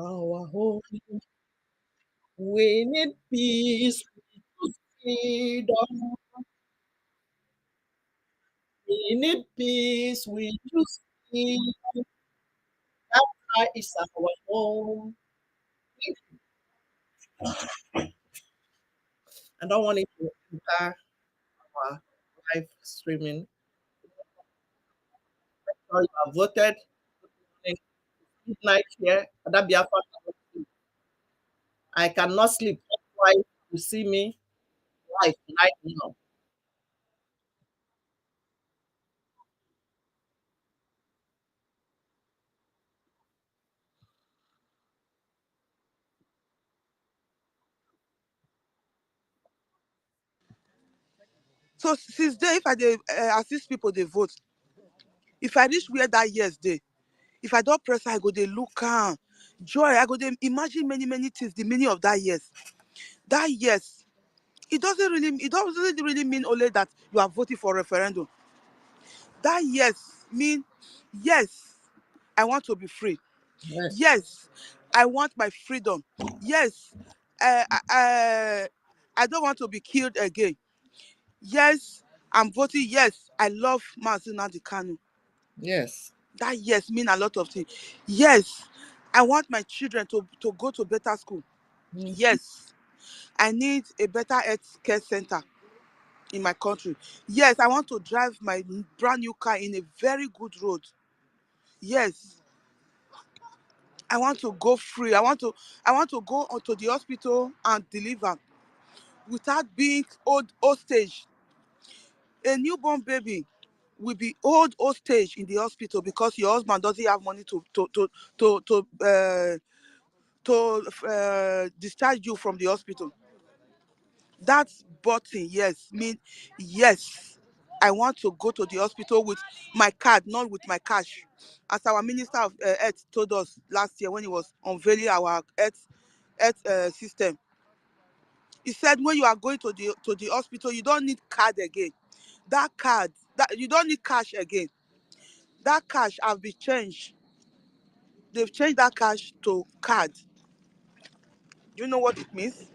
our home. We need peace, we need freedom. We need peace, we need freedom. Biafra is our home. I don't want it to enter our live streaming. So you have voted. Good night here. That Biafra cannot sleep. I cannot sleep. That's why you see me live right now. So since day, if I dey assist people they vote, if I reach where that yes day, if I don't press, I go they look am. Joy, I go they imagine many many things. The meaning of that yes, it doesn't really mean only that you are voting for referendum. That yes mean yes, I want to be free. Yes. Yes, I want my freedom. Yes, uh, uh, I don't want to be killed again. Yes, I'm voting. Yes, I love Mazina Kanu. Yes. That yes mean a lot of things. Yes, I want my children to go to better school. Mm. Yes, I need a better health care center in my country. Yes, I want to drive my brand new car in a very good road. Yes, I want to go free. I want to go to the hospital and deliver without being old hostage. A newborn baby will be old hostage in the hospital because your husband doesn't have money to discharge you from the hospital. That button, yes, mean yes. I want to go to the hospital with my card, not with my cash. As our Minister of Health told us last year when he was unveiling our health system, he said when you are going to the hospital, you don't need card again. That card, that you don't need cash again. That cash have been changed. They've changed that cash to card. Do you know what it means?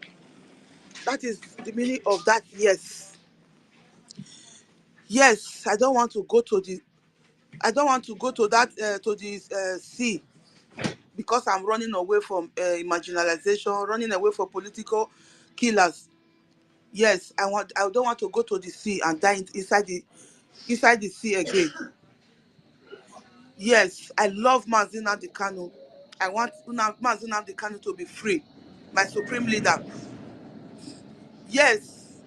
That is the meaning of that yes. Yes, I don't want to go to that to the sea because I'm running away from marginalization, running away from political killers. Yes, I don't want to go to the sea and die inside the sea again. Yes, I love Mazina Kanu. I want Mazina Kanu to be free, my supreme leader. Yes,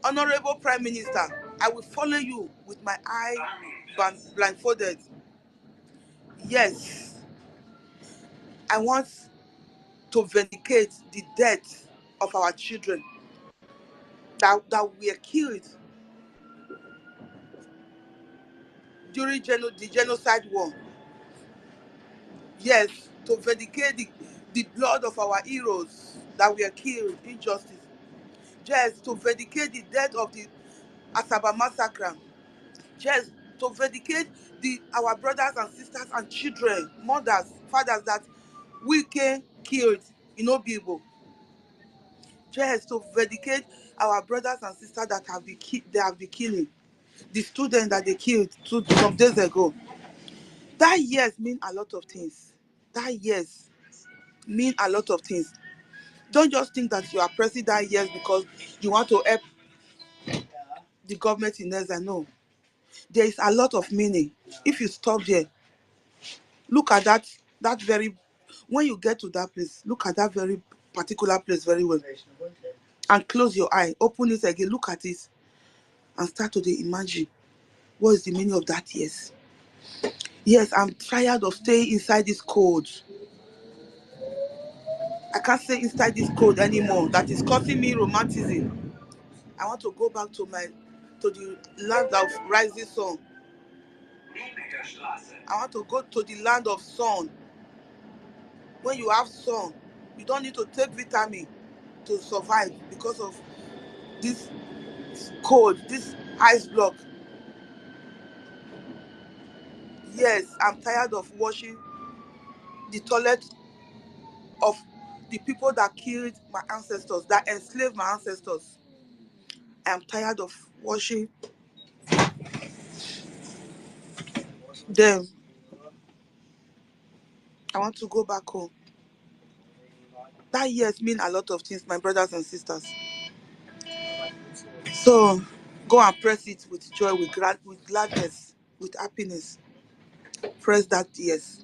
honorable Prime Minister, I will follow you with my eye blindfolded. Yes, I want to vindicate the death of our children that were killed during the genocide war. Yes, to vindicate the blood of our heroes that were killed injustice. Yes, to vindicate the death of the Asaba massacre. Yes, to vindicate our brothers and sisters and children, mothers, fathers that we can killed in Obibo. Yes, to vindicate our brothers and sisters that they have been killing. The student that they killed some days ago. That years mean a lot of things. That years mean a lot of things. Don't just think that you are pressing that years because you want to help the government in Neza. No. There is a lot of meaning. If you stop there, look at that very when you get to that place, look at that very particular place very well. And close your eye, open it again, look at it, and start to dey imagine what is the meaning of that years. Yes, I'm tired of staying inside this cold. I can't stay inside this cold anymore. That is causing me romanticism. I want to go back to the land of rising sun. I want to go to the land of sun. When you have sun, you don't need to take vitamin to survive because of this cold, this ice block. Yes, I'm tired of watching the toilet of the people that killed my ancestors, that enslaved my ancestors. I am tired of watching them. I want to go back home. That years mean a lot of things, my brothers and sisters. So go and press it with joy, with gladness, with happiness. Press that yes.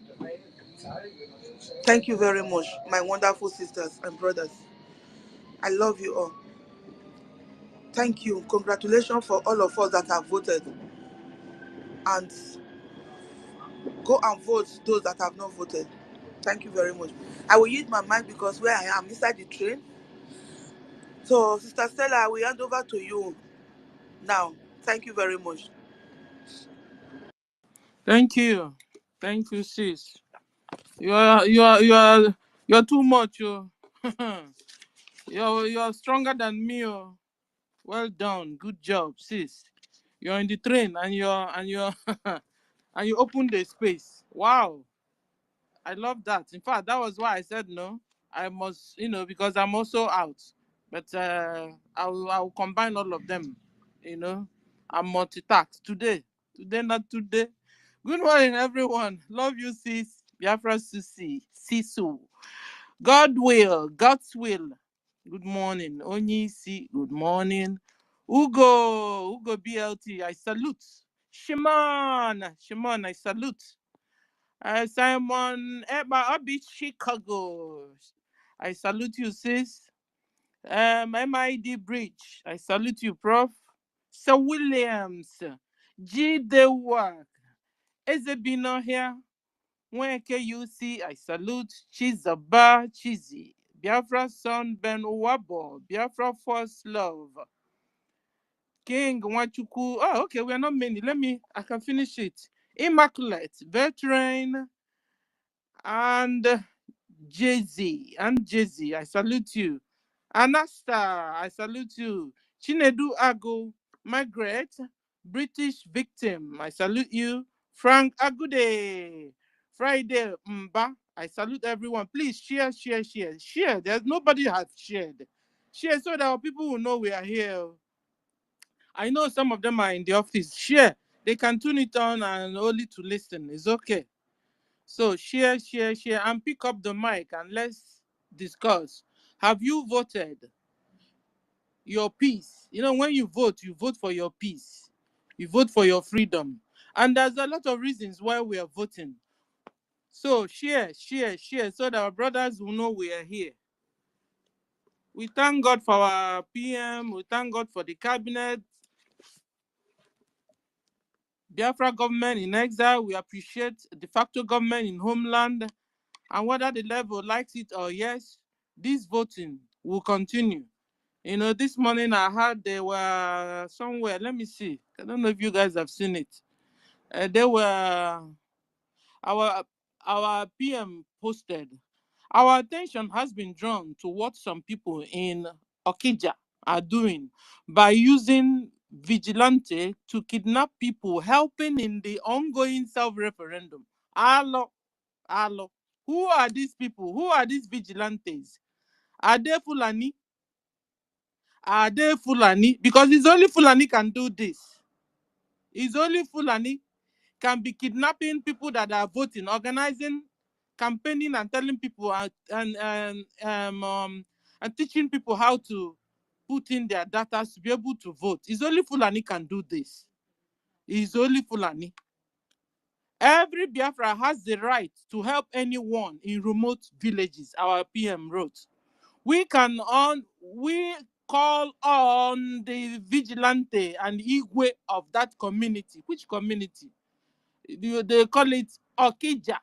Thank you very much, my wonderful sisters and brothers. I love you all. Thank you. Congratulations for all of us that have voted. And go and vote those that have not voted. Thank you very much. I will use my mic because where I am inside the train. So, Sister Stella, I will hand over to you now. Thank you very much. Thank you. Thank you, sis. You're too much, oh. You're stronger than me, oh. Well done. Good job, sis. You're in the train and you're and you opened the space. Wow. I love that. In fact, that was why I said no. I must, because I'm also out. But I'll combine all of them, you know. I'm multitask today. Today, not today. Good morning, everyone. Love you, sis. Biafra Susi. Sisu. God's will. Good morning. Onyisi, good morning. Ugo BLT, I salute. Shimon, I salute. Simon Eba Obi Chicago. I salute you, sis. MID Bridge. I salute you, Prof. Sir Williams. G. Dewak. Ezebino here. When KUC, I salute Chizaba Chizi. Biafra son Ben Wabo. Biafra first love. King Wachuku. Oh, okay, we are not many. I can finish it. Immaculate. Veteran. And Jay-Z, I salute you. Anasta, I salute you. Chinedu Ago, Margaret, British victim, I salute you. Frank Agude, Friday Mba, I salute everyone. Please share, share, share, share. There's nobody has shared. Share so that our people will know we are here. I know some of them are in the office. Share. They can tune it on and only to listen. It's okay. So share, share, share, and pick up the mic and let's discuss. Have you voted your peace? When you vote for your peace. You vote for your freedom. And there's a lot of reasons why we are voting. So share, share, share, so that our brothers will know we are here. We thank God for our PM. We thank God for the cabinet. Biafra government in exile. We appreciate the de facto government in homeland. And whether the level likes it or yes, this voting will continue. This morning I heard they were somewhere. Let me see. I don't know if you guys have seen it. They were our PM posted. Our attention has been drawn to what some people in Okija are doing by using vigilante to kidnap people helping in the ongoing self-referendum. Alo, alo. Who are these people? Who are these vigilantes? Are they Fulani? Are they Fulani? Because it's only Fulani can do this. It's only Fulani can be kidnapping people that are voting, organizing, campaigning, and telling people and teaching people how to put in their data to be able to vote. It's only Fulani can do this. It's only Fulani. Every Biafra has the right to help anyone in remote villages, our PM wrote. We call on the vigilante and Igwe of that community. Which community? They call it Okija.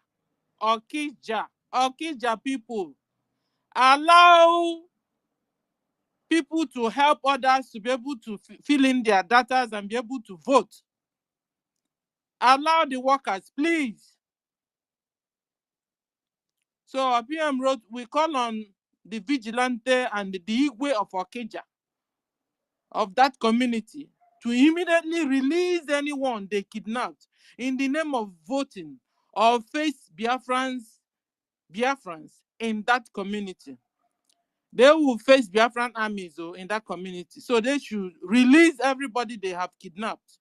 Okija people. Allow people to help others to be able to fill in their data and be able to vote. Allow the workers, please. So our PM wrote, we call on the vigilante and the Igwe of Okija of that community to immediately release anyone they kidnapped in the name of voting or face Biafrans Biafrans in that community. They will face Biafran armies in that community. So they should release everybody they have kidnapped.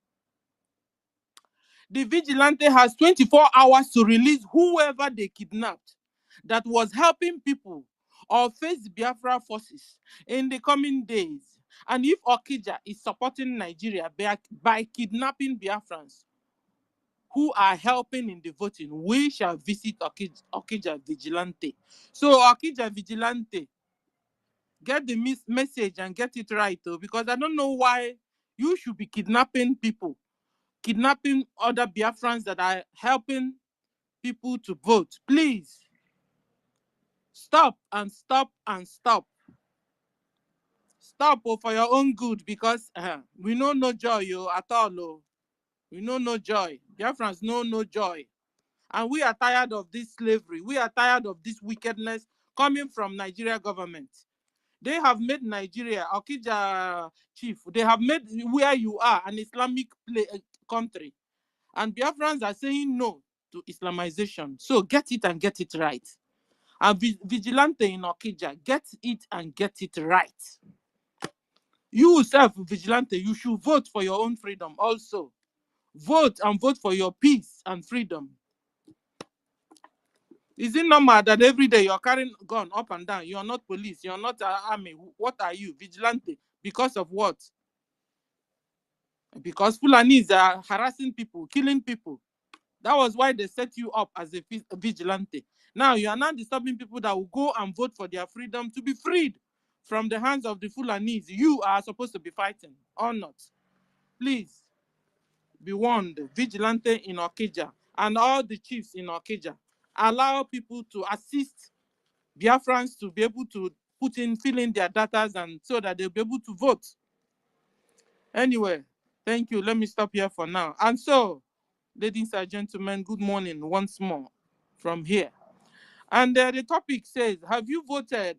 The vigilante has 24 hours to release whoever they kidnapped that was helping people or face Biafra forces in the coming days. And if Okija is supporting Nigeria by kidnapping Biafrans who are helping in the voting, we shall visit Okija Vigilante. So Okija Vigilante, get the message and get it right, though, because I don't know why you should be kidnapping people, kidnapping other Biafrans that are helping people to vote. Please stop and stop and stop. Stop for your own good, because we know no joy at all. We know no joy. Biafrans know no joy. And we are tired of this slavery. We are tired of this wickedness coming from Nigeria government. They have made Nigeria, Okija chief, they have made where you are an Islamic country. And Biafrans are saying no to Islamization. So get it and get it right. And vigilante in Okija, get it and get it right. You self, vigilante, you should vote for your own freedom also. Vote and vote for your peace and freedom. Is it normal that every day you're carrying gun up and down? You're not police, you're not army. What are you? Vigilante. Because of what? Because Fulanis are harassing people, killing people. That was why they set you up as a vigilante. Now you are not disturbing people that will go and vote for their freedom to be freed from the hands of the Fulanis. You are supposed to be fighting or not. Please be warned, vigilante in Okija and all the chiefs in Okija. Allow people to assist Biafrans to be able to fill in their data, and so that they'll be able to vote. Anyway, thank you. Let me stop here for now. And so, ladies and gentlemen, good morning once more from here. And the topic says, have you voted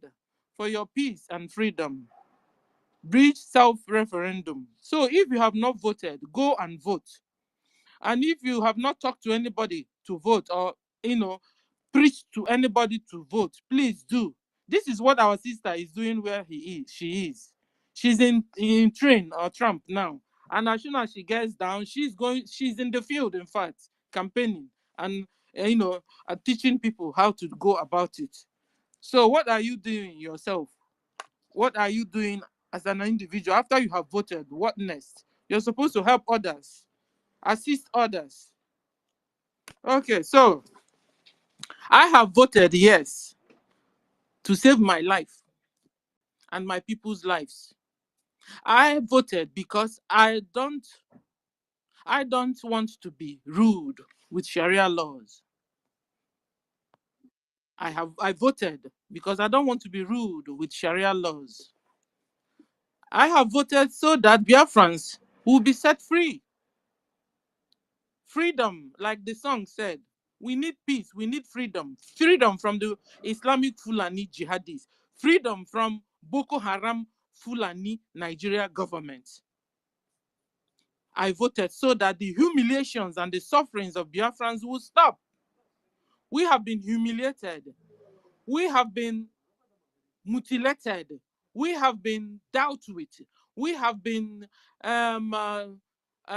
for your peace and freedom? Bridge self-referendum. So if you have not voted, go and vote. And if you have not talked to anybody to vote, or, preach to anybody to vote, please do. This is what our sister is doing where she is. She's in train or Trump now. And as soon as she gets down, she's in the field, in fact, campaigning and, teaching people how to go about it. So what are you doing yourself? What are you doing as an individual after you have voted? What next? You're supposed to help others, assist others. Okay, so I have voted yes to save my life and my people's lives. I voted because I don't want to be rude with Sharia laws. I voted because I don't want to be rude with Sharia laws. I have voted so that Biafrans will be set free. Freedom, like the song said. We need peace. We need freedom. Freedom from the Islamic Fulani jihadis. Freedom from Boko Haram Fulani Nigeria government. I voted so that the humiliations and the sufferings of Biafrans will stop. We have been humiliated. We have been mutilated. We have been dealt with. We have been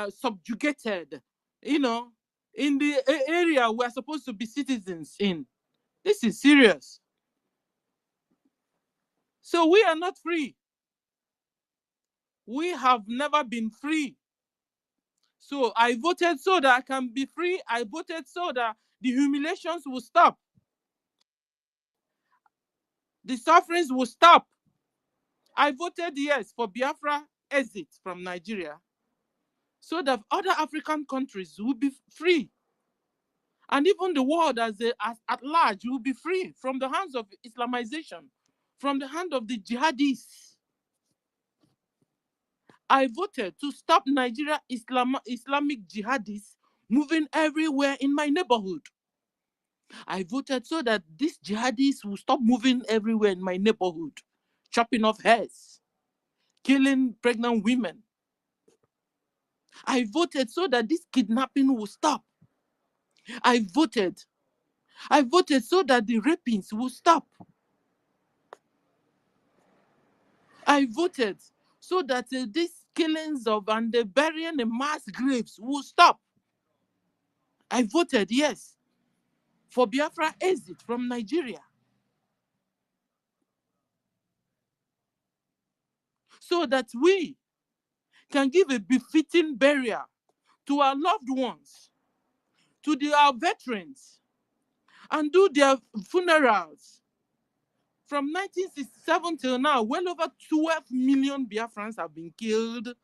subjugated, in the area we're supposed to be citizens in. This is serious. So we are not free. We have never been free. So I voted so that I can be free. I voted so that the humiliations will stop. The sufferings will stop. I voted yes for Biafra exit from Nigeria so that other African countries will be free. And even the world as at large will be free from the hands of Islamization, from the hand of the jihadists. I voted to stop Nigeria Islamic jihadists moving everywhere in my neighborhood. I voted so that these jihadists will stop moving everywhere in my neighborhood, chopping off heads, killing pregnant women. I voted so that this kidnapping will stop. I voted I voted so that the rapings will stop. I voted so that these killings of and the burying in mass graves will stop. I voted yes for Biafra exit from Nigeria, so that we can give a befitting burial to our loved ones, to our veterans, and do their funerals. From 1967 till now, well over 12 million Biafrans have been killed,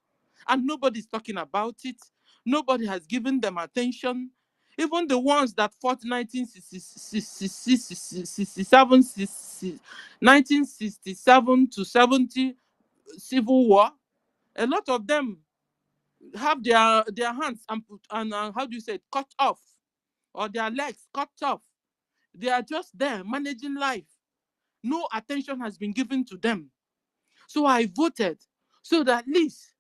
and nobody's talking about it. Nobody has given them attention. Even the ones that fought 1967 to 70 civil war, a lot of them have their hands and how do you say it, cut off, or their legs cut off. They are just there managing life. No attention has been given to them. So I voted so that at least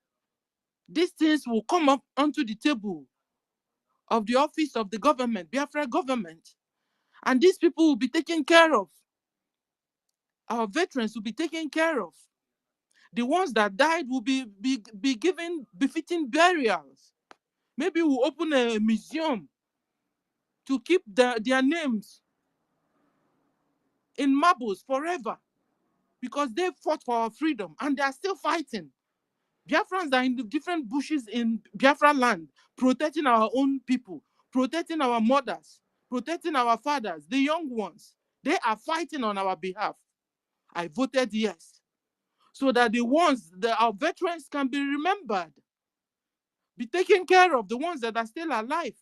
these things will come up onto the table of the office of the government, Biafra government, and these people will be taken care of. Our veterans will be taken care of. The ones that died will be given befitting burials. Maybe we'll open a museum to keep their names in marbles forever, because they fought for our freedom and they are still fighting. Biafrans are in the different bushes in Biafra land, protecting our own people, protecting our mothers, protecting our fathers, the young ones. They are fighting on our behalf. I voted yes, so that our veterans can be remembered, be taken care of, the ones that are still alive.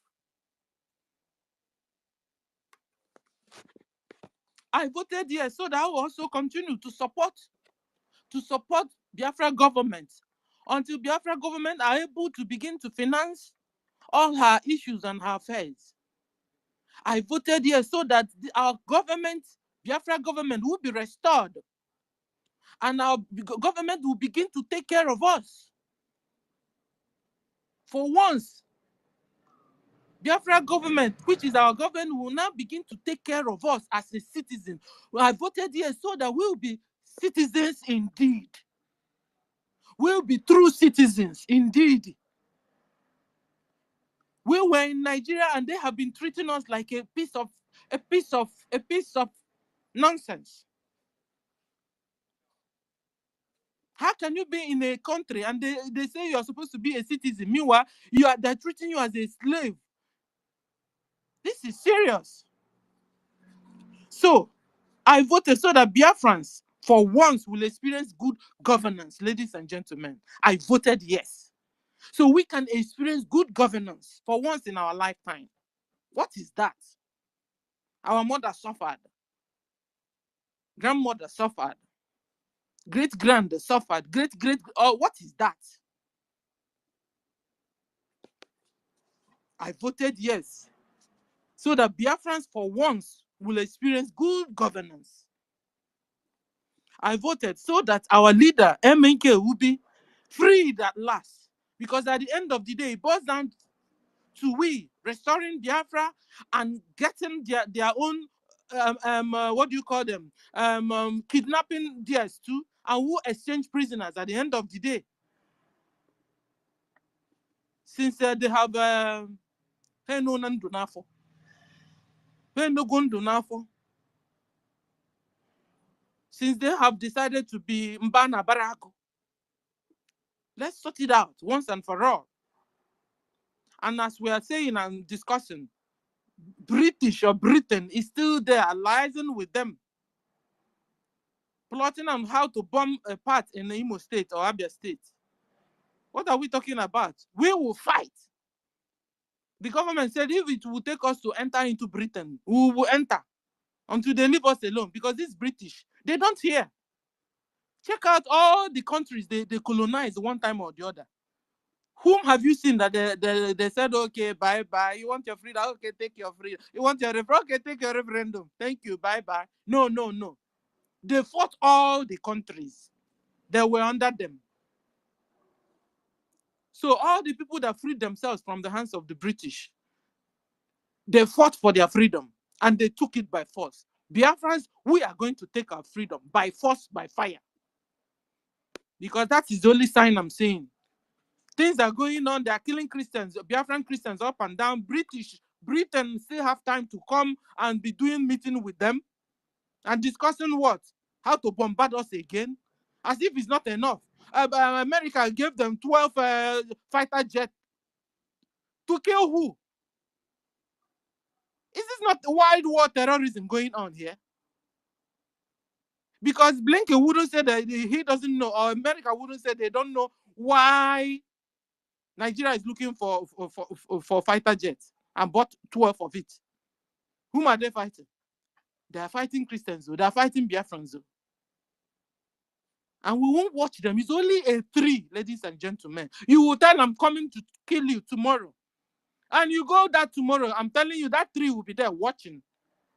I voted yes, so that I will also continue to support Biafra government until Biafra government are able to begin to finance all her issues and her affairs. I voted yes, so that our government, Biafra government, will be restored, and our government will begin to take care of us. For once, Biafra government, which is our government, will now begin to take care of us as a citizen. I voted yes, so that we will be citizens indeed. We'll be true citizens indeed. We were in Nigeria and they have been treating us like a piece of nonsense. How can you be in a country and they say you're supposed to be a citizen? Meanwhile, they're treating you as a slave. This is serious. So I voted so that Biafrans, for once, will experience good governance, ladies and gentlemen. I voted yes. So we can experience good governance for once in our lifetime. What is that? Our mother suffered. Grandmother suffered. Great-grand suffered. Great-great, oh, what is that? I voted yes, so that Biafrans for once will experience good governance. I voted so that our leader, MNK, will be freed at last. Because at the end of the day, it boils down to we restoring Biafra and getting their own, what do you call them? Kidnapping theirs too, and who exchange prisoners at the end of the day. Since they have since they have decided to be Mbana Barako, let's sort it out once and for all. And as we are saying and discussing, British or Britain is still there, allying with them, plotting on how to bomb a part in the Imo State or Abia State. What are we talking about? We will fight. The government said if it will take us to enter into Britain, we will enter until they leave us alone, because this British, they don't hear. Check out all the countries they colonized one time or the other. Whom have you seen that they said, okay, bye-bye, you want your freedom, okay, take your freedom. You want your referendum, okay, take your referendum. Thank you, bye-bye. No, no, no. They fought all the countries that were under them. So all the people that freed themselves from the hands of the British, they fought for their freedom. and they took it by force. Biafrans, we are going to take our freedom by force, by fire. Because that is the only sign I'm saying. Things are going on. They are killing Christians, Biafran Christians up and down. Britain still have time to come and be doing meeting with them and discussing what? How to bombard us again? As if it's not enough. America gave them 12 fighter jets to kill who? Is this not wild war terrorism going on here? Because Blinken wouldn't say that he doesn't know, or America wouldn't say they don't know why Nigeria is looking for fighter jets and bought 12 of it. Whom are they fighting? They are fighting Christians, though. They are fighting Biafrans, though. And we won't watch them. It's only a 3, ladies and gentlemen. You will tell I'm coming to kill you tomorrow. And you go that tomorrow, I'm telling you, that 3 will be there watching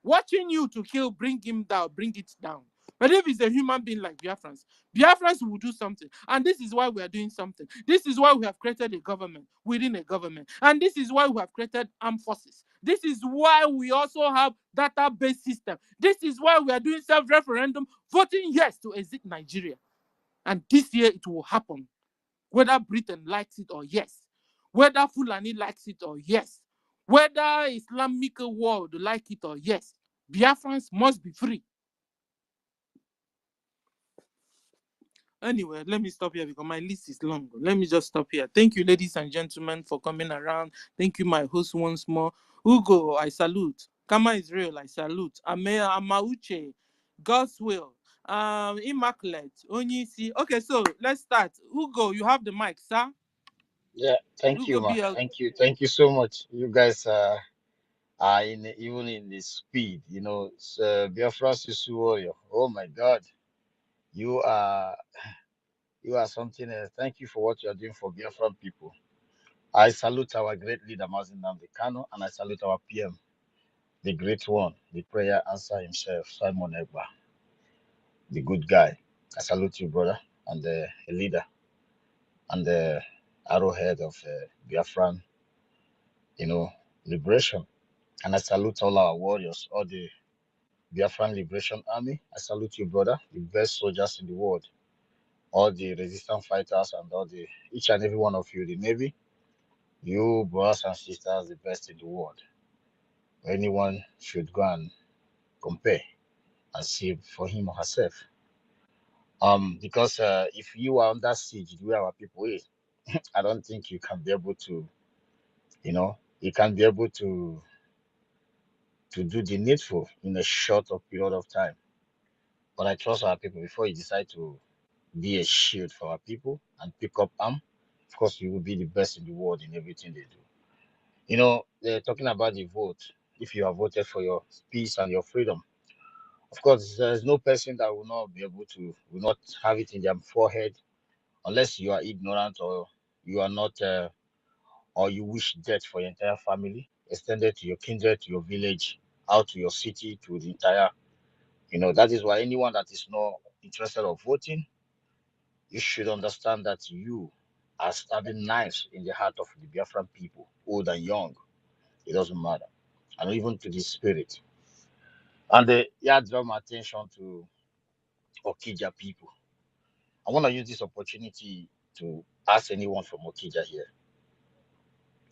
you to kill, bring him down, bring it down. But if it's a human being like Biafrans will do something. And this is why we are doing something. This is why we have created a government within a government. And this is why we have created armed forces. This is why we also have database system. This is why we are doing self-referendum, voting yes to exit Nigeria. And this year it will happen. Whether Britain likes it or yes. Whether Fulani likes it or yes. Whether Islamic world like it or yes. Biafrans must be free. Anyway, let me stop here because my list is long. Let me just stop here. Thank you, ladies and gentlemen, for coming around. Thank you, my host, once more. Hugo, I salute. Kama Israel, I salute. Amauche, God's will. Immaculate, Onyisi. Okay, so let's start. Hugo, you have the mic, sir. Yeah, thank Hugo you, ma. BL. Thank you so much. You guys are in even in the speed, Biafra Sisu Warrior. Oh my God, you are you are something else. Thank you for what you are doing for Biafran people. I salute our great leader Mazin Nnamdi Kanu, and I salute our PM, the great one, the prayer answer himself, Simon Egba, the good guy. I salute you, brother, and the leader and the arrowhead of Biafran, you know, liberation. And I salute all our warriors, all the Biafran Liberation Army. I salute you, brother, the best soldiers in the world, all the resistance fighters and all the each and every one of you, the Navy, you brothers and sisters, the best in the world. Anyone should go and compare and see for him or herself. Because if you are under siege, the way our people is, I don't think you can be able to, you can be able to do the needful in a short of period of time. But I trust our people before you decide to be a shield for our people and pick up arm. Of course, you will be the best in the world in everything they do. They're talking about the vote. If you have voted for your peace and your freedom, of course, there's no person that will not be able to, will not have it in their forehead unless you are ignorant or you are not, or you wish death for your entire family, extended to your kindred, to your village, out to your city, to the entire, that is why anyone that is not interested of voting, you should understand that you are stabbing knives in the heart of the Biafran people, old and young. It doesn't matter. And even to the spirit. And yeah, draw my attention to Okija people. I want to use this opportunity to ask anyone from Okija here,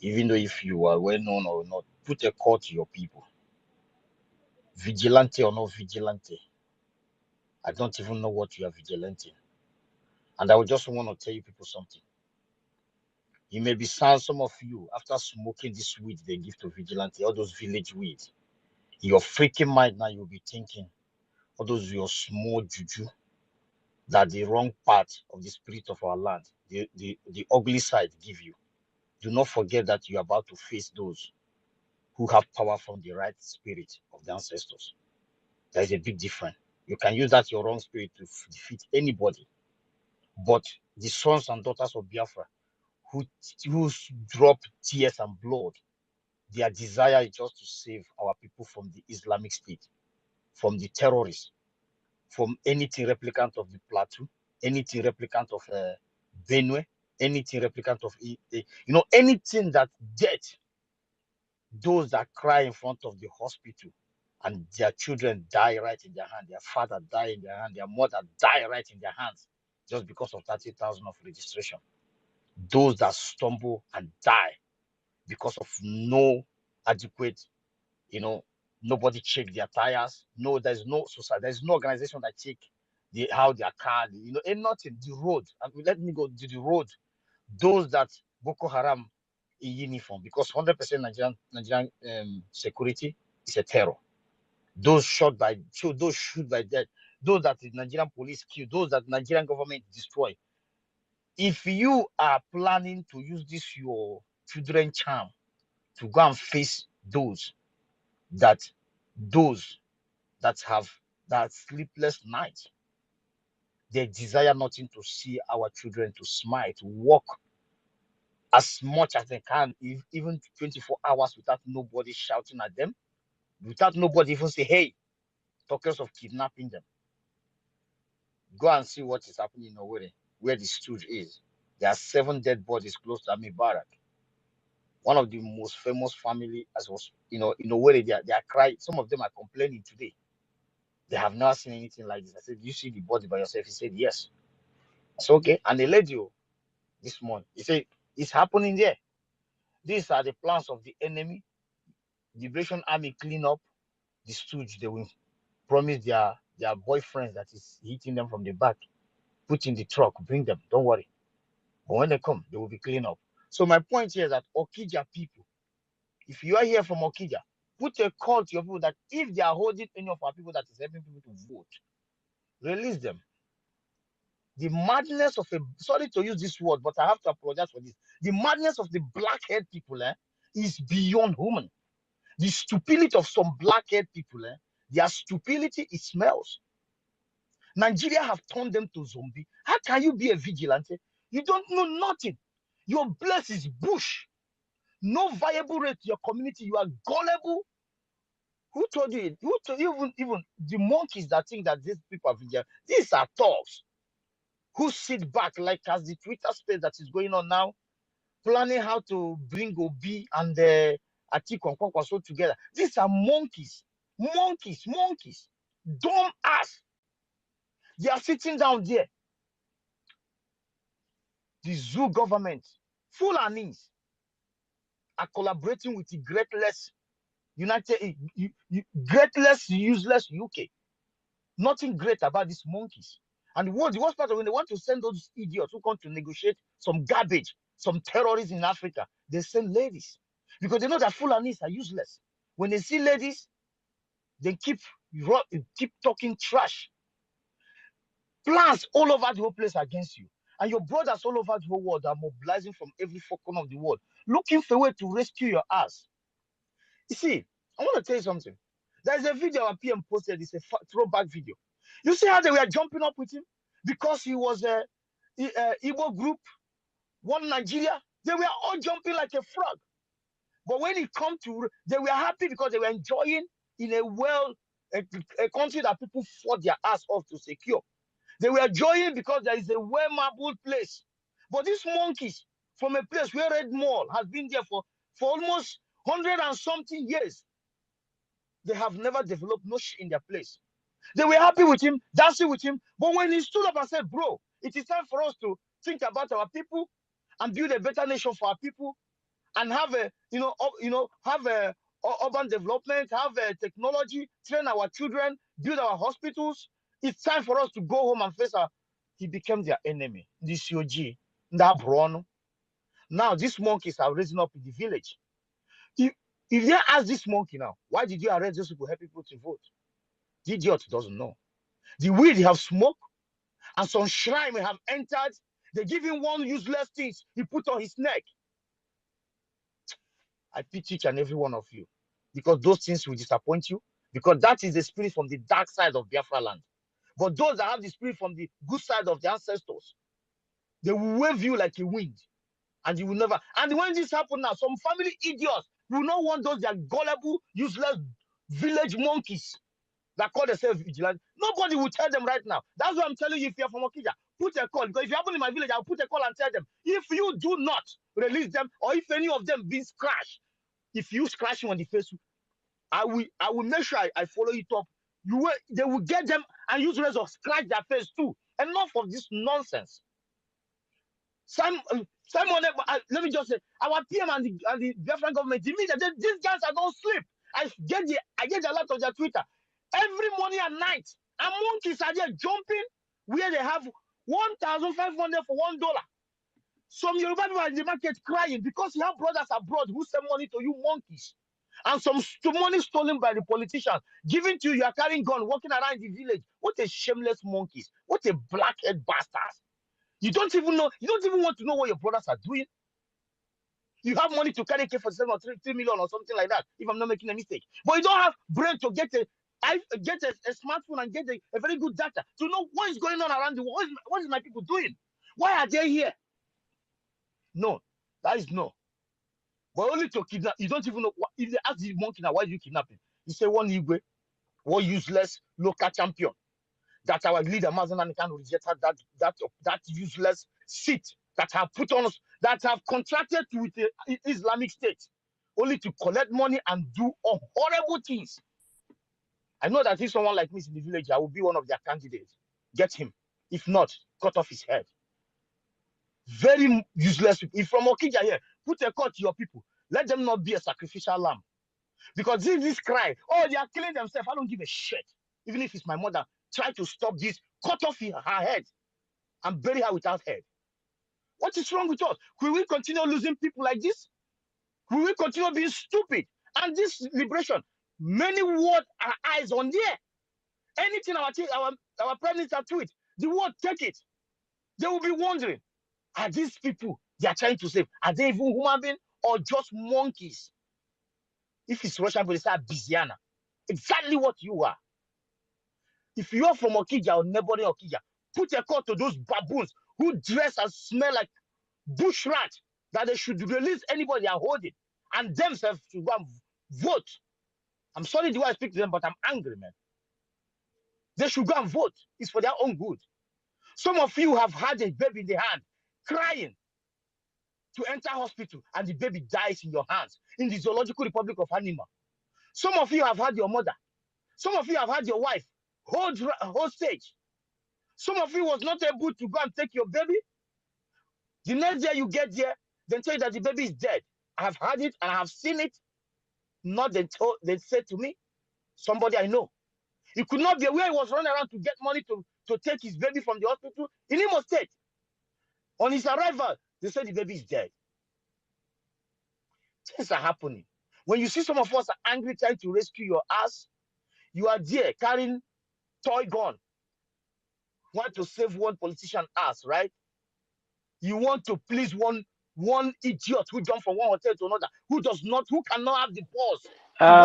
even though if you are well known or not, put a call to your people. Vigilante or not vigilante, I don't even know what you are vigilanting. And I would just want to tell you people something. You may be sound, some of you, after smoking this weed they give to vigilante, all those village weeds, your freaking mind now you'll be thinking, all those your small juju, that the wrong part of the spirit of our land, the ugly side give you. Do not forget that you're about to face those who have power from the right spirit of the ancestors. There is a big difference. You can use that your wrong spirit to defeat anybody. But the sons and daughters of Biafra who drop tears and blood, their desire is just to save our people from the Islamic State, from the terrorists, from anything replicant of the Plateau, anything replicant of Benue, anything replicant of, anything that death, those that cry in front of the hospital, and their children die right in their hand, their father die in their hand, their mother die right in their hands, just because of 30,000 of registration. Those that stumble and die because of no adequate, nobody check their tires. No, there's no society, there's no organization that check how their car, and nothing. The road, and let me go to the road. Those that Boko Haram in uniform, because 100% Nigerian security is a terror. Those shoot by death, those that the Nigerian police kill, those that Nigerian government destroy. If you are planning to use this your children charm to go and face that those that have that sleepless night, they desire nothing to see our children to smile, to walk as much as they can, even 24 hours without nobody shouting at them, without nobody even say, hey, talk us of kidnapping them. Go and see what is happening in Owerri, where the stooge is. There are 7 dead bodies close to Army Barrack. One of the most famous family, as was, in Owerri, they are crying. Some of them are complaining today. They have never seen anything like this. I said, you see the body by yourself? He said, yes. I said, okay. And they led you this morning. He said, it's happening there. These are the plans of the enemy. The Liberation Army clean up the stooge. They will promise their boyfriends that is hitting them from the back, put in the truck, bring them. Don't worry. But when they come, they will be clean up. So my point here is that Okija people, if you are here from Okija, put a call to your people that if they are holding any of our people that is helping people to vote, release them. The madness of sorry to use this word, but I have to apologize for this. The madness of the black-haired people is beyond human. The stupidity of some black-haired people, their stupidity, it smells. Nigeria have turned them to zombie. How can you be a vigilante? You don't know nothing. Your place is bush. No viable rate to your community. You are gullible. Who told you it? Who told you, even the monkeys that think that these people are vigilant? These are thugs who sit back, like as the Twitter space that is going on now, planning how to bring Obi and Atiku and Kwankwaso together. These are monkeys. Monkeys. Dumb ass. They are sitting down there. The zoo government, Fulanis, are collaborating with the greatless greatless, useless UK. Nothing great about these monkeys. And the worst part of when they want to send those idiots who come to negotiate some garbage, some terrorists in Africa, they send ladies. Because they know that Fulanis are useless. When they see ladies, they keep talking trash. Plans all over the whole place against you. And your brothers all over the whole world are mobilizing from every four corner of the world, looking for a way to rescue your ass. You see, I want to tell you something. There's a video our PM posted. It's a throwback video. You see how they were jumping up with him? Because he was a Igbo group, one Nigeria. They were all jumping like a frog. But when it come to, they were happy because they were enjoying in a country that people fought their ass off to secure. They were enjoying because there is a well-marbled place. But these monkeys from a place where Red Mall has been there for almost 100 and something years, they have never developed no shit in their place. They were happy with him, dancing with him. But when he stood up and said, bro, it is time for us to think about our people and build a better nation for our people and have a, have a urban development, have a technology, train our children, build our hospitals. It's time for us to go home and face our. He became their enemy. This COG, that run. Now these monkeys are raising up in the village. If they ask this monkey now, why did you arrest those people, help people to vote? The idiot doesn't know. The weed have smoked, and some shrine have entered. They give him one useless thing he put on his neck. I pity each and every one of you, because those things will disappoint you, because that is the spirit from the dark side of Biafra land. But those that have the spirit from the good side of the ancestors, they will wave you like a wind, and you will never. And when this happens now, some family idiots will not want those their gullible, useless village monkeys that call themselves vigilant. Nobody will tell them right now. That's why I'm telling you, if you're from Okija, put a call. Because if you happen in my village, I'll put a call and tell them, if you do not release them, or if any of them being scratched, if you scratch him on the face, I will make sure I follow it up. They will get them and use razor scratch their face too. Enough of this nonsense. Let me just say, our PM and the Biafran government, immediately these guys are don't sleep. I get the alert of their Twitter every morning and night. And monkeys are there jumping where they have 1,500 for $1. Some Yoruba people are in the market crying because you have brothers abroad who send money to you monkeys. And some money stolen by the politicians, given to you, you are carrying gun, walking around the village. What a shameless monkeys. What a blackhead bastards. You don't even want to know what your brothers are doing. You have money to carry K-47 or 3 million or something like that, if I'm not making a mistake. But you don't have brain to get a smartphone and get a very good data to know what is going on around the world. What is my people doing? Why are they here? No, that is no. But only to kidnap. You don't even know. If they ask the monkey now, why do you kidnap him? You say one Igwe, one useless local champion. That our leader Mazen can reject that useless seat that have put on us, that have contracted with the Islamic State, only to collect money and do horrible things. I know that if someone like me is in the village, I will be one of their candidates. Get him. If not, cut off his head. Very useless. If from Okija here, put a cut to your people. Let them not be a sacrificial lamb. Because this cry, oh, they are killing themselves. I don't give a shit. Even if it's my mother, try to stop this, cut off her head and bury her without head. What is wrong with us? Will we continue losing people like this? Will we continue being stupid? And this liberation, many words are eyes on there. Anything our prime minister tweet, the word take it. They will be wondering, are these people they are trying to save, are they even human beings or just monkeys? If it's Russian, they say Biziana. Exactly what you are. If you are from Okija or neighboring Okija, put a call to those baboons who dress and smell like bush rat, that they should release anybody they are holding and themselves to go and vote. I'm sorry the way I speak to them, but I'm angry, man. They should go and vote. It's for their own good. Some of you have had a baby in the hand, crying to enter hospital, and the baby dies in your hands in the Zoological Republic of Animal. Some of you have had your mother. Some of you have had your wife hostage. Some of you was not able to go and take your baby. The next day you get there, they tell you that the baby is dead. I have had it and I have seen it. Not they said to me, somebody I know. He could not be where he was running around to get money to take his baby from the hospital in Imo State. On his arrival, they said the baby is dead. Things are happening. When you see some of us are angry trying to rescue your ass, you are there carrying toy gun. Want to save one politician ass, right? You want to please one idiot who jumped from one hotel to another, who cannot have the balls.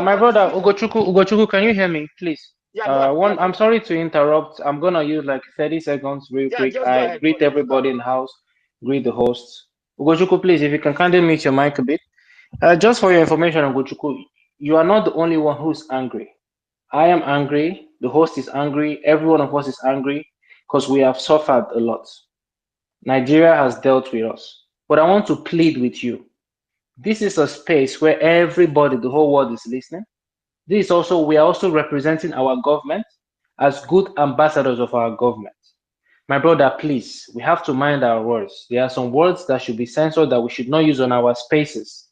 My brother Ugochukwu, can you hear me, please? Yeah, go ahead. I'm sorry to interrupt. I'm gonna use like 30 seconds real quick. Just go I ahead, greet brother. everybody in the house, greet the hosts. Ugochukwu, please, if you can kindly mute your mic a bit. Just for your information, Ugochukwu, you are not the only one who's angry. I am angry. The host is angry. Every one of us is angry because we have suffered a lot. Nigeria has dealt with us. But I want to plead with you. This is a space where everybody, the whole world is listening. We are also representing our government as good ambassadors of our government. My brother, please, we have to mind our words. There are some words that should be censored that we should not use on our spaces.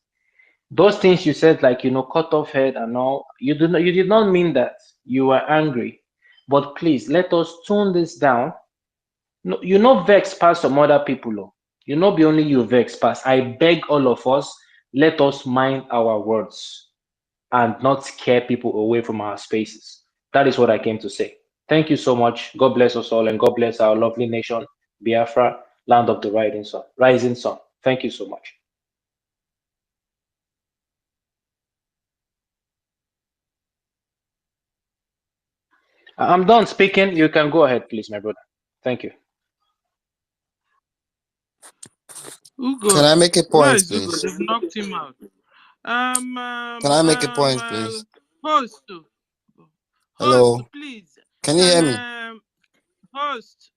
Those things you said, like, cut off head and all, you did not mean that. You were angry. But please, let us tone this down. No, you not vex past some other people. You not be only you vex past. I beg all of us, let us mind our words and not scare people away from our spaces. That is what I came to say. Thank you so much. God bless us all, and God bless our lovely nation, Biafra, land of the rising sun. Thank you so much. I'm done speaking. You can go ahead, please, my brother. Thank you. Ugo, Can I make a where point, is Ugo? please? They've knocked him out. Can I make a point, please? Host, Hello? please. Can you hear me? Host,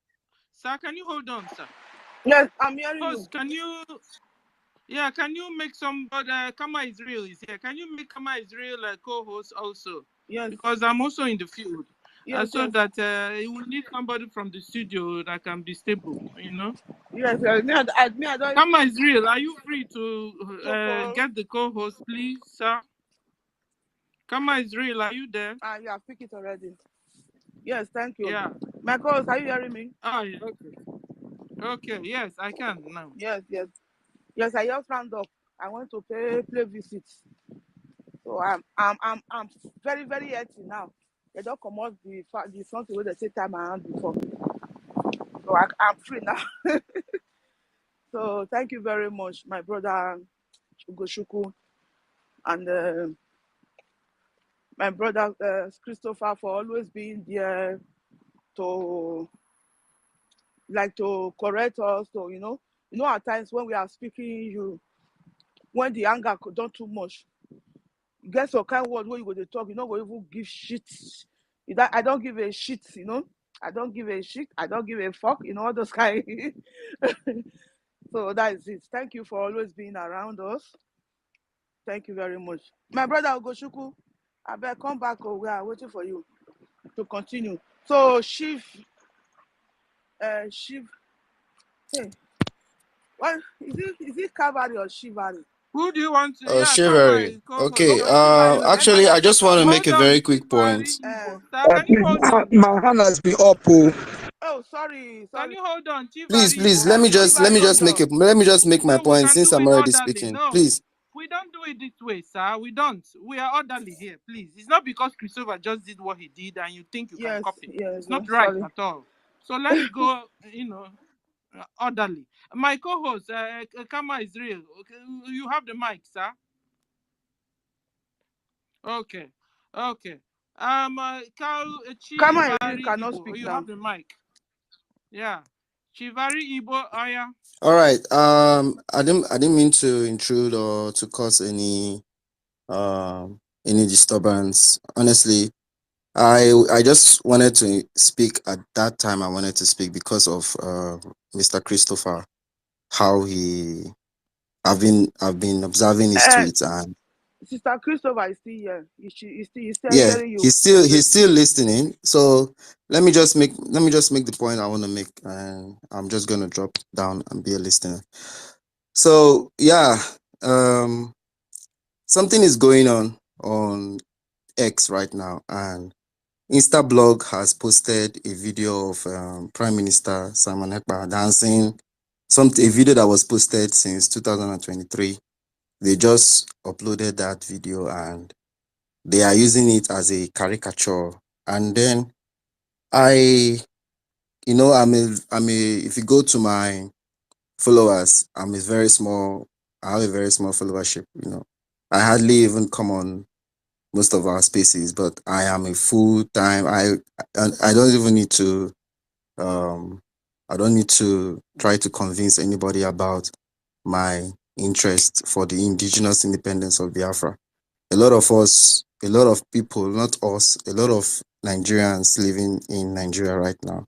sir, can you hold on, sir? Yes, I'm hearing you. Host, can you? Yeah, can you make somebody? Kama Israel is here. Can you make Kama Israel a co-host also? Yes. Because I'm also in the field, Yes. so Yes. that we will need somebody from the studio that can be stable. Yes. Yes. Me, I don't Kama even Israel, are you free to so. get the co-host, please, sir? Kama Israel, are you there? You have picked it already. Yes. Thank you. Yeah. My calls. Are you hearing me? Oh, yeah. Okay. Okay. Yes, I can now. Yes. Yes. Yes. I just round up. I want to play visits. So I'm very very healthy now. They don't come out the something where they take time around before. So I'm free now. So thank you very much, my brother Ugoshuku, and my brother Christopher, for always being there to to correct us. So at times when we are speaking, when the anger done too much, you get some kind word where you go to talk, go even give shit. I don't give a shit, I don't give a shit. I don't give a fuck, all those kind. So that is it. Thank you for always being around us. Thank you very much. My brother Ogoshuku, I better come back. Oh, we are waiting for you to continue. So, Shiv, hey, what is it Cavalry or Shivari? Who do you want to? Oh, Yeah, come Shivery. on, co-host. Okay. Okay, You're Shivari. Shivari. Let me Actually, I just. just want to make Hold a on, very quick Shivari point. Igbo. Sir, can you Please, hold on? my hand has been up. Oh. Oh, sorry, Can sorry. you hold on, Please, Shivari please, Igbo? Can you hold let on? Shivari, me hold just on. make my So we point can since do I'm it already orderly. speaking. No, Please. we don't do it this way, sir. We don't. We are orderly here, please. It's not because Christopher just did what he did and you think you can Yes, copy. yes, It's not right sorry. at all. So let's go, orderly. My co-host, Kama Israel, okay, you have the mic, sir. Okay, okay. Kama Ezri Chivari cannot Igbo, speak you now. have the mic. Yeah, Chivari Igbo, Aya. All right. I didn't mean to intrude or to cause any disturbance. Honestly, I just wanted to speak at that time. I wanted to speak because of Mr. Christopher, how I've been observing his Uh, tweets, and Sister Christopher is still here. He's still yeah, hearing you. he's still listening. So let me just make the point I want to make, and I'm just gonna drop down and be a listener. So yeah, um, something is going on X right now, and Instablog has posted a video of Prime Minister Simon Ekpa dancing. A video that was posted since 2023. They just uploaded that video and they are using it as a caricature. And then I, if you go to my followers, I have a very small followership. I hardly even come on most of our spaces, but I am a full time. I don't even need to um I don't need to try to convince anybody about my interest for the indigenous independence of Biafra. A lot of people, not us, a lot of Nigerians living in Nigeria right now,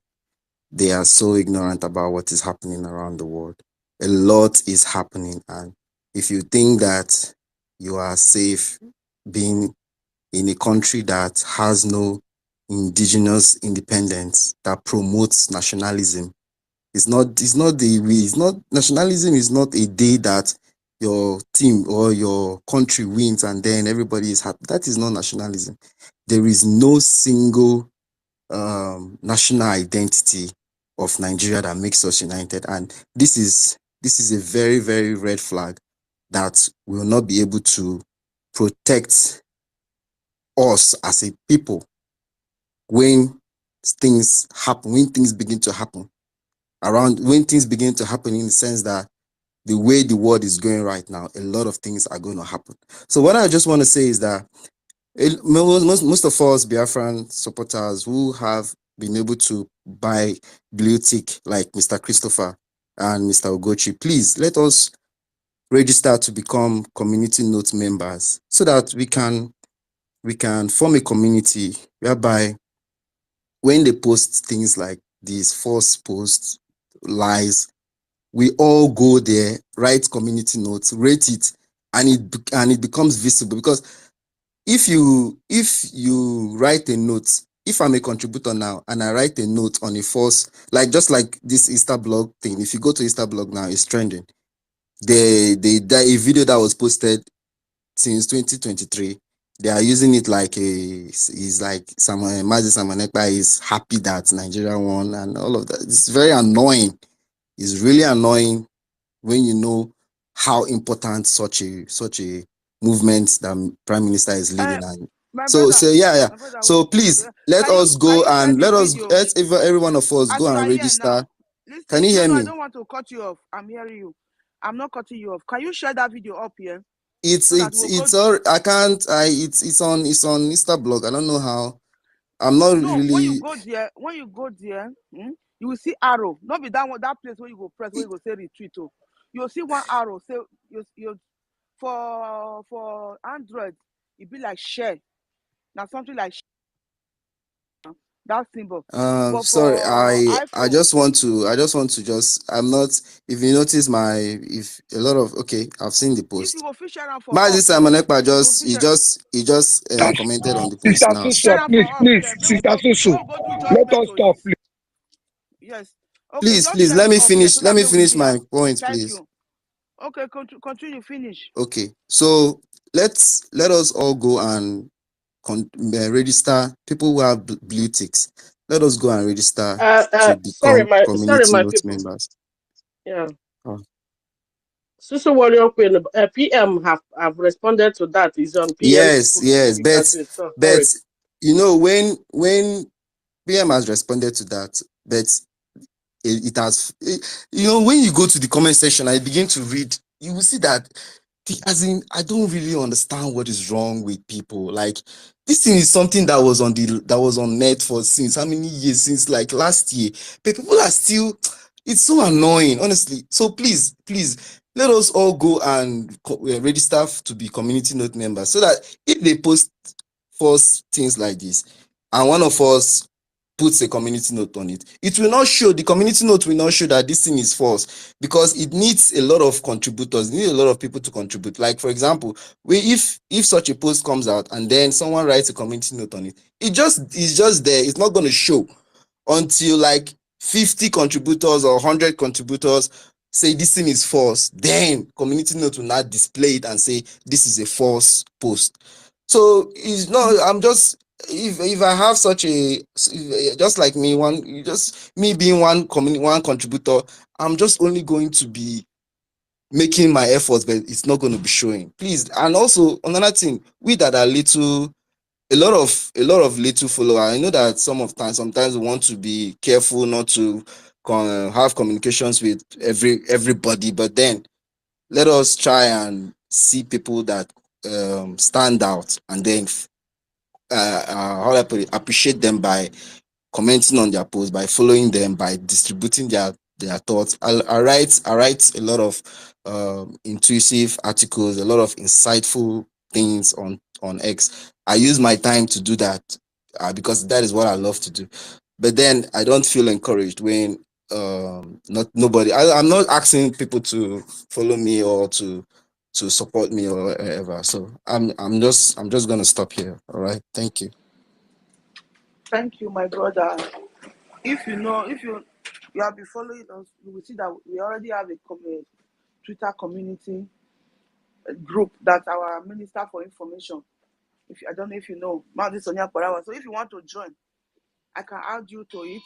they are so ignorant about what is happening around the world. A lot is happening, and if you think that you are safe being in a country that has no indigenous independence, that promotes nationalism, it's not nationalism is not a day that your team or your country wins and then everybody is happy. That is not nationalism. There is no single national identity of Nigeria that makes us united, and this is a very very red flag that will not be able to protect us as a people when things happen, when things begin to happen when things begin to happen, in the sense that the way the world is going right now, a lot of things are going to happen. So what I just want to say is that most of us Biafran supporters who have been able to buy blue tick like Mr. Christopher and Mr. Ogochi, please let us register to become community note members so that we can form a community whereby when they post things like these false posts, lies, we all go there, write community notes, rate it, and it becomes visible. Because if you write a note, if I'm a contributor now and I write a note on a force, like just like this Insta blog thing, if you go to Insta blog now, it's trending. A video that was posted since 2023, they are using it like is like Mazi Samanekpa is happy that Nigeria won and all of that. It's very annoying. It's really annoying when you know how important such a movement that Prime Minister is leading. And My so brother, yeah. my brother, So please let can us can go you share and the video? let every one of us As go you are and here register. now, Can listen. you hear No, I me? don't want to cut you off. I'm hearing you. I'm not cutting you off. Can you share that video up here? It's So that we'll go. all I can't I it's on Insta blog. I don't know how. I'm not No, when you really go there, you will see arrow. Not be that one, that place where you go press, where you go say retweet. Oh. You'll see one arrow. Say you for Android, it be like share. Now something like that symbol. But sorry, for I iPhone, just want to just I'm not, if you notice if a lot of, okay, I've seen the if you post. go fish share for Mazi up, yeah. Simonekpa You go just fish share commented on the post Sister now. Suso, share for please, up, please, yeah. Sister Suso, May we go do let judgment us to it. talk, please. Yes. Okay, Please, just please share let it me up here finish. so that may we hear. My point, Thank please. you. Okay, continue, finish. Okay, so let us all go and register. People who have blue ticks, let us go and register to Sorry, become community my note people. members. Yeah. Oh. Susu Warrior Queen, PM have responded to that. It's on PM's Yes, post. If you can but see it. So but sorry. you know, when PM has responded to that, but it has, you know, when you go to the comment section and you begin to read, you will see that as in, I don't really understand what is wrong with people. Like, this thing is something that was on net for since how many years? Since like last year. But people are still, it's so annoying, honestly. So please, let us all go and register to be community note members, so that if they post false things like this and one of us puts a community note on it, it will not show, the community note will not show that this thing is false, because it needs a lot of contributors, it needs a lot of people to contribute. Like, for example, if such a post comes out and then someone writes a community note on it, it's just there, it's not going to show until like 50 contributors or 100 contributors say this thing is false. Then community note will not display it and say this is a false post. So it's not, I'm just, if I have such a, just like me, just me being one contributor, I'm just only going to be making my efforts, but it's not going to be showing. Please. And also another thing, we that are little, a lot of little followers, I know that sometimes we want to be careful not to have communications with everybody, but then let us try and see people that stand out, and then how do I put it, appreciate them by commenting on their posts, by following them, by distributing their thoughts. I write a lot of intuitive articles, a lot of insightful things on X. I use my time to do that because that is what I love to do. But then I don't feel encouraged when not nobody. I'm not asking people to follow me or to support me or whatever. So I'm just gonna stop here. All right. Thank you. Thank you, my brother. If you have been following us, you will see that we already have a Twitter community group that our Minister for Information. I don't know if you know, Mazi Sonia Parawa. So if you want to join, I can add you to it.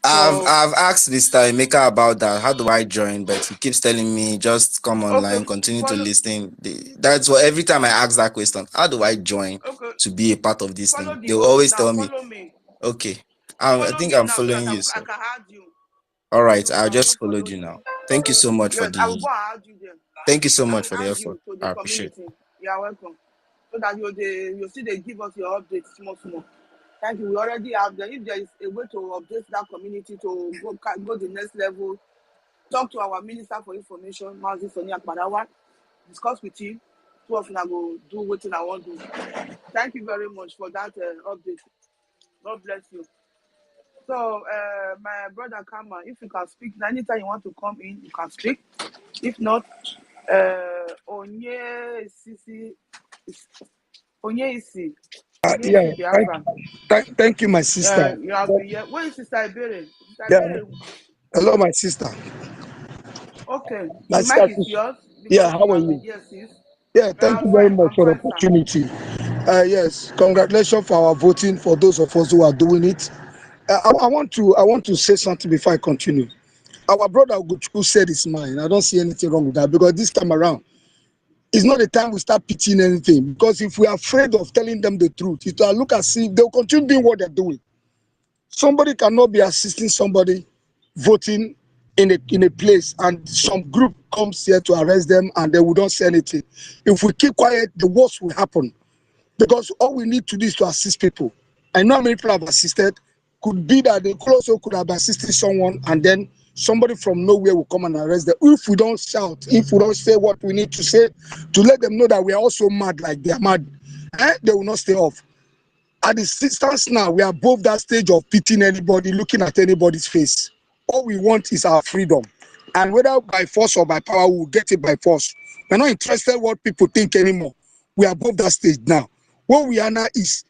So I've asked Mr. Emeka about that. How do I join? But he keeps telling me just come okay, online, continue to follow. listen. That's what, every time I ask that question, how do I join Okay, to be a part of this follow thing? the They'll host always now. tell me, Follow me. okay. I Follow think me I'm now so that following you, I sir. can add you. All right, So I I've just just followed followed you you. now. Thank you so much for Yes, I will go the and add you there. thank you so I much will for the add effort. you to the I appreciate it. community. You are welcome. So that you see they give us your updates small. Thank you. We already have them. If there is a way to update that community to go the next level, talk to our Minister for Information, Mazi Sonia Parawa, discuss with him. Two of them go do what I want to do. Thank you very much for that update. God bless you. So, my brother Kama, if you can speak, anytime you want to come in, you can speak. If not, Onye Sisi, Onye Isi, Onye Yeah, Isi Biafra. thank you, my sister. You have been here. Where is Sister Ibere? Sister Yeah, Ibere. hello, my sister. Okay, My the mic sister, is yours yeah, because how you are have been you? here since. Yeah, thank I'm you very fine. much I'm for the fine, sir. opportunity. Yes, congratulations for our voting for those of us who are doing it. I want to say something before I continue. Our brother Ugochukwu said it's mine. I don't see anything wrong with that because this time around, it's not the time we start pitching anything. Because if we are afraid of telling them the truth, it will look as if they'll continue doing what they're doing. Somebody cannot be assisting somebody voting in a place and some group comes here to arrest them and they will not say anything. If we keep quiet, the worst will happen because all we need to do is to assist people. I know how many people have assisted. Could be that they also could have assisted someone and then somebody from nowhere will come and arrest them. If we don't shout, if we don't say what we need to say to let them know that we are also mad like they are mad, they will not stay off. At the distance now, we are above that stage of pitying anybody, looking at anybody's face. All we want is our freedom. And whether by force or by power, we will get it by force. We're not interested in what people think anymore. We are above that stage now. What we are now is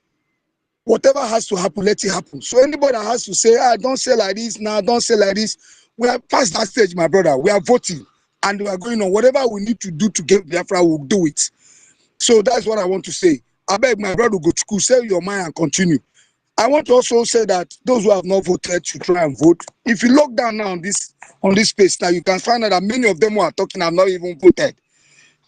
whatever has to happen, let it happen. So anybody that has to say, don't say like this now, don't say like this, we are past that stage, my brother. We are voting and we are going on. Whatever we need to do to get Biafra, we'll do it. So that's what I want to say. I beg my brother go to school, say your mind and continue. I want to also say that those who have not voted should try and vote. If you look down now on this space now, you can find out that many of them who are talking have not even voted.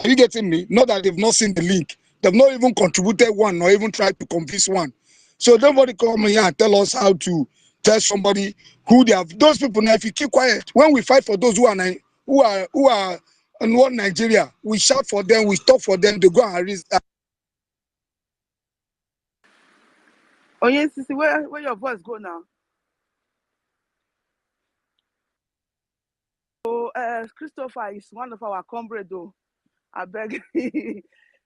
Are you getting me? Not that they've not seen the link. They've not even contributed one or even tried to convince one. So nobody come here and tell us how to tell somebody who they have. Those people now, if you keep quiet, when we fight for those who are in one Nigeria, we shout for them, we stop for them, they go and arrest. Onye Sisi, where your voice go now? So, Christopher is one of our comrades, though. I beg,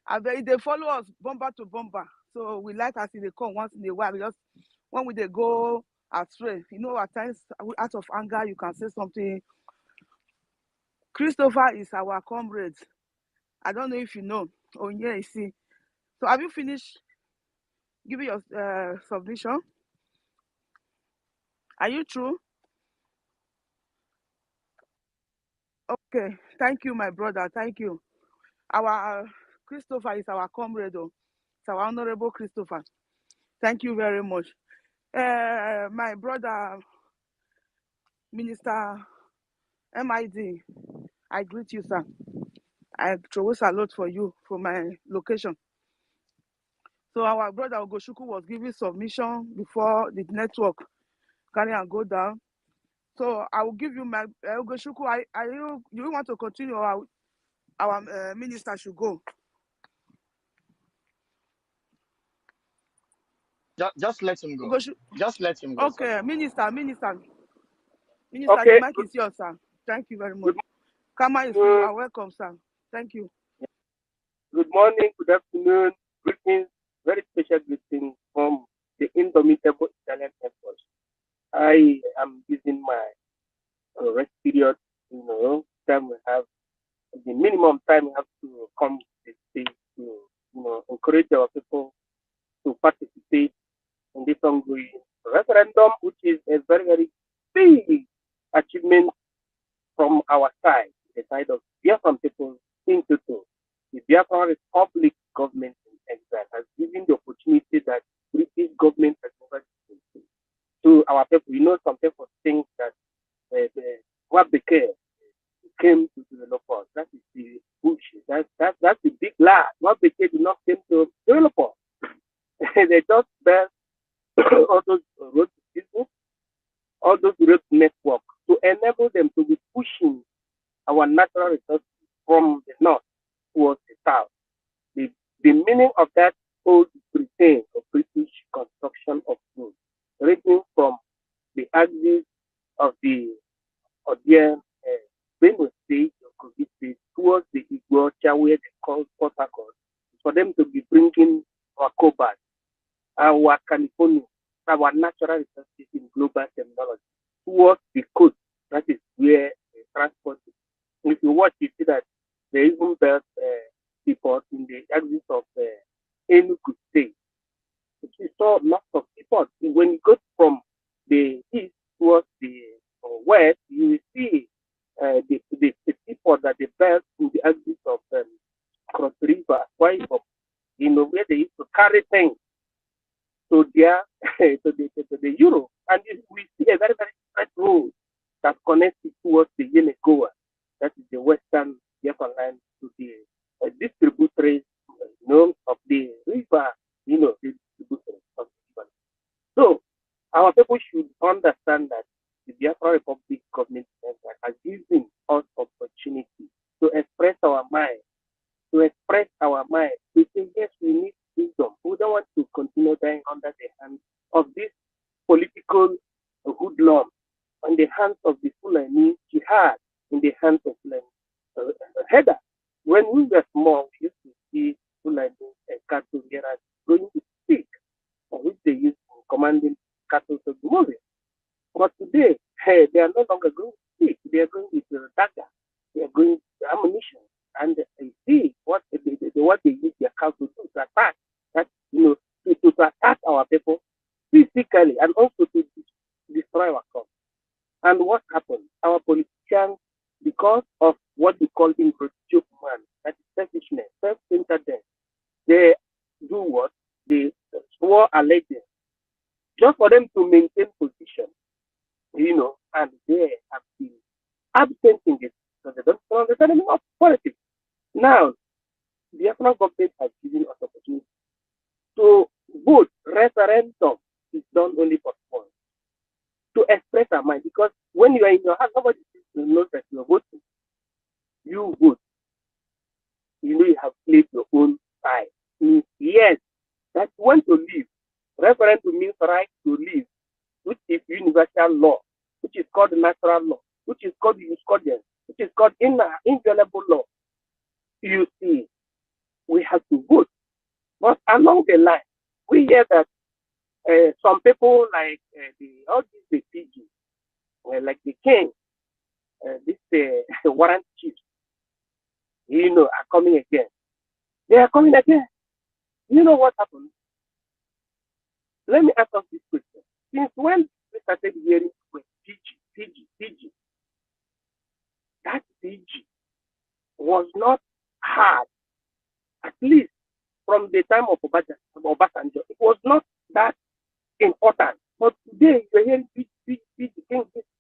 I beg, they follow us bumper to bumper. So we like as they come once in a while. Just when we they go astray, at times out of anger, you can say something. Christopher is our comrade. I don't know if you know. Oh yeah, you see. So have you finished giving your submission? Are you true? Okay. Thank you, my brother. Thank you. Our Christopher is our comrade, though. It's our honorable Christopher. Thank you very much. My brother, Minister MID, I greet you, sir. I throw a salute for you from my location. So our brother Ogoshuku was giving submission before the network carry and go down. So I will give you my Ogoshuku. You want to continue? Our minister should go. Just let him go. Just let him go, sir. Okay, minister, the Okay. mic is yours, sir. Thank you very much. Good, Kama, you are welcome, sir. Thank you. good morning. Good afternoon. Greetings. Very special greetings from the indomitable Italian Air Force. I am using my rest period. Time we have the minimum time we have to come to the state to encourage our people to participate in this ongoing referendum, which is a very, very big achievement from our side, the side of Biafran people in total. The Biafran Republic government in exile has given the opportunity that British government has never given to our people. Some people think that what became came to develop us. That is the bullshit. That's the big lie. What became did not came to develop us. They just built all those road people, all those road network to enable them to be pushing our natural resources from the north towards the south. The meaning of that old Britain or British construction of roads, ranging from the axis of the Odian Benue State or Kogi State towards the Iguacha, where they call Port Harcourt, for them to be bringing our cobalt, our California, our natural resources in global terminology towards the coast. That is where transport is. If you watch, you see that they even built seaports in the axis of Enugu State. You saw lots of seaports. When you go from the east towards the west, you will see the seaport that they built in the axis of Cross River, where they used to carry things to their to the Europe. And we see a very, very straight road that connects it towards the Yenegoa, that is the western Biafra land, to the distributors, of the river, the distributors of the river. So our people should understand that the Biafra Republic government has given us opportunity to express our mind, We say, yes, we need wisdom. We don't want to continue dying under the hands of this political hoodlum, in the hands of the Fulani jihad, in the hands of Fulani header. When we were small, we used to see Fulani cattle hearers going to speak, which they used in commanding cattle to the movie. But today, they are no longer going to speak. They are going with dagger. They are going with ammunition. And I see what they use their cows to do, to attack. That, to attack our people physically and also to destroy our crops. And what happened? Our politicians, because of what we call in man, that is selfishness, self-centeredness, they do what? They swore allegiance just for them to maintain position, and they have been absent in this, so they don't understand anything of politics. Now, the Afghan government has given us opportunity to vote. Referendum is done only for fun, to express our mind, because when you are in your house, nobody knows that you are voting. You vote. You have played your own side. Yes, that you want to live. Referendum means right to live, which is universal law, which is called natural law, which is called jurisprudence, which is called inviolable law. You see, we have to vote. But along the line, we hear that some people like all these PG, like the king, this warrant chiefs, are coming again. They are coming again. You know what happened? Let me ask us this question. Since when we started hearing PG, that PG was not hard, at least from the time of Obasanjo. It was not that important. But today, you're hearing PG,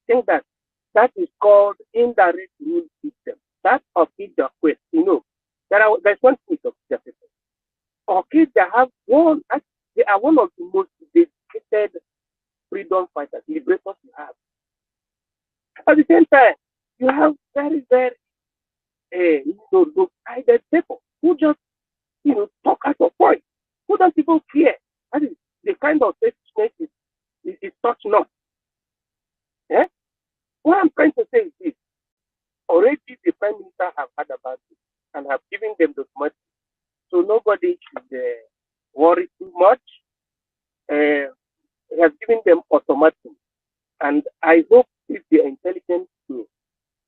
think that is called indirect rule system. That of the quest, there's one piece of the system. Okay, they are one of the most dedicated freedom fighters, liberators you have. At the same time, you have very, very lopsided people who just talk out of point, who don't even care. That is the kind of selfishness is such not. Yeah? What I'm trying to say is this: already the Prime Minister have heard about it and have given them the money, so nobody should worry too much. He has given them automatic, and I hope if they are intelligent to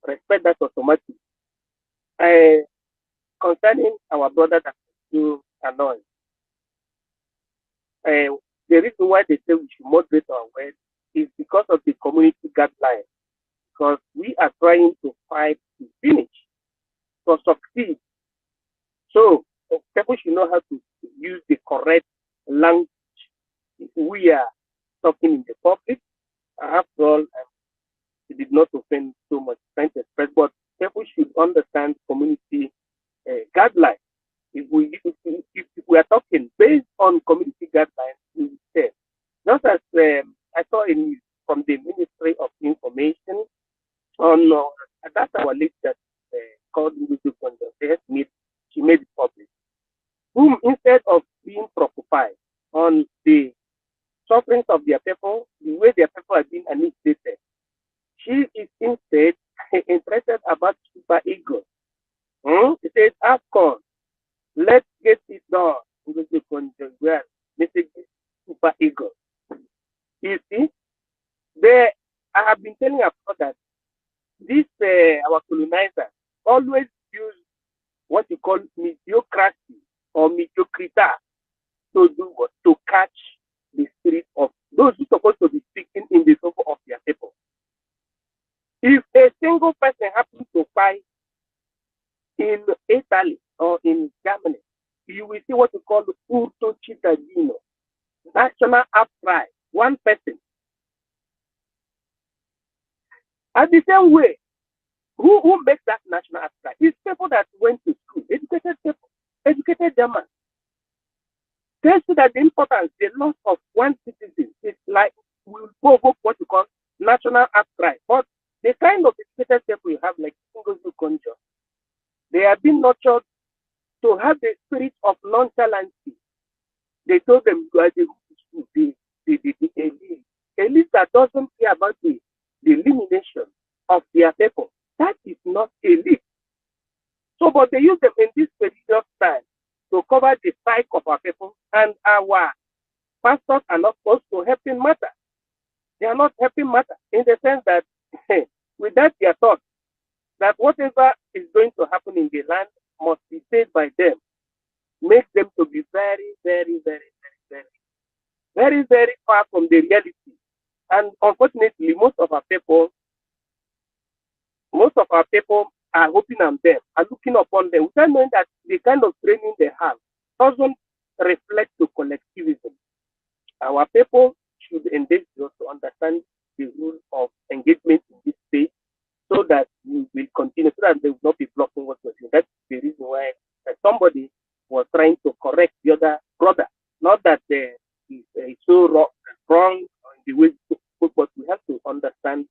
respect that automatic. Concerning our brother that do annoy, the reason why they say we should moderate our words is because of the community guidelines. Because we are trying to fight to finish, to succeed. So people should know how to use the correct language if we are talking in the public. After all, it did not offend so much trying to express, but people should understand community guidelines. If we are talking based on community guidelines, we will say, just as I saw from the Ministry of Information on that's our list that called she made it public. Whom instead of being preoccupied on the sufferings of their people, the way their people are being annihilated, she is instead interested about super ego. She said, AFCON, let's get it done. Message super ego. I've been telling about that this our colonizer always use what you call mediocrity or mediocrity to do what? To catch the spirit of those who are supposed to be speaking in the favor of their people. If a single person happens to fight in Italy or in Germany, you will see what we call urto cittadino, national outcry, one person. And the same way, who makes that national outcry? It's people that went to school, educated people, educated Germans. They see that the importance, the loss of one citizen is like will provoke what we call national outcry. But the kind of educated people you have, like single conjure, they have been nurtured to have the spirit of nonchalancy. They told them you are the elite that doesn't care about the elimination of their people. That is not elite. So, but they use them in this period of time to cover the psyche of our people, and our pastors are not supposed to helping matter. They are not helping matter in the sense that with that they are taught that whatever is going to happen in the land must be said by them. Make them to be very, very, very, very, very, very, very far from the reality. And unfortunately, most of our people are hoping on them, are looking upon them, without knowing that the kind of training they have doesn't reflect to collectivism. Our people should endeavor to understand the rule of engagement in this space so that we will continue, so that they will not be blocking what we're doing. That's the reason why somebody was trying to correct the other brother. Not that it's so wrong in the way, but we have to understand,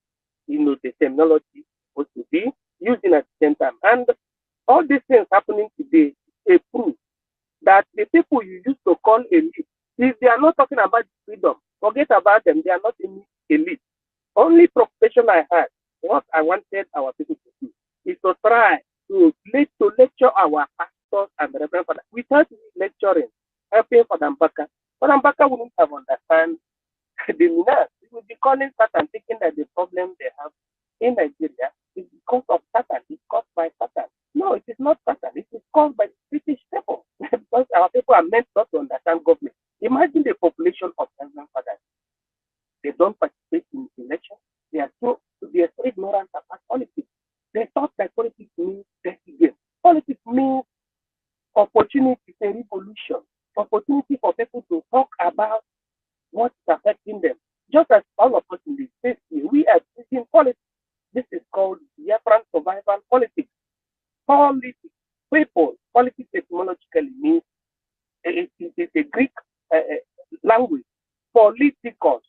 the terminology supposed to be using at the same time. And all these things happening today is a proof that the people you used to call elite, if they are not talking about freedom, forget about them. They are not elite. Only preoccupation I had, what I wanted our people to do, is to try to lecture our pastors and the Reverend Father without lecturing, helping Father Mbaka. Father Mbaka wouldn't have understand the menace. He would be calling Satan, thinking that the problem they have in Nigeria is because of Satan. It's caused by Satan. No, it is not Satan. It is caused by the British people. Because our people are meant not to understand government. Imagine the population of Reverend Fathers. They don't participate in elections. They are so ignorant about politics. They thought that politics means dirty game. Politics means opportunity for revolution, opportunity for people to talk about what's affecting them. Just as all of us in this space, we are using politics. This is called Biafran survival politics. Politics, people, politics etymologically means it is a Greek language. Politikos,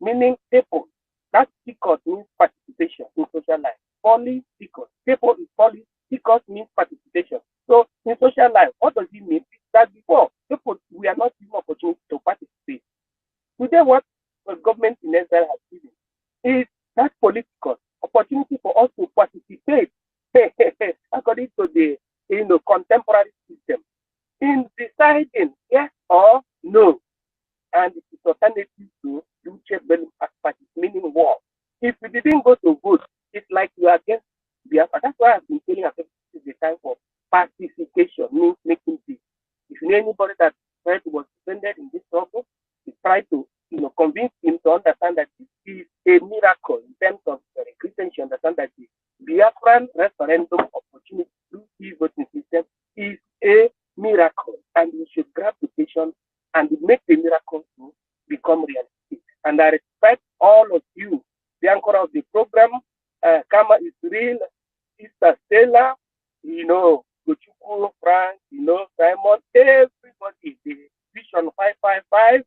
meaning people. That tikos means participation in social life. Politikos. People is politikos means participation. So in social life, what does it mean? That before people we are not given opportunity to participate. Today, what the government in Israel has given is that political opportunity for us to participate according to the contemporary system in deciding yes or no, and it is alternative to party, meaning war. If we didn't go to vote, it's like you are against Biafra. That's why I've been telling you this is the time for pacification, means making peace. If you know anybody that was defended in this struggle, you try to convince him to understand that this is a miracle in terms of Christians. You understand that the Biafran referendum opportunity through e-voting system is a miracle, and we should grab the patient and make the miracle to become realistic. And I respect all of you, the anchor of the program, Kama is real, Sister Stella, Gochuku, Frank, Simon, everybody, the Vision 555,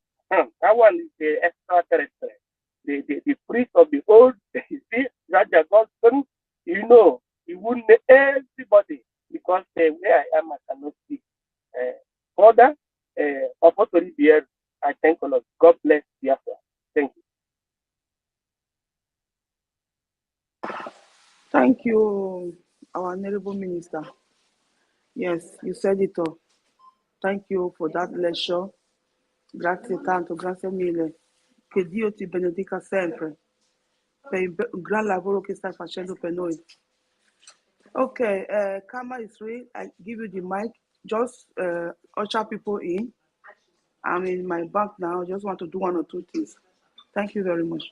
that one is the extraterrestrial, the priest of the old, you see, Raja Godson, he wouldn't everybody, because where I am, I cannot speak. Further, opportunity here, I thank all of you. God bless Biafra. Thank you. Thank you, our honorable minister. Yes, you said it all. Thank you for that lecture. Grazie tanto, grazie mille. Che Dio ti benedica sempre. per un gran lavoro che stai facendo per noi. Okay, Kama is free. I give you the mic. Just usher people in. I'm in my bank now. I just want to do one or two things. Thank you very much.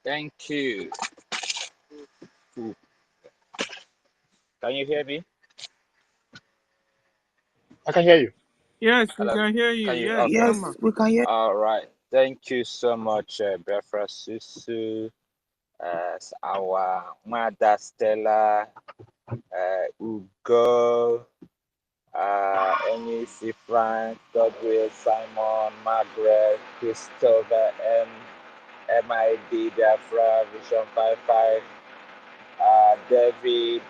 Thank you. Can you hear me? I can hear you. Yes, we Hello. can hear you. Can you? Yes, Okay. Yes, Kama. we can hear. All right. Thank you so much, Biafra Susu, our mother Stella, Ugo, NEC Frank, Godwill, Simon, Margaret, Christopher, MID, Biafra, Vision 55, David,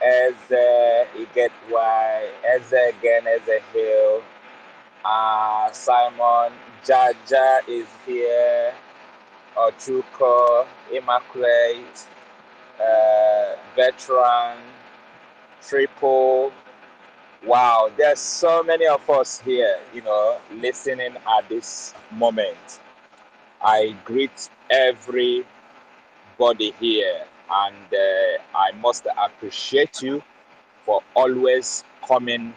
Eze, Igetwai, Eze again, Eze Hill, Simon, Jaja is here, Ochuko, Immaculate, Veteran, Triple. Wow, there's so many of us here, listening at this moment. I greet everybody here, and I must appreciate you for always coming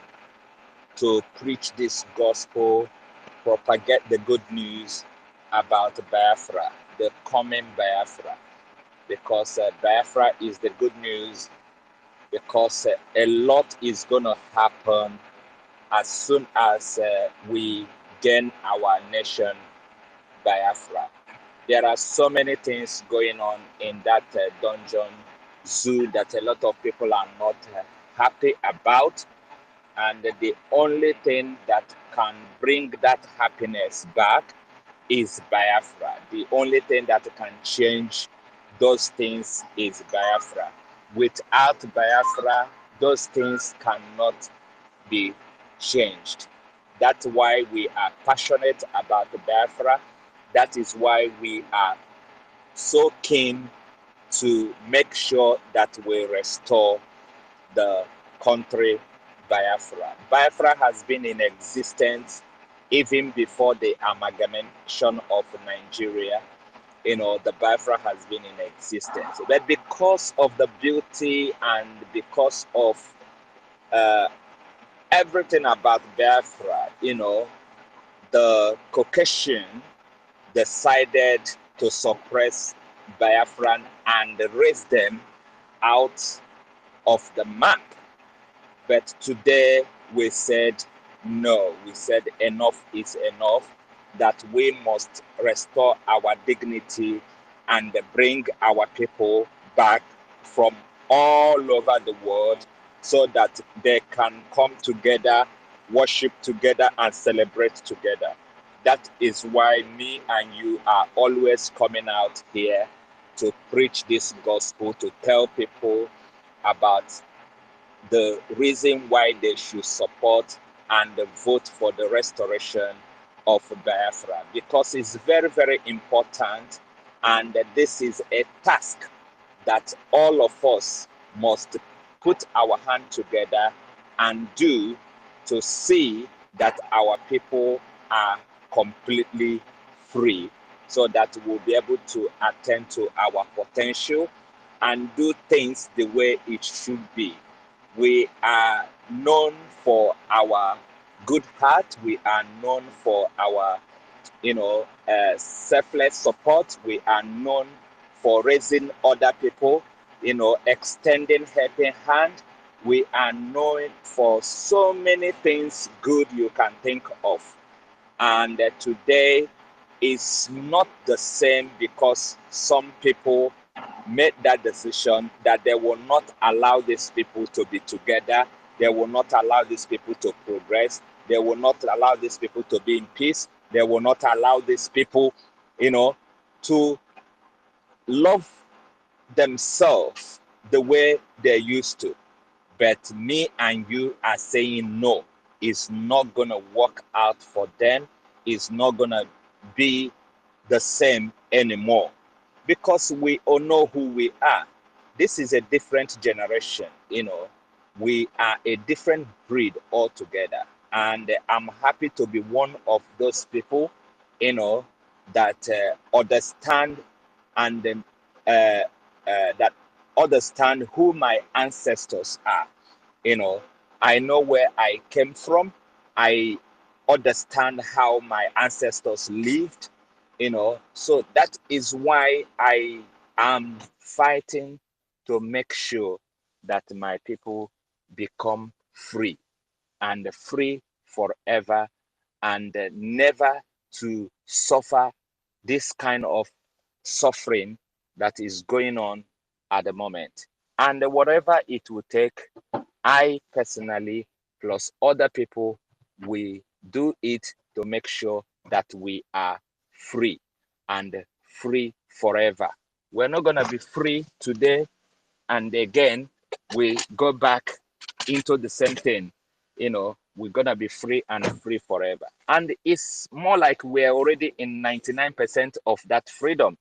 to preach this gospel, propagate the good news about Biafra, the coming Biafra, because Biafra is the good news, because a lot is going to happen as soon as we gain our nation, Biafra. There are so many things going on in that dungeon zoo that a lot of people are not happy about. And the only thing that can bring that happiness back is Biafra. The only thing that can change those things is Biafra. Without Biafra, those things cannot be changed. That's why we are passionate about Biafra. That is why we are so keen to make sure that we restore the country Biafra. Biafra has been in existence even before the amalgamation of Nigeria. The Biafra has been in existence. But because of the beauty and because of everything about Biafra, the Caucasian decided to suppress Biafran and raise them out of the map. But today we said no. We said enough is enough, that we must restore our dignity and bring our people back from all over the world so that they can come together, worship together, and celebrate together. That is why me and you are always coming out here to preach this gospel, to tell people about the reason why they should support and vote for the restoration of Biafra, because it's very, very important, and this is a task that all of us must put our hand together and do to see that our people are completely free, so that we'll be able to attend to our potential and do things the way it should be. We are known for our good heart. We are known for our, selfless support. We are known for raising other people, extending helping hand. We are known for so many things good you can think of. And today is not the same, because some people made that decision that they will not allow these people to be together. They will not allow these people to progress. They will not allow these people to be in peace. They will not allow these people, to love themselves the way they used to. But me and you are saying no. It's not going to work out for them. It's not going to be the same anymore, because we all know who we are. This is a different generation, we are a different breed altogether. and I'm happy to be one of those people, that understand and that understand who my ancestors are. I know where I came from. I understand how my ancestors lived. So that is why I am fighting to make sure that my people become free, and free forever, and never to suffer this kind of suffering that is going on at the moment. And whatever it will take, I personally, plus other people, we do it to make sure that we are free, and free forever. We're not going to be free today and again we go back into the same thing. We're going to be free and free forever. And it's more like we're already in 99% of that freedom.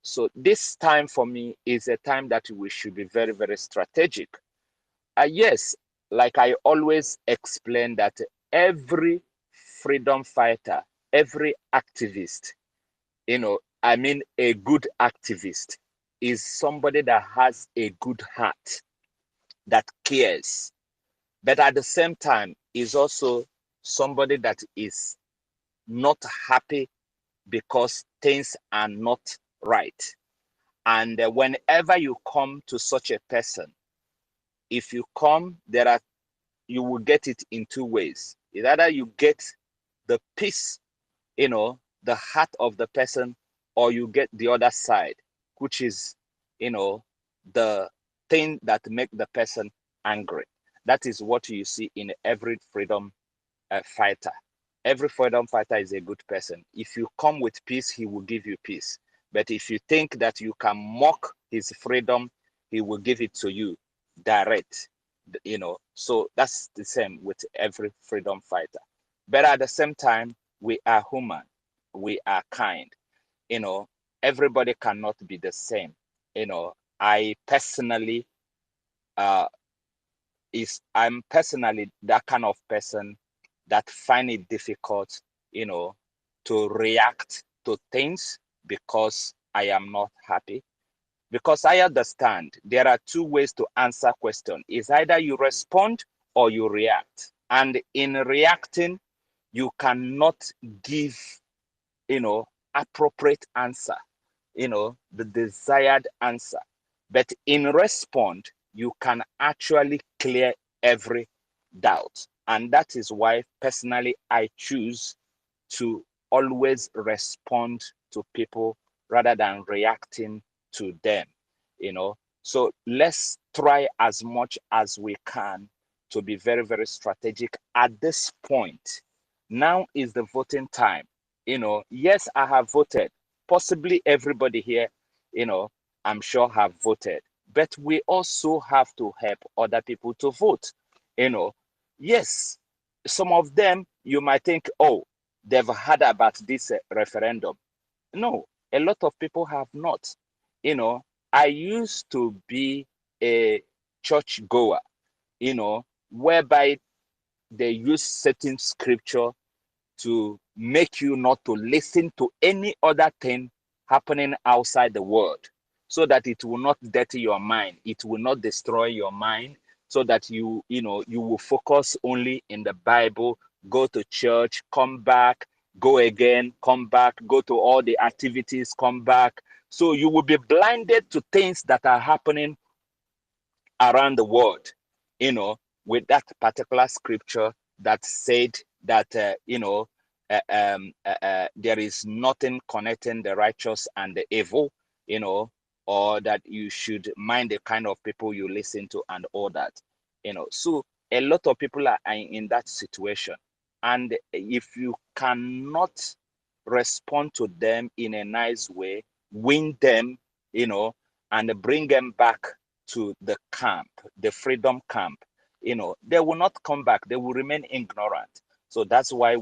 So this time for me is a time that we should be very, very strategic. Yes, like I always explain, that every freedom fighter, every activist, I mean, a good activist is somebody that has a good heart, that cares, but at the same time is also somebody that is not happy because things are not right. And whenever you come to such a person, if you come, you will get it in two ways. Either you get the peace, the heart of the person, or you get the other side, which is, the thing that make the person angry. That is what you see in every freedom fighter. Every freedom fighter is a good person. If you come with peace, he will give you peace. But if you think that you can mock his freedom, he will give it to you direct. So that's the same with every freedom fighter. But at the same time, we are human, we are kind. Everybody cannot be the same. I personally I'm personally that kind of person that find it difficult, to react to things because I am not happy. Because I understand there are two ways to answer question. It's either you respond or you react. And in reacting, you cannot give, appropriate answer, the desired answer. But in respond, you can actually clear every doubt. And that is why personally I choose to always respond to people rather than reacting to them. So let's try as much as we can to be very, very strategic at this point. Now is the voting time. Yes, I have voted. Possibly everybody here, I'm sure have voted. But we also have to help other people to vote. Yes, some of them you might think, oh, they've heard about this referendum. No, a lot of people have not. I used to be a church goer, whereby they use certain scripture to make you not to listen to any other thing happening outside the world, so that it will not dirty your mind, it will not destroy your mind, so that you will focus only in the Bible, go to church, come back, go again, come back, go to all the activities, come back. So you will be blinded to things that are happening around the world, with that particular scripture that said that, there is nothing connecting the righteous and the evil, or that you should mind the kind of people you listen to and all that, So a lot of people are in that situation. And if you cannot respond to them in a nice way, win them, and bring them back to the camp, the freedom camp, they will not come back. They will remain ignorant. So that's why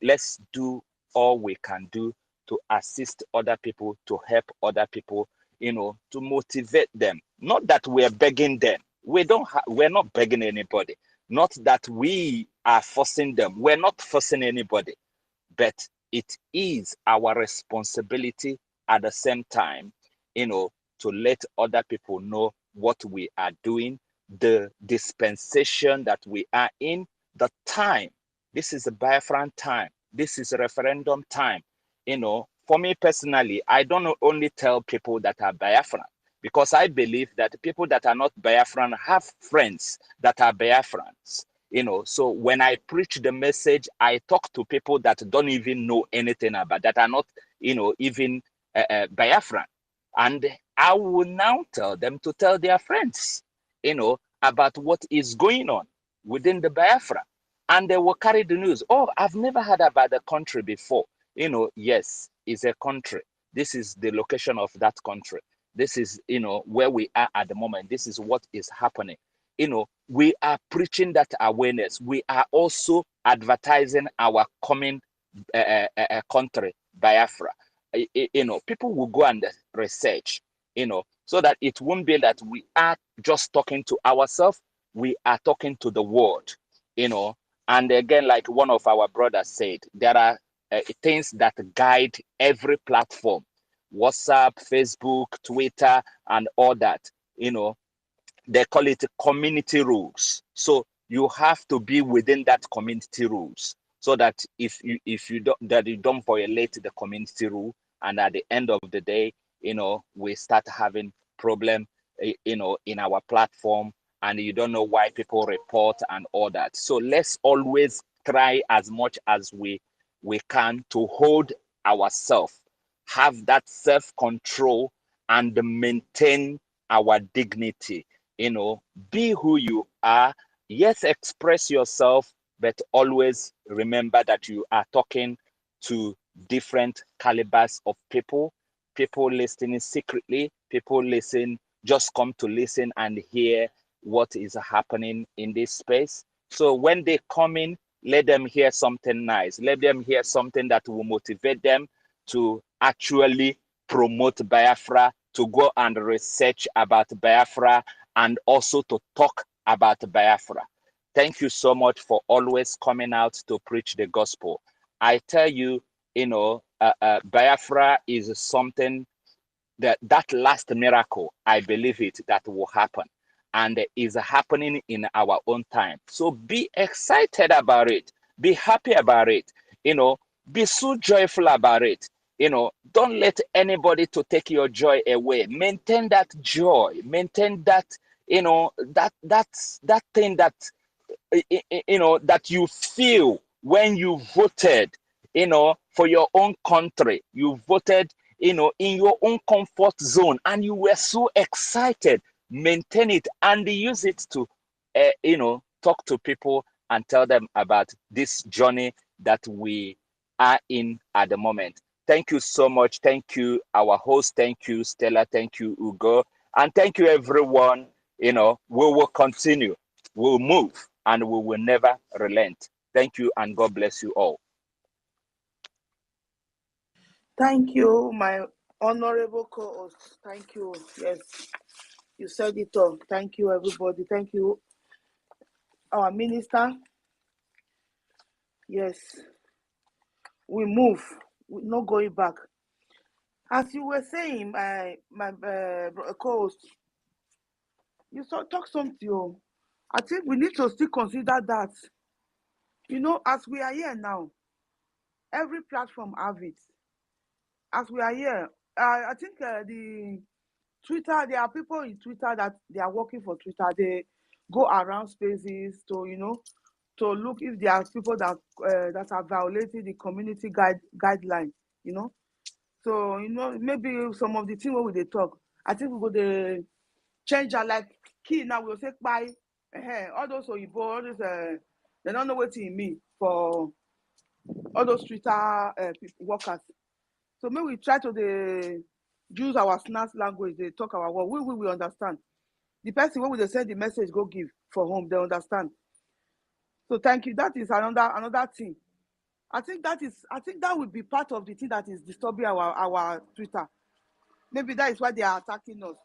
let's do all we can do to assist other people, to help other people, to motivate them. Not that we're begging them. We're not begging anybody. Not that we are forcing them. We're not forcing anybody, but it is our responsibility at the same time, to let other people know what we are doing, the dispensation that we are in, the time. This is a Biafran time. This is a referendum time. For me personally, I don't only tell people that are Biafran, because I believe that people that are not Biafran have friends that are Biafrans. So when I preach the message, I talk to people that don't even know anything about, that are not, even Biafran. And I will now tell them to tell their friends, about what is going on within the Biafra. And they will carry the news. Oh, I've never heard about the country before. Yes, it's a country. This is the location of that country. This is, where we are at the moment. This is what is happening. We are preaching that awareness. We are also advertising our coming country, Biafra. People will go and research, so that it won't be that we are just talking to ourselves. We are talking to the world, And again, like one of our brothers said, there are things that guide every platform: WhatsApp, Facebook, Twitter, and all that. They call it community rules. So you have to be within that community rules, so that if you don't violate the community rule, and at the end of the day, we start having problem, in our platform, and you don't know why people report and all that. So let's always try as much as we can to hold ourselves, have that self-control, and maintain our dignity. Be who you are. Yes, express yourself, but always remember that you are talking to different calibers of people. People listening secretly, people just come to listen and hear what is happening in this space. So when they come in, let them hear something nice. Let them hear something that will motivate them to actually promote Biafra, to go and research about Biafra, and also to talk about Biafra. Thank you so much for always coming out to preach the gospel. I tell you, Biafra is something that last miracle, I believe it, that will happen, and is happening in our own time. So be excited about it. Be happy about it. Be so joyful about it. Don't let anybody to take your joy away. Maintain that joy. Maintain that, that thing that that you feel when you voted, for your own country. You voted, in your own comfort zone, and you were so excited. Maintain it and use it to, talk to people and tell them about this journey that we are in at the moment. Thank you so much. Thank you, our host. Thank you, Stella. Thank you, Ugo. And thank you, everyone. We will continue. We'll move, and we will never relent. Thank you, and God bless you all. Thank you, my honorable co-host. Thank you. Yes, you said it all. Thank you, everybody. Thank you, our minister. Yes, we move. We're not going back. As you were saying, my co-host, you talk something. I think we need to still consider that. As we are here now, every platform have it. As we are here, I think the Twitter, there are people in Twitter that they are working for Twitter. They go around spaces to look if there are people that are violating the community guideline. So maybe some of the things where they talk, I think we go the change our like key now. We'll say bye. All those Oyibo, all those they don't know what it mean for all those Twitter workers. So maybe we try to use our snacks language. They talk our word. We understand. The person when they send the message go give for home, they understand. So thank you. That is another thing. I think that would be part of the thing that is disturbing our Twitter. Maybe that is why they are attacking us.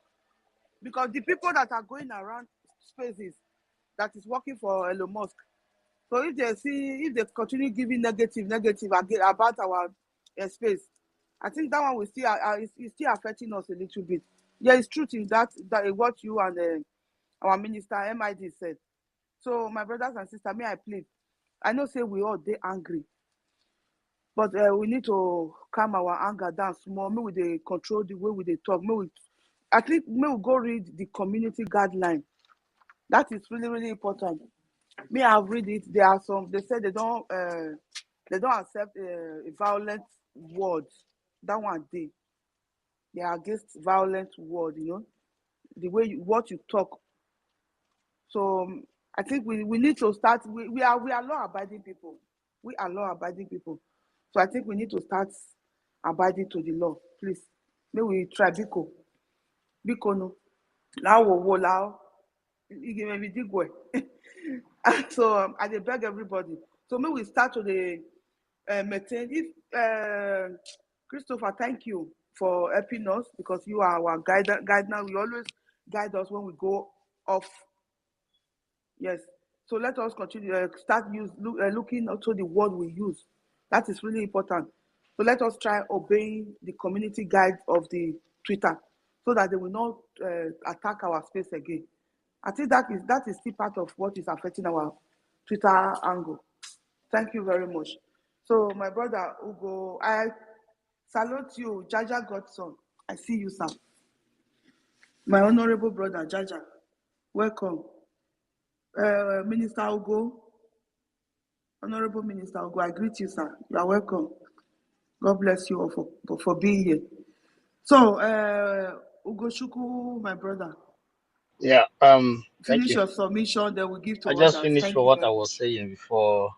Because the people that are going around spaces that is working for Elon Musk, So if they continue giving negative about our space, I think that one will still is still affecting us a little bit. There is truth in that what you and our minister MID said. So my brothers and sisters, may I plead. I know say we all they angry, but we need to calm our anger down small. May we they control the way we they talk. May we go read the community guideline. That is really really important. Me, I've read it. There are some. They say they don't accept violent words. That one they are against violent word. The way what you talk. So I think we need to start. We are law abiding people. We are law abiding people. So I think we need to start abiding to the law. Please, may we try biko no. Now wo now. Maybe dig way. So I dey beg everybody. So may we start to the maintain. If Christopher, thank you for helping us because you are our guide now. You always guide us when we go off. Yes. So let us continue. Looking also the word we use. That is really important. So let us try obeying the community guide of the Twitter, so that they will not attack our space again. I think that is still part of what is affecting our Twitter angle. Thank you very much. So my brother Ugo, I salute you, Jaja Godson. I see you, sir. My honorable brother Jaja, welcome. Minister Ugo, Honorable Minister Ugo, I greet you, sir. You are welcome. God bless you all for being here. So, Ugo Shuku, my brother, Yeah. Thank finish you. your submission, then we give to I just others. finished Thank for you what I very was much. saying before.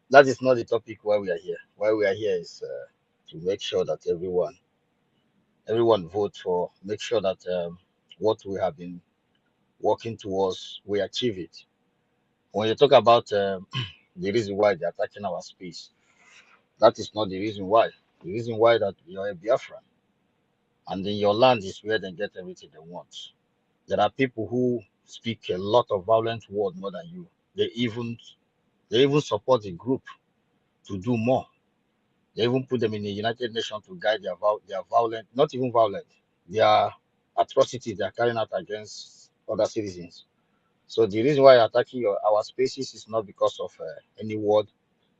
That is not the topic why we are here. Why we are here is to make sure that everyone vote for, make sure that what we have been working towards, we achieve it. When you talk about the reason why they're attacking our space, that is not the reason why. The reason why that you're a Biafran and in your land is where they get everything they want. There are people who speak a lot of violent words more than you. They even support the group to do more. They even put them in the United Nations to guide their violent, not even violent, their atrocities they are carrying out against other citizens. So the reason why attacking our spaces is not because of any word,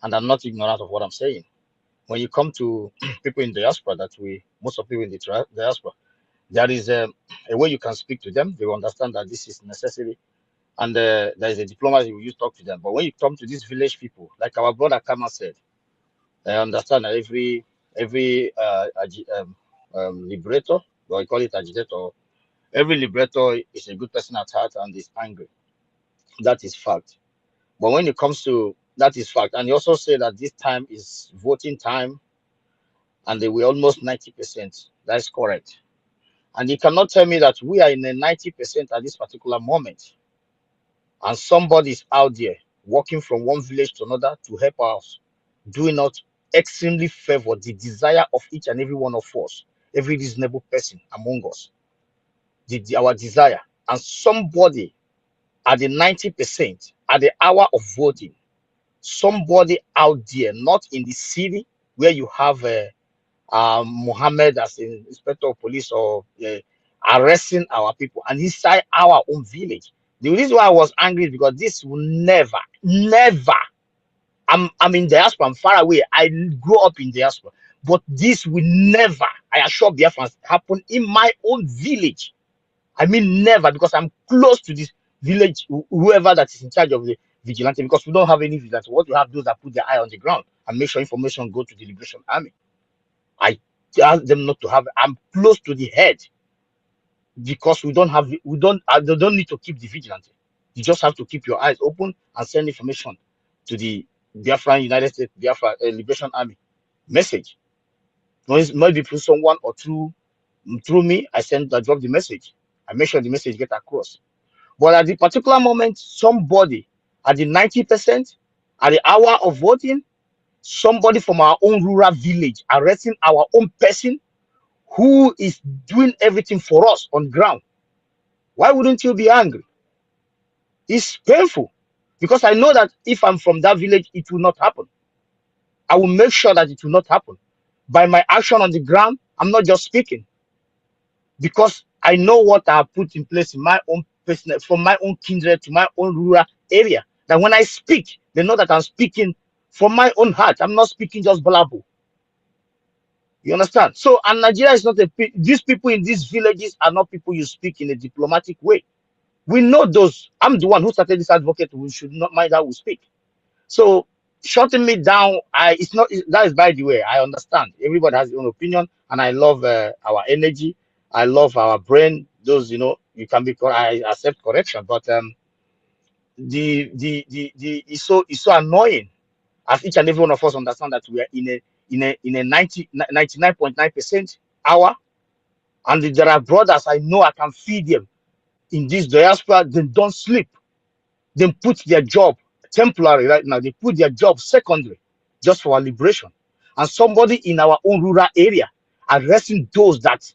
and I'm not ignorant of what I'm saying. When you come to people in diaspora, most of people in the diaspora, there is a way you can speak to them. They will understand that this is necessary, and there is a diplomacy you talk to them. But when you come to these village people, like our brother Kama said, I understand that every liberator, or I call it agitator, every liberator is a good person at heart and is angry. That is fact. But when it comes to that is fact, and you also say that this time is voting time, and they were almost 90%. That's correct. And you cannot tell me that we are in a 90% at this particular moment, and somebody's out there walking from one village to another to help us, doing not extremely favor the desire of each and every one of us, every reasonable person among us, our desire. And somebody at the 90%, at the hour of voting, somebody out there, not in the city where you have Mohammed as an inspector of police or arresting our people, and inside our own village. The reason why I was angry is because this will never. I'm in diaspora. I'm far away. I grew up in diaspora, but this will never. I assure Biafrans happen in my own village. I mean never, because I'm close to this village. Whoever that is in charge of the vigilante, because we don't have any vigilante. What we have those that put their eye on the ground and make sure information go to the Liberation Army. I ask them not to have. I'm close to the head because they don't need to keep the vigilante. You just have to keep your eyes open and send information to the Biafran United States Biafra Liberation Army message. Maybe through someone or through me. I drop the message. I make sure the message get across. But at the particular moment, somebody at the 90%, at the hour of voting, somebody from our own rural village arresting our own person who is doing everything for us on ground. Why wouldn't you be angry? It's painful. because I know that if I'm from that village, it will not happen. I will make sure that it will not happen. By my action on the ground, I'm not just speaking, because I know what I have put in place in my own personal, from my own kindred to my own rural area. That when I speak, they know that I'm speaking from my own heart. I'm not speaking just blabble. You understand? So, and Nigeria is not these people in these villages are not people you speak in a diplomatic way. We know those. I'm the one who started this advocate. We should not mind how we speak. So, shutting me down, it's not. That is by the way. I understand. Everybody has their own opinion, and I love our energy. I love our brain. Those, you can be. I accept correction, but the it's so annoying, as each and every one of us understand that we are in a 99.9% hour, and there are brothers I know I can feed them in this diaspora. They don't sleep. They put their job temporary right now. They put their job secondary just for our liberation. And somebody in our own rural area arresting those that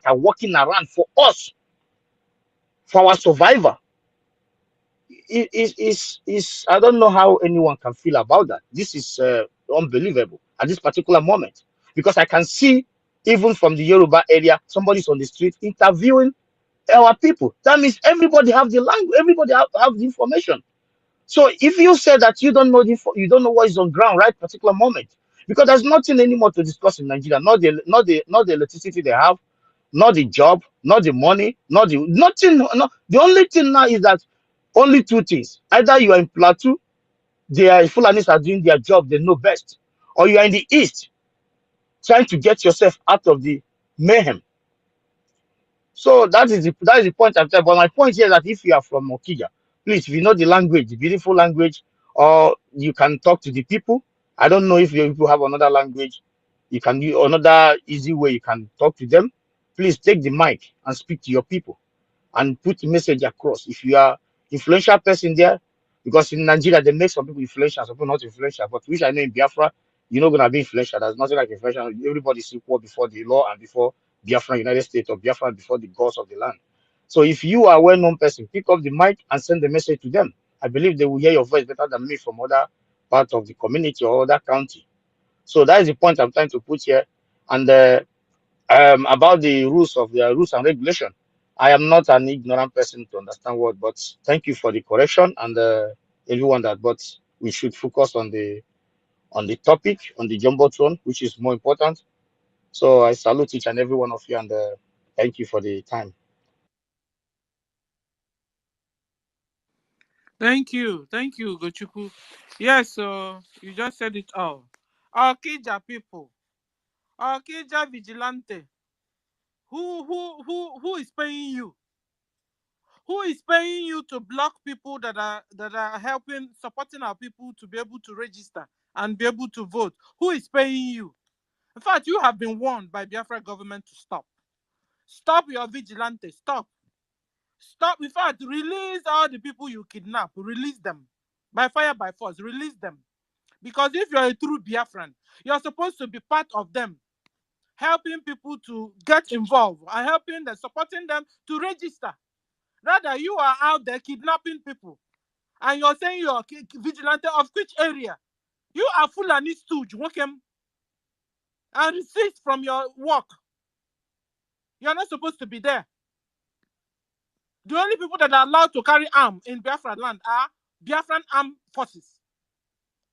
are walking around for us, for our survival. Is I don't know how anyone can feel about that. This is unbelievable at this particular moment, because I can see even from the Yoruba area, somebody's on the street interviewing our people. That means everybody have the language, everybody have the information. So if you say that you don't know you don't know what is on ground right particular moment, because there's nothing anymore to discuss in Nigeria, not the electricity they have, not the job, not the money, not the nothing. No, the only thing now is that only two things: either you are in Plateau, the Fulanis are doing their job, they know best, or you are in the east trying to get yourself out of the mayhem. So that is the point I'm saying. But my point here is that if you are from Okija, please, if you know the language, the beautiful language, or you can talk to the people. I don't know if you people have another language, you can use another easy way you can talk to them. Please take the mic and speak to your people and put the message across. If you are influential person there, because in Nigeria they make some people influential, some people not influential. But which I know in Biafra, you're not gonna be influential. There's nothing like influential. Everybody's equal before the law and before Biafra United States, or Biafra before the gods of the land. So if you are a well-known person, pick up the mic and send the message to them. I believe they will hear your voice better than me from other part of the community or other county. So that is the point I'm trying to put here. And about the rules and regulation. I am not an ignorant person to understand what, but thank you for the correction and everyone that. But we should focus on the topic, on the jumbotron, which is more important. So I salute each and every one of you, and thank you for the time. Thank you. Thank you, Gochuku. Yes, so you just said it all. Okija people. Okija vigilante. Who is paying you? Who is paying you to block people that are helping, supporting our people to be able to register and be able to vote? Who is paying you? In fact, you have been warned by Biafra government to stop. Stop your vigilante. Stop. Stop. In fact, release all the people you kidnap. Release them. By fire, by force. Release them. Because if you're a true Biafran, you're supposed to be part of them, helping people to get involved and helping them, supporting them to register. Rather, you are out there kidnapping people and you're saying you're vigilante of which area? You are Fulani stooge, welcome, and resist from your work. You're not supposed to be there. The only people that are allowed to carry arm in Biafra land are Biafran armed forces.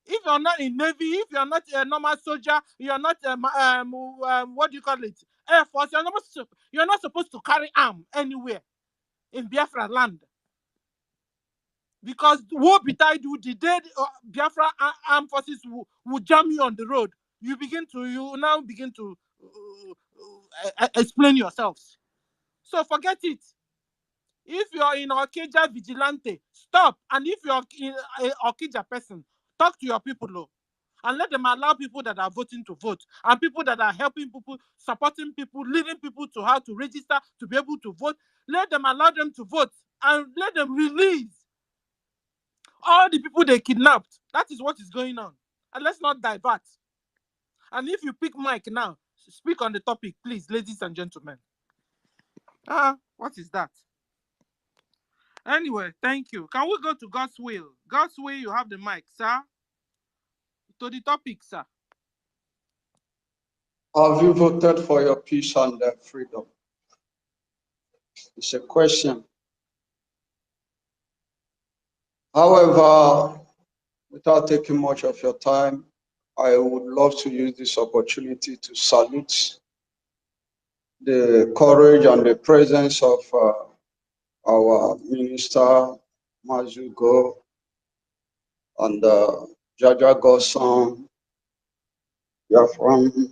If you're not in Navy, if you're not a normal soldier, you're not what do you call it? Air Force, you're not supposed to carry arm anywhere in Biafra land. Because what betide you the day Biafra armed forces will jam you on the road, you now begin to explain yourselves. So forget it. If you're in Okija vigilante, stop. And if you're in Okija person, talk to your people, and let them allow people that are voting to vote, and people that are helping people, supporting people, leading people to how to register to be able to vote. Let them allow them to vote, and let them release all the people they kidnapped. That is what is going on. And let's not divert. And if you pick mic now, speak on the topic, please, ladies and gentlemen. What is that? Anyway, thank you. Can we go to God's will? God's will, you have the mic, sir. To the topic, sir. Have you voted for your peace and freedom? It's a question. However, without taking much of your time, I would love to use this opportunity to salute the courage and the presence of our Minister Mazugo and Jaja Gosson, Biafran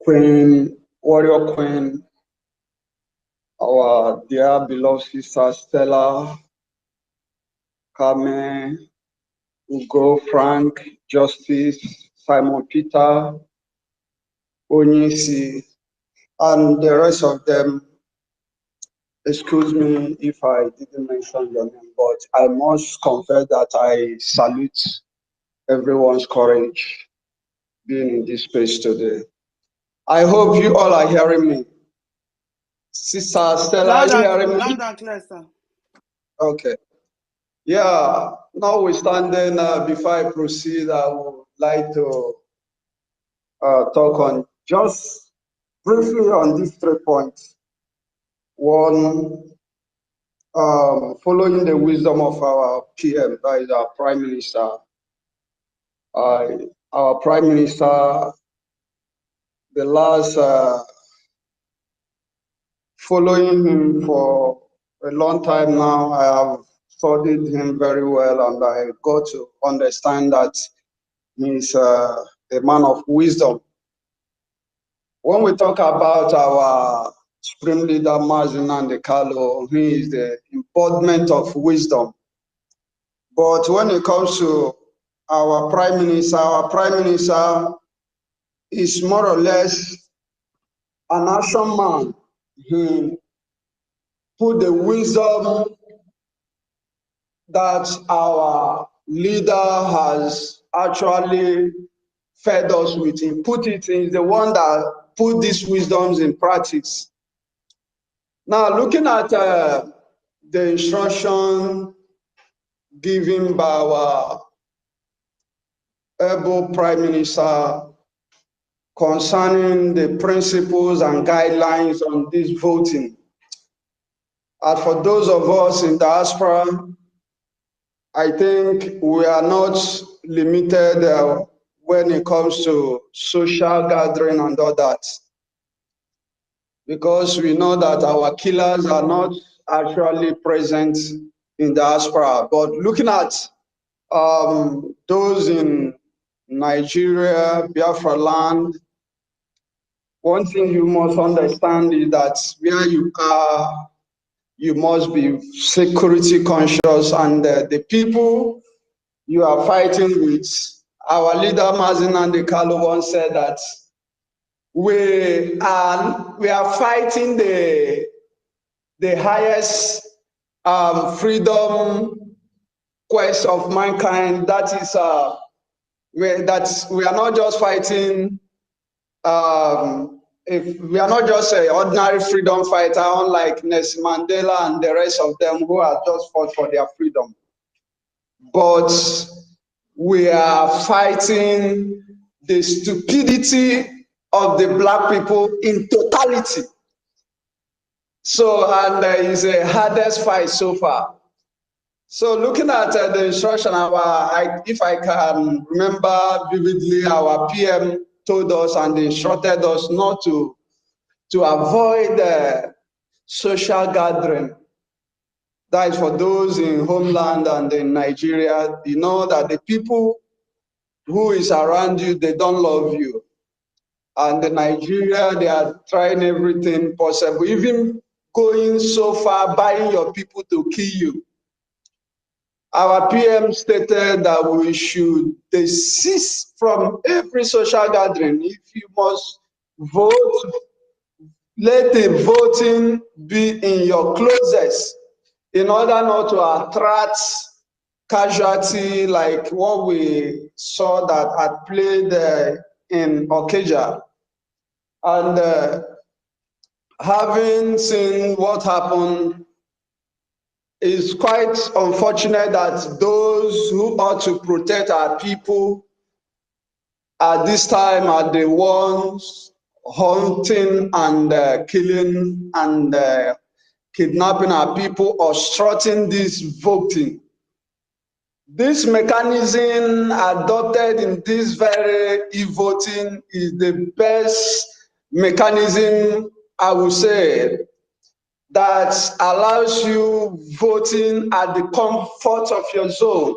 Queen, Warrior Queen, our dear beloved sister Stella, Carmen, Ugo, Frank, Justice, Simon Peter, Onyisi, and the rest of them. Excuse me if I didn't mention your name, but I must confess that I salute everyone's courage being in this space today. I hope you all are hearing me. Sister Stella, are you hearing me? Loud and clear, sir. Okay. Yeah, notwithstanding, before I proceed, I would like to talk on just briefly on these 3 points. One, following the wisdom of our PM, that is our Prime Minister. Our Prime Minister, the last, following him for a long time now, I have studied him very well, and I got to understand that he's a man of wisdom. When we talk about our Supreme Leader Mazin Nandekalo, he is the embodiment of wisdom. But when it comes to our Prime Minister is more or less an action man. He put the wisdom that our leader has actually fed us with. He put it in the one that put these wisdoms in practice. Now, looking at the instruction given by our able Prime Minister concerning the principles and guidelines on this voting, and for those of us in diaspora, I think we are not limited when it comes to social gathering and all that, because we know that our killers are not actually present in diaspora. But looking at those in Nigeria, Biafra land, one thing you must understand is that where you are, you must be security conscious, and the people you are fighting with. Our leader Mazin Nandekalo once said that we are fighting the highest freedom quest of mankind. That is we are not just fighting. If we are not just an ordinary freedom fighter, unlike Nelson Mandela and the rest of them who have just fought for their freedom, but we are fighting the stupidity of the Black people in totality. So, and it's a hardest fight so far. So, looking at the instruction, if I can remember vividly, our PM told us and instructed us not to avoid social gathering. That is for those in homeland and in Nigeria. You know that the people who is around you, they don't love you. And in Nigeria, they are trying everything possible, even going so far, buying your people to kill you. Our PM stated that we should desist from every social gathering. If you must vote, let the voting be in your closest, in order not to attract casualty like what we saw that had played in Okeja. And having seen what happened It's quite unfortunate that those who ought to protect our people at this time are the ones hunting and killing and kidnapping our people, obstructing this voting. This mechanism adopted in this very e-voting is the best mechanism, I would say, that allows you voting at the comfort of your zone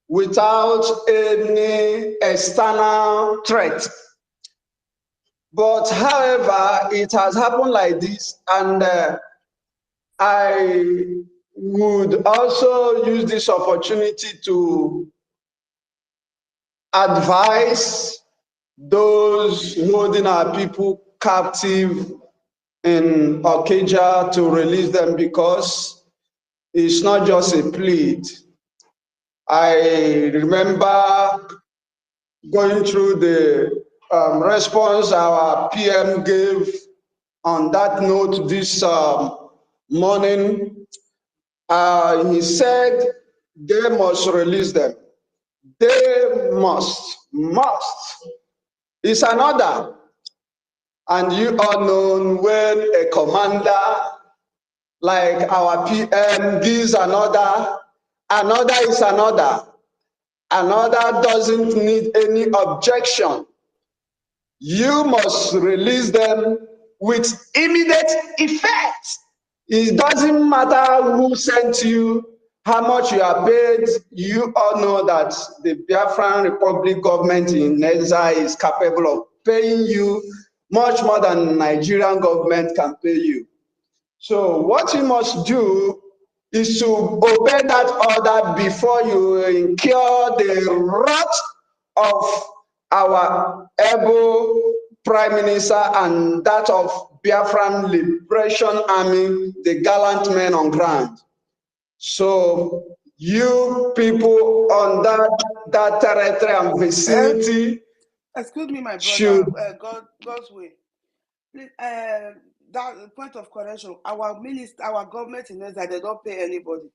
without any external threat. But however, it has happened like this, and I would also use this opportunity to advise those holding our people captive in Okija to release them, because it's not just a plea. I remember going through the response our PM gave on that note this morning. He said they must release them. They must. It's an order. And you all know when a commander like our PM gives an order is an order. An order doesn't need any objection. You must release them with immediate effect. It doesn't matter who sent you, how much you are paid. You all know that the Biafran Republic government in exile is capable of paying you much more than Nigerian government can pay you. So what you must do is to obey that order before you incur the wrath of our able Prime Minister and that of Biafran Liberation Army, the gallant men on ground. So you people on that territory and vicinity Excuse me, my should... brother. God's way. Please, that point of correction. Our government in Nigeria, they don't pay anybody.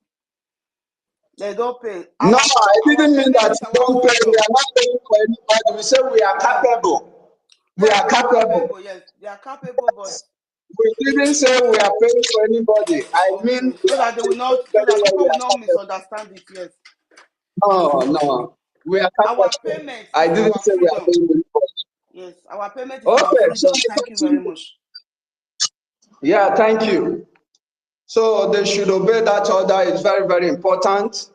They don't pay. No, I didn't mean that Is you our don't pay. freedom. We are not paying for anybody. We say we are capable. We Yes, are capable. Yes, they are capable, but We didn't say we are paying for anybody. I mean, okay, so that they will not, so very that well people we will are not capable. misunderstand it. Yes, No. We are our capable. payment I is didn't our say we are freedom. paying anybody. Yes, our payment is our Okay, so freedom. Thank you very much. yeah, thank you. So they should obey that order. It's very, very important.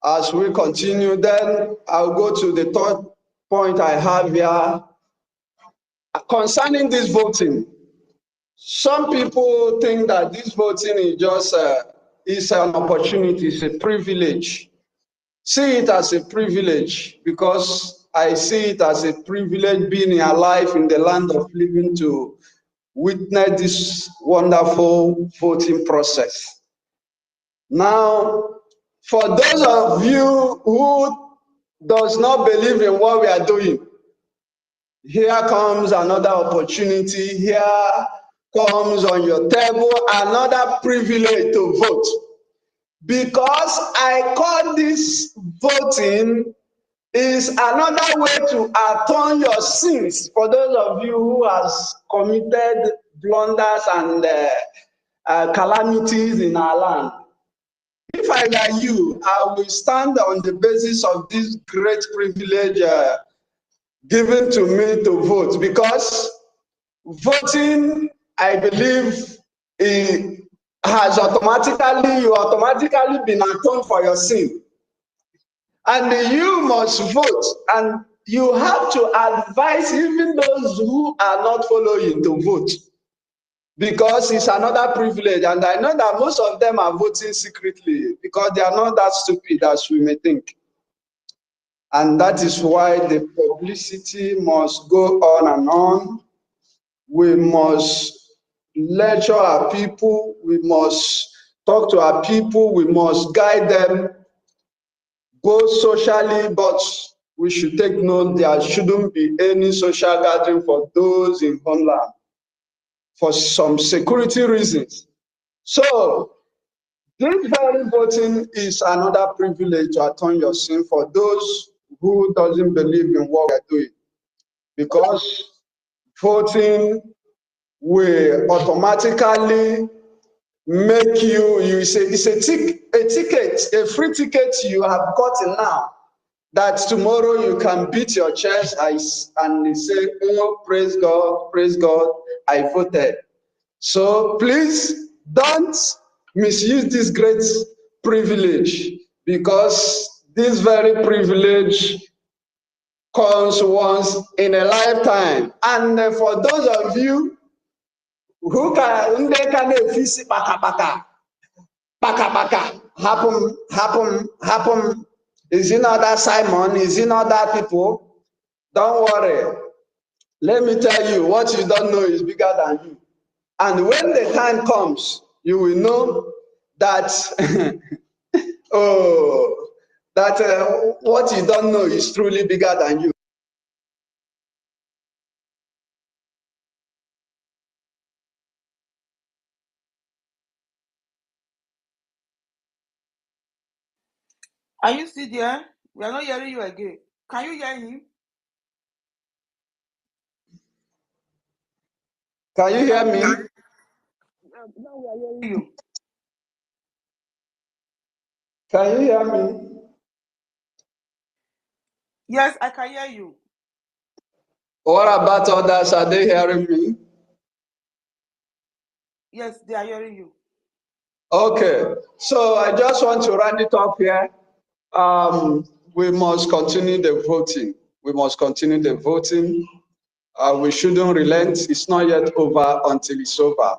As we continue, then I'll go to the third point I have here concerning this voting. Some people think that this voting is just is an opportunity, it's a privilege. See it as a privilege, because I see it as a privilege being alive in the land of living to witness this wonderful voting process. Now, for those of you who does not believe in what we are doing, here comes another opportunity. Here comes on your table another privilege to vote. Because I call this voting is another way to atone your sins for those of you who has committed blunders and calamities in our land. If I were you, I will stand on the basis of this great privilege given to me to vote, because voting, I believe, you automatically been atoned for your sin. And you must vote, and you have to advise even those who are not following to vote, because it's another privilege. And I know that most of them are voting secretly because they are not that stupid as we may think. And that is why the publicity must go on and on. We must lecture our people. We must talk to our people. We must guide them, both socially, but we should take note there shouldn't be any social gathering for those in homeland for some security reasons. So This very voting is another privilege to atone your sin for those who doesn't believe in what we are doing, because voting will automatically make you say it's a free ticket you have gotten now, that tomorrow you can beat your chest and say, oh, praise God, I voted. So please don't misuse this great privilege, because this very privilege comes once in a lifetime. And for those of you who can efisi baka happen, is it not that Simon, is it not that people? Don't worry. Let me tell you, what you don't know is bigger than you. And when the time comes, you will know that oh, that what you don't know is truly bigger than you. Are you still there? We are not hearing you again. Can you hear him? Can you hear me? Now we are hearing you. Can you hear me? Yes, I can hear you. What about others? Are they hearing me? Yes, they are hearing you. Okay, so I just want to round it up here. We must continue the voting. We must continue the voting. We shouldn't relent. It's not yet over until it's over.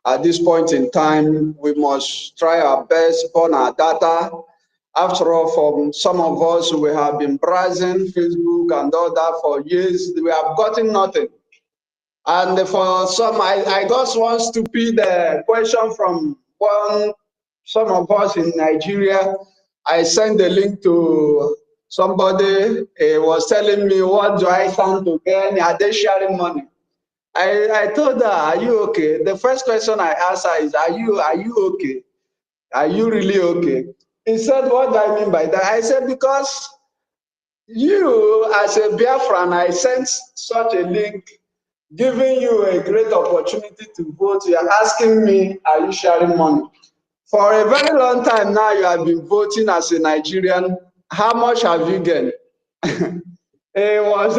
At this point in time, we must try our best, burn our data. After all, for some of us, we have been browsing Facebook and all that for years. We have gotten nothing. And for some, I got one stupid question from some of us in Nigeria. I sent the link to somebody. He was telling me, what do I stand to gain? Are they sharing money? I told her, are you okay? The first question I asked her is, are you okay? Are you really okay? He said, what do I mean by that? I said, because you, as a Biafran, I sent such a link giving you a great opportunity to vote. You are asking me, are you sharing money? For a very long time now, you have been voting as a Nigerian. How much have you gained? It was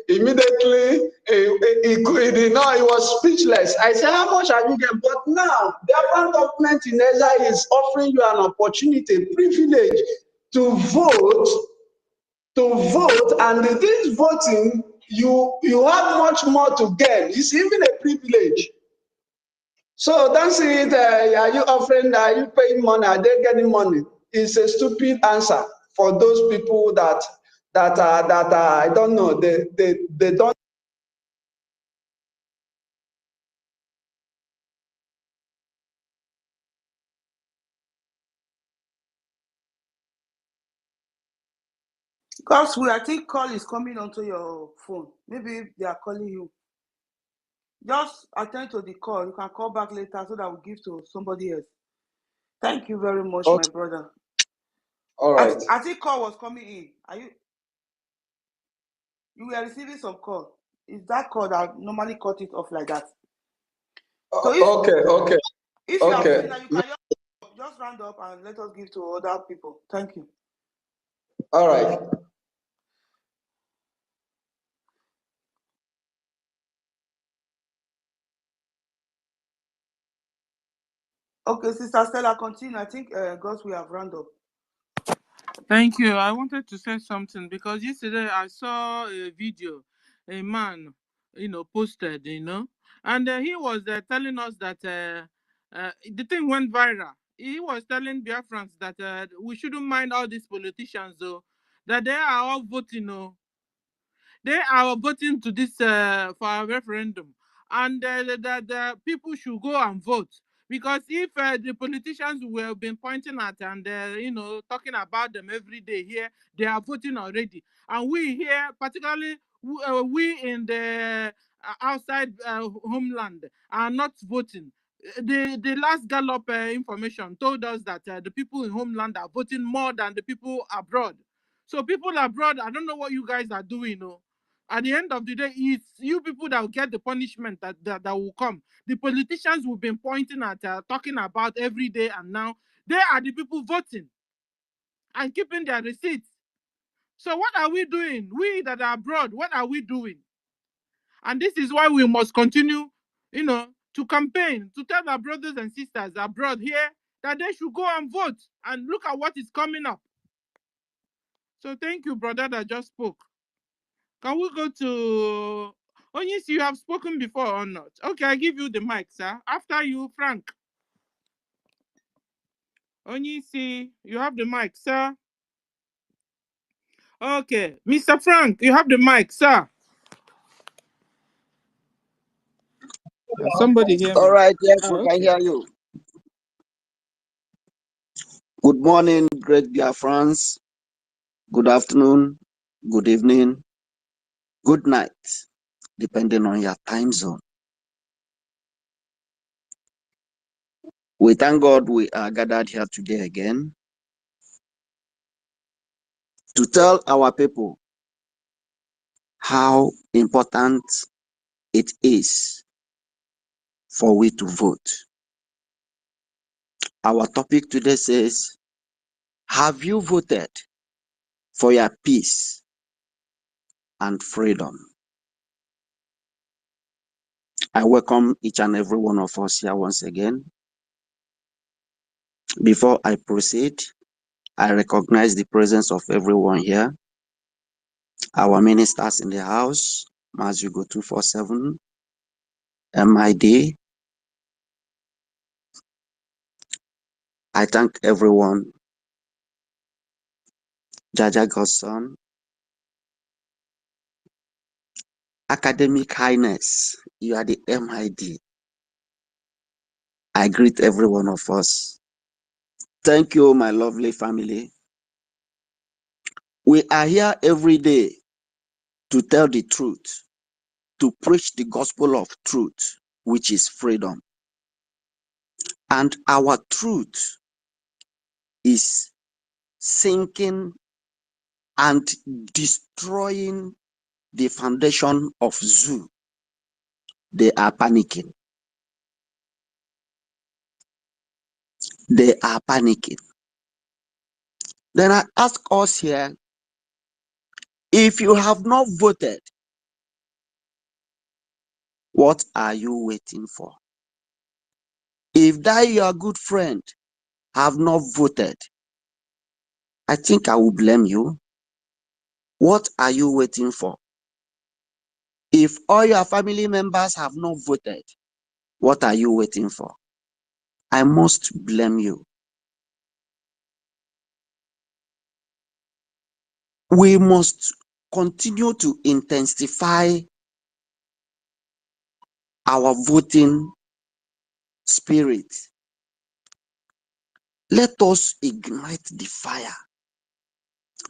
immediately, he did not, he was speechless. I said, how much have you gained? But now, the Afghan government in Nigeria is offering you an opportunity, a privilege to vote, and this voting, you have much more to gain. It's even a privilege. So don't see it, are you offering, are you paying money, are they getting money? It's a stupid answer for those people that are I don't know, they don't. Because I think call is coming onto your phone. Maybe they are calling you. Just attend to the call. You can call back later so that we give to somebody else. Thank you very much, Okay, my brother. all right. I think call was coming in. You were receiving some call. Is that call that normally cut it off like that? So if you are free Okay. now, you can just round up and let us give to other people. Thank you. All right. Okay, Sister Stella, continue. I think God, we have round up. Thank you. I wanted to say something because yesterday I saw a video a man, posted, and he was telling us that the thing went viral. He was telling Biafrans that we shouldn't mind all these politicians, though, that they are all voting, they are voting to this for a referendum, and that the people should go and vote. Because if the politicians we have been pointing at and talking about them every day here, they are voting already, and we here, particularly we in the outside homeland, are not voting. The last Gallup information told us that the people in homeland are voting more than the people abroad. So people abroad, I don't know what you guys are doing. No. At the end of the day, it's you people that will get the punishment that will come. The politicians we've been pointing at, talking about every day, and now they are the people voting and keeping their receipts. So what are we doing? We that are abroad, what are we doing? And this is why we must continue, to campaign, to tell our brothers and sisters abroad here that they should go and vote and look at what is coming up. So thank you, brother, that just spoke. Can we go to Onyisi? You have spoken before or not? Okay, I give you the mic, sir. After you, Frank. Onyisi, you have the mic, sir. Okay, Mr. Frank, you have the mic, sir. Can somebody hear All me? right, yes, we can Okay. hear you. Good morning, great Biafrans. Good afternoon, good evening, good night, depending on your time zone. We thank God we are gathered here today again to tell our people how important it is for we to vote. Our topic today says, have you voted for your peace and freedom? I welcome each and every one of us here once again. Before I proceed, I recognize the presence of everyone here. Our ministers in the house, Mazugo 247, MID. I thank everyone. Jaja Godson, Academic Highness, you are the MID. I greet every one of us. Thank you, my lovely family. We are here every day to tell the truth, to preach the gospel of truth, which is freedom. And our truth is sinking and destroying the foundation of zoo. They are panicking. They are panicking. Then I ask us here, if you have not voted, what are you waiting for? If that your good friend have not voted, I think I will blame you. What are you waiting for? If all your family members have not voted, what are you waiting for? I must blame you. We must continue to intensify our voting spirit. Let us ignite the fire.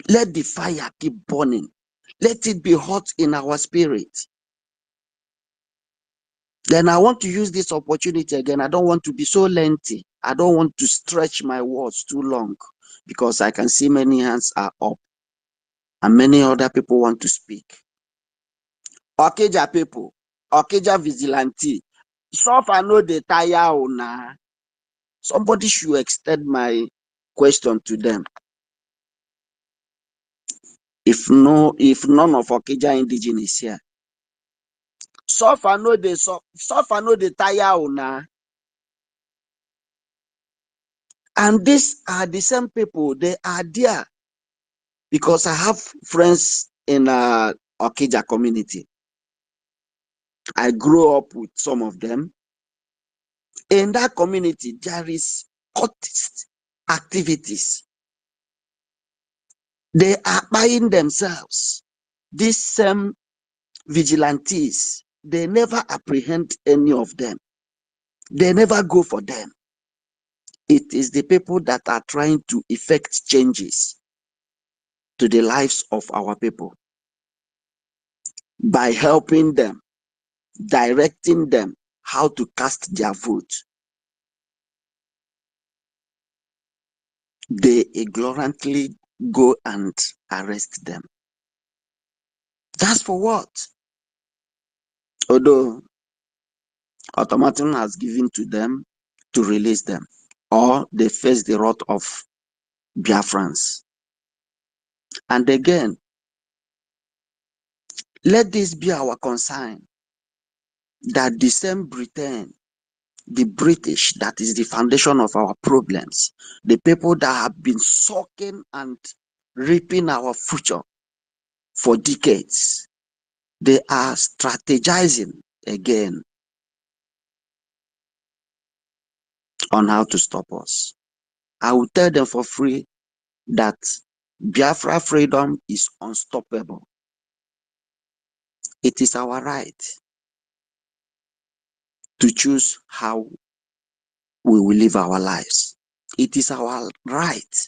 Let the fire keep burning. Let it be hot in our spirit. Then I want to use this opportunity again. I don't want to be so lengthy. I don't want to stretch my words too long because I can see many hands are up and many other people want to speak. Okija people, Okija vigilante, suffer no dey tire una. Somebody should extend my question to them. If none of Okija indigenous here, suffer no dey tire una. And these are the same people. They are there because I have friends in Okija community. I grew up with some of them. In that community, there is cultist activities. They are buying themselves. These same vigilantes, they never apprehend any of them. They never go for them. It is the people that are trying to effect changes to the lives of our people by helping them, directing them how to cast their vote. they ignorantly go and arrest them. That's for what? Although ultimatum has given to them to release them, or they face the wrath of Biafrans. And again, let this be our concern, that the same Britain, the British, that is the foundation of our problems, the people that have been sucking and reaping our future for decades, they are strategizing again on how to stop us. I will tell them for free that Biafra freedom is unstoppable. It is our right to choose how we will live our lives. It is our right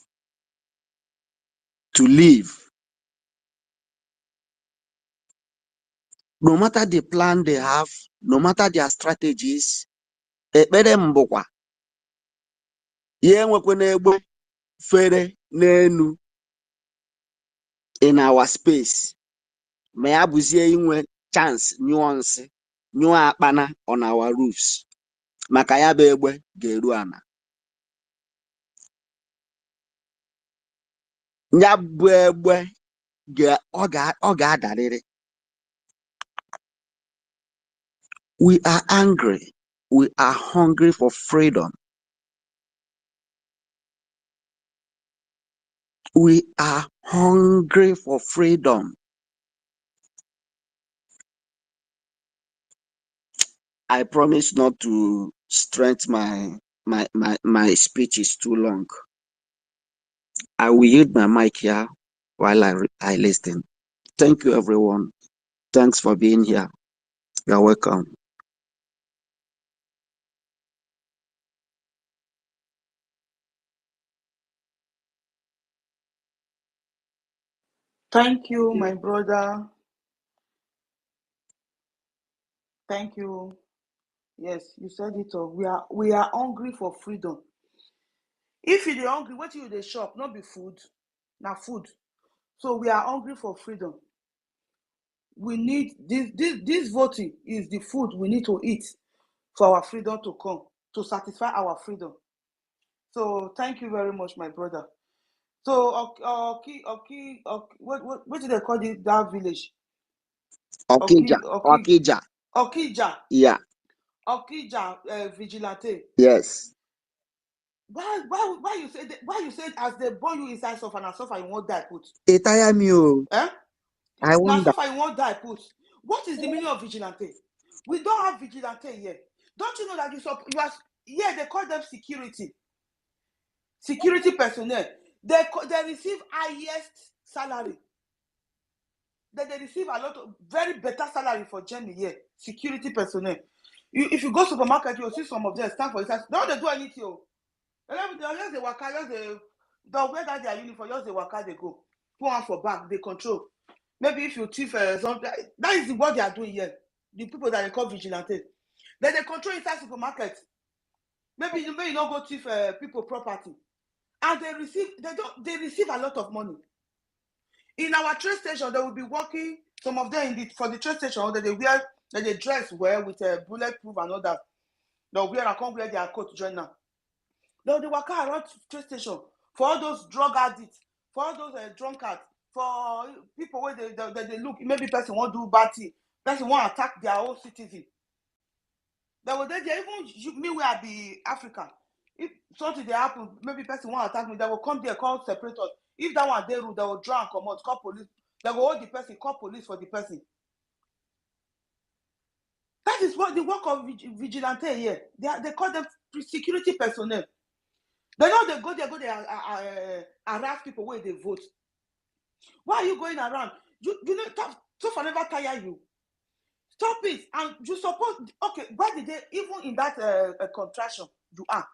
to live. No matter the plan they have, no matter their strategies, ekpere mbụkwa ya enwekwana egbe fere n'enu in our space, ma ya bụzie inwe chance nyụọ nsị nyụọ akpana on our roofs, maka ya bụ egbe ga-eru ana. Ya bụ egbe ọ ga-adarịrị. We are angry. We are hungry for freedom. We are hungry for freedom. I promise not to strengthen my speech is too long. I will yield my mic here while I listen. Thank you, everyone. Thanks for being here. You're welcome. Thank you, my brother. Thank you. Yes, you said it all. We are hungry for freedom. If you are hungry, what you dey shop? Not be food, na food. So we are hungry for freedom. We need this voting is the food we need to eat for our freedom to come, to satisfy our freedom. So thank you very much, my brother. So what do they call that village? Okija. Okija. Yeah. Okija vigilante. Yes. Why you say as they born you inside suffer and suffer you won't die put? It tire me. Eh? I Now wonder. suffer you won't die put. What is the meaning of vigilante? We don't have vigilante here. Don't you know that you are yeah, they call them security personnel. They receive highest salary. They receive a lot of very better salary for journey here. Security personnel. If you go supermarket, you'll see some of them stand for inside. They don't do anything. Just the waka, just the wear that their uniform, just the waka they go. Put on for back, they control. Maybe if you thief something, that is what they are doing here. The people that they call vigilante. Then they control inside supermarket. Maybe you not go thief people property. And they receive a lot of money. In our train station, they will be working, some of them for the train station, that they dress well with bulletproof and all that. They'll wear and come wear their coat join now. They work around train station for all those drug addicts, for all those drunkards, for people where they look, maybe person won't do bad thing, person won't attack their own citizen. They will even me where I be African. If something they happen, maybe person won't attack me, they will come there, call separators. If that one they rule, they will draw and come out, call police. They will hold the person, call police for the person. That is what the work of vigilante here. They call them security personnel. They know they go there, harass people where they vote. Why are you going around? You know, so for never tire you. Stop it. And you suppose, okay, why did they, even in that contraction you are,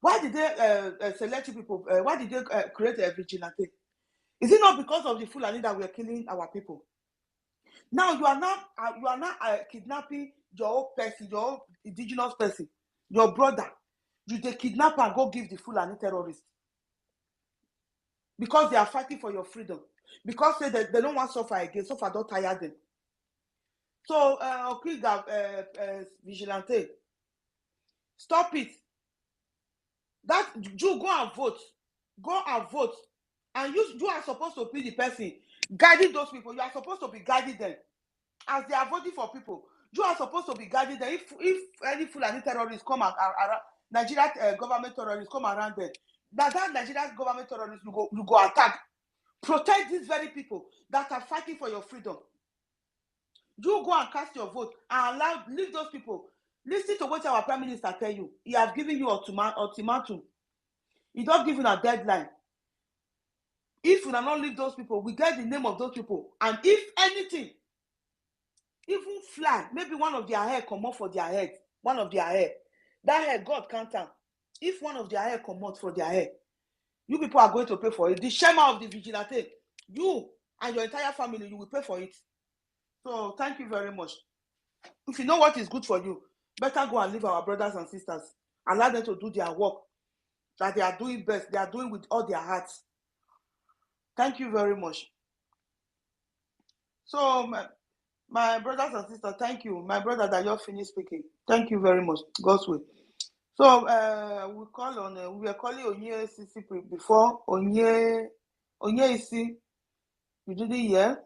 why did they select you people? Why did they create a vigilante? Is it not because of the Fulani that we are killing our people? Now you are not kidnapping your own person, your own indigenous person, your brother. You they kidnap and go give the Fulani terrorists. because they are fighting for your freedom. Because they don't want to suffer again. Suffer don't tire them. So, vigilante, stop it. That you go and vote. Go and vote. And you are supposed to be the person guiding those people. You are supposed to be guiding them. As they are voting for people, you are supposed to be guiding them. If any Fulani terrorists come around, Nigeria government terrorists come around them, that Nigerian government terrorists you go attack. Protect these very people that are fighting for your freedom. You go and cast your vote and leave those people. Listen to what our Prime Minister tell you. He has given you ultimatum. He don't give you a deadline. If you do not leave those people, we get the name of those people. And if anything, even fly, maybe one of their hair come off for their head. One of their hair. That hair, God can't tell. If one of their hair come out for their hair, you people are going to pay for it. The shema of the vigilante, you and your entire family, you will pay for it. So thank you very much. If you know what is good for you, better go and leave our brothers and sisters. Allow them to do their work that they are doing best. They are doing with all their hearts. Thank you very much. So my brothers and sisters, thank you. My brother that you finished speaking. Thank you very much. God's will. So we were calling Onye Sisi before. Onye Isi. You didn't hear?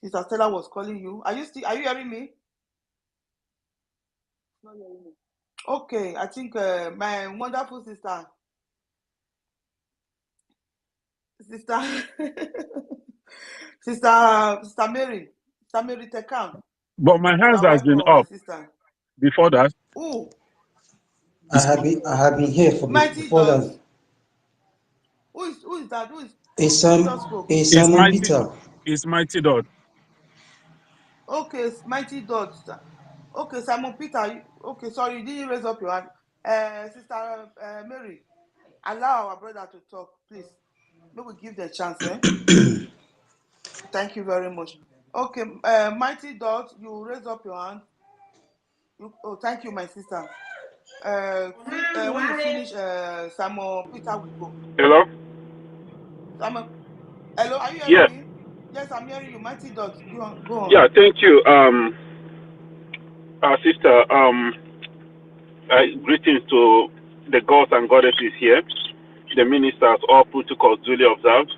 Sister Stella was calling you. Are you hearing me? Not hearing me. Okay, I think my wonderful sister Sister Mary Tekam. But my hands has been Welcome, my up sister. before that. Oh, I have been here Mighty before Dot. that. Who is that? Who just spoke? It's It's Simon mighty. Peter. It's mighty dot. Okay, Mighty Dot. Okay, Simon Peter. Okay, sorry, you didn't raise up your hand. Sister Mary, allow our brother to talk, please. Maybe we give the chance, eh? Thank you very much. Okay, Mighty Dot, you raise up your hand. Thank you, my sister. When you finish, Simon Peter will go. Hello. Simon, hello, are you hearing Yes. me? Yes, I'm hearing you. Mighty Dot, go on. Yeah. Thank you, sister. Greetings to the gods and goddesses here, the ministers, all protocols duly observed.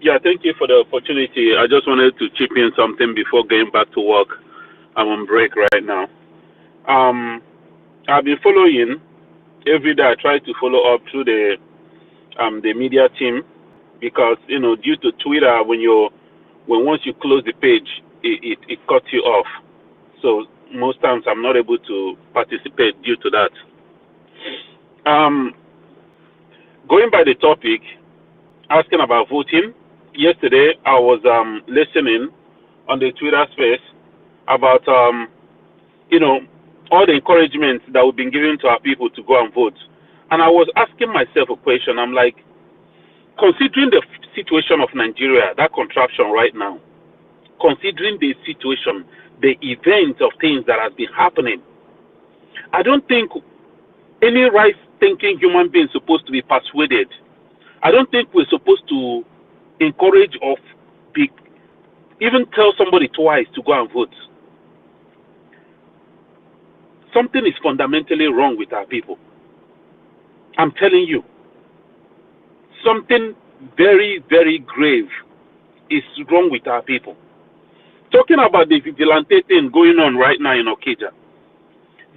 Yeah. Thank you for the opportunity. I just wanted to chip in something before going back to work. I'm on break right now. I've been following every day. I try to follow up through the media team because due to Twitter, when once you close the page, it cuts you off. So most times I'm not able to participate due to that. Going by the topic, asking about voting. Yesterday I was listening on the Twitter space about all the encouragement that we've been giving to our people to go and vote. And I was asking myself a question. I'm like, considering the situation of Nigeria, that contraption right now, considering the situation, the event of things that has been happening, I don't think any right-thinking human being is supposed to be persuaded. I don't think we're supposed to encourage or even tell somebody twice to go and vote. Something is fundamentally wrong with our people. I'm telling you, something very, very grave is wrong with our people. Talking about the vigilante thing going on right now in Okija,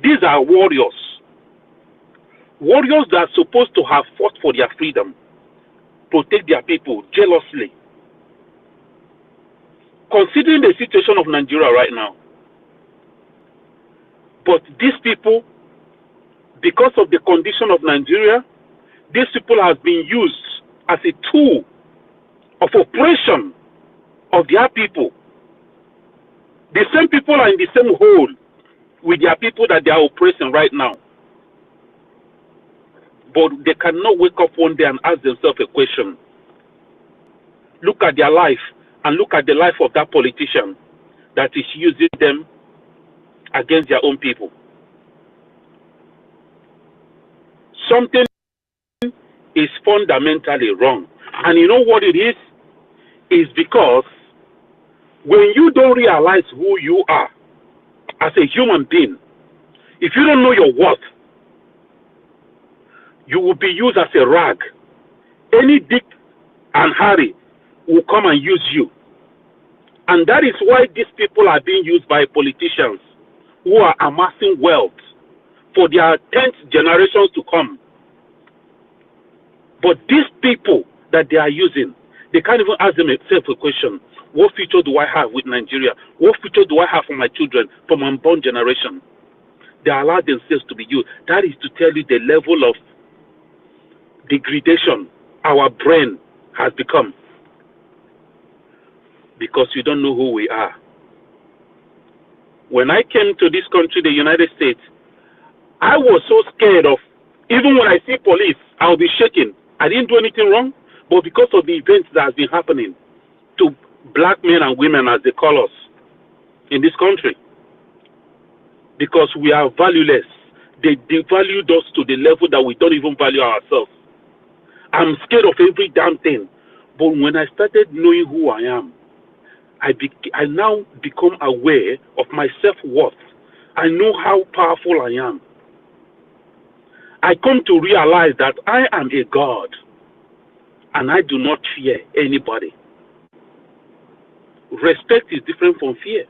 these are warriors. Warriors that are supposed to have fought for their freedom, protect their people jealously. Considering the situation of Nigeria right now, but these people, because of the condition of Nigeria, these people have been used as a tool of oppression of their people. The same people are in the same hole with their people that they are oppressing right now. But they cannot wake up one day and ask themselves a question. Look at their life and look at the life of that politician that is using them against their own people. Something is fundamentally wrong. And you know what it is? It's because when you don't realize who you are as a human being, if you don't know your worth, you will be used as a rag. Any Dick and Harry will come and use you. And that is why these people are being used by politicians who are amassing wealth for their 10th generations to come. But these people that they are using, they can't even ask themselves a question. What future do I have with Nigeria? What future do I have for my children, for my unborn generation? They allow themselves to be used. That is to tell you the level of degradation our brain has become, because we don't know who we are. When I came to this country, the United States, I was so scared of, even when I see police, I'll be shaking. I didn't do anything wrong, but because of the events that has been happening to black men and women, as they call us, in this country, because we are valueless. They devalued us to the level that we don't even value ourselves. I'm scared of every damn thing. But when I started knowing who I am, I now become aware of my self-worth. I know how powerful I am. I come to realize that I am a God, and I do not fear anybody. Respect is different from fear.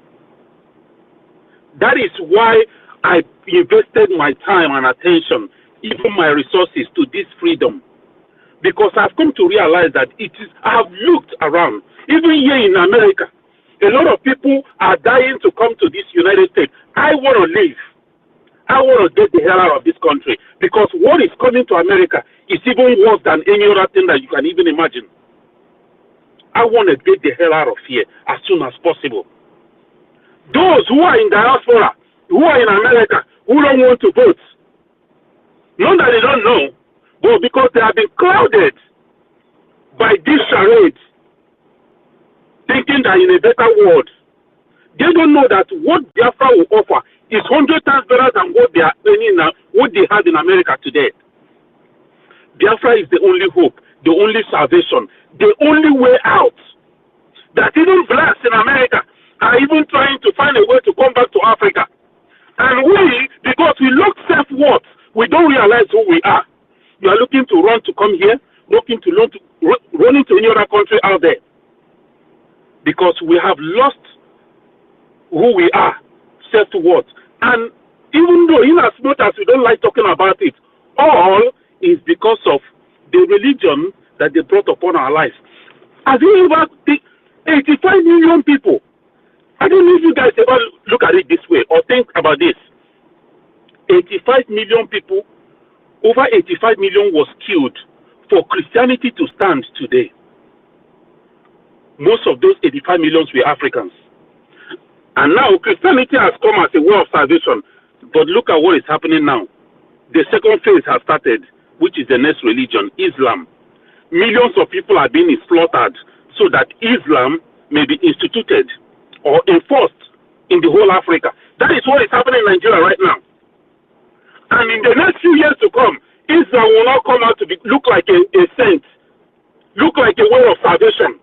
That is why I invested my time and attention, even my resources, to this freedom. Because I've come to realize that I have looked around, even here in America, a lot of people are dying to come to this United States. I want to live. I want to get the hell out of this country, because what is coming to America is even worse than any other thing that you can even imagine. I want to get the hell out of here as soon as possible. Those who are in diaspora, who are in America, who don't want to vote, not that they don't know, but because they have been clouded by this charade, thinking that in a better world, they don't know that what Biafra will offer is 100 times better than what they are earning now, what they have in America today. Biafra is the only hope, the only salvation, the only way out. That even blacks in America are even trying to find a way to come back to Africa. And we, because we look self-worth, we don't realize who we are. You are looking to run to come here, looking to run into any other country out there. Because we have lost who we are, self-worth. And even though, in as much as we don't like talking about it, all is because of the religion that they brought upon our lives. Have you ever think 85 million people? I don't know if you guys ever look at it this way or think about this. 85 million people, over 85 million was killed for Christianity to stand today. Most of those 85 millions were Africans. And now Christianity has come as a way of salvation. But look at what is happening now. The second phase has started, which is the next religion, Islam. Millions of people are being slaughtered so that Islam may be instituted or enforced in the whole Africa. That is what is happening in Nigeria right now. And in the next few years to come, Islam will not come out to look like a saint, look like a way of salvation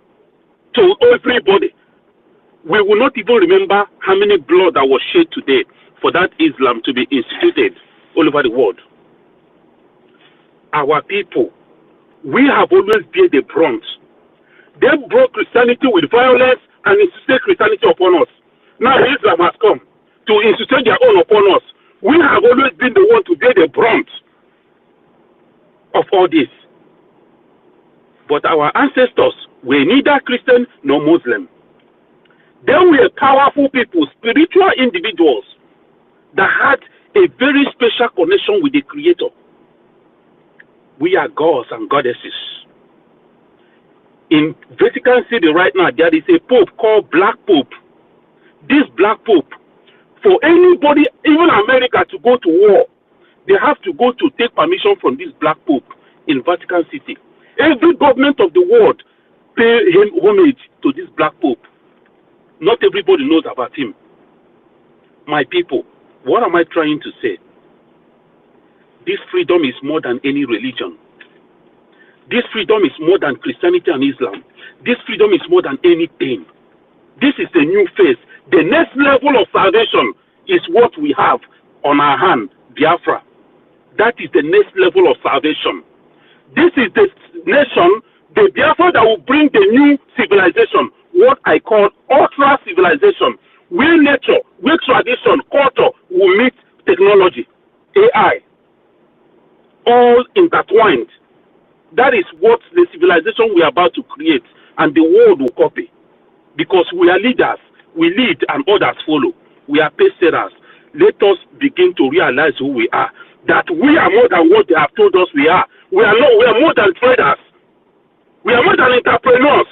to everybody. We will not even remember how many blood that was shed today for that Islam to be instituted all over the world. Our people, we have always been the brunt. They brought Christianity with violence and instituted Christianity upon us. Now Islam has come to institute their own upon us. We have always been the one to bear the brunt of all this. But our ancestors were neither Christian nor Muslim. They were powerful people, spiritual individuals that had a very special connection with the Creator. We are gods and goddesses. In Vatican City right now, there is a pope called Black Pope. This Black Pope, for anybody, even America, to go to war, they have to go to take permission from this Black Pope in Vatican City. Every government of the world pay him homage to this Black Pope. Not everybody knows about him. My people, what am I trying to say? This freedom is more than any religion. This freedom is more than Christianity and Islam. This freedom is more than anything. This is a new phase. The next level of salvation is what we have on our hand, Biafra. That is the next level of salvation. This is the nation, the Biafra that will bring the new civilization, what I call ultra civilization, where nature, where tradition, culture will meet technology, AI, all intertwined. That is what the civilization we are about to create, and the world will copy. Because we are leaders, we lead and others follow. We are pacesetters. Let us begin to realize who we are. That we are more than what they have told us we are. We are more than traders. We are more than entrepreneurs.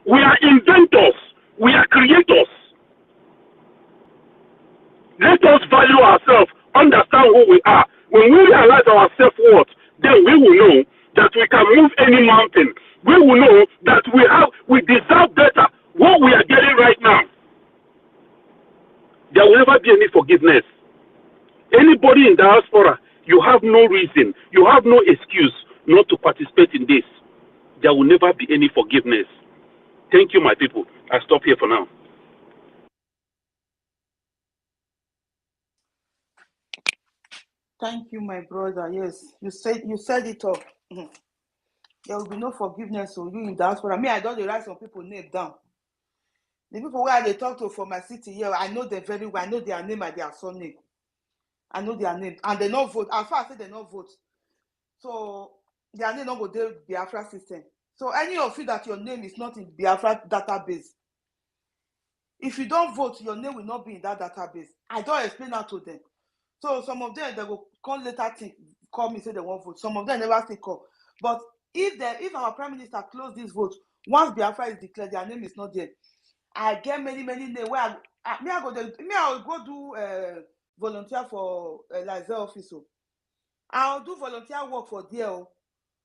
We are inventors. We are creators. Let us value ourselves, understand who we are. When we realize our self-worth, then we will know that we can move any mountain. We will know that we deserve better what we are getting right now. There will never be any forgiveness. Anybody in diaspora, you have no reason, you have no excuse not to participate in this. There will never be any forgiveness. Thank you, my people. I stop here for now. Thank you, my brother. Yes, you said it all. There will be no forgiveness for you in diaspora. Me, I don't write some people name down. The people where they talk to for my city here, I know them very well. I know their name and their surname. I know their name, and they not vote. As far as they not vote, so their name not go there Biafra system. So any of you that your name is not in Biafra database, if you don't vote, your name will not be in that database. I don't explain that to them. So some of them they will come later call me say they won't vote. Some of them never still call. But if our prime minister close this vote, once Biafra is declared, their name is not there. I get many names where I will go do volunteer for Liza office. I'll do volunteer work for there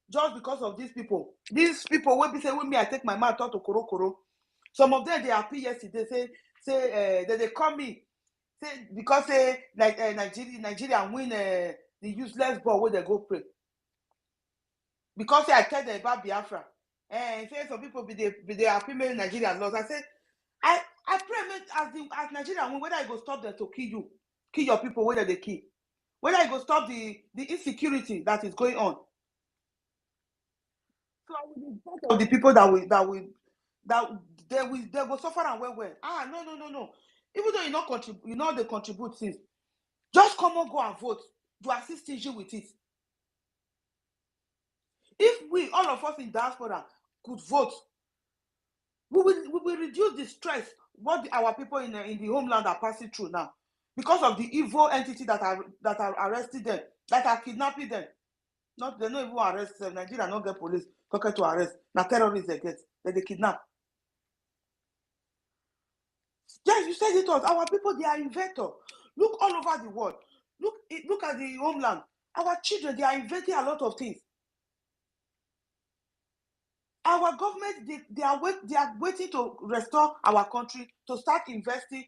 just because of these people. These people will be saying with me, I take my mouth out to Koro. Some of them they appear yesterday, say they call me, say because like Nigeria win the useless ball where they go play. Because I tell them about Biafra. Say some people be they happy Nigeria lost. I say I pray as Nigeria win, whether I go stop them to kill your people, whether they kill. Whether I go stop the insecurity that is going on. So I will be part of the people that they will suffer and well. No. Even though you know they contribute things, just come on, go and vote. You assist you with it. If we all of us in diaspora could vote, we will reduce the stress what our people in the homeland are passing through now because of the evil entity that are arresting them, that are kidnapping them. They don't even arrest them. Nigeria not get police talking to arrest. Now terrorists they get, they kidnap. Yes, you said it all. Our people, they are inventors. Look all over the world. Look at the homeland. Our children, they are inventing a lot of things. Our government, they are waiting to restore our country, to start investing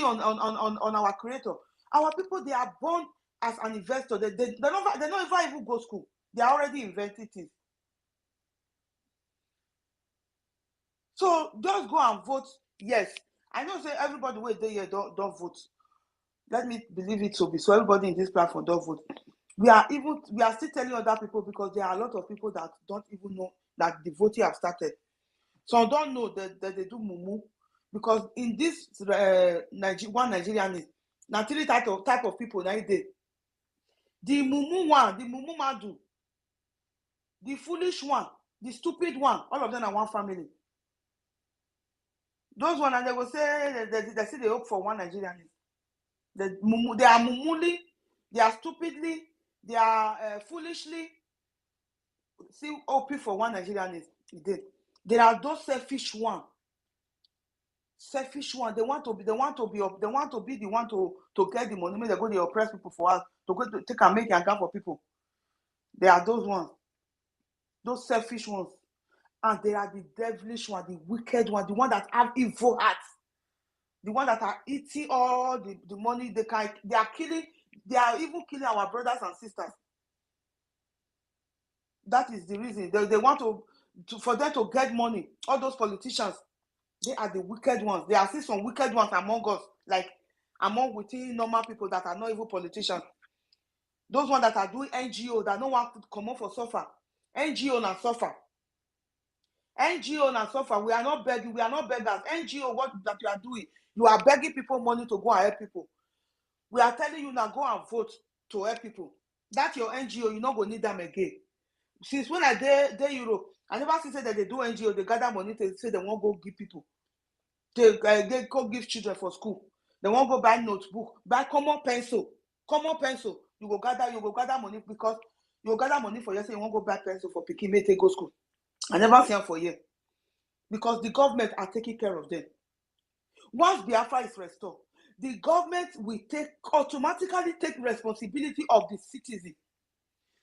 on our creator. Our people, they are born as an investor. They don't even go school. They are already inventing things. So just go and vote. Yes, I know say everybody wait there don't vote. Let me believe it to be so. Everybody in this platform don't vote. We are still telling other people because there are a lot of people that don't even know that the voting have started. Some don't know that they do mumu because in this one Nigerian is now three type of people that day. The mumu one, the mumu madu, the foolish one, the stupid one, all of them are one family. Those one and they will say they say they hope for one Nigerian. They are mumuli, they are stupidly, they are foolishly still hoping for one Nigerian. There are those selfish one. They want to be the one to get the money. They go to oppress people for us to go to take and make and for people. There are those ones, those selfish ones, and there are the devilish one, the wicked one, the one that have evil hearts, the one that are eating all the money they are killing. They are even killing our brothers and sisters. That is the reason. They want to for them to get money. All those politicians, they are the wicked ones. There are still some wicked ones among us, like among within normal people that are not even politicians. Those ones that are doing NGO that no one could come up for suffer. NGO and suffer. NGO and suffer. We are not begging. We are not beggars. NGO, what that you are doing? You are begging people money to go and help people. We are telling you now, go and vote to help people. That's your NGO. You not go need them again. Since when I dey Europe, I never see say that they do NGO. They gather money to say they won't go give people. They go give children for school. They won't go buy notebook, buy common pencil. Common pencil. You go gather money because you go gather money for yourself. You won't go buy pencil for pikin make they go school. I never see them for you because the government are taking care of them. Once Biafra is restored, the government will automatically take responsibility of the citizen.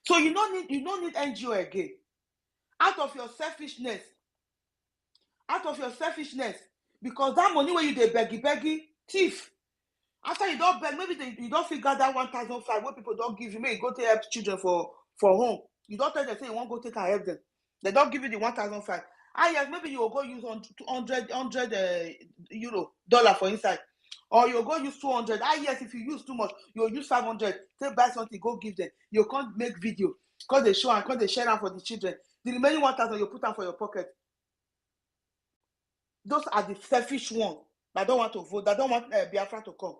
So you don't need NGO again. Out of your selfishness, because that money where you dey beggy thief. After you don't beg, maybe you don't figure that 1,500 where people don't give you. Maybe you go to help children for home. You don't tell them say you won't go take and help them. They don't give you the 1,500. Yes, maybe you will go use 100 euro dollar for inside, or you'll go use 200. Yes, if you use too much, you'll use 500. Take buy something, go give them. You can't make video because they show and because they share them for the children. The remaining 1,000 you put them for your pocket. Those are the selfish ones that don't want to vote, that don't want Biafra to come.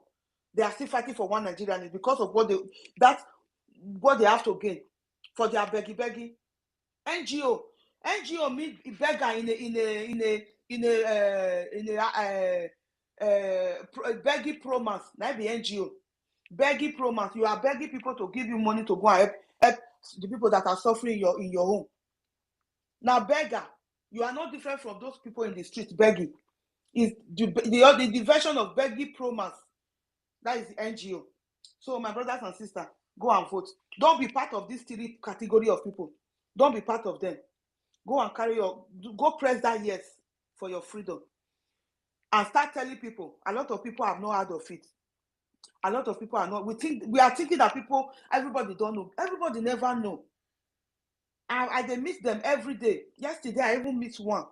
They are still fighting for one Nigeria, and it's because of what they have to gain for their beggy. NGO mean beggar in a begging promise. That be NGO. Begging promise. You are begging people to give you money to go and help the people that are suffering in your home. Now, beggar, you are not different from those people in the street begging. Is the version of begging promise. That is the NGO. So, my brothers and sisters, go and vote. Don't be part of this 3 category of people. Don't be part of them. Go and go press that yes for your freedom. And start telling people. A lot of people have not heard of it. A lot of people are not. We are thinking that everybody don't know. Everybody never know. I dey meet them every day. Yesterday, I even meet one.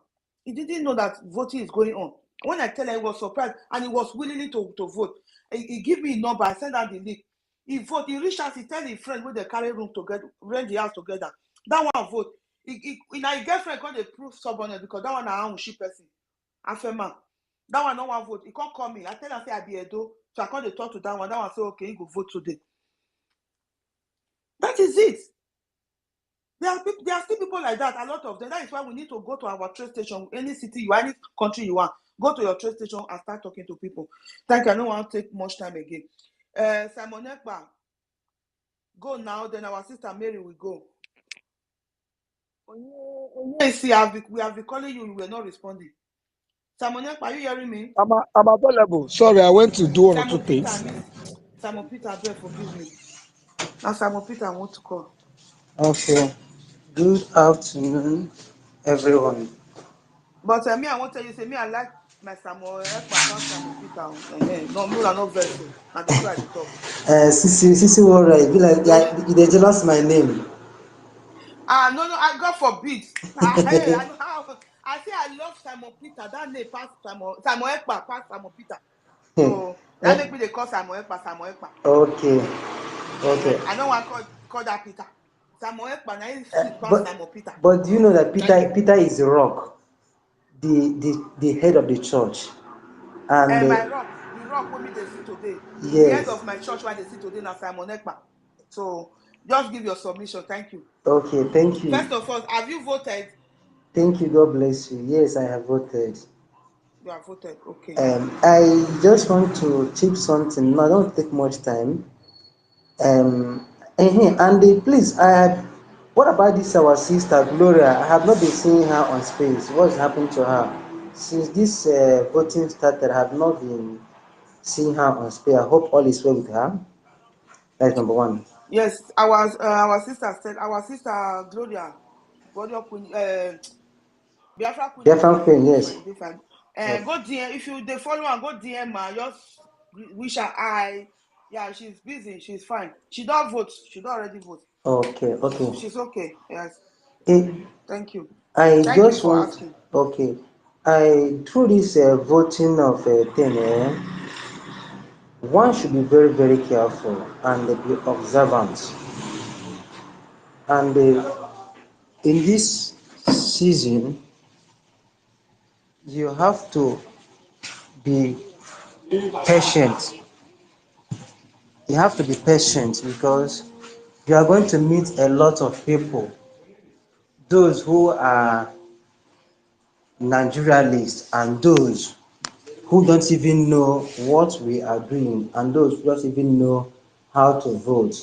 He didn't know that voting is going on. When I tell him, he was surprised and he was willing to vote. He give me a number. I send out the link. He vote. He reach out. He tell his friend where they carry room together, rent the house together. That one vote. He girlfriend can't dey prove stubbornness because that one na she person. Afema. That one no one vote. He can't call me. I tell him say I be Edo, so I can't dey talk to that one. That one say okay, he go vote today. That is it. There are still people like that, a lot of them. That is why we need to go to our train station, any city you are, any country you are. Go to your train station and start talking to people. Thank you. I don't want to take much time again. Simon Ekpa, go now. Then our sister Mary will go. See, we have been calling you. You were not responding. Simon Ekpa, are you hearing me? I'm available. Sorry, I went to do one or two things. Simon Peter, beg forgive me. Now Simon Peter, I want to call. Okay. Good afternoon, everyone. But me, I want to tell you, say me, I like my Samuel Ekpa pass Simon Peter. No, me are not vessel. And the try to talk. Sisi Warrior, be like they jealous my name. No, I God forbid. Hey, I say I love Simon Peter. That name pass Simon Ekpa pass Simon Peter. So that make me they call Simon Ekpa. Okay. I don't want to call that Peter. Simon Ekpa now is sweet pass Simon Peter. But do you know that Peter is the rock, the head of the church, and my rock, the rock with me they see today. yes. The head of my church where they see today now Simon Ekpa. So just give your submission. Thank you. Okay, thank you. First of all, have you voted? Thank you. God bless you. Yes, I have voted. You have voted. Okay. I just want to tip something. No, I don't take much time. Please, what about this our sister Gloria? I have not been seeing her on space. What's happened to her since this voting started? I have not been seeing her on space. I hope all is well with her. That's number one. Yes, our sister said, our sister Gloria, Queen, Biafra Queen is fine. Yes. Yes. Go DM if you they follow and go DM her. Just wish her hi. Yeah, she's busy. She's fine. She don't vote. She don't already vote. Okay. She's okay. Yes. Eh, Thank you. I Thank you just for want, asking. okay, I through this voting of thing, one should be very, very careful and be observant. And in this season, you have to be patient. You have to be patient because you are going to meet a lot of people, those who are Nigerialists and those who don't even know what we are doing and those who don't even know how to vote.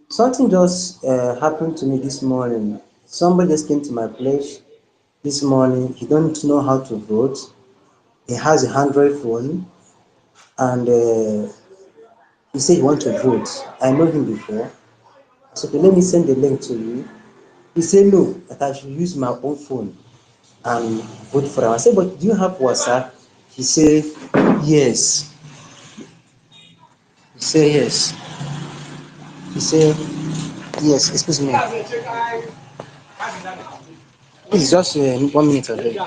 Something just happened to me this morning. Somebody just came to my place this morning. He don't know how to vote. He has a Android phone and he said he want to vote. I know him before. I said, okay, let me send the link to you. He said no, that I should use my own phone and vote for him. I said, but do you have WhatsApp? He said yes. He said yes. He said yes. Excuse me. Please just 1 minute away.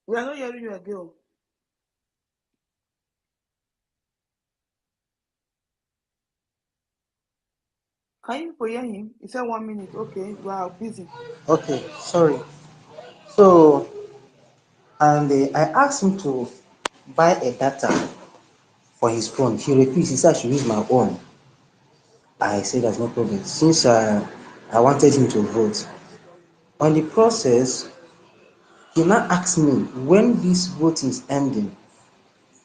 We are not hearing you again. Can you hear him? He said 1 minute. Okay, we are busy. Okay, sorry. So, and I asked him to buy a data for his phone. He refused. He said I should use my own. I said that's no problem. Since I wanted him to vote. On the process, he now asked me when this vote is ending.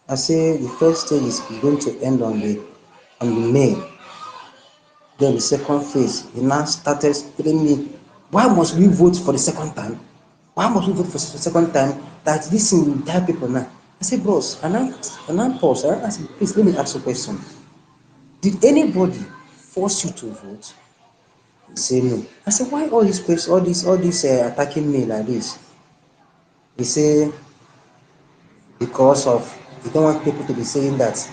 I say the first stage is going to end on the May. Then the second phase, he now started telling me, why must we vote for the second time? Why must we vote for the second time? That this thing will die people now. I said, bros, and I pause. I asked him, please let me ask you a question. Did anybody force you to vote? He said no. I said, why all these questions, all this attacking me like this? He said, because of you don't want people to be saying that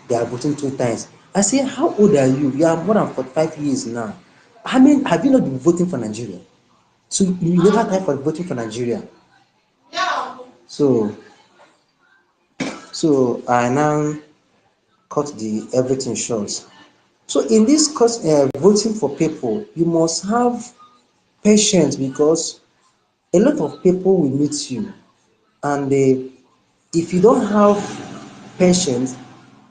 they are voting 2 times. I say, how old are you? You are more than 45 years now. How many have you not been voting for Nigeria? So you never time for voting for Nigeria. So so I now cut the everything short. So in this cause voting for people, you must have patience because a lot of people will meet you and if you don't have patience,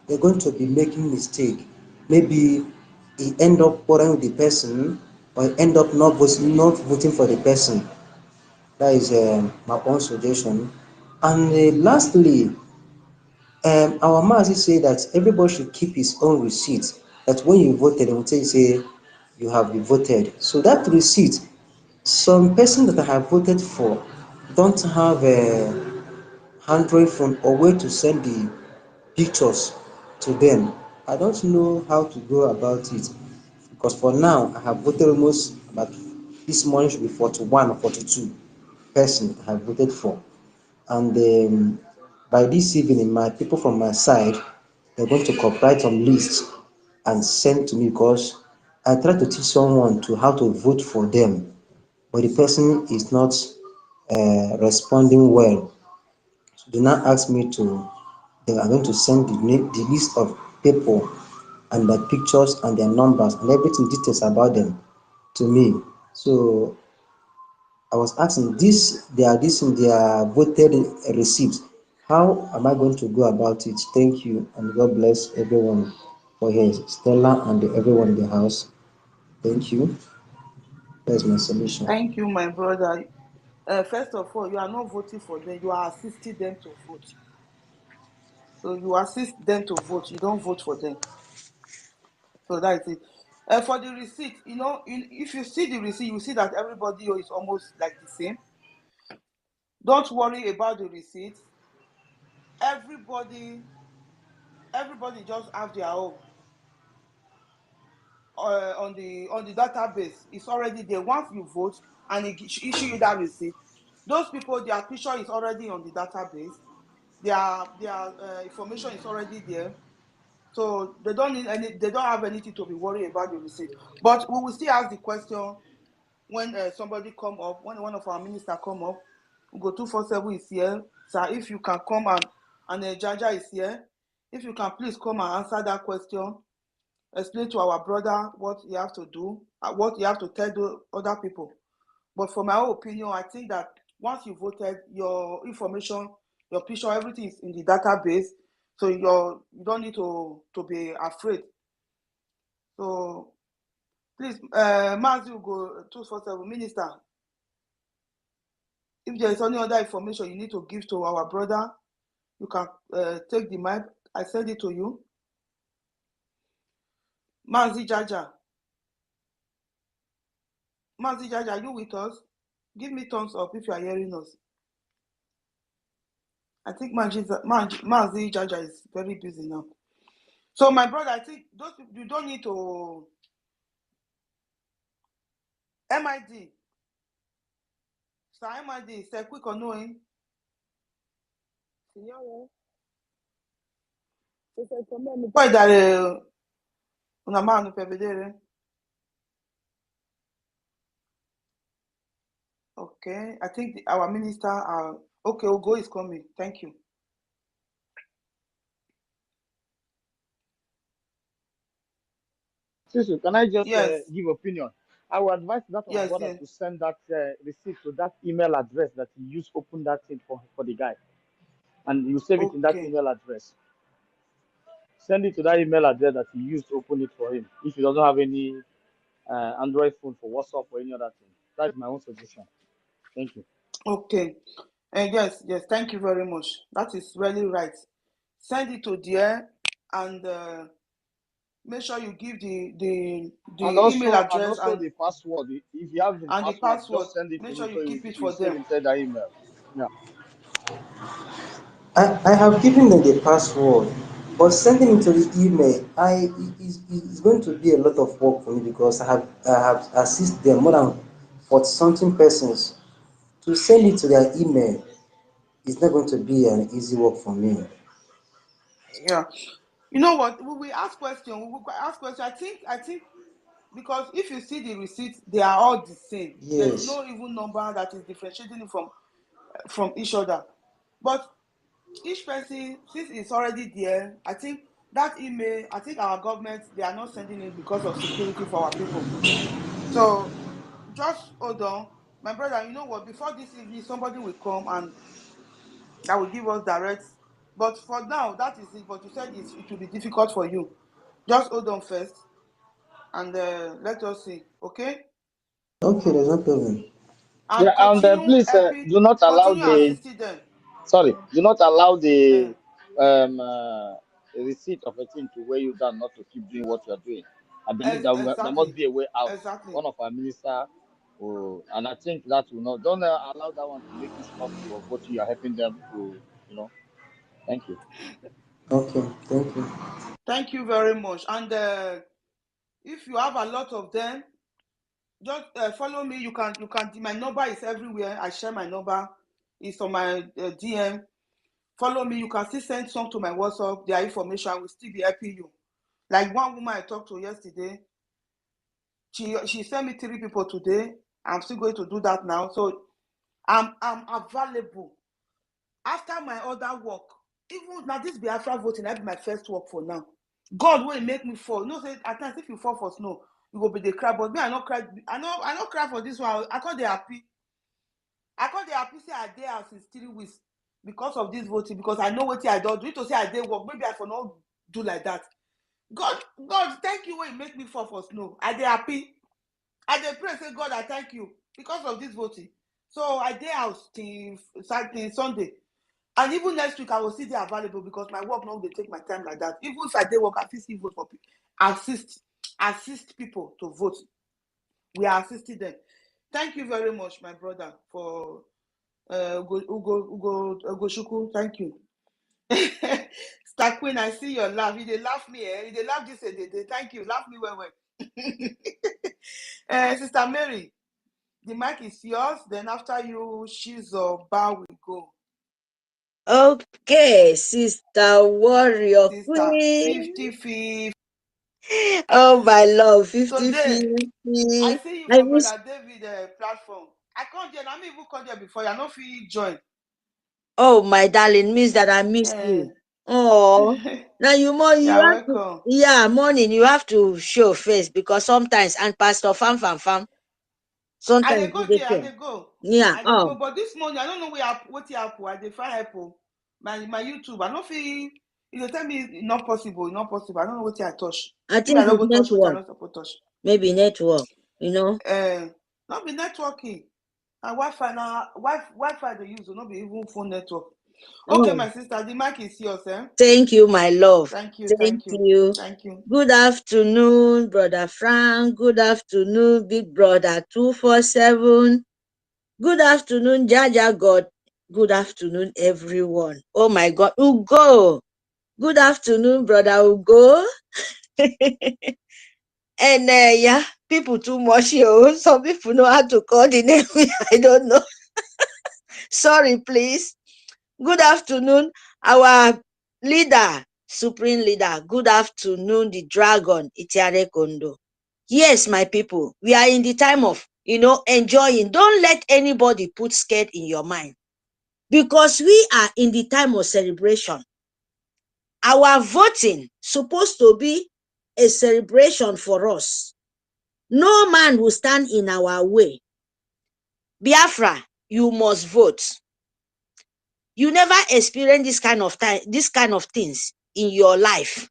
they're going to be making mistake. Maybe he end up quarreling with the person or end up not voting for the person. That is my own suggestion. And lastly, our master say that everybody should keep his own receipt. That when you voted, they will tell you say you have been voted. So that receipt, some person that I have voted for don't have a Android phone or way to send the pictures to them. I don't know how to go about it because for now I have voted almost about this morning should be 41 or 42 person I have voted for. And by this evening, my people from my side, they're going to compile some lists and send to me because I try to teach someone to how to vote for them, but the person is not responding well. So they now ask me to, they are going to send the list of people and their pictures and their numbers and everything details about them to me. So I was asking this, they are voted receipts. How am I going to go about it? Thank you and God bless everyone for his Stella and everyone in the house. Thank you. That's my solution. Thank you, my brother. First of all, you are not voting for them. You are assisting them to vote. So you assist them to vote. You don't vote for them. So that's it. For the receipt, if you see the receipt, you see that everybody is almost like the same. Don't worry about the receipt. Everybody just have their own. on the database. It's already there. Once you vote and it issue you that receipt, those people, their picture is already on the database. Their information is already there. So they don't need any. They don't have anything to be worried about the receipt. But we will still ask the question when somebody come up, when one of our ministers come up. We go 247 is here, sir. If you can come and Jaja is here. If you can please come and answer that question, explain to our brother what you have to do, what you have to tell the other people. But for my own opinion, I think that once you voted, your information, your picture, everything is in the database. So you don't need to be afraid. So please, Mazi will go 247 minister. If there is any other information you need to give to our brother, you can take the mic. I send it to you. Mazi Jaja. Mazi Jaja, are you with us? Give me thumbs up if you are hearing us. I think Mazi Jaja is very busy now. So my brother, I think you don't need to MID. Sir MID, say quick or knowing. Poi dare una mano per vedere. Okay, I think our minister are okay. Ogo is coming. Thank you. Sisu, can I just Yes. give opinion? I would advise that our Yes, brother yes. to send that receipt to that email address that he used open that thing for the guy, and you save it in that Okay. email address. Send it to that email address that he used to open it for him. If he doesn't have any Android phone for WhatsApp or any other thing, that's my own suggestion. Thank you. Okay. Yes, yes. Thank you very much. That is really right. Send it to there and make sure you give the email address And also the password. If you have the and the password, password. just send it Make to sure him you so keep it you for save them. inside that email. Yeah. I have given them the password, but sending it to the email, is going to be a lot of work for me because I have assisted them more than 40 something persons. To send it to their email is not going to be an easy work for me. Yeah. You know what? We ask question. We will ask question. I think because if you see the receipt, they are all the same. There is Yes. no even number that is differentiating it from each other. But each person, since it's already there, I think that email, I think our government, they are not sending it because of security for our people. So just hold on. My brother, you know what? Before this evening, somebody will come and that will give us direct. But for now, that is it. But you said it will be difficult for you. Just hold on first and let us see. Okay? Okay, there's no problem. And Yeah, and continue please helping, do not allow continue the assisting them. do not allow Uh, the receipt of a thing to weigh you down not to keep doing what you are doing. I believe that there must exactly. be a way out. Exactly. One of our minister, and I think that will not. Don't allow that one to make you stop for what you are helping them to. You know. Thank you. Okay, thank you. Thank you very much. And if you have a lot of them, just follow me. You can. My number is everywhere. I share my number. It's on my DM. Follow me. You can still send some to my WhatsApp. Their information will still be helping you. Like one woman I talked to yesterday, she sent me 3 people today. I'm still going to do that now. So I'm available after my other work. Even now, this Biafra voting, that be my first work for now. God will make me fall. You know, say at times if you fall for snow, you will be the cry. But me, I not cry. I not cry for this one. I thought they happy. I thought they happy say I dey house since 3 weeks because of this voting. Because I know what I don't do. To say I dey work, maybe I for not do like that. God, thank you when you make me fall for snow. I dey happy. I dey pray say God, I thank you because of this voting. So I dey house till Sunday. And even next week, I will still be available because my work not dey take my time like that. Even if I dey work, I fit still vote for people. Assist people to vote. We are assisting them. Thank you very much, my brother, for Ugo Shuku. Thank you. Star Queen, I see your laugh. You dey laugh me, eh? You dey laugh this day. Thank you. Laugh me well. Sister Mary, the mic is yours. Then after you, Shizoba will go. Okay, Sister Warrior Sister, Queen. 50-50. Oh, my love, 50 Today, 50. I see you I for miss. Brother David platform. I can't join. I'm even come there before. I know if you join. Oh, my darling, means that I missed you. Oh, now you You're have to, welcome. yeah, morning, you have to show face because sometimes, and Pastor Fam, I sometimes dey you go dey there. I come. dey go. Yeah, I dey oh, go. But this morning, I don't know what happen. I dey find help. My YouTube. I don't feel. If they tell me it's not possible, it's not possible. I don't know what I touch. I Maybe I think don't it's go touch what I network, not supposed touch. maybe network, you know. Not be networking. And Wi-Fi now. Wi-Fi they use. Not be even phone network. Okay, Oh, my sister. The mic is yours. thank you, my love. Thank you. Thank Thank you. you. Thank you. Good afternoon, Brother Frank. Good afternoon, Big Brother 247. Good afternoon, Jaja God. Good afternoon, everyone. Oh my God, Ugo. Good afternoon, Brother Ugo. And yeah, people too much here. Some people know how to call the name. I don't know. Sorry, please. Good afternoon, our leader, supreme leader. Good afternoon, the dragon, Itiare Kondo. Yes, my people, we are in the time of, enjoying. Don't let anybody put scared in your mind because we are in the time of celebration. Our voting supposed to be a celebration for us. No man will stand in our way. Biafra, you must vote. You never experienced this kind of things in your life.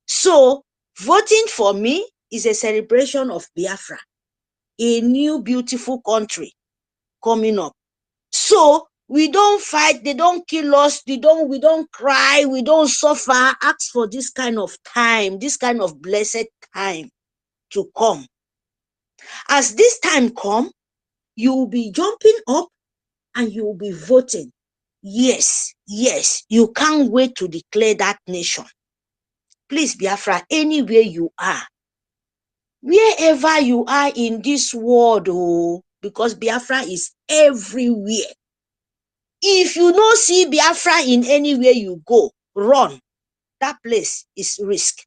So voting for me is a celebration of Biafra, a new beautiful country coming up. So we don't fight, they don't kill us, we don't cry, we don't suffer. Ask for this kind of time, this kind of blessed time to come. As this time come, you will be jumping up and you will be voting. Yes, you can't wait to declare that nation. Please, Biafra, anywhere you are, wherever you are in this world, because Biafra is everywhere. If you don't see Biafra in anywhere you go, run. That place is risk.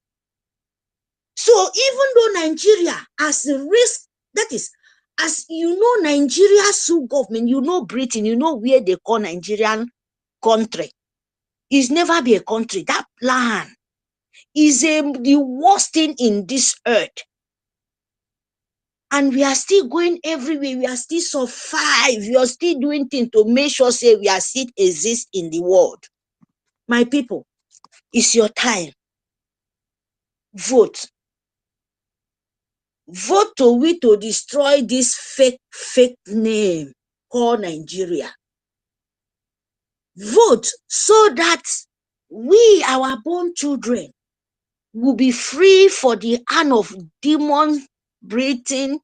So even though Nigeria has a risk, that is, as you know, Nigeria's sole government, you know Britain, you know where they call Nigerian country. It's never be a country. That land is the worst thing in this earth. And we are still going everywhere. We are still survive. We are still doing things to make sure say we are still exist in the world. My people, it's your time. Vote. Vote to destroy this fake name called Nigeria. Vote so that we, our born children, will be free for the hand of demon breathing.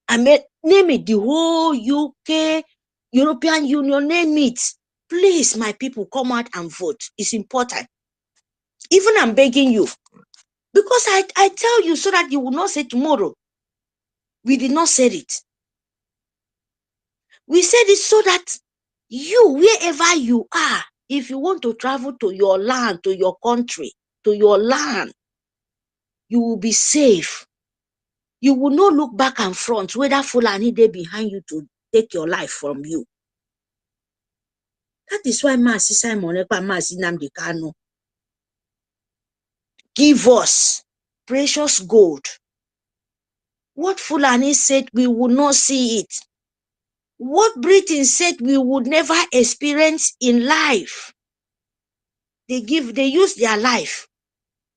I mean, name it, the whole UK, European Union, name it. Please, my people, come out and vote. It's important. Even I'm begging you, because I tell you so that you will not say tomorrow, we did not say it. We said it so that you, wherever you are, if you want to travel to your land, to your country, to your land, you will be safe. You will not look back and front, whether Fulani dey behind you to take your life from you. That is why Maasi Simon Ekpa, Maasi Nnamdi Kanu give us precious gold. What Fulani said, we would not see it. What Britain said, we would never experience in life. They use their life,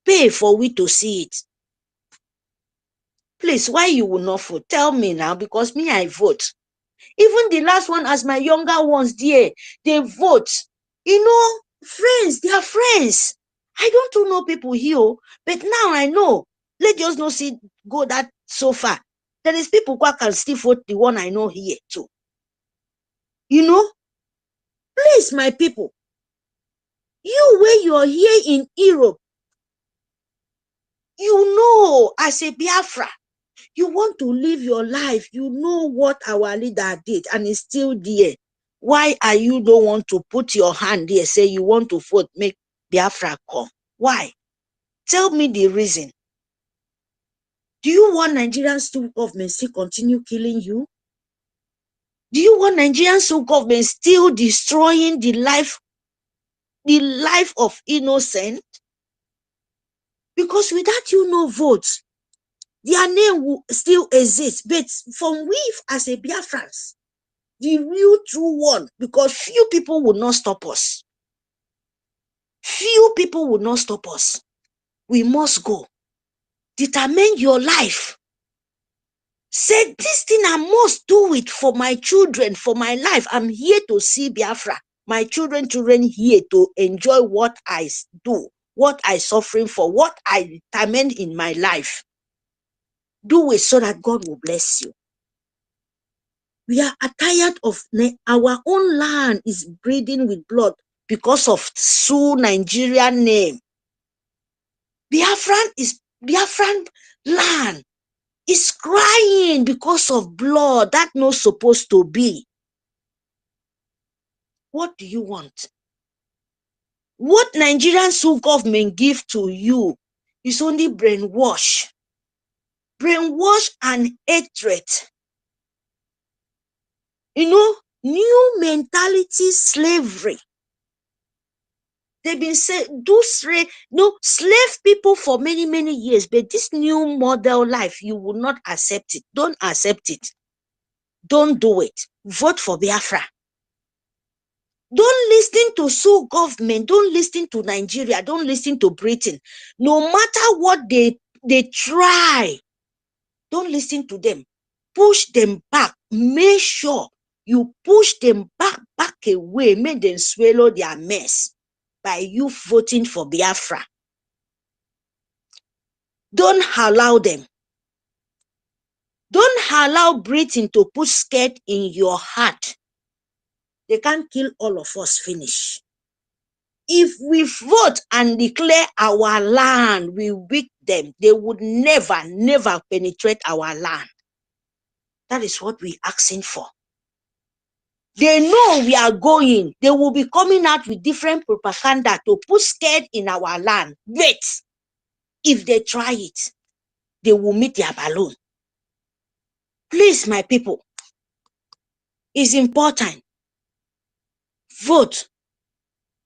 pay for we to see it. Please, why you will not vote? Tell me now, because me, I vote. Even the last one, as my younger ones, dear, they vote. You know, friends, they are friends. I don't know people here, but now I know. Let us not see go that so far. There is people who can still vote the one I know here too. You know, please, my people, you where you are here in Europe, You know, as a Biafra, you want to live your life. You know what our leader did, and it's still there. Why are you don't want to put your hand there, say you want to vote, make Biafra come? Why? Tell me the reason. Do you want Nigerian state government still continue killing you? Do you want Nigerian state government still destroying the life of innocent? Because without you no votes, their name will still exist. But from we as a Biafrans, the real true one, because few people will not stop us. Few people will not stop us. We must go. Determine your life. Say, this thing I must do it for my children, for my life. I'm here to see Biafra. My children here to enjoy what I do, what I suffering for, what I determine in my life. Do it so that God will bless you. We are tired of our own land is breathing with blood because of Sioux Nigerian name. Biafran land is crying because of blood that not supposed to be. What do you want? What Nigerian Sioux government give to you is only brainwash. Brainwash and hatred. You know, new mentality slavery. They've been saying, slave people for many, many years, but this new model life, you will not accept it. Don't accept it. Don't do it. Vote for Biafra. Don't listen to Sioux government. Don't listen to Nigeria. Don't listen to Britain. No matter what they try, don't listen to them. Push them back. Make sure you push them back away. Make them swallow their mess by you voting for Biafra. Don't allow them. Don't allow Britain to put scared in your heart. They can't kill all of us, finish. If we vote and declare our land, we beat them. They would never, never penetrate our land. That is what we're asking for. They know we are going. They will be coming out with different propaganda to put scared in our land. Wait. If they try it, they will meet their balloon. Please, my people, it's important. Vote.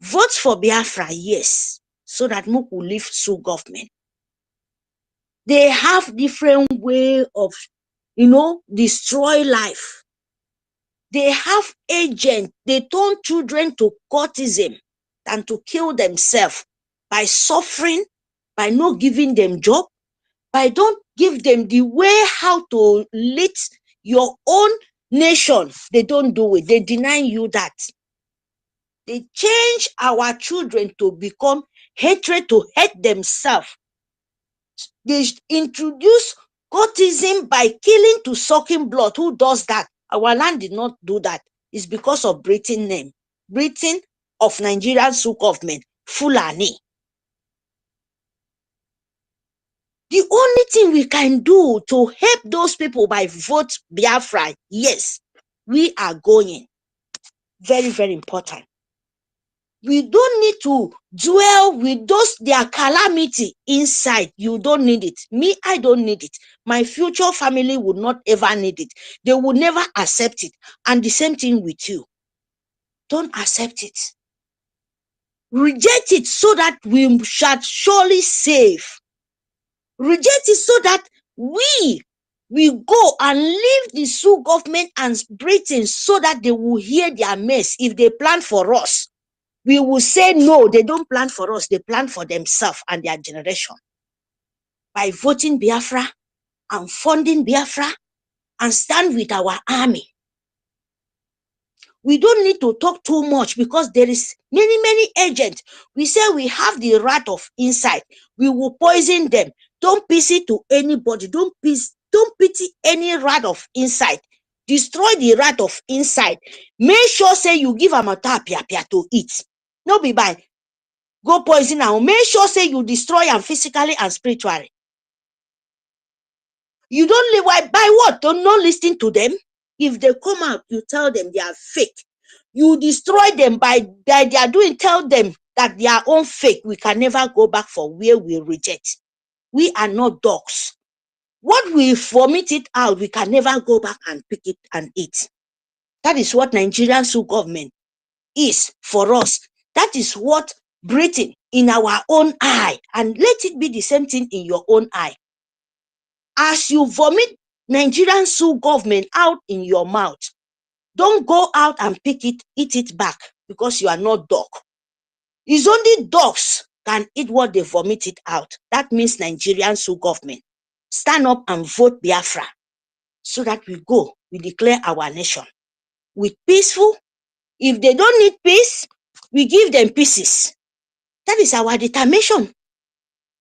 Vote for Biafra, yes, so that Mook will leave Sioux government. They have different way of, destroy life. They have agents. They turn children to courtesan than to kill themselves by suffering, by not giving them job, by don't give them the way how to lead your own nation. They don't do it. They deny you that. They change our children to become hatred, to hate themselves. They introduce courtesan by killing to sucking blood. Who does that? Our land did not do that. It's because of Britain name. Britain of Nigerian Sioux government, Fulani. The only thing we can do to help those people by vote Biafra, yes, we are going. Very, very important. We don't need to dwell with their calamity inside. You don't need it. Me, I don't need it. My future family would not ever need it. They would never accept it. And the same thing with you. Don't accept it. Reject it so that we shall surely save. Reject it so that we go and leave the Sioux government and Britain so that they will hear their mess. If they plan for us, we will say, no, they don't plan for us. They plan for themselves and their generation. By voting Biafra and funding Biafra and stand with our army. We don't need to talk too much because there is many, many agents. We say we have the rat of inside. We will poison them. Don't pity to anybody. Don't pity any rat of inside. Destroy the rat of inside. Make sure say you give them a tapia to eat. No be by go poison now. Make sure say you destroy them physically and spiritually. You don't live by what? Don't not listen to them. If they come out, you tell them they are fake. You destroy them by they are doing. Tell them that they are own fake. We can never go back for where we reject. We are not dogs. What we vomit it out, we can never go back and pick it and eat. That is what Nigerian government is for us. That is what Britain in our own eye, and let it be the same thing in your own eye. As you vomit Nigerian government out in your mouth, don't go out and pick it, eat it back, because you are not dog. It's only dogs can eat what they vomit it out. That means Nigerian government. Stand up and vote Biafra so that we go, we declare our nation with peaceful. If they don't need peace, we give them pieces. That is our determination.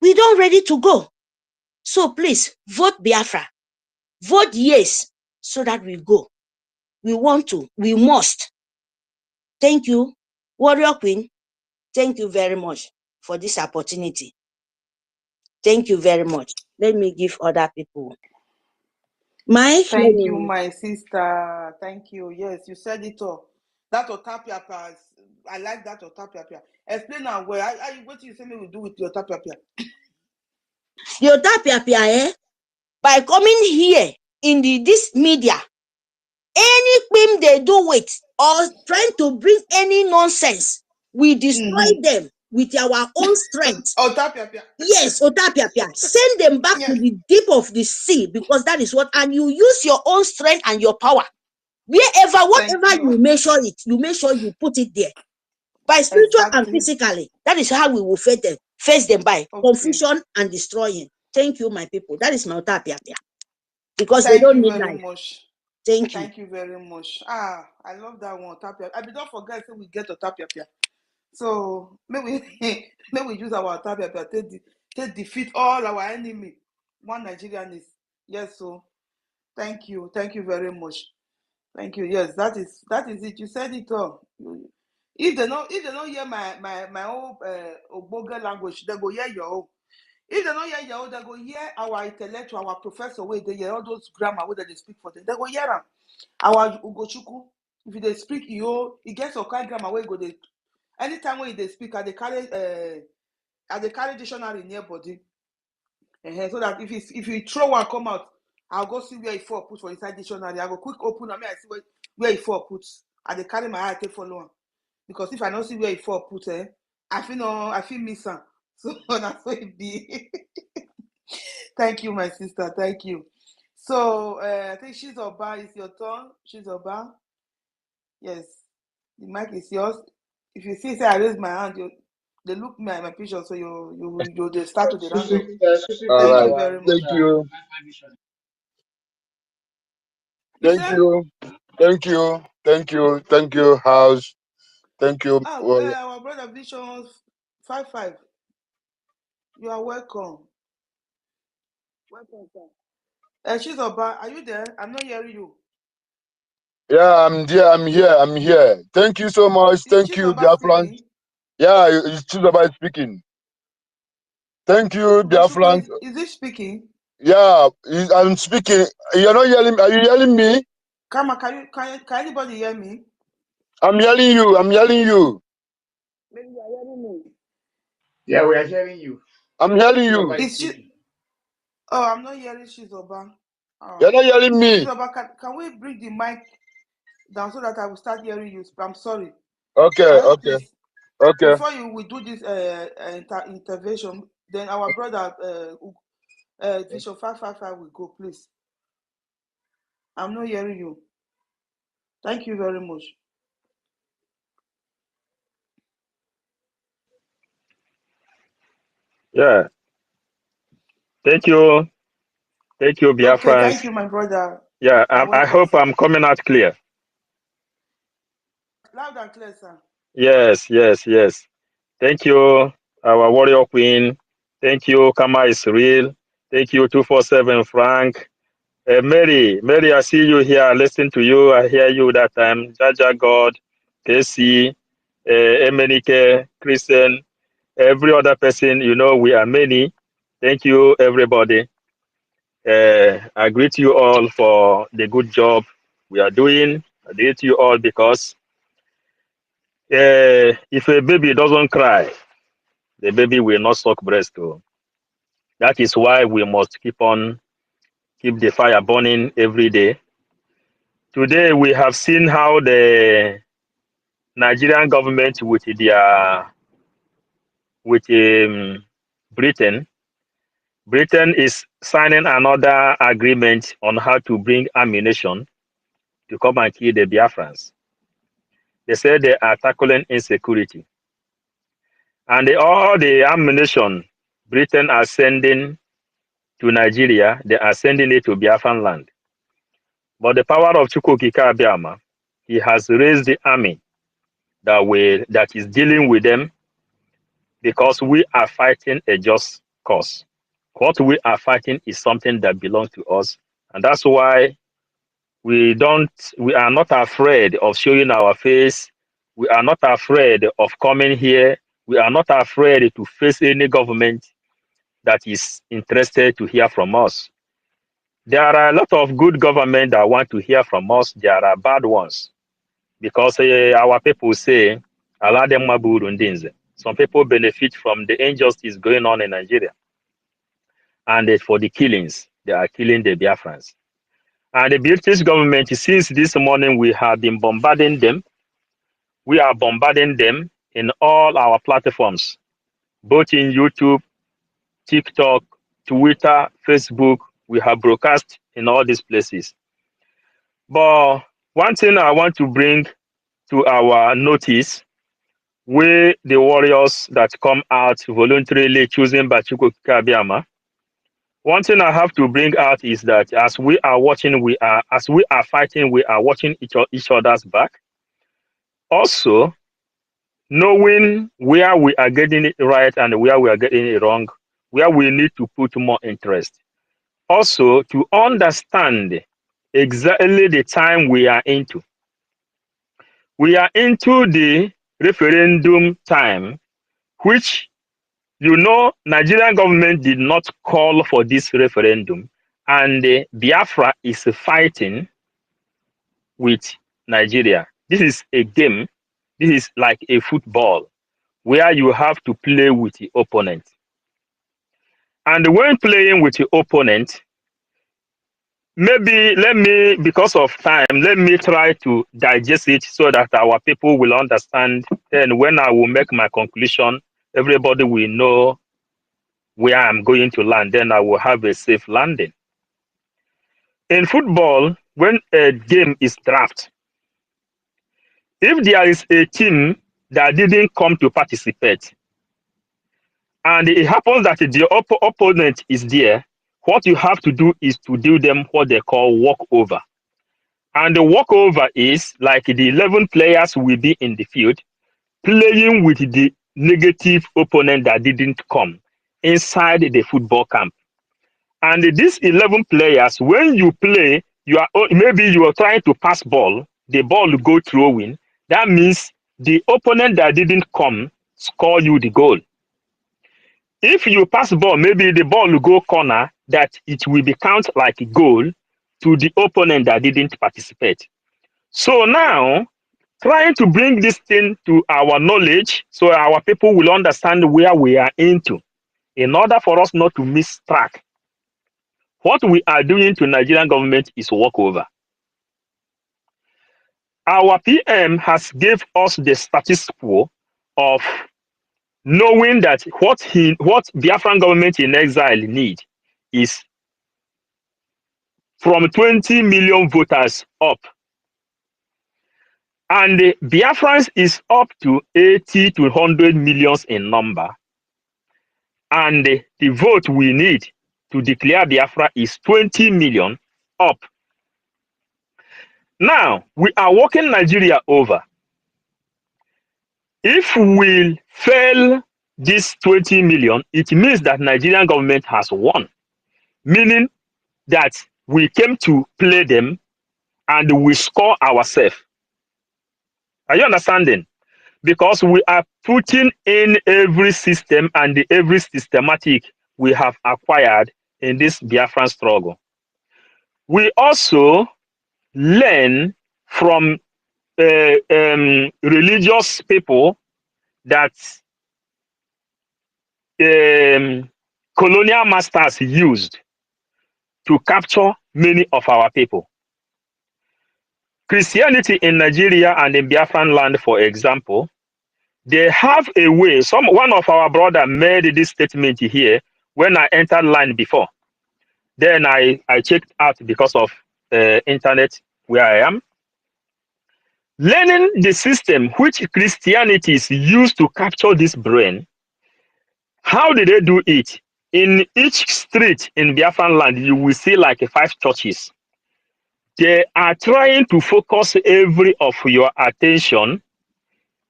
We don't ready to go. So please vote Biafra. Vote yes so that we go. We want to, we must. Thank you, Warrior Queen. Thank you very much for this opportunity. Thank you very much. Let me give other people. Mike, Thank you, my sister. Thank you. Yes, you said it all. That otapiapia, I like that otapiapia. Explain now where. What you say me will do with your otapiapia? The otapiapia, by coming here in this media, anything they do with or trying to bring any nonsense, we destroy them with our own strength. Otapiapia. Yes, otapiapia. Send them back to the deep of the sea, because that is what, and you use your own strength and your power. Wherever, whatever you measure it, you make sure you put it there. By spiritual and physically, that is how we will face them by confusion and destroying. Thank you, my people. That is my otapiapia. Because they don't need life. Much. Thank you. Thank you very much. I love that one, otapiapia. I don't forget that we get otapiapia. So maybe we use our otapiapia to defeat all our enemy. One Nigerian is. Yes, so thank you very much. Thank you. Yes, that is it. You said it all. If they don't hear my own Ogboge language, they go hear your own. If they don't hear your own, they go hear our intellectual, our professor, where they hear all those grammar where they speak for them. They go hear them. Our Ugochukwu, if they speak it gets some kind grammar where go they. Anytime when they speak, they carry dictionary near body. So that if you throw one come out, I'll go see where it fall put for inside dictionary. I go quick open and I see where it fall put. I carry my eye to follow on. Because if I don't see where it fall put, I feel miss am. So that's what it be. Thank you, my sister. Thank you. So I think she's Oba. It's your turn. She's Oba. Yes. The mic is yours. If you see, say I raise my hand, they look me at my picture, so you they start to the round up. Thank you very much. Thank you. Thank you, House. Thank you. Our brother Vision 55. You are welcome. Welcome, sir. She's Oba. Are you there? I'm not hearing you. Yeah, I'm there. I'm here. Thank you so much. Thank you, Biafralans. Yeah, it's Chizoba speaking. Thank you, Biafralans. Is he speaking? Yeah, I'm speaking. You're not yelling. Are you yelling me? Kama, can anybody hear me? I'm yelling you. Maybe you are hearing me. Yeah, we are hearing you. I'm hearing you. I'm not hearing Shizoba. You're not yelling me. Shizoba, can we bring the mic down so that I will start hearing you? I'm sorry. Okay. Please, before we do this intervention, then our brother Vision 555 will go, please. I'm not hearing you. Thank you very much. Yeah. Thank you. Thank you, Biafrans. Okay, thank you, my brother. Yeah, I hope I'm coming out clear. Loud and clear, sir. Yes. Thank you, our warrior queen. Thank you, Kama is real. Thank you, 247 Frank. Mary, I see you here. I listen to you. I hear you that time. Jaja God, KC, Emenike, Christian, every other person, we are many. Thank you, everybody. I greet you all for the good job we are doing. I greet you all because if a baby doesn't cry, the baby will not suck breast. Too. That is why we must keep the fire burning every day. Today we have seen how the Nigerian government with Britain is signing another agreement on how to bring ammunition to come and kill the Biafrans. They say they are tackling insecurity. And all the ammunition Britain are sending to Nigeria, they are sending it to Biafran land. But the power of Chukwukika Abiyama, he has raised the army that is dealing with them because we are fighting a just cause. What we are fighting is something that belongs to us. And that's why we are not afraid of showing our face. We are not afraid of coming here. We are not afraid to face any government that is interested to hear from us. There are a lot of good government that want to hear from us. There are bad ones because our people say, "Allah dem maburu ndinze." Some people benefit from the injustice going on in Nigeria, and for the killings, they are killing the Biafrans. And the British government, since this morning, we have been bombarding them. We are bombarding them in all our platforms, both in YouTube, TikTok, Twitter, Facebook. We have broadcast in all these places. But one thing I want to bring to our notice, we the warriors that come out voluntarily chosen by Chukwukika Abiyama, one thing I have to bring out is that as we are fighting, we are watching each other's back. Also, knowing where we are getting it right and where we are getting it wrong, where we need to put more interest. Also, to understand exactly the time we are into. We are into the referendum time, which Nigerian government did not call for this referendum, and Biafra is fighting with Nigeria. This is a game. This is like a football where you have to play with the opponent. And when playing with the opponent, maybe because of time, let me try to digest it so that our people will understand. Then when I will make my conclusion, everybody will know where I'm going to land. Then I will have a safe landing. In football, when a game is draft, if there is a team that didn't come to participate, and it happens that the opponent is there, what you have to do is to do them what they call walkover. And the walkover is like the 11 players will be in the field playing with the negative opponent that didn't come inside the football camp. And these 11 players, when you play, maybe you are trying to pass ball, the ball will go throwing. That means the opponent that didn't come score you the goal. If you pass ball, maybe the ball will go corner, that it will be count like a goal to the opponent that didn't participate. So now, trying to bring this thing to our knowledge so our people will understand where we are into, in order for us not to miss track. What we are doing to Nigerian government is walkover. Our PM has gave us the statistical of knowing that what Biafran government in exile need is from 20 million voters up. And the Biafrans is up to 80 to 100 millions in number. And the vote we need to declare Biafra is 20 million up. Now, we are walking Nigeria over. If we fail this 20 million, it means that Nigerian government has won. Meaning that we came to play them and we score ourselves. Are you understanding? Because we are putting in every system and every systematic we have acquired in this Biafran struggle. We also learn from religious people that colonial masters used to capture many of our people. Christianity in Nigeria and in Biafran land, for example, they have a way. One of our brother made this statement here when I entered line before. Then I checked out because of internet where I am. Learning the system which Christianity is used to capture this brain. How did they do it? In each street in Biafran land, you will see like 5 churches. They are trying to focus every of your attention,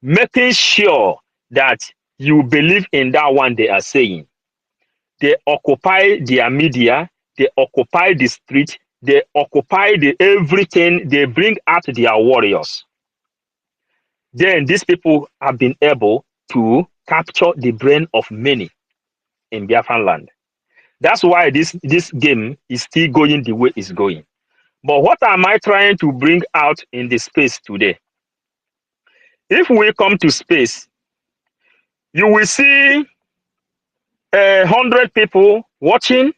making sure that you believe in that one they are saying. They occupy their media, they occupy the street, they occupy the everything, they bring out their warriors. Then these people have been able to capture the brain of many in Biafran land. That's why this game is still going the way it's going. But what am I trying to bring out in the space today? If we come to space, you will see 100 people watching.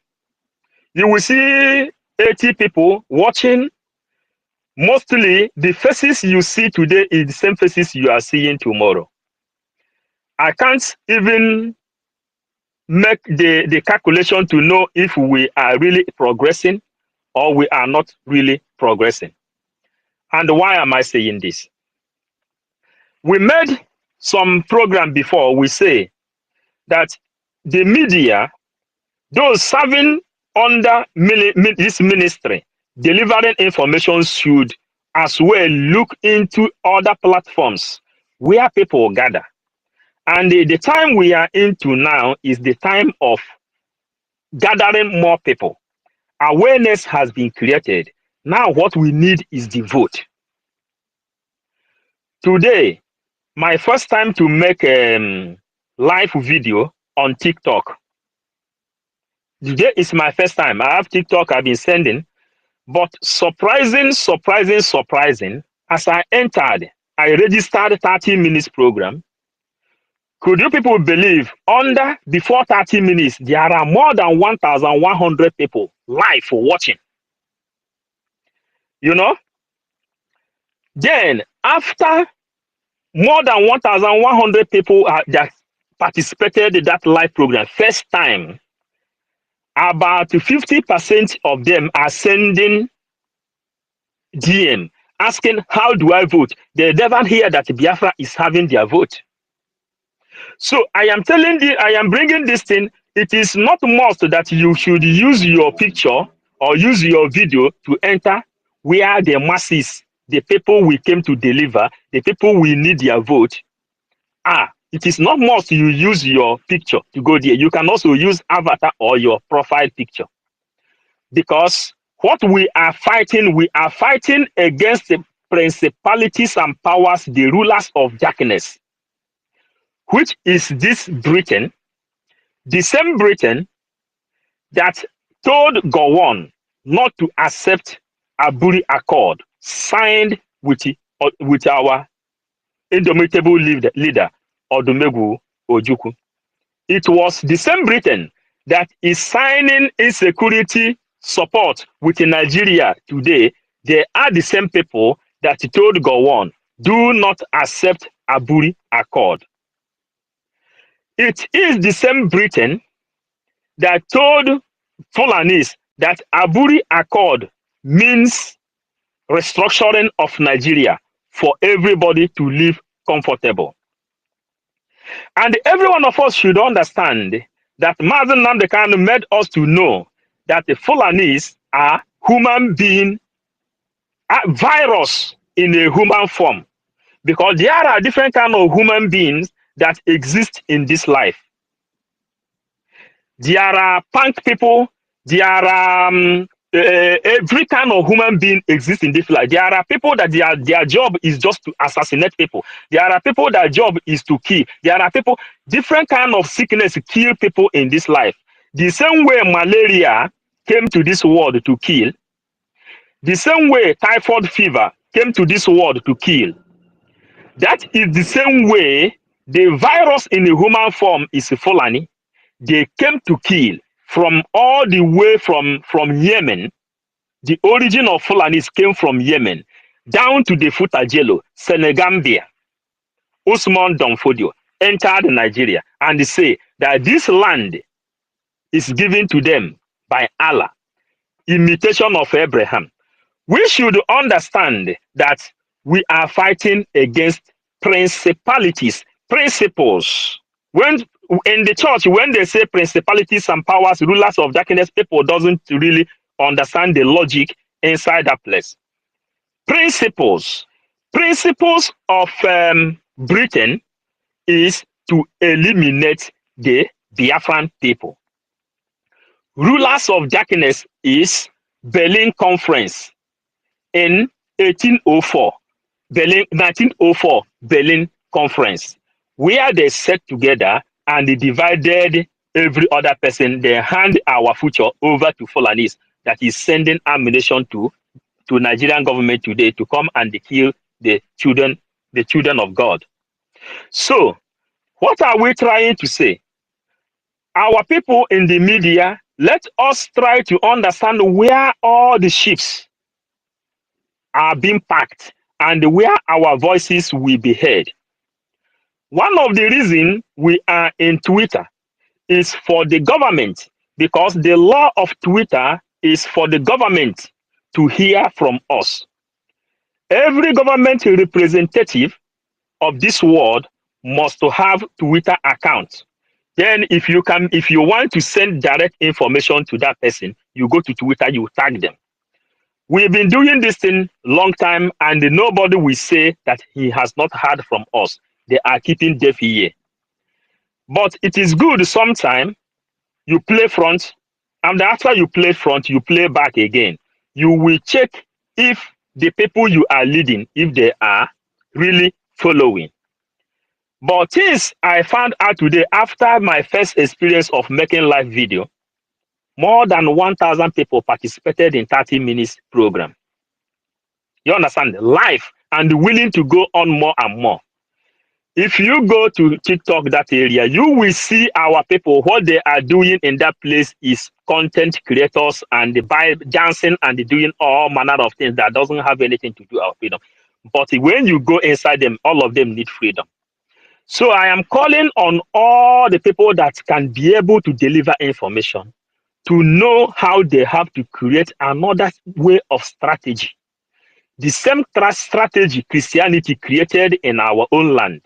You will see 80 people watching. Mostly, the faces you see today is the same faces you are seeing tomorrow. I can't even make the calculation to know if we are really progressing or we are not really progressing. And why am I saying this? We made some program before. We say that the media, those serving under this ministry, delivering information should as well look into other platforms where people gather. And the time we are into now is the time of gathering more people. Awareness has been created. Now what we need is the vote. Today, my first time to make a live video on TikTok. Today is my first time. I have TikTok I've been sending. But surprising, as I entered, I registered 30 minutes program. Could you people believe before 30 minutes, there are more than 1,100 people live watching? You know? Then, after more than 1,100 people that participated in that live program, first time, about 50% of them are sending DM asking, how do I vote? They never hear that Biafra is having their vote. So I am bringing this thing. It is not must that you should use your picture or use your video to enter where the masses, the people we came to deliver, the people we need their vote. It is not must you use your picture to go there. You can also use avatar or your profile picture. Because what we are fighting against the principalities and powers, the rulers of darkness, which is this Britain, the same Britain that told Gowon not to accept Aburi Accord signed with our indomitable leader, Odumegwu Ojukwu. It was the same Britain that is signing insecurity support with Nigeria today. They are the same people that told Gowon, do not accept Aburi Accord. It is the same Britain that told Fulanis that Aburi Accord means restructuring of Nigeria for everybody to live comfortable. And every one of us should understand that Mazen Nnamdi Kanu made us to know that the Fulanis are human being, a virus in a human form. Because there are different kinds of human beings that exist in this life. There are punk people, there are every kind of human being exists in this life. There are people that their job is just to assassinate people. There are people that job is to kill. There are people, different kind of sickness kill people in this life. The same way malaria came to this world to kill, the same way typhoid fever came to this world to kill, that is the same way the virus in the human form is Fulani. They came to kill from all the way from Yemen. The origin of Fulanis came from Yemen down to the Futajelo, Senegambia. Usman Donfodio entered Nigeria and say that this land is given to them by Allah, imitation of Abraham. We should understand that we are fighting against principalities, principles. When in the church, when they say principalities and powers, rulers of darkness, people doesn't really understand the logic inside that place. Principles of Britain is to eliminate the Biafran people. Rulers of darkness is Berlin Conference in 1804, 1904 Berlin Conference, where they sat together and they divided every other person. They hand our future over to Fulanis that is sending ammunition to Nigerian government today to come and kill the children of God. So, what are we trying to say? Our people in the media, let us try to understand where all the ships are being packed and where our voices will be heard. One of the reasons we are in Twitter is for the government, because the law of Twitter is for the government to hear from us. Every government representative of this world must have Twitter account. Then if you want to send direct information to that person, you go to Twitter, you tag them. We've been doing this thing long time and nobody will say that he has not heard from us. They are keeping deaf ear. But it is good sometimes you play front, and after you play front, you play back again. You will check if the people you are leading, if they are really following. But since I found out today, after my first experience of making live video, more than 1,000 people participated in 30 minutes program. You understand? Live and willing to go on more and more. If you go to TikTok, that area, you will see our people. What they are doing in that place is content creators and dancing and doing all manner of things that doesn't have anything to do with our freedom. But when you go inside them, all of them need freedom. So I am calling on all the people that can be able to deliver information to know how they have to create another way of strategy. The same strategy Christianity created in our own land.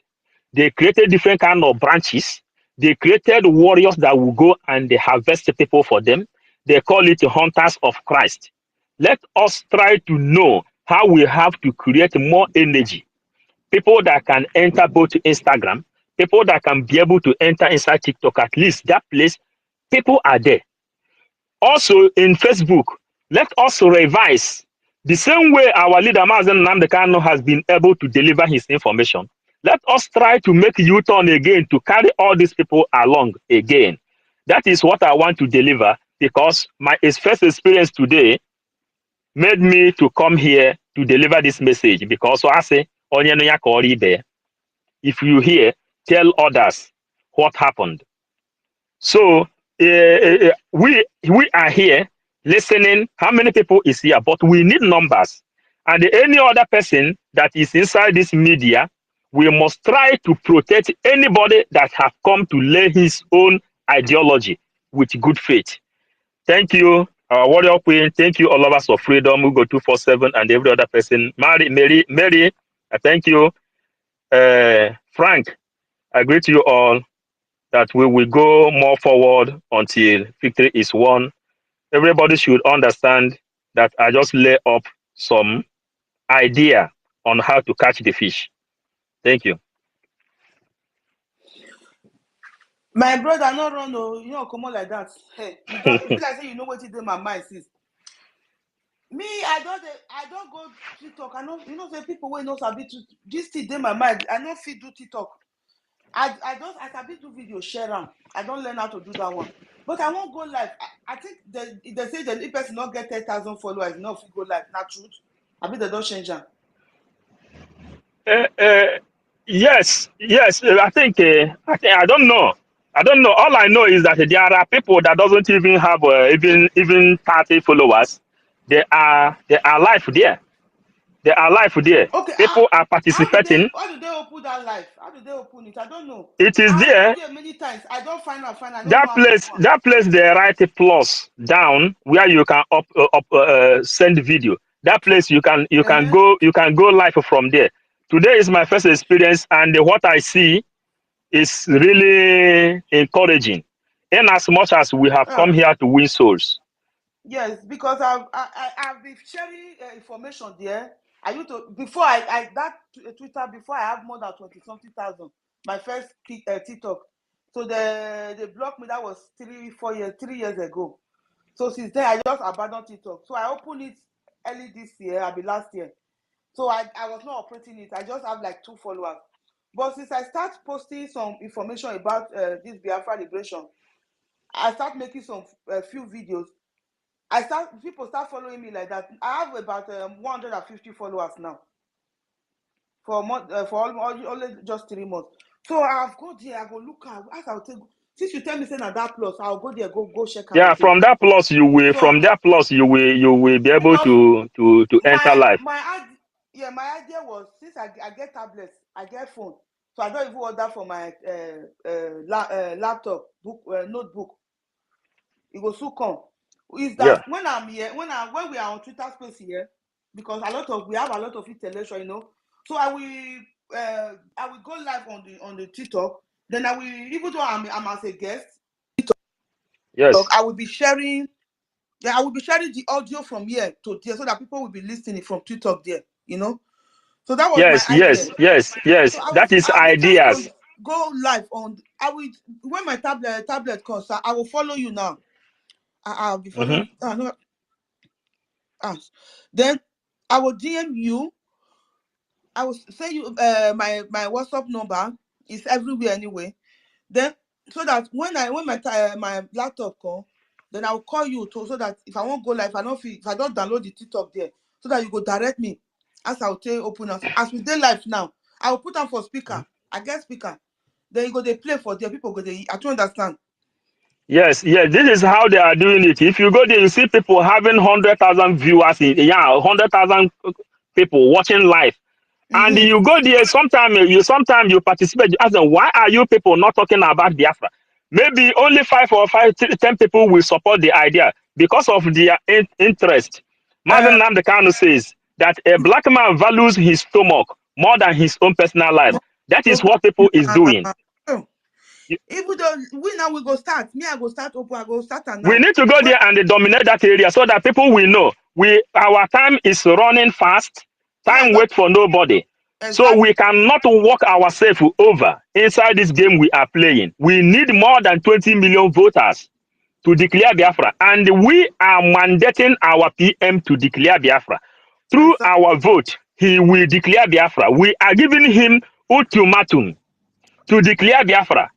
They created different kind of branches. They created warriors that will go and they harvest the people for them. They call it the hunters of Christ. Let us try to know how we have to create more energy. People that can enter both Instagram, people that can be able to enter inside TikTok, at least that place, people are there. Also in Facebook, let us revise the same way our leader Mazen Nnamdi Kanu has been able to deliver his information. Let us try to make U-turn again to carry all these people along again. That is what I want to deliver, because my first experience today made me to come here to deliver this message, because I say, if you hear, tell others what happened. So we are here listening. How many people is here? But we need numbers. And any other person that is inside this media, we must try to protect anybody that have come to lay his own ideology with good faith. Thank you, our warrior queen. Thank you, all of us of freedom. We go 247 and every other person. Mary, thank you. Frank, I greet you all that we will go more forward until victory is won. Everybody should understand that I just lay up some idea on how to catch the fish. Thank you. My brother, no run, no, you know, come on like that. Hey, you feel like say you know what it in my mind, sis. Me, I don't go TikTok. I know, you know, say people wey no sabi to this thing in my mind. I no fit do TikTok. I sabi do video share am. I don't learn how to do that one. But I won't go live. I think they say that if person not get 10,000 followers, enough you go live. Not truth. I mean they don't change them. Uh, uh, yes, yes. I don't know. I don't know. All I know is that there are people that doesn't even have even 30 followers. They are live there. They are live there. Okay, People are how participating. do they open that live? How do they open it? I don't know. It is I've gone there. there many times. I don't find out. I don't know how to do one. That place they write a plus down where you can send video. That place Uh-huh. you can go live from there. Today is my first experience, and what I see is really encouraging. In as much as we have come here to win souls. Yes, because I've been sharing information there. I used to before I that Twitter before I have more than 20-something thousand. My first TikTok. So they blocked me. That was 3 years ago. So since then I just abandoned TikTok. So I opened it early this year, I mean last year. So I was not operating it. I just have like 2 followers. But since I start posting some information about this Biafra liberation, I start making some few videos. People start following me like that. I have about 150 followers now for a month, for only just 3 months. So I've go there, I go look at as I'll take. Since you tell me saying that plus, I'll go there, go check them Yeah, again. from that plus So you will be able because to enter live. my idea was since I get tablets, I get phone, so I don't even order for my laptop notebook. It will soon come. Is Yeah. that when I'm here, when we are on Twitter space here, because we have a lot of intellectual, So I will go live on the TikTok. Then I will, even though I'm as a guest, Yes. I will be sharing. Yeah, I will be sharing the audio from here to there so that people will be listening from TikTok there. So that was my Yes, idea. yes, yes, So yes. That is I'll be trying to ideas. go live on. I will when my tablet comes. I will follow you now. I'll be Hmm. following. No, then I will DM you. I will send you my WhatsApp number is everywhere anyway. Then so that when my laptop come, then I will call you so that if I won't go live, if I don't download the TikTok there, so that you go direct me as I'll take open as we dey live now. I will put on for speaker. I get speaker. Then you go they play for there. People go they. I don't understand. Yes, yes. This is how they are doing it. If you go there, you see people having 100,000 viewers yeah, 100,000 people watching live. And Mm-hmm. you go there, sometimes you participate, you ask them, why are you people not talking about Biafra? Maybe only 10 people will support the idea because of their interest. Mazen Namdekano says that a black man values his stomach more than his own personal life. That is what people is doing. Even though we now we go start. Me, I go start open. I go start and We now. need to go there and dominate that area so that people will know our time is running fast. Yeah, Time wait for nobody. So we exactly. cannot walk ourselves over inside this game we are playing. We need more than 20 million voters to declare Biafra. And we are mandating our PM to declare Biafra. Through Exactly. our vote, he will declare Biafra. We are giving him ultimatum to declare Biafra.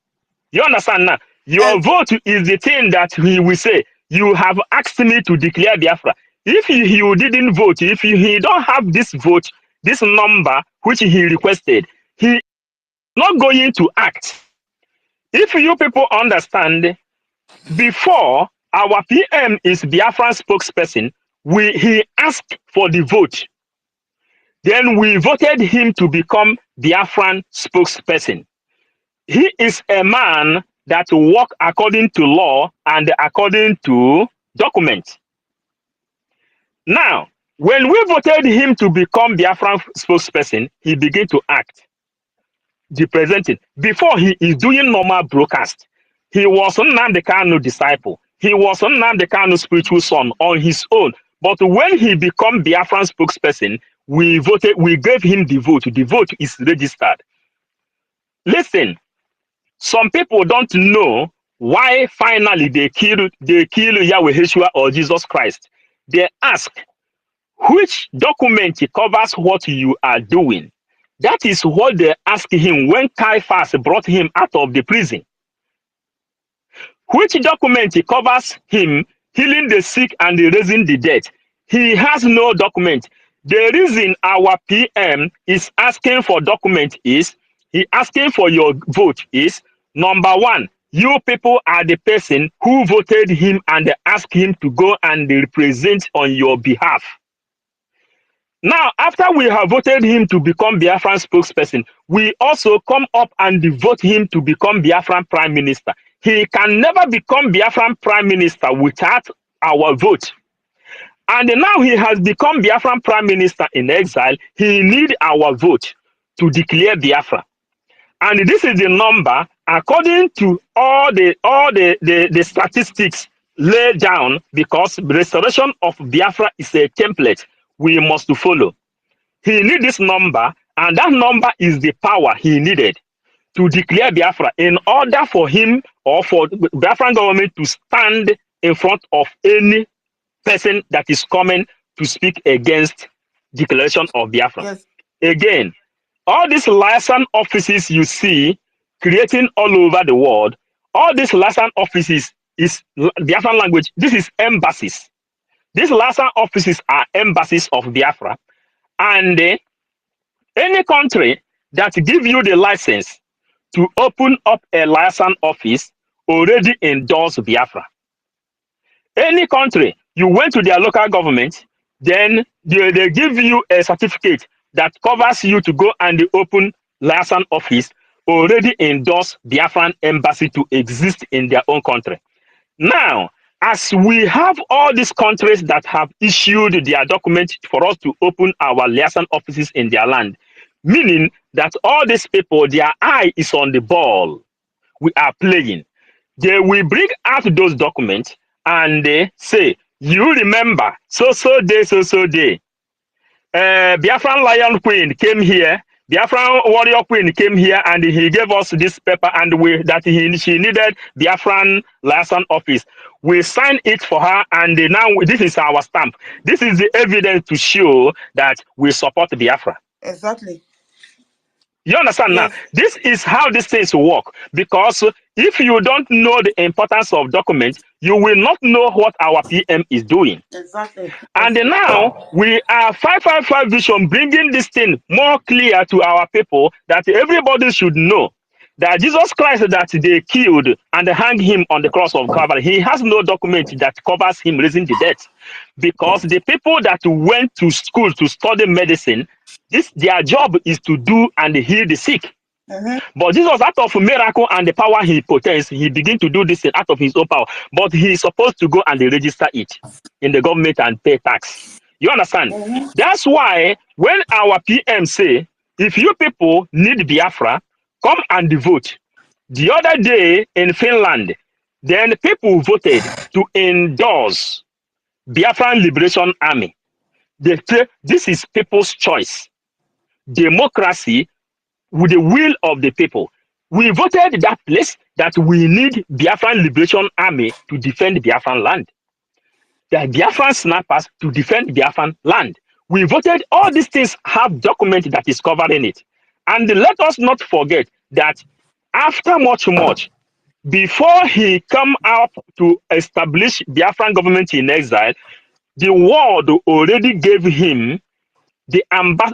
You understand now? Your vote is the thing that he will say, you have asked me to declare Biafra. If you didn't vote, if he don't have this vote, this number which he requested, he not going to act. If you people understand, before our PM is Biafran spokesperson, he asked for the vote. Then we voted him to become Biafran spokesperson. He is a man that work according to law and according to documents. Now, when we voted him to become Biafran spokesperson, he began to act, the presenting. Before he is doing normal broadcast, he was Nnamdi Kanu disciple. He was Nnamdi Kanu spiritual son on his own. But when he become Biafran spokesperson, we gave him the vote. The vote is registered. Listen, some people don't know why finally they kill Yahweh Yeshua or Jesus Christ. They ask, which document covers what you are doing? That is what they asked him when Caiaphas brought him out of the prison. which document covers him healing the sick and raising the dead? He has no document. The reason our PM is asking for document is, he asking for your vote is, number one, you people are the person who voted him and asked him to go and represent on your behalf. Now, after we have voted him to become Biafran spokesperson, we also come up and vote him to become Biafran Prime Minister. He can never become Biafran Prime Minister without our vote. And now he has become Biafran Prime Minister in exile. He needs our vote to declare Biafra. And this is the number according to all the statistics laid down, because restoration of Biafra is a template we must follow. He needs this number, and that number is the power he needed to declare Biafra in order for him or for the Biafran government to stand in front of any person that is coming to speak against declaration of Biafra. Yes. Again, all these liaison offices you see creating all over the world, all these liaison offices is Biafran language. This is embassies. These liaison offices are embassies of Biafra, and any country that give you the license to open up a liaison office already endorse Biafra. Any country, you went to their local government, then they give you a certificate that covers you to go and open liaison office, already endorse Biafran embassy to exist in their own country. Now, as we have all these countries that have issued their document for us to open our liaison offices in their land, meaning that all these people, their eye is on the ball. We are playing. They will bring out those documents and they say, you remember, so day, Biafran Lion Queen came here, Biafran Warrior Queen came here, and he gave us this paper, and she needed Biafran liaison office. We signed it for her, and now this is our stamp. This is the evidence to show that we support Biafra. Exactly. You understand Yes. now? This is how these things work. Because if you don't know the importance of documents, you will not know what our PM is doing. Exactly. And now we are 555 Vision bringing this thing more clear to our people, that everybody should know that Jesus Christ that they killed and hanged him on the cross of Calvary, he has no document that covers him raising the dead. Because the people that went to school to study medicine, their job is to do and heal the sick. But Jesus, out of miracle and the power he possesses, he begin to do this thing out of his own power. But he is supposed to go and register it in the government and pay tax. You understand? That's why when our PM say, if you people need Biafra, come and vote. The other day in Finland, then people voted to endorse Biafran Liberation Army. They say this is people's choice. Democracy with the will of the people. We voted that place that we need Biafran Liberation Army to defend Biafran land. The Biafran snipers to defend Biafran land. We voted, all these things have document that is covering it. And let us not forget that after much, before he come up to establish Biafran government in exile, the world already gave him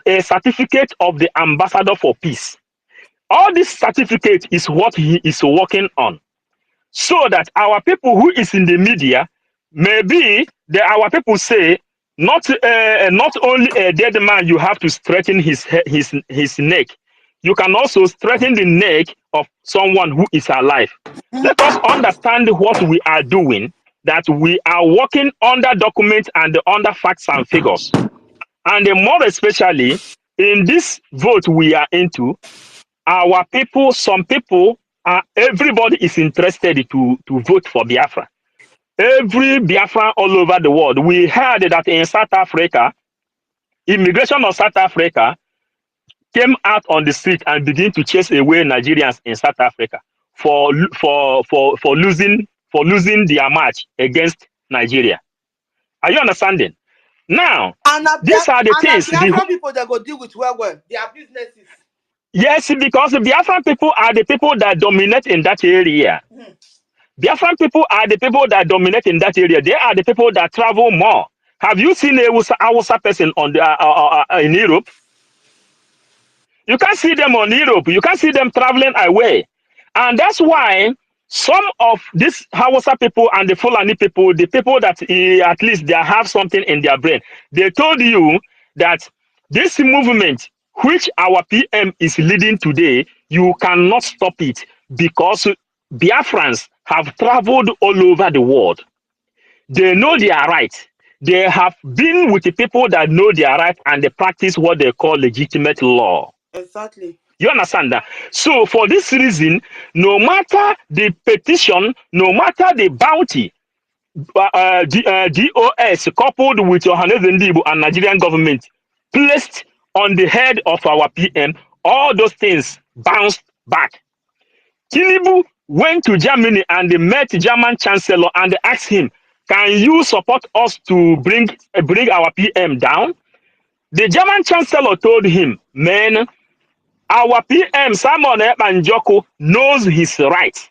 a certificate of the ambassador for peace. All this certificate is what he is working on, so that our people who is in the media, maybe our people say, not only a dead man you have to straighten his neck, you can also straighten the neck of someone who is alive. Let us understand what we are doing, that we are working under documents and under facts and figures. And more especially in this vote we are into, our people, some people, everybody is interested to vote for Biafra. Every Biafra all over the world. We heard that in South Africa, immigration of South Africa came out on the street and began to chase away Nigerians in South Africa for losing their match against Nigeria. Are you understanding? Now, these are the things. Biafra people that go deal with well, their businesses. Yes, because the Biafran people are the people that dominate in that area. Biafran people are the people that dominate in that area. They are the people that travel more. Have you seen a Hausa person on the in Europe? You can't see them on Europe. You can't see them traveling away. And that's why some of these Hausa people and the Fulani people, the people that at least they have something in their brain, they told you that this movement, which our PM is leading today, you cannot stop it because Biafrans have traveled all over the world. They know their right. They have been with the people that know their right and they practice what they call legitimate law. Exactly. You understand that? So for this reason, no matter the petition, no matter the bounty, DOS coupled with Johannes Ndibu and Nigerian government placed on the head of our PM, all those things bounced back. Tinubu went to Germany and they met German Chancellor and they asked him, "Can you support us to bring our PM down?" The German Chancellor told him, "Man, our PM Simon Ekpa knows his right."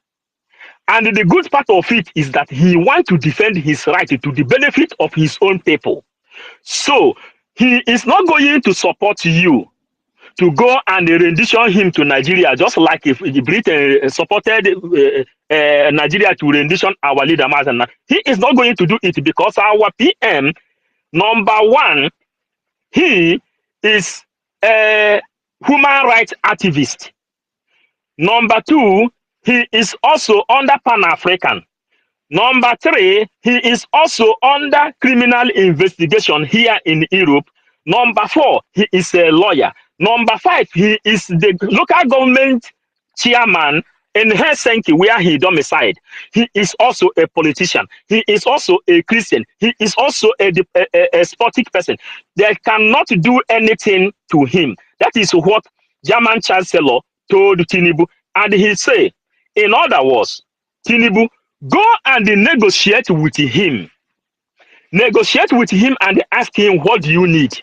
And the good part of it is that he wants to defend his right to the benefit of his own people. So he is not going to support you to go and rendition him to Nigeria, just like if Britain supported Nigeria to rendition our leader. He is not going to do it because our PM, number one, he is a human rights activist. Number two, he is also under Pan-African. Number three, he is also under criminal investigation here in Europe. Number four, he is a lawyer. Number five, he is the local government chairman in Helsinki, where he domiciled. He is also a politician. He is also a Christian. He is also a sporting person. They cannot do anything to him. That is what German Chancellor told Tinubu. And he said, in other words, Tinubu, go and negotiate with him. Negotiate with him and ask him, what do you need?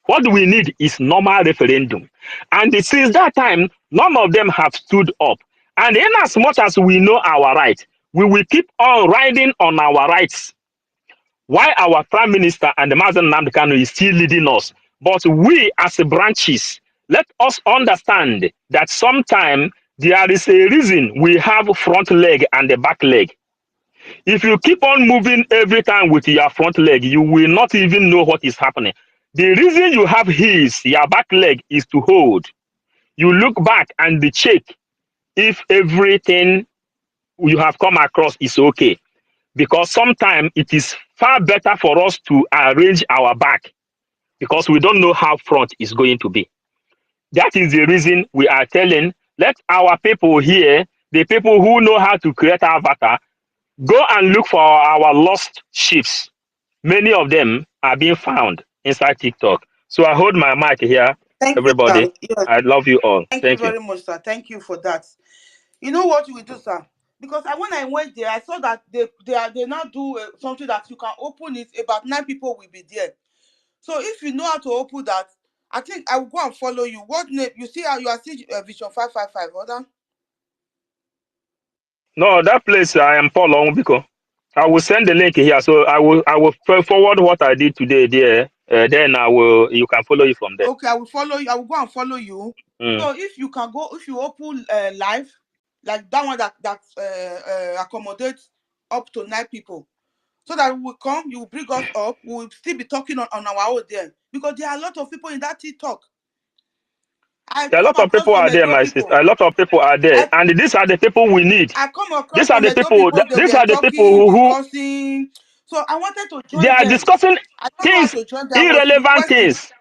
What we need is normal referendum. And since that time, none of them have stood up. And in as much as we know our right, we will keep on riding on our rights. Why our Prime Minister and the Mazen Nnamdi Kanu is still leading us. But we as branches, let us understand that sometimes there is a reason we have front leg and the back leg. If you keep on moving every time with your front leg, you will not even know what is happening. The reason you have your back leg is to hold. You look back and check if everything you have come across is okay. Because sometimes it is far better for us to arrange our back because we don't know how front is going to be. That is the reason we are telling, let our people here, the people who know how to create avatar, go and look for our lost ships. Many of them are being found inside TikTok. So I hold my mic here, Thank you, sir. everybody. Yes. I love you all. Thank you Thank you. very much, sir. Thank you for that. You know what you will do, sir? Because when I went there, I saw that they now do something that you can open it. About 9 people will be there. So if you know how to open that, I think I will go and follow you. What name? You see how you are still Vision 555, order? No, that place I am Paul Onwubiko. I will send the link here. So I will forward what I did today there. Then you can follow it from there. Okay, I will follow you. I will go and follow you. So if you can go, if you open live, like that one that accommodates up to 9 people, so that we will come, you will bring us up, we will still be talking on our own there. Because there are a lot of people in that TikTok. A lot of people are there, my sister. A lot of people are there. And these are the people we need. I come across These are some the people, these are the people who discussing. So I wanted to join they are them. discussing I don't know how things, to join them. irrelevant things.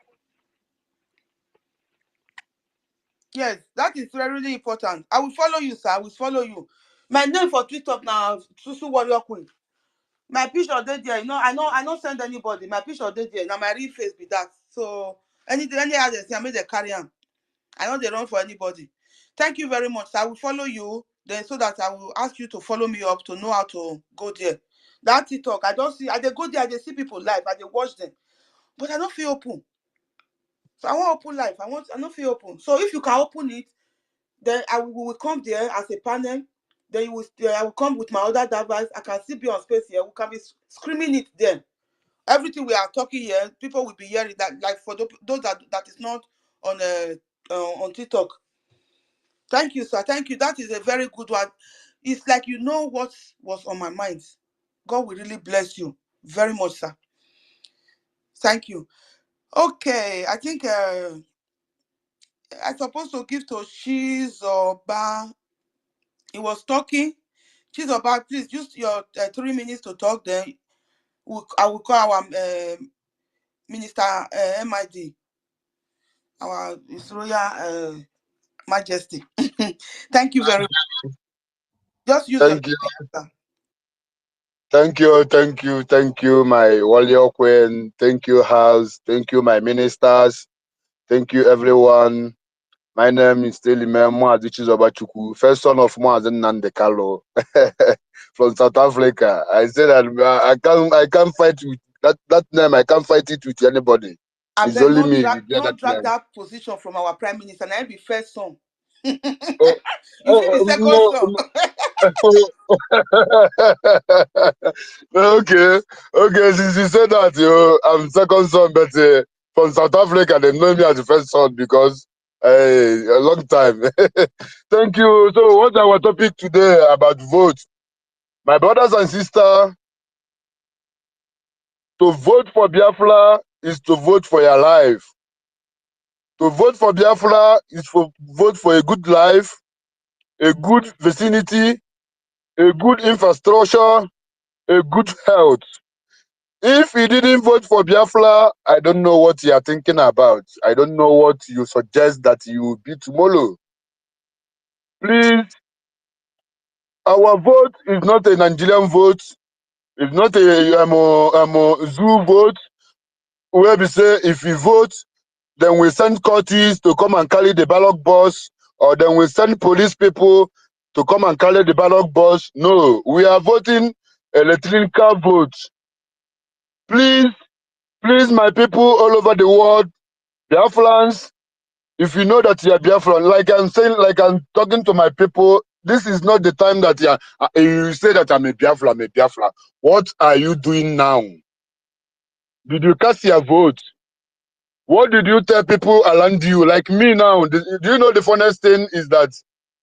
Yes, that is really important. I will follow you, sir. I will follow you. My name for TikTok now, Susu Warrior Queen. My picture dey there. You know, I don't send anybody. My picture dey there. Now my real face be that. So any other thing, I made they carry on. I know they run for anybody. Thank you very much. I will follow you then, so that I will ask you to follow me up to know how to go there. That TikTok, I don't see. I dey go there. I dey see people live. I dey watch them, but I don't feel open. So I want open life. I don't feel open. So if you can open it, then I will come there as a panel. Then I will come with my other device. I can still be on space here. We can be screaming it then. Everything we are talking here, people will be hearing that. Like for those that is not on TikTok. Thank you, sir. Thank you. That is a very good one. It's like you know what was on my mind. God will really bless you very much, sir. Thank you. Okay, I think I'm supposed to give to Chizoba. He was talking. Chizoba, please use your 3 minutes to talk. Then I will call our Minister MID, our His Royal Majesty. Thank you very much. Just use your 3 Thank you. minutes, sir. Thank you, my warrior queen. Thank you, house. Thank you, my ministers. Thank you, everyone. My name is Telime Moazichi Zobachuku, first son of Moazin Nandekalo from South Africa. I said that I can't fight with that name. I can't fight it with anybody. I It's beg only not me drag, with that not drag name. that position from our Prime Minister. And I be first son. Oh, You see the second son. okay, since you said that, I'm second son, but from South Africa, they know me as the first son because a long time. Thank you. So, what's our topic today about vote? My brothers and sisters, to vote for Biafra is to vote for your life. To vote for Biafra is to vote for a good life, a good vicinity, a good infrastructure, a good health. If you didn't vote for Biafra, I don't know what you are thinking about. I don't know what you suggest that you will be tomorrow. Please, our vote is not a Nigerian vote. It's not a zoo vote where we say if we vote, then we send courtiers to come and carry the ballot box, or then we send police people to come and carry the ballot box. No, we are voting electronic vote. Please, my people all over the world, Biafrans, if you know that you are Biafran, like I'm saying, like I'm talking to my people, this is not the time that you say that I'm a Biafra, What are you doing now? Did you cast your vote? What did you tell people around you? Like me now, do you know the funniest thing is that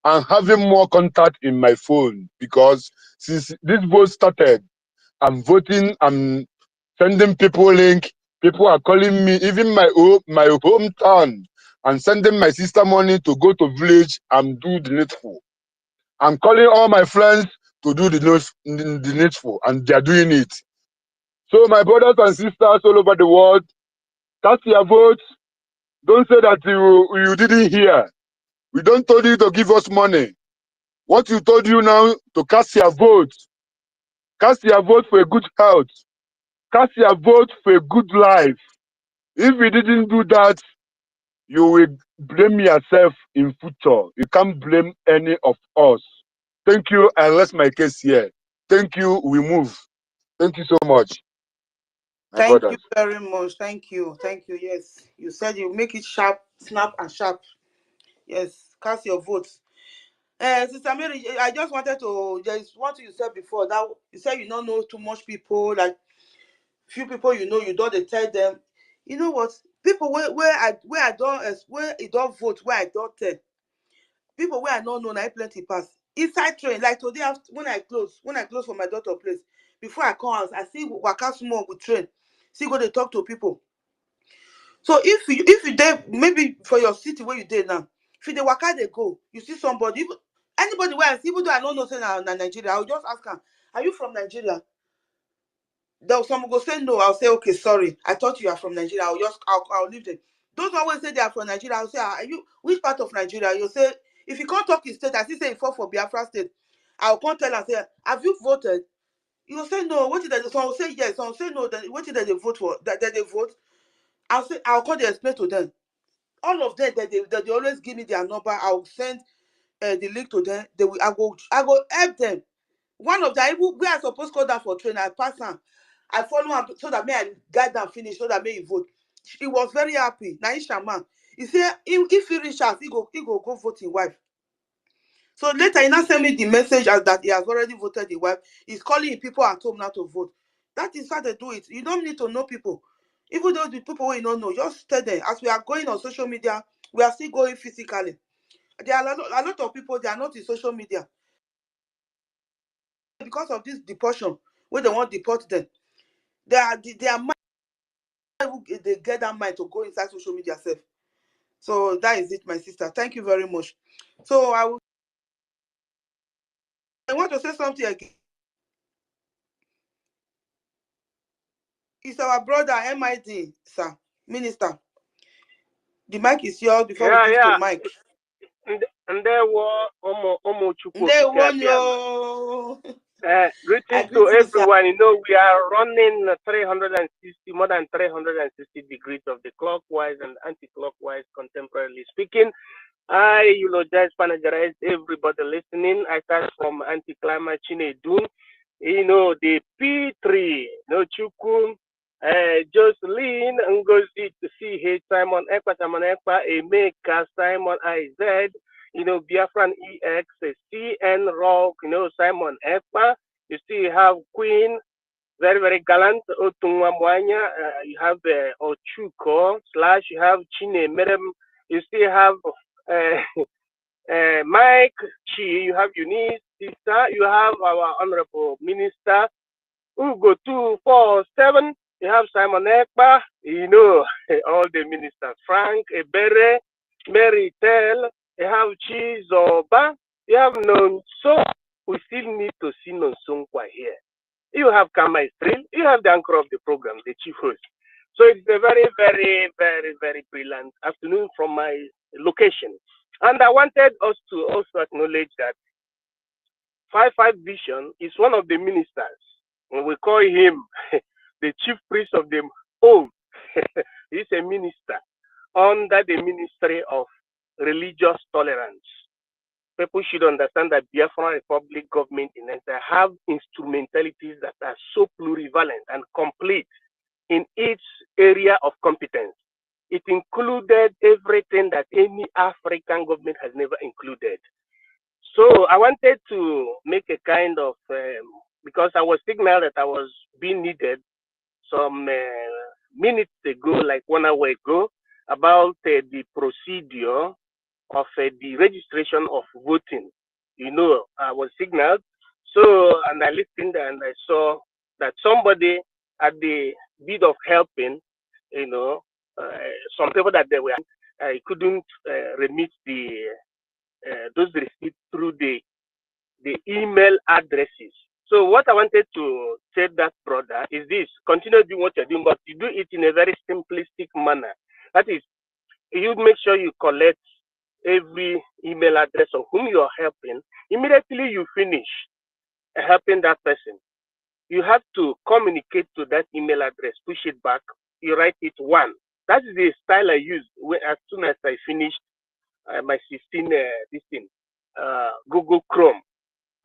I'm having more contact in my phone because since this vote started, I'm voting, I'm sending people link. People are calling me, even my hometown, and sending my sister money to go to village and do the needful. I'm calling all my friends to do the needful, and they're doing it. So my brothers and sisters all over the world, cast your votes. Don't say that you didn't hear. We don't told you to give us money. What you told you now to cast your vote. Cast your vote for a good health. Cast your vote for a good life. If you didn't do that, you will blame yourself in future. You can't blame any of us. Thank you. I rest my case here. Thank you. We move. Thank you so much, my Thank you brothers. very much. Thank you. Thank you. Yes. You said you make it sharp, snap and sharp. Yes. Cast your votes. Sister Mary, I just wanted to, there's one thing you said before that you said you don't know too much people, like few people you know, you don't dey tell them. You know what? People where I don't where it don't vote, where I don't tell. People where I don't know, I plenty pass. Inside train, like today after, when I close for my daughter place, before I come house, I see waka small with train. See go dey talk to people. So if you dey maybe for your city where you dey now, if you dey waka dey go, you see somebody, even anybody where I see, even though I don't know say na Nigeria, I will just ask am, are you from Nigeria? Then some go say no. I'll say, okay, sorry. I thought you are from Nigeria. I'll leave them. Those always say they are from Nigeria. I'll say, are you which part of Nigeria? You'll say, if you can't talk his state, I still say he fought for Biafra state. I'll come tell and say, have you voted? You'll say no. What did they? Some will say yes. Some will say no. Then what did they vote for? That they vote. I'll call they explain to them. All of them that they always give me their number. I'll send the link to them. They will. I go help them. One of them, even where I suppose call that for train, I pass am. I follow am so that may I guide am finish so that may he vote. He was very happy. Na him shaman. He say if he reach out, he go go vote him wife. So later he now sent me the message as that he has already voted the wife. He's calling people at home now to vote. That is how they do it. You don't need to know people. Even though the people you don't know, just tell them. As we are going on social media, we are still going physically. There are a lot of people, they are not in social media. Because of this deportation, where they want to deport them, they are mind, they get that mind to go inside social media self. So that is it, my sister. Thank you very much. So I want to say something again. It's our brother MID, sir, minister. The mic is yours before we give to Yeah. Mike. Ndewo Omo Chukwu They Okike won Abiama. you. I Greetings to greet you, sir. everyone. You know, we are running 360, more than 360 degrees of the clockwise and anti-clockwise, contemporarily speaking. I eulogize, panegyrize everybody listening. I start from anti-climate Chinedun. You know, the P3, no Chukwu, Jocelyn, Ngozi, CH, Simon Ekpa, Emeka, Simon IZ, you know, Biafran EX, CN Rock, you know, Simon Ekpa. You still have Queen, very, very gallant, Otungwa Mwanya. You have Ochuko, / you have Chine Merem. You still have Mike Chi, you have Eunice, sister, you have our Honorable Minister, Ugo 247, you have Simon Ekpa, you know, all the ministers, Frank Ebere, Mary Tell, you have Chizoba, you have Nonso. We still need to see Nonsonkwa here. You have Kama Istril, you have the anchor of the program, the chief host. So it's a very, very, very, very brilliant afternoon from my location. And I wanted us to also acknowledge that 55 Vision is one of the ministers. And we call him the chief priest of them all. He's a minister under the Ministry of Religious Tolerance. People should understand that Biafra Republic government in Nigeria have instrumentalities that are so plurivalent and complete in its area of competence. It included everything that any African government has never included. So I wanted to make a kind of, because I was signaled that I was being needed some minutes ago, like 1 hour ago, about the procedure of the registration of voting. You know, I was signaled. So, and I listened and I saw that somebody at the bid of helping, you know, some people that they were, couldn't remit those receipts through the email addresses. So what I wanted to say that, brother, is this: continue doing what you're doing, but you do it in a very simplistic manner. That is, you make sure you collect every email address of whom you are helping. Immediately you finish helping that person, you have to communicate to that email address, push it back, you write it one. That is the style I used as soon as I finished my 16 Google Chrome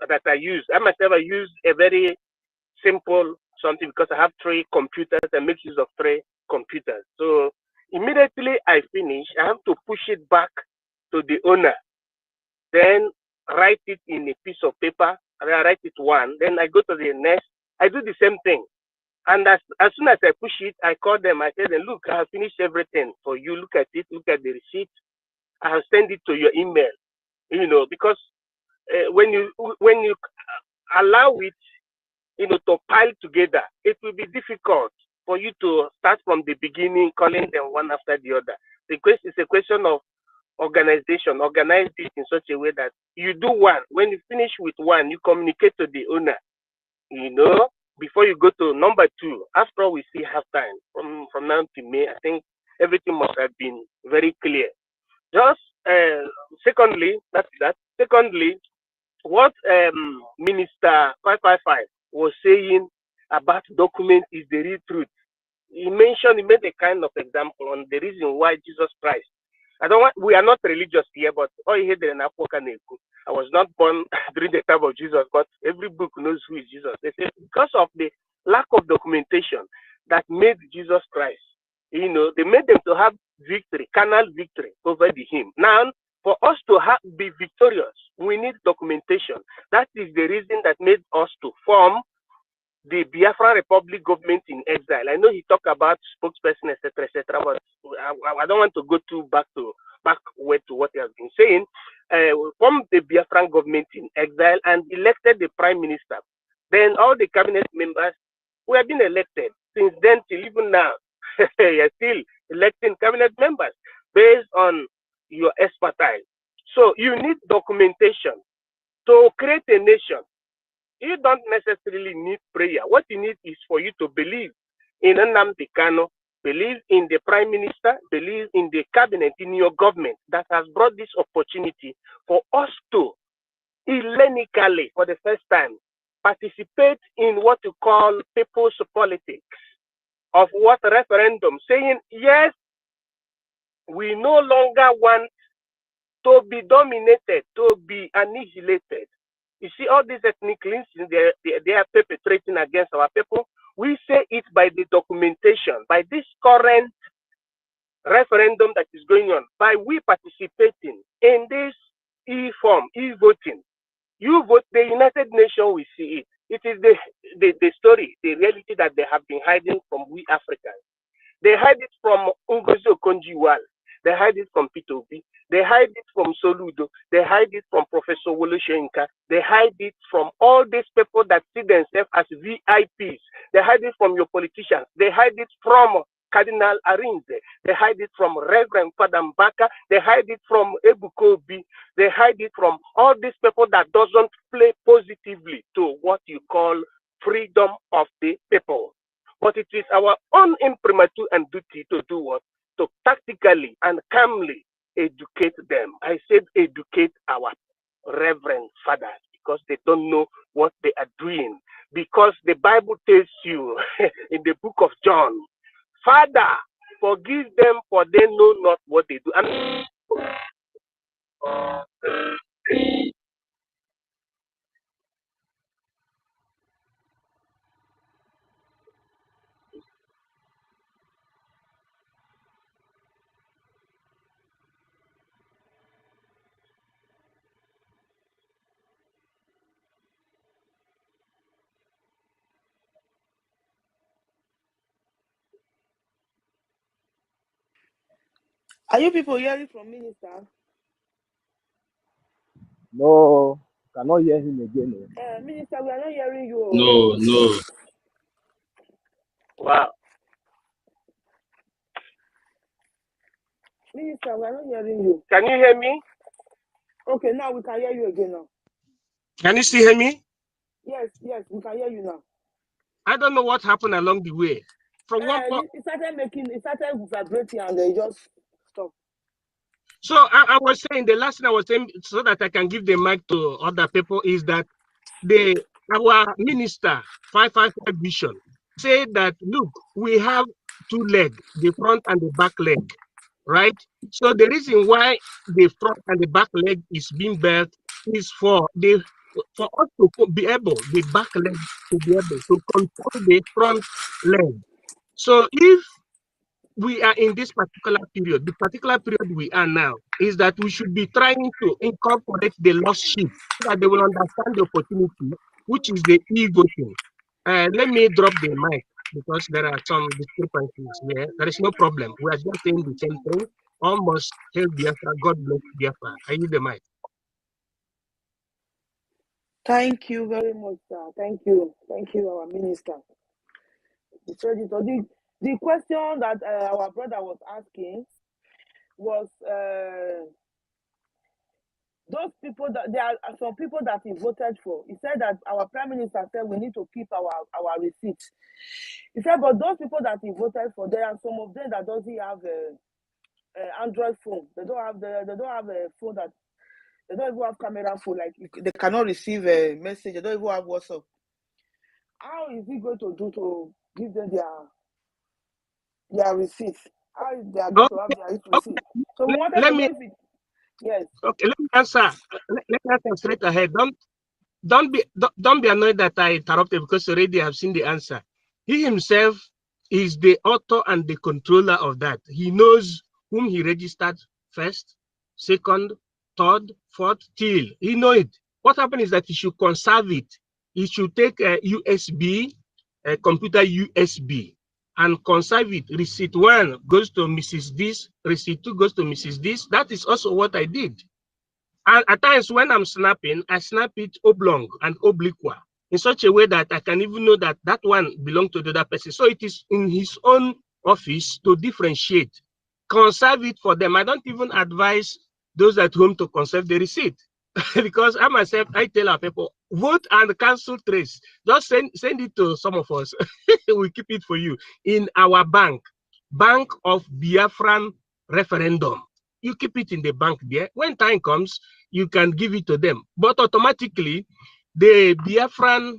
that I use. I myself, I use a very simple something because I have 3 computers and make use of 3 computers. So immediately I finish, I have to push it back to the owner, then write it in a piece of paper, and I write it one, then I go to the next, I do the same thing. And as soon as I push it, I call them, I tell them, look, I have finished everything for you, look at it, look at the receipt, I have sent it to your email, you know, because when you allow it, you know, to pile together, it will be difficult for you to start from the beginning, calling them one after the other. The question is a question of organization. Organize it in such a way that you do one. When you finish with one, you communicate to the owner, you know, before you go to number 2. After all, we still have time from now to May. I think everything must have been very clear. Just secondly, that's that. Secondly, what Minister 555 was saying about documents is the real truth. He made a kind of example on the reason why Jesus Christ. We are not religious here, but all you hear in I was not born during the time of Jesus, but every book knows who is Jesus. They say because of the lack of documentation that made Jesus Christ, you know, they made them to have victory, carnal victory over him. Now, for us to be victorious, We need documentation. That is the reason that made us to form the Biafra Republic government in exile. I know he talked about spokesperson, etc., but I don't want to go too back to what he has been saying. Formed the Biafran government in exile and elected the prime minister. Then all the cabinet members who have been elected since then till even now. You're still electing cabinet members based on your expertise. So you need documentation to create a nation. You don't necessarily need prayer. What you need is for you to believe in Nnamdi Kanu, believe in the prime minister, believe in the cabinet, in your government that has brought this opportunity for us to hellenically, for the first time, participate in what you call people's politics of what referendum, saying, yes, we no longer want to be dominated, to be annihilated. You see, all these ethnic cleansing they are perpetrating against our people. We say it by the documentation, by this current referendum that is going on, by we participating in this e-form, e-voting. You vote, the United Nations will see it. It is the story, the reality that they have been hiding from we Africans. They hide it from Ngozi Okonjo-Iweala. They hide it from Peter Obi. They hide it from Soludo. They hide it from Professor Wole Soyinka. They hide it from all these people that see themselves as VIPs. They hide it from your politicians. They hide it from Cardinal Arinze. They hide it from Reverend Father Mbaka. They hide it from Ebuka Obi. They hide it from all these people that doesn't play positively to what you call freedom of the people. But it is our own imprimatur and duty to do what? To tactically and calmly educate them. I said educate our reverend fathers because they don't know what they are doing. Because the Bible tells you in the book of John, Father, forgive them for they know not what they do. And Are you people hearing from Minister? No, cannot hear him again. Minister, we are not hearing you. No. wow. Minister, we are not hearing you. Can you hear me? Okay, now we can hear you again now. Can you still hear me? Yes, we can hear you now. I don't know what happened along the way. From one point, It started vibrating and they just stopped. so I was saying the last thing I was saying so that I can give the mic to other people is that our minister 555 vision said that look, we have two legs, the front and the back leg, right? So the reason why the front and the back leg is being built is for us to be able, the back leg to be able to control the front leg. So if we are in this particular period, the particular period we are now, is that we should be trying to incorporate the lost sheep so that they will understand the opportunity, which is the e-voting. Let me drop the mic because there are some discrepancies here. There is no problem. We are just saying the same thing. Almost hail Biafra, God bless Biafra. I use the mic. Thank you very much, sir. Thank you, our minister. The question that our brother was asking was those people that there are some people that he voted for. He said that our prime minister said we need to keep our receipts. He said, but those people that he voted for, there are some of them that doesn't have a Android phone. They don't have a phone that they don't even have camera phone. Like they cannot receive a message. They don't even have WhatsApp. How is he going to do to give them their receipts? How is they are going to have their receipt? So we wanted to know if it. Yes. Okay, let me answer. Let me answer straight ahead. Don't be annoyed that I interrupted because already I've seen the answer. He himself is the author and the controller of that. He knows whom he registered first, second, third, fourth, till he know it. What happened is that he should conserve it. He should take a USB, a computer USB, and conserve it. Receipt 1 goes to Mrs. This, receipt 2 goes to Mrs. This. That is also what I did. And at times when I'm snapping, I snap it oblong and oblique in such a way that I can even know that that one belongs to the other person. So it is in his own office to differentiate, conserve it for them. I don't even advise those at home to conserve the receipt because I myself, I tell our people, vote and cancel trace. Just send it to some of us. We keep it for you in our bank of Biafran referendum. You keep it in the bank there. When time comes, you can give it to them. But automatically, the Biafran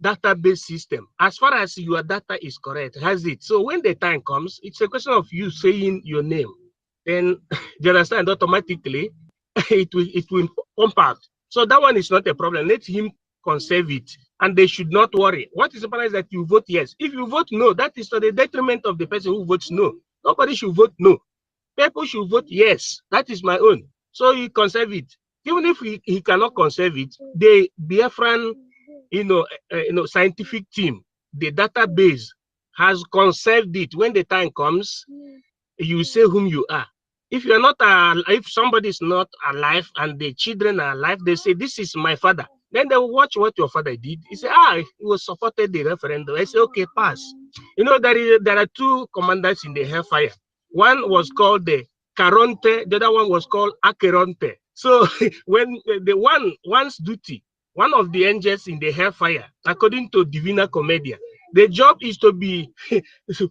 database system, as far as your data is correct, has it. So when the time comes, it's a question of you saying your name. Then you understand, automatically it will pump out. So that one is not a problem. Let him conserve it. And they should not worry. What is important is that you vote yes. If you vote no, that is to the detriment of the person who votes no. Nobody should vote no. People should vote yes. That is my own. So you conserve it. Even if he cannot conserve it, the Biafran, scientific team, the database has conserved it. When the time comes, you say whom you are. If you're not, if somebody is not alive and the children are alive, they say, this is my father. Then they will watch what your father did. He say, he was supported the referendum. I say, okay, pass. There are two commanders in the hellfire. One was called the Caronte, the other one was called Acheronte. So when one's duty, one of the angels in the hellfire, according to Divina Commedia, the job is to be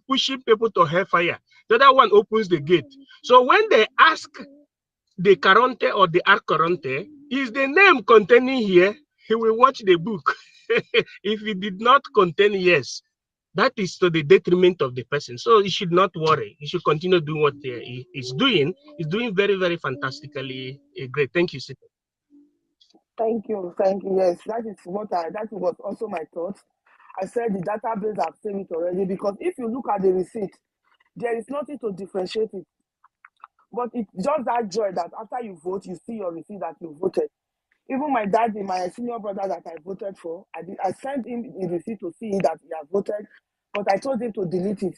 pushing people to hellfire. The other one opens the gate. So when they ask the Caronte or the Arcaronte, is the name containing here, he will watch the book. If it did not contain yes, that is to the detriment of the person. So he should not worry. He should continue doing what he is doing. He's doing very, very fantastically great. Thank you, Sita. Thank you. Yes, that was also my thought. I said the database have seen it already because if you look at the receipt, there is nothing to differentiate it. But it's just that joy that after you vote, you see your receipt that you voted. Even my daddy, my senior brother that I voted for, I sent him the receipt to see that he has voted, but I told him to delete it.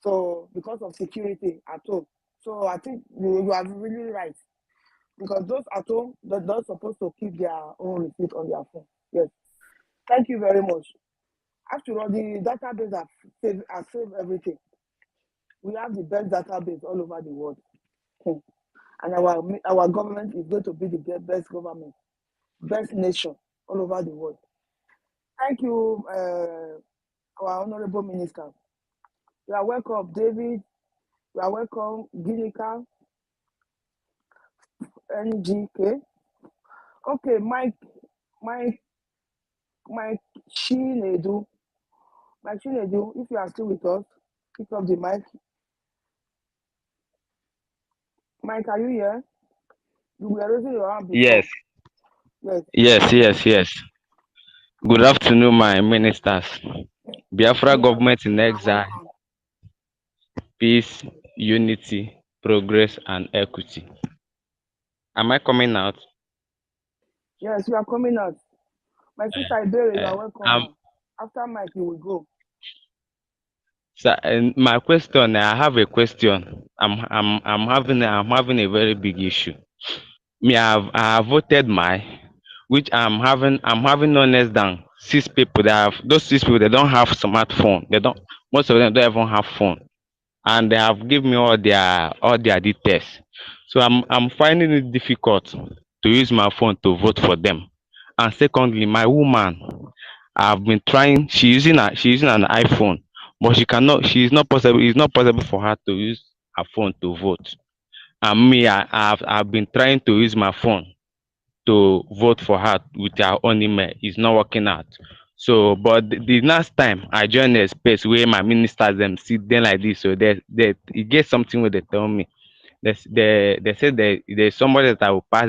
So because of security at home. So I think you are really right. Because those at home, they're not supposed to keep their own receipt on their phone. Yes. Thank you very much. After all, the database have saved everything. We have the best database all over the world. And our government is going to be the best government, best nation all over the world. Thank you, our honorable minister. You are welcome, David. You are welcome, Ginika, NGK. Okay, Mike Chinedu. Mike Chinedu, if you are still with us, pick up the mic. Mike, are you here? You were raising your hand before. Yes. Good afternoon, my ministers. Biafra government in exile, peace, unity, progress, and equity. Am I coming out? Yes, you are coming out. My sister Iberi, you are welcome. After Mike, you will go. So, my question, I have a question. I'm having a very big issue. I have voted which I'm having no less than 6 people that have those 6 people. They don't have smartphone. Most of them don't even have phone, and they have given me all their details. So I'm finding it difficult to use my phone to vote for them. And secondly, my woman, I've been trying. She's using an iPhone, but she cannot. She is not possible. It's not possible for her to use her phone to vote. And me, I've been trying to use my phone to vote for her with her own email. It's not working out. So, but the last time I joined a space where my ministers them sit there like this, so they it gets something where they tell me. They said that there's somebody that I will pass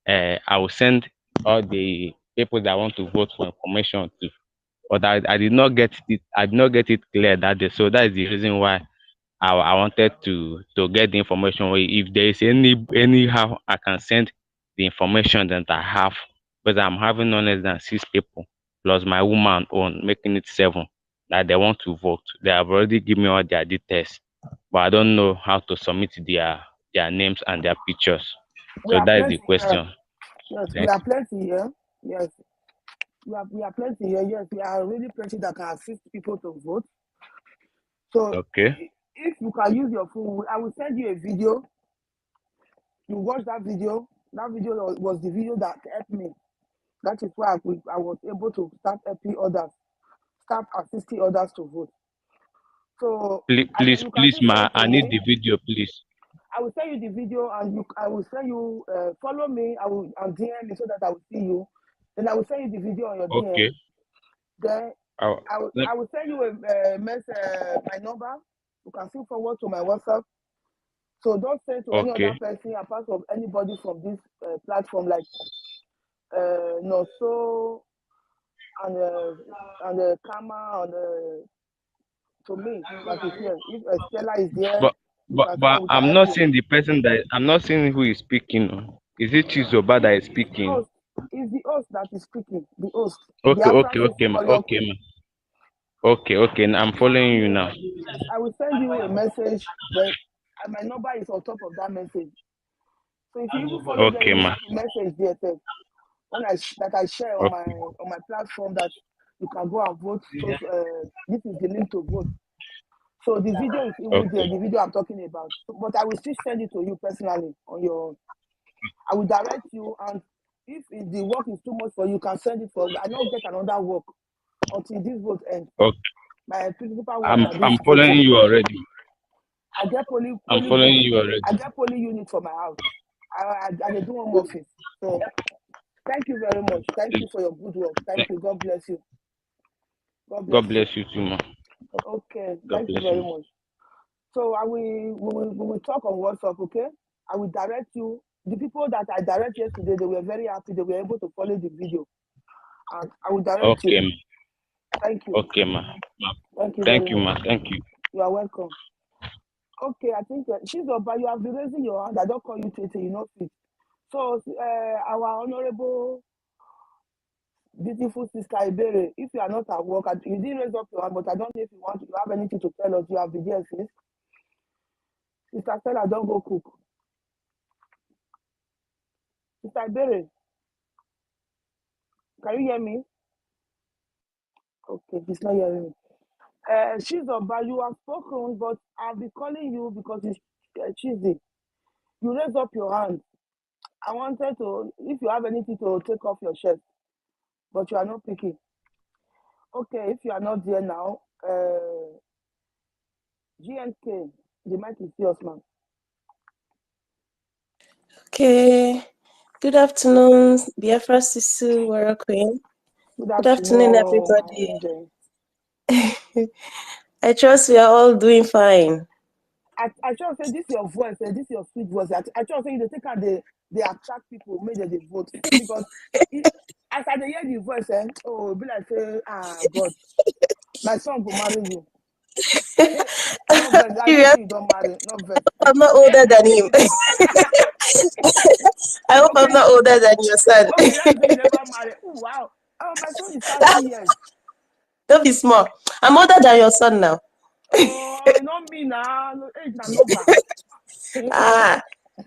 I will send all the people that want to vote for information to. But I did not get it. I did not get it clear that day. So that is the reason why I wanted to get the information. If there is anyhow I can send the information that I have, because I'm having no less than 6 people plus my woman on, making it 7 that they want to vote. They have already given me all their details, but I don't know how to submit their names and their pictures. We So are that is the plenty here. question. Yes, we Thank are plenty here. Yes, we are plenty here. Yes, we are really plenty that can assist people to vote. So Okay. if you can use your phone, I will send you a video. You watch that video. That video was the video that helped me. That is why I was able to start helping others, start assisting others to vote. So you can Please, still send ma, it to I need me. the video, please. I will send you the video, and I will send you follow me. I will and DM me so that I will see you. Then I will send you the video on your DM. Okay. Then Oh, I will send you a message, my number. You can still forward to my WhatsApp. So don't send to any other okay. person apart from anybody from this platform, like no so and the camera on the to me that is here. If Stella is there, But you can see but that we can I'm help not you. seeing the person that I'm not seeing who is speaking. Oh. Is it Chizoba that is It's the speaking? host. It's the host that is speaking. The host. Okay, Biafra okay, City okay, ma. Warrior Okay, Queen. ma. Okay, okay. I'm following you now. Yes, I will send you a message. Then my number is on top of that message. So if you even follow there, Okay, you will ma. see the message there. When that I share on Okay, my platform that you can go and vote. So this is the link to vote. So the video is even there. okay, The video I'm talking about. But I will still send it to you personally on your. I will direct you, and if the work is too much for you, you can send it for. I don't get another work until this vote ends. okay. My principal work are this I'm following voting. you already. I get I'm polling following booth. you I already. get polling unit for my house. I dey do home office. So thank you very much. Thank you for your good work. Thank you. God bless you. God bless God you. bless you too, ma. Okay. God Thank you bless very you. much. So we will talk on WhatsApp. Okay. I will direct you. The people that I direct yesterday, they were very happy. They were able to follow the video, and I will direct you. Okay, ma. Thank you. Okay, ma. Thank you very Thank you, much. ma. Thank you. You are welcome. Okay, I think she's up, but you have been raising your hand. I don't call you Tete, you know fit. So our honorable, beautiful sister Ibere, if you are not at work, you didn't raise up your hand, but I don't know if you have anything to tell us. You have been there since. Sister Stella, don't go cook. Sister Ibere, can you hear me? Okay, she's not hearing me. She's up, but you have spoken, but I'll be calling you because it's Tuesday. You raise up your hand. I wanted to, if you have anything to take off your shirt, but you are not picking. Okay, if you are not there now, GNK, the mic is yours, ma'am. Okay. Good afternoon, Biafra Sisu Warrior Queen. Good afternoon, everybody. I trust we are all doing fine. I just say this your voice, this your sweet voice. I just say you take out they attract people, make them they vote because as I hear the voice, oh, be like say, God, my son will marry you. No vex, I know you don't marry, no vex. I'm not older than him. I hope I'm not older than your son. Okay, that's say you never marry. Oh, wow. Oh, my son is 30 years. Don't be small. I'm older than your son now. Oh, not me now. Age na number.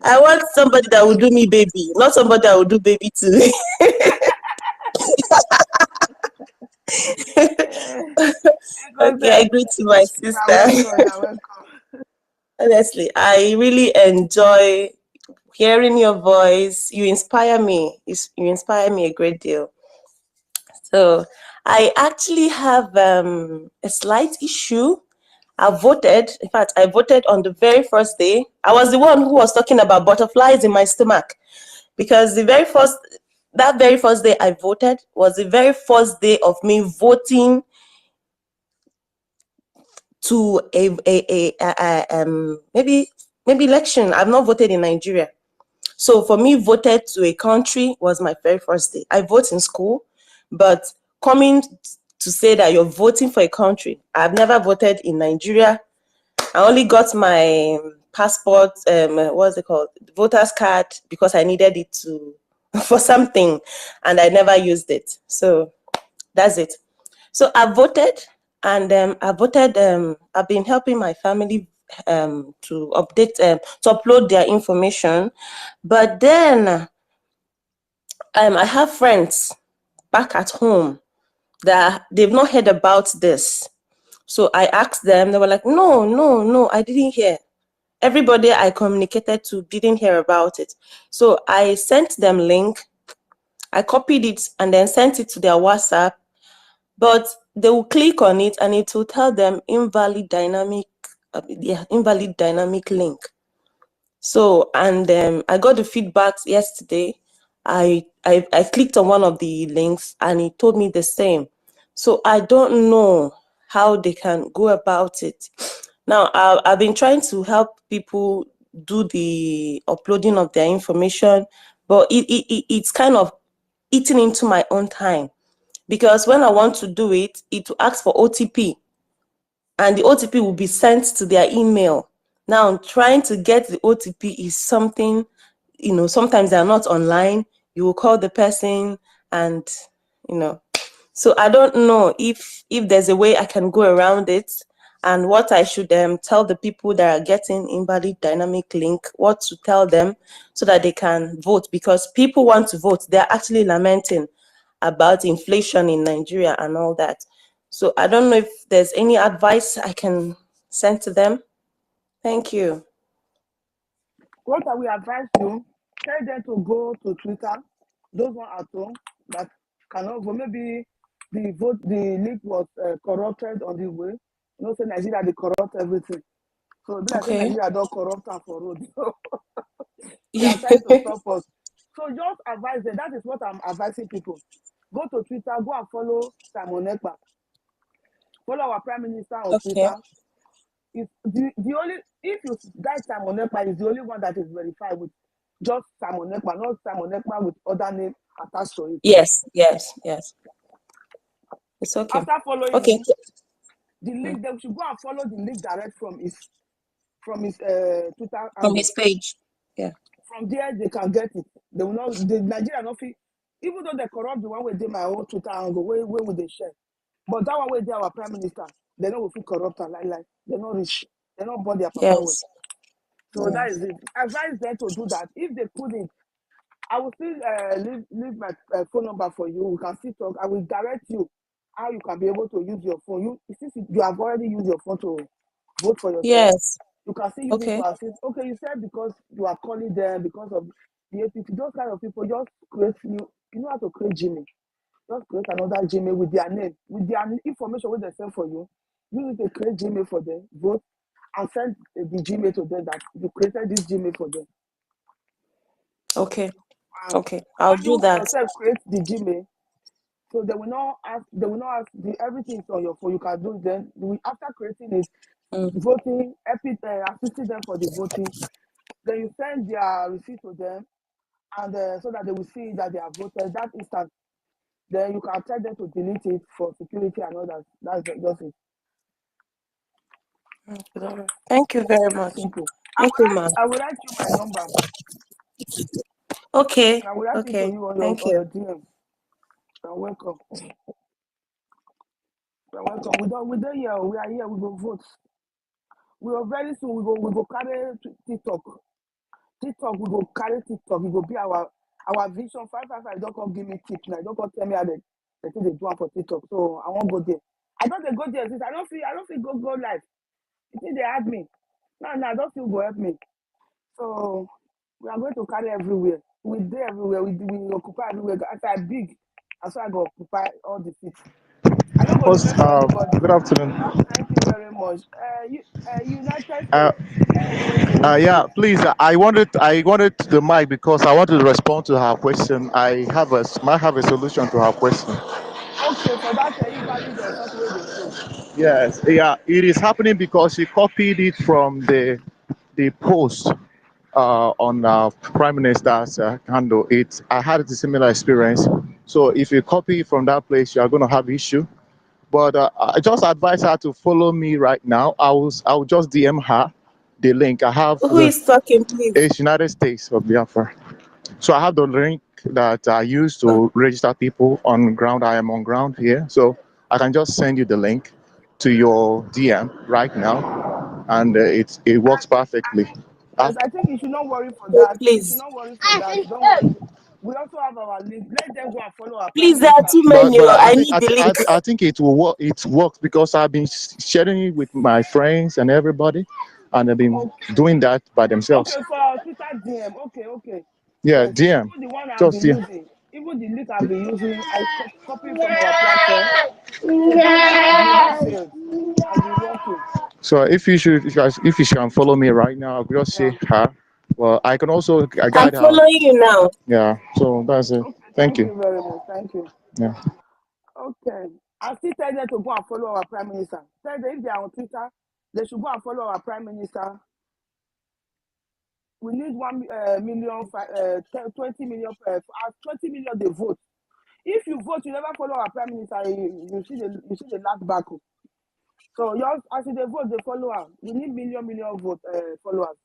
I want somebody that will do me baby, not somebody that will do baby too. Okay, I greet you, my sister. You're welcome. You're welcome. Honestly, I really enjoy hearing your voice. You inspire me. You inspire me a great deal. So I actually have a slight issue. I voted. In fact, I voted on the very first day. I was the one who was talking about butterflies in my stomach because that very first day I voted was the very first day of me voting to maybe election. I've not voted in Nigeria. So for me, voted to a country was my very first day. I vote in school, but coming to say that you're voting for a country, I've never voted in Nigeria. I only got my passport, what's it called, voter's card, because I needed it to for something, and I never used it. So that's it. So I voted, and I've been helping my family to update, to upload their information. But then I have friends back at home that they've not heard about this. So I asked them, they were like, no, no, no, I didn't hear. Everybody I communicated to didn't hear about it. So I sent them link, I copied it and then sent it to their WhatsApp, but they will click on it and it will tell them invalid dynamic, invalid dynamic link. So, and I got the feedbacks yesterday. I clicked on one of the links and it told me the same. So I don't know how they can go about it. Now, I've been trying to help people do the uploading of their information, but it's kind of eating into my own time, because when I want to do it, it will ask for OTP, and the OTP will be sent to their email. Now, trying to get the OTP is something, sometimes they're not online. You will call the person and, so I don't know if there's a way I can go around it, and what I should tell the people that are getting invalid dynamic link, what to tell them so that they can vote, because people want to vote. They're actually lamenting about inflation in Nigeria and all that. So I don't know if there's any advice I can send to them. Thank you. What I will advise you, tell them to go to Twitter. Those one at home that cannot vote. Maybe the link was corrupted on the way. Say Nigeria, they corrupt everything. So be like say Okay. Nigeria don't corrupt am for road. They are trying to stop us. So just advise them. That is what I'm advising people. Go to Twitter, go and follow Simon Ekpa. Follow our Prime Minister on Okay. Twitter. It's the only, if you guys Simon Ekpa is the only one that is verified with just Simon Ekpa, not Simon Ekpa with other name attached to it. Yes. It's okay. After following Okay. him, the link, they should go and follow the link direct from his Twitter From handle. his page. Yeah. From there, they can get it. They will not, the Nigeria not feel, even though they corrupt the one way they my own Twitter angle, where would they share? But that one way they our Prime Minister, they don't feel corrupt and like they're not rich. They're not born their papa way. Yes. So Yeah. that is it. Advise them to do that. If they couldn't, I will still leave my phone number for you. We can still talk. I will direct you how you can be able to use your phone. Since you have already used your phone to vote for yourself, Yes. you can still use it Okay. to assist. Okay, you said because you are calling them because of the APC. Those kind of people just create new. You know how to create Gmail. Just create another Gmail with their name, with their information what they send for you. Use it to create Gmail for them, vote, and send the Gmail to them that you created this Gmail for them. Okay. And Okay. I'll when do you that. yourself create the Gmail, so they will not ask. They will not ask. Everything is on your phone. You can do it. Then after creating it, voting, assisting them for the voting. Then you send their receipt to them, and so that they will see that they have voted that instant. Then you can tell them to delete it for security and all that. That's just it. Thank you very much. Simple. Thank you, ma'am. I will write you my number. Okay. I will write it to Okay. you on Thank your you. DM. You're welcome. You're welcome. We don't here. We are here. We go vote. We are very soon. We go carry TikTok. TikTok. We go carry TikTok. We go be our vision. 555. Don't come give me tips now. Don't come tell me how they think they do for TikTok. So I won't go there. I don't go there since I don't feel go live. You think they add me? No, I don't feel go help me. So we are going to carry everywhere. We there everywhere. We occupy everywhere. As I big, as I go occupy all the seats. I don't go Host, remain for anybody. good afternoon. Thank you very much. United States. Yeah, please. I wanted the mic because I wanted to respond to her question. Might have a solution to her question. Okay, for that invalid something where they show. Yes, yeah, it is happening because she copied it from the post on Prime Minister's handle. I had a similar experience. So if you copy from that place, you are going to have issue. But I just advise her to follow me right now. I will just DM her the link. I have Who is talking, please? it's United States of Biafra. So I have the link that I use Oh, to register people on ground. I am on ground here. So I can just send you the link to your DM right now, and it works perfectly. Yes, I think you should not worry for oh, that. You should please. not worry for that. Don't worry. We also have our link. Let them go and follow our prime Please, there are minister. too But many. but Oh, I I think need the link. I think it will work. It works because I've been sharing it with my friends and everybody, and they've been Okay. doing that by Okay, themselves. for our Twitter DM. Okay, okay. Yeah, Yes. DM, Even the one I've just been DM. using, even the link I've been using, I copy from our platform. So that one has never failed. Has been working. So if you can follow me right now, I'll just Yeah. say her. Well, I can also I'm guide her. following you now. Yeah. So that's it. Okay, Thank thank you. you very much. Thank you. Yeah. Okay. I still tell them to go and follow our prime minister. Tell them if they are on Twitter, they should go and follow our prime minister. We need 20 million, 20 million they vote. If you vote, you never follow our prime minister, you see the last battle. So yours, as they vote, they follow her. We need million vote followers.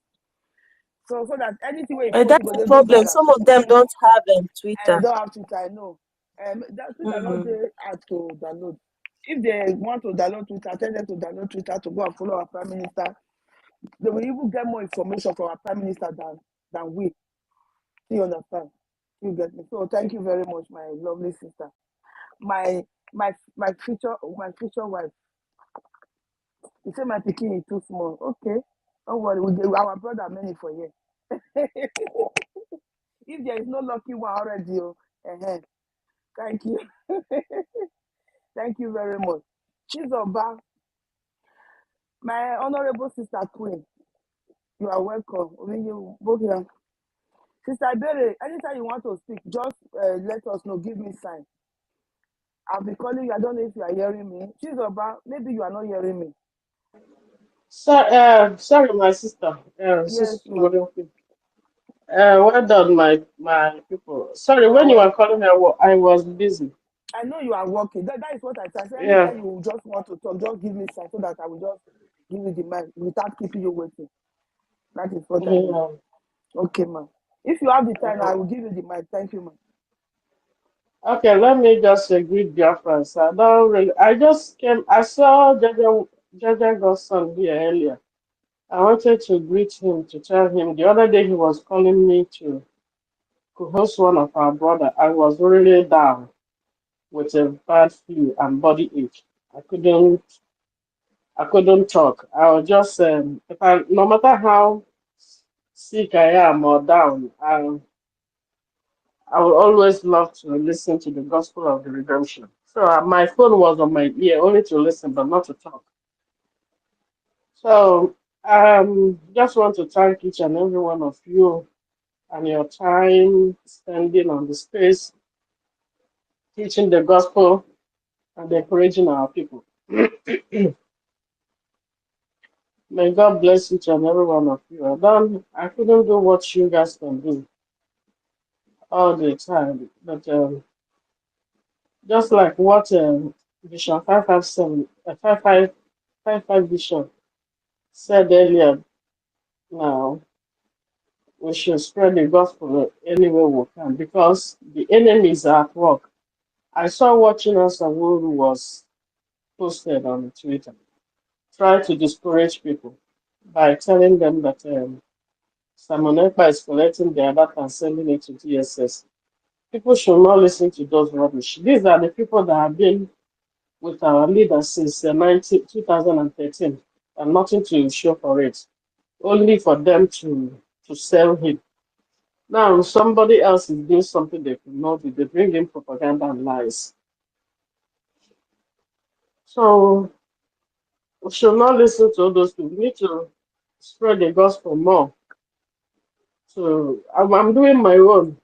So that anything we post, That's you go the they go problem. viral. Some of them don't have And Twitter. they don't have Twitter, I know. That Twitter not Mm-hmm. they hard to download. If they want to download Twitter, tell them to download Twitter to go and follow our prime minister. They will even get more information from our prime minister than we. You understand? You get me? So thank you very much, my lovely sister. My future wife. You say my pikin is too small. Okay. Don't worry, our brother many for you. If there is no lucky one already, thank you. Thank you very much. Chizoba, my honorable sister Queen, you are welcome. When you both here. Sister Ibere, anytime you want to speak, just let us know. Give me sign. I'll be calling you. I don't know if you are hearing me. Chizoba, maybe you are not hearing me. Sorry, my sister. Yes, Sister, ma. well done, my people. Sorry, You are when you were welcome. calling me, I was busy. I know you are working. That is what I said. Yeah. Anytime you just want to talk, just give me sign so that I will just give you the mic without keeping you waiting. That is what I mean. Yeah. Okay, ma. If you have the time, I Okay. will give you the mic. Thank you, ma. Okay, let me just greet Biafrans. I don't really. I just came. I saw Jaja Godson here earlier. I wanted to greet him to tell him the other day he was calling me to host one of our brother. I was really down with a bad flu and body ache. I couldn't I couldn't talk. I was just if I no matter how sick I am or down, I would always love to listen to the gospel of the redemption. So my phone was on my ear only to listen but not to talk. So just want to thank each and every one of you and your time spending on the space, teaching the gospel and encouraging our people. May God bless each and every one of you. I couldn't do what you guys can do all the time, but just like what Vision 557, 5555 Vision said earlier, now we should spread the gospel anywhere we can because the enemies are at work. I saw watching us and who was posted on Twitter, try to discourage people by telling them that Simon Ekpa is collecting their data and sending it to DSS. People should not listen to those rubbish. These are the people that have been with our leaders since 2013 and nothing to show for it, only for them to sell him. Now, somebody else is doing something they could not do. They bring in propaganda and lies. So we should not listen to all those people. We need to spread the gospel more. So I'm doing my own.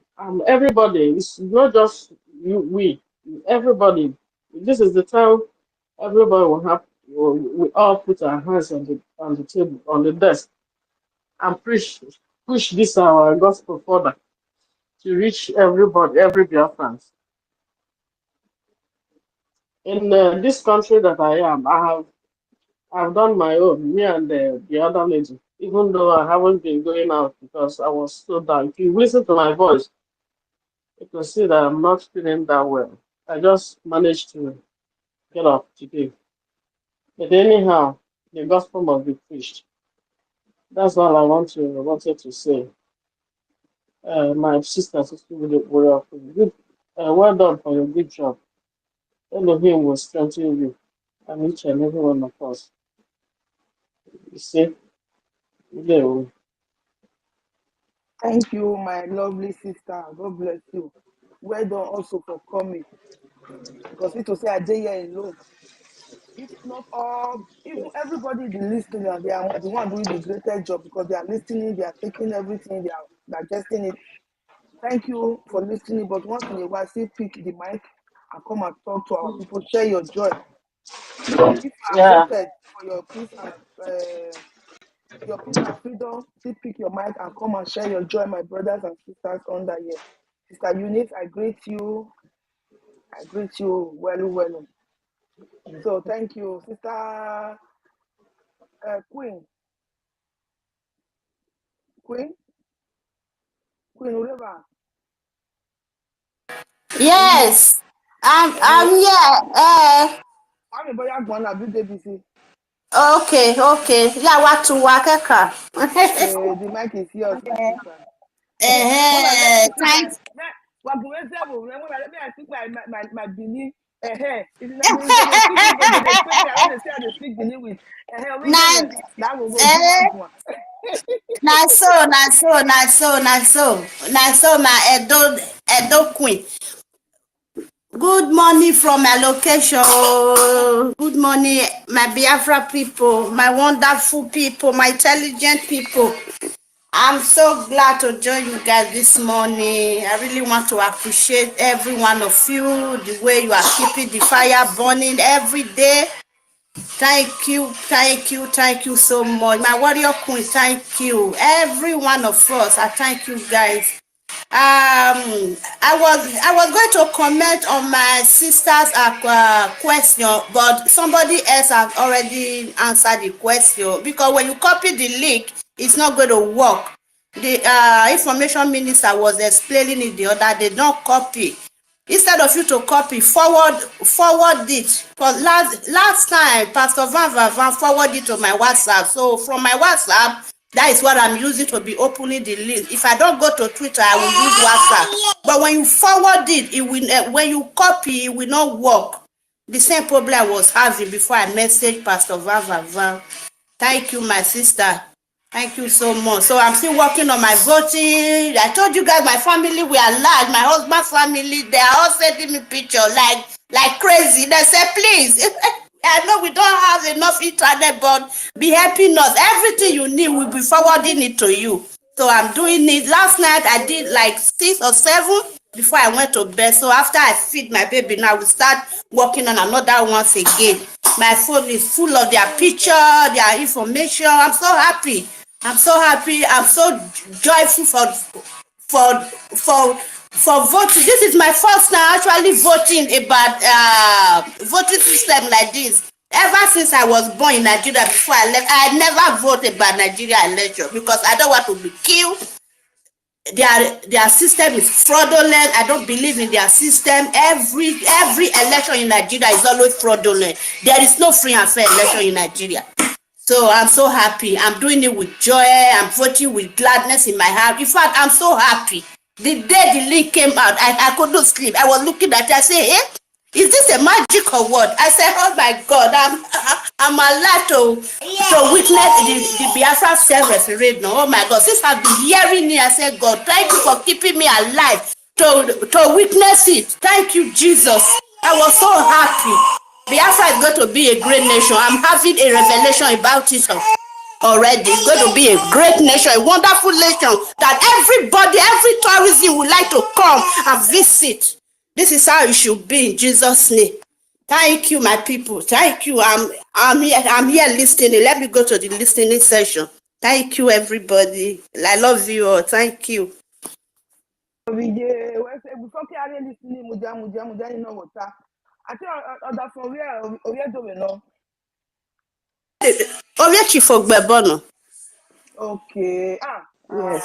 Everybody, it's not just we, everybody. This is the time everybody will have. We all put our hands on the table, on the desk, and push this our gospel further to reach everybody, every Biafran. In this country that I am, I've done my own, me and the other lady. Even though I haven't been going out because I was so down. If you listen to my voice, you can see that I'm not feeling that well. I just managed to get up today. But anyhow, the gospel must be preached. That's all I wanted to say. My sister, were good. Well done for your good job. Elohim will strengthen you and each and every one of us. You see, yeah, Thank you, my lovely sister. God bless you. Well done also for coming. Because it will say I did here alone. If not all, even everybody is listening, they are the one doing the greatest job because they are listening, they are taking everything, they are digesting it. Thank you for listening, but once in a while, still pick the mic and come and talk to our people. Share your joy. If you are yeah. voted for your peace and freedom, still pick your mic and come and share your joy, my brothers and sisters under here. Sister Eunice, I greet you. I greet you well, well. So thank you, Sister Queen. Queen Ureva. Yes, I'm Uh, here. I'm a boy, I'm going to be busy. Okay. Yeah, what to work, The mic is yours, my sister. When I let me uh, speak, thanks. when I speak my Benin, it is they speak English, but they expect me. I don't say how they speak Benin with. We get Now, it. That will go give eh, us one. na so, my Edo queen. Good morning from my location. Oh. Good morning, my Biafra people, my wonderful people, my intelligent people. I'm so glad to join you guys this morning. I really want to appreciate every one of you, the way you are keeping the fire burning every day. Thank you so much. My warrior queen, thank you. Every one of us, I thank you guys. I was going to comment on my sister's question, but somebody else has already answered the question because when you copy the link, it's not going to work. The information minister was explaining it the other day. Don't copy. Instead of you to copy, forward it. Because last time, Pastor Van forwarded it to my WhatsApp. So from my WhatsApp, that is what I'm using to be opening the link. If I don't go to Twitter, I will use WhatsApp. But when you forward it, when you copy, it will not work. The same problem I was having before I messaged Pastor Van. Thank you, my sister. Thank you so much. So I'm still working on my voting. I told you guys my family we are large. My husband's family, they are all sending me pictures like crazy. They say, please. I know we don't have enough internet, but be helping us. Everything you need, we'll be forwarding it to you. So I'm doing it. Last night I did like 6 or 7 before I went to bed. So after I feed my baby, now we start working on another once again. My phone is full of their picture, their information. I'm so happy. I'm so happy. I'm so joyful for for for voting. This is my first time actually voting about voting system like this. Ever since I was born in Nigeria before I left, I never voted about Nigeria election because I don't want to be killed. Their system is fraudulent. I don't believe in their system. Every election in Nigeria is always fraudulent. There is no free and fair election in Nigeria. So I'm so happy. I'm doing it with joy. I'm voting with gladness in my heart. In fact, I'm so happy. The day the link came out, I couldn't sleep. I was looking at it. I said, eh? Is this a magic or what? I said, oh my God, I'm allowed to witness the Biafra self-referendum. Oh my God, since I've been hearing it, I said, God, thank you for keeping me alive to witness it. Thank you, Jesus. I was so happy. Biafra is going to be a great nation. I'm having a revelation about it already. It's going to be a great nation, a wonderful nation that every tourism would like to come and visit. This is how it should be in Jesus' name. Thank you, my people. Thank you. I'm here listening. Let me go to the listening session. Thank you, everybody. I love you all. Thank you. Before carrying listening, muja, you know what? I think that for where do we know? Oyechi for Gbebono. Okay. Yes.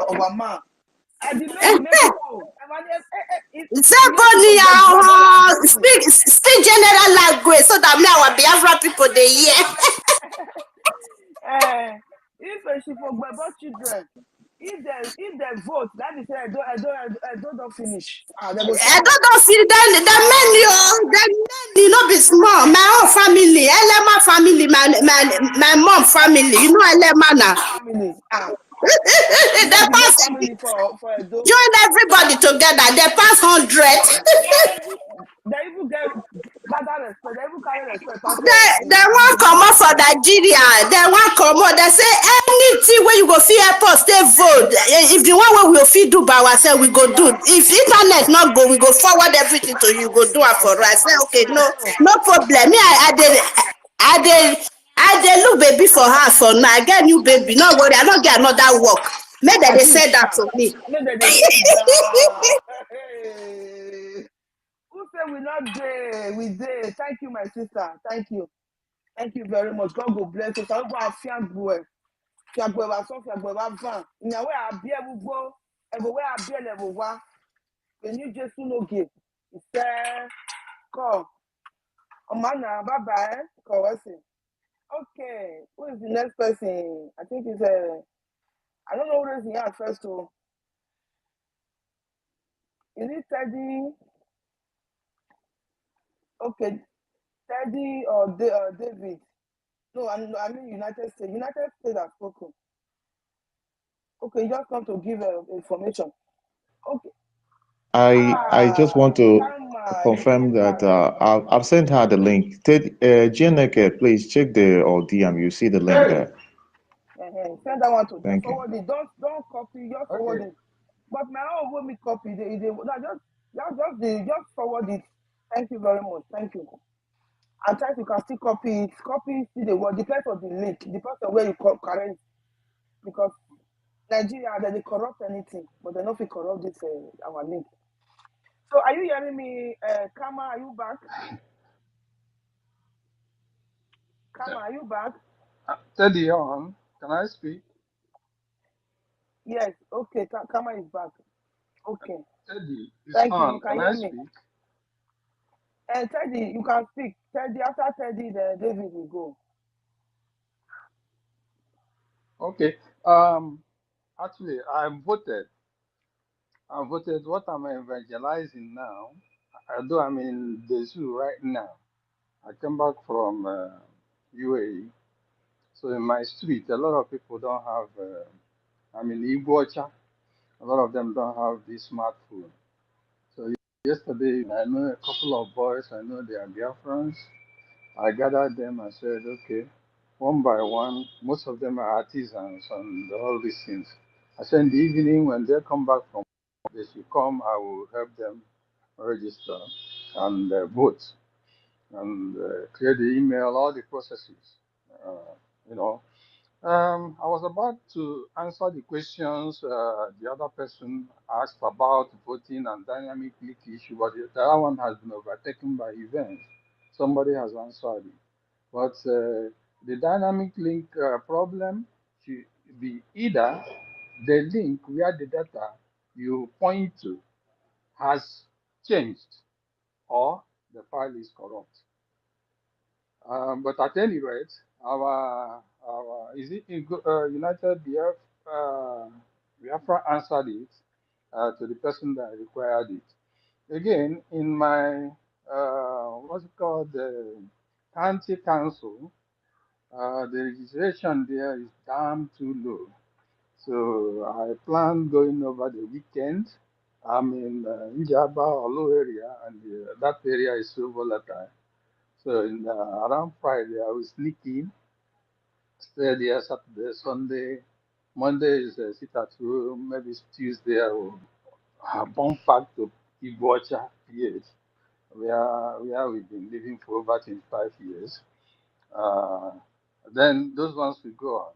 Obama. I did know the make people. Zeboni speak general language so that me our Biafra people they hear. If she for about children, if they vote, that is I don't finish. They go I tire. don't know see the many the not be small. My own family, Elema family, my mom family. You know Elema now. Family. If They not be no pass family for Edo. join everybody together. They pass 100. They even get gather respect. They even carry respect pass They want the come leader. out for Nigeria. They want come out. They say anything where you go feel airport, stay vote. If the one where we go fit do by ourselves, we go do. If internet not go, we go forward everything to you. Go do it for us. I say okay, no problem. Me, I look baby for her for now. I get new baby. No worry, I don't get another work. Maybe At they least, say that to me. make they sit down. Hey. Who say we not there? We there. Thank you, my sister. Thank you. Thank you very much. God will bless us. I go fiagbo. Fiagbo wa so fiagbo wa van. Ìyàwó àbí ẹ̀bùgbó. Ẹ̀bùwé àbí ẹ̀lẹ̀bùwá. Èyí Jésù lóge. Ìfẹ́ kọ̀. Ọmọ náà bàbá ẹ̀ kọ̀wé sí. Okay. Who is the next person? I think it's I don't know who is here first. So, is it Teddy? Okay, Teddy or David? No, I mean United States. United States has spoken. Okay, you just come to give information. Okay. I just want to Karma, you confirm that Karma. I've sent her the link. Gianeke, please check the or DM. You see the link there. Send that one to them. Thank you. Forward it. Don't copy. Just forward it. But my own will me copy. Just forward it. Thank you very much. Thank you. And try to can still copy it. Copy see the word. Depends on the link. Depends on where you correct. Because Nigeria, they corrupt anything, but they don't feel corrupt this our link. So are you hearing me, Kama? Are you back? Kama, are you back? Teddy on. Can I speak? Yes. Okay. Kama is back. Okay. Teddy is Thank you. You on. can Can hear I me. speak? Teddy, you can speak. Teddy, after Teddy, the David will go. Okay. Actually, I voted. I voted. What I'm evangelizing now, although I'm in the zoo right now. I came back from UAE. So in my street, a lot of people don't have. I'm in Igbocha. A lot of them don't have this smartphone. So yesterday, I know a couple of boys. I know they are Biafrans. I gathered them and said, okay, one by one, most of them are artisans and all these things. I said in the evening when they come back from, they should come, I will help them register and vote and create the email, all the processes. You know, I was about to answer the questions the other person asked about voting and dynamic click issue, but the other one has been overtaken by events. Somebody has answered it. But the dynamic link problem should be either the link where the data you point to has changed or the file is corrupt. But at any rate, our is it United Biafra answered it to the person that required it. Again, in my what's it called, the county council, the registration there is damn too low. So I plan going over the weekend. I'm in Njaba, Olu area, and that area is so volatile. So around Friday, I will sneak in, stay there Saturday, Sunday. Monday is sit at home. Maybe Tuesday I will bump back to Iguacha, PH, where we've been living for over 25 years. Uh, then those ones will go on.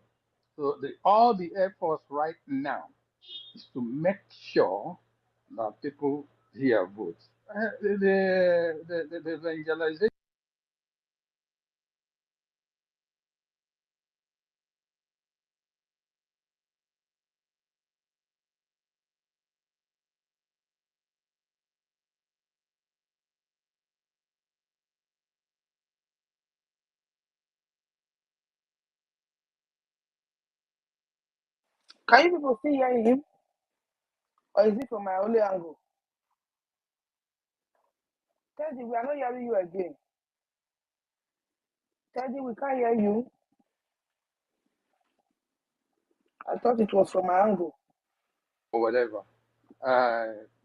So all the efforts right now is to make sure that people their vote. The evangelization. Can you people still hear him? Or is it from my only angle? Teddy, we are not hearing you again. Teddy, we can't hear you. I thought it was from my angle. Or whatever,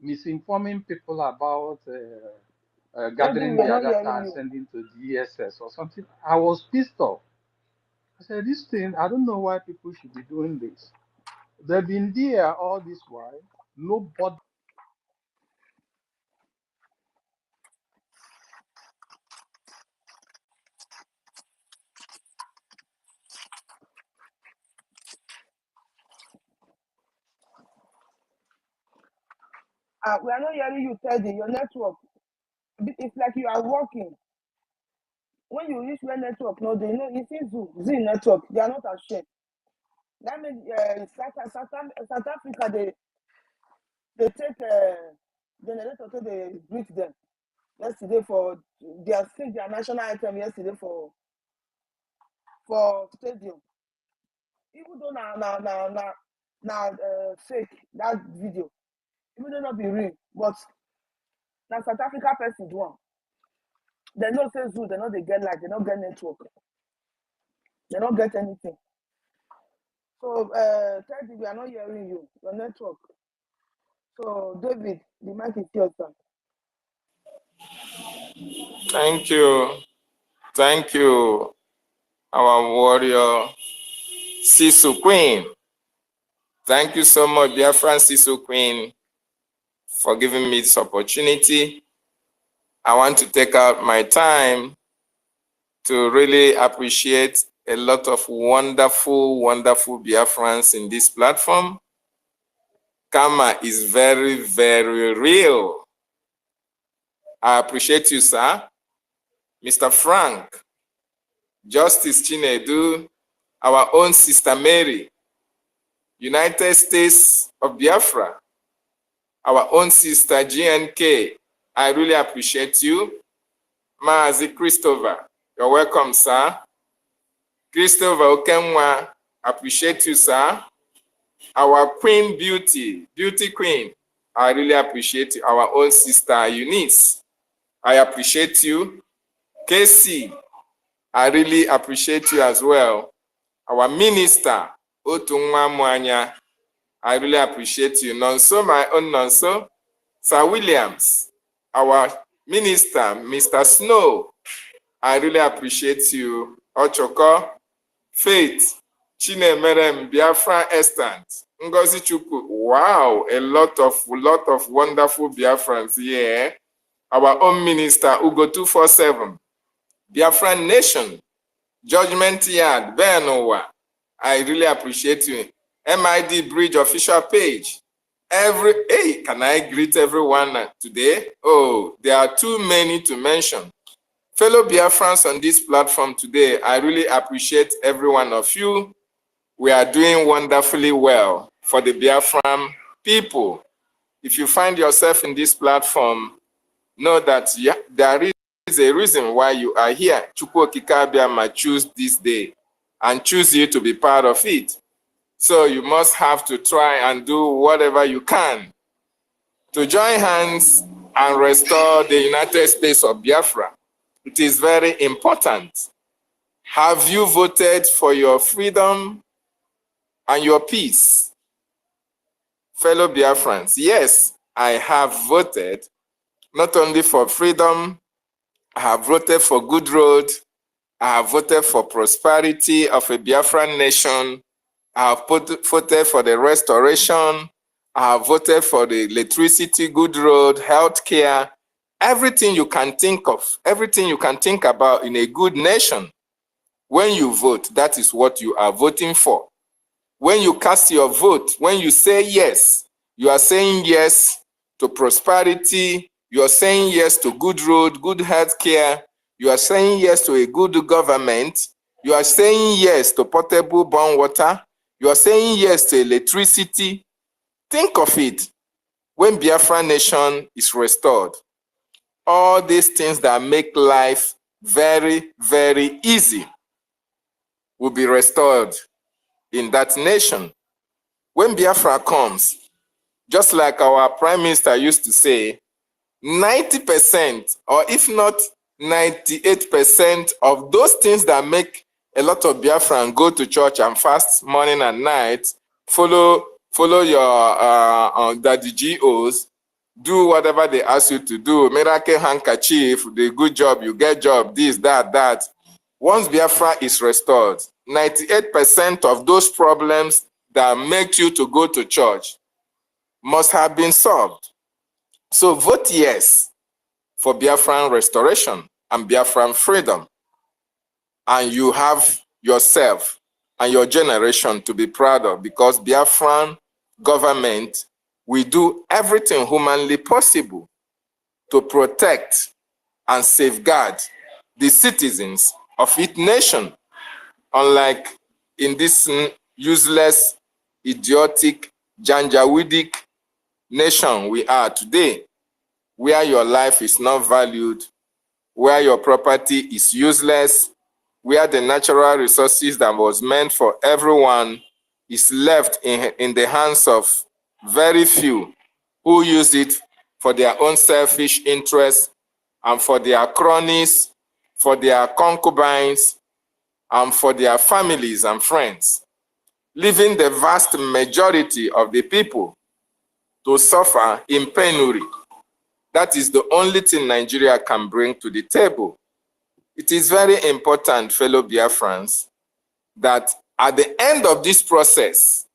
misinforming people about Teddy, gathering we are their not data hearing and you. sending to the ESS or something. I was pissed off. I said, this thing, I don't know why people should be doing this. They've been there all this while. Nobody. We are not hearing you, Teddy. Your network. It's like you are walking. When you reach where network, no, they know it's Z network. They are not ashamed. That means South Africa, they take generator to they greet them yesterday for their national item yesterday for stadium. Even though now fake that video, even though not be real, but now South Africa person do one. They know say zoo, they know they get like they don't get network, they don't get anything. So Teddy, we are not hearing you. Your network. So David, the mic is yours, sir. Thank you. Thank you, our warrior, Sisu Queen. Thank you so much, dear Sisu Queen, for giving me this opportunity. I want to take out my time to really appreciate a lot of wonderful, wonderful Biafrans in this platform. Karma is very, very real. I appreciate you, sir. Mr. Frank, Justice Chinedu, our own Sister Mary, United States of Biafra, our own Sister GNK. I really appreciate you. Maazi Christopher, you're welcome, sir. Christopher Okenwa, appreciate you, sir. Our Queen Beauty Queen, I really appreciate you. Our own Sister Eunice, I appreciate you. Casey, I really appreciate you as well. Our Minister, Otunwa Mwanya, I really appreciate you. Nonso, my own Nonso. Sir Williams, our Minister, Mr. Snow, I really appreciate you. Ochoko, Faith, Chinemerem, Biafra Estant, Ngozi Chukwu. Wow, a lot of wonderful Biafrans here. Our own Minister, Ugo 247, Biafran Nation, Judgment Yard, Benowa. I really appreciate you. MID Bridge official page. Hey, can I greet everyone today? Oh, there are too many to mention. Fellow Biafrans on this platform today, I really appreciate every one of you. We are doing wonderfully well for the Biafran people. If you find yourself in this platform, know that there is a reason why you are here. Chukwu Okike Abiama choose this day and choose you to be part of it. So you must have to try and do whatever you can to join hands and restore the United States of Biafra. It is very important. Have you voted for your freedom and your peace? Fellow Biafrans, yes, I have voted not only for freedom, I have voted for good road, I have voted for prosperity of a Biafran nation, I have voted for the restoration, I have voted for the electricity, good road, healthcare, everything you can think of, everything you can think about in a good nation. When you vote, that is what you are voting for. When you cast your vote, when you say yes, you are saying yes to prosperity. You are saying yes to good road, good health care. You are saying yes to a good government. You are saying yes to potable born water. You are saying yes to electricity. Think of it. When Biafra nation is restored, all these things that make life very, very easy will be restored in that nation. When Biafra comes, just like our prime minister used to say, 90% or if not 98% of those things that make a lot of Biafran go to church and fast morning and night, follow your daddy GOs, do whatever they ask you to do, miracle handkerchief, the good job, you get job, this, that. Once Biafra is restored, 98% of those problems that make you to go to church must have been solved. So vote yes for Biafran restoration and Biafran freedom. And you have yourself and your generation to be proud of, because Biafran government will do everything humanly possible to protect and safeguard the citizens of its nation, unlike in this useless, idiotic, janjaweedic nation we are today, where your life is not valued, where your property is useless, where the natural resources that was meant for everyone is left in the hands of very few who use it for their own selfish interests and for their cronies, for their concubines, and for their families and friends, leaving the vast majority of the people to suffer in penury. That is the only thing Nigeria can bring to the table. It is very important, fellow Biafrans, that at the end of this process,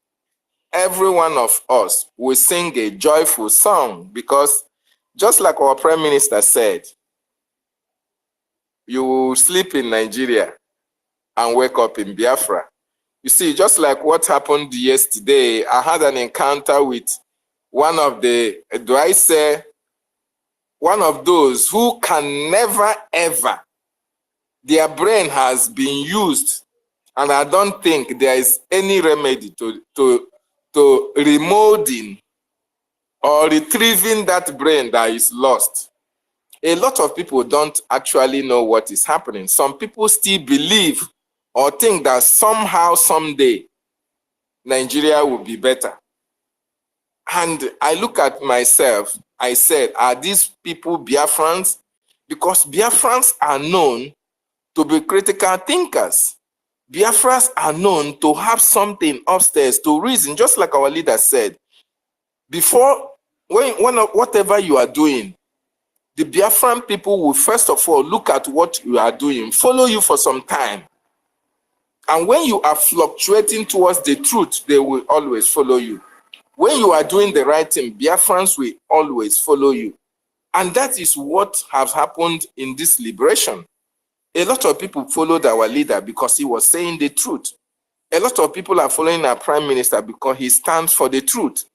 every one of us will sing a joyful song, because just like our Prime Minister said, you will sleep in Nigeria and wake up in Biafra. You see, just like what happened yesterday, I had an encounter with one of the, one of those who can never ever, their brain has been used, and I don't think there is any remedy to remolding or retrieving that brain that is lost. A lot of people don't actually know what is happening. Some people still believe or think that somehow, someday, Nigeria will be better. And I look at myself, I said, are these people Biafrans? Because Biafrans are known to be critical thinkers. Biafrans are known to have something upstairs to reason, just like our leader said. Before, whatever you are doing, the Biafran people will first of all look at what you are doing, follow you for some time. And when you are fluctuating towards the truth, they will always follow you. When you are doing the right thing, Biafrans will always follow you. And that is what has happened in this liberation. A lot of people followed our leader because he was saying the truth. A lot of people are following our prime minister because he stands for the truth.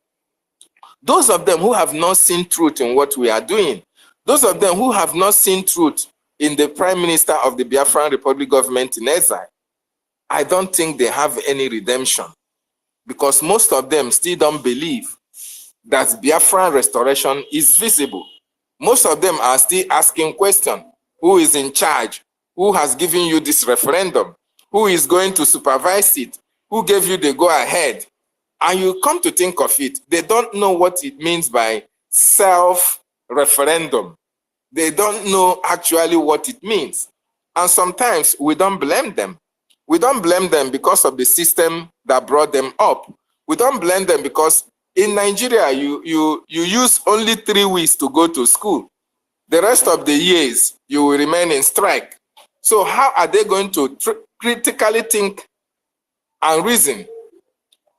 Those of them who have not seen truth in what we are doing, those of them who have not seen truth in the prime minister of the Biafran Republic government in exile, I don't think they have any redemption, because most of them still don't believe that Biafran restoration is visible. Most of them are still asking questions. Who is in charge? Who has given you this referendum? Who is going to supervise it? Who gave you the go-ahead? And you come to think of it, they don't know what it means by self-referendum. They don't know actually what it means. And sometimes we don't blame them. We don't blame them because of the system that brought them up. We don't blame them because in Nigeria, you use only 3 weeks to go to school. The rest of the years, you will remain in strike. So how are they going to critically think and reason?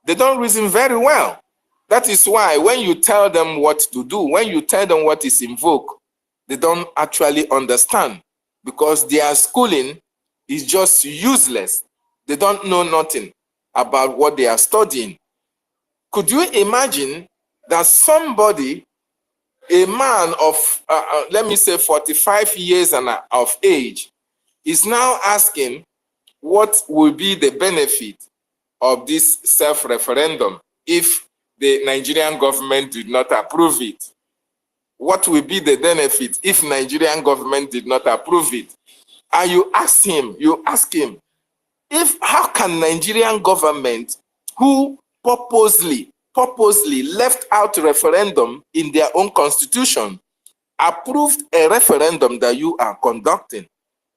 They don't reason very well. That is why when you tell them what to do, when you tell them what is in vogue, they don't actually understand, because their schooling is just useless. They don't know nothing about what they are studying. Could you imagine that somebody a man of, let me say, 45 years and of age is now asking what will be the benefit of this self-referendum if the Nigerian government did not approve it. What will be the benefit if Nigerian government did not approve it? And you ask him, if how can Nigerian government, who purposely left out referendum in their own constitution, approved a referendum that you are conducting,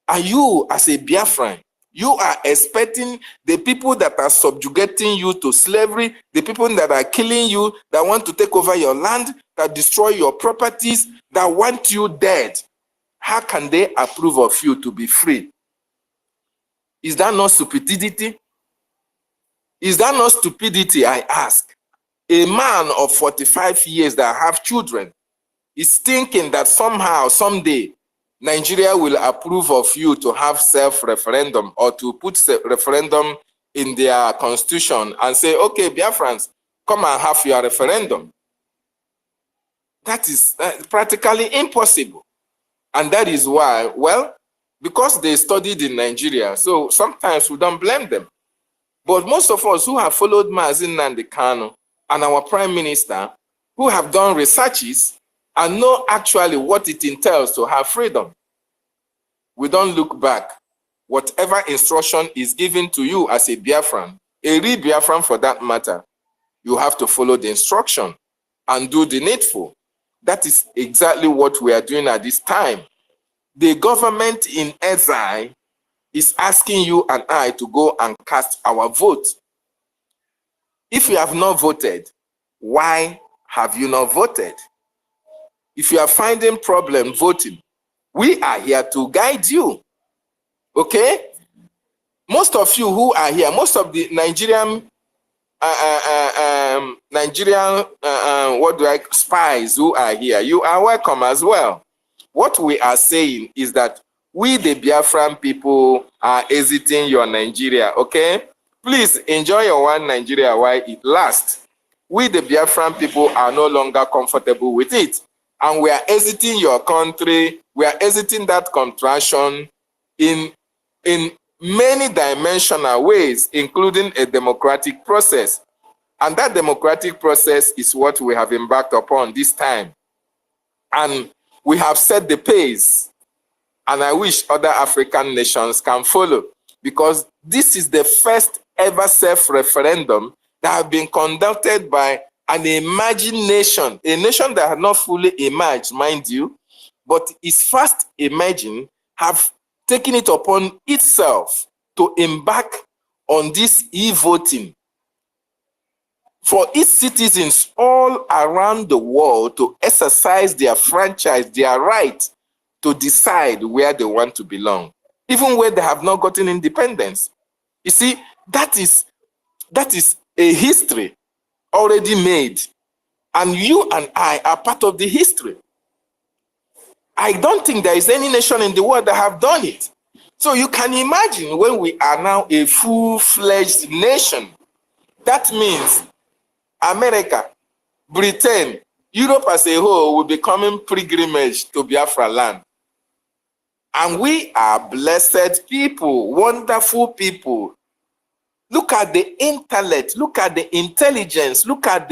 and you as a Biafran, you are expecting the people that are subjugating you to slavery, the people that are killing you, that want to take over your land, that destroy your properties, that want you dead, how can they approve of you to be free? Is that not stupidity? Is that not stupidity, I ask? A man of 45 years that have children is thinking that somehow, someday, Nigeria will approve of you to have self-referendum or to put referendum in their constitution and say, okay, Biafrans, come and have your referendum. That is practically impossible. And that is why, well, because they studied in Nigeria, so sometimes we don't blame them. But most of us who have followed Mazin Nnamdi Kanu and our Prime Minister, who have done researches and know actually what it entails to have freedom, we don't look back. Whatever instruction is given to you as a Biafran, a real Biafran for that matter, you have to follow the instruction and do the needful. That is exactly what we are doing at this time. The government in exile is asking you and I to go and cast our vote. If you have not voted, why have you not voted? If you are finding problem voting, we are here to guide you. Okay? Most of you who are here, most of the Nigerian spies who are here, you are welcome as well. What we are saying is that we, the Biafran people, are exiting your Nigeria, okay? Please enjoy your one Nigeria while it lasts. We, the Biafran people, are no longer comfortable with it. And we are exiting your country. We are exiting that contraction in many dimensional ways, including a democratic process. And that democratic process is what we have embarked upon this time. And we have set the pace. And I wish other African nations can follow, because this is the first ever self-referendum that have been conducted by an emerging nation, a nation that had not fully emerged, mind you, but is fast emerging, have taken it upon itself to embark on this e-voting for its citizens all around the world to exercise their franchise, their right to decide where they want to belong, even where they have not gotten independence. You see, that is a history already made, and you and I are part of the history. I don't think there is any nation in the world that have done it. So you can imagine when we are now a full-fledged nation, that means America, Britain, Europe as a whole will be coming pilgrimage to Biafra land. And we are blessed people, wonderful people. Look at the intellect, look at the intelligence, look at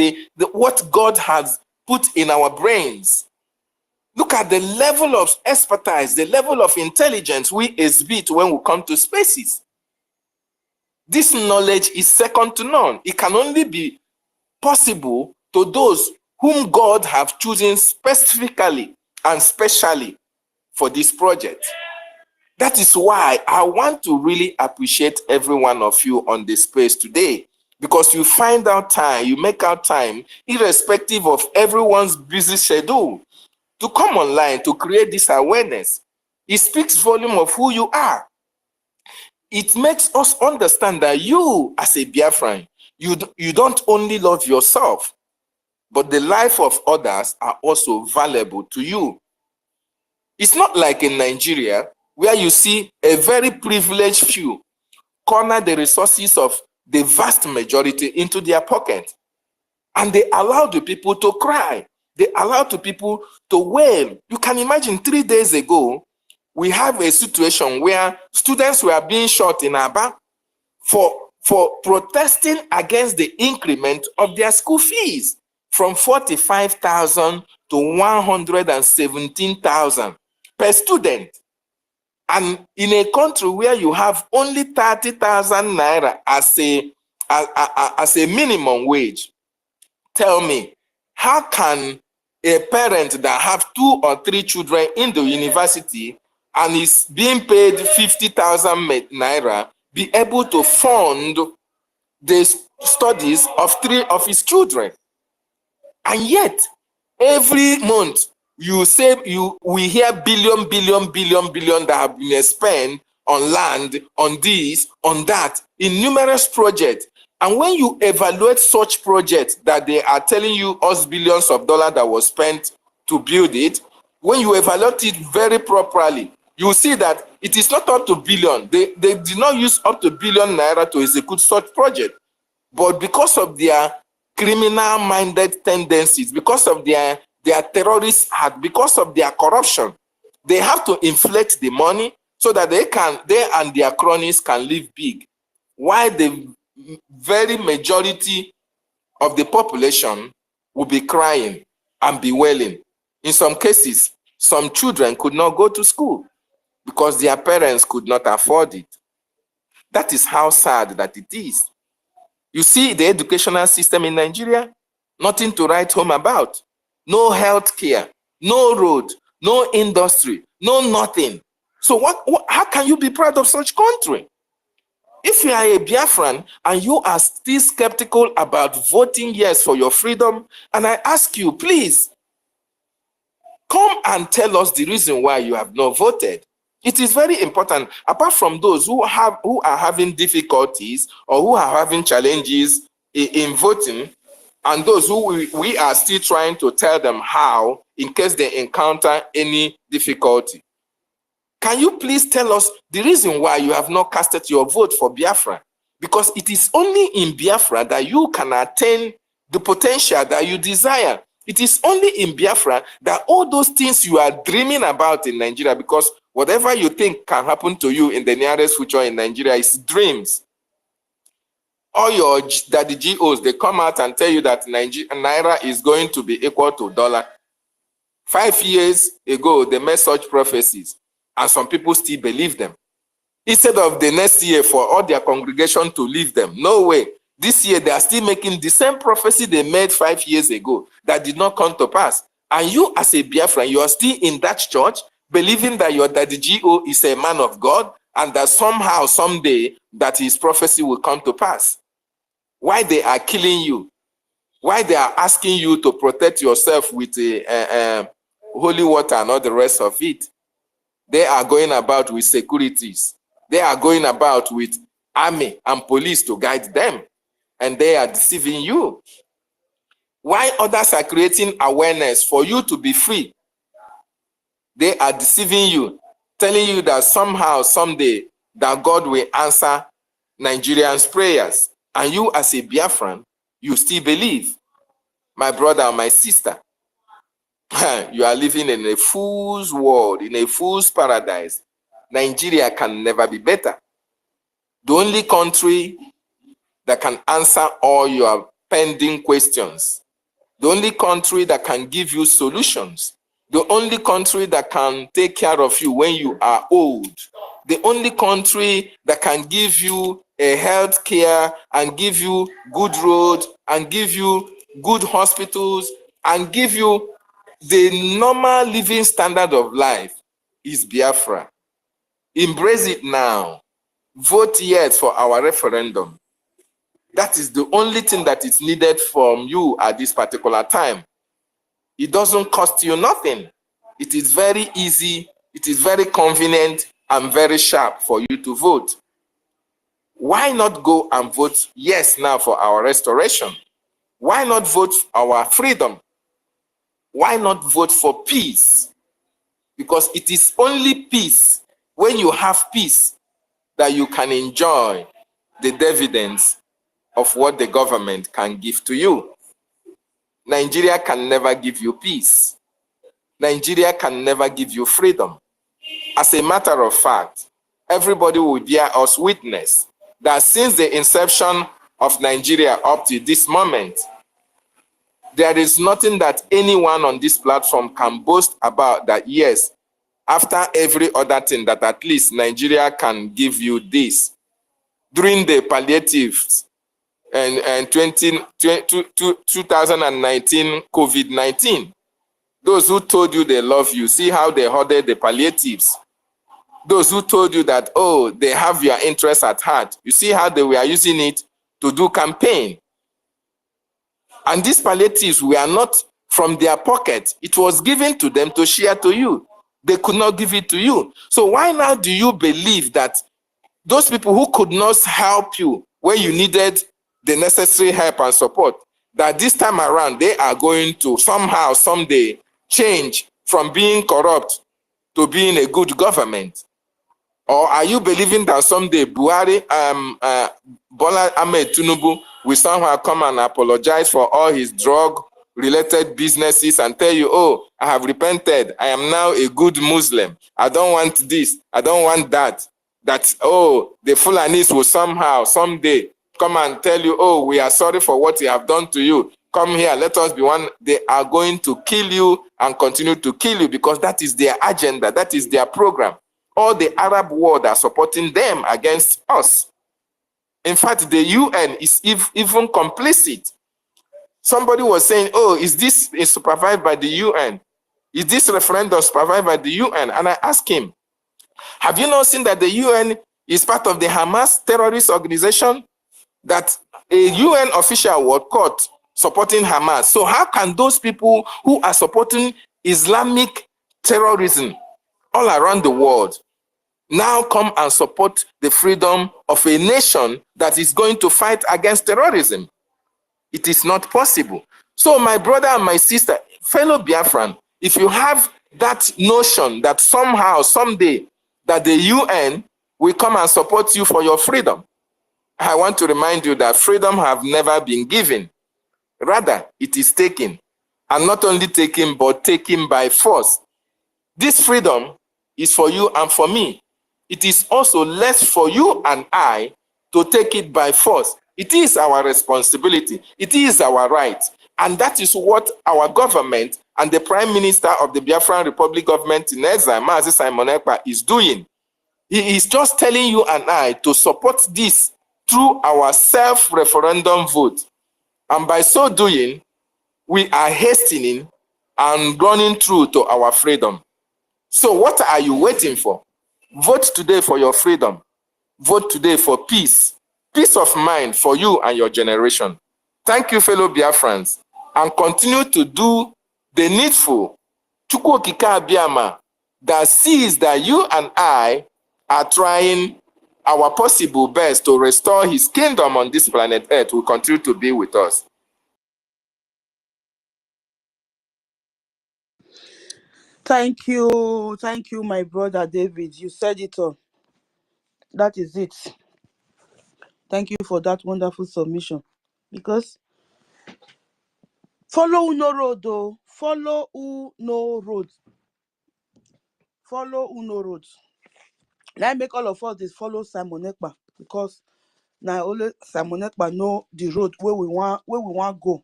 what God has put in our brains. Look at the level of expertise, the level of intelligence we exhibit when we come to spaces. This knowledge is second to none. It can only be possible to those whom God have chosen specifically and specially for this project. That is why I want to really appreciate every one of you on this space today, because you find out time, you make out time, irrespective of everyone's busy schedule, to come online to create this awareness. It speaks volume of who you are. It makes us understand that you, as a Biafran, you don't only love yourself, but the life of others are also valuable to you. It's not like in Nigeria, where you see a very privileged few corner the resources of the vast majority into their pocket. And they allow the people to cry. They allow to people to wail. You can imagine 3 days ago, we have a situation where students were being shot in Aba for protesting against the increment of their school fees from 45,000 to 117,000 per student. And in a country where you have only 30,000 naira as a minimum wage, tell me, how can a parent that have 2 or 3 children in the university and is being paid 50,000 naira be able to fund the studies of 3 of his children? And yet, every month we hear billion that have been spent on land, on this, on that, in numerous projects. And when you evaluate such projects that they are telling you us billions of dollars that was spent to build it, when you evaluate it very properly, you see that it is not up to billion. They did not use up to billion naira to execute such project. But because of their criminal-minded tendencies, because of their terrorist heart, because of their corruption, they have to inflate the money so that they and their cronies can live big. While the very majority of the population will be crying and bewailing. In some cases, some children could not go to school because their parents could not afford it. That is how sad that it is. You see the educational system in Nigeria, nothing to write home about. No health care, no road, no industry, no nothing. So how can you be proud of such country? If you are a Biafran and you are still skeptical about voting yes for your freedom, and I ask you, please, come and tell us the reason why you have not voted. It is very important. Apart from those who are having difficulties or who are having challenges in voting, and those who we are still trying to tell them how in case they encounter any difficulty. Can you please tell us the reason why you have not casted your vote for Biafra? Because it is only in Biafra that you can attain the potential that you desire. It is only in Biafra that all those things you are dreaming about in Nigeria, because whatever you think can happen to you in the nearest future in Nigeria is dreams. All your daddy GOs, they come out and tell you that Naira is going to be equal to dollar. 5 years ago, they made such prophecies, and some people still believe them. Instead of the next year for all their congregation to leave them, no way. This year, they are still making the same prophecy they made 5 years ago that did not come to pass. And you, as a Biafran, you are still in that church, believing that your daddy GO is a man of God, and that somehow, someday, that his prophecy will come to pass. Why they are killing you? Why they are asking you to protect yourself with holy water and all the rest of it? They are going about with securities. They are going about with army and police to guide them. And they are deceiving you. Why others are creating awareness for you to be free? They are deceiving you, telling you that somehow, someday, that God will answer Nigerians' prayers. And you, as a Biafran, you still believe. My brother and my sister, you are living in a fool's world, in a fool's paradise. Nigeria can never be better. The only country that can answer all your pending questions, the only country that can give you solutions, the only country that can take care of you when you are old, the only country that can give you a health care and give you good roads and give you good hospitals and give you the normal living standard of life is Biafra. Embrace it now. Vote yes for our referendum. That is the only thing that is needed from you at this particular time. It doesn't cost you nothing. It is very easy, it is very convenient, and very sharp for you to vote. Why not go and vote yes now for our restoration? Why not vote for our freedom? Why not vote for peace? Because it is only peace, when you have peace, that you can enjoy the dividends of what the government can give to you. Nigeria can never give you peace. Nigeria can never give you freedom. As a matter of fact, everybody will bear us witness that since the inception of Nigeria up to this moment, there is nothing that anyone on this platform can boast about that, yes, after every other thing, that at least Nigeria can give you this. During the palliatives and 2019 COVID-19, those who told you they love you, see how they hoarded the palliatives. Those who told you that, oh, they have your interests at heart, you see how they were using it to do campaign. And these palliatives were not from their pocket. It was given to them to share to you. They could not give it to you. So why now do you believe that those people who could not help you when you needed the necessary help and support, that this time around they are going to somehow, someday change from being corrupt to being a good government? Or are you believing that someday Buhari, Bola Ahmed Tinubu will somehow come and apologize for all his drug-related businesses and tell you, oh, I have repented, I am now a good Muslim, I don't want this, I don't want that. That, oh, the Fulanis will somehow, someday, come and tell you, oh, we are sorry for what we have done to you. Come here, let us be one. They are going to kill you and continue to kill you because that is their agenda, that is their program. All the Arab world are supporting them against us. In fact, the UN is even complicit. Somebody was saying, oh, is this supervised by the UN? Is this referendum supervised by the UN? And I asked him, have you not seen that the UN is part of the Hamas terrorist organization? That a UN official was caught supporting Hamas. So how can those people who are supporting Islamic terrorism all around the world now come and support the freedom of a nation that is going to fight against terrorism? It is not possible. So my brother and my sister, fellow Biafran, if you have that notion that somehow, someday, that the UN will come and support you for your freedom, I want to remind you that freedom have never been given. Rather, it is taken. And not only taken, but taken by force. This freedom is for you and for me. It is also less for you and I to take it by force. It is our responsibility. It is our right. And that is what our government and the Prime Minister of the Biafran Republic government in exile, Mazi Simon Ekpa, is doing. He is just telling you and I to support this through our self-referendum vote. And by so doing, we are hastening and running through to our freedom. So what are you waiting for? Vote today for your freedom. Vote today for peace. Peace of mind for you and your generation. Thank you, fellow Biafrans, and continue to do the needful. Chukwu Okike Abiama, that sees that you and I are trying our possible best to restore his kingdom on this planet Earth, will continue to be with us. Thank you, my brother David. You said it all. That is it. Thank you for that wonderful submission. Because follow Uno road, though. Follow Uno road. Follow Uno road. Now make all of us this follow Simon Ekpa, because now only Simon Ekpa know the road where we want go.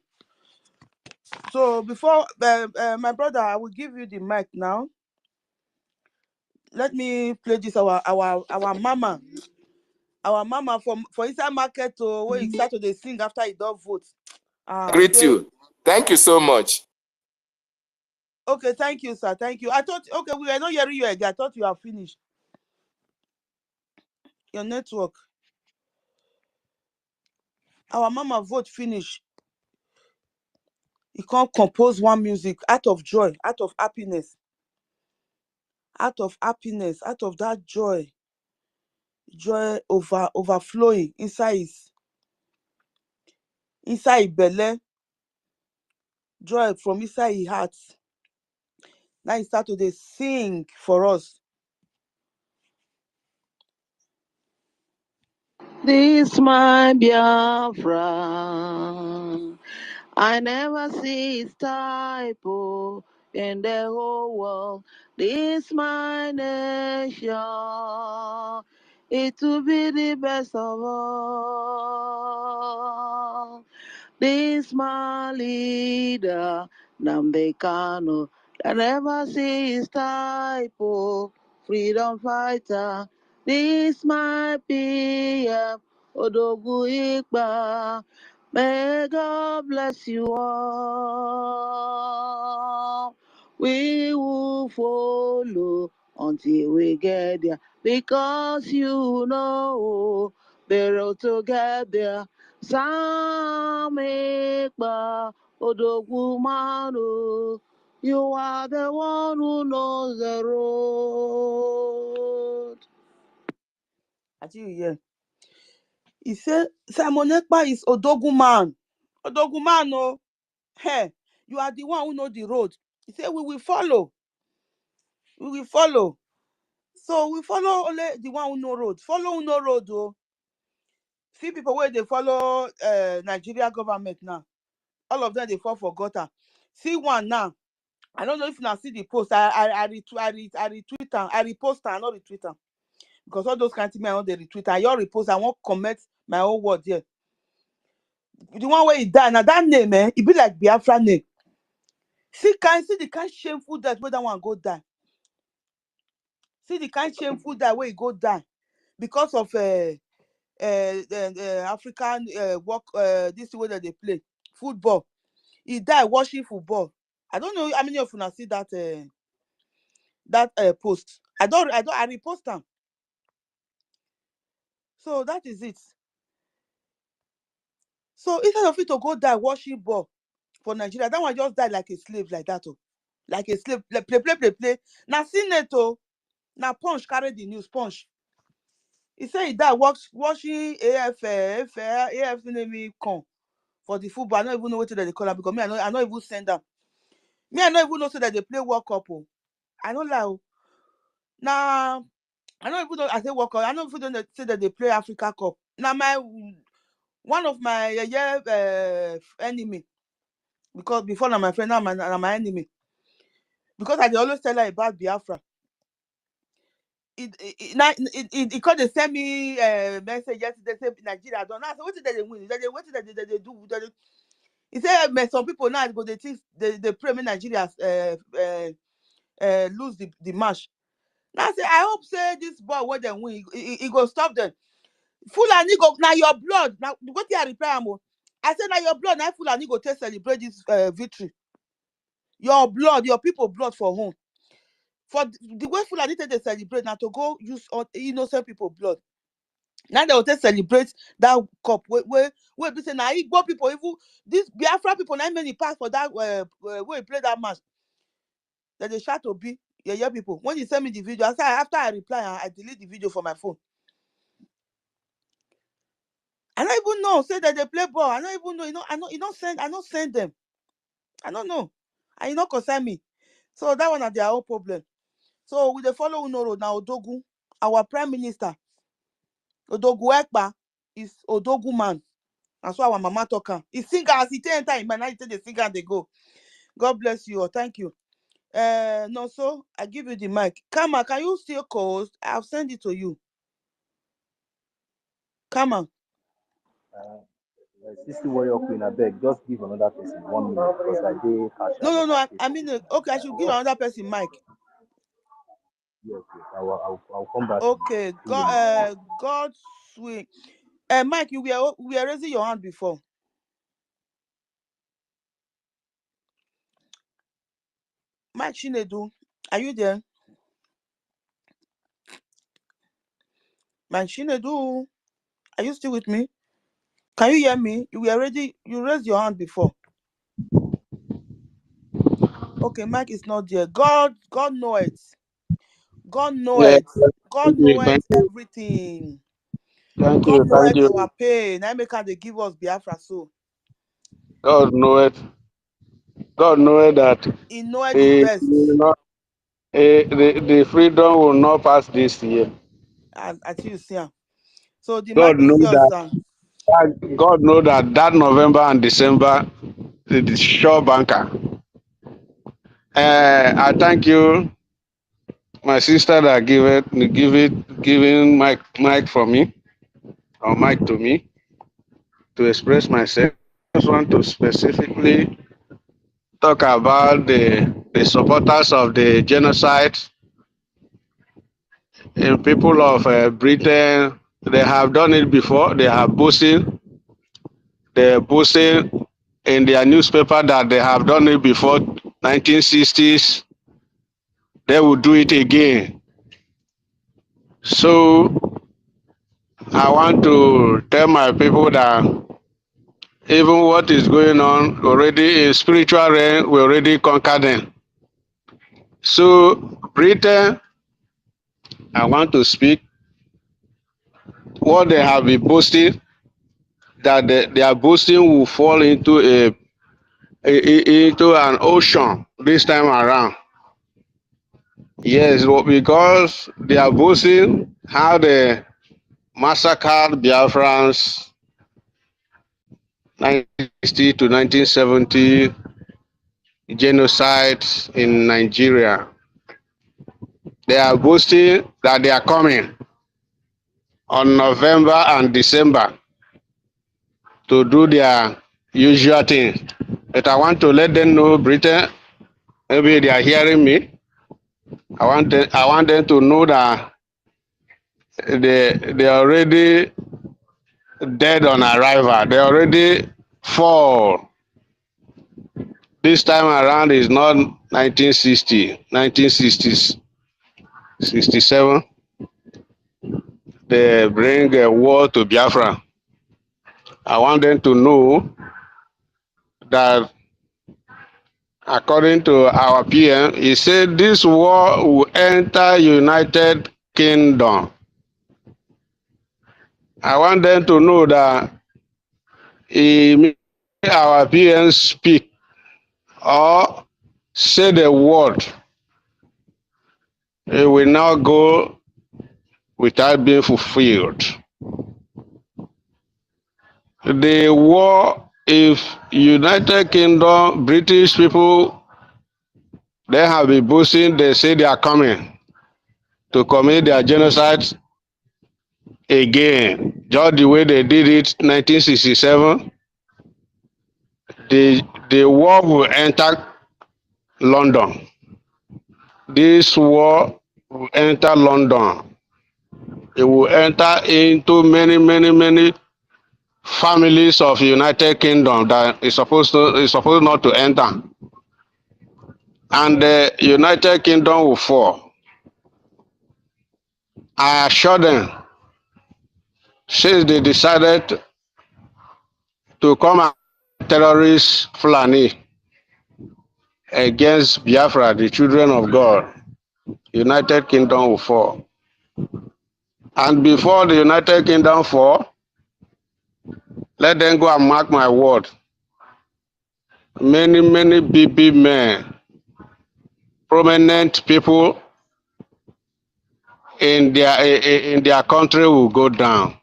So before my brother, I will give you the mic now. Let me play this our mama. Our mama for inside market to where he start to dey sing after he don't vote. Greet you. Thank you so much. Okay, thank you, sir. Thank you. I thought, okay, we were not hearing you again. I thought you have finished. Your network. Our mama vote finish. He can't compose one music out of joy, out of happiness. Out of happiness, out of that joy. Joy overflowing inside his belly. Joy from inside his heart. Now he start to dey sing for us. This my Biafra, I never see his type in the whole world. This my nation. It will be the best of all. This my leader, Namde Kano. I never see his type freedom fighter. This my PM, Odogu Ikba. May God bless you all. We will follow until we get there because you know the road to get there. Samekba Odogumanu, you are the one who knows the road. Yeah. He said Simon Ekpa is Odoguman. Odoguman, oh, hey, you are the one who know the road. He said we will follow. We will follow. So we follow only the one who know road. Follow who know road, oh. See people where they follow Nigeria government now. All of them they fall for gutter. See one now. I don't know if you now see the post. I retweet am. I repost am, I not retweet am. Because all those kind of things I want they retweet. I your repost, I want comment my own word here. The one where he die, now that name, it be like Biafra name. See the kind shameful death where that one go die. See the kind shameful death where he go die because of African work this way that they play football. He die watching football. I don't know how many of you see that post. I repost them. So that is it. So instead of it to go die watching ball for Nigeria, that one just died like a slave like that. Oh. Like a slave. Play. Now Senator, now Punch carry the news, Punch. He said he died watching AF name come for the football. I don't even know what they call it because me, I don't even send them. Me, I don't even know so that they play World Cup. Oh. I don't know. Now, I don't even know I say World Cup. I don't even say that they play Africa Cup. Now, one of my enemy, because before now my friend, now my enemy. Because I dey always tell her about Biafra. It called they send me message yesterday say Nigeria don't know. I said, what did they win? What did they do? He said some people now go they think they pray me Nigeria lose the match. Now I say I hope say this boy when they win, he go stop them. Fulani go now your blood. Now what I reply am. I said now your blood, now Fulani go take celebrate this victory. Your blood, your people blood for whom? For the way Fulani take they celebrate now to go use innocent people blood. Now they will take celebrate that cup where be say now Igbo people even this Biafra people now many pass for that where he play that match. That they shout to be yeah people. When you send me the video, I say after I reply, I delete the video from my phone. I don't even know. Say that they play ball. I don't even know. You don't send them. I don't know. And you not concern me. So that one are their own problem. So with the follow no road now, Odogu, our prime minister, Odogu Ekpa, is Odogu man. That's why our mama talk am. He sing as he enter him man, now he take the singer and they go. God bless you all. Thank you. No, so I give you the mic. Kama, can you still call? I've sent it to you. Kama. Sister Warrior Queen, I beg, just give another person 1 minute because I did cash out. No. I mean, okay, I should give another person mic. Yes, I'll come back. Okay, God sweet. Mike, you were raising your hand before. Mike Shinedu, are you there? Mike Shinedu, are you still with me? Can you hear me? You raised your hand before. Okay, Mike is not there. God know it. God know Yeah, it. God know it thank you, everything. thank God you, know thank it you. our pain. I make they give us Biafra so. God know it. God know it that He know it the best. the freedom will not pass this year. Until you see him. So the mic God is know yours, that. sir. God know that November and December the sure banker. I thank you, my sister, that giving mic for me or mic to me to express myself. I just want to specifically talk about the supporters of the genocide in people of Britain. They have done it before. They have boasted. They're boasting in their newspaper that they have done it before 1960s. They will do it again. So I want to tell my people that even what is going on already in spiritual realm, we already conquered them. So Britain, I want to speak what they have been boasting, that their boasting will fall into into an ocean this time around. Yes, because they are boasting how they massacred Biafrans 1960 to 1970 genocide in Nigeria. They are boasting that they are coming on November and December to do their usual thing. But I want to let them know, Britain, maybe they are hearing me. I want them to know that they are already dead on arrival. They already fall. This time around is not 1960, 1960s, 67. They bring a war to Biafra. I want them to know that according to our PM, he said this war will enter United Kingdom. I want them to know that he made our PM speak or say the word. It will not go without being fulfilled. The war, if United Kingdom, British people, they have been boasting, they say they are coming to commit their genocide again, just the way they did it in 1967. The war will enter London. This war will enter London. It will enter into many families of United Kingdom that is supposed not to enter. And the United Kingdom will fall. I assure them, since they decided to come and terrorist Fulani against Biafra, the children of God, United Kingdom will fall. And before the United Kingdom fall, let them go and mark my word. Many big men, prominent people in their country will go down.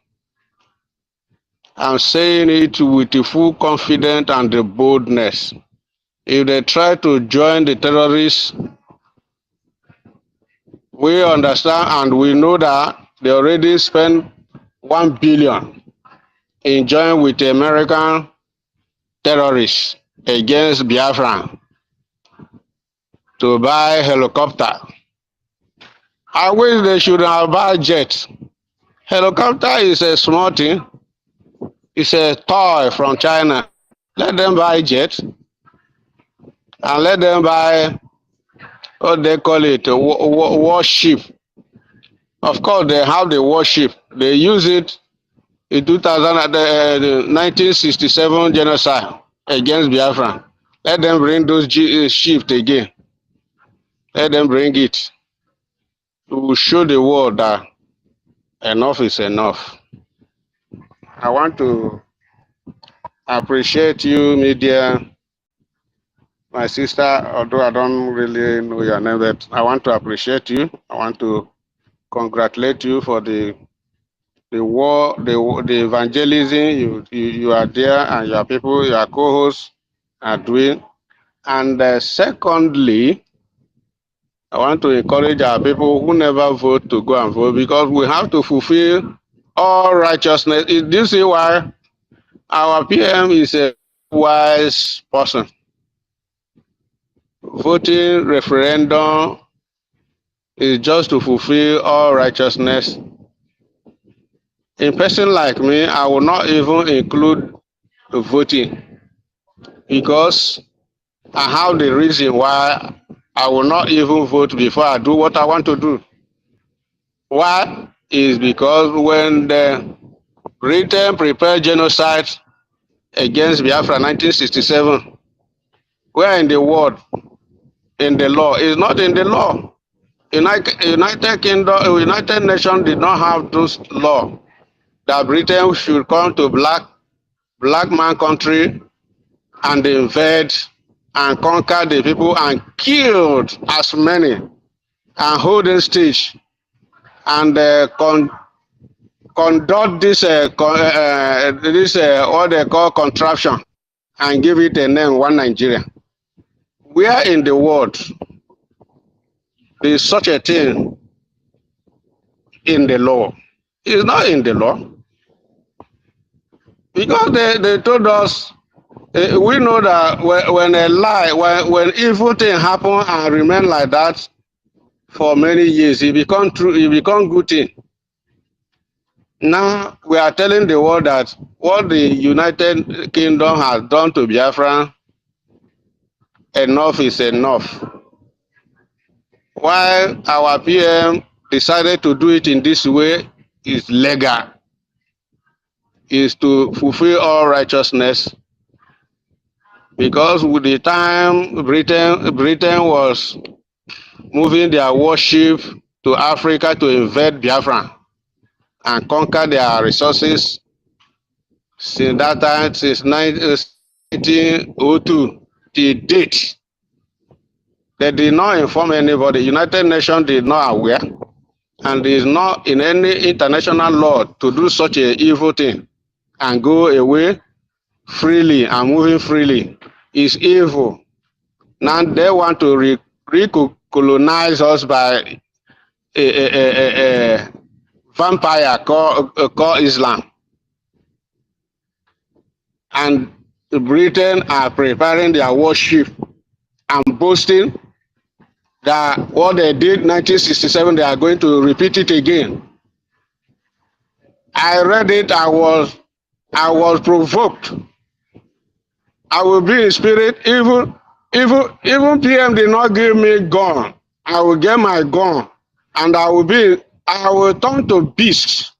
I'm saying it with the full confidence and the boldness. If they try to join the terrorists, we understand and we know that they already spent 1 billion in joining with the American terrorists against Biafra to buy helicopter. I wish they should have bought jet. Helicopter is a small thing. It's a toy from China. Let them buy jet and let them buy what they call it, a warship. Of course, they have the warship. They use it in 1967 genocide against Biafra. Let them bring those ships again. Let them bring it. We will show the world that enough is enough. I want to appreciate you, media, my sister, although I don't really know your name, but I want to appreciate you. I want to congratulate you for the war, the evangelism. You are there, and your people, your co-hosts, are doing. And secondly, I want to encourage our people who never vote to go and vote, because we have to fulfill all righteousness. Do you see why our PM is a wise person? Voting referendum is just to fulfill all righteousness. A person like me, I will not even include voting, because I have the reason why I will not even vote before I do what I want to do. Why? Is because when the Britain prepared genocide against Biafra 1967, where in the world, in the law? It's not in the law. United Kingdom, United Nations did not have those law that Britain should come to black man country and invade and conquer the people and killed as many and hold in stage and conduct this what they call contraption and give it a name, one Nigeria. Where in the world is such a thing in the law? It's not in the law, because they told us. We know that when a lie, when evil thing happen and remain like that for many years, it become true, it become good thing. Now we are telling the world that what the United Kingdom has done to Biafra, enough is enough. While our PM decided to do it in this way, is legal, is to fulfill all righteousness. Because with the time Britain was moving their warship to Africa to invade Biafra and conquer their resources, since that time, since 1902, the date, they did not inform anybody. United Nations did not aware, and is not in any international law to do such a evil thing and go away freely and moving freely. Is evil. Now they want to recolonize us by a vampire called Islam. And Britain are preparing their warship and boasting that what they did in 1967, they are going to repeat it again. I read it, I was provoked. I will be in spirit. Even PM did not give me gun. I will get my gun, and I will turn to beast.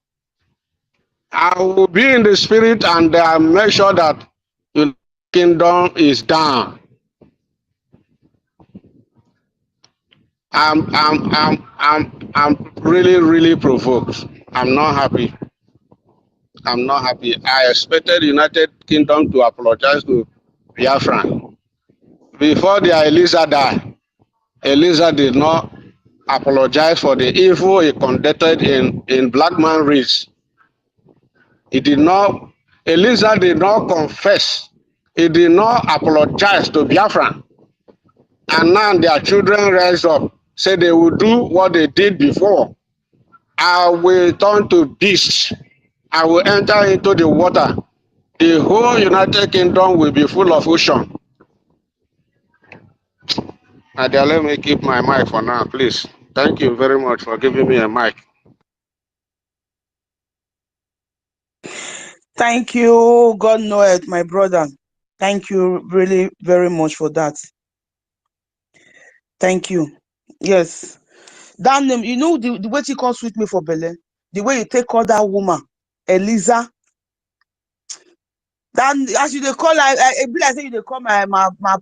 I will be in the spirit and make sure that the kingdom is down. I'm really provoked. I'm not happy. I'm not happy. I expected the United Kingdom to apologize to Biafra. Before the Eliza died, Eliza did not apologize for the evil he conducted in Black Man Ridge. He did not, Eliza did not confess. He did not apologize to Biafra. And now their children rise up, say they will do what they did before. I will turn to beast. I will enter into the water. The whole United Kingdom will be full of ocean. And let me keep my mic for now, please. Thank you very much for giving me a mic. Thank you. God know it, my brother. Thank you really very much for that. Thank you. Yes. That name, you know the way she calls with me for Bele, the way you take call that woman, Eliza. Then as you they call her, I be like say you they call my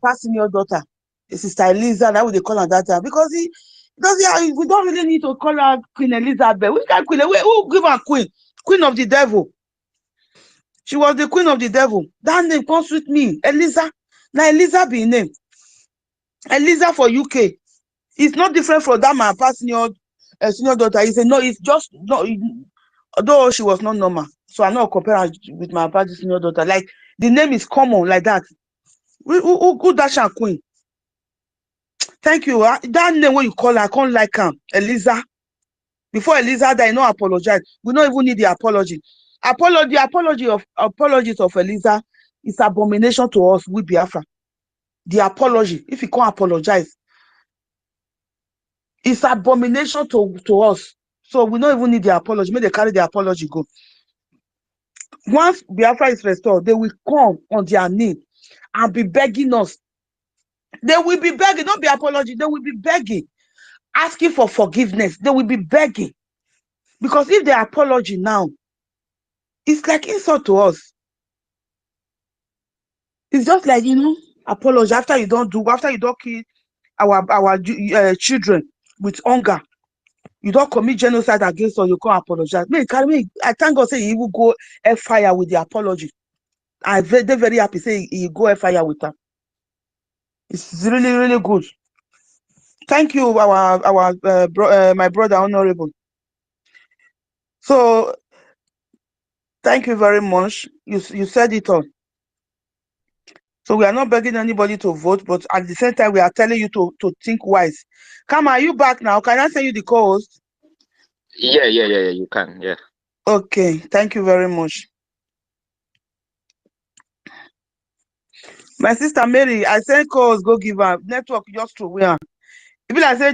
past senior daughter, sister Eliza. That would they call her that time because we don't really need to call her Queen Elizabeth. Which kind of queen? Who give her queen? Queen of the devil. She was the queen of the devil. That name comes with me, Eliza. Now Eliza be name. Eliza for UK. It's not different from that my past senior daughter. He said no. It's just no. Although she was not normal, so I'm not comparing her with my past senior daughter. Like the name is common like that. Who dash and queen? Thank you. That name what you call her, I can't like her. Eliza. Before Eliza died, no apologize. We don't even need the apology. Apologies of Eliza is abomination to us with Biafra. The apology, if you can't apologize, it's abomination to us. So we don't even need the apology. May they carry the apology go. Once Biafra is restored, they will come on their knee and be begging us. They will be begging, not be apology. They will be begging, asking for forgiveness. They will be begging. Because if they apology now, it's like insult to us. It's just like, apology after you don't kill our children with hunger. You don't commit genocide against us, you can't apologize. I thank God say he will go air fire with the apology. I'm very happy say he go air fire with her. It's really, really good. Thank you, my brother, honorable. So thank you very much. You said it all. So we are not begging anybody to vote, but at the same time, we are telling you to think wise. Come, are you back now? Can I send you the co-host? Yeah, you can, yeah. Okay, thank you very much. My sister Mary, I sent calls, go give her network just to where. If I say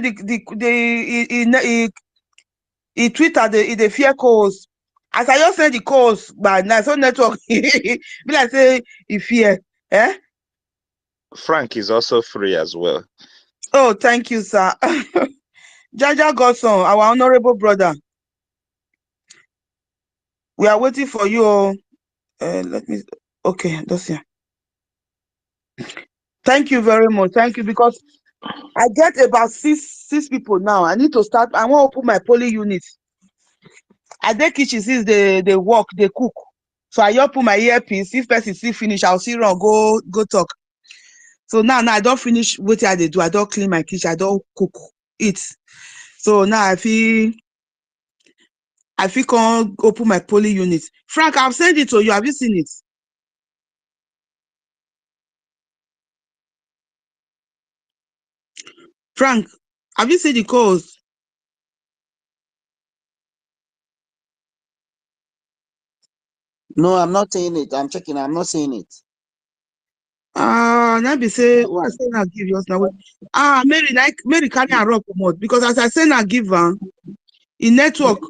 he tweeted the fear calls. As I just send the calls, but now so network. Be like say he fear. Eh? Frank is also free as well. Oh, thank you, sir. Jaja Godson, our honorable brother. We are waiting for you. Let me. Okay, that's here. Thank you very much. Thank you, because I get about six people now. I need to start. I want to open my poly unit. I dey kitchen since they work, they cook. So I just put my earpiece. If person still finish, I'll see run go talk. So now I don't finish what I do. I don't clean my kitchen. I don't cook it. So now I feel can open my poly unit. Frank, I've sent it to you. Have you seen it? Frank, have you seen the calls? No, I'm not seeing it. I'm checking. I'm not seeing it. Now be say, what I say now give yours now. Mary carry a rock comot, because as I say now give her, in network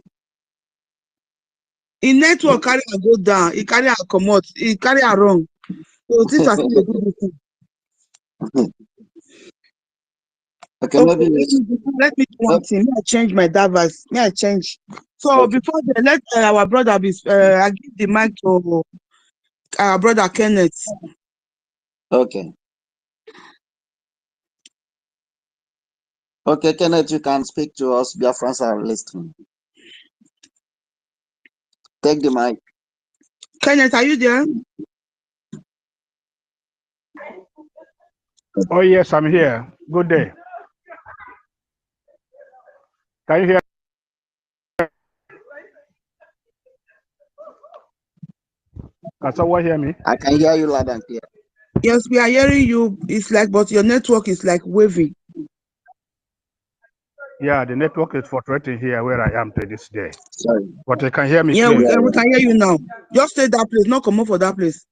carry a go down, he carry a comot, he carry a wrong. So this is still a good thing. Okay, Okay, maybe let me do one thing. May I change my device? May I change? So okay. before that, let our brother be. I give the mic to our brother Kenneth. Okay. Okay, Kenneth, you can speak to us. Biafrans are listening. Take the mic. Kenneth, are you there? Oh, yes, I'm here. Good day. Can you hear? Can someone hear me? I can hear you loud and clear. Yes, we are hearing you. It's like, but your network is like waving. Yeah, the network is fluctuating here where I am to this day. Sorry. But you can hear me Yeah, clearly. we can hear you now. Just stay that place, not come up for that place.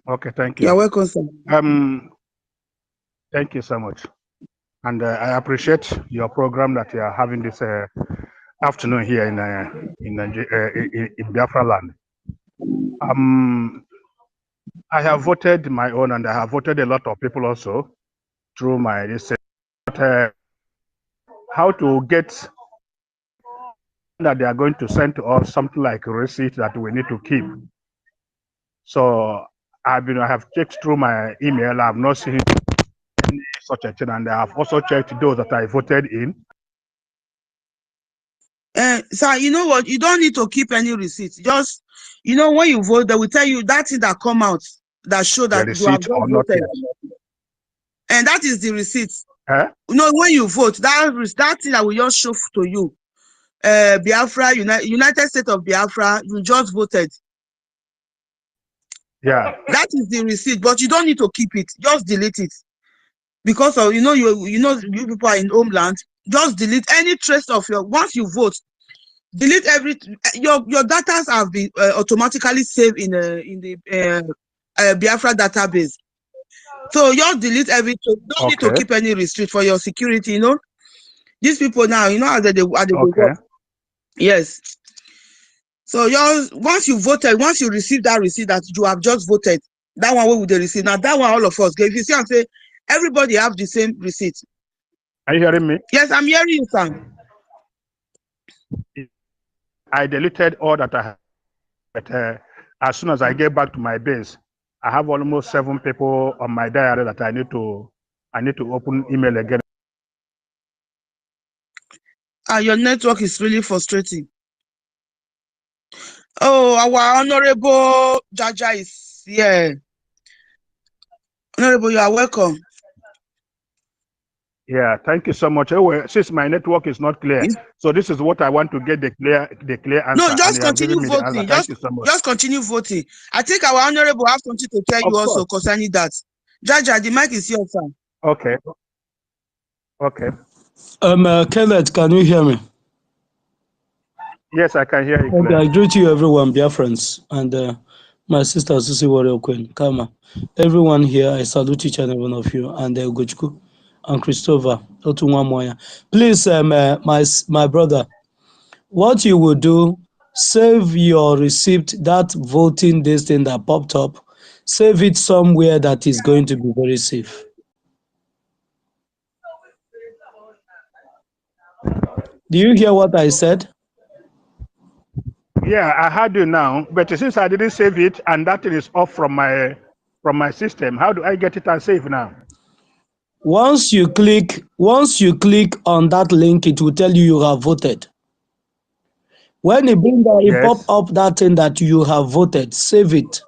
Okay, thank you. You're welcome, sir. Thank you so much. And I appreciate your program that you are having this afternoon here in Biafra land. I have voted my own, and I have voted a lot of people also through my but, how to get that they are going to send to us something like a receipt that we need to keep. So I have checked through my email. I have not seen any such a thing, and I have also checked those that I voted in. Sir, you know what? You don't need to keep any receipts. Just, when you vote, they will tell you that thing that come out that show that you have just voted. And that is the receipt. When you vote, that thing that will just show to you, Biafra, United States of Biafra, you just voted. Yeah. That is the receipt, but you don't need to keep it. Just delete it. Because of you people are in homeland. Just delete any trace of your, once you vote, delete your data have been automatically saved in the Biafra database. So just delete everything. Don't need to keep any restrict for your security. These people now, how they work. Yes. So once you voted, once you receive that receipt that you have just voted, that one will they receive. Now that one all of us. If you see and say everybody have the same receipt. Are you hearing me? Yes, I'm hearing you, Sam. I deleted all that I had, but as soon as I get back to my base, I have almost 7 people on my diary that I need to open email again. Your network is really frustrating. Oh, our honorable Jaja is here. Honorable, you are welcome. Yeah, thank you so much. Anyway, since my network is not clear, so this is what I want to get the clear answer. No, just continue voting. Thank you so much. Just continue voting. I think our honorable have something to tell you also concerning that. Jaja, the mic is yours, sir. Okay. Okay. Kenneth, can you hear me? Yes, I can hear you. Okay, I greet you, everyone, Biafrans, and my sister Susie Warrior Queen, Kama. Everyone here, I salute each and every one of you, and Gochku and Christopher, Otunwamoya. Please, my brother, what you will do, save your receipt, that voting this thing that popped up, save it somewhere that is going to be very safe. Do you hear what I said? Yeah, I heard you now, but since I didn't save it and that thing is off from my system, how do I get it and save now? Once you click on that link, it will tell you have voted. When it brings that, it pop up that thing that you have voted, save it.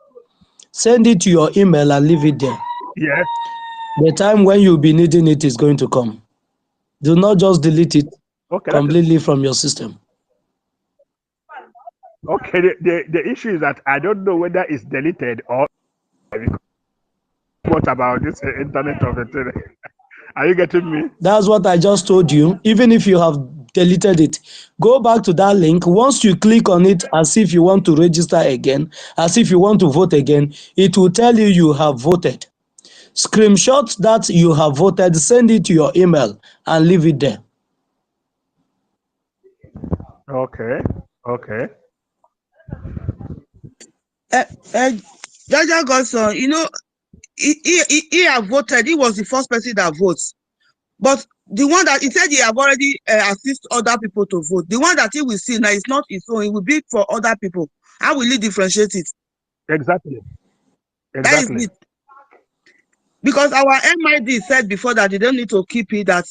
Send it to your email and leave it there. Yes. The time when you'll be needing it is going to come. Do not just delete it completely from your system. Okay, the issue is that I don't know whether it's deleted or what about this internet of the thing. Are you getting me? That's what I just told you. Even if you have deleted it, go back to that link. Once you click on it, as if you want to register again, as if you want to vote again, it will tell you you have voted. Screenshot that you have voted, send it to your email and leave it there. Okay. Okay. Jaja Godson, he have voted. He was the first person that votes. But the one that he said he have already assist other people to vote. The one that he will see now is not his own. It will be for other people. How will he differentiate it? Exactly. That is it. Because our MID said before that they don't need to keep it, that,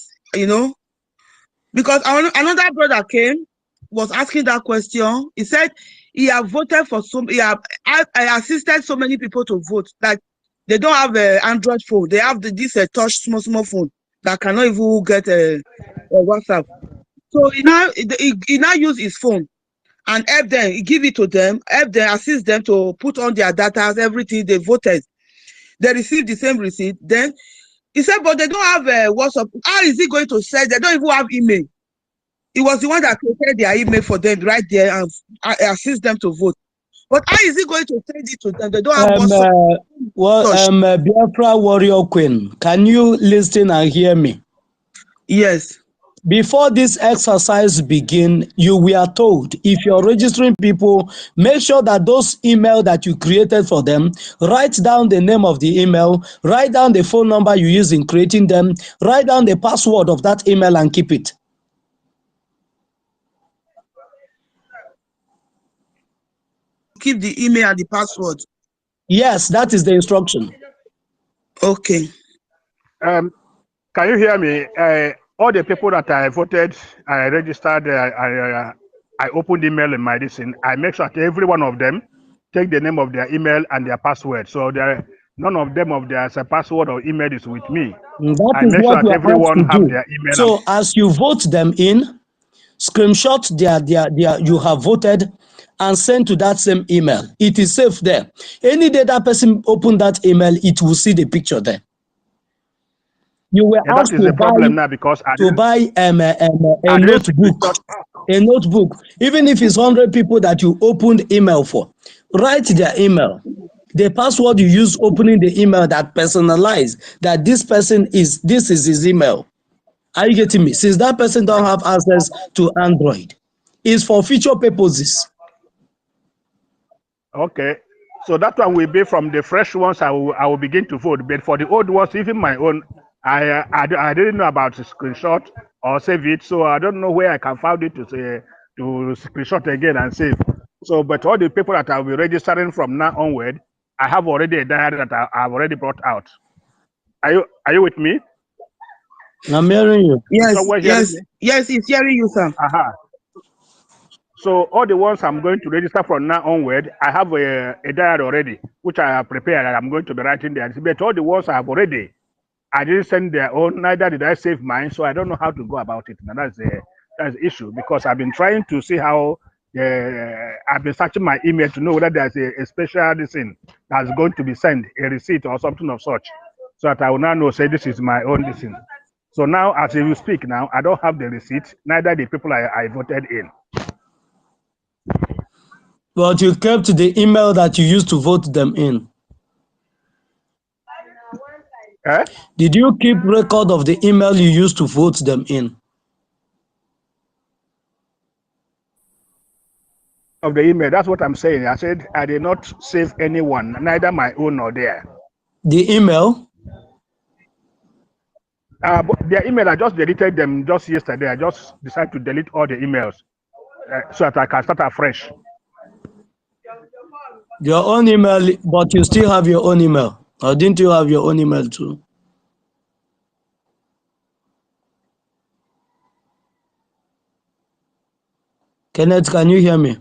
because another brother came, was asking that question. He said he have voted for I assisted so many people to vote that they don't have an Android phone. They have this touch small phone that cannot even get a WhatsApp. So he now use his phone and help them. He give it to them, help them, assist them to put on their data, everything. They voted. They received the same receipt. Then he said, but they don't have a WhatsApp. How is he going to say they don't even have email? He was the one that created their email for them right there and assist them to vote. But how is he going to send it to them? They don't have WhatsApp. Biafra Warrior Queen, can you listen and hear me? Yes. Before this exercise begin, you were told if you're registering people, make sure that those email that you created for them, write down the name of the email, write down the phone number you use in creating them, write down the password of that email and keep it. Keep the email and the password. Yes, that is the instruction. Okay. Can you hear me? All the people that I voted, I registered, I opened email in my listen. I make sure that every one of them take the name of their email and their password. So none of them of their password or email is with me. That is what you are asked to do. Their email. So as you vote them in, screenshot their you have voted and send to that same email. It is safe there. Any day that person open that email, it will see the picture there. You were Yeah, that asked is a problem now because I to didn't buy a notebook. screenshot. A notebook, even if it's 100 people that you opened email for, write their email. The password you use opening the email that personalize that this is his email. Are you getting me? Since that person don't have access to Android, it's for future purposes. Okay. So that one will be from the fresh ones. I will begin to vote. But for the old ones, even my own, I didn't know about the screenshot or save it. So I don't know where I can find it to say to screenshot again and save. So, but all the people that I will be registering from now onward, I have already a diary that I've already brought out. Are you with me? I'm hearing you. Yes, Someone hearing yes, me? yes, he's hearing you, sir. Aha. So all the ones I'm going to register from now onward, I have a diary already, which I have prepared and I'm going to be writing there. But all the ones I have already, I didn't send their own, neither did I save mine, so I don't know how to go about it. Now that's the issue because I've been trying to see how I've been searching my email to know whether there's a special thing that's going to be sent, a receipt or something of such, so that I will now know, say this is my own thing. So now, as you speak now, I don't have the receipt, neither the people I voted in. But you kept the email that you used to vote them in. Eh? Did you keep record of the email you used to vote them in? Of the email, that's what I'm saying. I said I did not save anyone, neither my own nor their. The email? But their email, I just deleted them just yesterday. I just decided to delete all the emails so that I can start afresh. Your own email, but you still have your own email. Or didn't you have your own email too? Kenneth, can you hear me?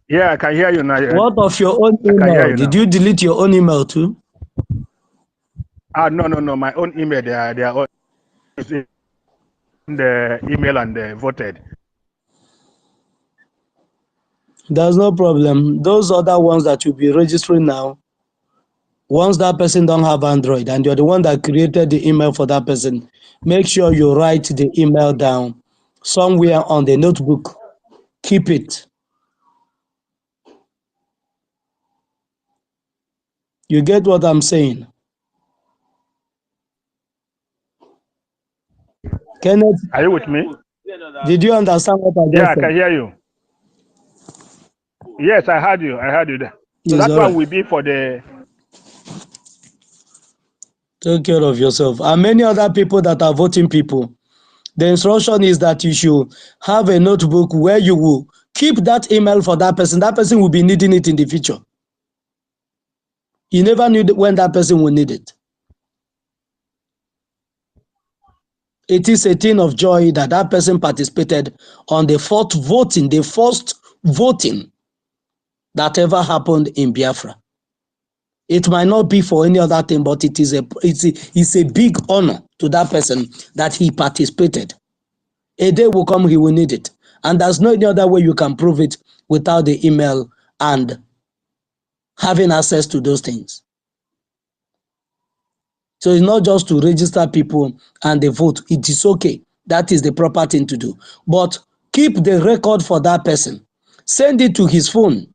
Yeah, I can hear you now. What of your own I can hear email? you Did now. you delete your own email too? No. My own email, they are all in the email and voted. There's no problem. Those other ones that you'll be registering now, once that person don't have Android and you're the one that created the email for that person, make sure you write the email down somewhere on the notebook. Keep it. You get what I'm saying? Kenneth, Are you with me? did you understand what I Yeah, just I can said? hear you. Yes, I heard you. I heard you there. So Yes, that all one right. will be for the. Take care of yourself. And many other people that are voting people, the instruction is that you should have a notebook where you will keep that email for that person. That person will be needing it in the future. You never knew when that person will need it. It is a thing of joy that that person participated on the first voting that ever happened in Biafra. It might not be for any other thing, but it's a big honor to that person that he participated. A day will come, he will need it. And there's no any other way you can prove it without the email and having access to those things. So it's not just to register people and they vote. It is okay. That is the proper thing to do. But keep the record for that person. Send it to his phone.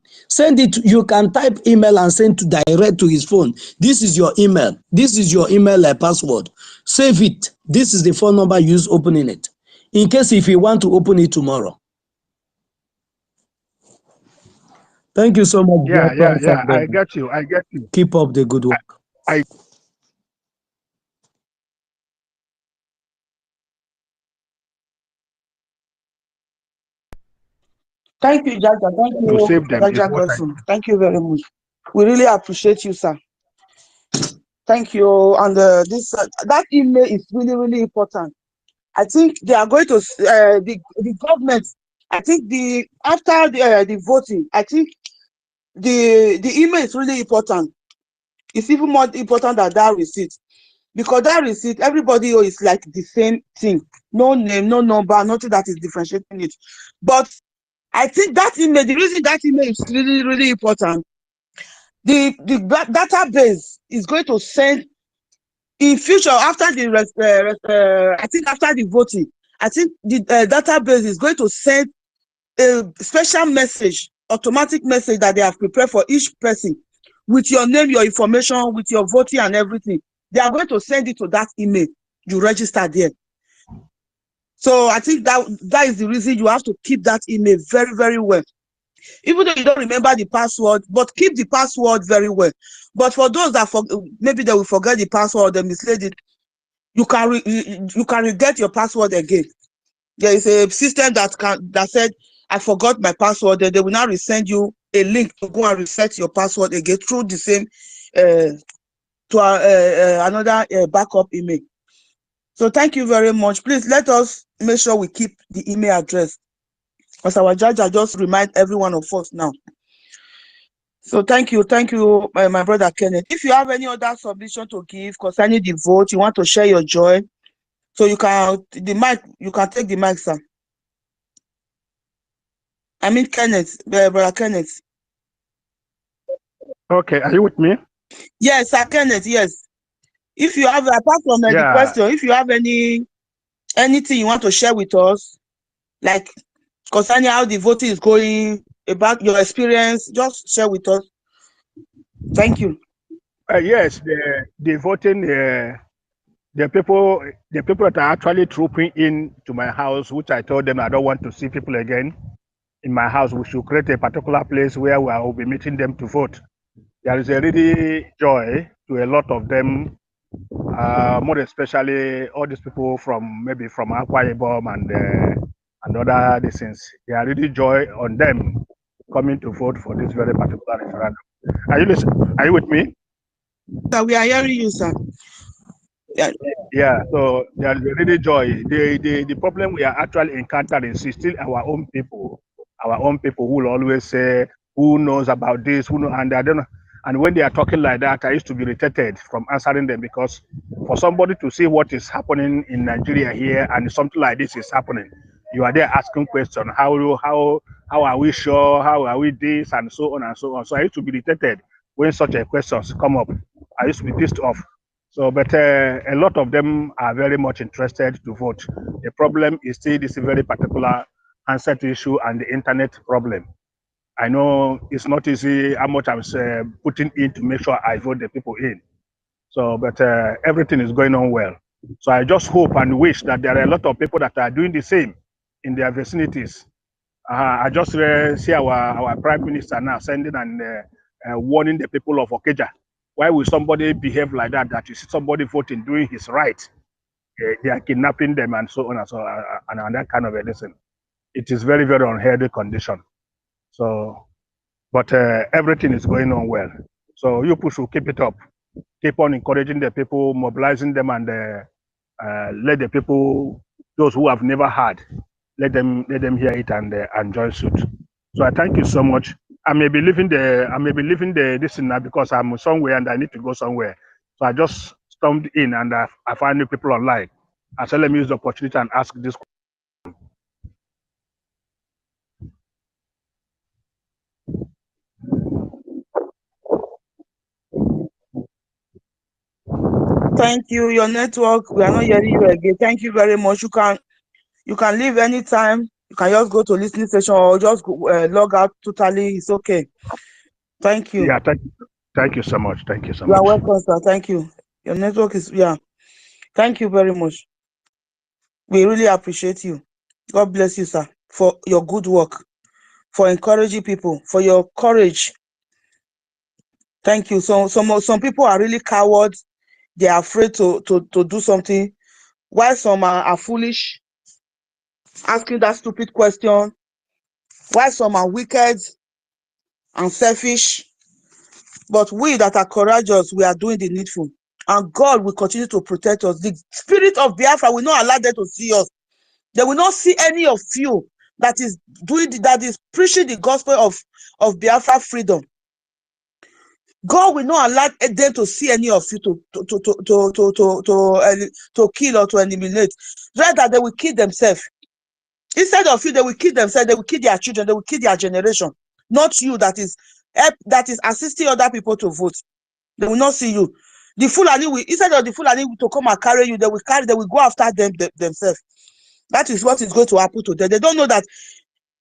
You can type email and send to direct to his phone. This is your email. This is your email password. Save it. This is the phone number used opening it. In case if you want to open it tomorrow. Thank you so much. Yeah. I get you. Keep up the good work. I Thank you, Jaja. Thank to you, save them is Jaja what I Godson. Thank you very much. We really appreciate you, sir. Thank you. And that email is really, really important. I think they are going to the government. I think after the voting, I think the email is really important. It's even more important than that receipt, because that receipt, everybody is like the same thing. No name, no number, nothing that is differentiating it. But I think that email, the reason that email is really, really important, the database is going to send in future after the I think after the voting, I think the database is going to send a special message, automatic message that they have prepared for each person with your name, your information, with your voting and everything. They are going to send it to that email you register there. So I think that is the reason you have to keep that email very, very well. Even though you don't remember the password, but keep the password very well. But for those that maybe they will forget the password, they mislead it, you can get your password again. There is a system that said, I forgot my password, and they will now resend you a link to go and reset your password again through the same to another backup email. So thank you very much. Please let us make sure we keep the email address, because our judge just remind every one of us now. So thank you, my brother Kenneth. If you have any other submission to give concerning the vote, you want to share your joy, so you can take the mic, sir. I mean Kenneth, brother Kenneth. Okay, are you with me? Yes, sir, Kenneth. Yes. If you have, apart from the question, if you have anything you want to share with us, like concerning how the voting is going, about your experience, just share with us. Thank you. Yes, the voting, the people that are actually trooping in to my house, which I told them I don't want to see people again in my house. We should create a particular place where we will be meeting them to vote. There is a really joy to a lot of them, more especially all these people from Akwa Ibom and other things. There are really joy on them coming to vote for this very particular referendum. Are you listening? Are you with me? Sir, we are hearing you, sir. Yeah, so there's really joy. The problem we are actually encountering is still our own people who will always say, who knows about this, who know, and I don't know. And when they are talking like that, I used to be irritated from answering them, because for somebody to see what is happening in Nigeria here and something like this is happening, you are there asking questions, how are we sure, how are we this, and so on and so on. So I used to be irritated when such a questions come up. I used to be pissed off. So, but a lot of them are very much interested to vote. The problem is still this very particular handset issue and the internet problem. I know it's not easy how much I'm putting in to make sure I vote the people in. So, but everything is going on well. So I just hope and wish that there are a lot of people that are doing the same in their vicinities. I just see our Prime Minister now sending and warning the people of Okeja. Why will somebody behave like that? That you see somebody voting, doing his right, they are kidnapping them and so on and so on, and that kind of a lesson. It is very, very unhealthy condition. So, but everything is going on well. So you people should keep it up. Keep on encouraging the people, mobilizing them, and let the people, those who have never heard, let them hear it and join suit. So I thank you so much. I may be leaving the this now because I'm somewhere and I need to go somewhere. So I just stormed in and I find new people online. I said, let me use the opportunity and ask this. Thank you. Your network, we are not hearing you again. Thank you very much. You can leave anytime. You can just go to listening session or just log out totally. It's okay. Thank you. Yeah, thank you so much. Thank you so You much. are welcome, sir. Thank you. Your network is, yeah. Thank you very much. We really appreciate you. God bless you, sir, for your good work, for encouraging people, for your courage. Thank you. So some people are really cowards. They are afraid to do something, while some are foolish, asking that stupid question, while some are wicked and selfish. But we that are courageous, we are doing the needful. And God will continue to protect us. The spirit of Biafra will not allow them to see us. They will not see any of you that is preaching the gospel of Biafra freedom. God will not allow them to see any of you to kill or to eliminate. Rather, they will kill themselves. Instead of you, they will kill themselves, they will kill their children, they will kill their generation. Not you that is assisting other people to vote. They will not see you. The Fulani will, instead of the Fulani to come and carry you, they will go after themselves. That is what is going to happen to them. They don't know that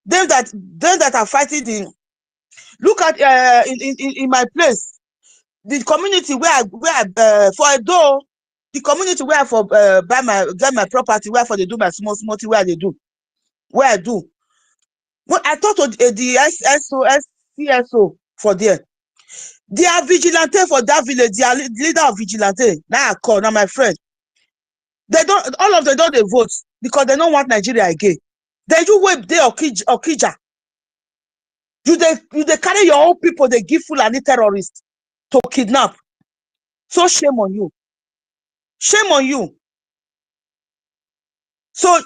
them that are fighting the, look at in my place, the community where for Edo, the community where I for get my property, where for they do my small thing, where I do. When I talk to the CSO for there, they are vigilante for that village. They are leader of vigilante. Now I call, now my friend. They don't, all of them don't they vote because they don't want Nigeria again. Then you wait there Okija. You they carry your own people, they give Fulani terrorists to kidnap. So shame on you. Shame on you. So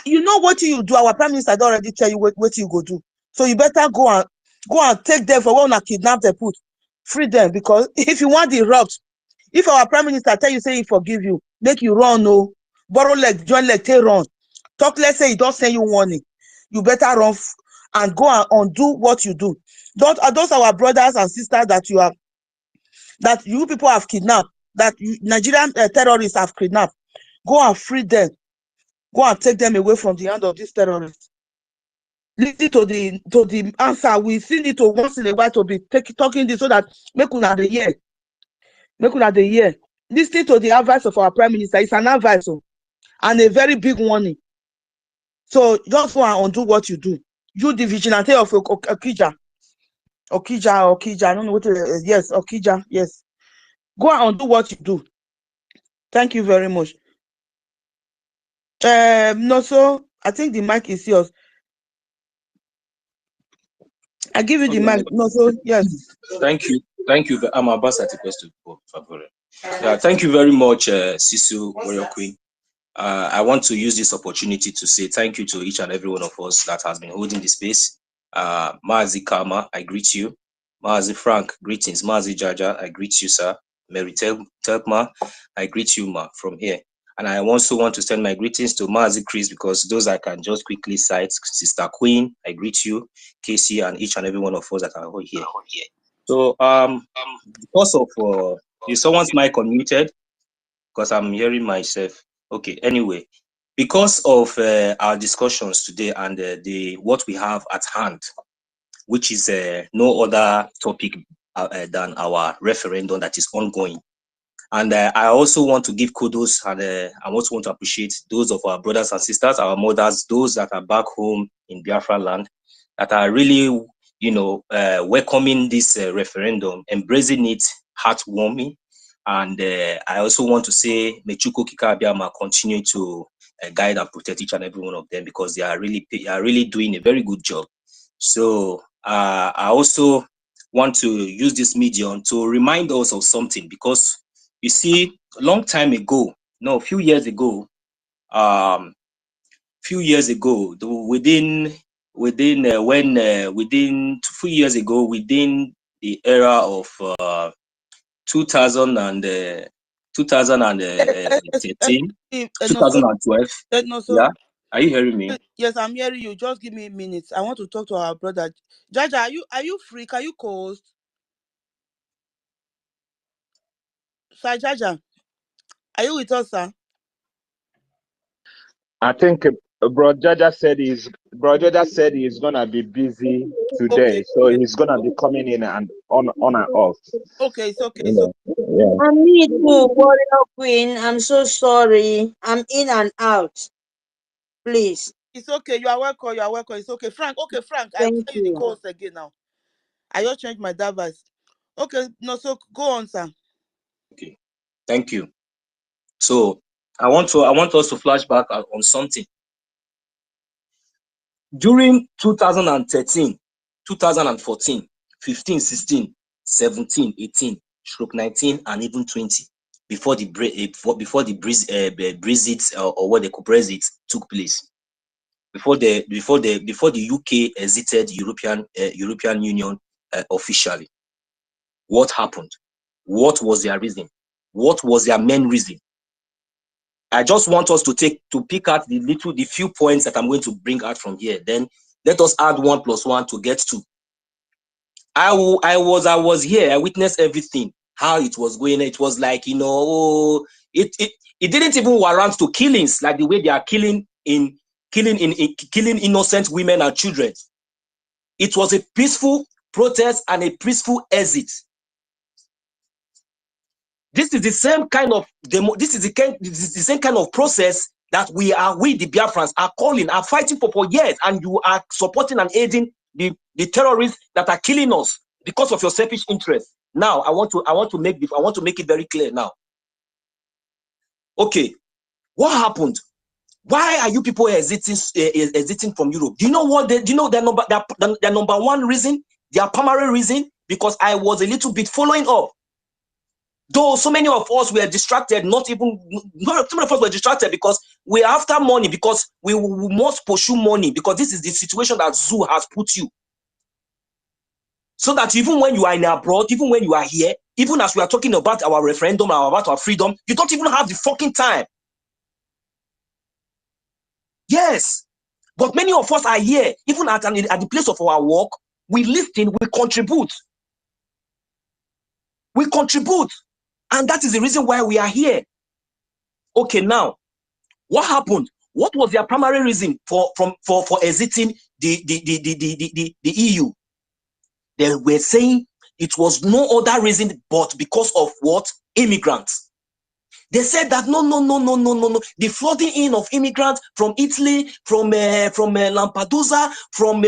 you know what you do. Our prime minister already tell you what you go do. So you better go and take them for when I kidnap them, put free them, because if you want the robbed, if our prime minister tell you say he forgive you, make you run, no, borrow leg, join leg, take run. Talk, let's say he don't send you warning. You better run and go and undo what you do. Those are our brothers and sisters that you people have kidnapped, that Nigerian terrorists have kidnapped. Go and free them. Go and take them away from the hand of these terrorists. Listen to the answer. We still need to once in a while to be talking this so that make una the hear. Make una the hear. Listen to the advice of our prime minister. It's an advice and a very big warning. So just go and undo what you do. You, the vigilante of Okija. I don't know what it is. Yes, Okija. Yes. Go and undo what you do. Thank you very much. No, so I think the mic is yours. I give you the mic. No, so yes. Thank you. I'm Ambassador Question for favor. Yeah, thank you very much, Sisu Warrior Queen. I want to use this opportunity to say thank you to each and every one of us that has been holding the space. Mazi Kama, I greet you. Mazi Frank, greetings. Mazi Jaja, I greet you, sir. Mary Telpma, I greet you, ma, from here. And I also want to send my greetings to Mazi Chris, because those I can just quickly cite. Sister Queen, I greet you. Casey, and each and every one of us that are here. So, because of is someone's mic unmuted? Because I'm hearing myself. Okay. Anyway, because of our discussions today and what we have at hand, which is no other topic than our referendum that is ongoing. And I also want to give kudos, and I also want to appreciate those of our brothers and sisters, our mothers, those that are back home in Biafra land, that are really, welcoming this referendum, embracing it heartwarming. And I also want to say, may Chukwu Okike Abiama continue to guide and protect each and every one of them, because they are really doing a very good job. So I also want to use this medium to remind us of something, because you see, a long time ago, no, a few years ago, within 2 years ago, within the era of 2013, 2012. No, so, yeah, are you hearing me? Yes, I'm hearing you. Just give me minutes. I want to talk to our brother. Jaja, are you free? Can you co-host? Sir Jaja, are you with us, sir? I think Bro Jaja said he's gonna be busy today, okay. So he's gonna be coming in and on and off. Okay, it's okay. Yeah. And me too, Warrior Queen. I'm so sorry. I'm in and out. Please. It's okay. You are welcome. You are welcome. It's okay, Frank. Okay, Frank. I'll tell you the course again now. I just changed my device. Okay, no, so go on, sir. Okay, thank you. So I want us to flash back on something. During 2013, 2014, 15, 16, 17, 18, 19, and even 20, before the Brexit or what they call Brexit took place, before the UK exited European Union officially. What happened? What was their reason? What was their main reason? I just want us to pick out the few points that I'm going to bring out from here. Then let us add 1 + 1 to get 2. I was here. I witnessed everything, how it was going. It was like, you know, it didn't even warrant to killings like the way they are killing innocent women and children. It was a peaceful protest and a peaceful exit. This is the same kind of this is the same kind of process that we the Biafrans are fighting for years, and you are supporting and aiding the terrorists that are killing us because of your selfish interest. Now I want to make it very clear now. Okay, what happened? Why are you people exiting from Europe? Do you know what? Do you know their number one reason? Their primary reason? Because I was a little bit following up. Though so many of us were distracted, so many of us were distracted because we're after money, because we must pursue money, because this is the situation that Zoo has put you. So that even when you are in abroad, even when you are here, even as we are talking about our referendum and about our freedom, you don't even have the fucking time. Yes. But many of us are here, even at the place of our work, we listen, we contribute. We contribute. And that is the reason why we are here. Okay, now, what happened? What was their primary reason for exiting the EU? They were saying it was no other reason but because of what? Immigrants. They said that no. The flooding in of immigrants from Italy, from Lampedusa, from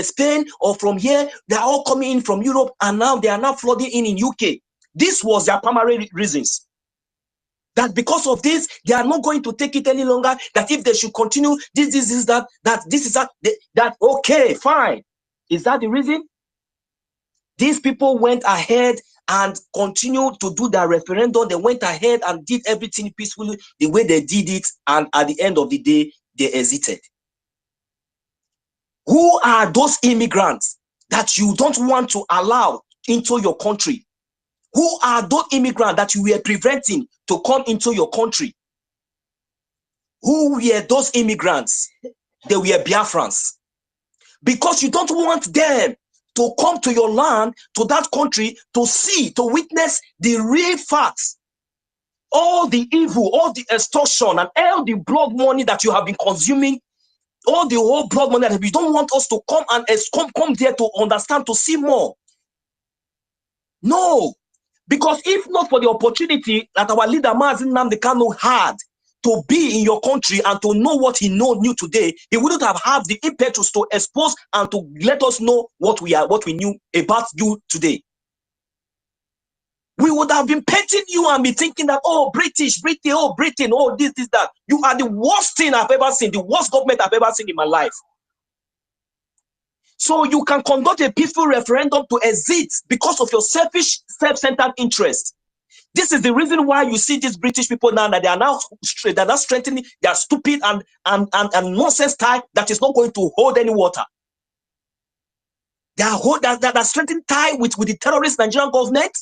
Spain, or from here, they are all coming in from Europe, and now they are now flooding in UK. This was their primary reasons. That because of this, they are not going to take it any longer. That if they should continue, that okay, fine. Is that the reason? These people went ahead and continued to do their referendum. They went ahead and did everything peacefully the way they did it, and at the end of the day, they exited. Who are those immigrants that you don't want to allow into your country? Who are those immigrants that you were preventing to come into your country? Who were those immigrants? They were Biafrans. Because you don't want them to come to your land, to that country, to see, to witness the real facts. All the evil, all the extortion, and all the blood money that you have been consuming, all the whole blood money that you don't want us to come and come there to understand, to see more. No. Because if not for the opportunity that our leader Mazi Nnamdi Kanu had to be in your country and to know what he knew today, he wouldn't have had the impetus to expose and to let us know what we knew about you today. We would have been petting you and be thinking that, oh, Britain, oh, Britain, oh, this, that. You are the worst thing I've ever seen, the worst government I've ever seen in my life. So you can conduct a peaceful referendum to exit because of your selfish, self-centered interest. This is the reason why you see these British people now that they are now strengthening their stupid and nonsense tie that is not going to hold any water. They are strengthening tie with the terrorist Nigerian government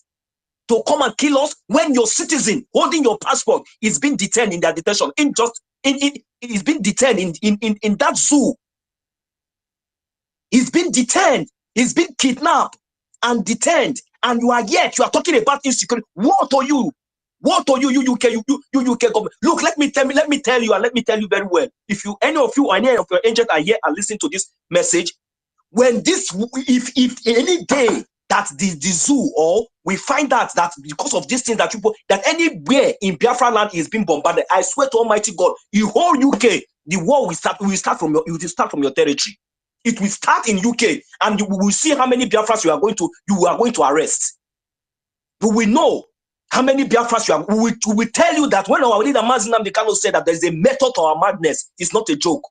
to come and kill us when your citizen holding your passport is being detained in their detention. Is being detained in that zoo. He's been detained. He's been kidnapped and detained. And you are talking about insecurity. What are you? What are you UK government? Look, let me tell you, and let me tell you very well. If any of your agents are here and listen to this message, when if any day that the zoo, or we find out that because of these things that anywhere in Biafra land is being bombarded, I swear to Almighty God, the whole UK, the war will start from your territory. It will start in UK, and we will see how many Biafras you are going to arrest. We will know how many Biafras you are. We will tell you that when our leader Mazi Nnamdi Kanu said that there is a method to our madness, it's not a joke.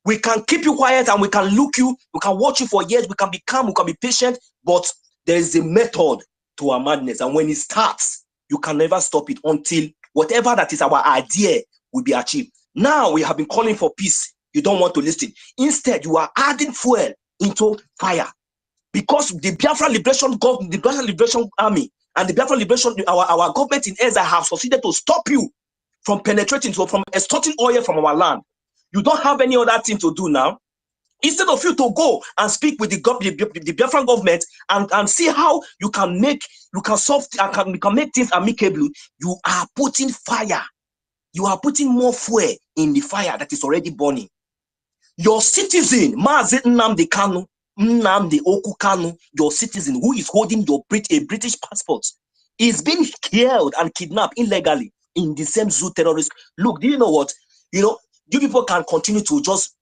We can keep you quiet and we can look you, we can watch you for years, we can be calm, we can be patient, but there is a method to our madness, and when it starts, you can never stop it until whatever that is our idea will be achieved. Now we have been calling for peace. You don't want to listen. Instead, you are adding fuel into fire, because the Biafra Liberation Army and the Biafra Liberation, our government in Ezra have succeeded to stop you from penetrating, so from extorting oil from our land. You don't have any other thing to do now. Instead of you to go and speak with the Biafran government and see how you can make things amicable, you are putting fire. You are putting more fuel in the fire that is already burning. Your citizen, Mazi Nnamdi Kanu, Nnamdi Oku Kanu, your citizen who is holding a British passport, is being killed and kidnapped illegally in the same zoo terrorist. Look, do you know what? You know, you people can continue to just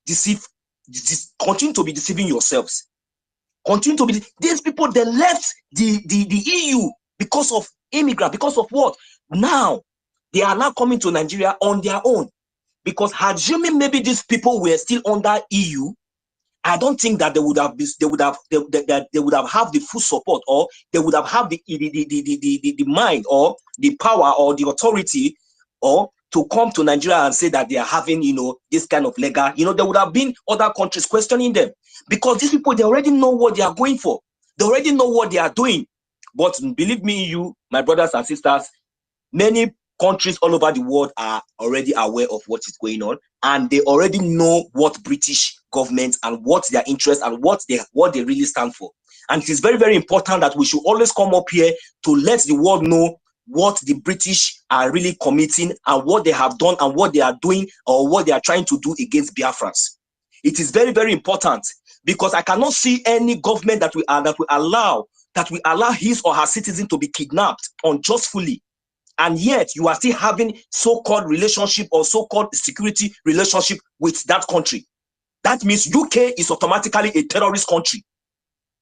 continue to be deceiving yourselves. Continue to be. These people, they left the EU because of immigrants, because of what? Now, they are now coming to Nigeria on their own. Because assuming maybe these people were still under EU, I don't think that they would have have the full support, or they would have the mind or the power or the authority, or to come to Nigeria and say that they are having, you know, this kind of legal, you know, there would have been other countries questioning them, because these people, they already know what they are going for. They already know what they are doing. But believe me, you, my brothers and sisters, many countries all over the world are already aware of what is going on, and they already know what British government and what their interests and what they really stand for. And it is very, very important that we should always come up here to let the world know what the British are really committing and what they have done and what they are doing or what they are trying to do against Biafrans. It is very, very important, because I cannot see any government that will allow his or her citizen to be kidnapped unjustly, and yet you are still having so-called relationship or so-called security relationship with that country. That means UK is automatically a terrorist country.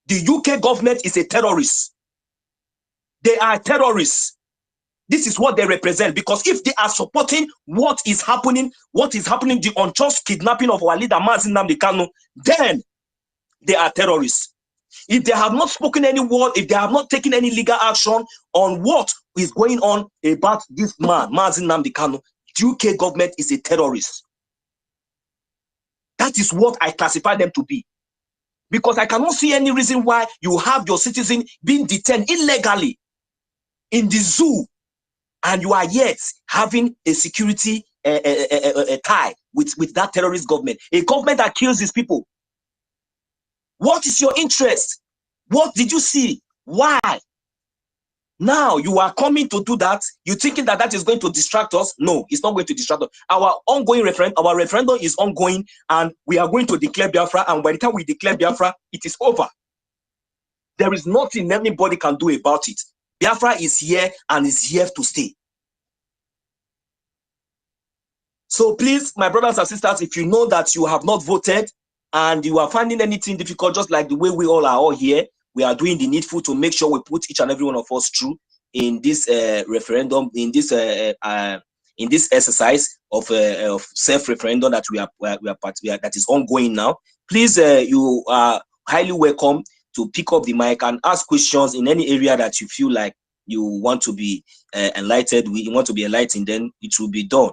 The UK government is a terrorist. They are terrorists. This is what they represent, because if they are supporting what is happening, the unjust kidnapping of our leader Mazi Nnamdi Kanu, then they are terrorists. If they have not spoken any word, if they have not taken any legal action on what is going on about this man, Mazi Nnamdi Kanu, the UK government is a terrorist. That is what I classify them to be. Because I cannot see any reason why you have your citizen being detained illegally in the zoo, and you are yet having a security tie with that terrorist government, a government that kills these people. What is your interest? What did you see? Why? Now you are coming to do that. You thinking that that is going to distract us? No, it's not going to distract us. Our referendum is ongoing, and we are going to declare Biafra. And by the time we declare Biafra, it is over. There is nothing anybody can do about it. Biafra is here and is here to stay. So please, my brothers and sisters, if you know that you have not voted and you are finding anything difficult, just like the way we all are all here, we are doing the needful to make sure we put each and every one of us through in this referendum, in this exercise of self-referendum that that is ongoing now. Please, you are highly welcome to pick up the mic and ask questions in any area that you feel like you want to be enlightened. You want to be enlightened, then it will be done.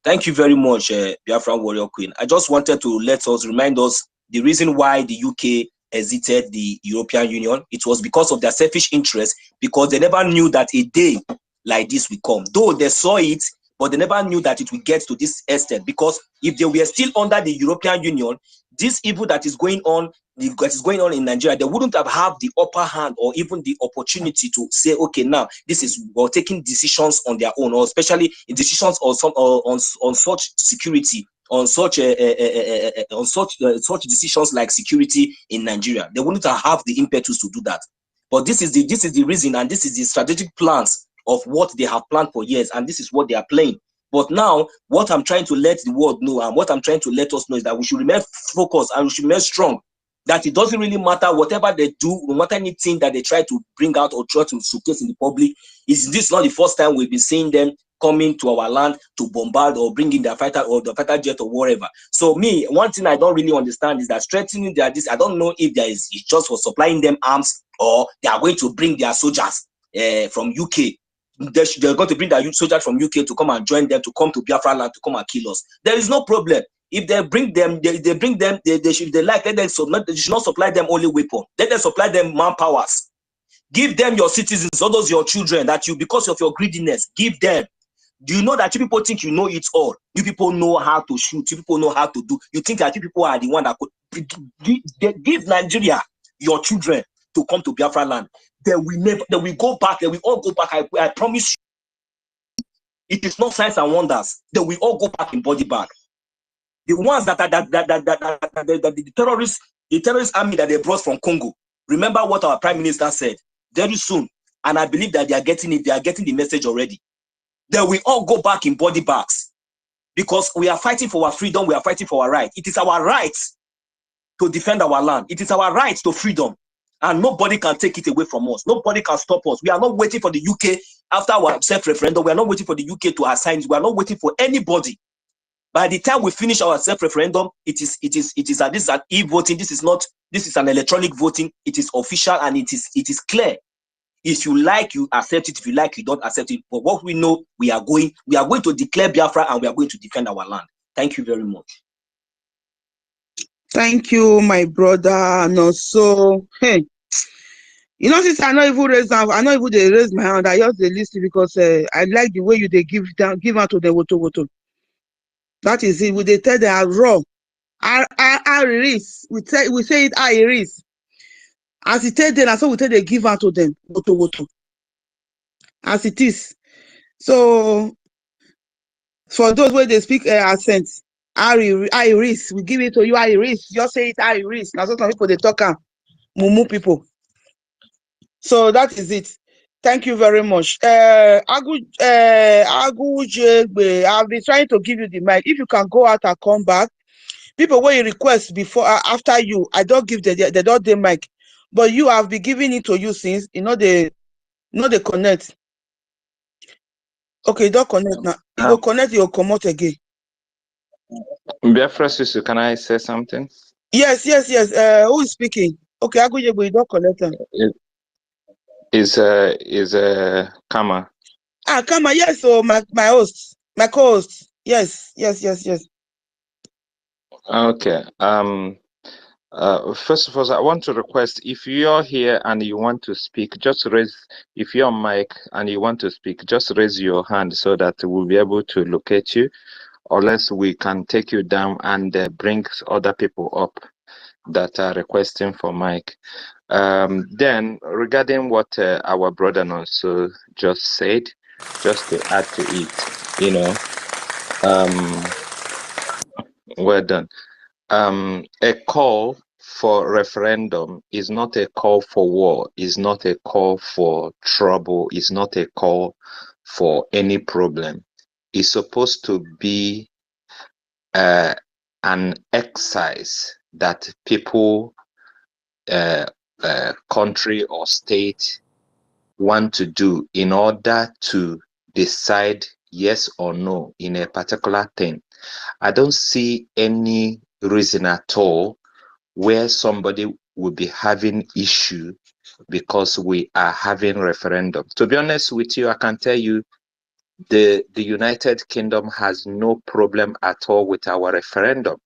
Thank you very much, Biafran Warrior Queen. I just wanted to remind us the reason why the UK exited the European Union. It was because of their selfish interest, because they never knew that a day like this will come. Though they saw it, but they never knew that it will get to this extent. Because if they were still under the European Union, this evil that is going on in Nigeria, they wouldn't have the upper hand or even the opportunity to say, okay, now this is we're taking decisions on their own, or especially decisions on such security, on such decisions like security in Nigeria. They wouldn't have the impetus to do that. But this is the reason, and this is the strategic plans of what they have planned for years, and this is what they are playing. But now, what I'm trying to let the world know, and what I'm trying to let us know, is that we should remain focused and we should remain strong. That it doesn't really matter whatever they do, no matter anything that they try to bring out or try to showcase in the public. This is not the first time we've been seeing them coming to our land to bombard or bring in their fighter or the fighter jet or whatever. So me, one thing I don't really understand is that strengthening this, I don't know if it's just for supplying them arms, or they are going to bring their soldiers from UK. They're going to bring their soldiers from UK to come and join them, to come to Biafra land, to come and kill us. There is no problem. If they bring them, they should, let them, they should not supply them only weapons. Let them supply them manpowers. Give them your citizens, all those your children that you, because of your greediness, give them. Do you know that you people think you know it all? You people know how to shoot. You people know how to do. You think that you people are the one that could give Nigeria your children to come to Biafra land. They will go back. They will all go back. I promise you. It is not science and wonders. They will all go back in body bag. The ones that the terrorist army that they brought from Congo. Remember what our prime minister said very soon, and I believe that they are getting it. They are getting the message already. Then we all go back in body bags because we are fighting for our freedom. We are fighting for our right. It is our right to defend our land. It is our right to freedom, and nobody can take it away from us. Nobody can stop us. We are not waiting for the UK after our self-referendum. We are not waiting for the UK to assign. We are not waiting for anybody. By the time we finish our self-referendum, it is this is an e-voting. This is an electronic voting. It is official and it is clear. If you like, you accept it. If you like, you don't accept it. But what we know, we are going to declare Biafra and we are going to defend our land. Thank you very much. Thank you, my brother. No, so hey, you know, since I not even raise my hand. I just listen because I like the way they give out to the WOTOWOTO. That is it. They tell they are raw. Iris. We say it Iris. As it tell them, so we tell they give out to them WOTOWOTO. As it is. So for those where they speak accent, Iris, we give it to you, Iris. Just say it Iris. Now some people they talk mumu people. So that is it. Thank you very much. Agu Jegbe, I've been trying to give you the mic. If you can go out and come back. People when you request before after you, I don't give the don't the mic. But you have been giving it to you since they connect. Okay, don't connect now. You go connect, you'll come out again. Biafra Susu, can I say something? Yes. Who is speaking? Okay, Agu Jegbe, you don't connect them. Is Kama. Kama, yes, so my host, my co-host. Yes. Okay. First of all, I want to request if you're here and you want to speak, just raise. If you're on mic and you want to speak, just raise your hand so that we'll be able to locate you, unless we can take you down and bring other people up that are requesting for mic. Then regarding what our brother also just said, just to add to it, well done. A call for referendum is not a call for war, is not a call for trouble, is not a call for any problem. It's supposed to be an exercise that people, country or state want to do in order to decide yes or no in a particular thing. I don't see any reason at all where somebody will be having issue because we are having referendum. To be honest with you, I can tell you the United Kingdom has no problem at all with our referendum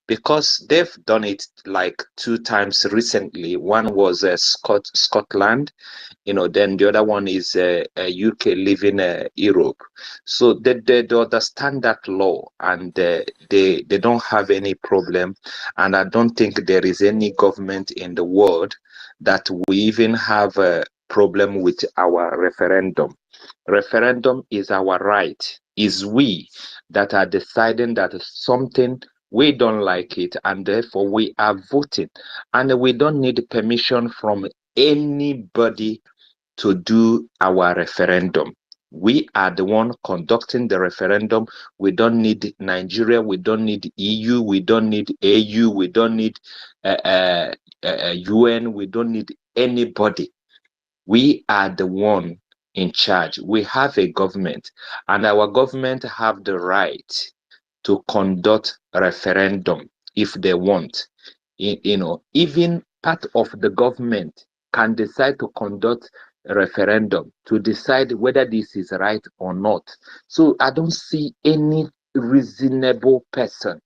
because they've done it like 2 times recently. One was Scotland, then the other one is UK living Europe. So they understand that law and they don't have any problem. And I don't think there is any government in the world that we even have a problem with our referendum. Referendum is our right. Is we that are deciding that something we don't like it and therefore we are voting, and we don't need permission from anybody to do our referendum. We are the one conducting the referendum. We don't need Nigeria, we don't need EU, we don't need AU, we don't need UN, we don't need anybody. We are the one in charge. We have a government, and our government have the right to conduct referendum if they want. Even part of the government can decide to conduct a referendum to decide whether this is right or not. So I don't see any reasonable person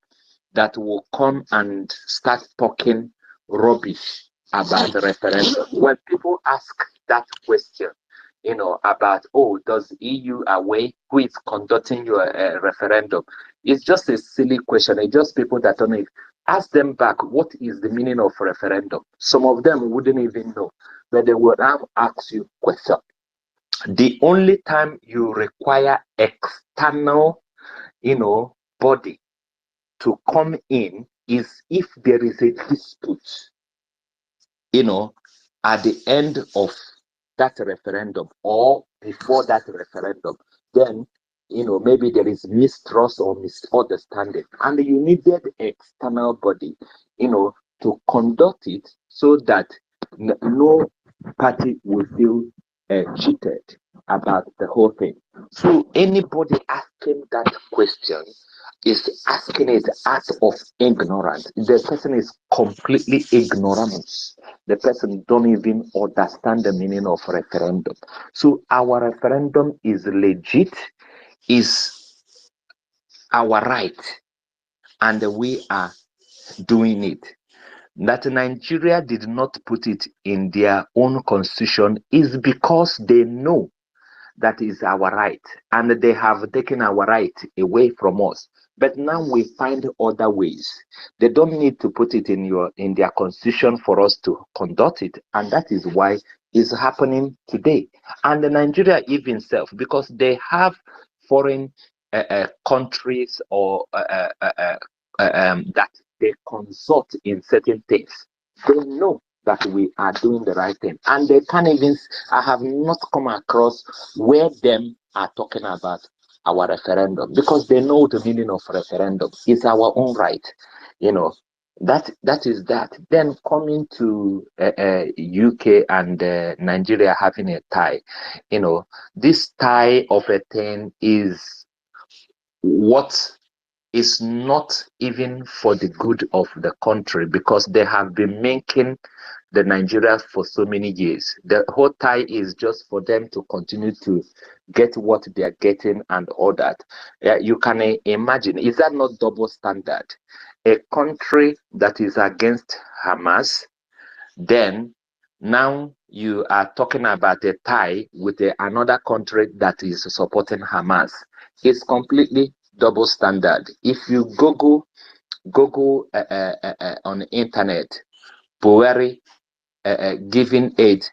that will come and start talking rubbish about the referendum. When people ask that question, about, oh, does EU away who is conducting your referendum? It's just a silly question. It's just people that don't know. Ask them back, what is the meaning of referendum? Some of them wouldn't even know, but they will now ask you question. The only time you require external, body to come in is if there is a dispute, at the end of that referendum or before that referendum. Then, maybe there is mistrust or misunderstanding, and you needed external body, to conduct it so that no party will feel cheated about the whole thing. So anybody asking that question is asking it out of ignorance. The person is completely ignoramus. The person don't even understand the meaning of referendum. So our referendum is legit, is our right, and we are doing it. That Nigeria did not put it in their own constitution is because they know that is our right, and they have taken our right away from us. But now we find other ways. They don't need to put it in their constitution for us to conduct it, and that is why it's happening today. And Nigeria even self, because they have foreign countries or that they consult in certain things. They know that we are doing the right thing, and they can't even. I have not come across where them are talking about our referendum, because they know the meaning of referendum. It's our own right, that is that. Then coming to UK and Nigeria having a tie, this tie of a thing is what is not even for the good of the country, because they have been making the Nigerians for so many years. The whole tie is just for them to continue to get what they are getting and all that. You can imagine, is that not double standard? A country that is against Hamas, then now you are talking about a tie with another country that is supporting Hamas. It's completely double standard. If you Google on the internet, Buhari giving aid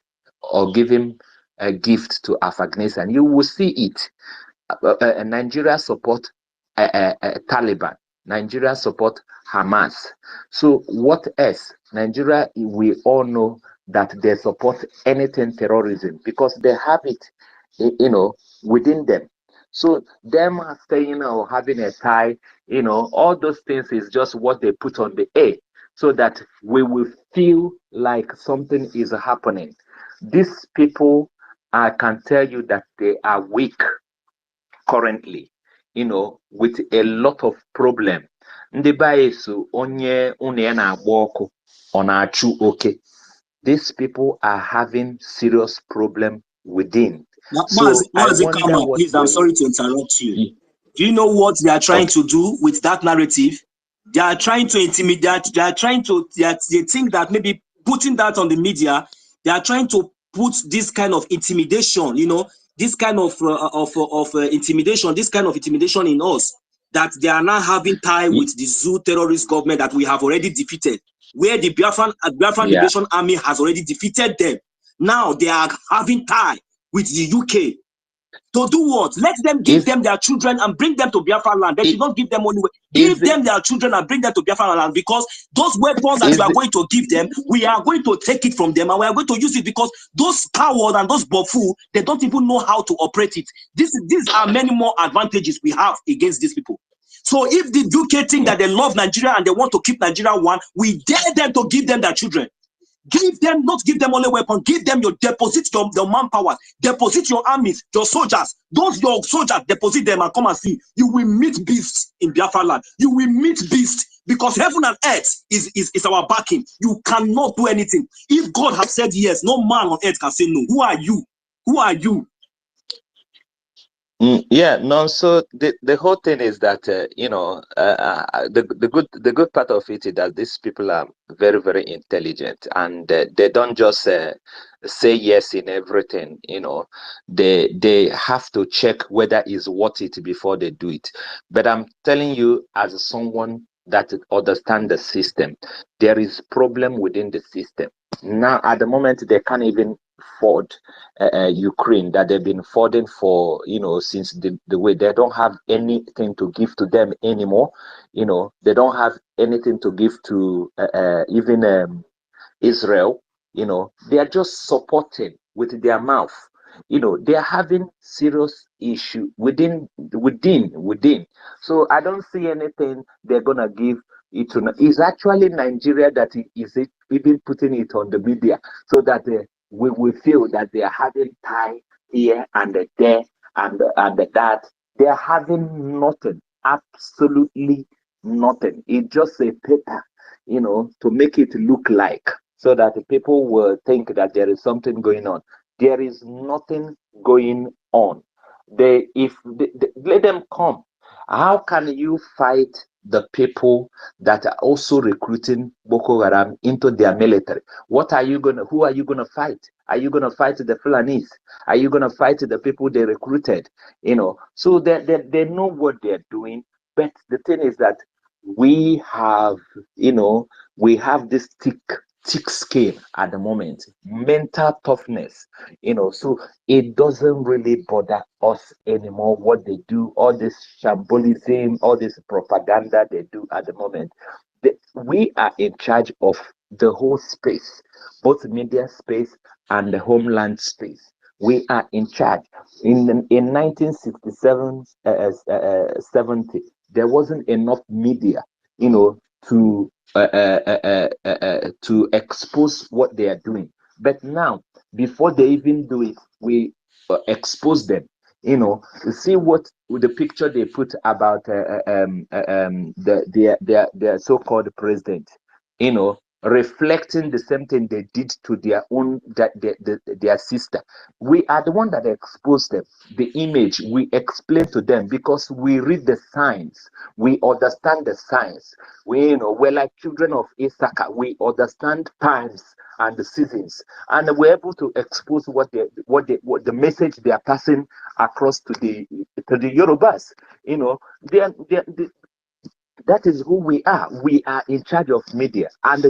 or giving a gift to Afghanistan, you will see it. Nigeria support Taliban. Nigeria support Hamas. So what else? Nigeria, we all know that they support anything terrorism because they have it, within them. So them staying or having a tie, all those things is just what they put on the air so that we will feel like something is happening. These people, I can tell you that they are weak currently, with a lot of problem. Ndị be so onye une na-agba ọkụ ọ na-achụ oke. These people are having serious problem within. So I wonder what please, I'm sorry to interrupt you. Do you know what they are trying to do with that narrative? They are trying to intimidate. They are trying to. They think that maybe putting that on the media, they are trying to put this kind of intimidation. This kind of intimidation. This kind of intimidation in us, that they are now having tie with the zoo terrorist government that we have already defeated, where the Biafran Liberation Army has already defeated them. Now they are having tie with the UK. To do what? Let them give them their children and bring them to Biafra land. They should not give them only way. Give them their children and bring them to Biafra land, because those weapons that you are going to give them, we are going to take it from them and we are going to use it, because those cowards and those bofu, they don't even know how to operate it. These are many more advantages we have against these people. So if the UK think that they love Nigeria and they want to keep Nigeria one, we dare them to give them their children. Give them, not give them only weapon, give them your deposit, your manpower, deposit your armies, your soldiers. Those your soldiers, deposit them and come and see. You will meet beasts in Biafra land. You will meet beasts, because heaven and earth is our backing. You cannot do anything. If God has said yes, no man on earth can say no. Who are you? Who are you? Yeah, no. So the whole thing is that the good part of it is that these people are very very intelligent, and they don't just say yes in everything. They have to check whether it's worth it before they do it. But I'm telling you, as someone that understands the system, there is problem within the system. Now, at the moment, they can't even afford Ukraine that they've been fighting for, since the way they don't have anything to give to them anymore. They don't have anything to give to even Israel. They are just supporting with their mouth. They are having serious issue within. So I don't see anything they're gonna give it to. It's actually Nigeria that is even putting it on the media so that we feel that they are having tie here and there and that. They are having nothing, absolutely nothing. It's just a paper, to make it look like, so that people will think that there is something going on. There is nothing going on. If they, let them come. How can you fight the people that are also recruiting Boko Haram into their military? Who are you gonna fight? Are you gonna fight the Fulanis? Are you gonna fight the people they recruited? So they know what they're doing. But the thing is that we have, we have this thick skin at the moment, mental toughness, so it doesn't really bother us anymore what they do, all this shambolism, all this propaganda they do at the moment. We are in charge of the whole space, both media space and the homeland space. We are in charge. In 1967, 70, there wasn't enough media, to to expose what they are doing. But now, before they even do it, we expose them. You see what with the picture they put about their so-called president. Reflecting the same thing they did to their own their sister. We are the one that exposed them. The image we explain to them because we read the signs, we understand the signs. We're like children of Issachar. We understand times and the seasons, and we're able to expose what the message they are passing across to the Yorubas. They that is who we are. We are in charge of media. And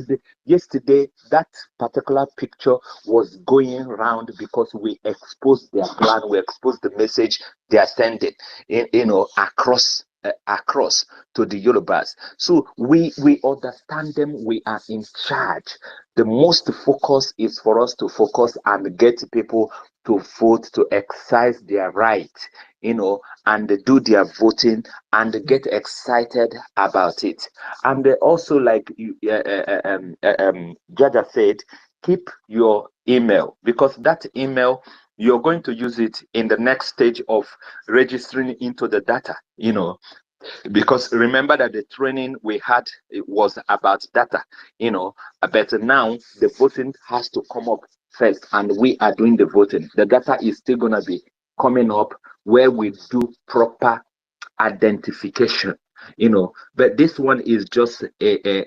yesterday, that particular picture was going around because we exposed their plan, we exposed the message they are sending, across to the Yorubas. So we understand them. We are in charge. The most focus is for us to focus and get people to vote, to exercise their right, and do their voting and get excited about it. And also, like Jaja said, keep your email, because that email, you're going to use it in the next stage of registering into the data, because remember that the training we had, it was about data, but now the voting has to come up first, and we are doing the voting. The data is still going to be coming up where we do proper identification, but this one is just a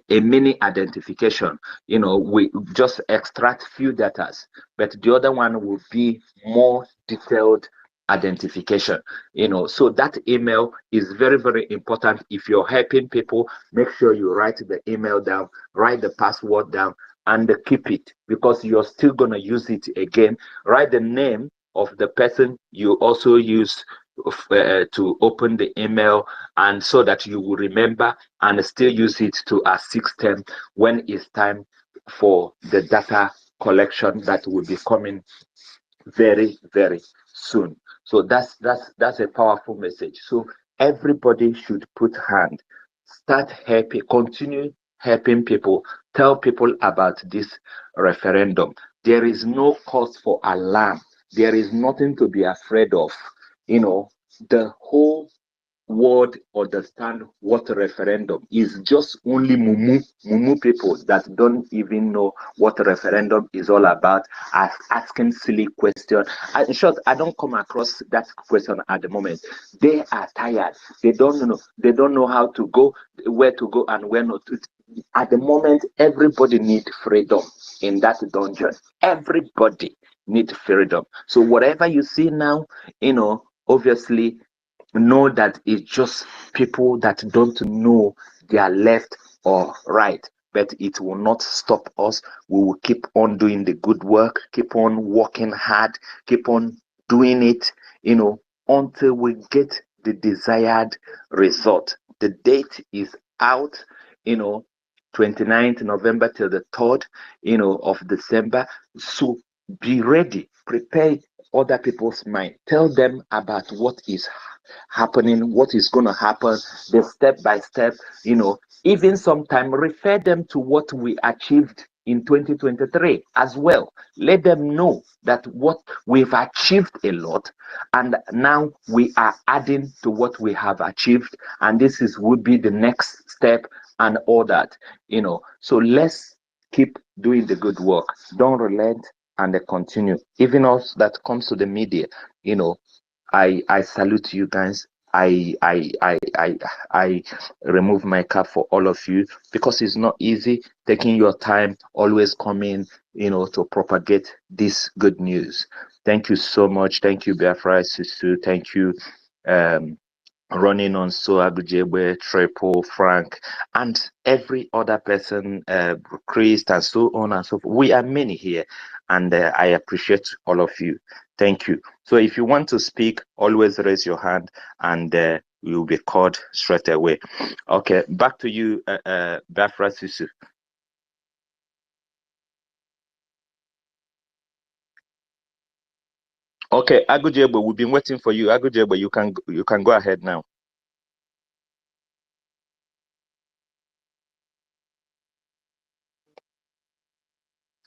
mini identification. We just extract few datas, but the other one will be more detailed identification. So that email is very very important. If you're helping people, make sure you write the email down, write the password down, and keep it, because you're still going to use it again. Write the name of the person you also use to open the email, and so that you will remember and still use it to assist them when it's time for the data collection that will be coming very very soon. So that's a powerful message. So everybody should put hand, start helping, continue helping people, tell people about this referendum. There is no cause for alarm. There is nothing to be afraid of. The whole world understand what referendum is. Just only mumu people that don't even know what referendum is all about are asking silly questions. In short, I don't come across that question at the moment. They are tired. They don't know. They don't know how to go, where to go, and where not to. At the moment, everybody needs freedom in that dungeon. Everybody needs freedom. So whatever you see now, obviously know that it's just people that don't know their left or right, but it will not stop us. We will keep on doing the good work, keep on working hard, keep on doing it, until we get the desired result. The date is out, 29th November till the 3rd, of December. So be ready, prepare other people's mind, tell them about what is happening, what is going to happen, the step by step, even sometime refer them to what we achieved in 2023 as well. Let them know that what we've achieved a lot, and now we are adding to what we have achieved, and this would be the next step and all that, So let's keep doing the good work. Don't relent and continue. Even us that comes to the media, I salute you guys. I remove my cap for all of you, because it's not easy taking your time, always coming, to propagate this good news. Thank you so much. Thank you, Biafra Sisu. Thank you, running on So Agujebe, Triple, Frank, and every other person, Chris, and so on and so forth. We are many here, and I appreciate all of you. Thank you. So if you want to speak, always raise your hand, and you will be called straight away. Okay, back to you, Biafra Sisu. Okay, Agujebe, we've been waiting for you. Agujebe, you can go ahead now.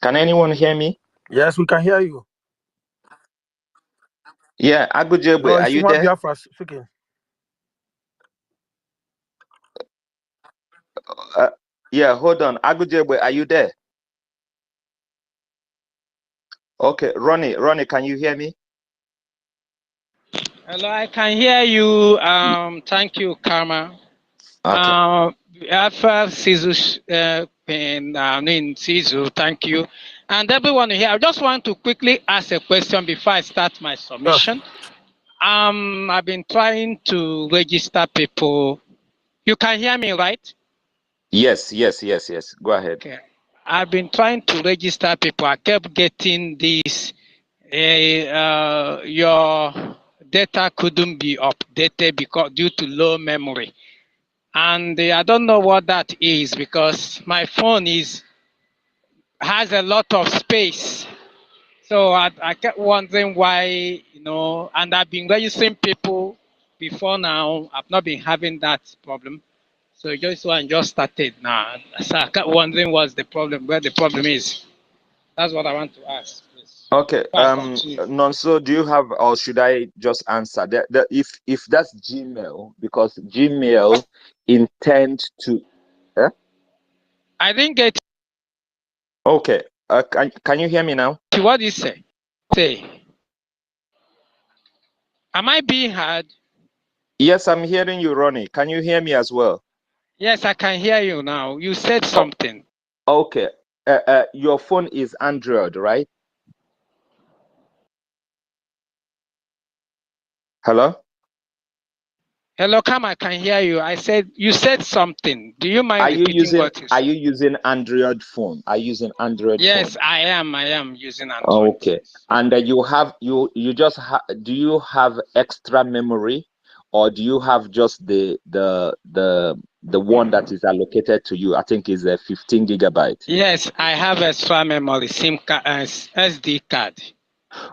Can anyone hear me? Yes, we can hear you. Yeah, Agujebe, No, are you there? Biafra speaking. Yeah, hold on. Agujebe, are you there? Okay, Ronnie, can you hear me? Hello, I can hear you. Thank you, Karma. Okay. Alpha Sisu, Sisu, thank you. And everyone here, I just want to quickly ask a question before I start my submission. I've been trying to register people. You can hear me, right? Yes. Go ahead. Okay. I've been trying to register people. I kept getting this. Your data couldn't be updated because due to low memory. And I don't know what that is, because my phone has a lot of space. So I kept wondering why, and I've been registering people before now. I've not been having that problem. So just started now. So I kept wondering what's the problem, where the problem is. That's what I want to ask. Please. Okay. Nonso, do you have, or should I just answer that? If that's Gmail, because Gmail intend to. I didn't get. Okay. Can you hear me now? What do you say? Am I being heard? Yes, I'm hearing you, Ronnie. Can you hear me as well? Yes, I can hear you now. You said something. Okay. Your phone is Android, right? Hello? Hello, Kam, I can hear you. I said you said something. Do you mind repeating what you said? Are you using Android phone? Are you using Android phone? Yes, I am using Android. Okay. And you just do you have extra memory, or do you have just the one that is allocated to you? I think is a 15 gigabyte. Yes, I have extra memory, SIM card, SD card.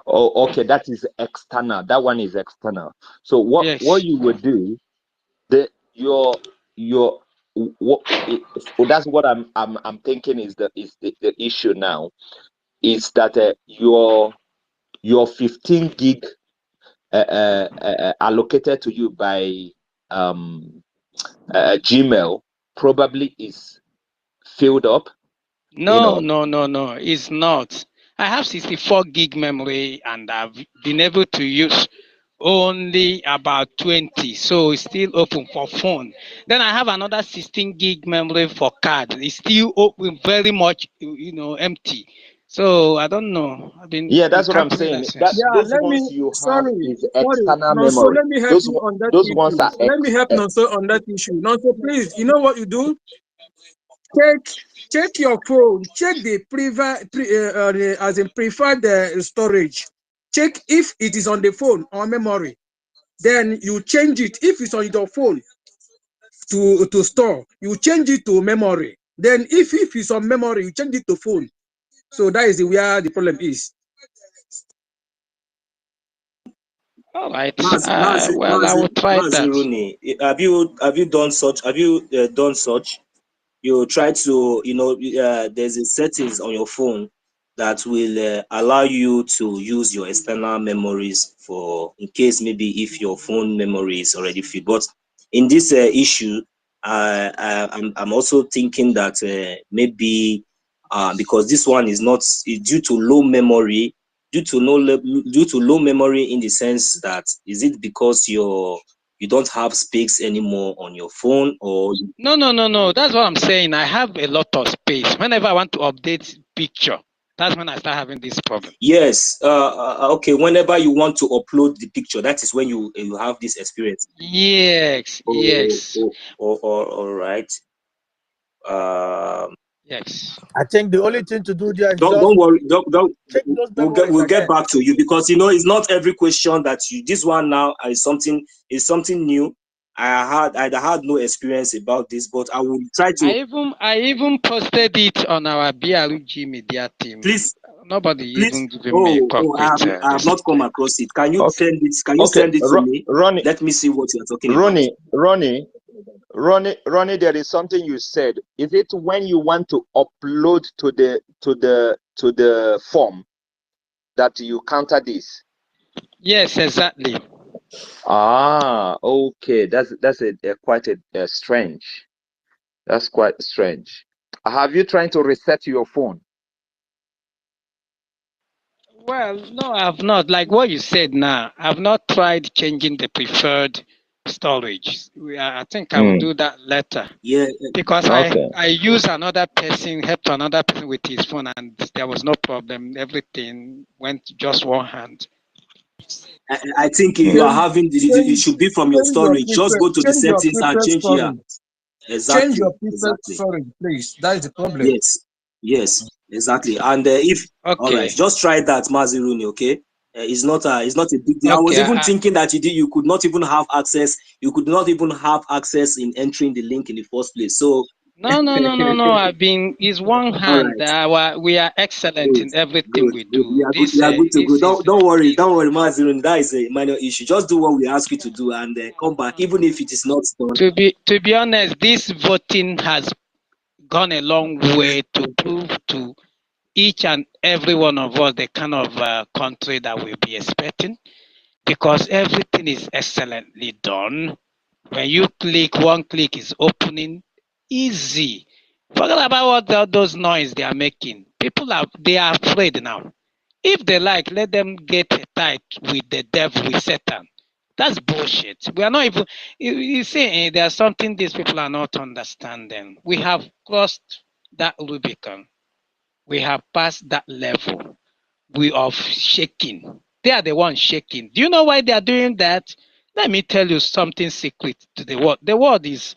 Oh, okay. That is external. That one is external. So what you would do, that's what I'm thinking is the issue now, is that your 15 gig allocated to you by Gmail probably is filled up. No, no. It's not. I have 64 gig memory and I've been able to use only about 20. So it's still open for phone. Then I have another 16 gig memory for card. It's still open, very much, empty. So I don't know. Yeah, that's It what I'm can't make saying. that That sense. Yeah, those let me, ones you have sorry, is sorry. external No, so memory. let me help you on that Those ones issue. are Let me help Nonso on that issue. Nonso, please, you know what you do? Check your phone. Check the as in preferred storage. Check if it is on the phone or memory. Then you change it. If it's on your phone to store, you change it to memory. Then if it's on memory, you change it to phone. So that is where the problem is. All right. Well, I will try that. Maziruni, have you done such? Have you done such? You try to, there's a settings on your phone that will allow you to use your external memories for, in case maybe if your phone memory is already filled. But in this issue, I'm also thinking that maybe because this one is not due to low memory, due to low memory in the sense that, is it because you don't have space anymore on your phone, or No. That's what I'm saying. I have a lot of space. Whenever I want to update picture, that's when I start having this problem. yes, okay, whenever you want to upload the picture, that is when you have this experience. Yes. All right. Yes. I think the only thing to do there is Don't just worry. Don't check those we'll memories get again. back to you, because it's not every question that you, this one now is something new. I had no experience about this, but I will try to. I even posted it on our BRG media team. Please. Nobody even giving me a I have, concrete this not come across it. Can you Okay. send it? Can you Okay, send it to me? Ronnie, Let me see what you're talking about. Ronnie, there is something you said. Is it when you want to upload to the form that you counter this? Yes, exactly. Ah, okay. That's quite a strange. That's quite strange. Have you tried to reset your phone? Well, no, I've not. Like what you said now, I've not tried changing the preferred storage. I think I will do that later. Yeah. Because Okay. I use another person, helped another person with his phone, and there was no problem. Everything went just one hand. I think you are having it should be from your storage. Just go to the Change your settings and preferred change here. storage. Change Exactly. your preferred Exactly. storage, please. That is the problem. Yes, exactly. And if all right, just try that, Maziruni. Okay, it's not a big deal. I was Okay. even thinking that you could not even have access. You could not even have access in entering the link in the first place. So No. It's one all hand. right, We are excellent good, in everything good, we good. do. We are good to go. This is Don't worry, Maziruni. That is a minor issue. Just do what we ask you to do and come back, even if it is not done. to be honest. This voting has gone a long way to prove to each and every one of us the kind of country that we'll be expecting, because everything is excellently done. When you click, one click is opening, easy. Forget about those noise they are making. They are afraid now. If they like, let them get tight with the devil, with Satan. That's bullshit. We are not even. You see, there's something these people are not understanding. We have crossed that Rubicon. We have passed that level. We are shaking. They are the ones shaking. Do you know why they are doing that? Let me tell you something secret to the world. The world is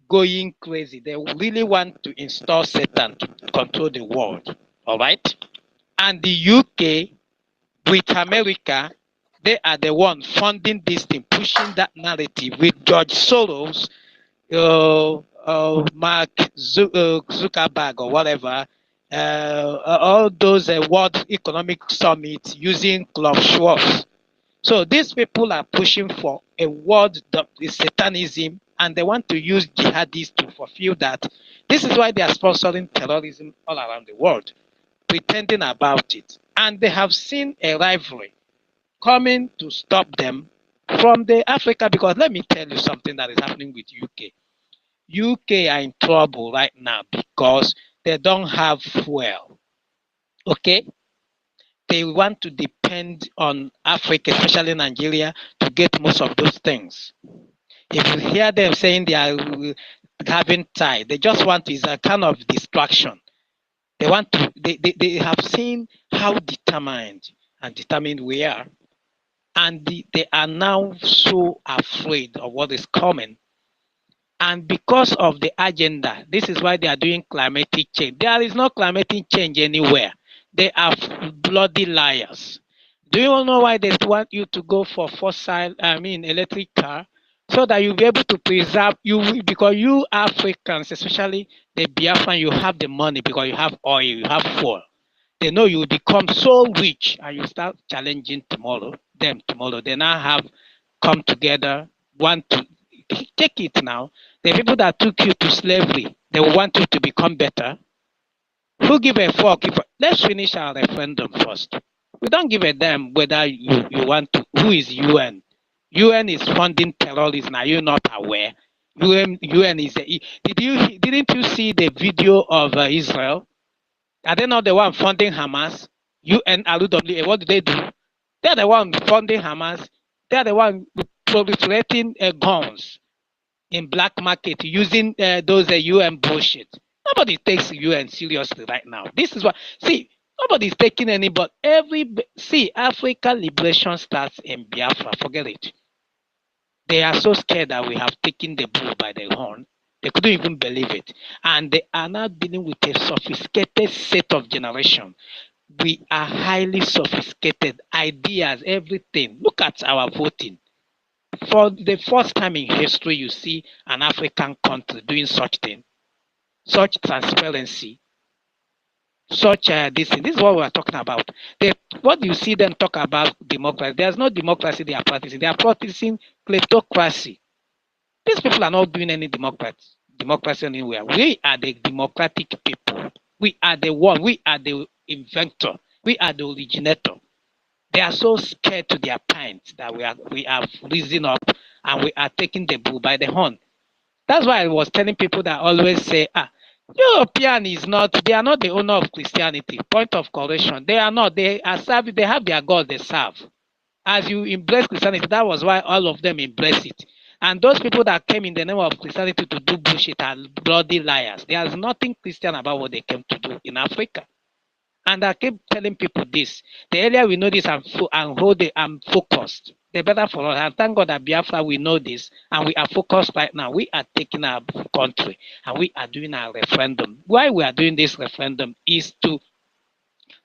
going crazy. They really want to install Satan to control the world. All right? And the UK with America, they are the ones funding this thing, pushing that narrative with George Soros, Mark Zuckerberg or whatever, all those World Economic Summit using Klaus Schwab. So these people are pushing for a world that is satanism, and they want to use jihadists to fulfill that. This is why they are sponsoring terrorism all around the world, pretending about it. And they have seen a rivalry coming to stop them, from the Africa, because let me tell you something that is happening with UK. UK are in trouble right now because they don't have fuel. Okay? They want to depend on Africa, especially Nigeria, to get most of those things. If you hear them saying they are having tie, they just want is a kind of distraction. They want to, they have seen how determined we are. And they are now so afraid of what is coming. And because of the agenda, this is why they are doing climatic change. There is no climatic change anywhere. They are bloody liars. Do you know why they want you to go for electric car? So that you'll be able to preserve you, because you Africans, especially the Biafran, you have the money because you have oil, you have fuel. They know you will become so rich and you start challenging them tomorrow. They now have come together, want to take it now. The people that took you to slavery, they want you to become better. Who give a fuck? Let's finish our referendum first. We don't give a damn whether you want to. Who is UN? UN is funding terrorism. Are you not aware? UN is. Didn't you see the video of Israel? Are they not the one funding Hamas? UN, RWA, what do they do? They're the one funding Hamas. They're the one proliferating guns in black market using those UN bullshit. Nobody takes UN seriously right now. This is what, see, nobody's taking any, but Africa liberation starts in Biafra. Forget it. They are so scared that we have taken the bull by the horn. They couldn't even believe it. And they are now dealing with a sophisticated set of generation. We are highly sophisticated. Ideas, everything. Look at our voting. For the first time in history, you see an African country doing such thing, such transparency, such this thing. This is what we are talking about. What you see them talk about democracy? There's no democracy they are practicing. They are practicing kleptocracy. These people are not doing any democracy anywhere. We are the democratic people. We are the one. We are the inventor. We are the originator. They are so scared to their pants that we have risen up and we are taking the bull by the horn. That's why I was telling people that always say, European they are not the owner of Christianity. Point of correction. They are not. They are serving, they have their God they serve. As you embrace Christianity, that was why all of them embrace it. And those people that came in the name of Christianity to do bullshit are bloody liars. There's nothing Christian about what they came to do in Africa. And I keep telling people this. The earlier we know this and hold it and focused, the better for us. And thank God that Biafra, we know this and we are focused right now. We are taking our country and we are doing our referendum. Why we are doing this referendum is to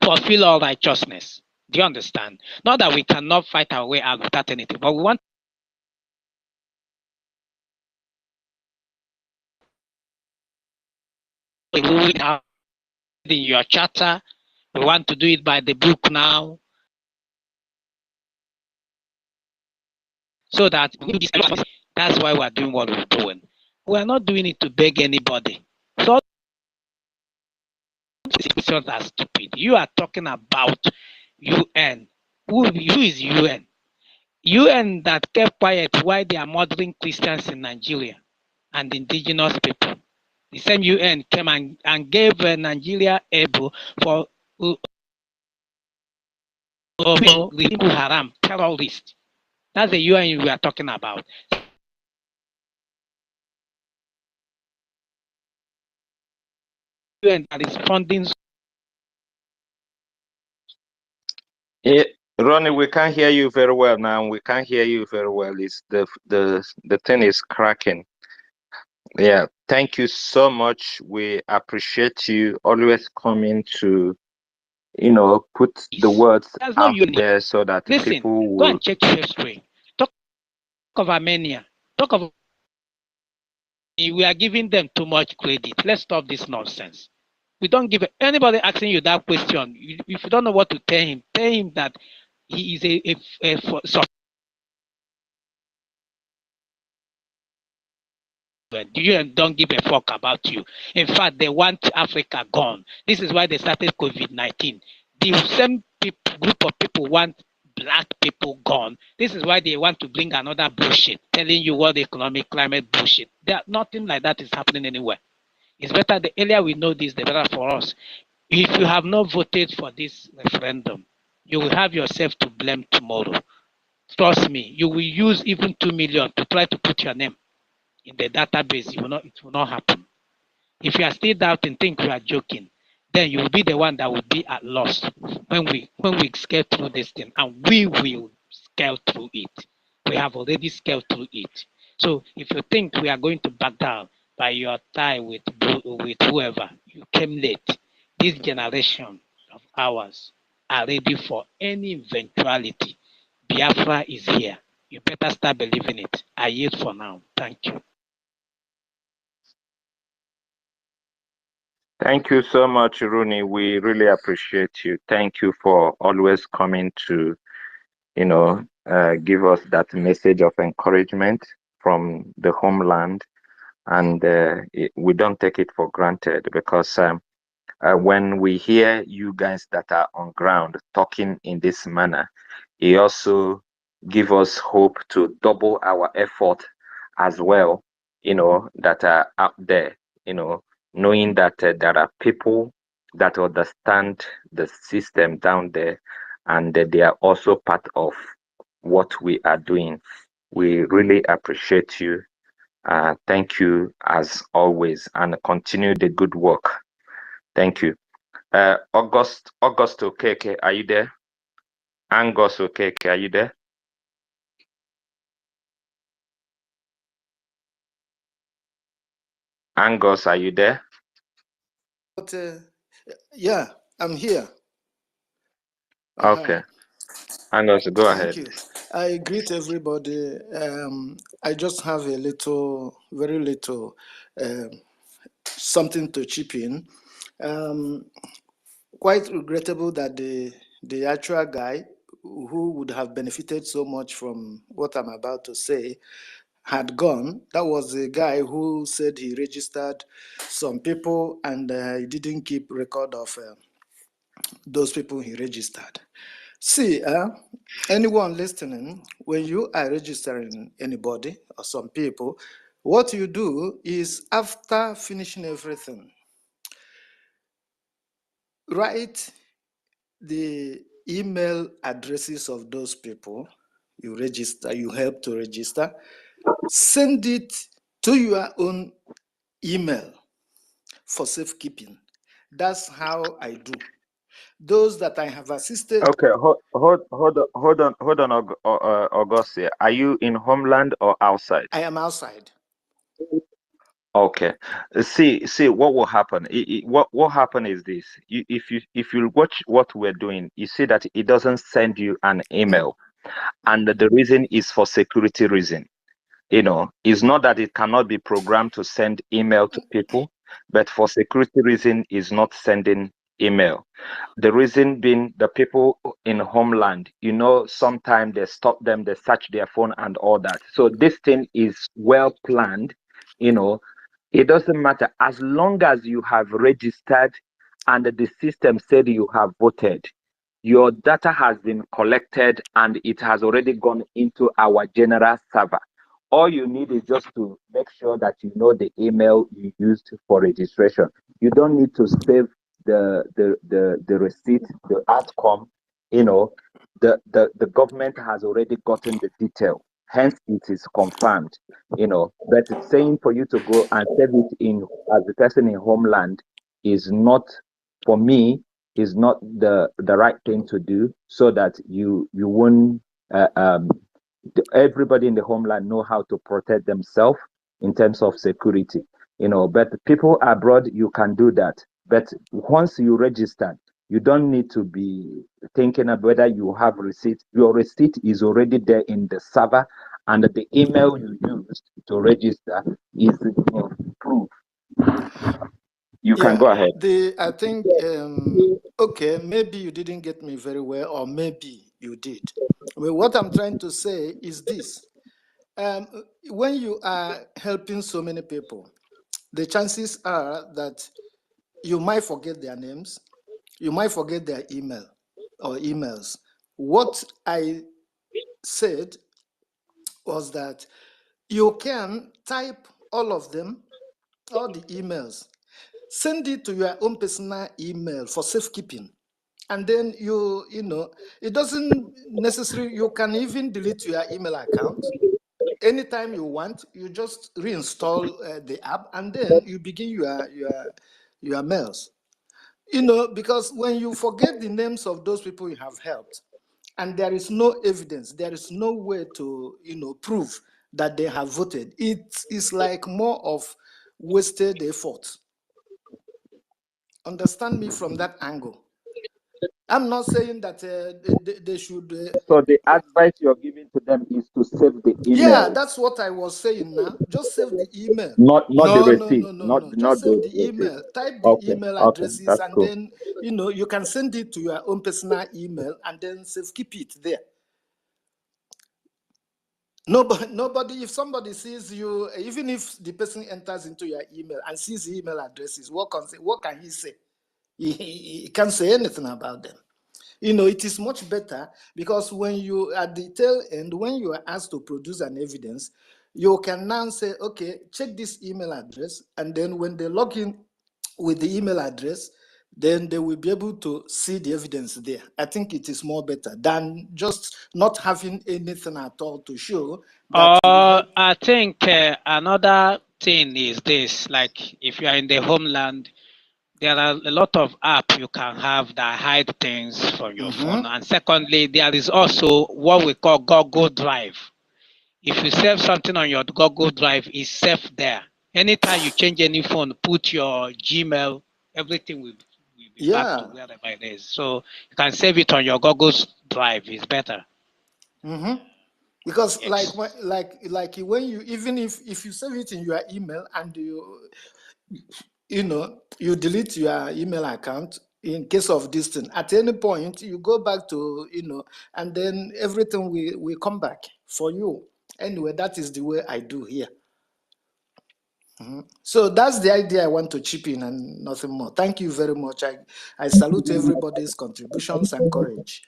fulfill all righteousness. Do you understand? Not that we cannot fight our way out without anything, but we want to do it out in your charter. We want to do it by the book now. So that that's why we're doing what we're doing. We're not doing it to beg anybody. So questions are stupid. You are talking about UN. Who is UN? UN that kept quiet while they are murdering Christians in Nigeria and indigenous people. The same UN came and gave Nigeria able for Haram terrorists. That's the UN we are talking about. UN that is funding. Ronnie, we can't hear you very well now. We can't hear you very well. It's the thing is cracking. Yeah, thank you so much. We appreciate you always coming to, put the words out there so that people will. Go and check history. Talk of Armenia. Talk of. We are giving them too much credit. Let's stop this nonsense. We don't give anybody asking you that question. If you don't know what to tell him that he is you don't give a fuck about you. In fact, they want Africa gone. This is why they started COVID-19. The same group of people want black people gone. This is why they want to bring another bullshit, telling you what economic climate bullshit. Nothing like that is happening anywhere. It's better the earlier we know this, the better for us. If you have not voted for this referendum, you will have yourself to blame tomorrow. Trust me, you will use even 2 million to try to put your name in the database. It will not happen. If you are still doubting, think we are joking, then you will be the one that will be at loss when we scale through this thing, and we will scale through it. We have already scaled through it. So if you think we are going to back down by your tie with whoever, you came late. This generation of ours are ready for any eventuality. Biafra is here. You better start believing it. I yield for now. Thank you. Thank you so much, Rooney. We really appreciate you. Thank you for always coming to, give us that message of encouragement from the homeland. And we don't take it for granted, because when we hear you guys that are on ground talking in this manner, it also gives us hope to double our effort as well, that are out there, knowing that there are people that understand the system down there, and that they are also part of what we are doing. We really appreciate you. Thank you as always, and continue the good work. Thank you. August Okeke, are you there? Angus Okeke, are you there? Angus, are you there? But yeah, I'm here. Okay. Angus, go ahead. Thank you. I greet everybody. I just have a little, very little, something to chip in. Quite regrettable that the actual guy who would have benefited so much from what I'm about to say had gone. That was the guy who said he registered some people and he didn't keep record of those people he registered. See, anyone listening, when you are registering anybody or some people, what you do is, after finishing everything, write the email addresses of those people you register, you help to register, send it to your own email for safekeeping. That's how I do. Those that I have assisted. Okay, hold on, August. Are you in homeland or outside? I am outside. Okay. See, what will happen? What happen is this: if you watch what we're doing, you see that it doesn't send you an email, and the reason is for security reason. It's not that it cannot be programmed to send email to people, but for security reason, is not sending email. The reason being, the people in homeland, sometimes they stop them, they search their phone and all that. So this thing is well planned. It doesn't matter, as long as you have registered and the system said you have voted, your data has been collected and it has already gone into our general server. All you need is just to make sure that you know the email you used for registration. You don't need to save the receipt, the outcome. The government has already gotten the detail. Hence, it is confirmed. But it's saying for you to go and save it in as the person in homeland is not, for me, is not the right thing to do, so that you won't everybody in the homeland know how to protect themselves in terms of security. But people abroad, you can do that. But once you register, you don't need to be thinking of whether you have receipt. Your receipt is already there in the server, and the email you used to register is proof. You can go ahead. I think, okay, maybe you didn't get me very well, or maybe you did. Well, what I'm trying to say is this. When you are helping so many people, the chances are that you might forget their names, you might forget their email or emails. What I said was that you can type all of them, all the emails, send it to your own personal email for safekeeping. And then you know, it doesn't necessarily, you can even delete your email account. Anytime you want, you just reinstall the app and then you begin your mails. You know, because when you forget the names of those people you have helped, and there is no evidence, there is no way to, you know, prove that they have voted, it is like more of wasted effort. Understand me from that angle. I'm not saying that they should. So the advice you're giving to them is to save the Yeah, emails, that's what I was saying now. Just save the email. not the No, no, receipt, no, no, not no. Just not save the the receipt. email. Type the Okay, email okay, addresses, that's and cool. then, you know, you can send it to your own personal email and then save, keep it there. Nobody, if somebody sees you, even if the person enters into your email and sees the email addresses, what can he say? He can't say anything about them. You know, it is much better because when you, at the tail end, when you are asked to produce an evidence, you can now say, okay, check this email address. And then when they log in with the email address, then they will be able to see the evidence there. I think it is more better than just not having anything at all to show that you have. I think another thing is this, like if you are in the homeland, there are a lot of apps you can have that hide things from your phone. And secondly, there is also what we call Google Drive. If you save something on your Google Drive, it's safe there. Anytime you change any phone, put your Gmail, everything will be back to Yeah. wherever it is. So you can save it on your Google Drive. It's better. Because Yes. like when you, even if you save it in your email and you know, you delete your email account in case of this thing, at any point you go back to, you know, and then everything will come back for you. Anyway, that is the way I do here. So that's the idea I want to chip in and nothing more. Thank you very much. I salute everybody's contributions and courage.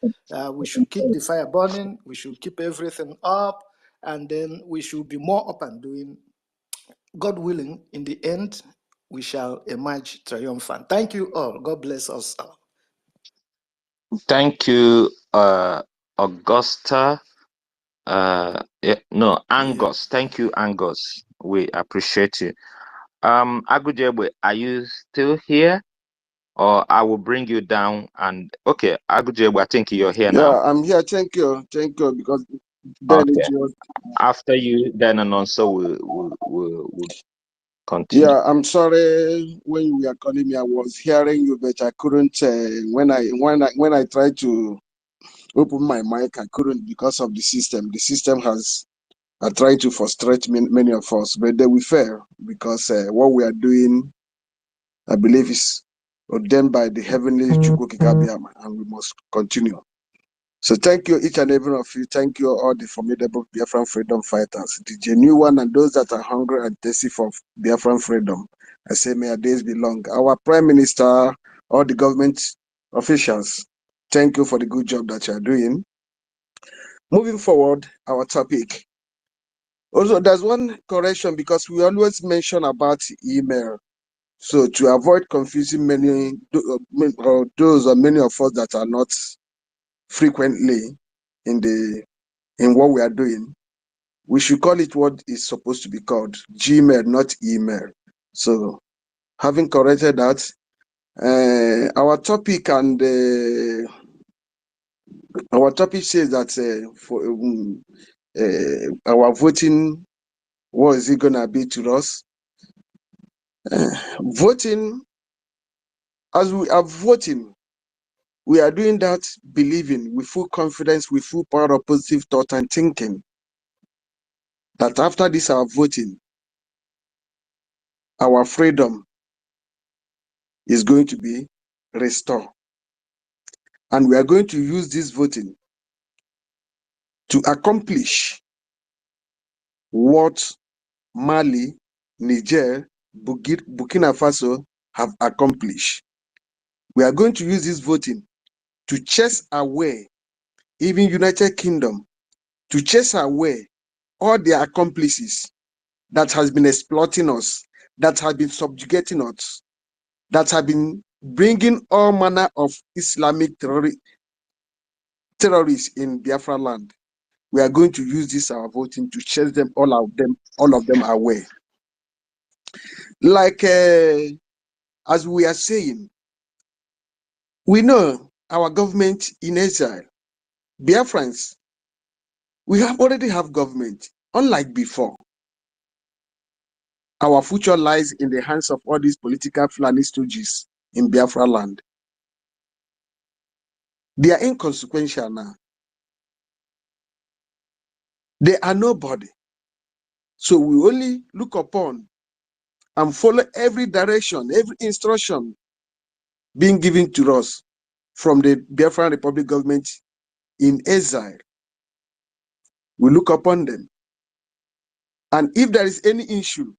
We should keep the fire burning. We should keep everything up, and then we should be more up and doing. God willing, in the end, we shall emerge triumphant. Thank you all. God bless us all. Thank you, Augusta. No, Yeah. Angus. Thank you, Angus. We appreciate you. Agujebwe, are you still here? Or I will bring you down and okay, Agujebwe, I think you're here now. Yeah, I'm here. Thank you. Thank you. Because then it Okay. was. After you, then and also we'll continue. Yeah, I'm sorry when you were calling me. I was hearing you, but I couldn't. When I tried to open my mic, I couldn't because of the system. The system has tried to frustrate many of us, but they will fail because what we are doing, I believe, is ordained by the heavenly Chukwukikabiama, and we must continue. So thank you, each and every one of you. Thank you, all the formidable Biafran freedom fighters, the genuine one and those that are hungry and thirsty for Biafran freedom. I say, may our days be long. Our Prime Minister, all the government officials, thank you for the good job that you are doing. Moving forward, our topic. Also, there's one correction because we always mention about email. So to avoid confusing many, those or many of us that are not frequently in what we are doing, we should call it what is supposed to be called, Gmail, not email. So having corrected that, our topic says that for our voting, what is it gonna be to us? Voting, as we are voting, we are doing that believing with full confidence, with full power of positive thought and thinking that after this our voting, our freedom is going to be restored. And we are going to use this voting to accomplish what Mali, Niger, Burkina Faso have accomplished. We are going to use this voting to chase away even United Kingdom, to chase away all their accomplices that has been exploiting us, that have been subjugating us, that have been bringing all manner of Islamic terrorists in Biafra land. We are going to use this our voting to chase them, all of them away. Like as we are saying, we know our government in exile, Biafrans, we already have government, unlike before. Our future lies in the hands of all these political Fulani stooges in Biafra land. They are inconsequential now. They are nobody. So we only look upon and follow every direction, every instruction being given to us from the Biafran Republic government in exile. We look upon them. And if there is any issue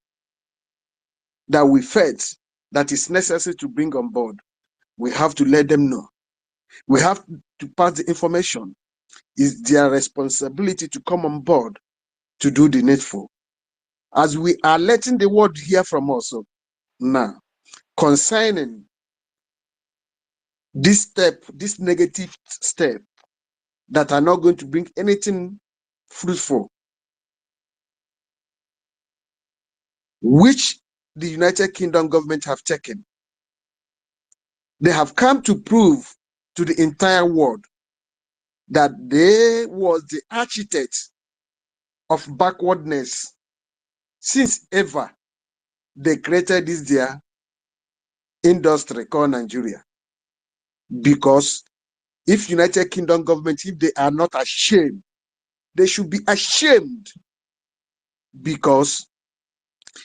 that we felt that is necessary to bring on board, we have to let them know. We have to pass the information. It's their responsibility to come on board to do the needful. As we are letting the world hear from us now, concerning this step, this negative step, that are not going to bring anything fruitful, which the United Kingdom government have taken. They have come to prove to the entire world that they was the architect of backwardness since ever they created this their industry called Nigeria. Because if United Kingdom government, if they are not ashamed, they should be ashamed. Because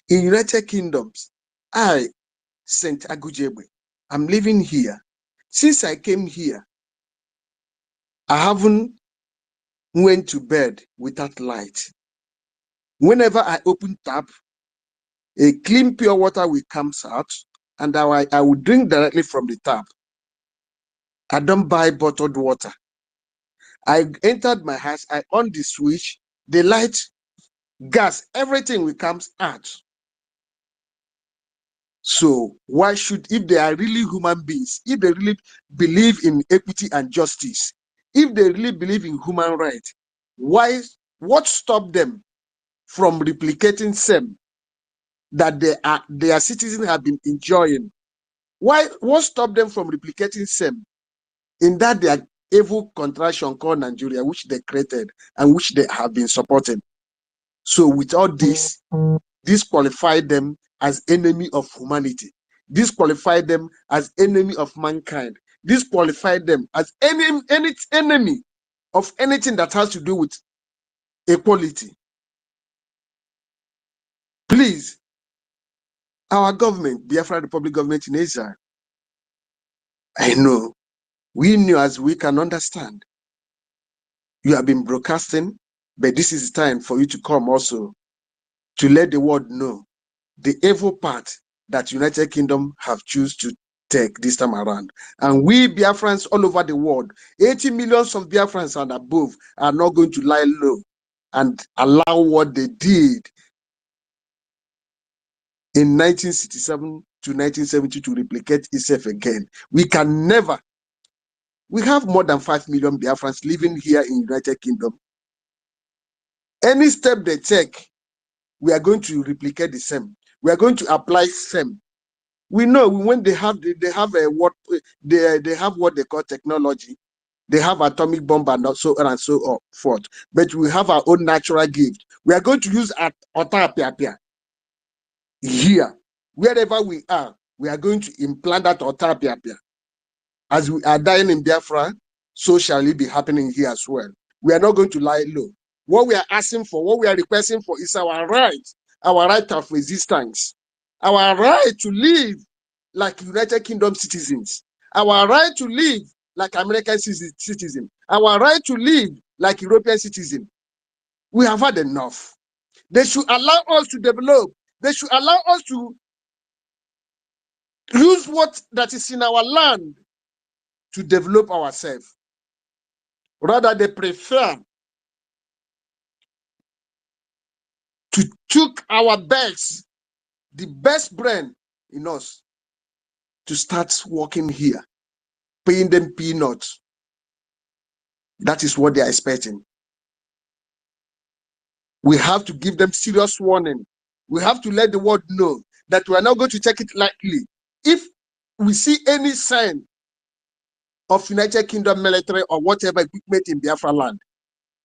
in United Kingdoms, I, Saint Agujebe, I'm living here. Since I came here, I haven't went to bed without light. Whenever I open tap, a clean pure water will come out, and I will drink directly from the tap. I don't buy bottled water. I entered my house, I on the switch, the light, gas, everything will come out. So why should, if they are really human beings, if they really believe in equity and justice, if they really believe in human rights, what stopped them from replicating same that their citizens have been enjoying? What stopped them from replicating same in that their evil contraction called Nigeria, which they created and which they have been supporting? So with all this, disqualified them as enemy of humanity, disqualified them as enemy of mankind, disqualified them as any enemy of anything that has to do with equality. Please, our government, Biafra Republic government in Israel, I know, we knew as we can understand, you have been broadcasting, but this is time for you to come also to let the world know the evil part that United Kingdom have choose to take this time around. And we Biafrans all over the world, 80 millions of Biafrans and above, are not going to lie low and allow what they did in 1967 to 1970 to replicate itself again. We can never. We have more than 5 million Biafrans living here in United Kingdom. Any step they take, we are going to replicate the same. We are going to apply same. We know when they have what they call technology. They have atomic bomb and so on and so forth. But we have our own natural gift. We are going to use otapia here. Wherever we are going to implant that otapia. As we are dying in Biafra, so shall it be happening here as well. We are not going to lie low. What we are asking for, what we are requesting for is our right of resistance, our right to live like United Kingdom citizens, our right to live like American citizens, our right to live like European citizens. We have had enough. They should allow us to develop. They should allow us to use what that is in our land to develop ourselves. Rather, they prefer to took our best, the best brain in us, to start working here, paying them peanuts. That is what they are expecting. We have to give them serious warning. We have to let the world know that we are not going to take it lightly. If we see any sign of United Kingdom military or whatever equipment in Biafra land,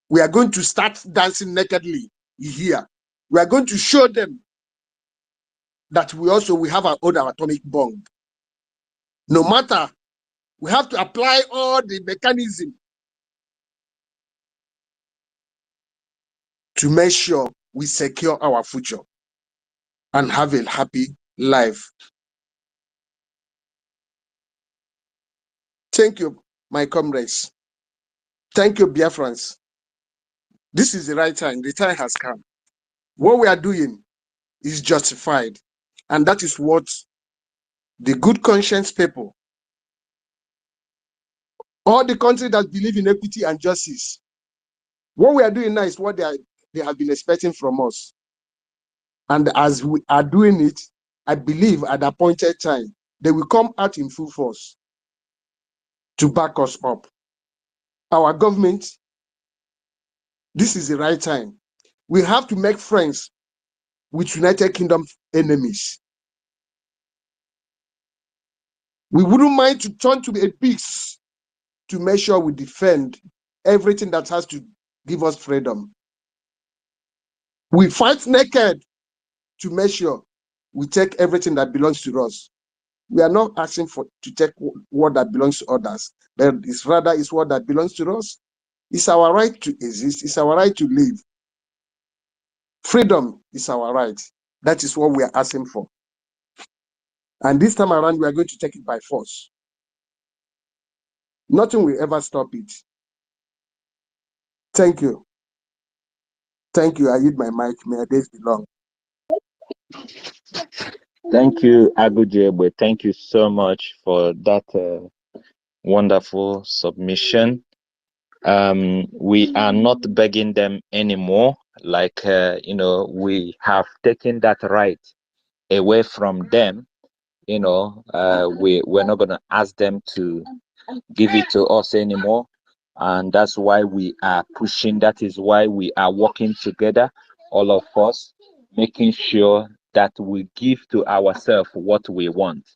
we are going to start dancing nakedly here. We are going to show them that we have our own atomic bomb. No matter, we have to apply all the mechanism to make sure we secure our future and have a happy life. Thank you, my comrades. Thank you, Biafrans. This is the right time. The time has come. What we are doing is justified. And that is what the good conscience people, all the countries that believe in equity and justice, what we are doing now is what they have been expecting from us. And as we are doing it, I believe at the appointed time, they will come out in full force to back us up. Our government, this is the right time. We have to make friends with United Kingdom enemies. We wouldn't mind to turn to a peace to make sure we defend everything that has to give us freedom. We fight naked to make sure we take everything that belongs to us. We are not asking to take what that belongs to others, but it's rather is what that belongs to us. It's our right to exist. It's our right to live. Freedom is our right. That is what we are asking for. And this time around, we are going to take it by force. Nothing will ever stop it. Thank you. Thank you. I hit my mic. May our days be long. Thank you, Agujebwe. Thank you so much for that wonderful submission. We are not begging them anymore. Like, we have taken that right away from them. We're not going to ask them to give it to us anymore. And that's why we are pushing. That is why we are working together, all of us, making sure that we give to ourselves what we want.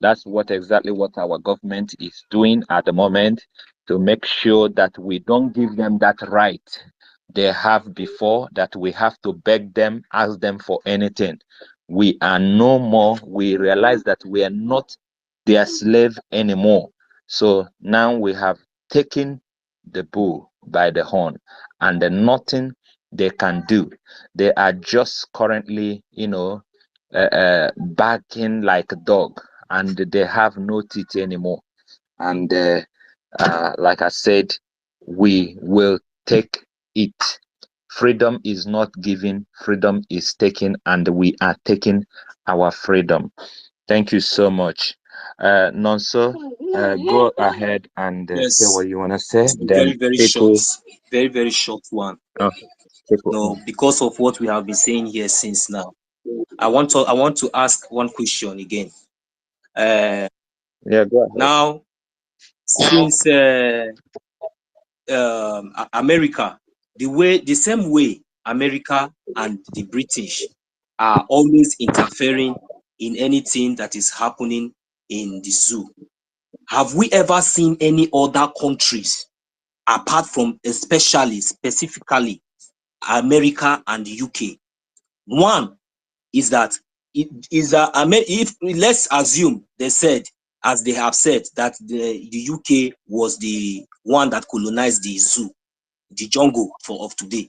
That's exactly what our government is doing at the moment, to make sure that we don't give them that right they have before, that we have to beg them, ask them for anything. We are no more. We realize that we are not their slave anymore. So now we have taken the bull by the horn, and then nothing they can do. They are just currently, barking like a dog, and they have no teeth anymore. And like I said, we will take it. Freedom is not given, freedom is taken, and we are taking our freedom. Thank you so much. Nonso, go ahead and say what you want to say. Very, very short. Very, very short one. Okay. No, because of what we have been saying here since now. I want to ask one question again. Yeah, go ahead. Now, since America, the same way America and the British are always interfering in anything that is happening in the zoo, have we ever seen any other countries apart from specifically America and the UK? One is that if let's assume they said, as they have said, that the UK was the one that colonized the zoo, the jungle of today.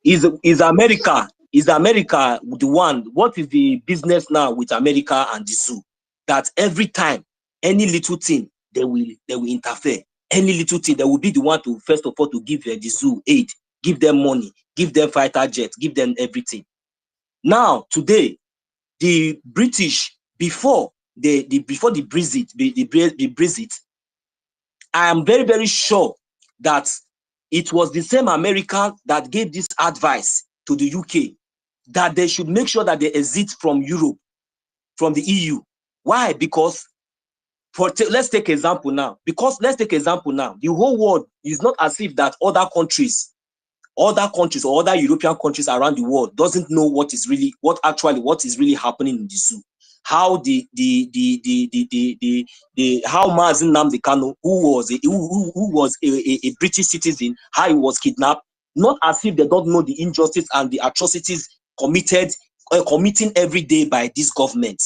Is America the one? What is the business now with America and the zoo? That every time any little thing they will interfere. Any little thing, they will be the one to first of all to give the zoo aid, give them money, give them fighter jets, give them everything. Now today, the British, before the Brexit, I am very, very sure that it was the same America that gave this advice to the UK that they should make sure that they exit from Europe, from the EU. Why? Because let's take example now. The whole world is not as if that other countries or other European countries around the world doesn't know what is really happening in the zoo. How how Mazi Nnamdi Kanu, who was a British citizen, how he was kidnapped, not as if they don't know the injustice and the atrocities committing every day by this government,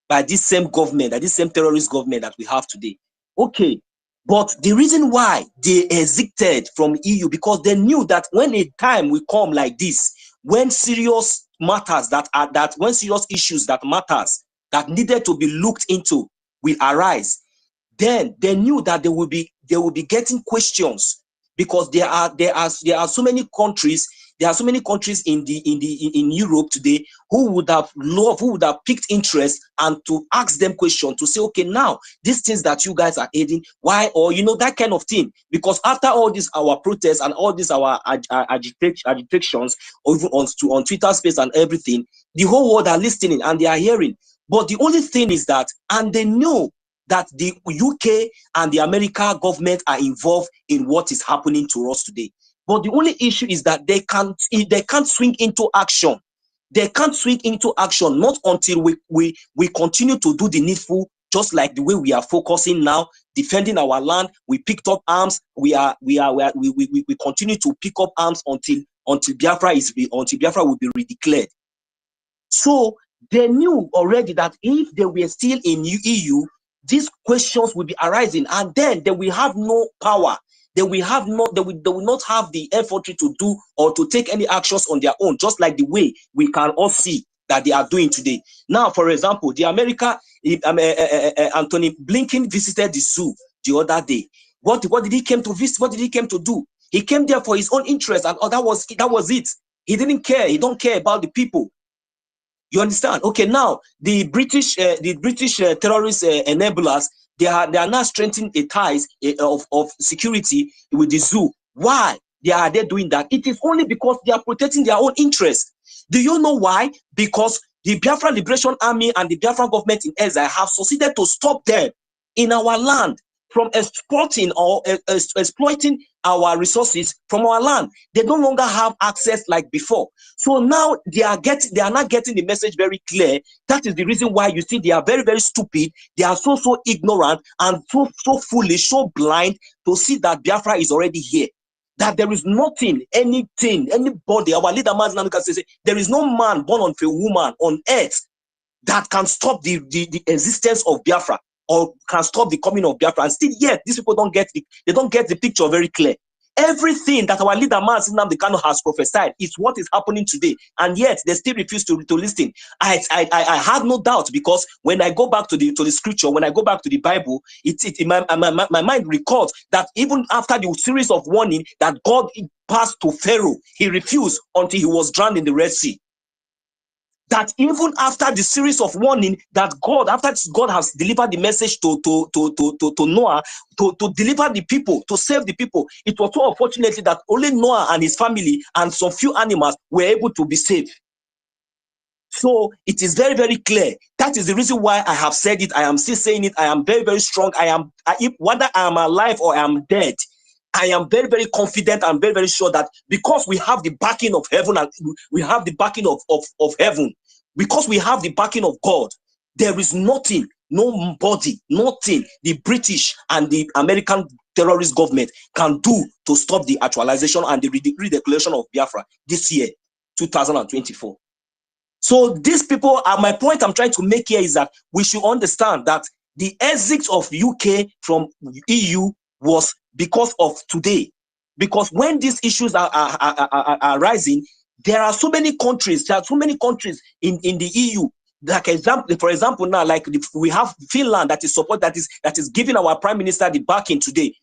by this same government, by this same terrorist government that we have today. Okay, but the reason why they exited from EU, because they knew that when a time will come like this, when serious matters when serious issues that needed to be looked into will arise, then they knew that they will be getting questions, because there are so many countries. There are so many countries in Europe today who would have picked interest and to ask them questions, to say, okay, now these things that you guys are aiding, why, or that kind of thing. Because after all this our protests and all this our agitations, or even on Twitter space and everything, the whole world are listening and they are hearing. But the only thing is that, and they know that the UK and the American government are involved in what is happening to us today. But the only issue is that they can't swing into action. They can't swing into action not until we continue to do the needful, just like the way we are focusing now, defending our land. We picked up arms. We continue to pick up arms until Biafra will be redeclared. So they knew already that if they were still in EU, these questions will be arising, and then they will have no power. They will not have the effort to do or to take any actions on their own, just like the way we can all see that they are doing today. Now, for example, the Anthony Blinken visited the zoo the other day. What did he came to visit? What did he came to do? He came there for his own interest, and that was it. He didn't care. He don't care about the people. You understand? Okay, now the British terrorist enablers, they are now strengthening the ties of security with the zoo. Why are they doing that? It is only because they are protecting their own interests. Do you know why? Because the Biafra Liberation Army and the Biafra government in exile have succeeded to stop them in our land from exporting or exploiting our resources from our land. They no longer have access like before. So now they are not getting the message very clear. That is the reason why you see they are very, very stupid. They are so ignorant and so foolish, so blind to see that Biafra is already here. That there is nothing, anything, anybody, our leader Mazi Nnamdi Kanu say, there is no man born of a woman on earth that can stop the existence of Biafra, or can stop the coming of Biafra. And still yet, these people don't get the picture very clear. Everything that our leader Mazi Nnamdi Kanu has prophesied is what is happening today, and yet they still refuse to listen. I have no doubt, because when I go back to the scripture, when I go back to the Bible, my mind records that even after the series of warning that God passed to Pharaoh, he refused until he was drowned in the Red Sea. That even after the series of warning that after God has delivered the message to Noah to deliver the people, to save the people, it was so unfortunately that only Noah and his family and some few animals were able to be saved. So it is very, very clear. That is the reason why I have said it. I am still saying it. I am very, very strong. Whether I am alive or I am dead, I am very, very confident and very, very sure that because we have the backing of heaven and we have the backing of heaven, because we have the backing of God, there is nothing, nobody, nothing the British and the American terrorist government can do to stop the actualization and the redeclaration of Biafra this year, 2024. So these people, my point I'm trying to make here is that we should understand that the exit of UK from EU was because of today. Because when these issues are rising, there are so many countries. There are so many countries in the EU. Like for example, now, like we have Finland that is giving our prime minister the backing today.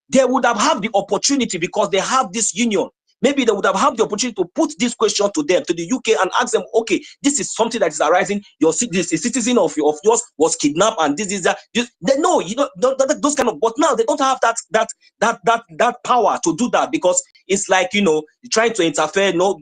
They would have had the opportunity because they have this union. maybe they would have had the opportunity to put this question to them, to the UK, and ask them, okay, this is something that is arising. Your citizen of yours was kidnapped, and this is that. They know, you know, those kind of. But now they don't have that power to do that, because it's like, you know, trying to interfere. No,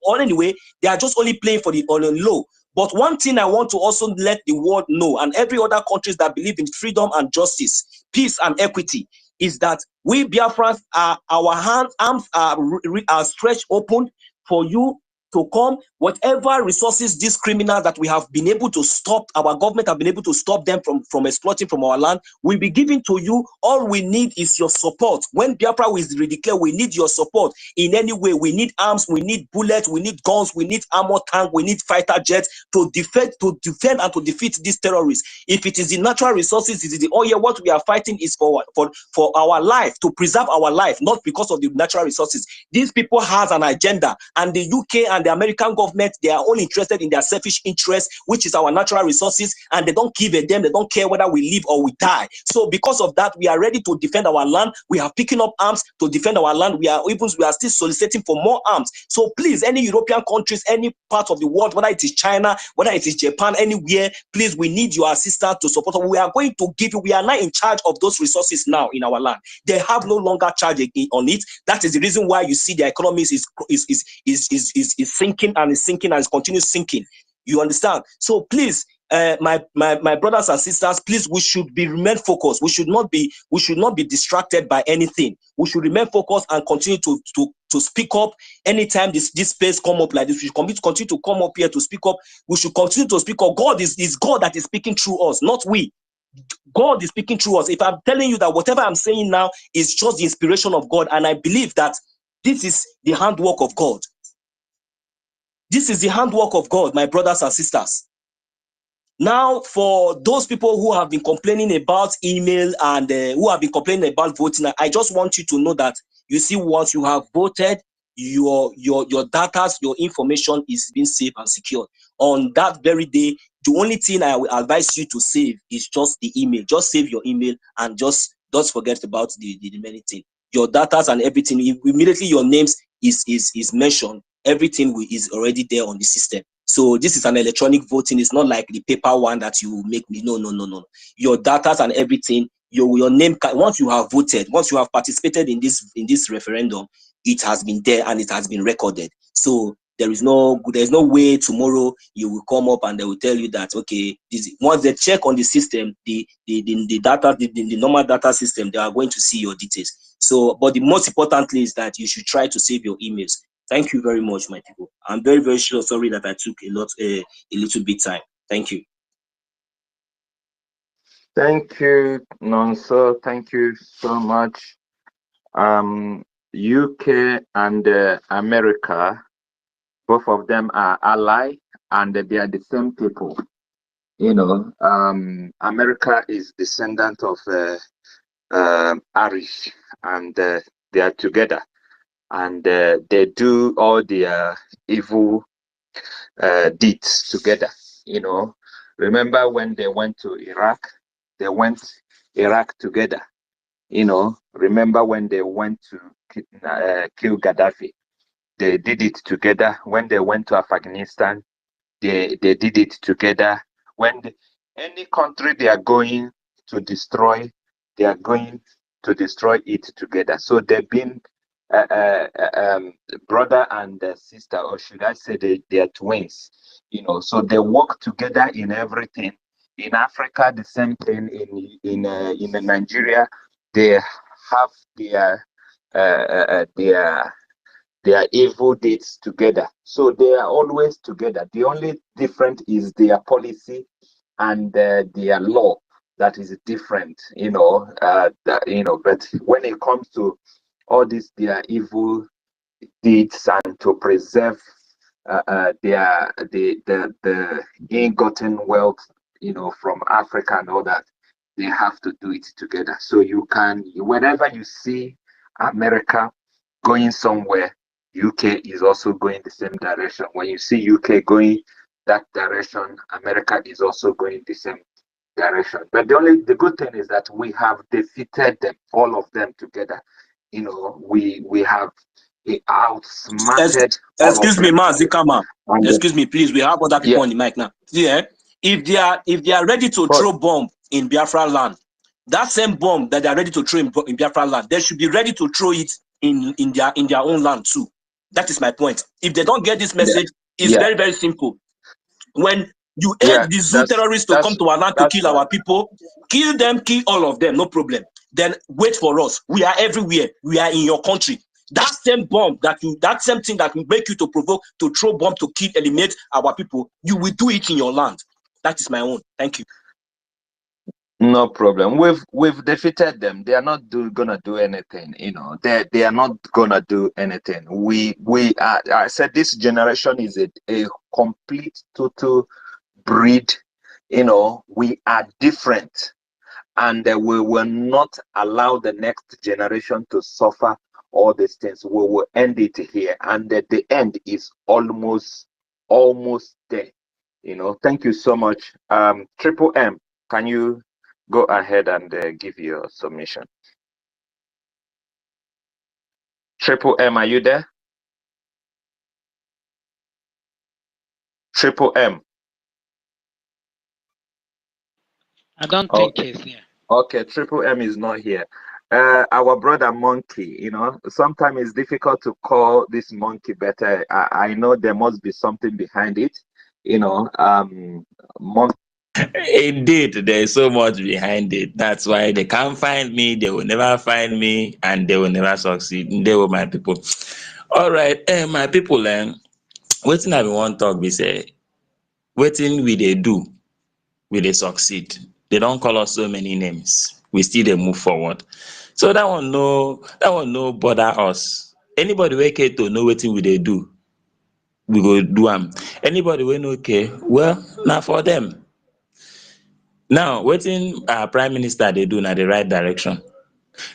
or anyway, they are just only playing for the on the low. But one thing I want to also let the world know, and every other countries that believe in freedom and justice, peace and equity, is that we Biafrans are, our arms are stretched open for you to come. Whatever resources these criminals that we have been able to stop, our government have been able to stop them from exploiting from our land, will be given to you. All we need is your support. When Biafra is redeclared, we need your support in any way. We need arms, we need bullets, we need guns, we need armor tank, we need fighter jets to defend and to defeat these terrorists. If it is the natural resources, it is the oil. What we are fighting is for our life, to preserve our life, not because of the natural resources. These people has an agenda, and the UK and the American government, they are only interested in their selfish interest, which is our natural resources, and they don't give a damn. They don't care whether we live or we die. So because of that, we are ready to defend our land. We are picking up arms to defend our land. We are still soliciting for more arms. So please, any European countries, any part of the world, whether it is China, whether it is Japan, anywhere, please, we need your assistance to support us. We are going to give you. We are now in charge of those resources now in our land. They have no longer charge on it. That is the reason why you see the economy is sinking and is sinking and is continues sinking. You understand? So please, my brothers and sisters, please, we should remain focused. We should not be distracted by anything. We should remain focused and continue to speak up anytime this space come up like this. We should continue to come up here to speak up. We should continue to speak up. God is God that is speaking through us, not we. God is speaking through us. If I'm telling you that whatever I'm saying now is just the inspiration of God, and I believe that this is the handwork of God. This is the handwork of God, my brothers and sisters. Now, for those people who have been complaining about email and who have been complaining about voting, I just want you to know that, you see, once you have voted, your data, your information is being safe and secure. On that very day, the only thing I will advise you to save is just the email. Just save your email and just don't forget about the remaining thing. Your data and everything, immediately your names is mentioned, everything is already there on the system. So this is an electronic voting. It's not like the paper one that you make me. No. Your data and everything, your name, once you have voted, once you have participated in this referendum, it has been there and it has been recorded. So there's no way tomorrow you will come up and they will tell you that, okay, once they check on the system, the data, the normal data system, they are going to see your details. So, but the most importantly is that you should try to save your emails. Thank you very much, my people. I'm very, very sorry that I took a little bit time. Thank you. Thank you, Nonso. Thank you so much. UK and America, both of them are allies, and they are the same people. You know, America is descendant of Irish, and they are together, and they do all their evil deeds together. You know, remember when they went to Iraq? They went Iraq together. You know, remember when they went to kill Gaddafi? They did it together. When they went to Afghanistan, they did it together. When any country they are going to destroy, they are going to destroy it together. So they've been brother and sister, or should I say they are twins. You know, so they work together in everything. In Africa, the same thing. In Nigeria, they have their evil deeds together. So they are always together. The only difference is their policy and their law that is different. You know, But when it comes to all these their evil deeds and to preserve the ill-gotten wealth, you know, from Africa and all that, they have to do it together. So you can, whenever you see America going somewhere, UK is also going the same direction. When you see UK going that direction, America is also going the same direction. But the good thing is that we have defeated them, all of them together. You know, we have, He outsmarted all of Excuse me, them. Mazikama. And Excuse me, please. We have other people yeah, on the mic now. Yeah. If they are ready to but throw bomb in Biafra land, that same bomb that they are ready to throw in Biafra land, they should be ready to throw it in their own land too. That is my point. If they don't get this yeah, message, it's yeah, very, very simple. When you yeah, aid the zoo terrorists to come to our land to that's kill fine. our people, kill them, kill all of them, no problem. Then wait for us. We are everywhere. We are in your country. That same bomb that same thing that will make you to provoke to throw bomb to kill, eliminate our people, you will do it in your land. That is my own. Thank you. No problem. We've defeated them. They are not gonna do anything. You know, they are not gonna do anything. We are. I said this generation is a complete total breed. You know, we are different, and we will not allow the next generation to suffer all these things. We will end it here, and the end is almost there. You know. Thank you so much. Triple M, can you go ahead and give your submission? Triple M, are you there? Triple M. I don't think he's here. Okay, Triple M is not here. Our brother Monkey, you know, sometimes it's difficult to call this monkey better. I know there must be something behind it, you know. Monkey. Indeed, there's so much behind it. That's why they can't find me, they will never find me, and they will never succeed. They were my people. All right, my people, waiting I want to talk, we say, waiting we they do, we they succeed. They don't call us so many names. We still they move forward. So that one no bother us. Anybody we care to know waiting we they do, we go do them. Anybody we no care, well, now for them. Now, wetin our prime minister dey do na the right direction.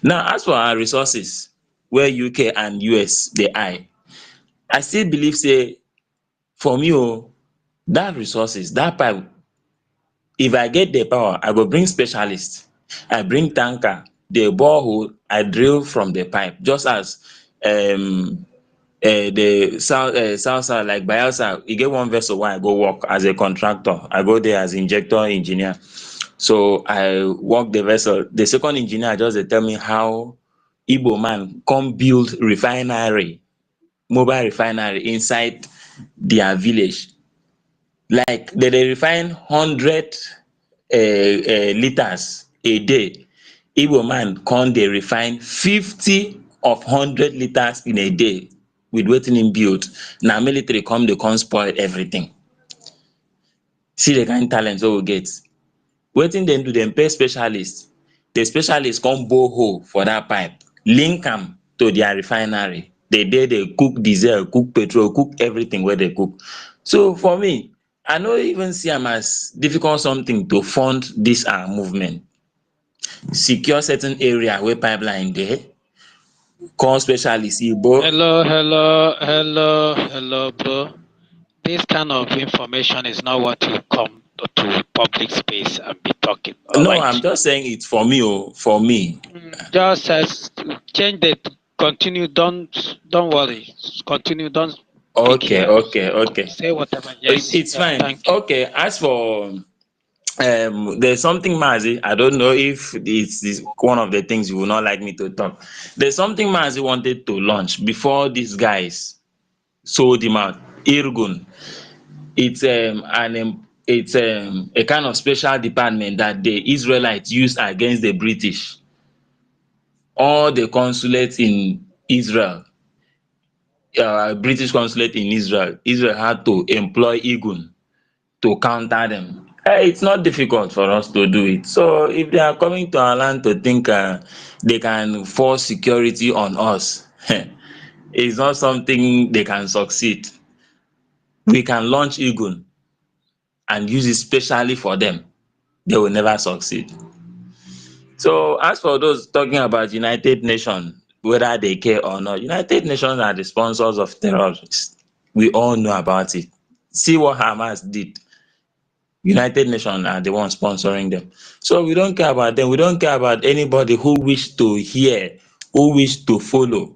Now, as for our resources wey UK and US dey eye, I still believe say for me that resources, that pipe, if I get the power, I go bring specialists, I bring tanker, the borehole, I drill from the pipe, just as the south side like Biafra, e get one vessel wey I go work as a contractor. I go there as injector engineer. So I work the vessel. The second engineer just dey tell me how Igbo man come build refinery, mobile refinery inside their village. Like they dey refine 100 liters a day. Igbo man come dey refine 50 of 100 liters in a day with wetin him build. Na military come dey come spoil everything. See the kind talent wey we get. Wetin dem do, dem pay specialist. The specialist come borehole for that pipe, link am to their refinery. They dey dey cook diesel, cook petrol, cook everything wey they cook. So for me, I no even see am as difficult something to fund this our movement. Secure certain area where pipeline dey, call specialist Igbo. Hello, bro. This kind of information is not what you come to public space and be talking. All No, right. I'm just saying it for me. For me. Just as change the continue. Don't worry. Continue. Don't speak Okay, here. okay. Say whatever. Yes. It's fine. Thank you. Okay, as for there's something, Mazi. I don't know if it's one of the things you will not like me to talk. There's something Mazi wanted to launch before these guys sold him out. Irgun. It's a kind of special department that the Israelites used against the British. All the consulates in Israel, British consulate in Israel had to employ Irgun to counter them. It's not difficult for us to do it. So if they are coming to our land to think they can force security on us, it's not something they can succeed. We can launch Irgun and use it specially for them. They will never succeed. So as for those talking about United Nations, whether they care or not, United Nations are the sponsors of terrorists. We all know about it. See what Hamas did. United Nations are the ones sponsoring them. So we don't care about them. We don't care about anybody who wish to hear, who wish to follow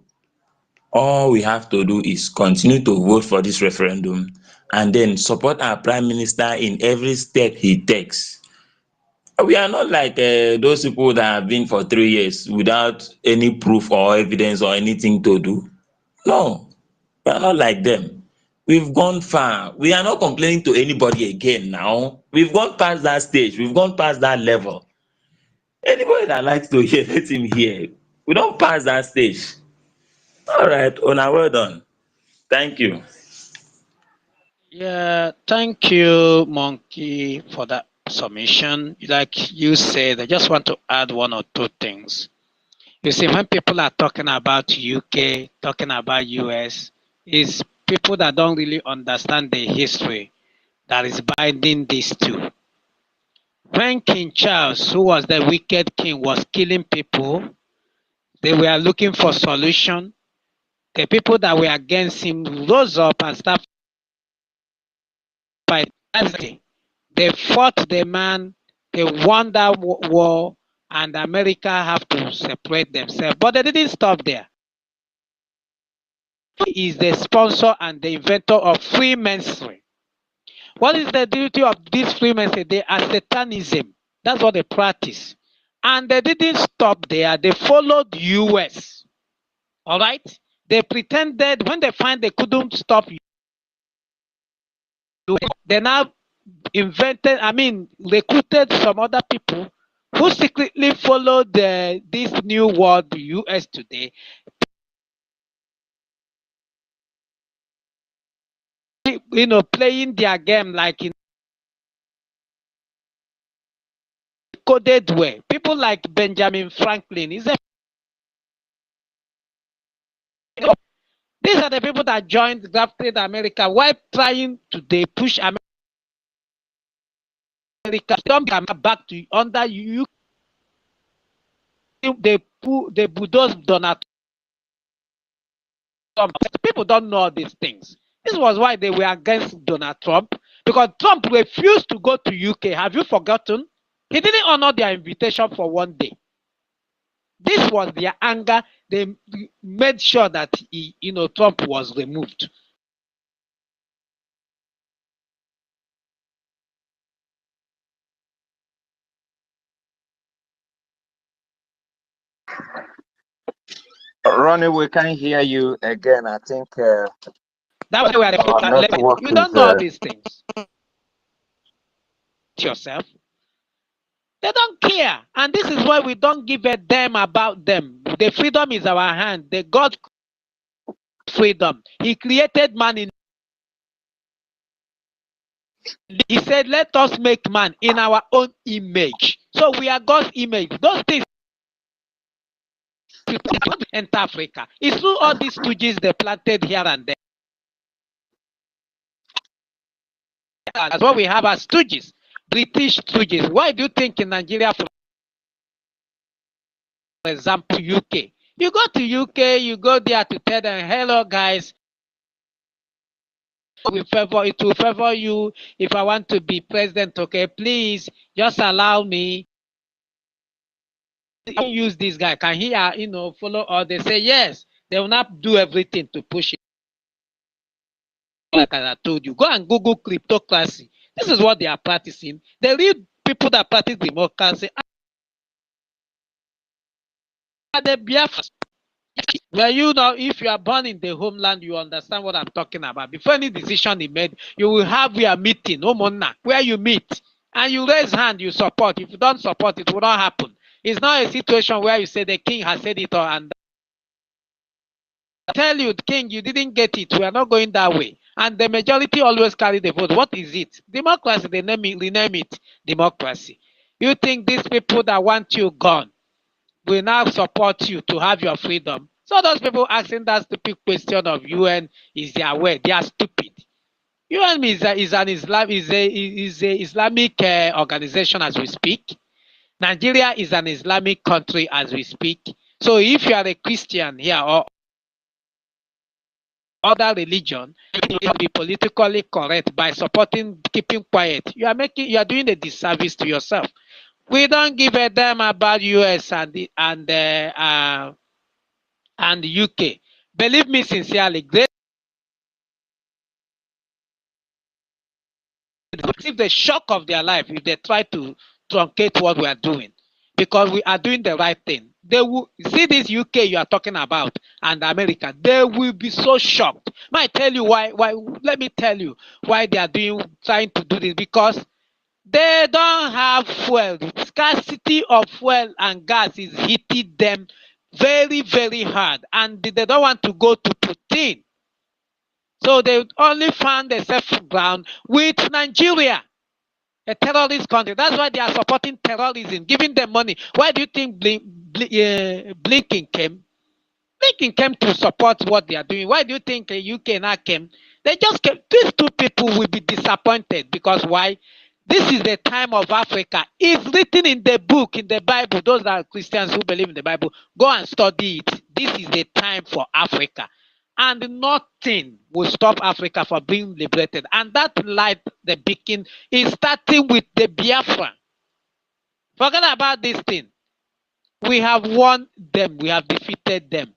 All we have to do is continue to vote for this referendum and then support our prime minister in every step he takes. We are not like those people that have been for 3 years without any proof or evidence or anything to do. No, we are not like them. We've gone far. We are not complaining to anybody again now. We've gone past that stage. We've gone past that level. Anybody that likes to hear, let him hear. We don't pass that stage. All right, Ona, well done. Thank you. Yeah, thank you, Monkey, for that submission. Like you said, I just want to add one or two things. You see, when people are talking about UK, talking about US, is people that don't really understand the history that is binding these two. When King Charles, who was the wicked king, was killing people, they were looking for solution. The people that were against him rose up and started fighting. They fought the man, they won that war, and America have to separate themselves. But they didn't stop there. He is the sponsor and the inventor of Freemasonry. What is the duty of this Freemasonry? They are Satanism. That's what they practice. And they didn't stop there. They followed US. All right? They pretended when they find they couldn't stop US, they now recruited some other people who secretly followed this new world, the US today, playing their game like in a coded way. People like Benjamin Franklin. These are the people that joined, drafted America while trying to push America. Don't come back to under you. They bulldoze Donald Trump. People don't know these things. This was why they were against Donald Trump, because Trump refused to go to UK. Have you forgotten? He didn't honor their invitation for one day. This was their anger. They made sure that Trump was removed. Ronnie, we can't hear you again. I think that was where you don't know these things yourself. They don't care, and this is why we don't give a damn about them. The freedom is our hand. The God freedom. He created man in. He said, "Let us make man in our own image." So we are God's image. Those things enter Africa. It's through all these stooges they planted here and there. That's what we have as stooges, British stooges. Why do you think in Nigeria, for example, UK? You go to UK, you go there to tell them, "Hello, guys. It will favor you if I want to be president. Okay, please just allow me." Use this guy. Can he, follow? Or they say yes. They will not do everything to push it. Like I told you, go and Google cryptocurrency. This is what they are practicing. The real people that practice democracy are the Biafras. Well, if you are born in the homeland, you understand what I'm talking about. Before any decision is made, you will have your meeting, where you meet, and you raise hand, you support. If you don't support, it will not happen. It's not a situation where you say the king has said it, and I tell you, king, you didn't get it. We are not going that way. And the majority always carry the vote. What is it? Democracy. They rename it democracy. You think these people that want you gone will now support you to have your freedom? So those people asking that stupid question of UN is their way. They are stupid. UN is a Islamic organization as we speak. Nigeria is an Islamic country as we speak. So if you are a Christian here or other religion, you will be politically correct by supporting keeping quiet. You are doing a disservice to yourself. We don't give a damn about US and the UK. Believe me sincerely, great receive the shock of their life if they try to truncate what we are doing, because we are doing the right thing. They will see this UK you are talking about and America. They will be so shocked. Might tell you why. Let me tell you why they are trying to do this, because they don't have fuel. The scarcity of fuel and gas is hitting them very, very hard, and they don't want to go to Putin. So they only found a safe ground with Nigeria, a terrorist country. That's why they are supporting terrorism, giving them money. Why do you think Blinken came? Blinken came to support what they are doing. Why do you think UK now came? They just came. These two people will be disappointed, because why? This is the time of Africa. It's written in the book, in the Bible. Those are Christians who believe in the Bible. Go and study it. This is the time for Africa. And nothing will stop Africa from being liberated. And that light, the beacon, is starting with the Biafra. Forget about this thing. We have won them. We have defeated them.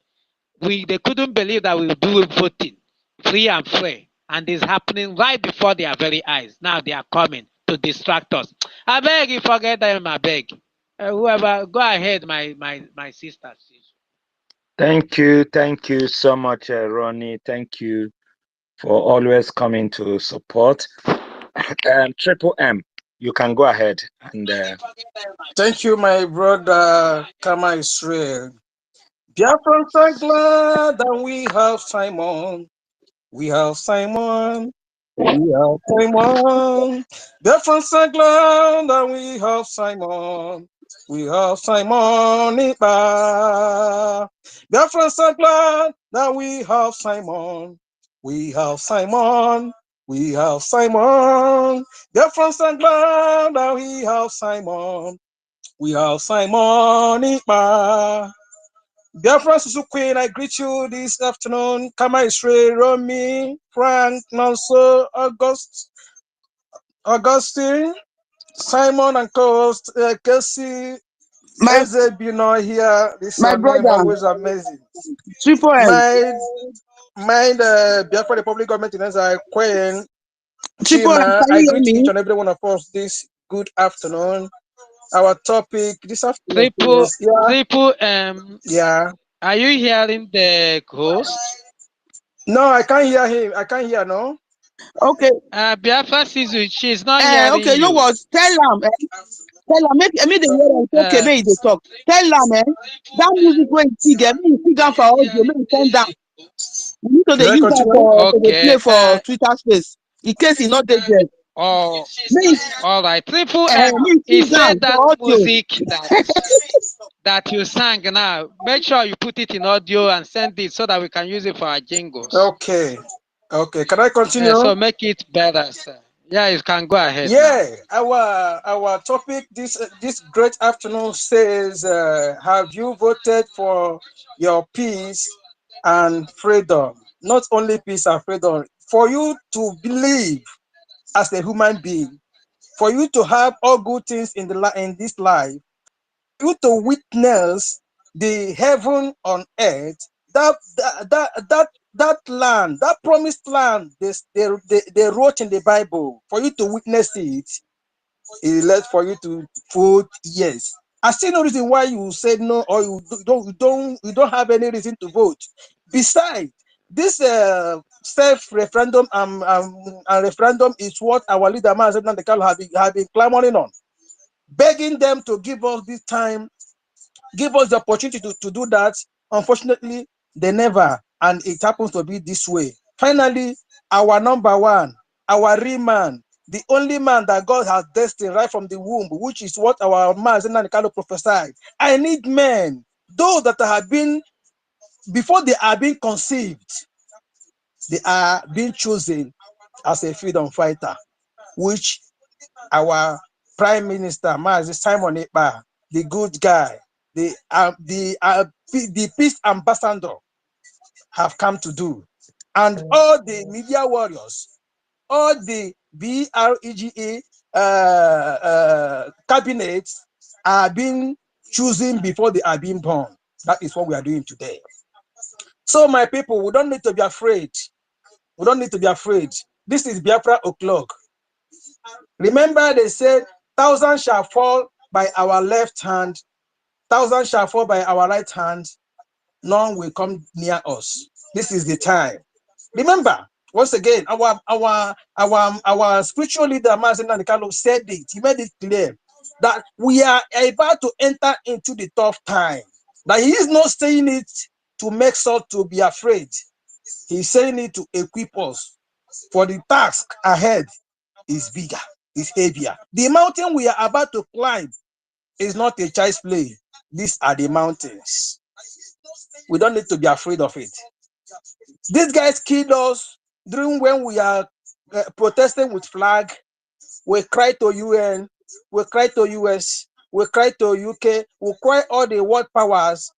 They couldn't believe that we will do voting free and fair. And it's happening right before their very eyes. Now they are coming to distract us. I beg you, forget them, I beg. Whoever, go ahead, my sisters. Thank you so much, Ronnie. Thank you for always coming to support. Triple M, you can go ahead and. Thank you, my brother Kama Israel. Biafrans are glad that we have Simon. We have Simon. We have Simon. Biafrans are glad that we have Simon. We have Simon Ipa. Biafrans are glad that we have Simon. We have Simon. We have Simon. Biafrans are glad that we have Simon. We have Simon Ipa. Biafra Susu Queen, I greet you this afternoon. Kama Israel, Romy, Frank, Nonso, Augustine, Simon and co-host Kelsey, My Bino here. This my name brother, always amazing. Triple M. Mind Biafra Republic Government in Ezra Queen, Triple M, Chima. can I you hear greet each me? and every one of us this good afternoon. Our topic this afternoon Triple is yeah. Are you hearing the host? No, I can't hear him. I can't hear, no. Okay. Biafra Sisu, she's not hearing Okay, you know you. what? Tell them, tell them, make the hear it's okay, make they talk. Tell them, that music when you see them, make you sit down for audio, make you turn down. You need to Should they I use that continue? for to dey Okay. play for Twitter space. In case he not dead there. Oh, Make all right. Triple M, me he sit down said that for audio. music that you sang now. Make sure you put it in audio and send it so that we can use it for our jingles. Okay. Okay. Can I continue? So make it better, sir. Yeah, you can go ahead Yeah. now. Our topic this great afternoon says, have you voted for your peace and freedom? Not only peace and freedom, for you to believe as a human being, for you to have all good things in this life, you to witness the heaven on earth, that land, that promised land they wrote in the Bible, for you to witness it, it led for you to vote yes. I see no reason why you said no, or you don't have any reason to vote. Besides, this self-referendum and referendum is what our leader Mazen Nandekalo have been clamoring on, begging them to give us this time, give us the opportunity to do that. Unfortunately, they never, and it happens to be this way. Finally, our number one, our real man, the only man that God has destined right from the womb, which is what our man Zenani prophesied. I need men, those that have been, before they are being conceived, they are being chosen as a freedom fighter, which our Prime Minister, Mazi Simon Ekpa, the good guy, the peace ambassador, have come to do. And all the media warriors, all the BRGIE cabinets are being chosen before they are being born. That is what we are doing today. So my people, we don't need to be afraid. We don't need to be afraid. This is Biafra o'clock. Remember, they said, 1,000 shall fall by our left hand, 1,000 shall fall by our right hand, none will come near us. This is the time. Remember, once again, our spiritual leader, Mazen Nanikalo, said it. He made it clear that we are about to enter into the tough time. That he is not saying it to make us to be afraid. He's saying it to equip us for the task ahead is bigger, is heavier. The mountain we are about to climb is not a child's play. These are the mountains. We don't need to be afraid of it. These guys killed us during when we are protesting with flag. We cry to UN, we cry to US, we cry to UK, we cry all the world powers,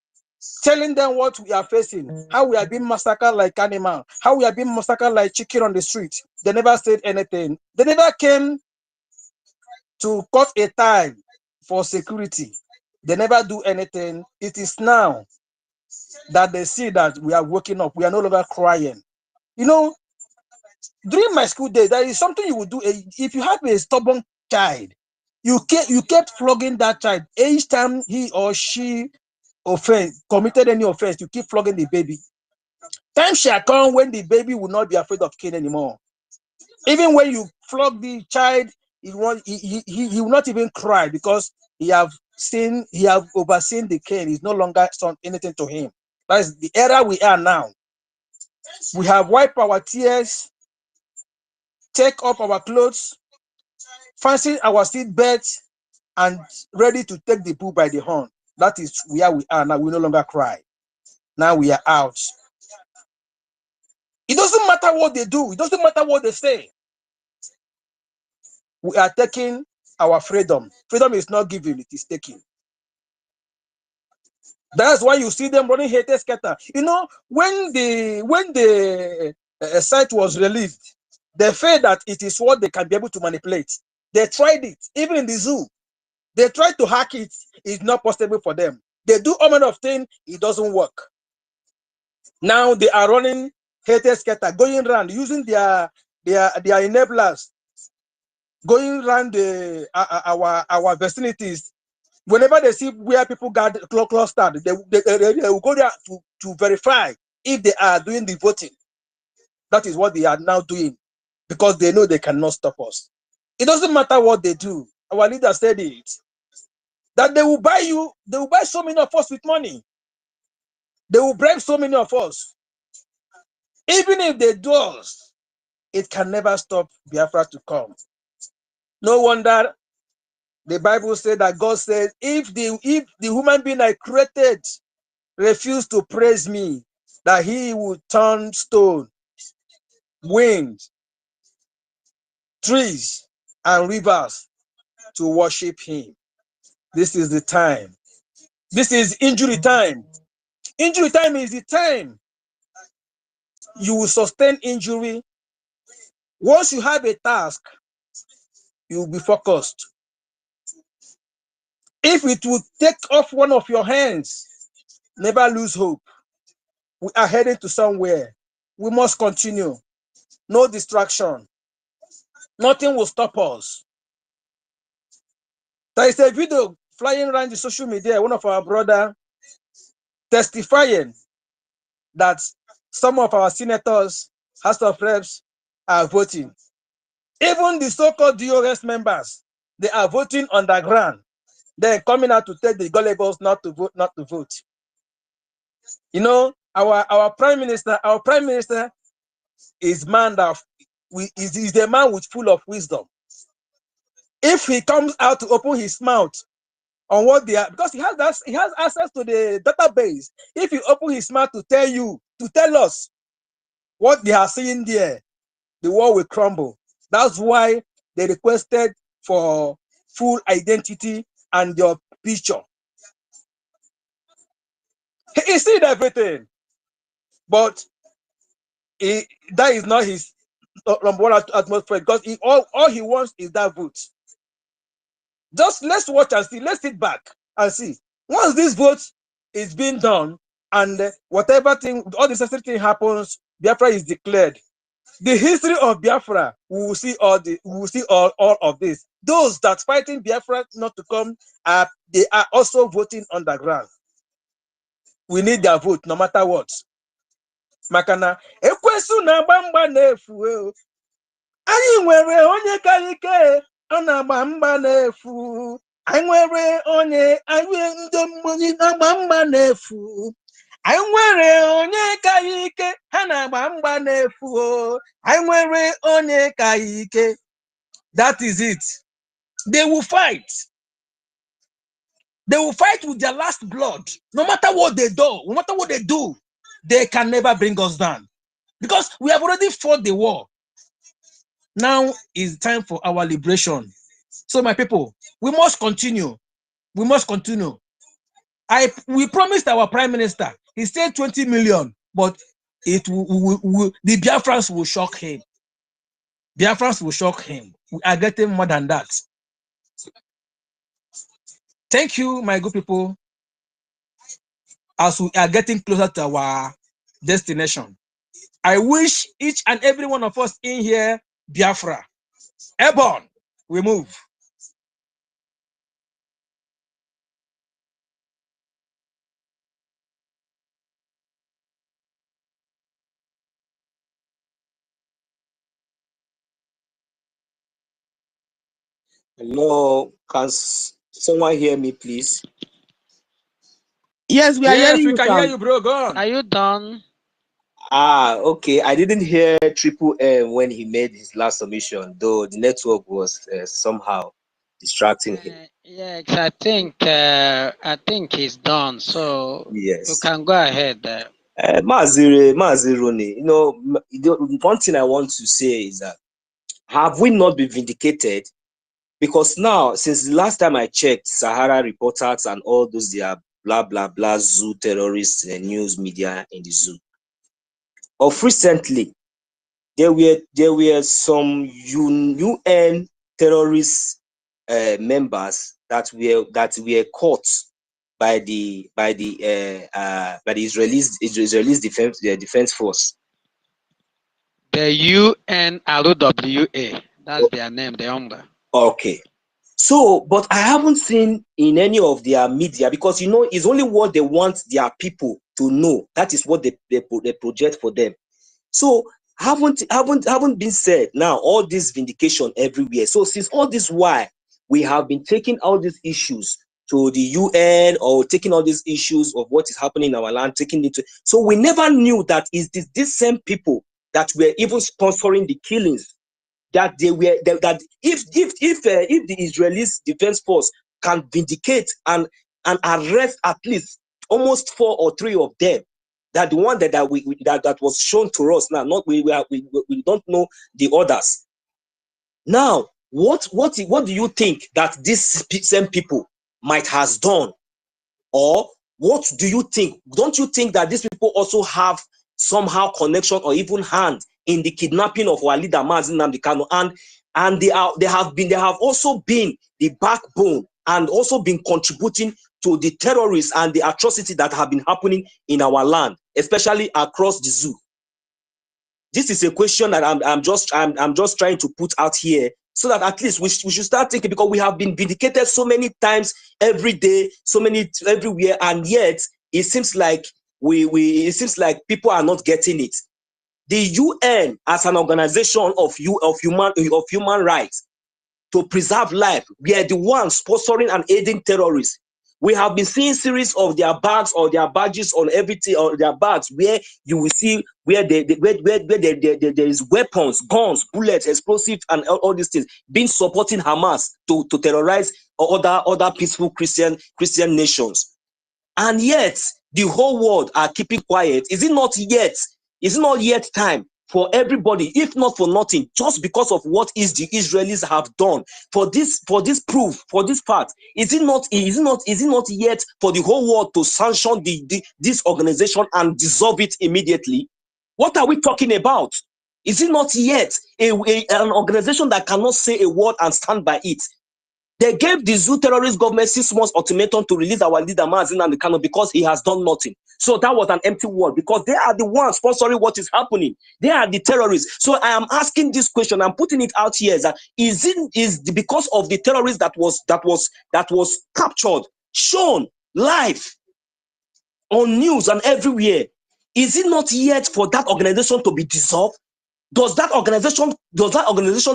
telling them what we are facing, how we are being massacred like animals, how we are being massacred like chicken on the street. They never said anything. They never came to cut a tie for security. They never do anything. It is now that they see that we are waking up. We are no longer crying. You know, during my school days, there is something you would do. If you have a stubborn child, you kept flogging that child. Each time he or she committed any offense, you keep flogging the baby. Time shall come when the baby will not be afraid of cane anymore. Even when you flog the child, he will not even cry because he have overseen the cane. It's no longer anything to him. That is the era we are now. We have wiped our tears, take off our clothes, fancy our seat belts, and ready to take the bull by the horn. That is where we are now. We no longer cry. Now we are out. It doesn't matter what they do. It doesn't matter what they say. We are taking our freedom. Freedom is not given, it is taken. That's why you see them running haters scatter. You know, when the site was released, they felt that it is what they can be able to manipulate. They tried it, even in the zoo. They tried to hack it. It's not possible for them. They do all manner of things. It doesn't work. Now they are running haters scatter, going around using their enablers, going around our vicinities. Whenever they see where people got clustered, they will go there to verify if they are doing the voting. That is what they are now doing because they know they cannot stop us. It doesn't matter what they do. Our leader said it. That they will buy so many of us with money. They will bribe so many of us. Even if they do us, it can never stop Biafra to come. No wonder the Bible said that God said, if the human being I created refuse to praise me, that he will turn stone, wind, trees, and rivers to worship him. This is the time. This is injury time. Injury time is the time you will sustain injury. Once you have a task, you will be focused. If it will take off one of your hands, never lose hope. We are heading to somewhere. We must continue. No distraction. Nothing will stop us. There is a video flying around the social media, one of our brother testifying that some of our senators, House of Reps are voting. Even the so-called DOS members, they are voting underground. They're coming out to tell the gullibles not to vote. You know, our prime minister is man that is the man with full of wisdom. If he comes out to open his mouth on what they are, because he has access to the database. If he open his mouth to tell us what they are seeing there, the world will crumble. That's why they requested for full identity and your picture. He seen everything, but that is not his number one atmosphere, because all he wants is that vote. Just let's watch and see. Let's sit back and see. Once this vote is being done, and whatever thing, all the necessary thing happens, Biafra is declared. The history of Biafra, we will see all of this. Those that fighting Biafra not to come, they are also voting underground. We need their vote no matter what. Makana ekwesu na gbamba na-efu. Anyị nwere onye karike ọ na-agba mgba na-efu. Anyị nwere onye anyị ndị mmiri na-agba mgba na-efu. Anyị nwere onye karike ha na-agba mgba na-efu. Anyị nwere onye karike. That is it. They will fight. They will fight with their last blood. No matter what they do, no matter what they do, they can never bring us down. Because we have already fought the war. Now is time for our liberation. So my people, we must continue. We must continue. We promised our prime minister. He said 20 million, but the Biafrans will shock him. Biafrans will shock him. We are getting more than that. Thank you, my good people, as we are getting closer to our destination. I wish each and every one of us in here, Biafra. Airborne, we move. Hello, can someone hear me, please? Yes, we are hearing we you, can Sam. hear you, bro. Go on. Are you done? Okay. I didn't hear Triple M when he made his last submission, though the network was somehow distracting him. Yes, I think he's done. So Yes, you can go ahead. Mazironi, one thing I want to say is that have we not been vindicated? Because now, since the last time I checked, Sahara reporters and all those, they are blah blah blah zoo terrorists and news media in the zoo. Of recently, there were some UN terrorist members that were caught by the Israeli defense force. The UNRWA, that's their name, the UNRWA. Okay. So, but I haven't seen in any of their media, because it's only what they want their people to know. That is what they project for them. So haven't been said now, all this vindication everywhere. So since all this while we have been taking all these issues to the UN, or taking all these issues of what is happening in our land, taking it to, so we never knew that is this same people that were even sponsoring the killings, that they were that if the Israeli defense force can vindicate and arrest at least almost 4 or 3 of them, that the one that was shown to us now, not we don't know the others. Now, what do you think that these same people might has done, or what do you think? Don't you think that these people also have somehow connection or even hand in the kidnapping of our leader Mazi Nnamdi Kanu, and they have also been the backbone and also been contributing to the terrorists and the atrocity that have been happening in our land, especially across the zoo? This is a question that I'm just trying to put out here, so that at least we should start thinking, because we have been vindicated so many times every day, so many everywhere, and yet it seems like people are not getting it. The UN, as an organization of human rights to preserve life, we are the ones sponsoring and aiding terrorists. We have been seeing series of their bags or their badges on everything, or their bags, where you will see where there is weapons, guns, bullets, explosives, and all these things being supporting Hamas to terrorize other peaceful Christian nations. And yet the whole world are keeping quiet. Is it not yet time for everybody, if not for nothing, just because of what the Israelis have done, for this proof, for this part? Is it not yet for the whole world to sanction this organization and dissolve it immediately? What are we talking about? Is it not yet an organization that cannot say a word and stand by it? They gave the zoo terrorist government 6 months ultimatum to release our leader Mazi Nnamdi Kanu because he has done nothing. So that was an empty word because they are the ones sponsoring what is happening. They are the terrorists. So I am asking this question. I'm putting it out here: that is because of the terrorists that was captured, shown live on news and everywhere? Is it not yet for that organization to be dissolved? Does that organization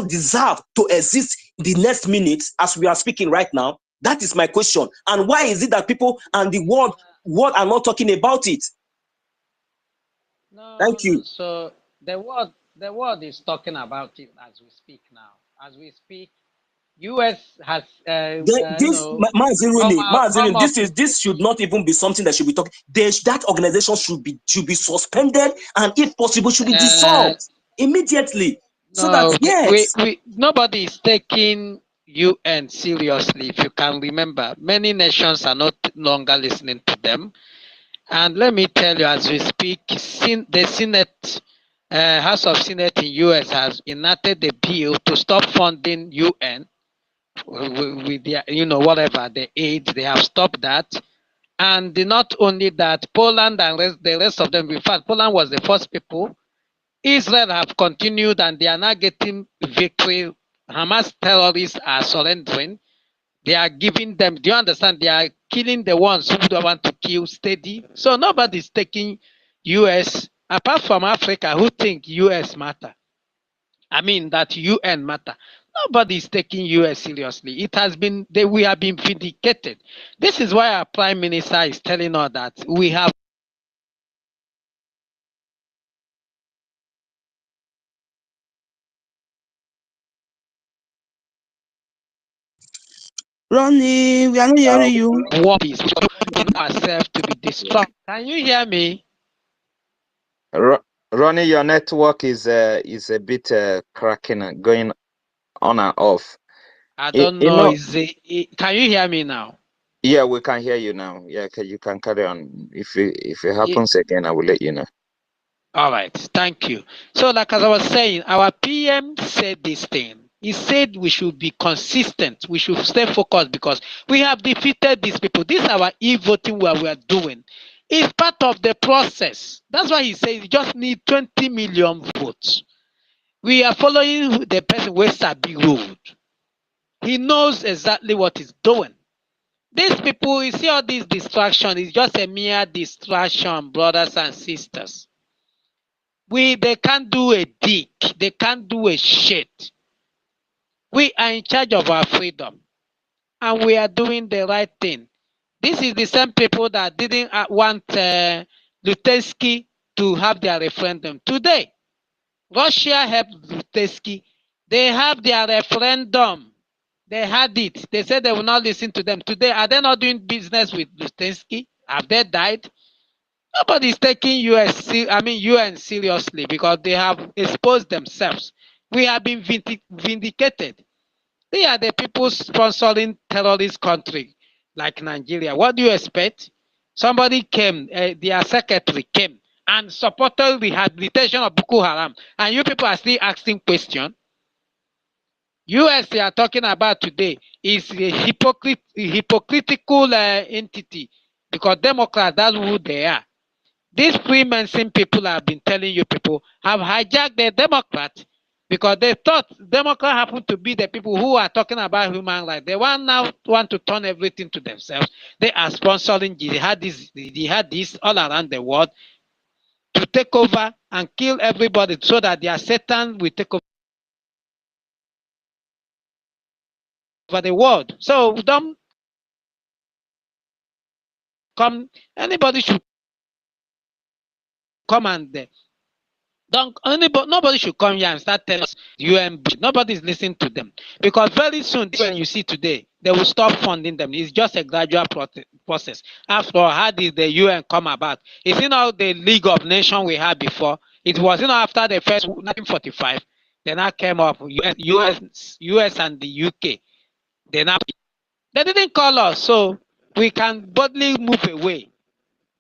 deserve to exist the next minute as we are speaking right now? That is my question. And why is it that people and the world are not talking about it? No, Thank you. so the world is talking about it as we speak now. As we speak, US has come up. This should not even be something that should be talking. That organization should be suspended, and if possible should be dissolved immediately. So that Nobody is taking UN seriously. If you can remember, many nations are not longer listening to them. And let me tell you, as we speak, the Senate, House of Senate in US has enacted the bill to stop funding UN with their, whatever the aid. They have stopped that. And not only that, Poland and the rest of them. In fact, Poland was the first people. Israel have continued, and they are now getting victory. Hamas terrorists are surrendering. They are giving them, do you understand? They are killing the ones who don't want to kill steady. So nobody's taking US, apart from Africa, who think US matter. I mean, that UN matter. Nobody is taking US seriously. It has been, we have been vindicated. This is why our Prime Minister is telling us that we have Ronnie, we are not hearing you. war peace ourselves to be destroyed. Can you hear me? Ronnie, your network is a bit cracking and going on and off. I don't know. Can you hear me now? Yeah, we can hear you now. Yeah, you can carry on. If it happens again, I will let you know. All right, thank you. So, like as I was saying, our PM said this thing. He said we should be consistent. We should stay focused because we have defeated these people. This is our e-voting what we are doing. It's part of the process. That's why he says you just need 20 million votes. We are following the person who Sabi road. He knows exactly what he's doing. These people, you see all this distraction, is just a mere distraction, brothers and sisters. They can't do a dick. They can't do a shit. We are in charge of our freedom. And we are doing the right thing. This is the same people that didn't want Lutensky to have their referendum. Today, Russia helped Lutensky. They have their referendum. They had it. They said they will not listen to them. Today, are they not doing business with Lutensky? Have they died? Nobody is taking UN seriously because they have exposed themselves. We have been vindicated. They are the people sponsoring terrorist country like Nigeria. What do you expect? Somebody came, their secretary came and supported rehabilitation of Boko Haram. And you people are still asking questions. US they are talking about today is a hypocritical entity because Democrats, that's who they are. These Freemason people have been telling you people have hijacked the Democrats because they thought Democrats happen to be the people who are talking about human rights. They now want to turn everything to themselves. They are sponsoring jihadis all around the world to take over and kill everybody so that their Satan will take over the world. So don't come, anybody should come and nobody should come here and start telling us UN. Nobody is listening to them because very soon, when you see today, they will stop funding them. It's just a gradual process. After all, how did the UN come about? Is it not the League of Nations we had before? It was after the first 1945. They now came up US and the UK. They didn't call us, so we can boldly move away.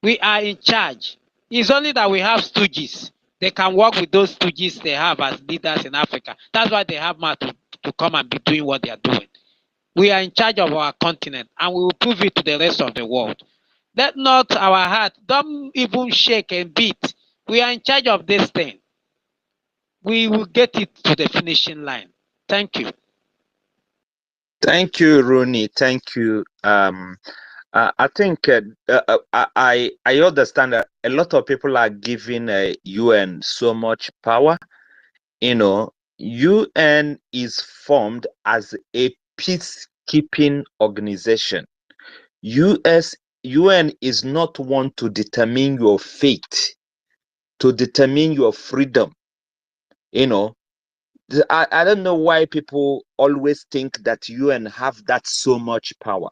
We are in charge. It's only that we have stooges. They can work with those stooges they have as leaders in Africa. That's why they have to come and be doing what they are doing. We are in charge of our continent, and we will prove it to the rest of the world. Let not our heart, don't even shake and beat. We are in charge of this thing. We will get it to the finishing line. Thank you. Thank you, Rooney. Thank you. I think I understand that a lot of people are giving UN so much power. You know, UN is formed as a peacekeeping organization. UN is not one to determine your fate, to determine your freedom. You know, I don't know why people always think that UN have that so much power.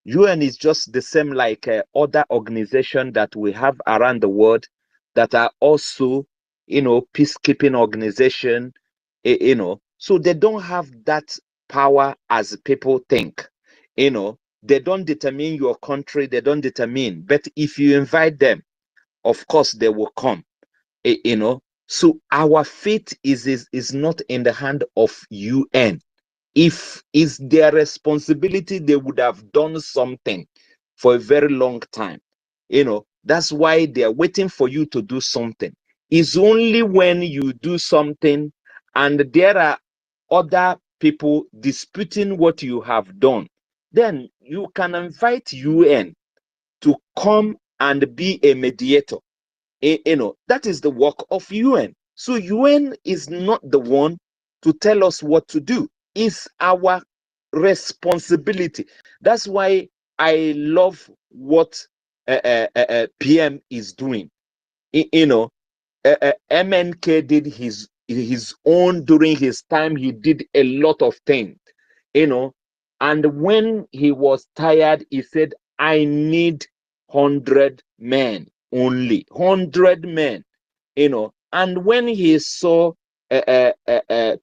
UN is just the same like other organizations that we have around the world that are also, you know, peacekeeping organization, you know. So they don't have that power as people think, you know. They don't determine your country, they don't determine. But if you invite them, of course they will come, you know. So our fate is not in the hand of UN. If it's their responsibility, they would have done something for a very long time. You know, that's why they're waiting for you to do something. It's only when you do something and there are other people disputing what you have done, then you can invite UN to come and be a mediator. You know, that is the work of UN. So UN is not the one to tell us what to do. It's our responsibility. That's why I love what PM is doing. You know, MNK did his own during his time. He did a lot of things, you know. And when he was tired, he said, I need 100 men only, 100 men, you know. And when he saw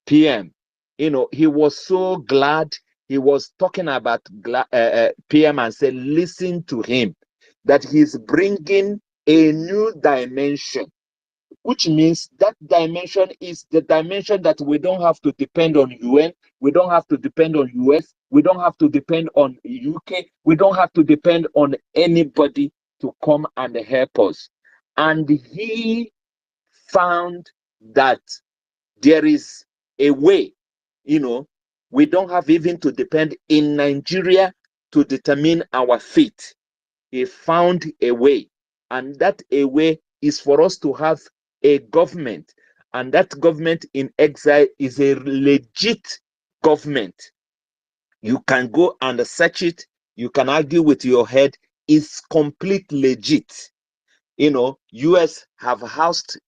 PM, you know, he was so glad. He was talking about PM and said, listen to him, that he's bringing a new dimension, which means that dimension is the dimension that we don't have to depend on UN, we don't have to depend on US, we don't have to depend on UK, we don't have to depend on anybody to come and help us. And he found that there is a way, you know, we don't have even to depend in Nigeria to determine our fate. He found a way, and that a way is for us to have a government, and that government in exile is a legit government. You can go and search it, you can argue with your head, it's complete legit. You know, US have housed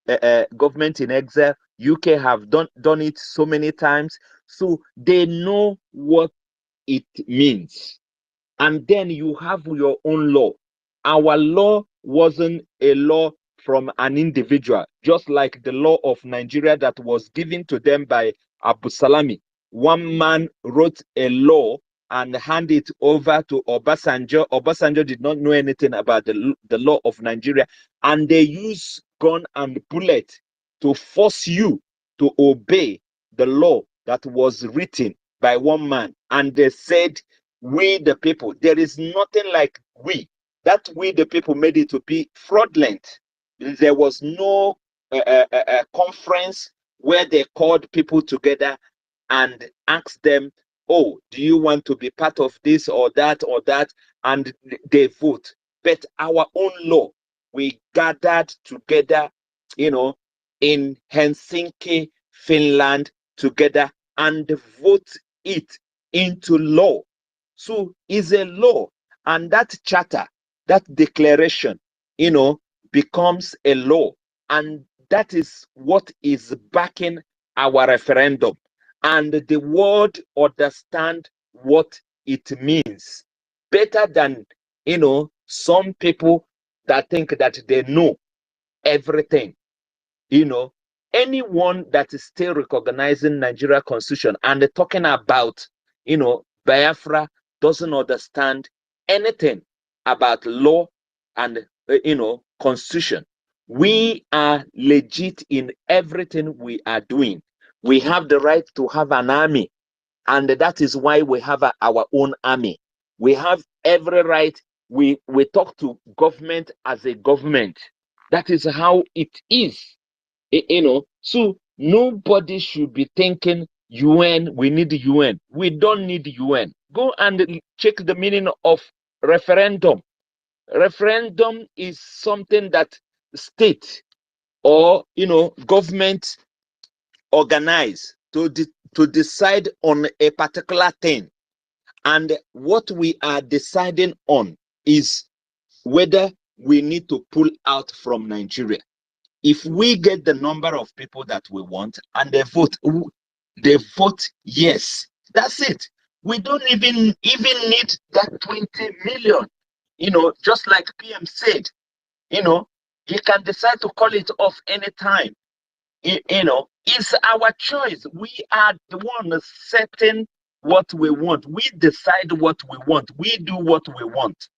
government in exile, UK have done it so many times, so they know what it means. And then you have your own law. Our law wasn't a law from an individual, just like the law of Nigeria that was given to them by Abu Salami. One man wrote a law and handed it over to Obasanjo. Obasanjo did not know anything about the law of Nigeria, and they use gun and bullet to force you to obey the law that was written by one man. And they said, we the people, there is nothing like we. That we the people made it to be fraudulent. There was no conference where they called people together and asked them, oh, do you want to be part of this or that, and they vote. But our own law, we gathered together, you know, in Helsinki, Finland, together, and vote it into law. So it's a law, and that charter, that declaration, you know, becomes a law, and that is what is backing our referendum. And the world understand what it means better than, you know, some people that think that they know everything. You know, anyone that is still recognizing Nigeria Constitution and talking about, you know, Biafra doesn't understand anything about law and, you know, Constitution. We are legit in everything we are doing. We have the right to have an army. And that is why we have our own army. We have every right. We talk to government as a government. That is how it is. So nobody should be thinking UN, we need UN. We don't need UN. Go and check the meaning of referendum. Referendum is something that state or government organize to decide on a particular thing. And what we are deciding on is whether we need to pull out from Nigeria. If we get the number of people that we want and they vote yes, that's it. We don't even need that 20 million. Just like PM said, he can decide to call it off anytime. It's our choice. We are the one setting what we want. We decide what we want. We do what we want.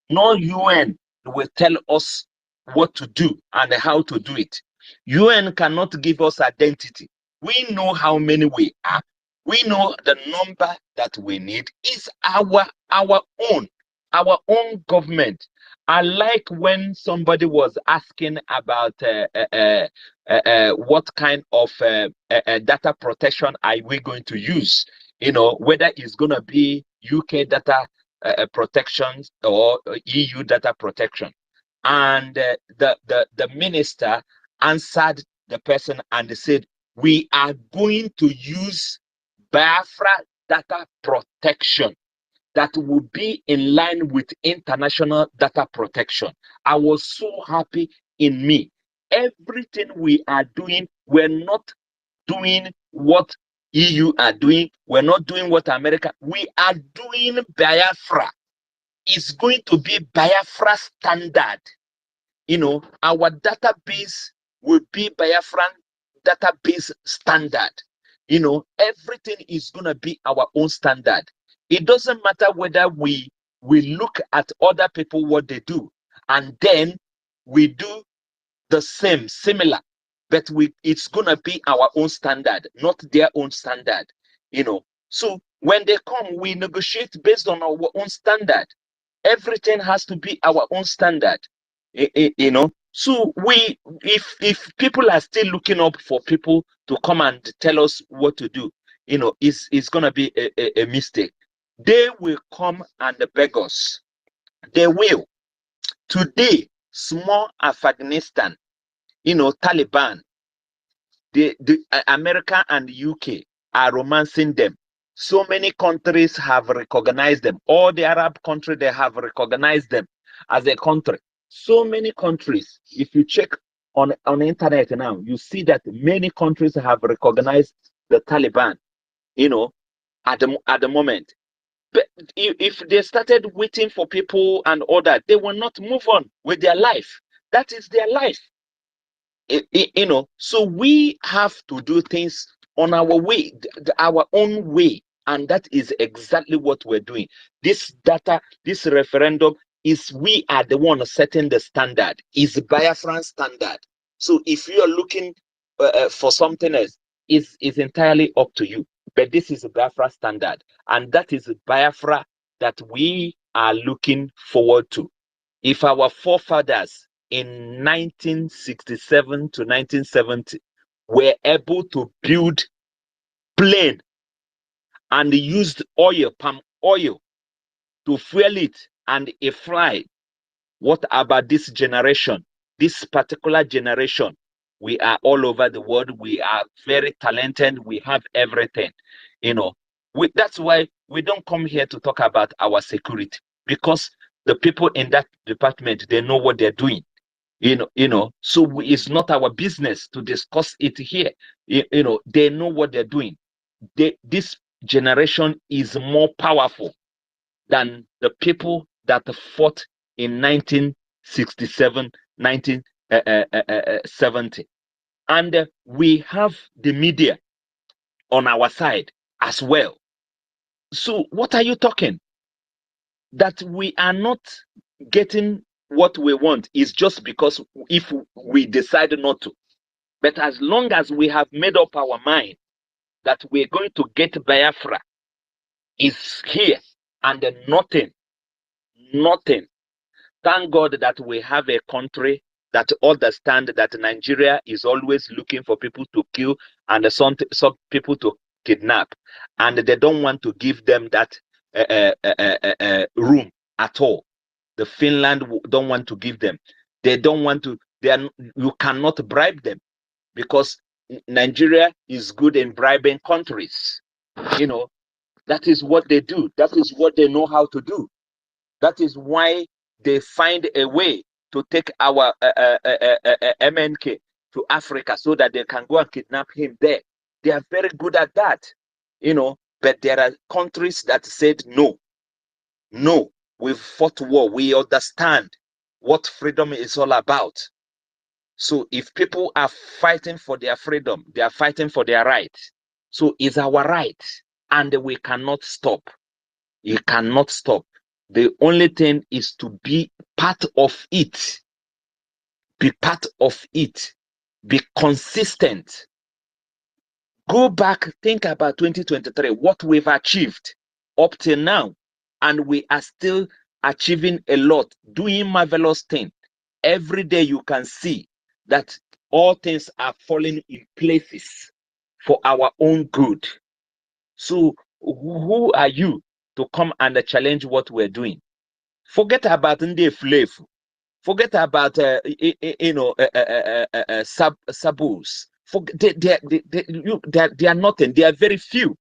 No UN will tell us what to do and how to do it. UN cannot give us identity. We know how many we are. We know the number that we need is our own government. I like when somebody was asking about what kind of data protection are we going to use, whether it's going to be UK data protections or EU data protection. And the minister answered the person and said, we are going to use Biafra data protection that will be in line with international data protection. I was so happy in me. Everything we are doing, we're not doing what EU are doing. We're not doing what America. We are doing Biafra. It's going to be Biafra standard. Our database will be Biafran database standard. Everything is going to be our own standard. It doesn't matter whether we look at other people, what they do, and then we do the same, similar, but it's going to be our own standard, not their own standard. So when they come, we negotiate based on our own standard. Everything has to be our own standard. So if people are still looking up for people to come and tell us what to do, it's gonna be a mistake. They will come and beg us. They will. Today, small Afghanistan, Taliban, the America and UK are romancing them. So many countries have recognized them. All the Arab countries, they have recognized them as a country. So many countries, if you check on the internet now, you see that many countries have recognized the Taliban, at the moment. But if they started waiting for people and all that, they will not move on with their life. That is their life. So we have to do things on our way, our own way. And that is exactly what we're doing. This data, this referendum, we are the one setting the standard. Is Biafran standard. So if you are looking for something else, it's entirely up to you. But this is a Biafra standard. And that is a Biafra that we are looking forward to. If our forefathers in 1967 to 1970 were able to build plane and used palm oil to fuel it and it fly, what about this generation? This particular generation, we are all over the world. We are very talented. We have everything. That's why we don't come here to talk about our security, because the people in that department, they know what they're doing. So it's not our business to discuss it here. They know what they're doing. This generation is more powerful than the people that fought in 1967, 1970. And we have the media on our side as well. So what are you talking? That we are not getting what we want is just because if we decide not to. But as long as we have made up our mind that we're going to get Biafra, is here, and nothing. Thank God that we have a country that understand that Nigeria is always looking for people to kill and some people to kidnap, and they don't want to give them that room at all. The Finland don't want to give them. They don't want to. You cannot bribe them because Nigeria is good in bribing countries. You know, that is what they do. That is what they know how to do. That is why they find a way to take our MNK to Africa so that they can go and kidnap him there. They are very good at that, you know. But there are countries that said no. No, we've fought war. We understand what freedom is all about. So if people are fighting for their freedom, they are fighting for their rights. So it's our right, and we cannot stop. You cannot stop. The only thing is to be part of it. Be part of it. Be consistent. Go back, think about 2023, what we've achieved up till now. And we are still achieving a lot, doing marvelous things. Every day you can see that all things are falling in places for our own good. So who are you to come and challenge what we're doing? Forget about Nde Flav. Forget about sabos. They are nothing. They are very few,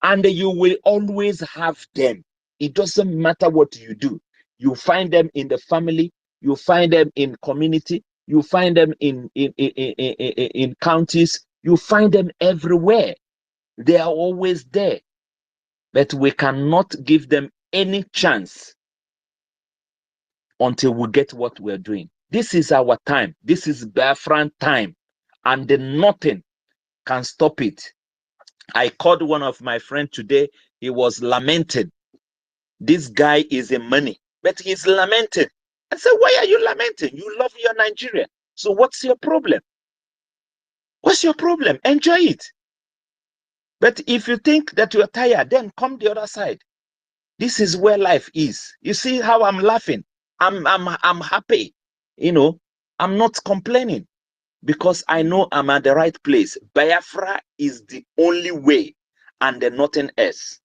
and you will always have them. It doesn't matter what you do. You find them in the family. You find them in community. You find them in counties. You find them everywhere. They are always there, but we cannot give them any chance until we get what we're doing. This is our time. This is Biafran time, and nothing can stop it. I called one of my friends today. He was lamenting. This guy is in money, but he's lamenting. I said, why are you lamenting? You love your Nigeria. So what's your problem? What's your problem? Enjoy it. But if you think that you're tired, then come the other side. This is where life is. You see how I'm laughing? I'm happy. You know, I'm not complaining because I know I'm at the right place. Biafra is the only way and nothing else.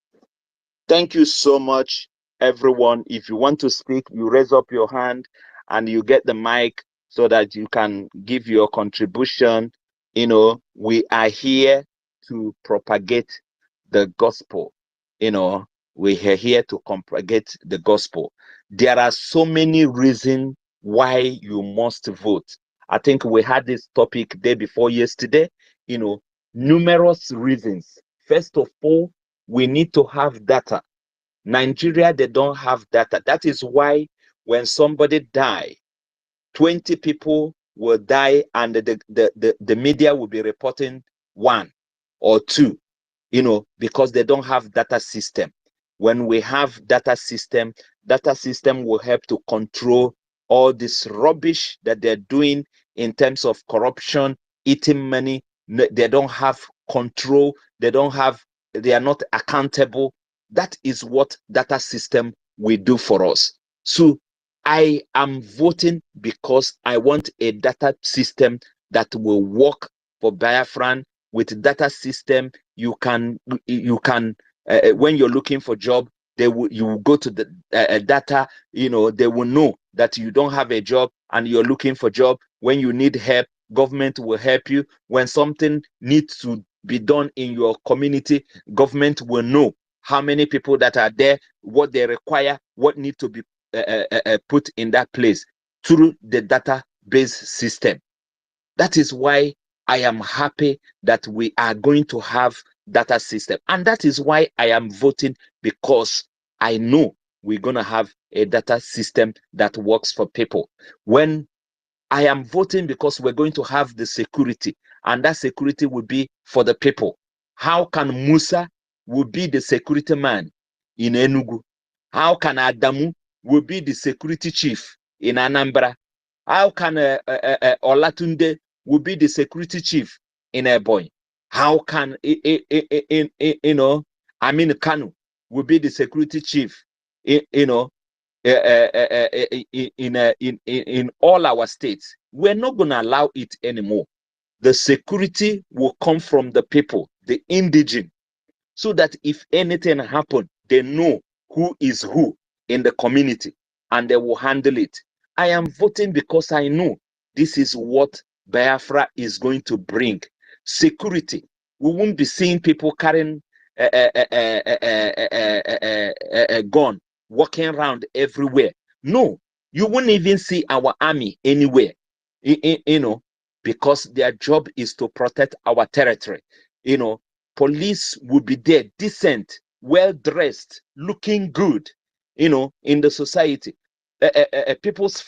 Thank you so much, everyone. If you want to speak, you raise up your hand and you get the mic so that you can give your contribution. You know, we are here to propagate the gospel. You know, we are here to propagate the gospel. There are so many reasons why you must vote. I think we had this topic day before yesterday. You know, numerous reasons. First of all, we need to have data. Nigeria, they don't have data. That is why when somebody die, 20 people will die and the media will be reporting 1 or 2, you know, because they don't have data system. When we have data system will help to control all this rubbish that they're doing in terms of corruption, eating money. They don't have control. They are not accountable. That is what data system will do for us. So I am voting because I want a data system that will work for Biafran. With data system, you can when you're looking for job, you will go to the data. You know, they will know that you don't have a job and you're looking for job. When you need help, government will help you. When something needs to be done in your community, government will know how many people that are there, what they require, what need to be put in that place through the database system. That is why I am happy that we are going to have data system. And that is why I am voting, because I know we're going to have a data system that works for people. When I am voting because we're going to have the security, and that security will be for the people. How can Musa will be the security man in Enugu? How can Adamu will be the security chief in Anambra? How can Olatunde will be the security chief in Ebonyi? How can Kanu will be the security chief, you know, in all our states. We're not going to allow it anymore. The security will come from the people, the indigenous, so that if anything happens, they know who is who in the community and they will handle it. I am voting because I know this is what Biafra is going to bring. Security. We won't be seeing people carrying a gun, walking around everywhere. No, you won't even see our army anywhere, you know, because their job is to protect our territory. You know, police will be there, decent, well-dressed, looking good, you know, in the society. People's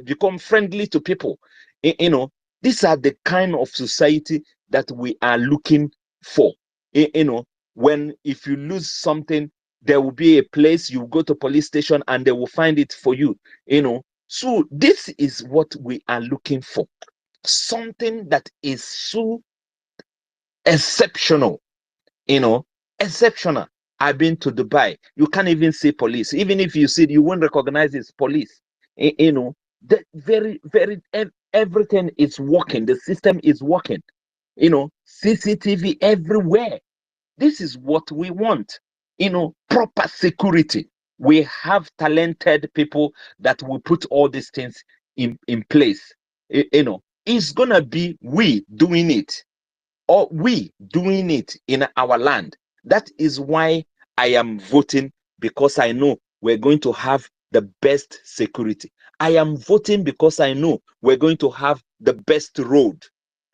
become friendly to people. You know, these are the kind of society that we are looking for. You know, when if you lose something, there will be a place you go to police station and they will find it for you. You know, so this is what we are looking for. Something that is so exceptional, you know, exceptional. I've been to Dubai. You can't even see police. Even if you see it, you won't recognize it's police. You know, the everything is working. The system is working. You know, CCTV everywhere. This is what we want. You know, proper security. We have talented people that will put all these things in place. You know, it's gonna be we doing it, or we doing it in our land. That is why I am voting, because I know we're going to have the best security. I am voting because I know we're going to have the best road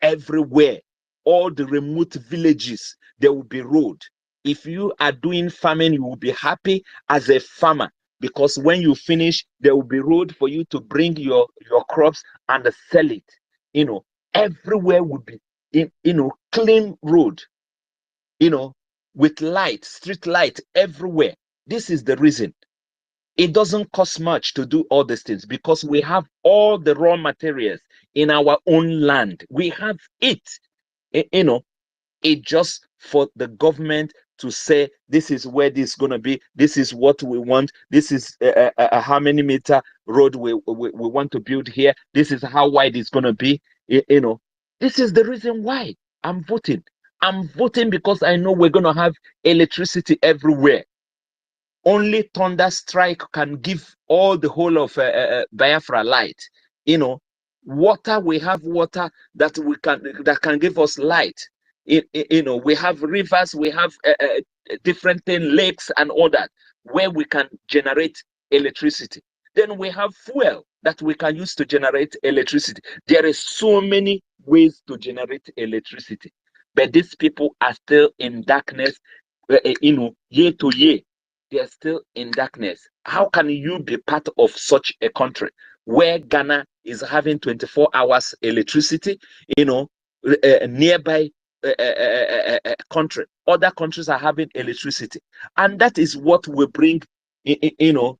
everywhere. All the remote villages, there will be road. If you are doing farming, you will be happy as a farmer, because when you finish, there will be road for you to bring your crops and sell it. You know, everywhere will be you know, clean road, you know, with light, street light everywhere. This is the reason. It doesn't cost much to do all these things, because we have all the raw materials in our own land. We have it. You know, it just for the government to say this is where this is going to be, this is what we want, this is how many meter road we want to build here, this is how wide it's going to be. You know, this is the reason why I'm voting. I'm voting because I know we're going to have electricity everywhere. Only thunder strike can give all the whole of Biafra light. You know, water, we have water that can give us light. You know, we have rivers, we have different lakes and all that, where we can generate electricity. Then we have fuel that we can use to generate electricity. There is so many ways to generate electricity, but these people are still in darkness. You know, year to year, they are still in darkness. How can you be part of such a country where Ghana is having 24 hours electricity? You know, nearby country, other countries are having electricity, and that is what will bring, you know,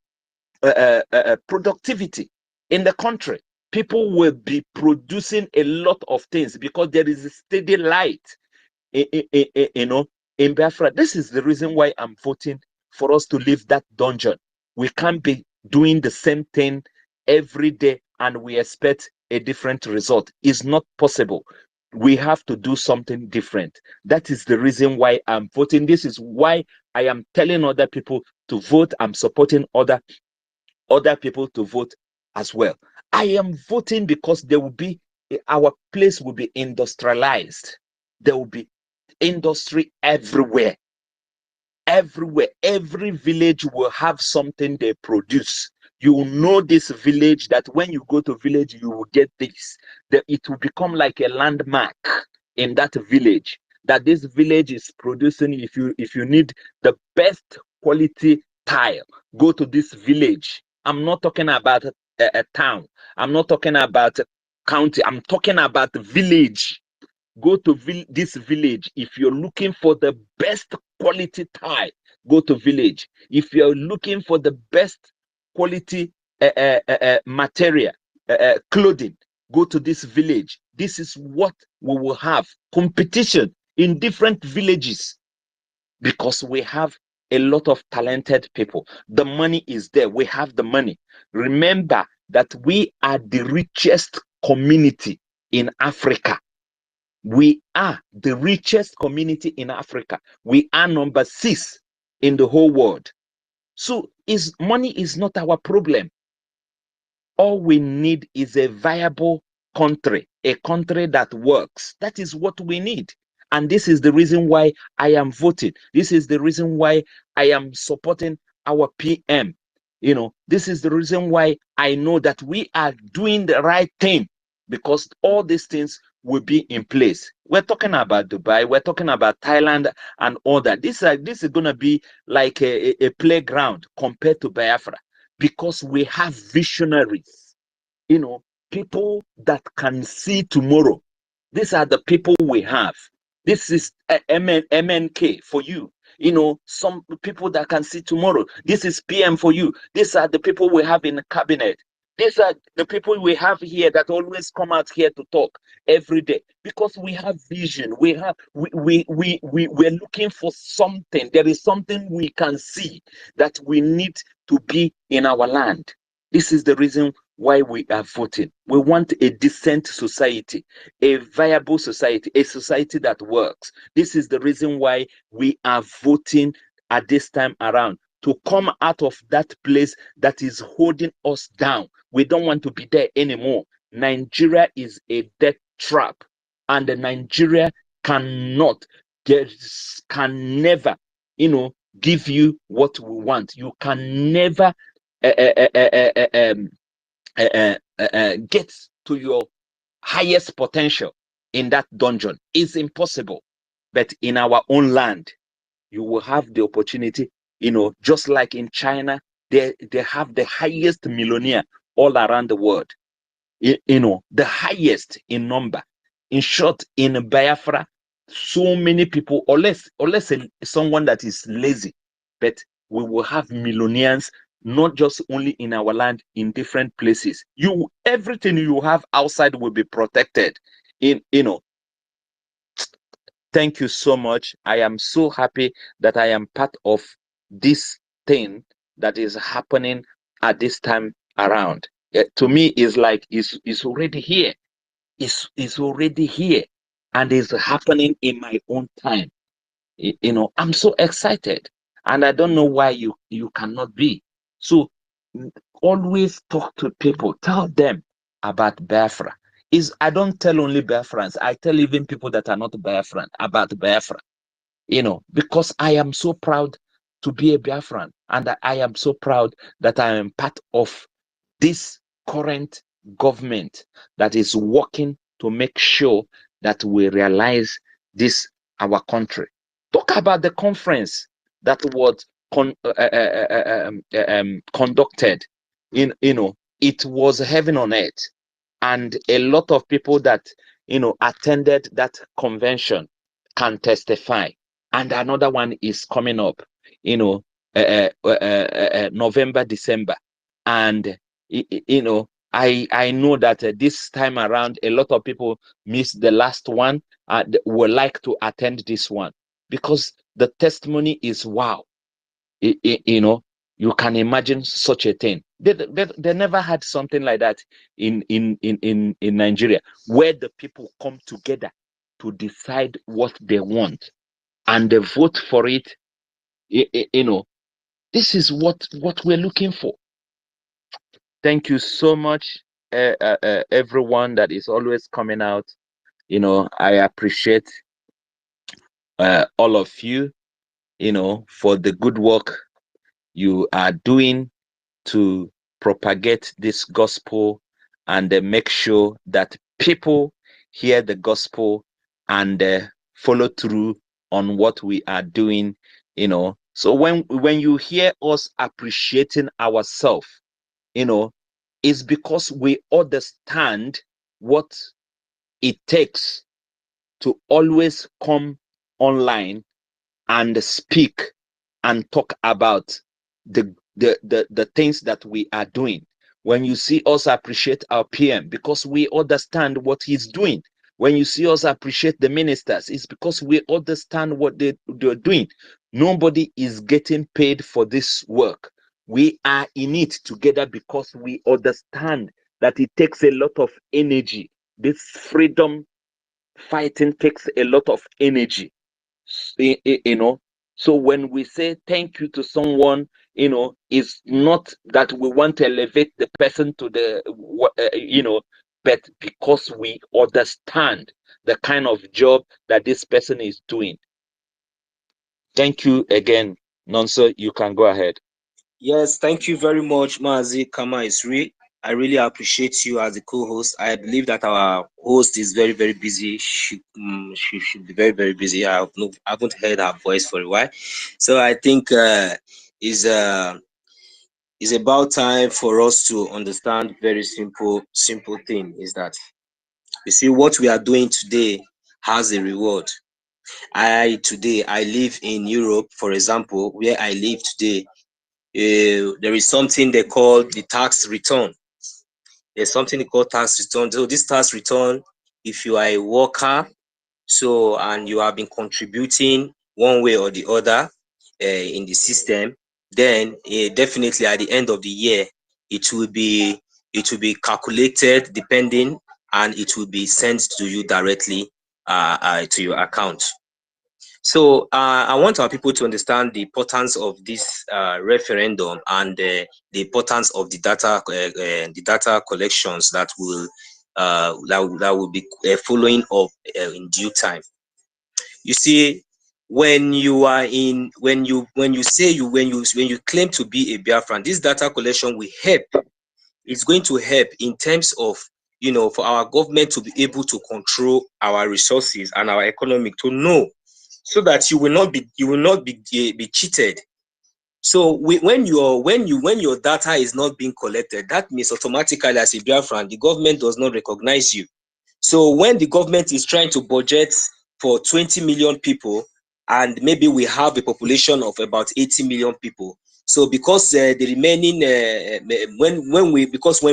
productivity in the country. People will be producing a lot of things because there is a steady light, you know, in Biafra. This is the reason why I'm voting for us to leave that dungeon. We can't be doing the same thing every day and we expect a different result. It's not possible. We have to do something different. That is the reason why I'm voting. This is why I am telling other people to vote. I'm supporting other people to vote as well. I am voting because there will be, our place will be industrialized. There will be industry everywhere. Everywhere, every village will have something they produce. You will know this village, that when you go to village, you will get this. That it will become like a landmark in that village. That this village is producing. If you need the best quality tile, go to this village. I'm not talking about a town. I'm not talking about a county. I'm talking about the village. Go to this village. If you're looking for the best quality tile, go to village. If you're looking for the best quality material, clothing, go to this village. This is what we will have. Competition in different villages. because we have a lot of talented people. The money is there. We have the money. Remember that we are the richest community in Africa. We are the richest community in Africa. We are number 6 in the whole world. So money is not our problem. All we need is a viable country, a country that works. That is what we need. And this is the reason why I am voting. This is the reason why I am supporting our PM. You know, this is the reason why I know that we are doing the right thing, because all these things will be in place. We're talking about Dubai, we're talking about Thailand and all that. This is going to be like a playground compared to Biafra, because we have visionaries, you know, people that can see tomorrow. These are the people we have. This is MNK for you. You know, some people that can see tomorrow. This is PM for you. These are the people we have in the cabinet. These are the people we have here that always come out here to talk every day, because we have vision. We're looking for something. There is something we can see that we need to be in our land. This is the reason why we are voting. We want a decent society, a viable society, a society that works. This is the reason why we are voting at this time around, to come out of that place that is holding us down. We don't want to be there anymore. Nigeria is a death trap, and Nigeria can never, you know, give you what we want. You can never get to your highest potential in that dungeon. It's impossible. But in our own land, you will have the opportunity, you know, just like in China, they have the highest millionaire all around the world, you know, the highest in number. In short, in Biafra, so many people, unless someone that is lazy, but we will have millionaires, not just only in our land, in different places. Everything you have outside will be protected. You know, thank you so much. I am so happy that I am part of this thing that is happening at this time around. To me, it's like it's already here. It's already here, and it's happening in my own time. You know, I'm so excited, and I don't know why you cannot be. So always talk to people. Tell them about Biafra. I don't tell only Biafrans. I tell even people that are not Biafran about Biafra. You know, because I am so proud to be a Biafran, and I am so proud that I am part of this current government that is working to make sure that we realize this, our country. Talk about the conference that was conducted. You know, it was heaven on earth, and a lot of people that, you know, attended that convention can testify. And another one is coming up, you know, November, December, and you know, I know that this time around a lot of people missed the last one and would like to attend this one, because the testimony is wow. You know, you can imagine such a thing. They never had something like that in Nigeria, where the people come together to decide what they want and they vote for it. You know, this is what we're looking for. Thank you so much, everyone that is always coming out. You know, I appreciate all of you, you know, for the good work you are doing to propagate this gospel and make sure that people hear the gospel and follow through on what we are doing, you know. So when you hear us appreciating ourselves, you know, it's because we understand what it takes to always come online and speak and talk about the things that we are doing. When you see us appreciate our PM, because we understand what he's doing. When you see us appreciate the ministers, it's because we understand what they're doing. Nobody is getting paid for this work. We are in it together because we understand that it takes a lot of energy. This freedom fighting takes a lot of energy, you know. So when we say thank you to someone, you know, it's not that we want to elevate the person to the, you know, but because we understand the kind of job that this person is doing. Thank you again, Nonso. You can go ahead. Yes, thank you very much, Mazi Kama Isri. I really appreciate you as a co-host. I believe that our host is very, very busy. She should be very, very busy. I haven't heard her voice for a while, so I think is about time for us to understand very simple thing. Is that you see what we are doing today has a reward. I live in Europe, for example, where I live today. There is something they call the tax return. There's something they call tax return. So this tax return, if you are a worker, so and you have been contributing one way or the other in the system, then definitely at the end of the year, it will be calculated depending, and it will be sent to you directly to your account. So I want our people to understand the importance of this referendum and the importance of the data collections that will be following up in due time. You see, when you claim to be a Biafran, this data collection will help. It's going to help in terms of, you know, for our government to be able to control our resources and our economy, to know, so that you will not be cheated. So when your data is not being collected, that means automatically as a Biafran, the government does not recognize you. So when the government is trying to budget for 20 million people, and maybe we have a population of about 80 million people, so because the remaining when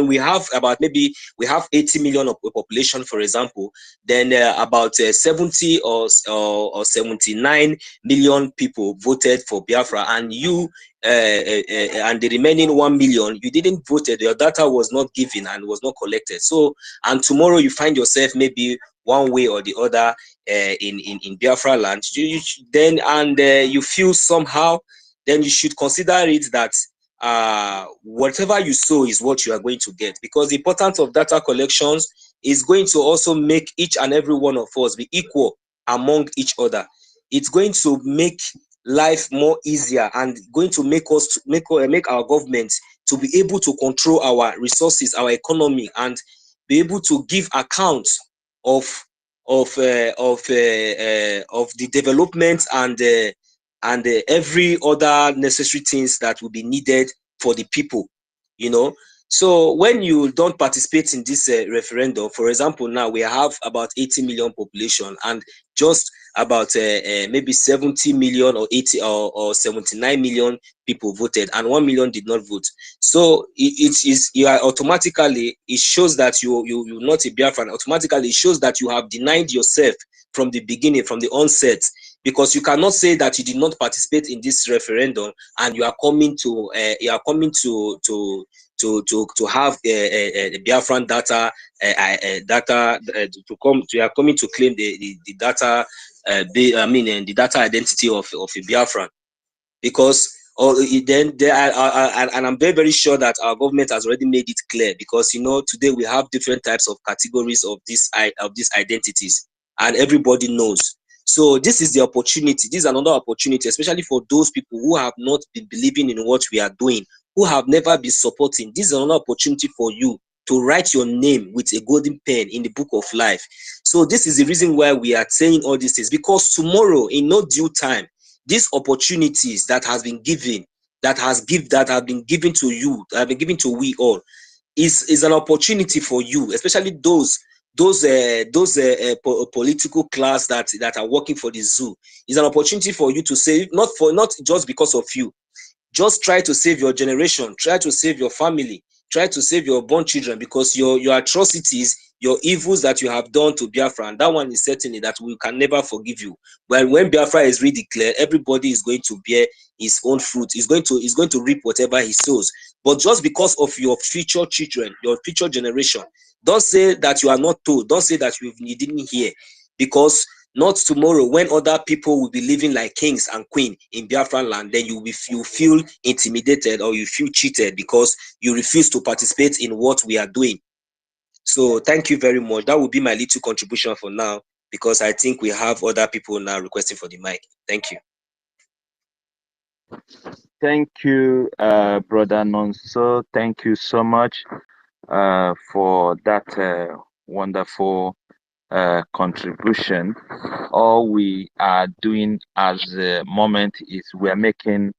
we have about, maybe we have 80 million of the population, for example, then about 70 or 79 million people voted for Biafra, and you and the remaining 1 million, you didn't vote. Your data was not given and was not collected. So, and tomorrow you find yourself maybe one way or the other in Biafra land, you feel somehow, then you should consider it that whatever you sow is what you are going to get, because the importance of data collections is going to also make each and every one of us be equal among each other. It's going to make life more easier, and going to make our government to be able to control our resources, our economy, and be able to give accounts of the development and every other necessary things that will be needed for the people, you know. So when you don't participate in this referendum, for example, now we have about 80 million population, and just about maybe 70 million or 80 or 79 million people voted, and 1 million did not vote. So automatically, it shows that you're not a Biafran. Automatically, it shows that you have denied yourself from the beginning, from the onset, because you cannot say that you did not participate in this referendum and you are coming to have the Biafran data you are coming to claim the data the data identity of a Biafran, because and I'm very, very sure that our government has already made it clear, because, you know, today we have different types of categories of these identities, and everybody knows. So this is the opportunity. This is another opportunity, especially for those people who have not been believing in what we are doing, who have never been supporting. This is another opportunity for you to write your name with a golden pen in the book of life. So this is the reason why we are saying all these things, because tomorrow, in no due time, these opportunities that has been given, that have been given to you, that have been given to we all, is an opportunity for you, especially those political class that are working for the zoo. Is an opportunity for you to save, not just because of you. Just try to save your generation, try to save your family, try to save your born children, because your atrocities, your evils that you have done to Biafra, and that one is certainly that we can never forgive you. But when Biafra is redeclared, everybody is going to bear his own fruit. He's going to reap whatever he sows. But just because of your future children, your future generation, don't say that you are not told. Don't say that you didn't hear, because not tomorrow, when other people will be living like kings and queens in Biafra land, then you feel intimidated or you feel cheated because you refuse to participate in what we are doing. So thank you very much. That will be my little contribution for now, because I think we have other people now requesting for the mic. Thank you. Thank you, Brother Nonso. Thank you so much for that wonderful contribution. All we are doing as a moment is we are making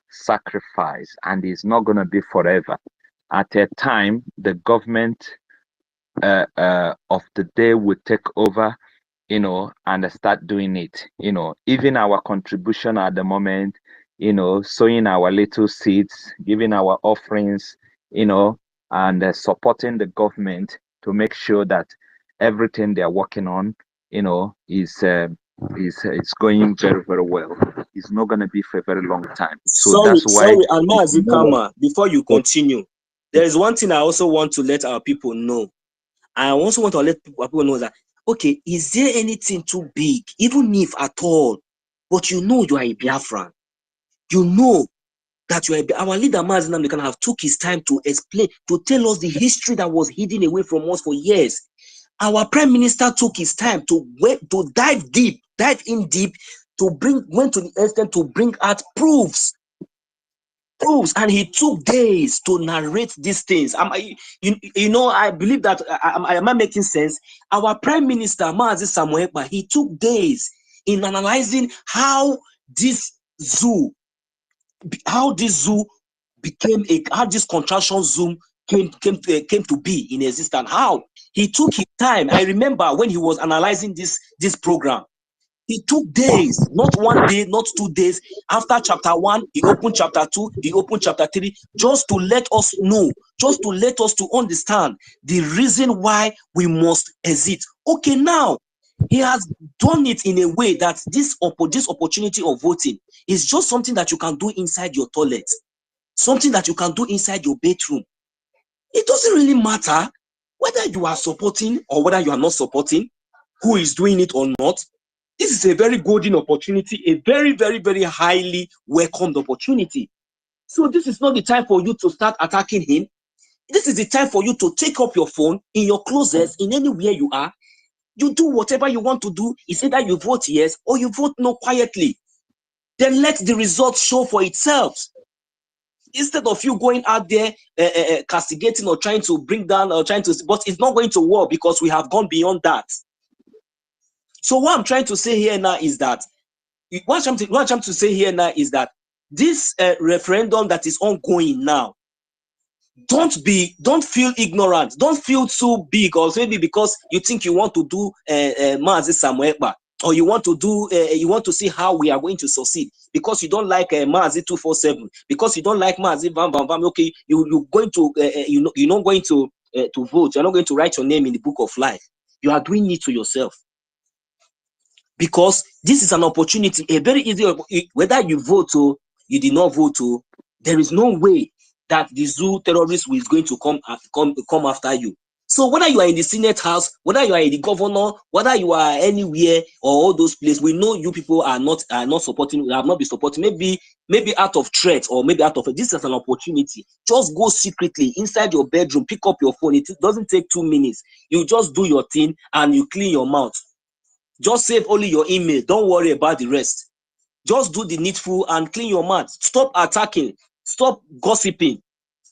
sacrifice, and it's not going to be forever. At a time, the government of the day will take over, and start doing it. Even our contribution at the moment, sowing our little seeds, giving our offerings, and supporting the government to make sure that everything they are working on, is going very, very well. It's not going to be for a very long time. So that's why. Sorry, and Mazi Kama, before you continue, there is one thing I also want to let our people know. I also want to let people know that, okay, is there anything too big, even if at all, but you are a Biafran, you know that you are our leader Mazi Nnamdi Kanu have took his time to explain, to tell us the history that was hidden away from us for years. Our prime minister took his time to dive in deep, went to the extent to bring out proofs, and he took days to narrate these things. I believe that am I making sense? Our prime minister Mazi Samuel Ekpa, he took days in analyzing how this zoo became how this contraction zoo came to be in existence. How he took his time. I remember when he was analyzing this program, he took days, not 1 day, not 2 days. After chapter 1, he opened chapter 2, he opened chapter 3, just to let us know, just to let us to understand the reason why we must exit. Okay, now he has done it in a way that this opportunity of voting is just something that you can do inside your toilet, something that you can do inside your bedroom. It doesn't really matter whether you are supporting or whether you are not supporting, who is doing it or not. This is a very golden opportunity, a very, very, very highly welcomed opportunity. So this is not the time for you to start attacking him. This is the time for you to take up your phone in your closet, in anywhere you are. You do whatever you want to do. It's either you vote yes or you vote no quietly. Then let the result show for itself. Instead of you going out there castigating or trying to bring down or trying to, but it's not going to work because we have gone beyond that. So what I'm trying to say here now is that what I'm trying to say here now is that this referendum that is ongoing now, don't feel ignorant, don't feel too big, or maybe because you think you want to do Mazi Samuel Ekpa, or you want to do you want to see how we are going to succeed, because you don't like Mazi 247, because you don't like Mazi Bam Bam Bam. Okay, you're going to you're not going to vote. You're not going to write your name in the book of life. You are doing it to yourself, because this is an opportunity, a very easy, whether you vote or you did not vote, there is no way that the zoo terrorist is going to come after you. So whether you are in the Senate House, whether you are in the governor, whether you are anywhere or all those places, we know you people are not supporting, have not been supporting, maybe out of threat, or maybe out of this is an opportunity. Just go secretly inside your bedroom, pick up your phone. It doesn't take 2 minutes. You just do your thing and you clean your mouth. Just save only your email. Don't worry about the rest. Just do the needful and clean your mouth. Stop attacking. Stop gossiping.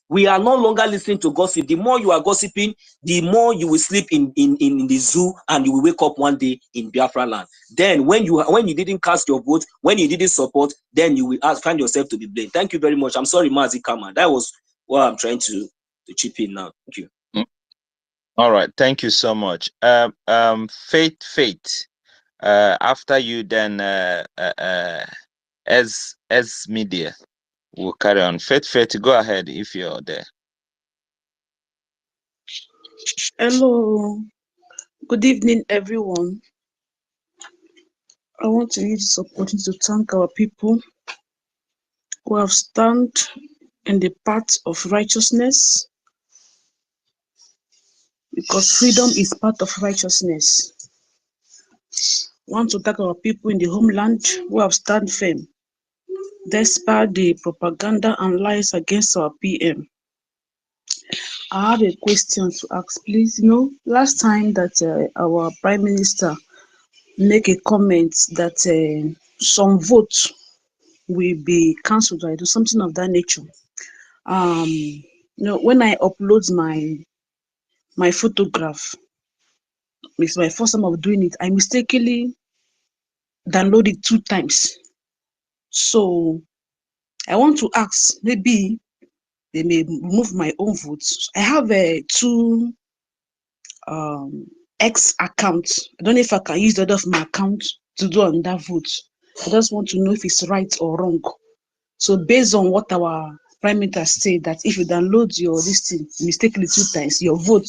We are no longer listening to gossip. The more you are gossiping, the more you will sleep in the zoo, and you will wake up one day in Biafra land. Then when you didn't cast your vote, when you didn't support, then you will find yourself to be blamed. Thank you very much. I'm sorry, Mazi Kama. That was what I'm trying to chip in now. Thank you. All right. Thank you so much. Faith. After you, then as media will carry on. Faith, go ahead if you're there. Hello. Good evening, everyone. I want to use this opportunity to thank our people who have stand in the path of righteousness, because freedom is part of righteousness. I want to thank our people in the homeland who have stand firm despite the propaganda and lies against our PM. I have a question to ask, please. Last time that our Prime Minister make a comment that some votes will be cancelled or do something of that nature. When I upload my photograph, it's my first time of doing it. I mistakenly download it 2 times. So I want to ask, maybe they may remove my own votes. I have 2 X accounts. I don't know if I can use the other of my account to do on that vote. I just want to know if it's right or wrong. So based on what our Prime Minister said, that if you download your listing mistakenly 2 times, your vote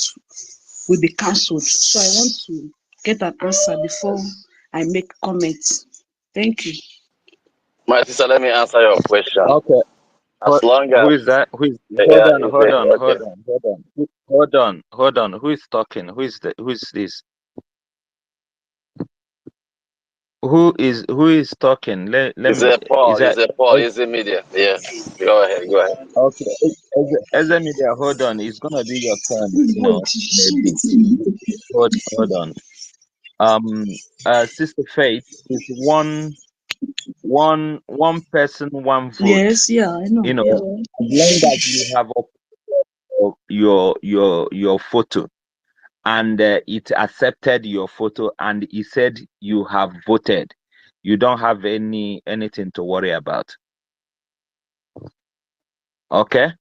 will be cancelled. So I want to get an answer before I make comments. Thank you. My sister, let me answer your question. Okay. As long Who as is that? Who is? yeah, is it okay? Hold on. Who is talking? Who is this? Who is talking? Let Is me. it Paul? Is Is that? it Paul? Is it media? Yeah. Go ahead. Go ahead. Okay. As a media, hold on. It's gonna be your turn. Maybe. Hold on. Sister Faith is one person, one vote. Yes, yeah, I know. As long as you have your photo, and it accepted your photo, and it said you have voted, you don't have anything to worry about. Okay.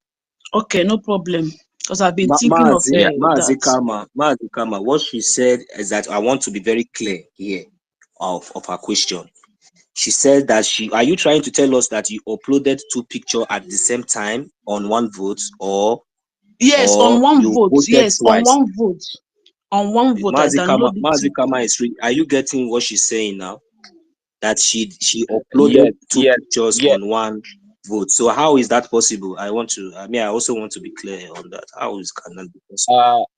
Okay, no problem. Because I've been thinking of Mazi Kama, what she said is that I want to be very clear here of her question. She said that are you trying to tell us that you uploaded 2 pictures at the same time on one vote, or yes, on one you vote. voted Yes, twice? on one vote. On one vote, I downloaded it. Mazi Kama are you getting what she's saying now? That she uploaded 2 pictures on one vote. So how is that possible? I also want to be clear on that. How can that be possible?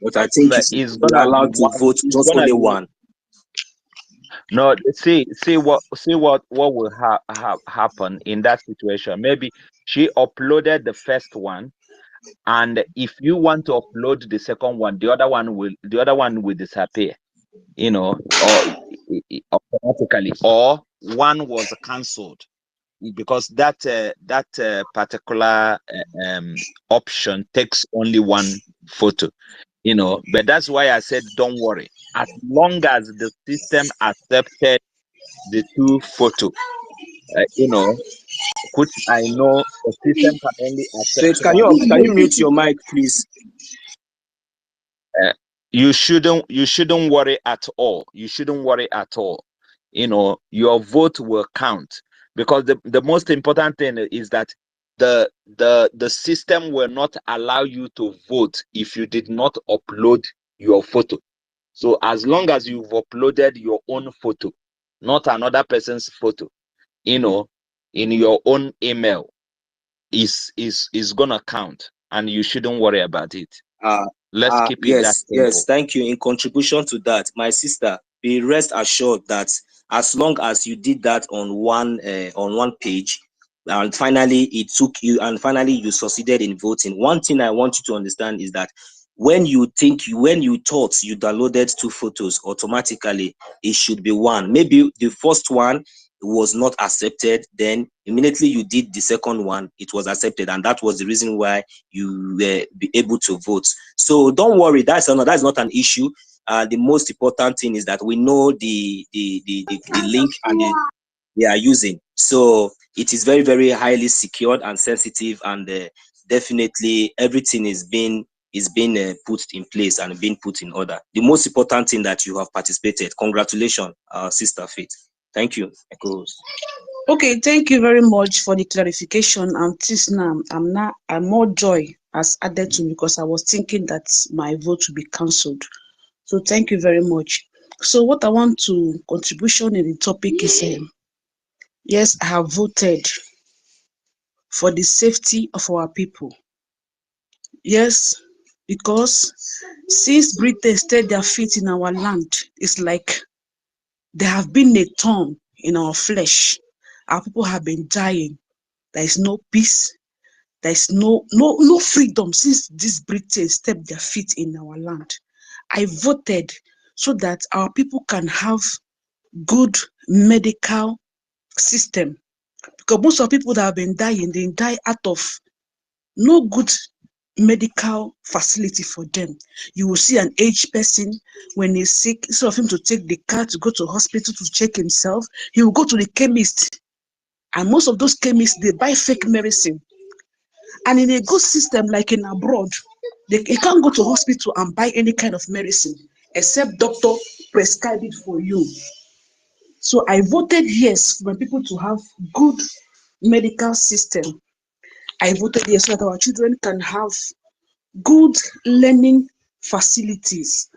But I think she's allowed to vote just only one. No, see what will happen in that situation. Maybe she uploaded the first one, and if you want to upload the second one, the other one will disappear, or automatically, or one was cancelled, because that particular option takes only one photo, but that's why I said don't worry, as long as the system accepted the 2 photo, which I know the system can only accept Faith, can one you mute your mic, please? You shouldn't worry at all. You shouldn't worry at all. Your vote will count, because the most important thing is that the system will not allow you to vote if you did not upload your photo. So as long as you've uploaded your own photo, not another person's photo, in your own email, is gonna count, and you shouldn't worry about it. Let's keep it that simple. Yes, thank you. In contribution to that, my sister, be rest assured that as long as you did that on one page, and finally it took you, and finally you succeeded in voting. One thing I want you to understand is that when you thought you downloaded 2 photos, automatically it should be one. Maybe the first one was not accepted, then immediately you did the second one, it was accepted, and that was the reason why you were able to vote. So don't worry, that's not an issue. The most important thing is that we know the link and they are using. So it is very, very highly secured and sensitive, and definitely everything is being put in place and being put in order. The most important thing that you have participated. Congratulations, Sister Faith. Thank you, co-host. Okay, thank you very much for the clarification. And this now, I'm more joy as added to me because I was thinking that my vote would be cancelled. So thank you very much. So what I want to contribution in the topic is, yes, I have voted for the safety of our people. Yes, because since Britain stayed their feet in our land, it's like there have been a thorn in our flesh. Our people have been dying. There is no peace. There is no freedom since this Britain stepped their feet in our land. I voted so that our people can have good medical system. Because most of the people that have been dying, they die out of no good medical facility for them. You will see an aged person when he's sick, instead of him to take the car to go to hospital to check himself, he will go to the chemist. And most of those chemists, they buy fake medicine. And in a good system like in abroad, they can't go to hospital and buy any kind of medicine except doctor prescribe it for you. So I voted yes for people to have good medical system. I voted yes so that our children can have good learning facilities.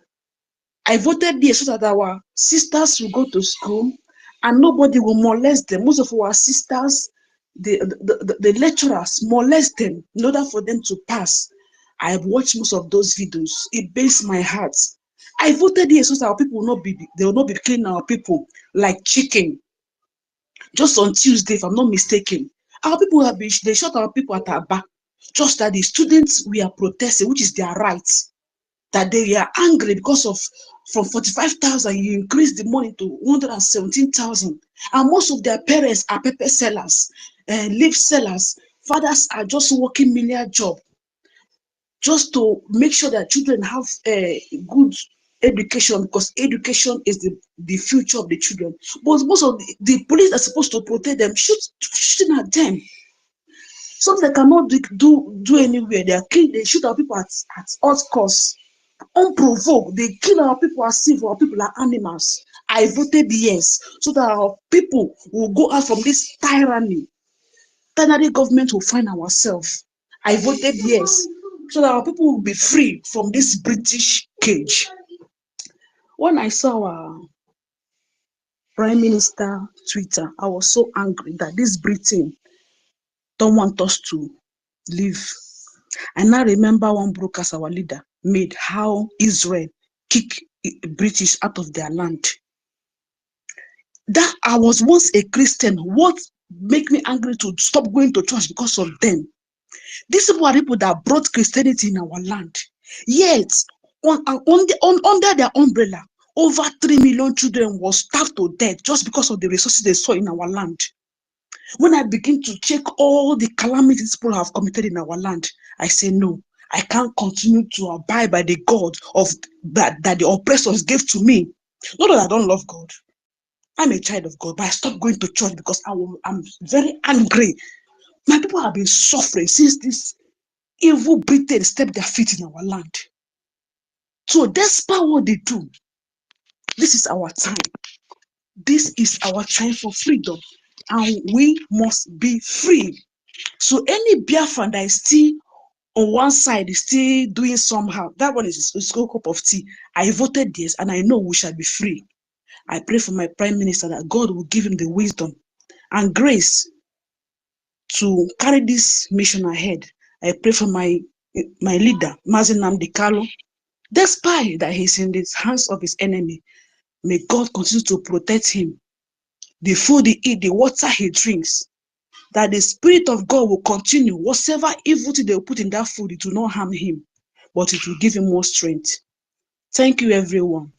I voted yes so that our sisters will go to school and nobody will molest them. Most of our sisters, the lecturers molest them in order for them to pass. I have watched most of those videos. It breaks my heart. I voted yes so that our people will not be killing our people like chicken. Just on Tuesday, if I'm not mistaken, our people they shot our people at Aba. Just that the students were protesting, which is their right. That they are angry because of from 45,000 you increase the money to 117,000, and most of their parents are pepper sellers, leaf sellers. Fathers are just working million job just to make sure that children have a good education, because education is the future of the children. But most of the police are supposed to protect them, shooting at them. Something they cannot do anywhere. They shoot our people at all costs. Unprovoked, they kill our people as if our people are animals. I voted yes, so that our people will go out from this tyranny. Tyranny government will find ourselves. I voted yes, so that our people will be free from this British cage. When I saw our Prime Minister Twitter, I was so angry that this Britain don't want us to live. I now remember one broadcast our leader made, how Israel kick British out of their land. That I was once a Christian. What make me angry to stop going to church because of them? These people are people that brought Christianity in our land. Yet, under their umbrella, over 3 million children were starved to death just because of the resources they saw in our land. When I begin to check all the calamities people have committed in our land, I say no. I can't continue to abide by the God of that the oppressors gave to me. Not that I don't love God. I'm a child of God, but I stopped going to church because I'm very angry. My people have been suffering since this evil Britain stepped their feet in our land. So despite what they do, this is our time. This is our time for freedom, and we must be free. So any Biafran that is still on one side is still doing somehow, that one is a cup of tea. I voted yes, and I know we shall be free. I pray for my Prime Minister that God will give him the wisdom and grace to carry this mission ahead. I pray for my leader, Mazi Nnamdi Kanu. Despite that he's in the hands of his enemy, may God continue to protect him. The food he eats, the water he drinks, that the Spirit of God will continue. Whatever evil thing they will put in that food, it will not harm him, but it will give him more strength. Thank you, everyone.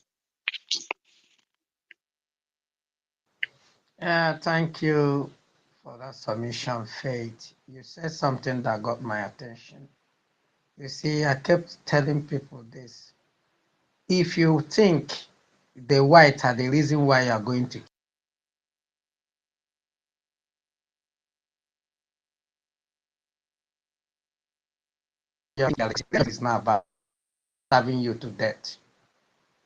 Yeah, thank you for that submission, Faith. You said something that got my attention. You see, I kept telling people this. If you think the white are the reason why you are going to it's not about starving you to death.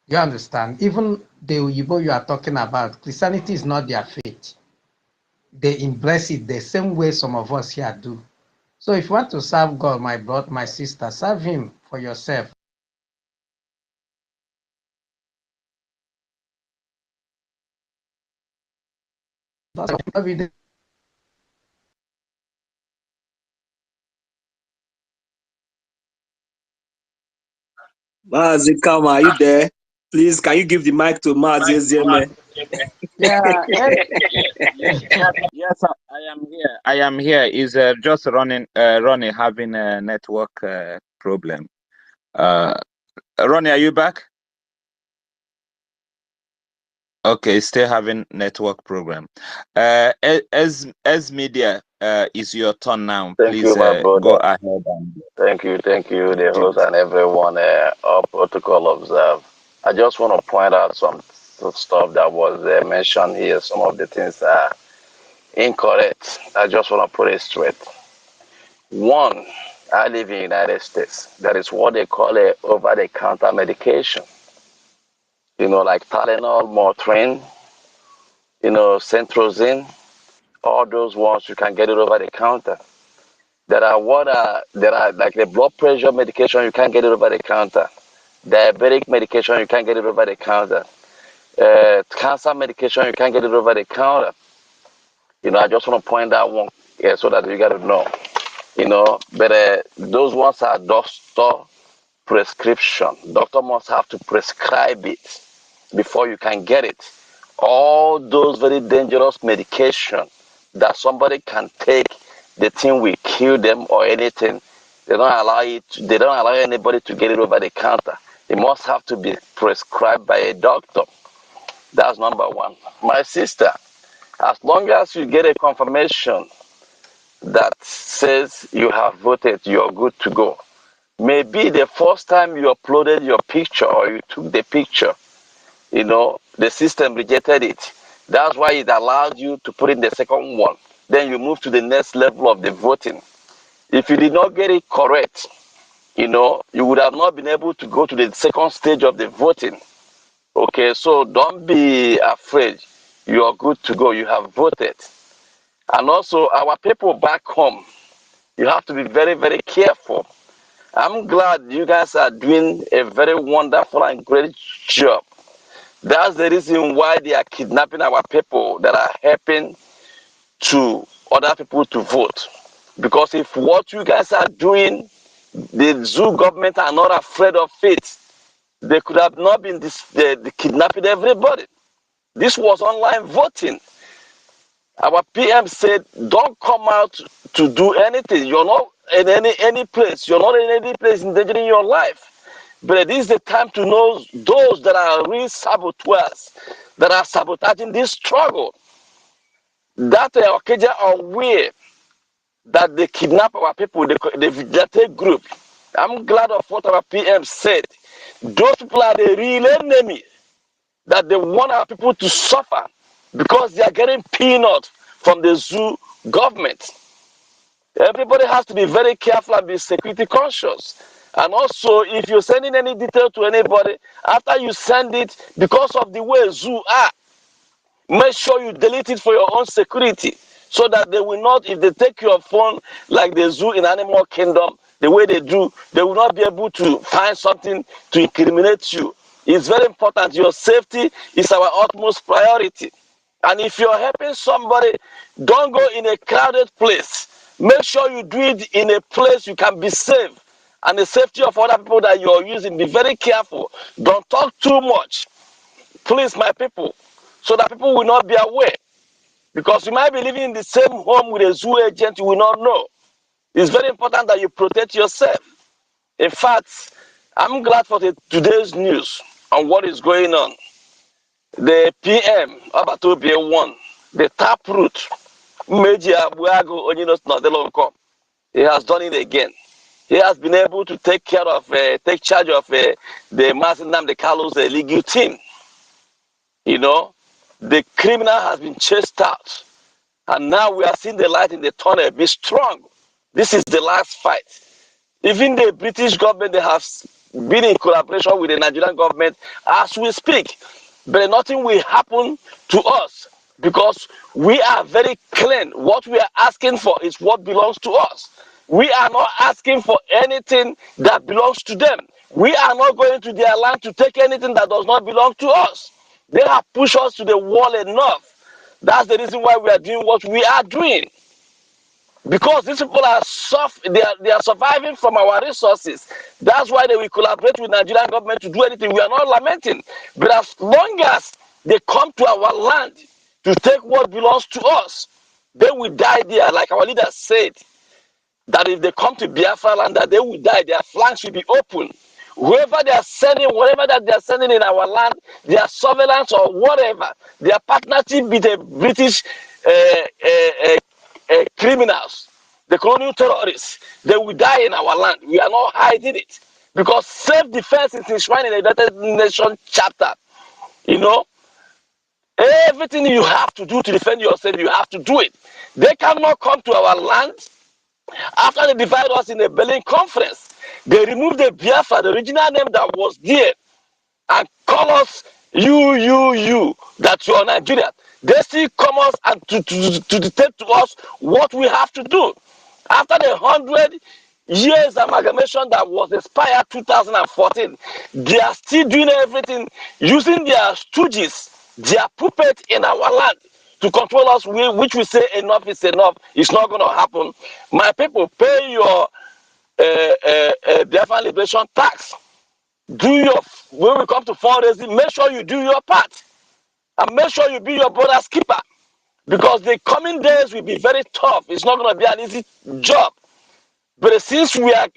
You understand? Even the Uyibo you are talking about, Christianity is not their faith. they embrace it the same way some of us here do. So if you want to serve God, my brother, my sister, serve him for yourself. That's every day. Mazi Kama, are you there? Please, can you give the mic to Mazi Zeme? Yeah. Yes, I am here. I am here. Is just running, Ronnie having a network problem. Ronnie, are you back? Okay, still having network problem. As media, is your turn now. Thank Please you, my go brother. ahead and Thank you, the host introduce. and everyone. All protocol observed. I just want to point out some stuff that was mentioned here. Some of the things are incorrect. I just want to put it straight. One, I live in the United States. That is what they call a over-the-counter medication. Like Tylenol, Motrin, Centrozine, all those ones you can get it over the counter. There are like the blood pressure medication you can't get it over the counter. Diabetic medication you can't get it over the counter. Cancer medication you can't get it over the counter. I just want to point that one, so that you got to know. But those ones are doctor prescription. Doctor must have to prescribe it before you can get it. All those very dangerous medication that somebody can take, the thing will kill them or anything. They don't allow it. They don't allow anybody to get it over the counter. It must have to be prescribed by a doctor. That's number one. My sister, as long as you get a confirmation that says you have voted, you're good to go. Maybe the first time you uploaded your picture or you took the picture, the system rejected it. That's why it allowed you to put in the second one. Then you move to the next level of the voting. If you did not get it correct, you would have not been able to go to the second stage of the voting. Okay, so don't be afraid. You are good to go. You have voted. And also, our people back home, you have to be very, very careful. I'm glad you guys are doing a very wonderful and great job. That's the reason why they are kidnapping our people that are helping to other people to vote. Because if what you guys are doing, the zoo government are not afraid of it, they could have not been kidnapping everybody. This was online voting. Our PM said, don't come out to do anything. You're not in any place. You're not in any place endangering your life. But this is the time to know those that are real saboteurs, that are sabotaging this struggle. That Okaja are aware that they kidnap our people, the vigilante group. I'm glad of what our PM said. Those people are the real enemy, that they want our people to suffer because they are getting peanuts from the zoo government. Everybody has to be very careful and be security conscious. And also, if you're sending any detail to anybody, after you send it, because of the way zoo are, make sure you delete it for your own security, so that they will not, if they take your phone like the zoo in Animal Kingdom, the way they do, they will not be able to find something to incriminate you. It's very important. Your safety is our utmost priority. And if you're helping somebody, don't go in a crowded place. Make sure you do it in a place you can be safe. And the safety of other people that you're using, be very careful. Don't talk too much. Please, my people, so that people will not be aware. Because you might be living in the same home with a zoo agent, you will not know. It's very important that you protect yourself. In fact, I'm glad for today's news on what is going on. The PM, Abatobe 1, the taproot, he has done it again. He has been able to take take charge of the Mazinam Carlos legal team. The criminal has been chased out. And now we are seeing the light in the tunnel. Be strong. This is the last fight. Even the British government, they have been in collaboration with the Nigerian government as we speak. But nothing will happen to us because we are very clean. What we are asking for is what belongs to us. We are not asking for anything that belongs to them. We are not going to their land to take anything that does not belong to us. They have pushed us to the wall enough. That's the reason why we are doing what we are doing. Because these people are they are surviving from our resources. That's why they will collaborate with Nigerian government to do anything. We are not lamenting. But as long as they come to our land to take what belongs to us, they will die there. Like our leader said, that if they come to Biafra land, that they will die. Their flanks will be open. Whoever they are sending, whatever that they are sending in our land, their surveillance or whatever, their partnership with the British criminals, the colonial terrorists, they will die in our land. We are not hiding it. Because self-defense is enshrined in the United Nations chapter. You know, everything you have to do to defend yourself, you have to do it. They cannot come to our land. After they divide us in a Berlin conference, they removed the Biafra, the original name that was there, and call us you, that you are Nigeria. They still come us and to dictate to us what we have to do. After the 100 years amalgamation that was expired 2014, they are still doing everything using their stooges, their puppet in our land to control us, which we say enough is enough. It's not going to happen. My people, pay your Biafran liberation tax. When we come to fundraising, make sure you do your part. And make sure you be your brother's keeper. Because the coming days will be very tough. It's not going to be an easy job. But since we are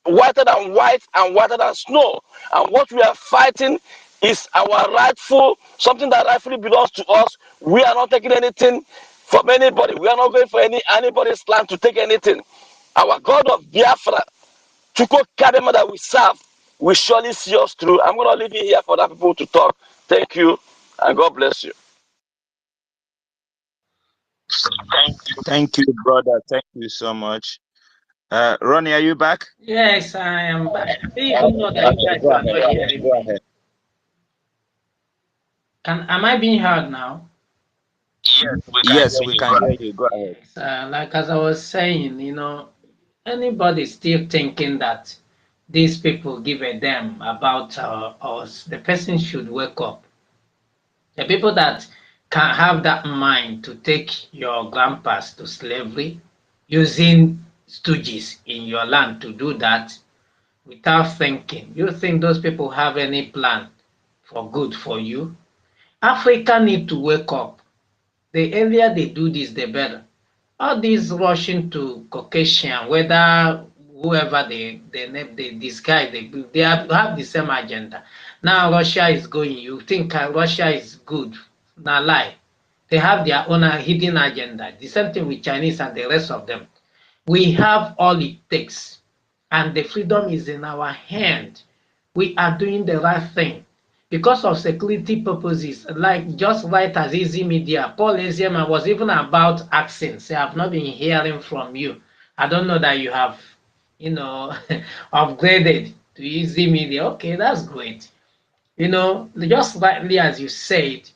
whiter than white and whiter than snow, and what we are fighting is our something that rightfully belongs to us, we are not taking anything from anybody. We are not going for anybody's land to take anything. Our God of Biafra, Chuko Kadema that we serve, will surely see us through. I'm going to leave it here for other people to talk. Thank you, and God bless you. Thank you, brother. Thank you so much. Ronnie, are you back? Yes, I am back. I didn't even know that you Okay, guys go were ahead. not hearing Go me. ahead. Am I being heard now? Yes, we can hear you. Go ahead. Yes, like as I was saying, anybody still thinking that these people give a damn about us, the person should wake up. The people that can have that mind to take your grandpas to slavery, using stooges in your land to do that without thinking, you think those people have any plan for good for you? Africa need to wake up. The earlier they do this, the better. All these rushing to Caucasian, whether whoever they disguise, they have the same agenda. Now Russia is going, you think Russia is good. Now lie. They have their own hidden agenda. The same thing with Chinese and the rest of them. We have all it takes, and the freedom is in our hand. We are doing the right thing because of security purposes, like just right as Easy Media. Paul Ezema was even about accents. I have not been hearing from you. I don't know that you have, upgraded to Easy Media. Okay, that's great. Just rightly as you said,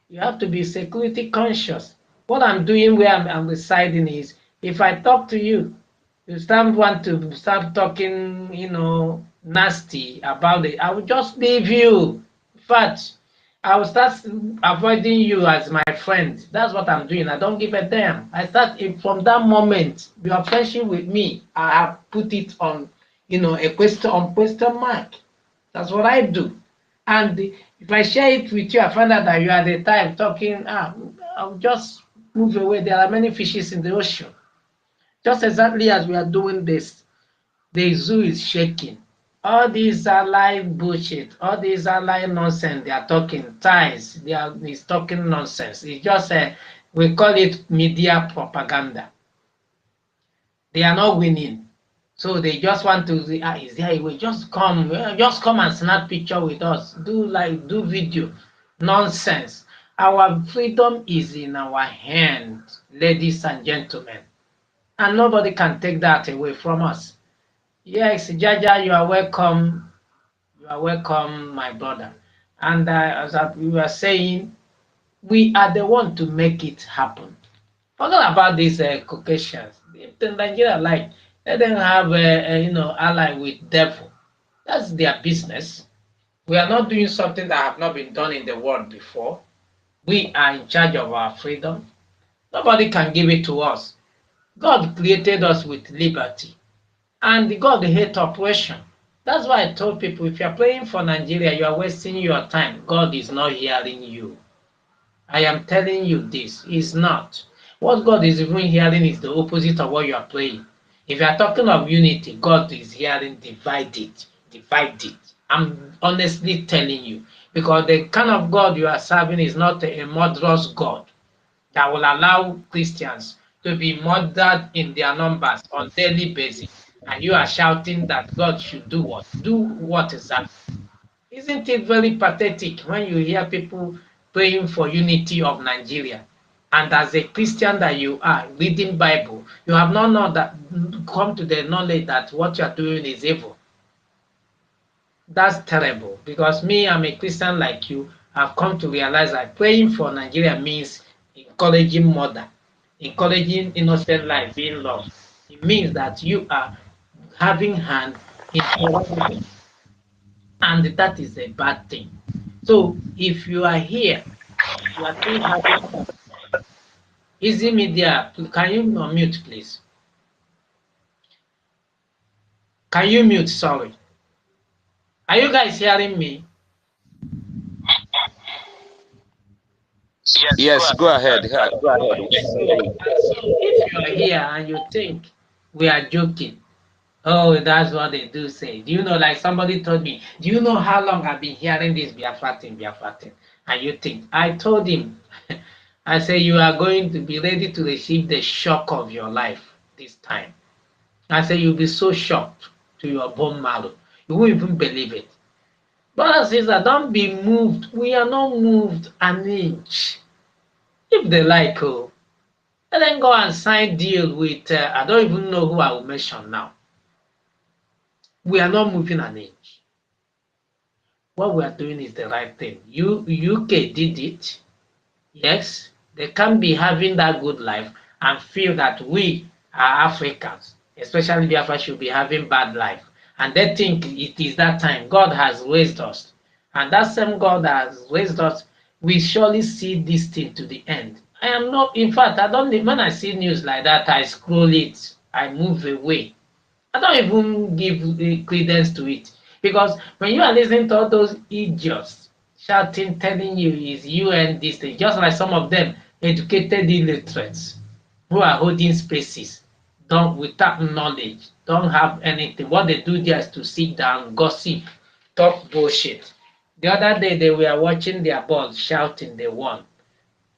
you have to be security conscious. What I'm doing where I'm residing is, if I talk to you, you start talking, nasty about it, I will just leave you. In fact, I will start avoiding you as my friend. That's what I'm doing. I don't give a damn. From that moment, your friendship with me, I have put it on, a question mark. That's what I do. And if I share it with you, I find out that you are the type talking, I'll just move away. There are many fishes in the ocean. Just exactly as we are doing this, the zoo is shaking. All these are like bullshit. All these are like nonsense. They are talking ties. He's talking nonsense. It's just we call it media propaganda. They are not winning. So they just want to say, is there a way? Just come and snap picture with us. Do video. Nonsense. Our freedom is in our hands, ladies and gentlemen. And nobody can take that away from us. Yes, Jaja, you are welcome. You are welcome, my brother. And as we were saying, We are the one to make it happen. Forget about these Caucasians. If the Nigeria like, let them have ally with devil. That's their business. We are not doing something that have not been done in the world before. We are in charge of our freedom. Nobody can give it to us. God created us with liberty, and God hates oppression. That's why I told people, if you are praying for Nigeria, you are wasting your time. God is not hearing you. I am telling you this, is not. What God is even hearing is the opposite of what you are praying. If you are talking of unity, God is hearing divide it, divide it. I'm honestly telling you, because the kind of God you are serving is not a murderous God that will allow Christians to be murdered in their numbers on daily basis. And you are shouting that God should do what? Do what exactly? Isn't it very pathetic when you hear people praying for unity of Nigeria? And as a Christian that you are, reading Bible, you have not known that, come to the knowledge that what you are doing is evil. That's terrible, because me, I'm a Christian like you. I've come to realize that praying for Nigeria means encouraging murder, encouraging innocent life being lost. It means that you are having hand in terrorism, and that is a bad thing. So if you are here, you are still having easy media. Can you unmute, please? Can you mute? Sorry. Are you guys hearing me? Yes, go ahead. Go ahead. We can hear you. And so if you are here and you think we are joking, oh, that's what they do say. Do you know, like somebody told me, do you know how long I've been hearing this Biafra thing, Biafra thing? And you think, I told him, I say, you are going to be ready to receive the shock of your life this time. I say, you'll be so shocked to your bone marrow. You won't even believe it. Brothers and sisters, don't be moved. We are not moved an inch. If they like, oh, let them go and sign deal with, I don't even know who I will mention now. We are not moving an inch. What we are doing is the right thing. UK did it. Yes, they can be having that good life and feel that we are Africans, especially Biafra, should be having bad life. And they think it is that time. God has raised us. And that same God that has raised us, we surely see this thing to the end. I am not, in fact, I don't, when I see news like that, I scroll it, I move away. I don't even give credence to it, because when you are listening to all those idiots shouting, telling you is UN this thing, just like some of them educated illiterates who are holding spaces, don't, without knowledge, don't have anything. What they do there is to sit down, gossip, talk bullshit. The other day they were watching their ball, shouting they won.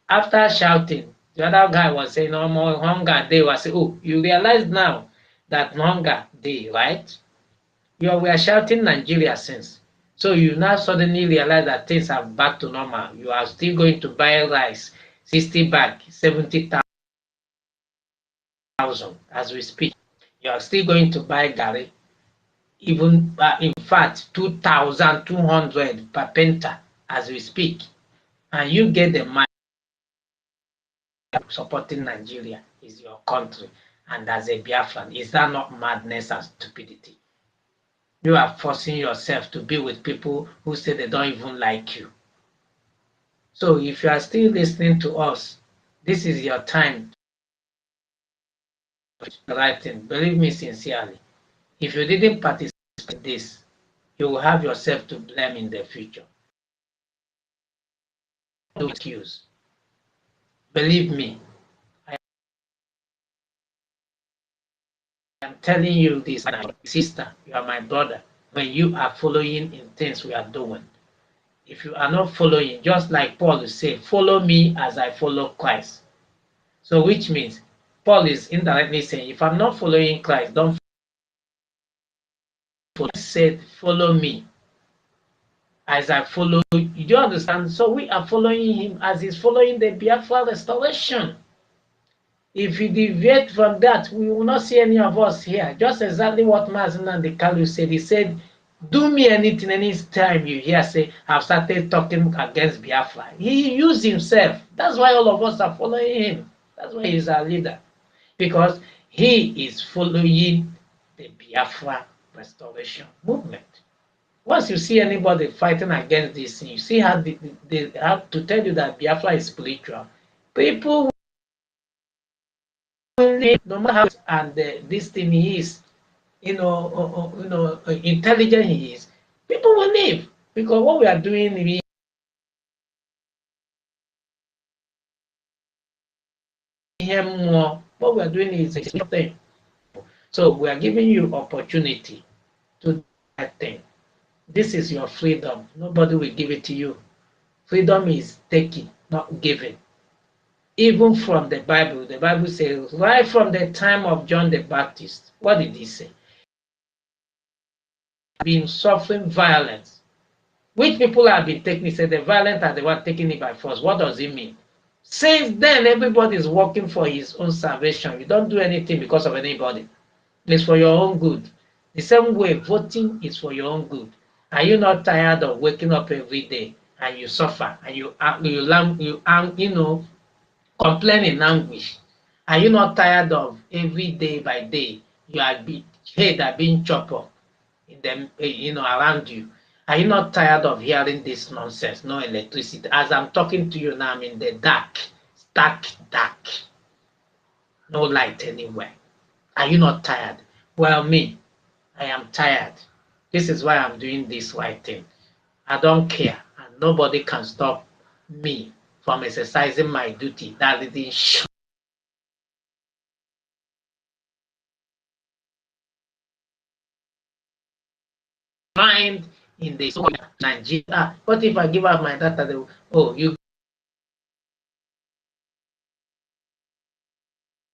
After shouting, the other guy was saying, "No more hunger." They were saying, "Oh, you realize now that hunger day, right? You were shouting Nigeria since. So you now suddenly realize that things are back to normal. You are still going to buy rice, 60 bag, 70,000 as we speak. You are still going to buy gari, even in fact 2,200 per penta as we speak. And you get the money supporting Nigeria is your country. And as a Biafran, is that not madness and stupidity? You are forcing yourself to be with people who say they don't even like you. So if you are still listening to us, this is your time to do the right thing. Believe me sincerely. If you didn't participate in this, you will have yourself to blame in the future. No excuse. Believe me, I am telling you this, my sister, you are my brother. When you are following in things we are doing, if you are not following, just like Paul will say, follow me as I follow Christ. So which means Paul is indirectly saying, if I'm not following Christ, don't follow. He said, follow me as I follow you. Do you understand? So we are following him as he's following the Biafra restoration. If you deviate from that, we will not see any of us here. Just exactly what Mazen and the Kalu said. He said, Do me anything anytime you hear say I've started talking against Biafra. He used himself. That's why all of us are following him. That's why he's our leader. Because he is following the Biafra restoration movement. Once you see anybody fighting against this, you see how they have to tell you that Biafra is spiritual. People will live no matter how and this thing he is, intelligent he is. People will live because what we are doing, we hear more. What we are doing is a thing. So we are giving you opportunity to do that thing. This is your freedom. Nobody will give it to you. Freedom is taking, not giving. Even from the Bible says, right from the time of John the Baptist, what did he say? Been suffering violence. Which people have been taking, he said the violent are the one taking it by force. What does it mean? Since then, everybody is working for his own salvation. You don't do anything because of anybody. It's for your own good. The same way voting is for your own good. Are you not tired of waking up every day and you suffer and you complain in anguish? Are you not tired of every day by day you are head are being chopped off in them around you? Are you not tired of hearing this nonsense? No electricity. As I'm talking to you now, I'm in the dark, dark, no light anywhere. Are you not tired? Well, me, I am tired. This is why I'm doing this right thing. I don't care, and nobody can stop me from exercising my duty. That is enshrined in the Nigeria. What if I give out my data? They will, oh, you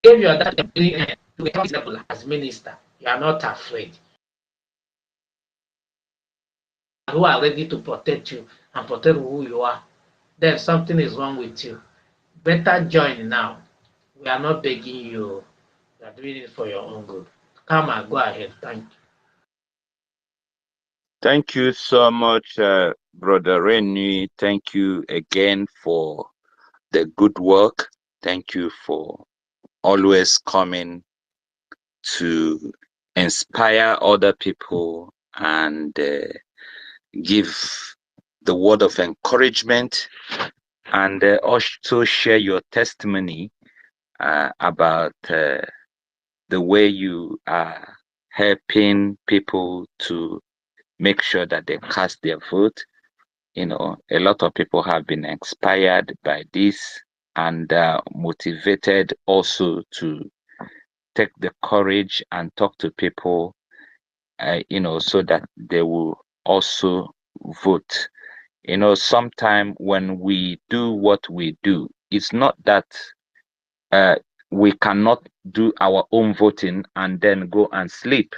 gave your data to a level as minister. You are not afraid. Who are ready to protect you and protect who you are, then something is wrong with you. Better join now. We are not begging you. We are doing it for your own good. Come on, go ahead. Thank you. Thank you so much, Brother Reni. Thank you again for the good work. Thank you for always coming to inspire other people and give the word of encouragement and also share your testimony about the way you are helping people to make sure that they cast their vote. A lot of people have been inspired by this and motivated also to take the courage and talk to people, so that they will also vote. Sometime when we do what we do, it's not that we cannot do our own voting and then go and sleep,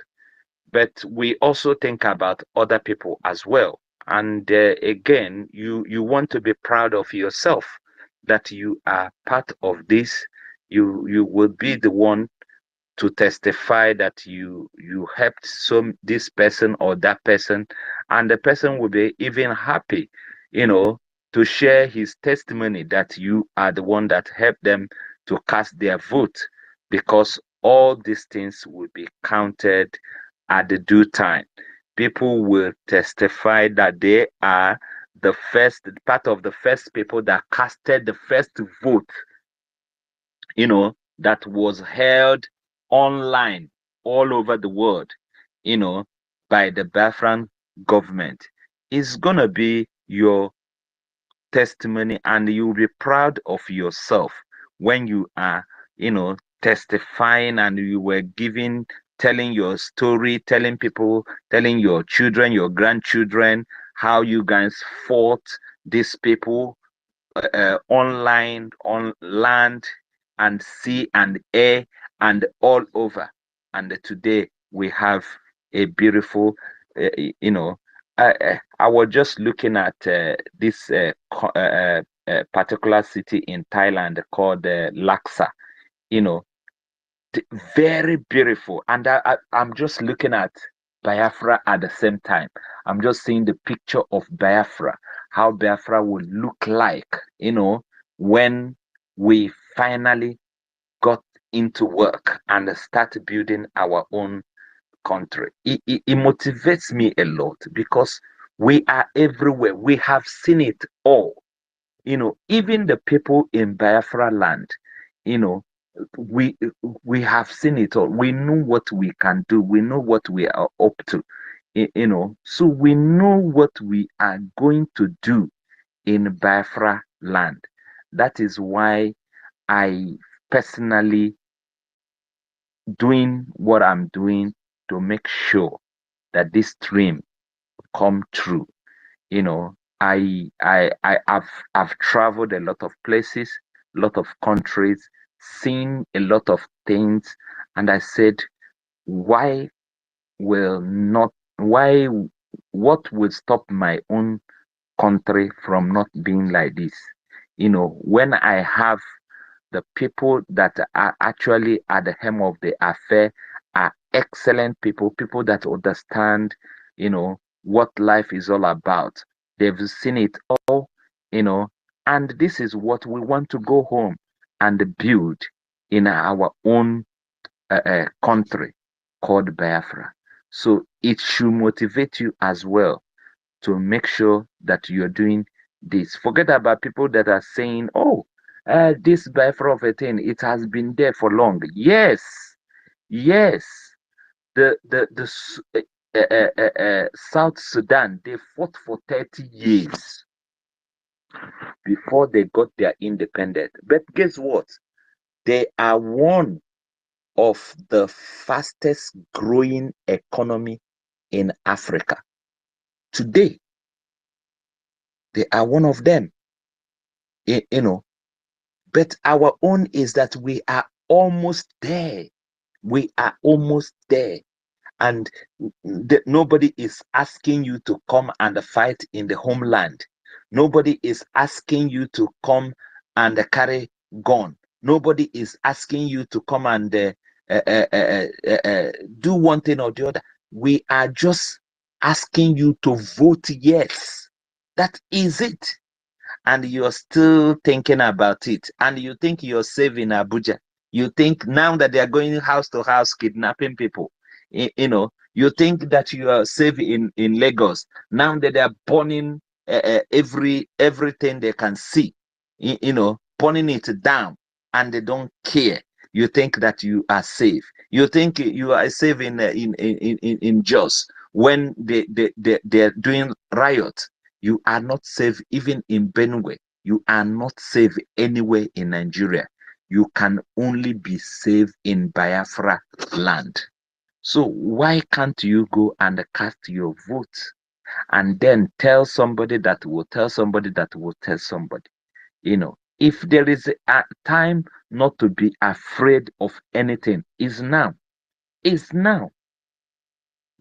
but we also think about other people as well. And again, you want to be proud of yourself that you are part of this. You will be the one to testify that you helped this person or that person, and the person will be even happy, to share his testimony that you are the one that helped them to cast their vote, because all these things will be counted at the due time. People will testify that they are the first part of the first people that casted the first vote, that was held online all over the world, by the Biafran government. It's going to be your testimony, and you'll be proud of yourself when you are, testifying and you were telling your story, telling people, telling your children, your grandchildren, how you guys fought these people online, on land and sea and air and all over. And today we have a beautiful, I was just looking at this particular city in Thailand called Laksa, very beautiful. And I'm just looking at Biafra at the same time. I'm just seeing the picture of Biafra, how Biafra will look like, when we finally got into work and start building our own country. It motivates me a lot because we are everywhere. We have seen it all. Even the people in Biafra land, you know, we we have seen it all. We know what we can do. We know what we are up to. So we know what we are going to do in Biafra land. That is why I personally doing what I'm doing to make sure that this dream come true. I've traveled a lot of places, a lot of countries, seen a lot of things, and I said, why will not why what will stop my own country from not being like this? When I have the people that are actually at the helm of the affair are excellent people, people that understand, what life is all about. They've seen it all, and this is what we want to go home and build in our own country called Biafra. So it should motivate you as well to make sure that you're doing this. Forget about people that are saying, oh, this Biafra of a thing, it has been there for long. Yes, yes. South Sudan, they fought for 30 years before they got their independence. But guess what? They are one of the fastest growing economy in Africa. Today, they are one of them. But our own is that we are almost there. We are almost there. And nobody is asking you to come and fight in the homeland. Nobody is asking you to come and carry gun. Nobody is asking you to come and do one thing or the other. We are just asking you to vote yes. That is it. And you're still thinking about it. And you think you're safe in Abuja. You think now that they are going house to house kidnapping people. You think that you are safe in Lagos. Now that they are burning everything they can see. Burning it down. And they don't care. You think that you are safe. You think you are safe in Jos when they're doing riot. You are not safe even in Benue. You are not safe anywhere in Nigeria. You can only be safe in Biafra land. So why can't you go and cast your vote and then tell somebody that will tell somebody that will tell somebody? If there is a time not to be afraid of anything, is now. Is now.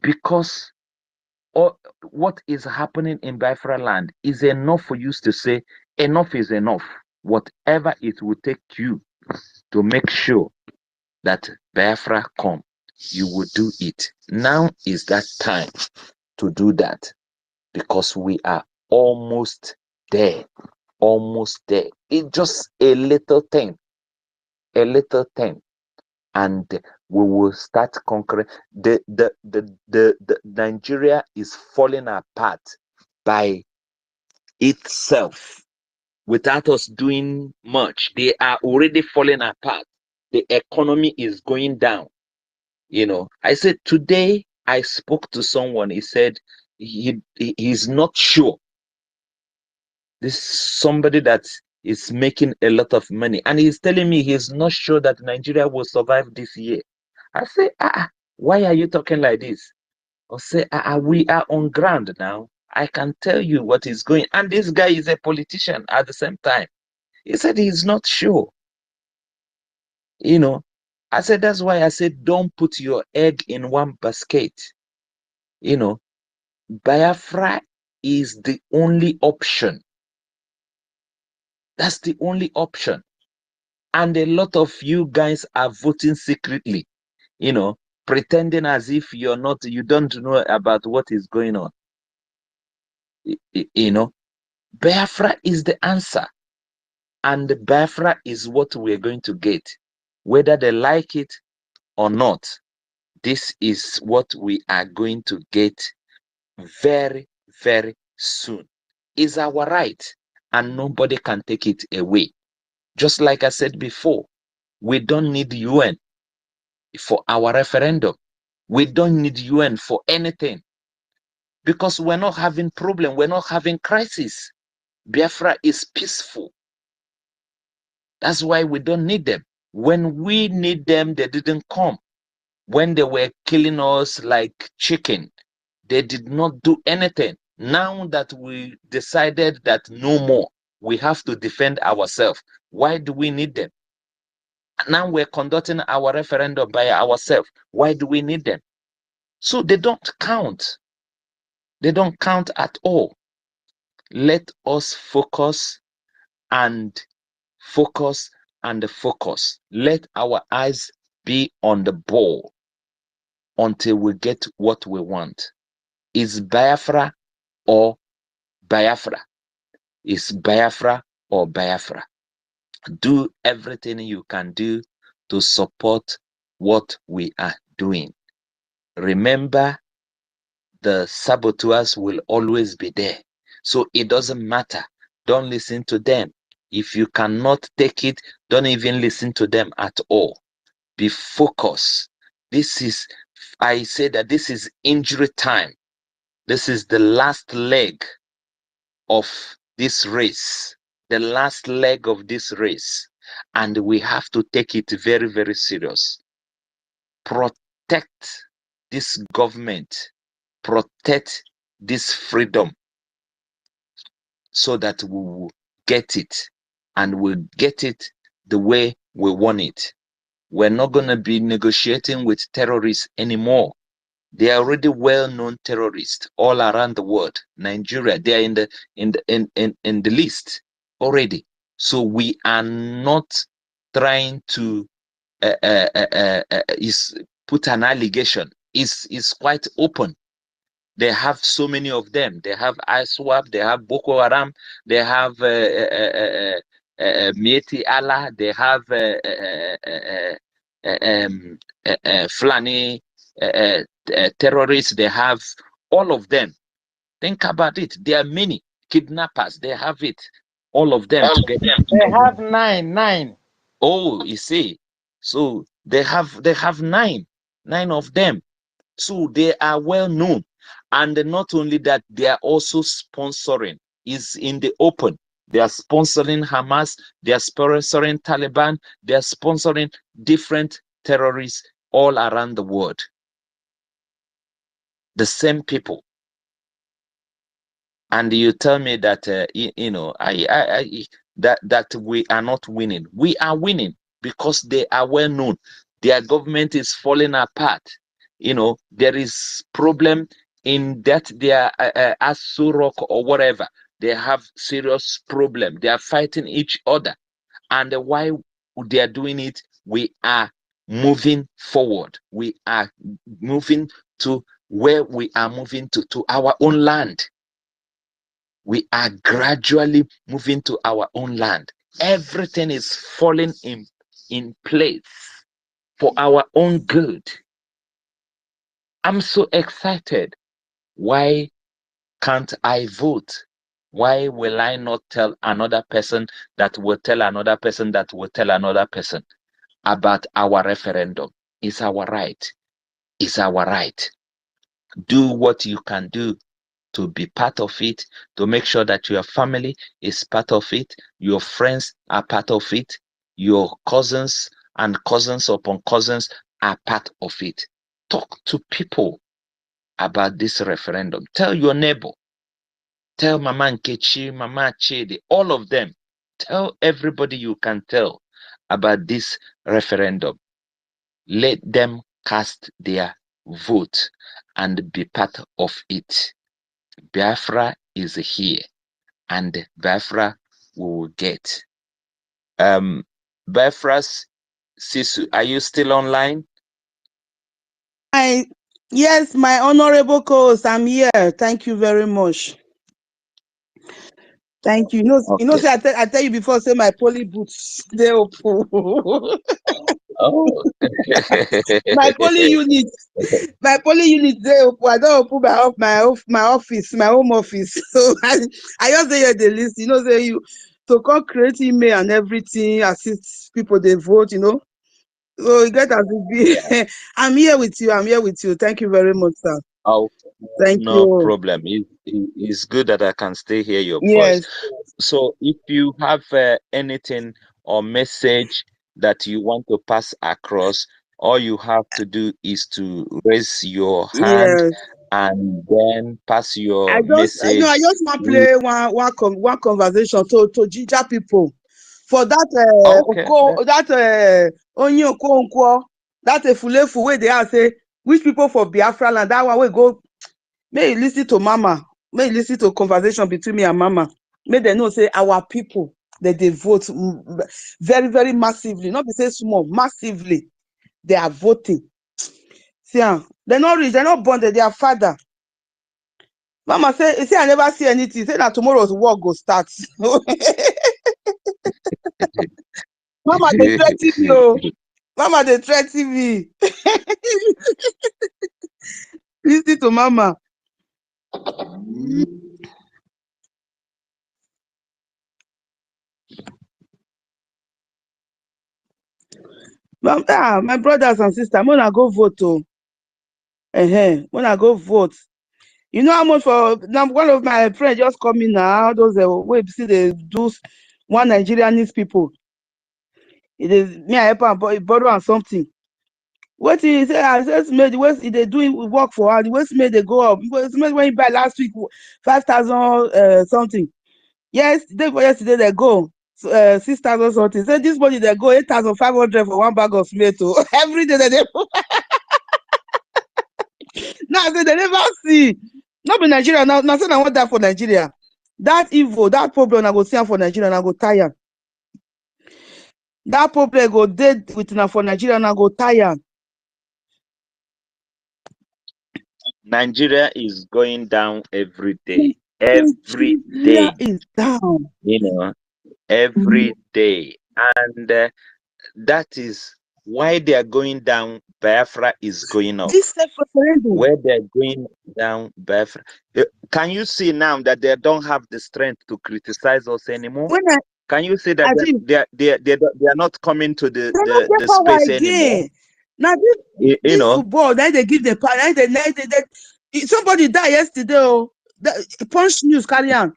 Because what is happening in Biafra land is enough for you to say, enough is enough. Whatever it will take you to make sure that Biafra come, you will do it. Now is that time to do that because we are almost there. Almost there. It's just a little thing. A little thing. And we will start conquering. The Nigeria is falling apart by itself without us doing much. They are already falling apart. The economy is going down. I said today I spoke to someone. He said he's not sure. This is somebody that is making a lot of money, and he's telling me he's not sure that Nigeria will survive this year. I say, why are you talking like this? I say, we are on ground now. I can tell you what is going. And this guy is a politician at the same time. He said he's not sure. I said, that's why I said, don't put your egg in one basket. Biafra is the only option. That's the only option. And a lot of you guys are voting secretly. pretending as if you don't know about what is going on. You know, Biafra is the answer. And Biafra is what we're going to get. Whether they like it or not, this is what we are going to get very, very soon. It's our right, and nobody can take it away. Just like I said before, we don't need UN for our referendum. We don't need UN for anything, because we're not having problem, we're not having crisis. Biafra is peaceful. That's why we don't need them. When we need them, they didn't come. When they were killing us like chicken, they did not do anything. Now that we decided that no more, we have to defend ourselves. Why do we need them? Now we're conducting our referendum by ourselves. Why do we need them? So they don't count. They don't count at all. Let us focus and focus and focus. Let our eyes be on the ball until we get what we want. Is Biafra or Biafra? Is Biafra or Biafra? Do everything you can do to support what we are doing. Remember, the saboteurs will always be there. So it doesn't matter. Don't listen to them. If you cannot take it, don't even listen to them at all. Be focused. I say that this is injury time. This is the last leg of this race. The last leg of this race. And we have to take it very, very serious. Protect this government. Protect this freedom, so that we will get it, and we'll get it the way we want it. We're not going to be negotiating with terrorists anymore. They are already well-known terrorists all around the world. Nigeria, they are in the list already. So we are not trying to put an allegation. It's quite open. They have so many of them. They have ISWAP, they have Boko Haram, they have Mieti Allah, they have Fulani terrorists, they have all of them. Think about it. There are many kidnappers. They have it. All of them together. They have nine. Oh, you see. So they have nine of them. So they are well known. And not only that, they are also sponsoring. Is in the open. They are sponsoring Hamas, they are sponsoring Taliban, they are sponsoring different terrorists all around the world. The same people. And you tell me that that we are not winning. We are winning because they are well known. Their government is falling apart. There is problem in that they are Asurok or whatever. They have serious problem. They are fighting each other. And why they are doing it, we are moving forward. We are moving to where we are moving to our own land. We are gradually moving to our own land. Everything is falling in place for our own good. I'm so excited. Why can't I vote? Why will I not tell another person that will tell another person that will tell another person about our referendum? It's our right. It's our right. Do what you can do to be part of it, to make sure that your family is part of it, your friends are part of it, your cousins and cousins upon cousins are part of it. Talk to people about this referendum. Tell your neighbor. Tell Mama Nkechi, Mama Chidi, all of them. Tell everybody you can tell about this referendum. Let them cast their vote and be part of it. Biafra is here, and Biafra we will get. Biafra's Sisu, are you still online? Yes, my honorable co-host, I'm here. Thank you very much. Thank you. Okay. Say I tell you before, say my poly boots they open. Oh. my poly unit, they open. I don't open my office, my home office. So I just say the list. Say you to come create email and everything, assist people they vote. So you get as it be. I'm here with you. Thank you very much, sir. Oh, Thank no you. problem. It's good that I can still hear your voice. Yes. So if you have anything or message that you want to pass across, all you have to do is to raise your hand Yes. and then pass your I message. just want to play one conversation to ginger people for that Okay. onye okonkwo, that efulefu wey they are say which people for Biafra land, that one wey go. May you listen to mama, may you listen to conversation between me and mama. May they know say our people that they vote very, very massively, not be say small, massively. They are voting. See, they're not rich, they're not born, they're their father. Mama say I never see anything. Say that tomorrow's work go start. Mama, they threaten you. Mama, they threaten me. Listen to mama. My brothers and sisters, when I go vote, when I go vote. You know how much for now? One of my friends just called me now. Those wait, see they do one Nigerian needs people. It is me, I help and borrow and something. What he say? I just made the West they doing work for her. The West made they go up. West made when you buy last week 5,000 something. Yes, day for yesterday they go 6,000 something. So this morning they go 8,500 for one bag of tomato. Every day they now they never see. Not be Nigeria now. Now say I want that for Nigeria. That evil, that problem I go see am for Nigeria and I go tire. That problem go dead with na for Nigeria and I go tire. Nigeria is going down every day. Every Nigeria day. is down. Every day. And that is why they are going down. Biafra is going up. This referendum. Where they're going down, Biafra. Can you see now that they don't have the strength to criticize us anymore? Can you see that they are not coming to the space anymore? Now this football, now they give the power. Somebody died yesterday. Oh, Punch News carry on.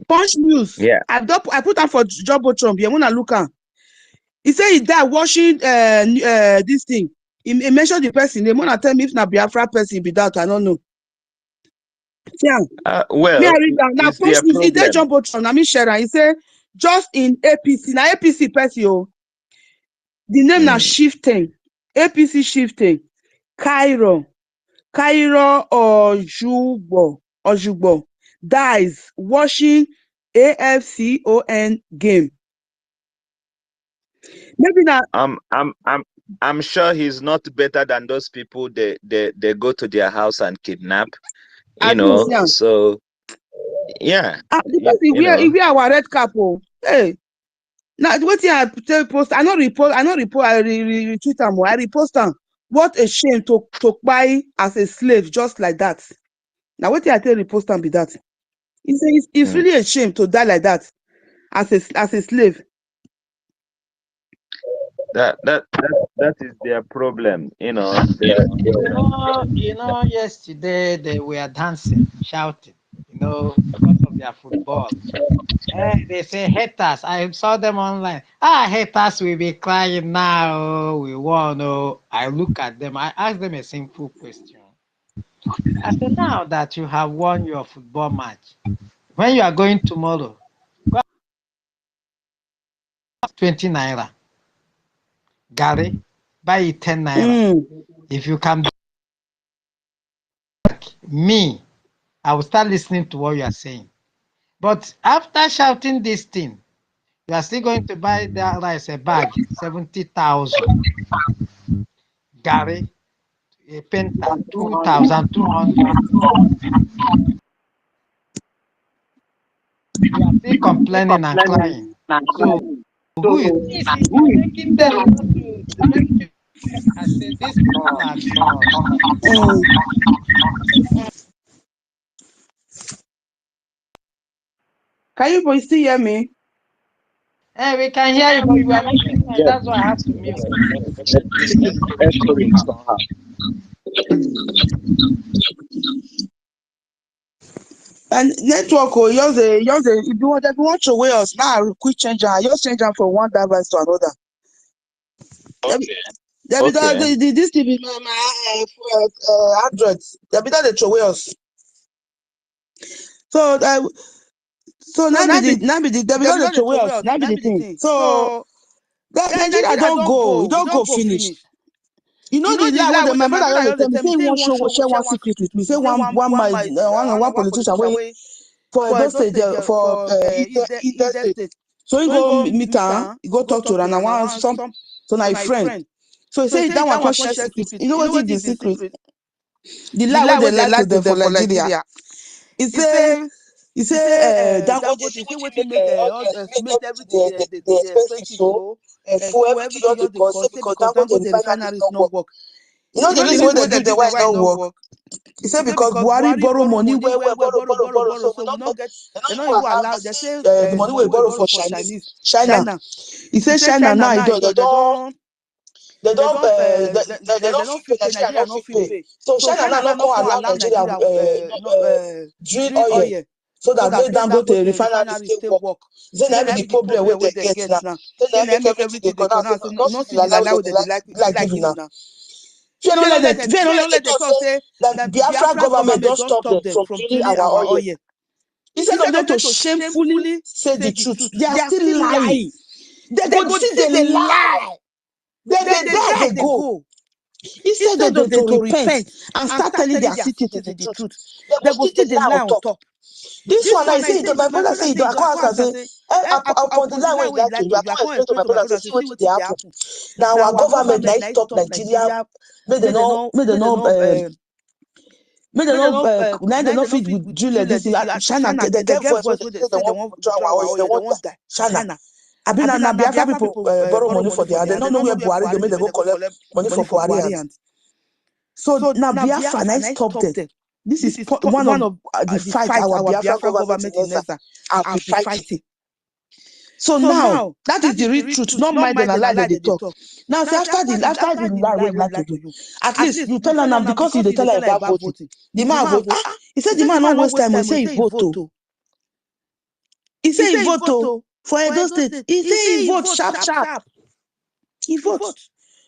Punch News. Yeah. I put on for Jumbotron. You wanna look at? He said he died washing this thing. He mentioned the person. They wanna tell me if na Biafra person be that. I don't know. Yeah. Well, me I read down. Now Punch News. He did Jumbotron. I mean share. He said just in APC. Now APC person. The name na shifting. APC shifting. Cairo Ojugbo dies watching AFCON game. Maybe now. I'm sure he's not better than those people they go to their house and kidnap. So yeah. Because he wear our red cap. Oh, hey. Now what I tell post, I not report, I retweet am. I repost am. What a shame to buy as a slave just like that. Now what I tell repost am be that. It's really a shame to die like that as a slave. That is their problem, Yesterday they were dancing, shouting, because of their football. They say haters. I saw them online. Haters will be crying now. We won. Oh, I look at them. I ask them a simple question. I said, now that you have won your football match, when you are going tomorrow, go 20 naira. Gary, buy it 10 naira. If you can me, I will start listening to what you are saying. But after shouting this thing, you are still going to buy that rice a bag, 70,000. Gary, a penta, 2,200. You are still complaining and crying. So who is making them not to make you? I said, these people are God. Can you boys still hear me? Hey, we can hear you, but you are making noise. That's why I have to mute. Echoing somehow. And network, oh, if you want to wear us now, quick change and just change them from one device to another. Okay. This TV, my Android. They be they throw away us. So now be the throw away us. Now be the thing. So that Nigeria don't go finish. You know the lie with my brother just tell me say he won't share one secret with me. Say one politician way for Edo State for Ide State. So he go meet her, he go talk to her, and one so na friend. So he say that one can't share secret. You know what is the secret? The lie wey they like to them for Nigeria. He say Dangote say wetin make make everything the expensive so fuel everything just dey cost say because Dangote refineries no work. You know the reason why they give them why it not work? He said because Buhari borrow money where borrow. So we not get they not even allow. They say the money we borrow for China. He said China now they don't fit pay. Nigeria not fit pay. So China now not allow Nigeria drill oil so that make Dangote refinery stay work. Say na be the problem wey they get now. Say na make everything dey go now. So not see the lie they like giving now. Fear no let them talk say that Biafra government don't stop them from drilling our oil. Instead of them to shamefully say the truth, they are still lying. They go see they lie. They go. Instead of them to repent and start telling their citizens the truth, they go still the lie on top. This one I say, my brother say, I come ask and say, upon the line where you like to, I come explain to my brother say, see what they happen. Now our government now stop Nigeria, make they not fit with drill this China. They get voice wey they say they want our oil, they want die. China. I been na Biafra people borrow money for their hand. They don't know where Buhari dey make them go collect money for Buhari hand. So now Biafra now stop them. This is one of the fight our Biafra government in Nessa have been fighting. So now that is the real truth. Not mind and lie that they talk. Now say after the lie wey you like to do, at least you tell her now because you dey tell her about voting. The man vote. He said the man not waste time. He say he vote too. He say he vote too for Edo State. He say he vote sharp. He vote.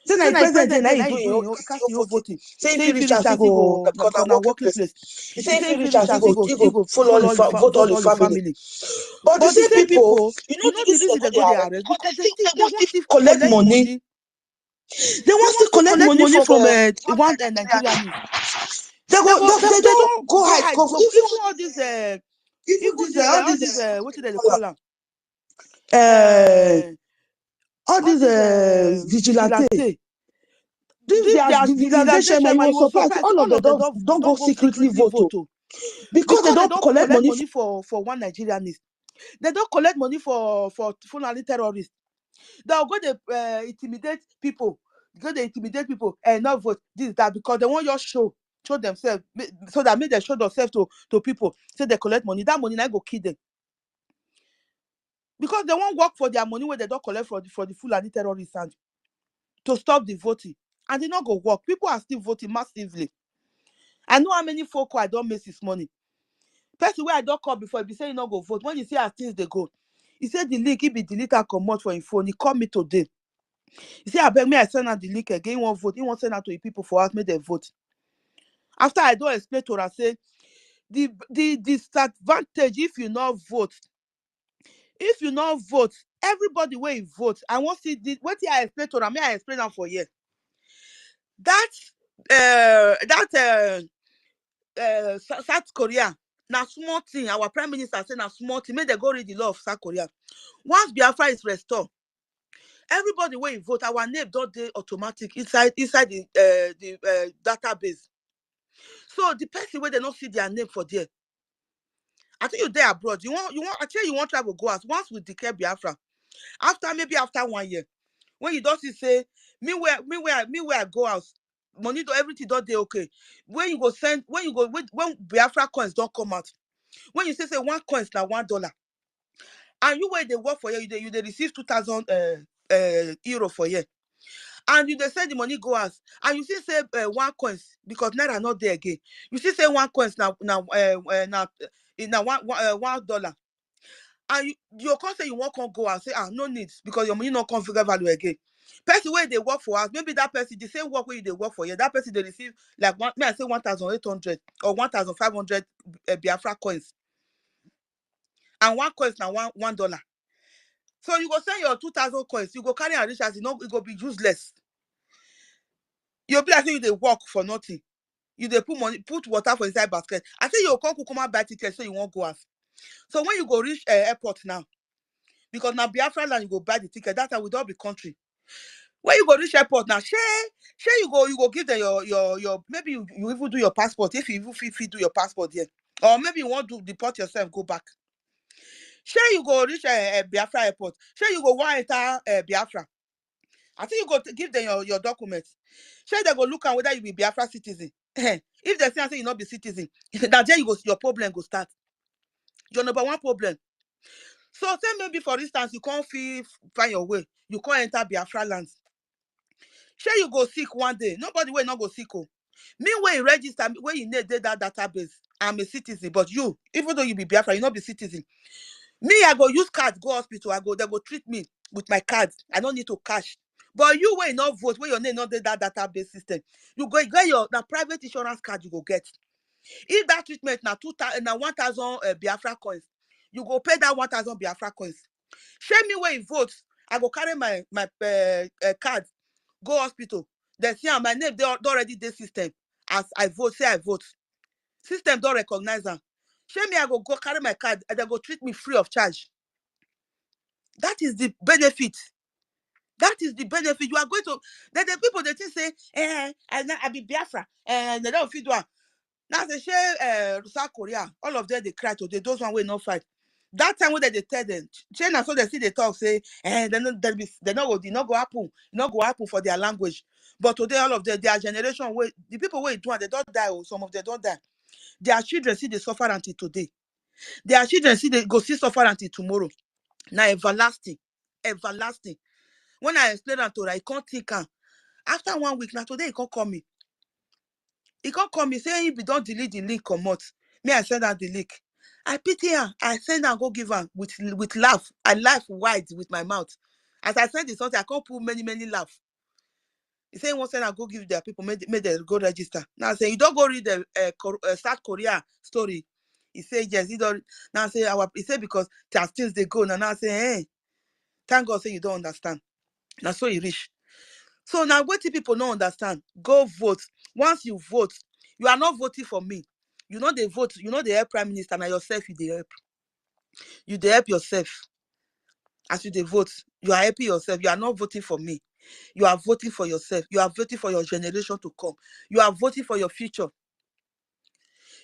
Say na president na he do him voting. Say if he reach as he go because na working place. He say if he reach as he go follow vote all the family. But the same people, you know the reason they go there arrest because they want to collect money. They want to collect money from one Nigerian news. They don't go hide. Even all these what do they call them? All these vigilante. This their vigilante chairman, you surprise all of them don't go secretly vote because they don't collect money for one Nigerian news. They don't collect money for Fulani terrorists. They'll go to intimidate people. And not vote this that because they want your show themselves so that make them show themselves to people. Say they collect money. That money now go kill them. Because they won't work for their money where they don't collect for the Fulani terrorists and to stop the voting. And they not go work. People are still voting massively. I know how many folk I don't miss this money. Person where I don't call before, if you say you not go vote, when you see as things they go, he said the link, he be delete and come out for his phone. He called me today. He said, I beg me, I send out the link again. He won't vote. He won't send out to the people for us, make them vote. After I don't explain to her, I say, the disadvantage if you not vote, everybody where you vote, I want to see what I explain to her, may I explain them for you. South Korea, now small thing. Our prime minister said now small thing. May they go read the law of South Korea. Once Biafra is restored, Everybody wey vote, our name don't dey automatic inside the database. So the person where they not see their name for there. I think you there abroad. I tell you want travel go out. Once we declare Biafra, after 1 year, when you don't see say me where I go out, money do everything don't dey okay. When you go when Biafra coins don't come out, when you say 1 coin is now $1, and you where they work for you they receive 2,000 euro for year, and you they send the money go out, and you see say 1 coins because naira not there again. You see say 1 coins now $1, and you can't say you won't come go and say no needs because your money not come figure value again. Person where they work for us, maybe that person the same work where they work for you, that person they receive like may I say 1,800 or 1,500 Biafra coins, and 1 coin is now $1. So you go send your 2,000 coins, you go carry and reach as it go be useless. You'll be like you they work for nothing. You they put water for inside basket. I say you come out buy ticket so you won't go out. So when you go reach airport now, because now Biafra land you go buy the ticket, that time we don't be country. When you go reach airport now, share you go give them your maybe you even do your passport if you even fit do your passport there. Or maybe you want to deport yourself, go back. Share you go reach Biafra airport. Share you go enter Biafra. I think you go give them your documents. Share they go look at whether you be Biafra citizen. If they say you not be citizen, that day your problem go start. Your number 1 problem. So say maybe for instance you can't find your way, you can't enter BIAFRALANDS. Sure you go sick one day. Nobody will not go sick. Meanwhile, you register when you need that database. I'm a citizen, but you, even though you be Biafra, you not be citizen. Me, I go use card, go hospital, they go treat me with my card. I don't need to cash. But you will not vote when your name not that database system. You go get your private insurance card you go get. If that treatment now 1,000 Biafra coins, you go pay that 1,000 Biafra coins. Show me where you vote. I go carry my card, go hospital. They see my name, they already the system. As I vote, say I vote. System don't recognize them. Show me I go carry my card and they go treat me free of charge. That is the benefit. That is the benefit. You are going to the people they think say, I be Biafra, and they don't feed one. Now they say South Korea, all of them they cry today. Those one will not fight. That time when they tell them, China so they see they talk say, they not go happen for their language. But today all of them, their generation, the people where do they don't die, or some of them don't die. Their children see they suffer until today. Their children see they go see suffer until tomorrow. Now everlasting. When I explain that to her, I can't think her. After 1 week, now today he can't call me. He can't call me, say if you don't delete the link, come out. Me, I send out the link. I pity her. I send her, go give her with laugh. I laugh wide with my mouth. As I send this something, I can't put many laugh. He say he won't send her, go give their people, make them go register. Now I say, you don't go read the South Korea story. He say, yes, he don't. Now I say, he say, because things they go. Now I say, hey, thank God say you don't understand. Now so he reach. So now what people don't understand, go vote. Once you vote, you are not voting for me. You know they vote, you know they help prime minister, and yourself you they help. You they help yourself. As you they vote, you are helping yourself. You are not voting for me. You are voting for yourself. You are voting for your generation to come. You are voting for your future.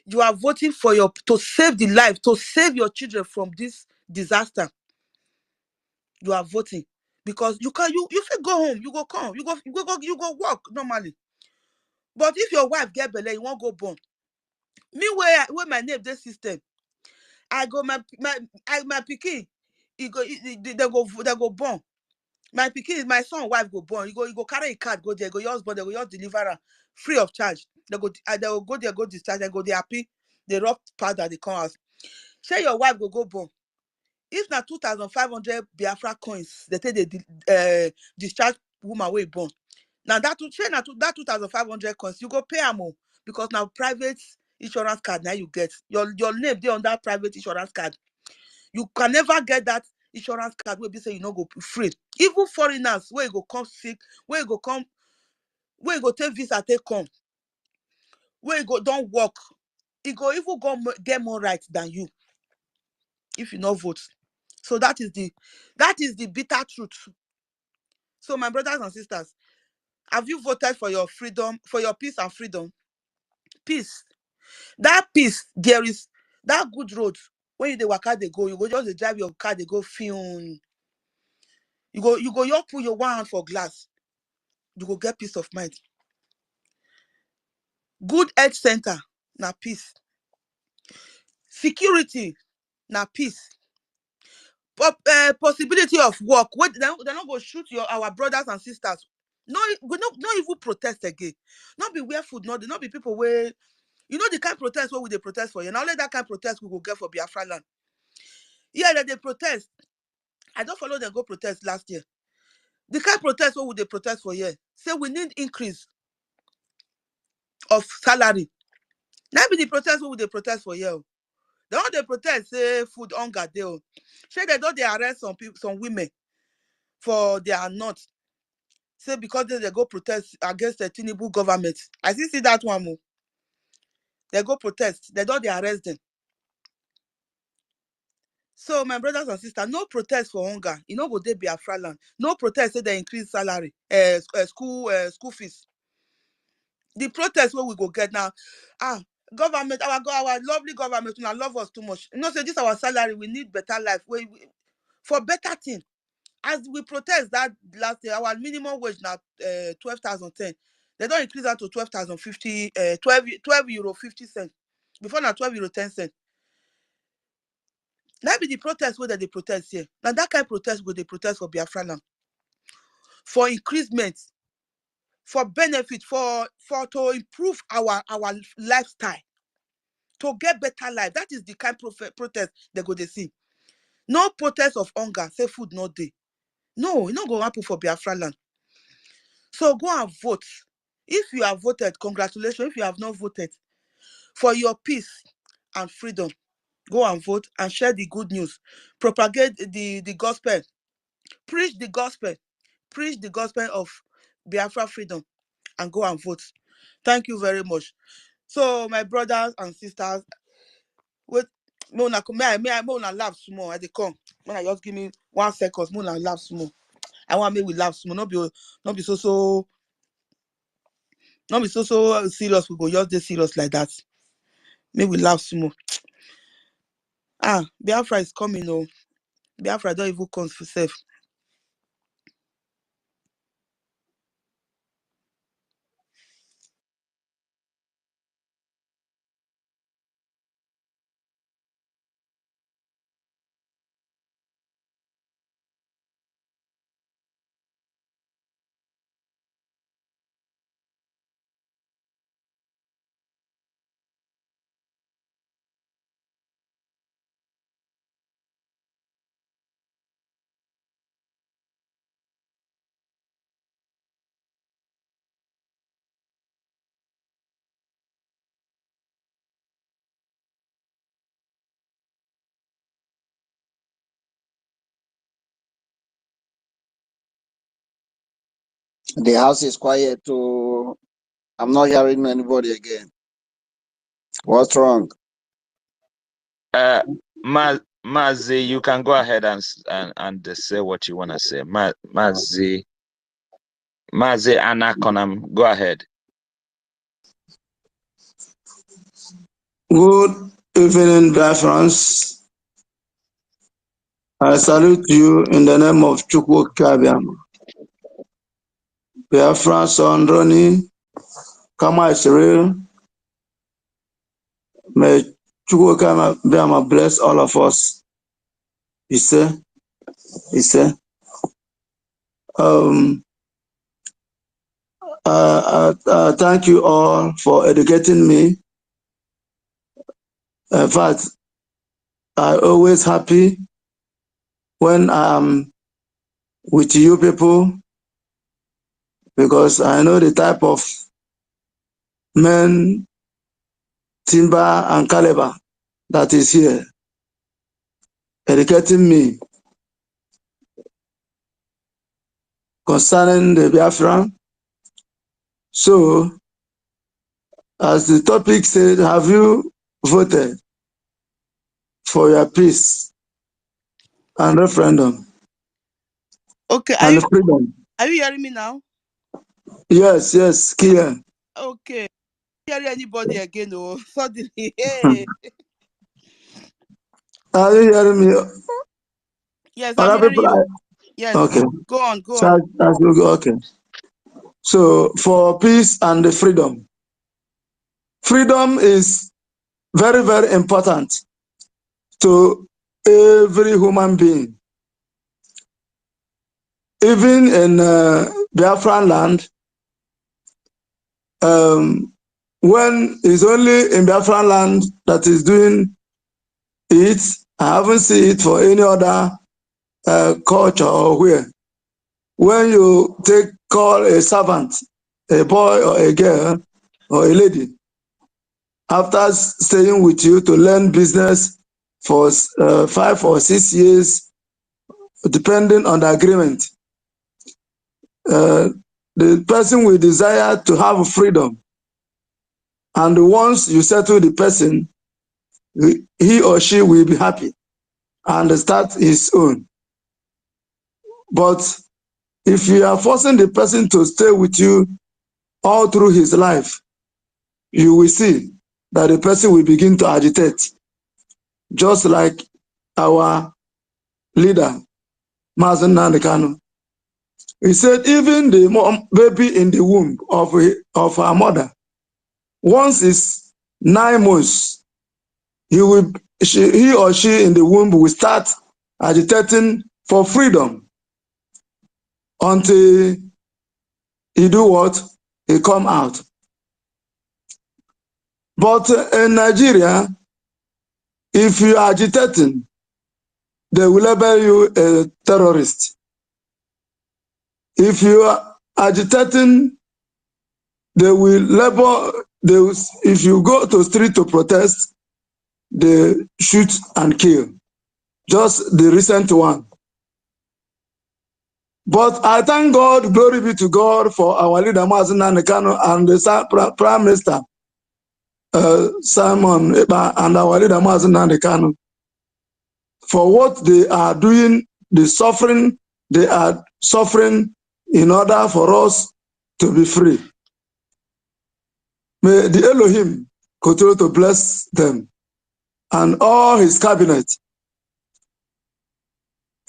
You are voting for to save the life, to save your children from this disaster. You are voting because you feel go home, you go come, you go work normally. But if your wife get belle, you won't go born. Me where my name this system, I go my pikin, they go born. My pikin, my son wife go born. You go carry a card, go there, go yours, but they go yours deliver her free of charge. They will go there, go discharge, and go they happy. They rough powder, they come out. Share your wife go born. If na 2,500 Biafra coins, they take the discharge woman way born. Now that 2,500 coins, you go pay am because now private insurance card now you get your name there on that private insurance card. You can never get that insurance card where be say you no go free. Even foreigners where you go come sick, where you go take visa take come, where you go don't work, it go even go get more rights than you if you no vote. So that is the bitter truth. So my brothers and sisters, have you voted for your freedom, for your peace and freedom? Peace. That peace, there is that good road. When you dey waka dey go, you go just dey drive your car, they go film. You go you put your one hand for glass. You go get peace of mind. Good health center, na peace. Security, na peace. Possibility of work. They're not going to shoot our brothers and sisters. No, we not even protest again. Not be where food, not be people where you know the kind of protest where we they protest for you. Now let that kind of protest we go get for Biafra land. Yeah, that they protest. I don't follow them go protest last year. The kind of protest what would they protest for here? Say we need increase of salary. Now be the protest what would they protest for here? They all they protest say food hunger they. Say they don't they arrest some people, some women for their not. Say because they go protest against the Tinubu government. I see that one more. They go protest. They don't they arrest them. So my brothers and sisters, no protest for hunger. You know, go they Biafra land. No protest say they increase salary, school fees. The protest where we go get now, government, our lovely government, now love us too much. You know, say this our salary. We need better life. For better thing. As we protest that last year, our minimum wage now 12,010. They don't increase that to 12,050, 12 euro 50 cents. Before now 12 euro 10 cents. That be the protest where they protest here. Now that kind of protest where they protest for Biafra land. For increasement, for benefit, for to improve our lifestyle, to get better life. That is the kind of protest they go to see. No protest of hunger, say food no day. No, it's not going to happen for Biafra land. So go and vote. If you have voted, congratulations. If you have not voted, for your peace and freedom, go and vote and share the good news. Propagate the gospel. Preach the gospel. Preach the gospel of Biafra freedom and go and vote. Thank you very much. So my brothers and sisters, wait, may I laugh small. I dey come. When I just give me 1 second, may I laugh small. I want me we laugh small. Not be so serious. We go just dey serious like that. May we laugh small. Biafra is coming. Oh, Biafra don't even come for self. The house is quiet, so I'm not hearing anybody again. What's wrong? Mazi, you can go ahead and say what you want to say. Mazi Anakonam, go ahead. Good evening, Biafrans. I salute you in the name of Chukwu Kabiam. Biafran son Ronnie, Kama Israel. May Chukwu Kabiam bless all of us. He said. Thank you all for educating me. In fact, I'm always happy when I'm with you people because I know the type of men, timber and caliber that is here, educating me concerning the Biafran. So, as the topic said, have you voted for your peace and referendum? Okay, and freedom? Are you hearing me now? Yes, yes, clear. Okay. Hearing anybody again? Oh, suddenly, hey. Are you hearing me? Yes, I'm Other hearing people you. are Yes. okay. Go on, go So on. that's good. Okay. So for peace and the freedom, freedom is very, very important to every human being. Even in Biafran land, when it's only in Biafran land that is doing it, I haven't seen it for any other culture or where. When you call a servant, a boy or a girl or a lady, after staying with you to learn business for 5 or 6 years, depending on the agreement, the person will desire to have freedom. And once you settle the person, he or she will be happy and start his own. But if you are forcing the person to stay with you all through his life, you will see that the person will begin to agitate, just like our leader, Mazen Nandekano. He said even the baby in the womb of her mother, once it's 9 months, he or she in the womb will start agitating for freedom until he do what? He come out. But in Nigeria, if you are agitating, they will label you a terrorist. If you are agitating, they will label, if you go to street to protest, they shoot and kill. Just the recent one. But I thank God, glory be to God, for our leader, Mazen Nandekano, and the Prime Minister, Simon Eba, and our leader, Mazen Nandekano, for what they are doing, the suffering they are suffering in order for us to be free. May the Elohim continue to bless them and all his cabinet.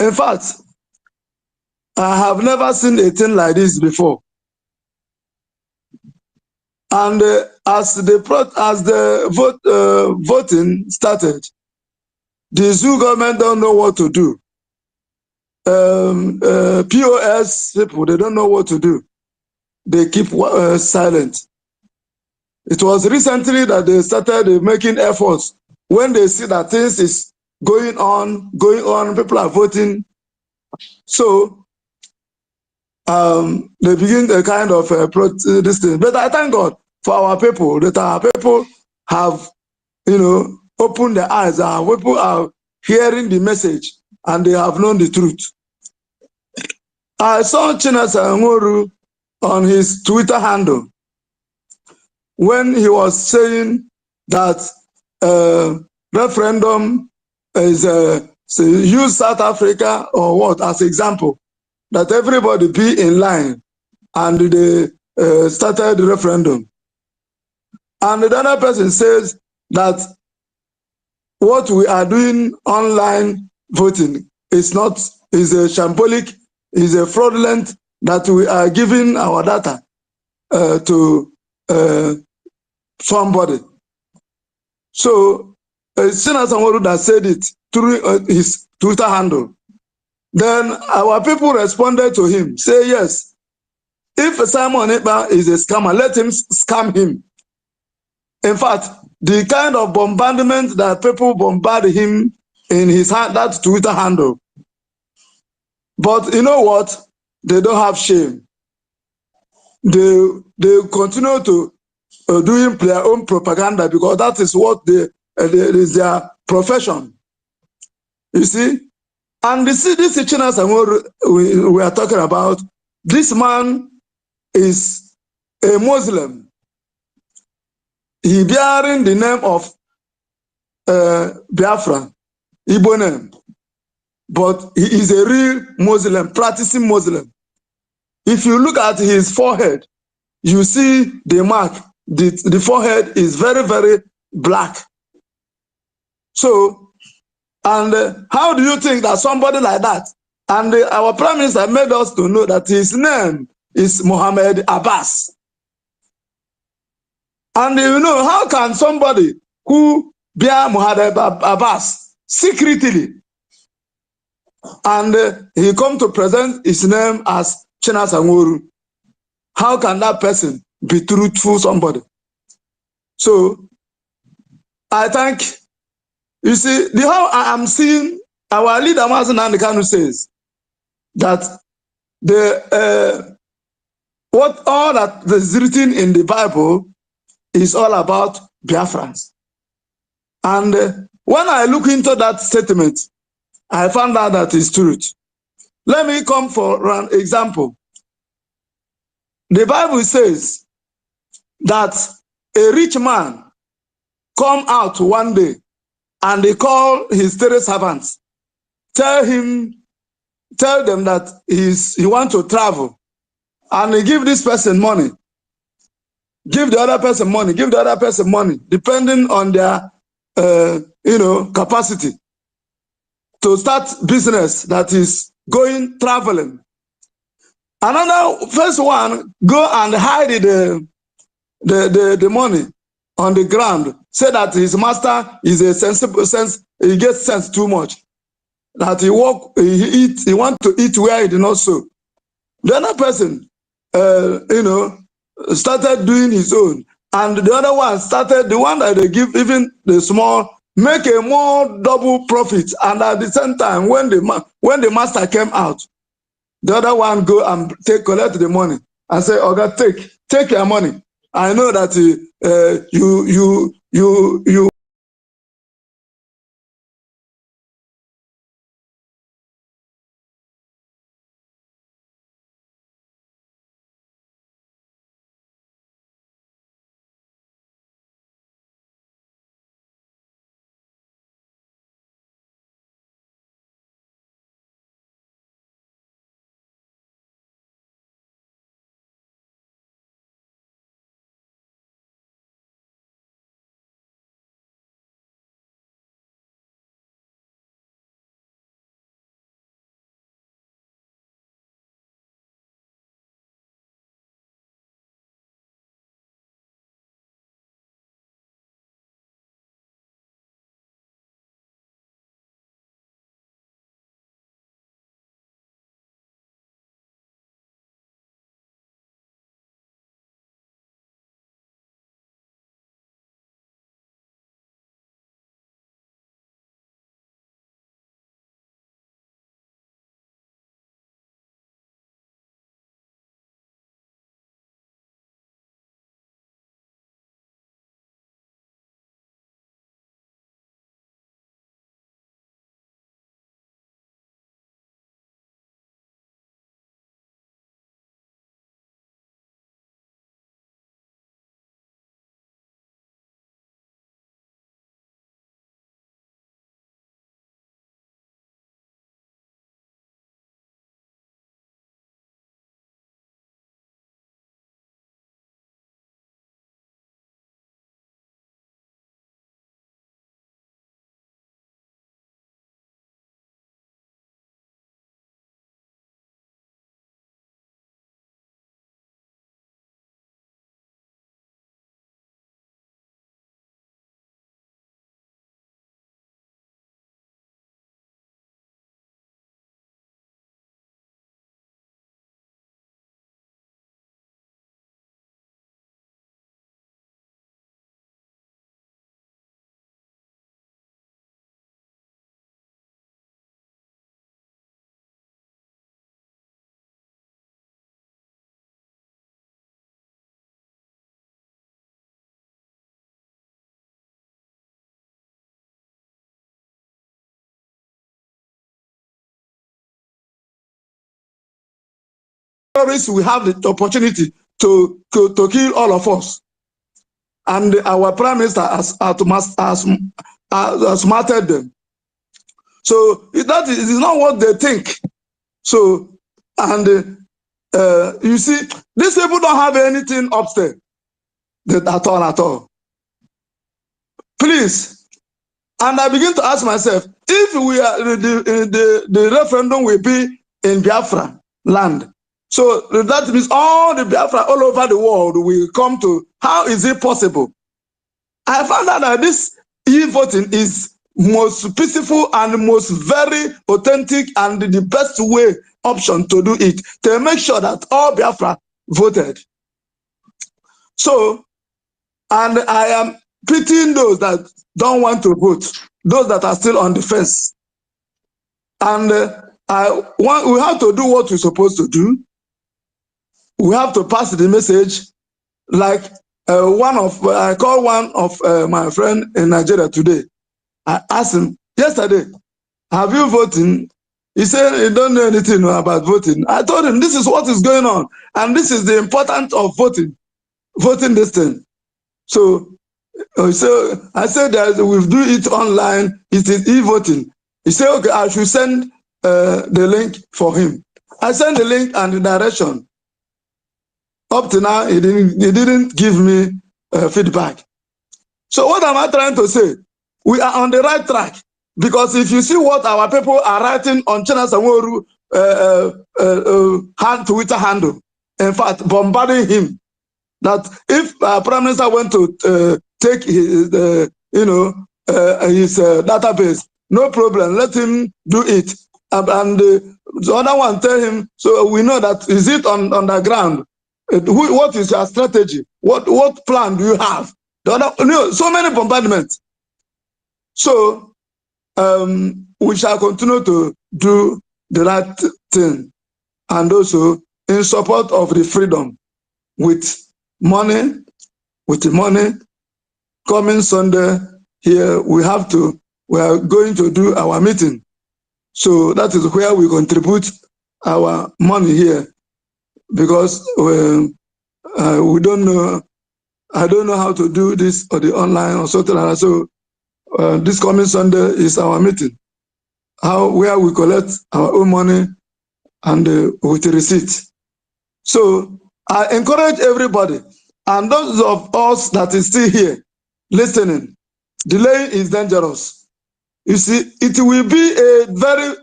In fact, I have never seen a thing like this before. And as the voting started, the zoo government don't know what to do. POS people, they don't know what to do. They keep silent. It was recently that they started making efforts. When they see that things is going on, people are voting. So they begin a kind of this thing. But I thank God for our people, that our people have, opened their eyes. Our people are hearing the message and they have known the truth. I saw Chinasa Nworu on his Twitter handle when he was saying that referendum is use South Africa or what as example, that everybody be in line and they started the referendum. And the other person says that what we are doing online voting is a shambolic, is a fraudulent, that we are giving our data to somebody. So Senator Sanwo-Olu that said it through his Twitter handle. Then our people responded to him, say yes, if Simon Ekpa is a scammer, let him scam him. In fact, the kind of bombardment that people bombard him in his that Twitter handle. But you know what? They don't have shame. They continue to doing their own propaganda because that is what is their profession. You see? And this Chinas we are talking about, this man is a Muslim. He bearing the name of Biafra, Igbo name. But he is a real Muslim, practicing Muslim. If you look at his forehead, you see the mark. The forehead is very, very black. So, and how do you think that somebody like that, and our Prime Minister made us to know that his name is Mohammed Abbas. And you know, how can somebody who bear Mohammed Abbas secretly, and he come to present his name as China Sangoru? How can that person be truthful somebody? So I think, you see, the how I am seeing our leader Mazen Nandekanu says that the what all that is written in the Bible is all about Biafrans. And when I look into that statement, I found out that is truth. Let me come for an example. The Bible says that a rich man come out one day and they call his 3 servants, tell them that he wants to travel, and he give this person money, give the other person money, give the other person money, depending on their capacity to start business that is going traveling. Another first one go and hide the money on the ground, say that his master is a sensible sense, he gets sense too much, that he want to eat where he did not sow. The other person, started doing his own, and the other one started, the one that they give even the small, make a more double profit, and at the same time, when the master came out, the other one go and collect the money and say, "Okay, take your money. I know that you." Terrorists will have the opportunity to kill all of us, and our Prime Minister has smarted them. So that is not what they think. So, and You see, these people don't have anything upstairs at all. Please, and I begin to ask myself, if we are the referendum will be in Biafra land, so that means all the Biafra all over the world will come to. How is it possible? I found out that this e-voting is most peaceful and most very authentic and the best way option to do it, to make sure that all Biafra voted. So, and I am pitying those that don't want to vote, those that are still on the fence. And we have to do what we're supposed to do. We have to pass the message. Like I called one of my friend in Nigeria today. I asked him yesterday, have you voted? He said he don't know anything about voting. I told him this is what is going on, and this is the importance of voting this thing. So I said that we'll do it online. It is e-voting. He said, okay, I should send the link for him. I sent the link and the direction. Up to now, he didn't give me feedback. So what am I trying to say? We are on the right track, because if you see what our people are writing on China Samoru Twitter handle, in fact, bombarding him, that if Prime Minister went to take his, his database, no problem, let him do it. And the other one tell him, so we know that is it on the ground. What is your strategy? What plan do you have? The other, so many bombardments. So we shall continue to do the right thing, and also in support of the freedom with money. With the money coming Sunday here, we are going to do our meeting. So that is where we contribute our money here, because we don't know. I don't know how to do this or the online or something like that. So this coming Sunday is our meeting, where we collect our own money and with the receipt. So I encourage everybody, and those of us that is still here listening, delaying is dangerous. You see, it will be a very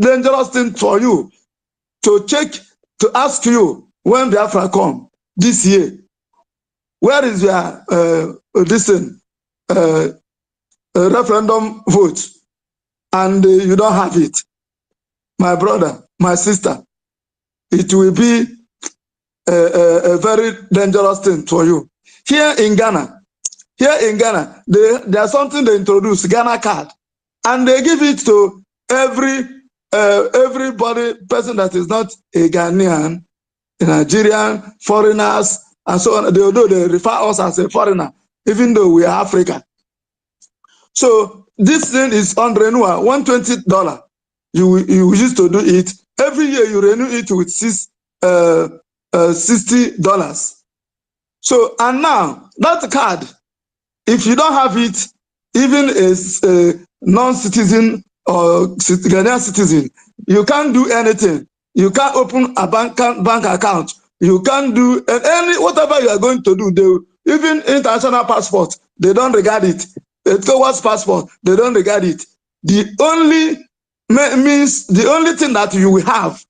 dangerous thing for you to ask you when Biafra come this year, where is your referendum vote, and you don't have it. My brother, my sister, it will be a very dangerous thing for you. Here in Ghana, there's something they introduce, Ghana card, and they give it to everybody, person that is not a Ghanaian, a Nigerian, foreigners, and so on. Although they refer us as a foreigner, even though we are African. So this thing is on renewal, $120. You used to do it every year. You renew it with $60. So, and now that card, if you don't have it, even as a non-citizen or Ghanaian citizen, you can't do anything. You can't open a bank account. You can't do whatever you are going to do. Even international passport, they don't regard it. Towards passport, they don't regard it. The only thing that you will have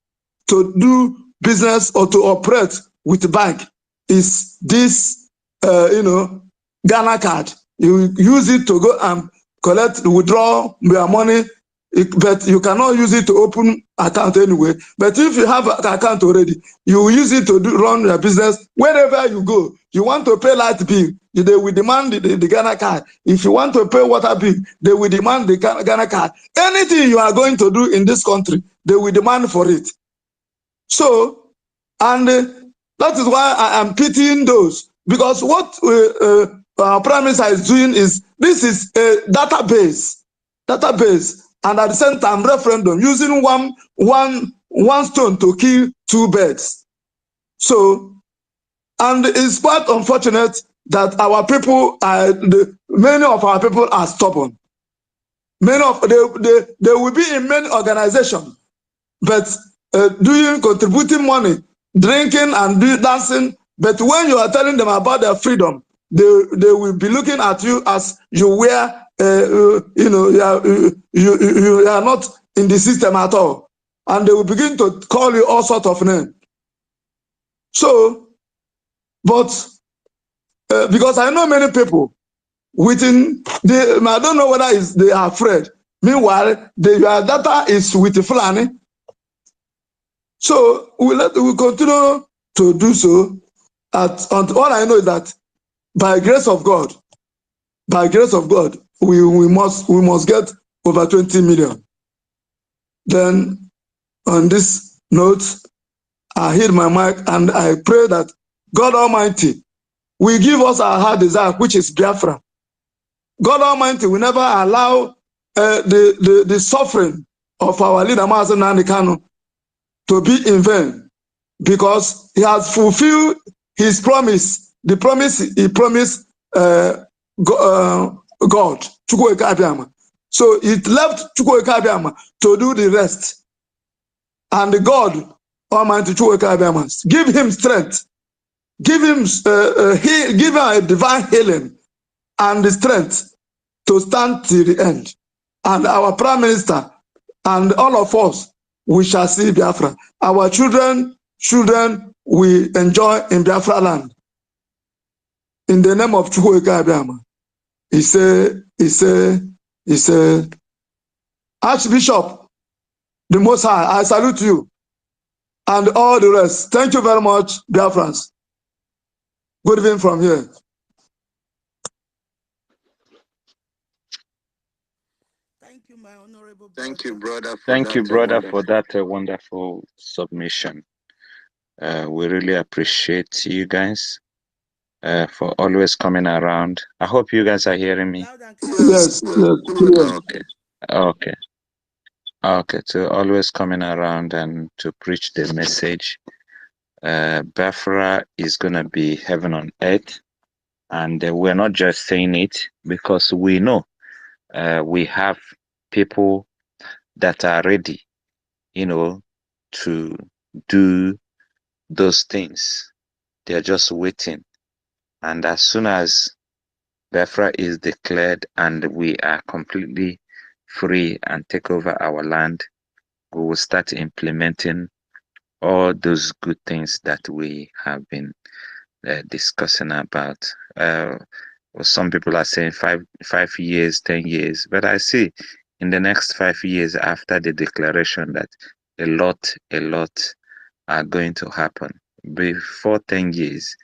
to do business or to operate with the bank is this, Ghana card. You use it to go and withdraw your money, but you cannot use it to open account anyway. But if you have an account already, you use it to run your business wherever you go. You want to pay light bill, they will demand the Ghana card. If you want to pay water bill, they will demand the Ghana card. Anything you are going to do in this country, they will demand for it. So, and that is why I am pitying those, because what our Prime Minister is doing is, this is a database, and at the same time referendum, using one stone to kill two birds. So, and it's quite unfortunate that our people many of our people are stubborn. They will be in many organizations, but doing, contributing money, drinking and dancing. But when you are telling them about their freedom, they will be looking at you as you wear, you are not in the system at all. And they will begin to call you all sorts of names. So, but because I know many people within I don't know whether they are afraid. Meanwhile, your data is with Fulani. So we continue to do so. All I know is that by grace of God, we must get over 20 million. Then on this note, I hit my mic and I pray that God Almighty will give us our heart desire, which is Biafra. God Almighty will never allow the suffering of our leader, Mazen Nani Kanu, to be in vain, because he has fulfilled his promise, the promise he promised God, Chukwuemeka Abịama. So it left Chukwuemeka Abịama to do the rest. And God Almighty Chukwuemeka Abịama, give him strength, give him a divine healing and the strength to stand till the end. And our Prime Minister and all of us, we shall see Biafra. Our children will enjoy in Biafra land. In the name of Chukwuemeka Abịama. He said, Archbishop, the Most High, I salute you and all the rest. Thank you very much, Biafrans. Good evening from here. Thank you, my honorable brother. Thank you, brother. Thank you, brother, for that wonderful submission. We really appreciate you guys for always coming around. I hope you guys are hearing me. Loud and clear. Yes, yes. Okay. To always coming around and to preach the message. Biafra is gonna be heaven on earth, and we're not just saying it because we know we have people that are ready, to do those things. They're just waiting. And as soon as Biafra is declared and we are completely free and take over our land, we will start implementing all those good things that we have been discussing about. Some people are saying 5 years, 10 years, but I see in the next 5 years after the declaration that a lot are going to happen. Before 10 years,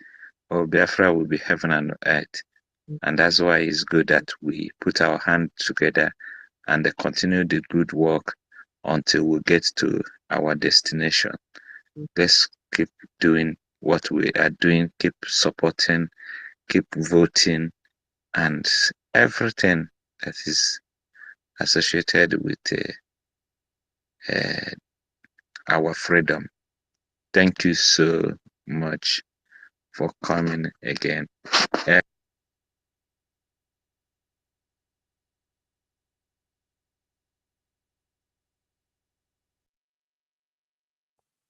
Biafra will be heaven and earth. And that's why it's good that we put our hand together and continue the good work until we get to our destination. Let's keep doing what we are doing, keep supporting, keep voting, and everything that is associated with our freedom. Thank you so much for coming again.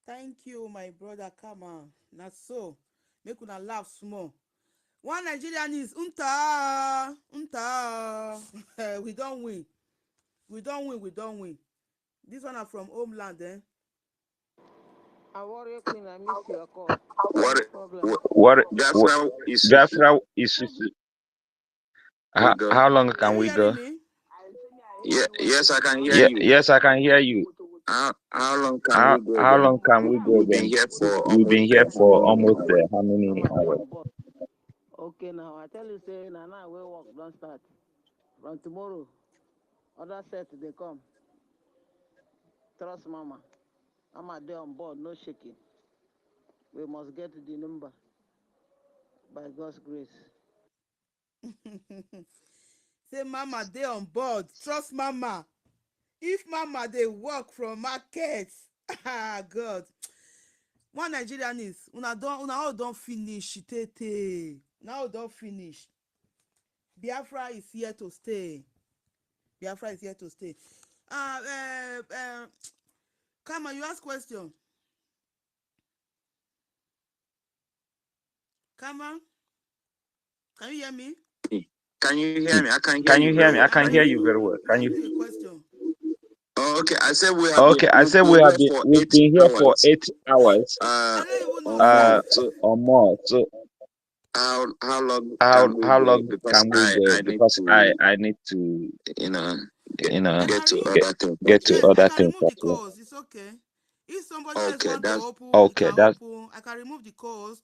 Thank you, my brother. Come on. Not so. Make una laugh small. One Nigerian is unta. We don't win. We don't win. This one are from homeland, eh? I warrior queen, I miss your call. What? No problem. What? Biafra is. How long can we go? Yes, I can hear you. Yes, I can hear you. How long can we go How then? long can we go We've been then? here for We've been almost here how for many almost hours? how many hours? Okay, now I tell you, say, now we work don't start. From tomorrow, other set they come. Trust mama. Mama there on board, no shaking. We must get the number by God's grace. Say mama they on board. Trust mama. If mama they work from market, God. One Nigerian is una all don't finish tete. Now don't finish. Biafra is here to stay. Biafra is here to stay. Come on, you ask question. Come on. Can you hear me? Can you hear me? I can hear Can you you hear very me? well. I can hear you very well. Can Ask you? me a question. Oh, okay. I said Okay, I we've said been here for we've eight been here for hours. 8 hours I don't even know, Or more. sir. So or more. So how long how can we how go? long Because can we go? I need Because to, I need to you know, you know I get can to remove. other things get as to well. Yes, I other can things remove as the well. cost. It's okay. If somebody else Okay, want to that's open, he Okay, can that's open. I can remove the cost.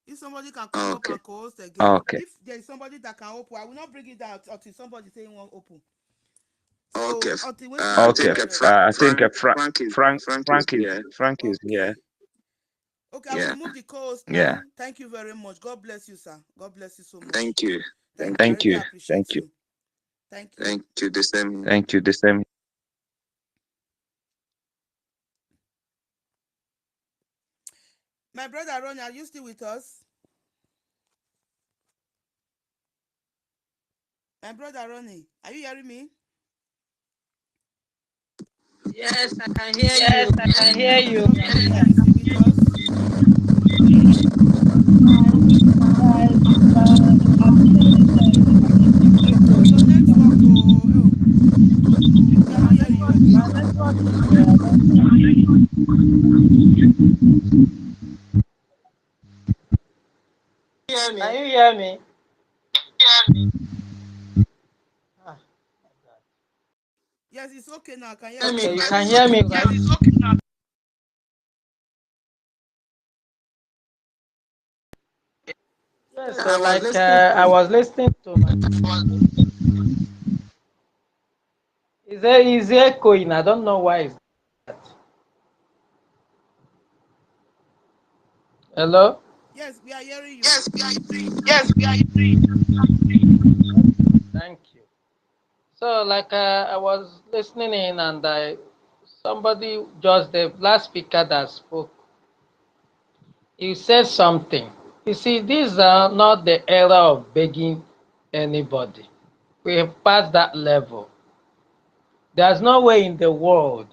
If somebody can come up okay. and cost again. okay. If there is somebody that can open, I will not bring it down until somebody say won't open. Okay. So until when I somebody Okay. think get ready. I think Frank is here. Frank is here. Okay. Okay, I will Yeah. remove the cost Yeah. now. Thank you very much. God bless you, sir. God bless you so much. Thank you. Thank you. I Thank really you. appreciate Thank you. you. Thank you. Thank you. The same. Thank you. The same. My brother Ronnie, are you still with us? My brother Ronnie, are you hearing me? Yes, I can hear Yes, you. I can hear you. Okay, are you still with us? Oh, your network. Oh, we are not hearing you My again. network is there. Can you hear me? Ah, Yes, it's okay now. I can hear you, okay, you right? can hear me, right? Yes, so I was like listening I to. was listening to my. Is there echoing? I don't know why. Is that? Hello. Yes, we are hearing you. Yes, Yes, we are. Thank you. So like I was listening in, and somebody just the last speaker that spoke, he said something. You see, these are not the era of begging anybody. We have passed that level. There's no way in the world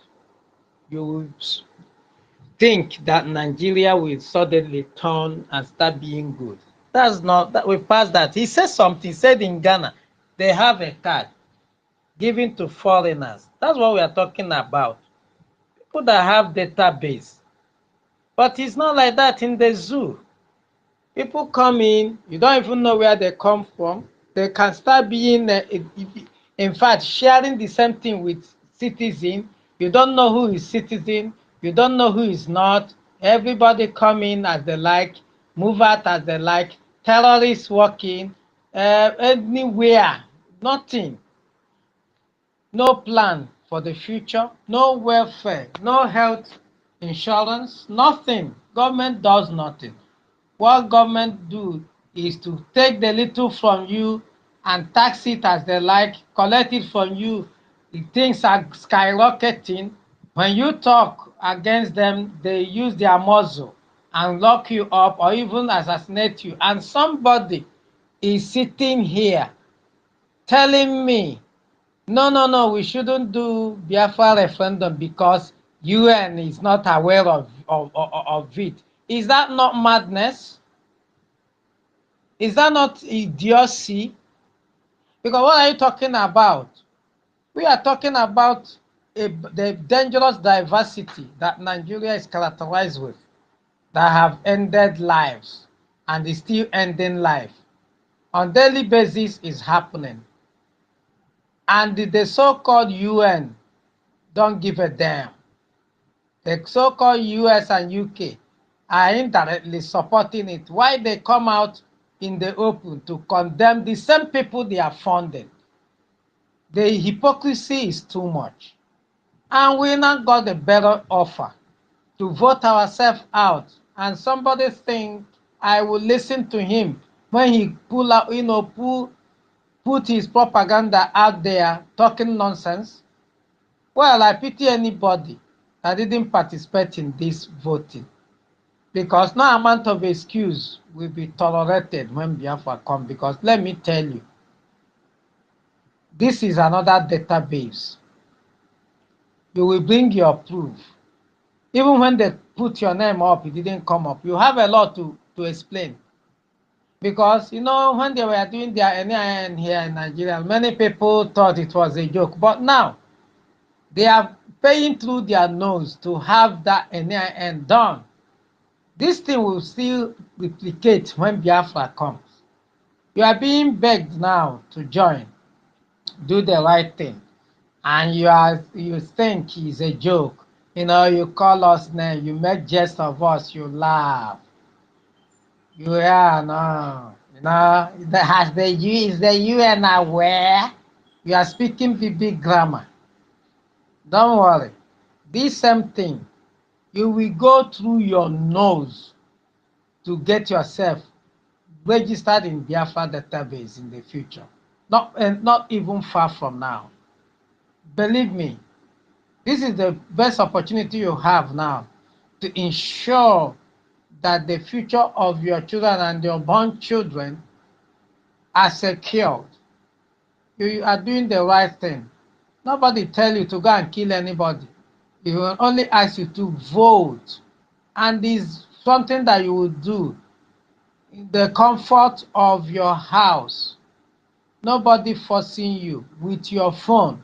you will think that Nigeria will suddenly turn and start being good. That's not that we passed that. He said something. He said in Ghana, they have a card given to foreigners. That's what we are talking about. People that have database. But it's not like that in the zoo. People come in, you don't even know where they come from. They can start being, in fact, sharing the same thing with citizen. You don't know who is citizen. You don't know who is not. Everybody come in as they like, move out as they like. Terrorists walking anywhere, nothing. No plan for the future, no welfare, no health insurance, nothing. Government does nothing. What government do is to take the little from you and tax it as they like, collect it from you. The things are skyrocketing. When you talk against them, they use their muzzle and lock you up or even assassinate you. And somebody is sitting here telling me, no, no, no, we shouldn't do Biafra referendum because UN is not aware of it. Is that not madness? Is that not idiocy? Because what are you talking about? We are talking about the dangerous diversity that Nigeria is characterized with, that have ended lives and is still ending life. On daily basis is happening. And the so-called UN don't give a damn. The so-called US and UK are indirectly supporting it. Why they come out in the open to condemn the same people they are funding? The hypocrisy is too much. And we now got a better offer to vote ourselves out. And somebody think I will listen to him when he pull out, put his propaganda out there talking nonsense. Well, I pity anybody that didn't participate in this voting, because no amount of excuse will be tolerated when Biafra come. Because let me tell you, this is another database. You will bring your proof. Even when they put your name up, it didn't come up. You have a lot to explain. Because, you know, when they were doing their NIN here in Nigeria, many people thought it was a joke. But now, they are paying through their nose to have that NIN done. This thing will still replicate when Biafra comes. You are being begged now to join, do the right thing, and you think it's a joke. You know, you call us name, you make jest of us, you laugh. You are no, you know, is the UN aware? You are speaking big grammar. Don't worry. This same thing, you will go through your nose to get yourself registered in Biafra database in the future. Not even far from now. Believe me, this is the best opportunity you have now to ensure that the future of your children and your born children are secured. You are doing the right thing. Nobody tell you to go and kill anybody. He will only ask you to vote. And it's something that you will do in the comfort of your house. Nobody forcing you with your phone.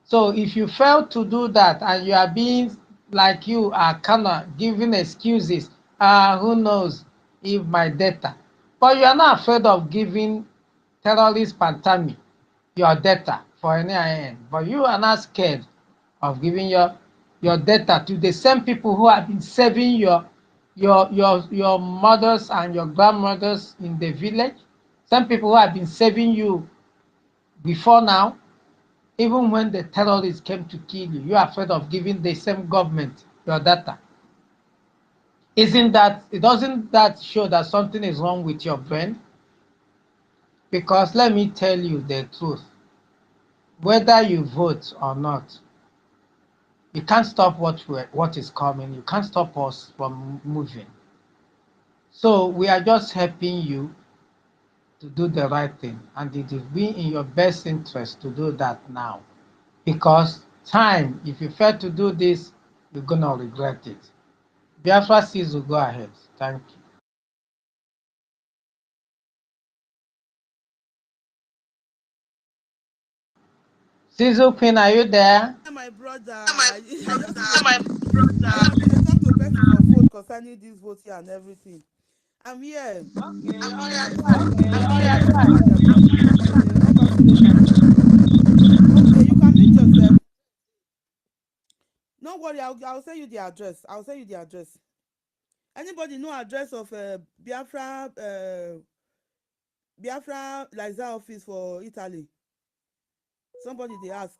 So if you fail to do that and you are being like you are kind of giving excuses, who knows if my data. But you are not afraid of giving terrorist Pantami your data for any IN. But you are not scared of giving your data to the same people who have been saving your mothers and your grandmothers in the village. Some people who have been saving you before now. Even when the terrorists came to kill you, you're afraid of giving the same government your data. Doesn't that show that something is wrong with your brain? Because let me tell you the truth. Whether you vote or not, you can't stop what is coming. You can't stop us from moving. So we are just helping you to do the right thing. And it will be in your best interest to do that now. Because time, if you fail to do this, you're going to regret it. Biafra sees will go ahead. Thank you. Sizzle Queen, are you there? My brother, I just see I have been talk to a person for vote concerning this vote here and everything. I'm here. Okay, oh yeah, Okay, let us pray together. Okay, you can mute yourself. No worry, I'll send you the address. I'll send you the address. Anybody know address of Biafra Liza office for Italy? Somebody they ask.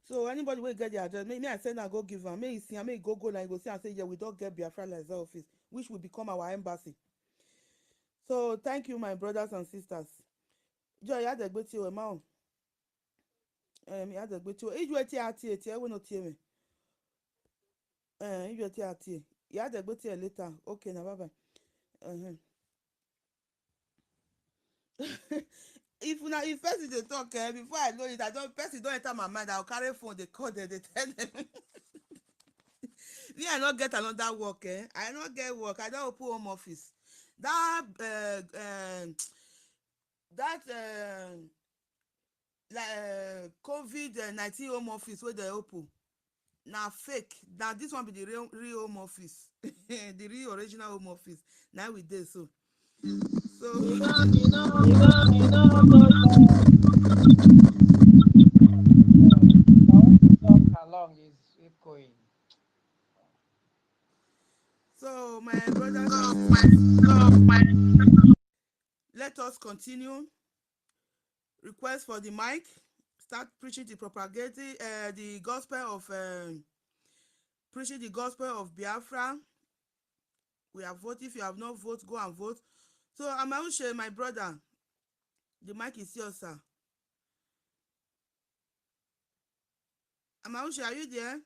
So anybody will get the address. May I send and go give am. May he see, may he go like go see and say, yeah, we don't get Biafra Liza office, which will become our embassy. So thank you, my brothers and sisters. Joy, you had a good time, man. You had a good time. If you were here, I will not hear me. If you were here, you had a good time later. Okay, now bye bye. If person dey talk before I know it, person don enter my mind, I go carry phone dey call dem dey tell dem. Me I no get another work. I no get work. I don open home office. That COVID-19 home office wey dey open na fake. Na this one be the real home office. The real original home office. Na we dey so. So you know those talk along is echoing. So my brothers and sisters, let us continue. Request for the mic. Start preaching the gospel of preaching the gospel of Biafra. We have voted. If you have not voted, go and vote. So Amaushe, my brother, the mic is yours, sir. Amaushe, are you there?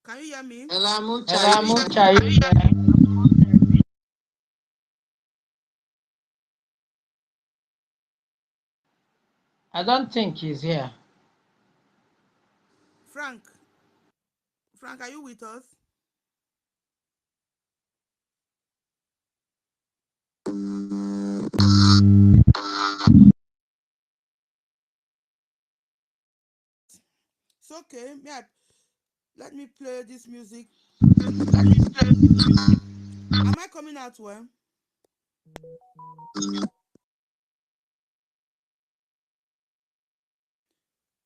Can you hear me? Elamucha, are you there? I don't think he's here. Frank, are you with us? It's okay. Let me play this music. Am I coming out well?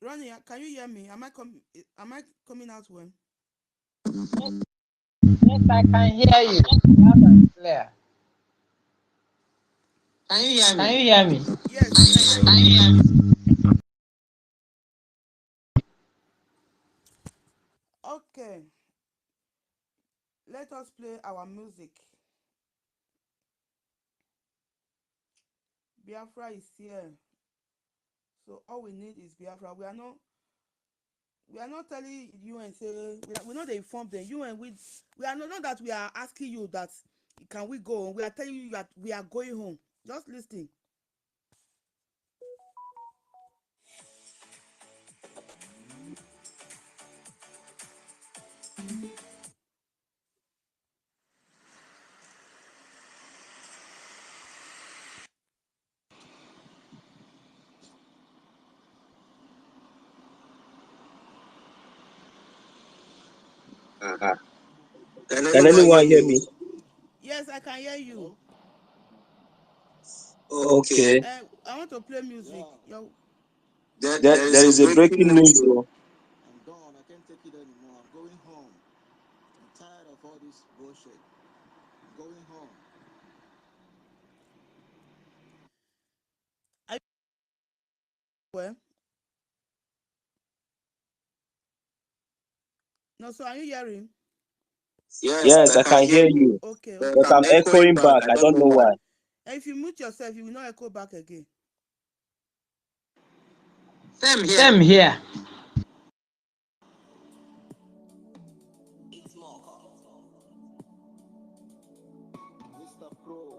Ronnie, can you hear me? Am I coming out well? Yes, I can hear you. Loud and clear. Can you hear Can me? you hear me? Yes, I can hear you. Okay. Let us play our music. Biafra is here. So all we need is Biafra. We are not telling you and say we know they inform them. You and we are not that we are asking you that can we go. We are telling you that we are going home. Just listen. Uh-huh. Can Can anyone hear anyone hear me? me? Yes, I can hear you. Okay. I want to play music. Yo, There there is a is a breaking breaking news. news. Oh. I'm done. I can't take it anymore. I'm going home. I'm tired of all this bullshit. I'm going home. Well, no. So are you hearing? Yes, Yes, I I can can hear hear you. you, Okay, but okay. I'm I'm echoing echoing back. back. I I don't don't know know why. why. And if you mute yourself, you will not echo back again. Same here. Same here. Mr. Pro,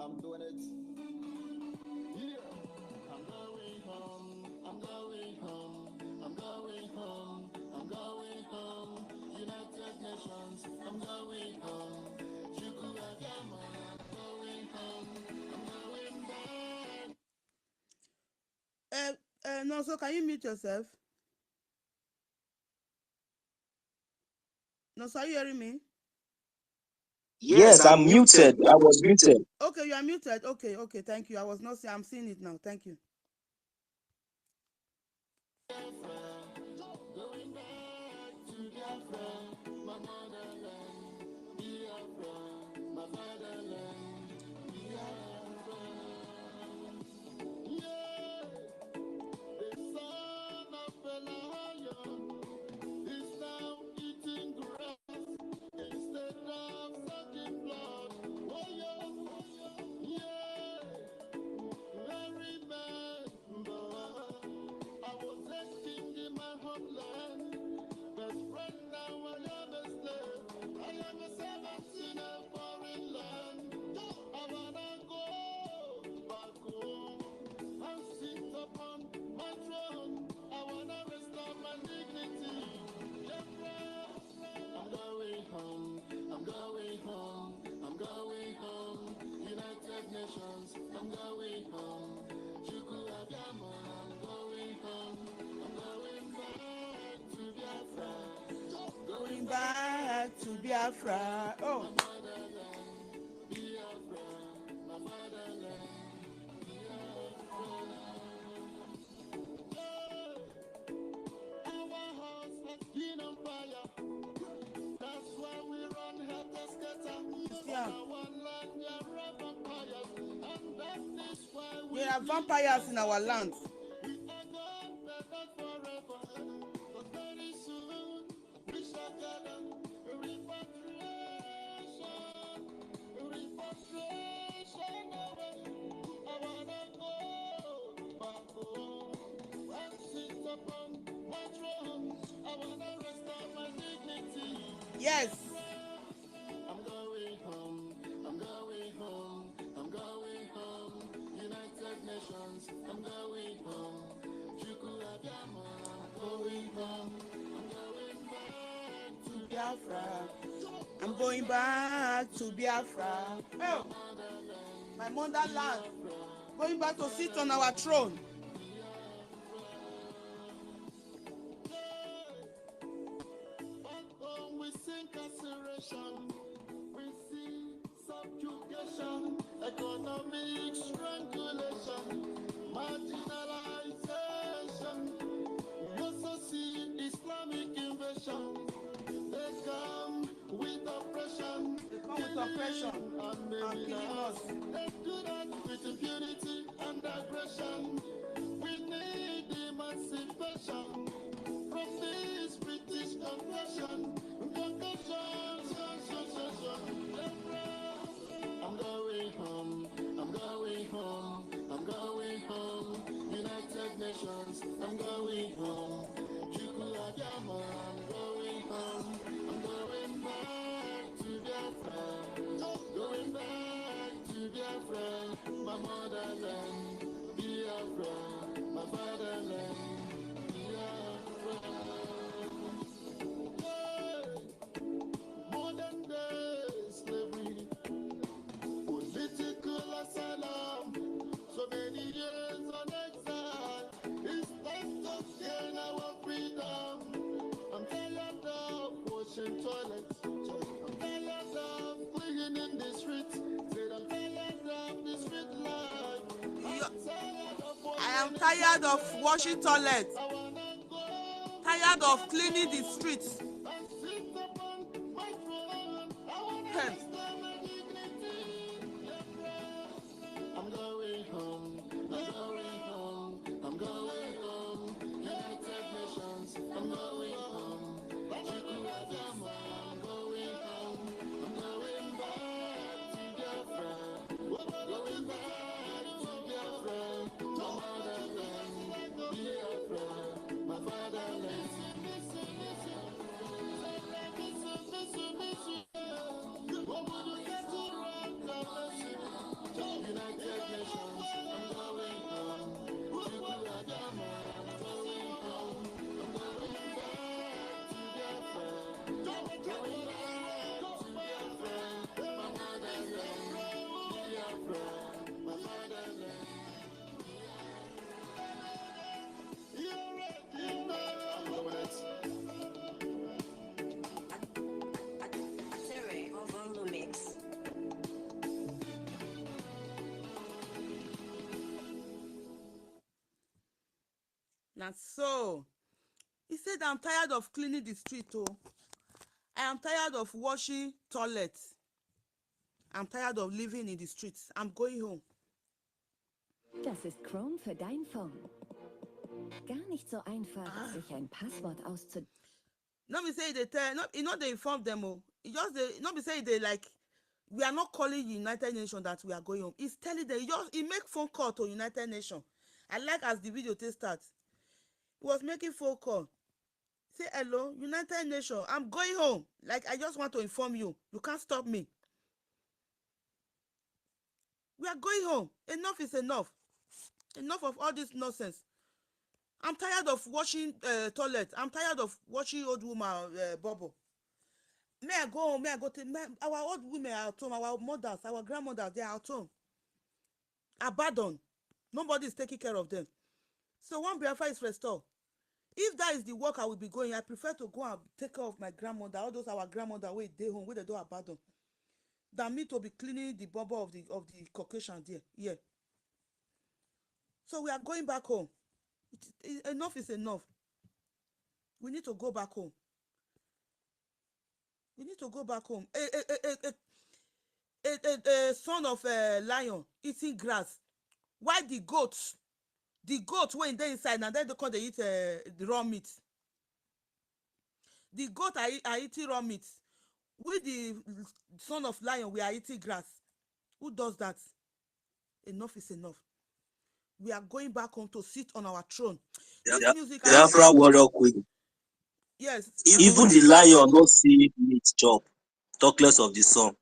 I'm doing it. Yeah. I'm going home. I'm going home. I'm going home. I'm going home. United Nations. I'm going home. Chuku Agama. I'm going home. I'm going back. No. So can you mute yourself? No. So are you hearing me? Yes, Yes, I'm I'm muted. muted. I I was was muted. muted. Okay, you are muted. Okay, okay. Thank you. I was not saying. I'm seeing it now. Thank you. Going back to Biafra, my motherland. Biafra, my fatherland. Biafra. Yeah, the son of a lion is now eating grass instead of sucking blood. Oh yeah, yeah. I remember I was a king in my homeland, but right now I am a slave. I am a servant in a foreign land. I wanna go back home and sit upon my throne. I wanna restore my dignity. I'm going home. I'm going home. I'm going home. United Nations. I'm going home. Chuku Agama. I'm going home. I'm going back to Biafra. Going back to Biafra. Oh. Biafra, my motherland. Our house has been on fire. That's why we run helter skelter. Yeah. On our land, there are vampires, and that is why we There are vampires in our land. we are gone better forever. But very soon we shall gather repatriation, repatriation away. I wanna go back home and sit upon my throne. I wanna restore my dignity. Yes. I'm going home. I'm going home. I'm going home. United Nations. I'm going home. Chuku Agama. I'm going Biafra. I'm going back to Biafra. Oh, my motherland. Going back to sit on our throne. We see incarceration, we see subjugation, economic strangulation, marginalization. We also see Islamic invasion. They come with oppression. And killing us. They do that with impunity and aggression. We need emancipation from this British oppression. I'm going home, I'm going home, I'm going home. United Nations, I'm going home. I'm going home. I'm going back to Biafra. Going back to Biafra. My motherland, Biafra. My fatherland, Biafra. Modern day slavery, political asylum, so many years on exile. It's time to gain our freedom. I'm tired of washing toilets. I'm tired of cleaning the streets. I'm tired of the street life. I am tired of washing toilets. Tired of cleaning the streets. I'm going home, I'm going home, I'm going home. United Nations, I'm going home. I'm going home, I'm going back to Biafra. Going back to Biafra. My motherland, Biafra. My fatherland. United Nations, I'm going home. I'm going home. I'm going back to Biafra. Going back to Biafra. My motherland, Biafra. My fatherland. You already know. Now so, he said, I'm tired of cleaning the street. Oh, I am tired of washing toilets. I'm tired of living in the streets. I'm going home. Das ist Chrome für dein Phone. Gar nicht so einfach, sich ein Passwort auszudenken. Not be say they tell, not they inform them. Oh, it just they not be say they like. We are not calling United Nations that we are going home. He's telling them. He make phone call to United Nations. I like as the video test starts. He was making phone call. Say hello, United Nations. I'm going home. Like I just want to inform you. You can't stop me. We are going home. Enough is enough. Enough of all this nonsense. I'm tired of washing toilet. I'm tired of washing old woman bubble. May I go home? May I go to our old women are at home, our mothers, our grandmothers, they are at home. Abandoned. Nobody is taking care of them. So one Biafra is restored. If that is the work I will be going, I prefer to go and take care of my grandmother, all those our grandmother where they home, where they don't abandon, than me to be cleaning the bubble of the Caucasian there. Yeah. So we are going back home. Enough is enough. We need to go back home. We need to go back home. A son of a lion eating grass. Why the goats when they inside and then they come they eat the raw meat. The goat are eating raw meat. We the son of lion we are eating grass. Who does that? Enough is enough. We are going back home to sit on our throne. This music. Biafra warrior queen. Yes. Even the lion not see meat chop. Talk less of the sun.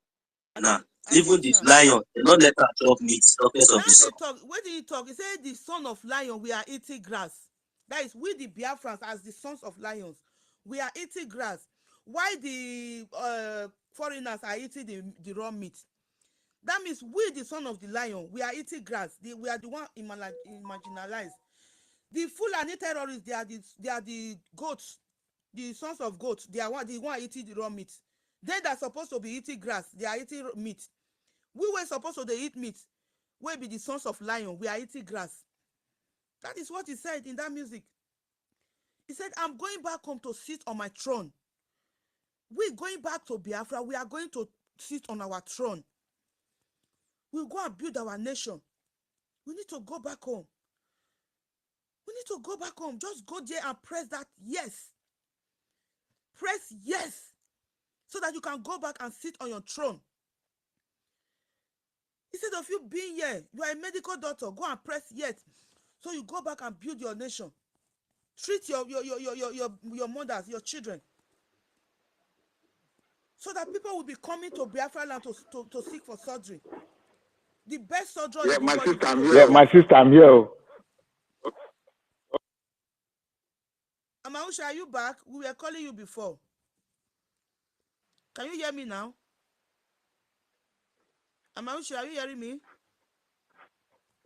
Nah. Even the lion, they not let her chop meat. Talk less of the sun. Where did he talk? He said the son of lion, we are eating grass. That is, we the Biafrans as the sons of lions. We are eating grass. why the foreigners are eating the raw meat. That means we, the son of the lion, we are eating grass. We are the one marginalized. The Fulani terrorists, they are the goats, the sons of goats. They are the one eating the raw meat. They that are supposed to be eating grass, they are eating meat. We were supposed to eat meat. We be the sons of lion. We are eating grass. That is what he said in that music. He said, I'm going back home to sit on my throne. We're going back to Biafra. We are going to sit on our throne. We'll go and build our nation. We need to go back home. We need to go back home. Just go there and press that yes. Press yes. So that you can go back and sit on your throne. Instead of you being here, you are a medical doctor. Go and press yes. So you go back and build your nation. Treat your mothers, your children. So that people will be coming to Biafra land to seek for surgery. The best surgery Yeah, in the my world. sister, I'm here. Yeah, my sister, I'm here. Amausha, are you back? We were calling you before. Can you hear me now? Amausha, are you hearing me?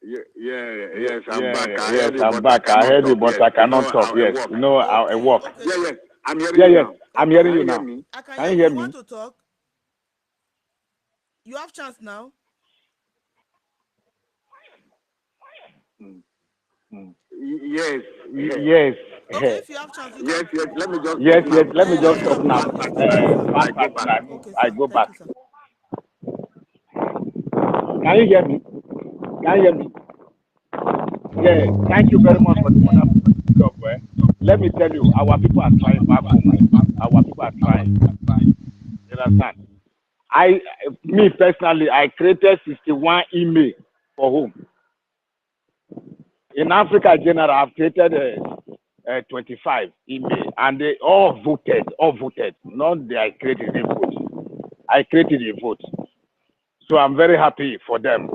Yes, I'm back. Yes, I'm back. I heard you, but I cannot talk. Yes, you know, I work. Okay. I'm hearing you now. I'm hearing you now. I can Can you hear hear you. me? Want to talk? You have chance now. Yes. Okay, if you have chance, you can. Yes. Let me just. Yes. Let me just Let's talk now. Okay, I sir. go back. Thank you, sir. Can you hear me? Can you hear me? Yeah. Thank you very much for the wonderful job. Let me tell you, our people are trying back home. Our people are trying. You understand? Me personally, I created 61 email for home. In Africa general, I've created 25 email, and they all voted. Not that I created a vote. I created a vote. So I'm very happy for them.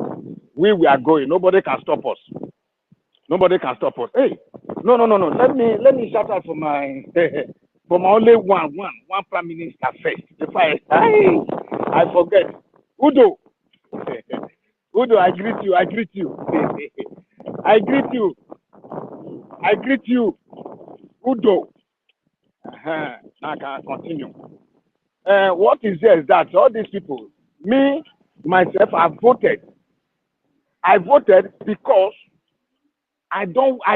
We are going. Nobody can stop us. Nobody can stop us. Hey, no. Let me shout out for my for my only one prime minister first. Before I forget. Udo. Udo, I greet you. I greet you. Udo. Now I can continue. What is there is that all these people, me, myself, I voted. I voted because I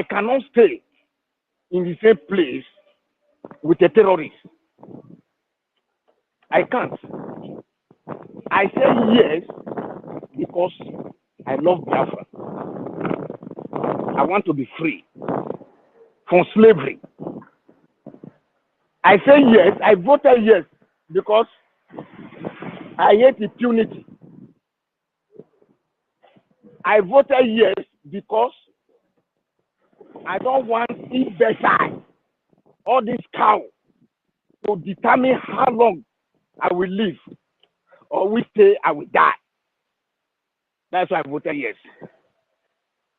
cannot stay in the same place with a terrorist. I can't. I say yes because I love Biafra. I want to be free from slavery. I say yes. I voted yes because I hate impunity. I voted yes because I don't want imbecile, all this cow, to determine how long I will live or which day I will die. That's why I voted yes.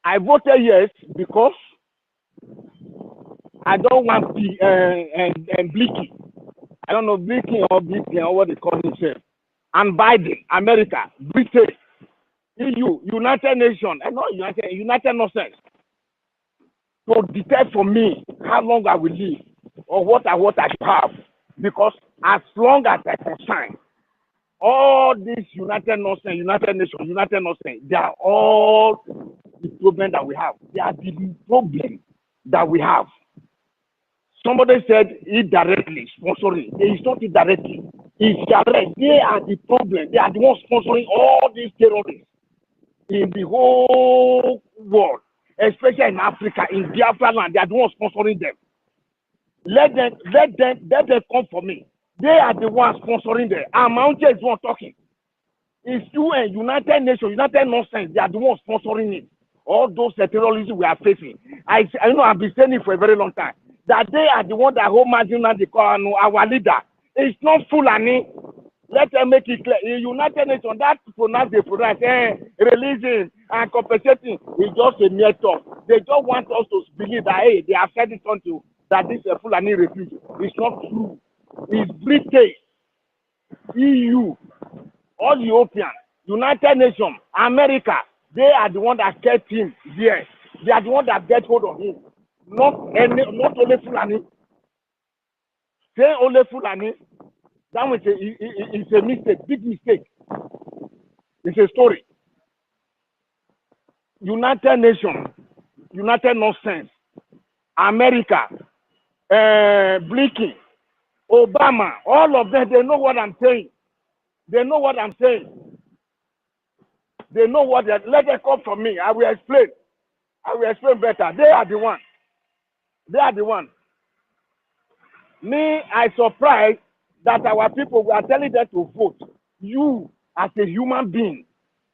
I voted yes because I don't want Blicky. I don't know Blicky or Blicky or what they call himself. And Biden, America, Britain, EU, United Nations, and not United Nations, to decide for me how long I will live or what I should have. Because as long as I can sign, all these United Nations, they are all the problem that we have. They are the problem that we have. Somebody said indirectly sponsoring. It's not indirectly. It's direct. They are the problem. They are the ones sponsoring all these terrorists in the whole world, especially in Africa, in Biafra land. They are the ones sponsoring them. Let them come for me. They are the ones sponsoring them. And my own is one talking. It's UN, United Nations, United Nations. They are the ones sponsoring it. All those terrorism we are facing. I know I've been saying it for a very long time. That they are the ones that hold Martin and our leader. It's not Fulani. Let them make it clear. In United Nations, that pronounce releasing and compensating is just a mere talk. They just want us to believe that hey, they have said it unto that this Fulani refugee. It's not true. is Britain, EU, all European, United Nations, America. They are the one that kept him there. They are the one that get hold of him. Not only Fulani. Say only Fulani. That was it's a mistake, big mistake. It's a story. United Nations, United Nations, America, Blinken, Obama, all of them, they know what I'm saying. They know what I'm saying. They know what they let them come from me. I will explain. I will explain better. They are the one. They are the one. Me, I surprised that our people were telling them to vote. You, as a human being,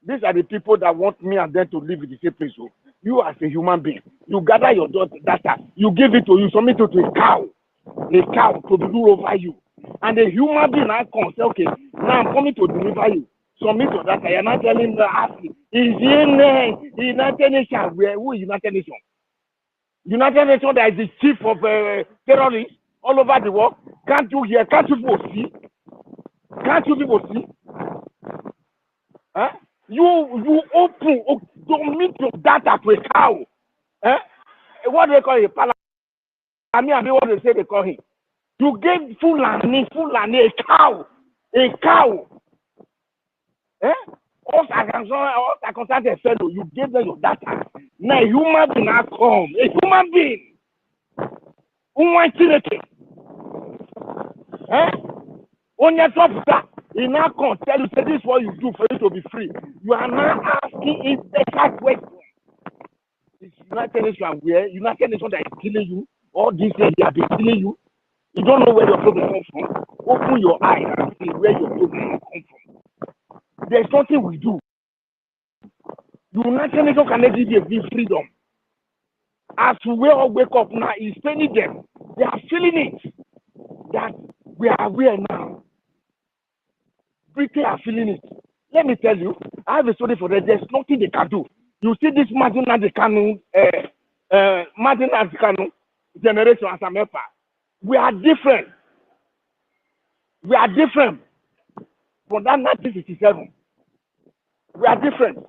these are the people that want me and them to live in the same place. So you, as a human being, you gather your data, you give it to you, submit it to a cow to be rule over you. And a human being now comes, say, okay, now I'm coming to deliver you. Submit your data. You're not telling me, asking, is in United Nations? Who is United Nations? United Nations that is the chief of terrorists all over the world. Can't you hear? Can't you people see? Can't you people see? Huh? You open, submit your data to a cow. Eh? What do they call it? I mean, what they say they call him. You gave Fulani, a cow. A cow. Eh? All circumstances fellow, you gave them your data. Now a human being now come. A human being. Who wants to eh? On your top of that, he now come tell you, say, this is what you do for you to be free. You are now asking a better question. It's United Nations where United Nations that is killing you. All these things they have been killing you. You don't know where your problem comes from. Open your eyes and see where your problem comes from. There's something we do. United Nations cannot give you freedom. As we all wake up now, it's paining them. They are feeling it. That we are aware now. Britain are feeling it. Let me tell you, I have a story for them. There's nothing they can do. You see this Martin Adikanu generation as a member. We are different. We are different from that 1967. We are different.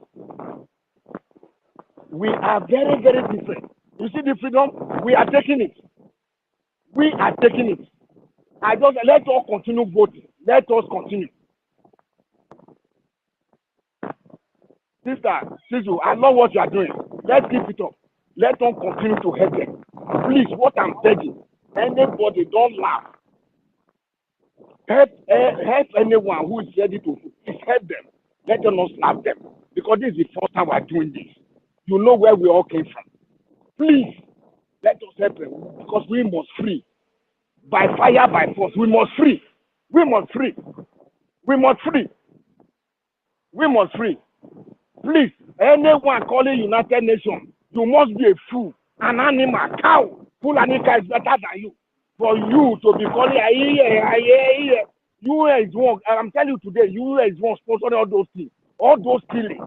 We are very, very different. You see the freedom? We are taking it. We are taking it. Let us continue voting. Let us continue. Sister, I love what you are doing. Let's keep it up. Let us continue to help them. Please, what I'm begging, anybody don't laugh. Help anyone who is ready to please help them. Let them not slap them. Because this is the first time we're doing this. You know where we all came from. Please, let us help them. Because we must free. By fire, by force. We must free. We must free. We must free. We must free. Please, anyone calling United Nations, you must be a fool, an animal, cow. Fulani is better than you. For you to be calling US is one. I'm telling you today, US is one sponsoring all those things, all those killing.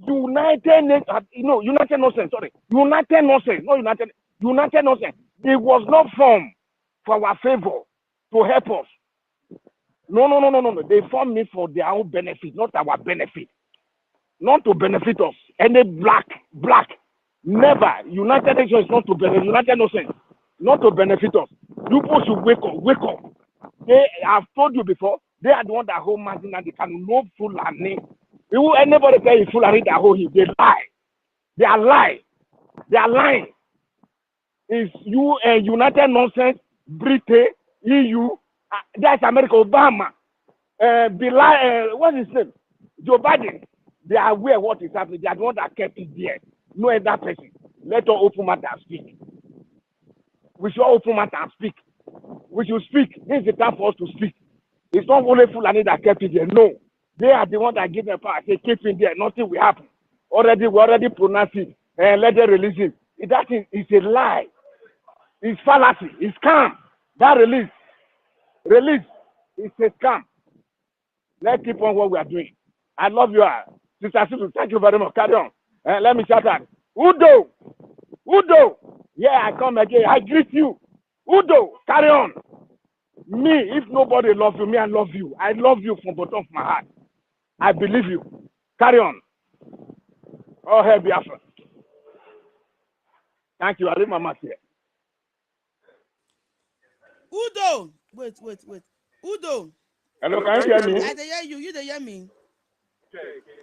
United Nations, United Nations, sorry, United Nations, not United Nations. It was not formed for our favor to help us. No. They formed it for their own benefit, not our benefit. Not to benefit us. Any black. Never. United Nations is not to benefit. United Nations, not to benefit us. You people should wake up. They have told you before, they are the one that hold Martin and they can no Fulani. Anybody tell you Fulani that hold him, they lie. They are lying. It's United Nations, Britain, EU, that's America, Obama, what's his name? Joe Biden. They are aware of what is happening. They are the one that kept it there. No other person. Let us open mouth and speak. We should open mouth and speak. We should speak. This is the time for us to speak. It's not only Fulani that kept it there. No. They are the one that give them power. They keep it there. Nothing will happen. We already pronounced it. Let them release it. That is a lie. It's fallacy. It's scam. That release. It's a scam. Let's keep on what we are doing. I love you all. Sister Susu, thank you very much. Carry on. Let me shout out. Udo. Yeah, I come again. I greet you. Udo, carry on. Me, if nobody love you, me, I love you. I love you from bottom of my heart. I believe you. Carry on. Oh, hey, Biafra. Thank you. I leave my mouth here. Udo, wait. Udo, Hello, can you hear me? I dey hear you. You dey hear me?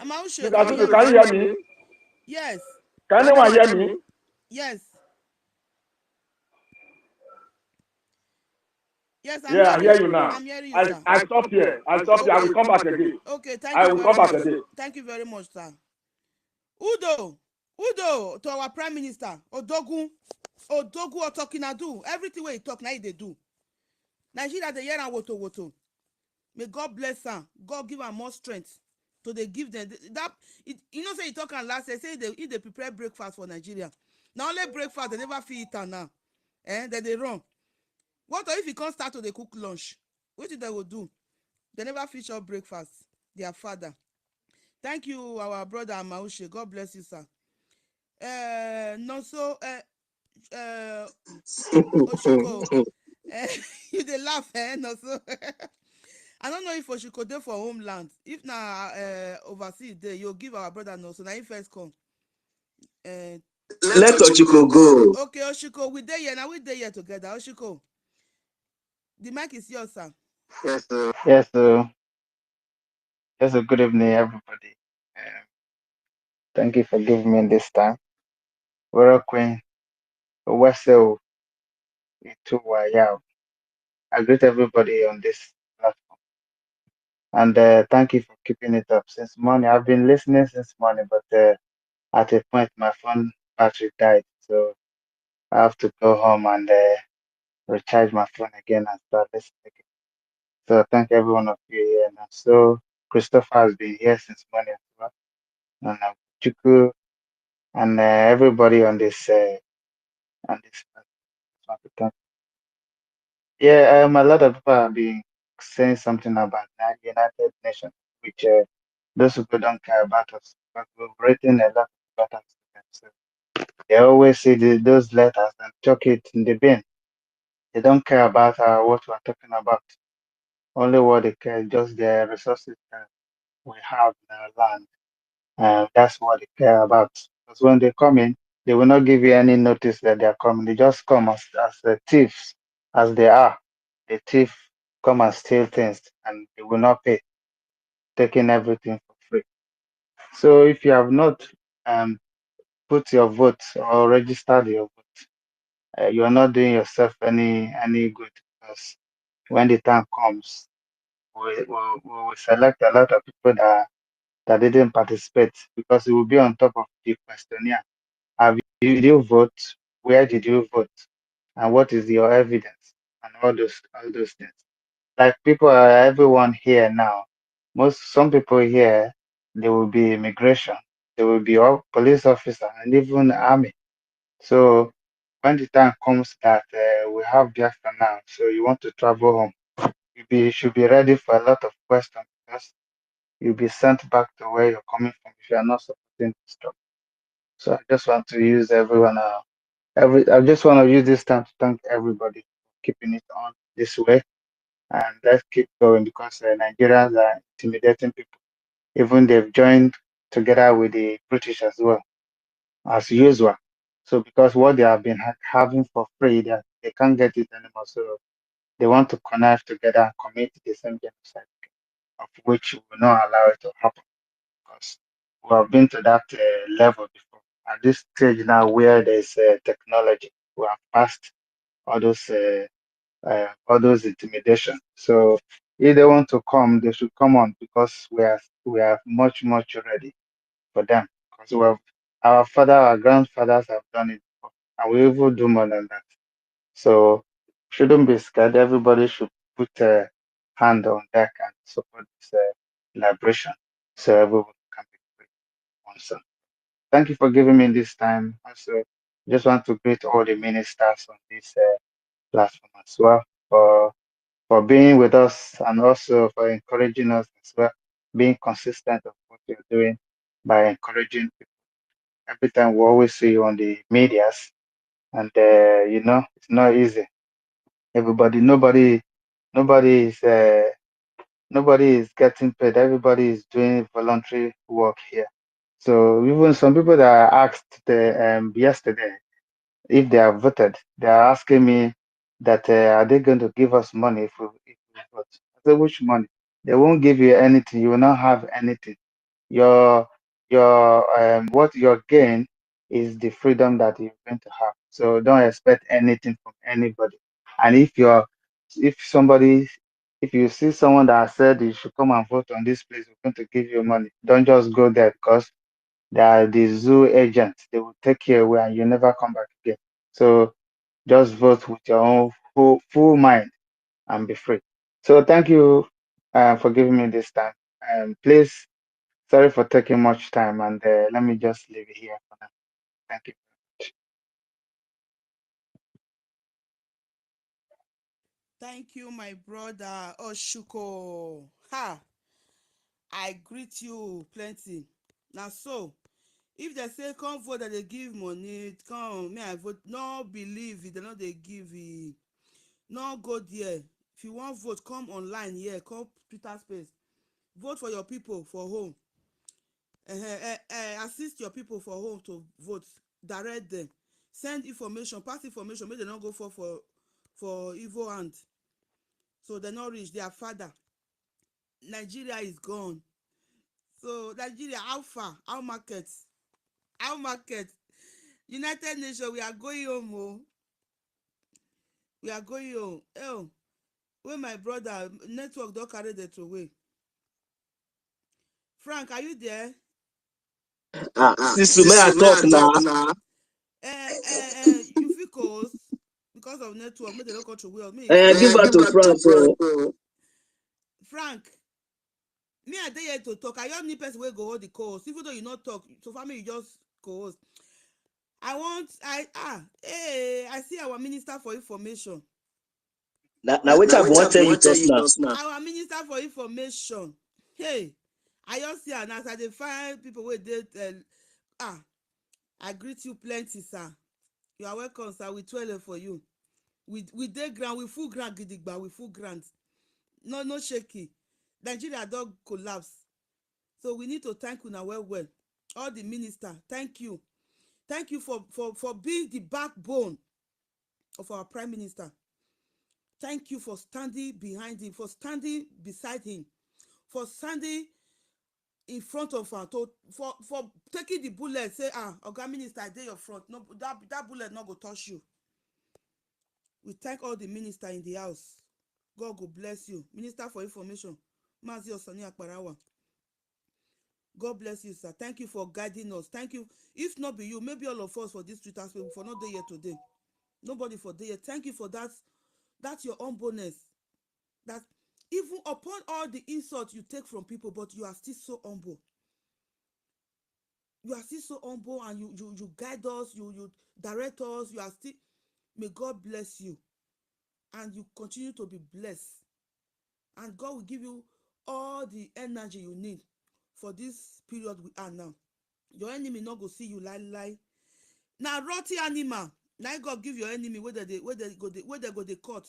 I'm out sure. Please, Can you hear Asusu, can you hear me? Yes. Can anyone hear me? Yes. Yes, I'm Yeah, I hearing hear you. you now. I'm hearing you, I, sir. I stop here. I stop here. I will come back again. Okay, thank I you will very come back much. again. Thank you very much, sir. Udo, to our Prime Minister, Odogun Otokinadu. Everything where he talk, now they do. Nigeria, they hear and woto. May God bless her. God give her more strength. So they give them that. You know, say you talk and last say they prepare breakfast for Nigeria. Now only breakfast, they never feed it now. Then they run. What if you can't start to they cook lunch? What did they will do? They never finish up breakfast. Their father. Thank you, our brother Amaushe. God bless you, sir. No, so, Oshiko, you dey laugh, no, so. I don't know if Oshiko dey for homeland. If na overseas dey, you give our brother no, so na him first come. Let Ochiko go. Okay, Oshiko, we dey here now. We dey here together. Oshiko, the mic is yours, sir. Yes, good evening, everybody. Thank you for giving me this time. Well, Queen, Wesel, Ituwayao. I greet everybody on this platform. And thank you for keeping it up since morning. I've been listening since morning, but at a point, my phone battery died. So I have to go home and recharge my phone again and start listening again. So thank every one of you here. And so Christopher has been here since morning as well. And Chuku and everybody on this platform. Yeah, a lot of people have been saying something about the United Nations, which those people don't care about us. But we've written a lot of letters to them. So they always see those letters and chuck it in the bin. They don't care about what we're talking about. Only what they care is just the resources that we have in our land. That's what they care about. Because when they come in, they will not give you any notice that they are coming. They just come as thieves, as they are. The thief come and steal things, and they will not pay, taking everything for free. So if you have not put your vote or registered your vote, you are not doing yourself any good, because when the time comes, we will select a lot of people that didn't participate, because it will be on top of the questionnaire. Did you vote? Where did you vote? And what is your evidence? And all those things. Like everyone here now. Some people here, they will be immigration, they will be all police officer, and even army. So when the time comes that we have Biafra now, so you want to travel home, you should be ready for a lot of questions, because you'll be sent back to where you're coming from if you are not supporting this stuff. So I just want to use everyone. I just want to use this time to thank everybody for keeping it on this way, and let's keep going, because Nigerians are intimidating people. Even they've joined together with the British as well, as usual. So because what they have been having for free, they can't get it anymore. So they want to connive together and commit the same genocide, of which we will not allow it to happen, because we have been to that level before. At this stage now, where there's technology, we have passed all those intimidation. So if they want to come, they should come on, because we are much ready for them, because our grandfathers have done it before, and we will do more than that. So shouldn't be scared. Everybody should put a hand on deck and support this liberation, so everyone can be free also. Thank you for giving me this time. Also, just want to greet all the ministers on this platform as well, for being with us, and also for encouraging us as well, being consistent of what you're doing by encouraging people. Every time we always see you on the medias, and it's not easy. Nobody Nobody is nobody is getting paid. Everybody is doing voluntary work here. So even some people that I asked yesterday if they have voted, they are asking me that are they going to give us money if we vote? I said, which money? They won't give you anything. You will not have anything. Your what your gain is the freedom that you're going to have. So don't expect anything from anybody. And if somebody if you see someone that said you should come and vote on this place, we're going to give you money. Don't just go there because they are the zoo agents. They will take you away and you never come back again. So just vote with your own full mind and be free. So thank you for giving me this time. Please, sorry for taking much time, and let me just leave it here for now. Thank you. Thank you, my brother Oshuko. Ha! I greet you plenty. Now so, if they say come vote that they give money, come, may I vote. No believe it, they know they give it. No go there. If you want vote, come online here, come Twitter space. Vote for your people for home. Assist your people for home to vote. Direct them. Send information, pass information, make they not go for evil hand. So they not reach their father. Nigeria is gone. So Nigeria, how far? How market? How market? United Nations, we are going home. Oh. We are going home. Oh, when my brother network don't carry that away. Frank, are you there? Sister, may I talk now? You feel close because of network. Make the local to well. Me, Give her to France. Frank, me I dey here to talk. I just need person wey go hold the calls. Even though you not talk, so far me you just co-host. I see our minister for information. Now wait, I want to tell you just now. Our minister for information. Hey, I just see and as I dey find people wey dey I greet you plenty, sir. You are welcome, sir. We toilet for you. We dey ground, we full ground gidigba, we full ground. No shaky. Nigeria don collapse. So we need to thank una well. All the minister, thank you. Thank you for being the backbone of our prime minister. Thank you for standing behind him, for standing beside him, for standing in front of her, for taking the bullet, say, Oga Minister, I dey your front. No, that bullet not go touch you. We thank all the minister in the house. God go bless you. Minister for Information, Mazi Osani Akparawa. God bless you, sir. Thank you for guiding us. Thank you. If not be you, maybe all of us for this Twitter space, for not there yet today. Nobody for there yet. Thank you for that. That's your humbleness. That even upon all the insults you take from people, but you are still so humble. You are still so humble, and you guide us, you direct us. You are still. May God bless you, and you continue to be blessed, and God will give you all the energy you need for this period we are now. Your enemy not go see you lie. Now rotty animal. Now God give your enemy where they go the court.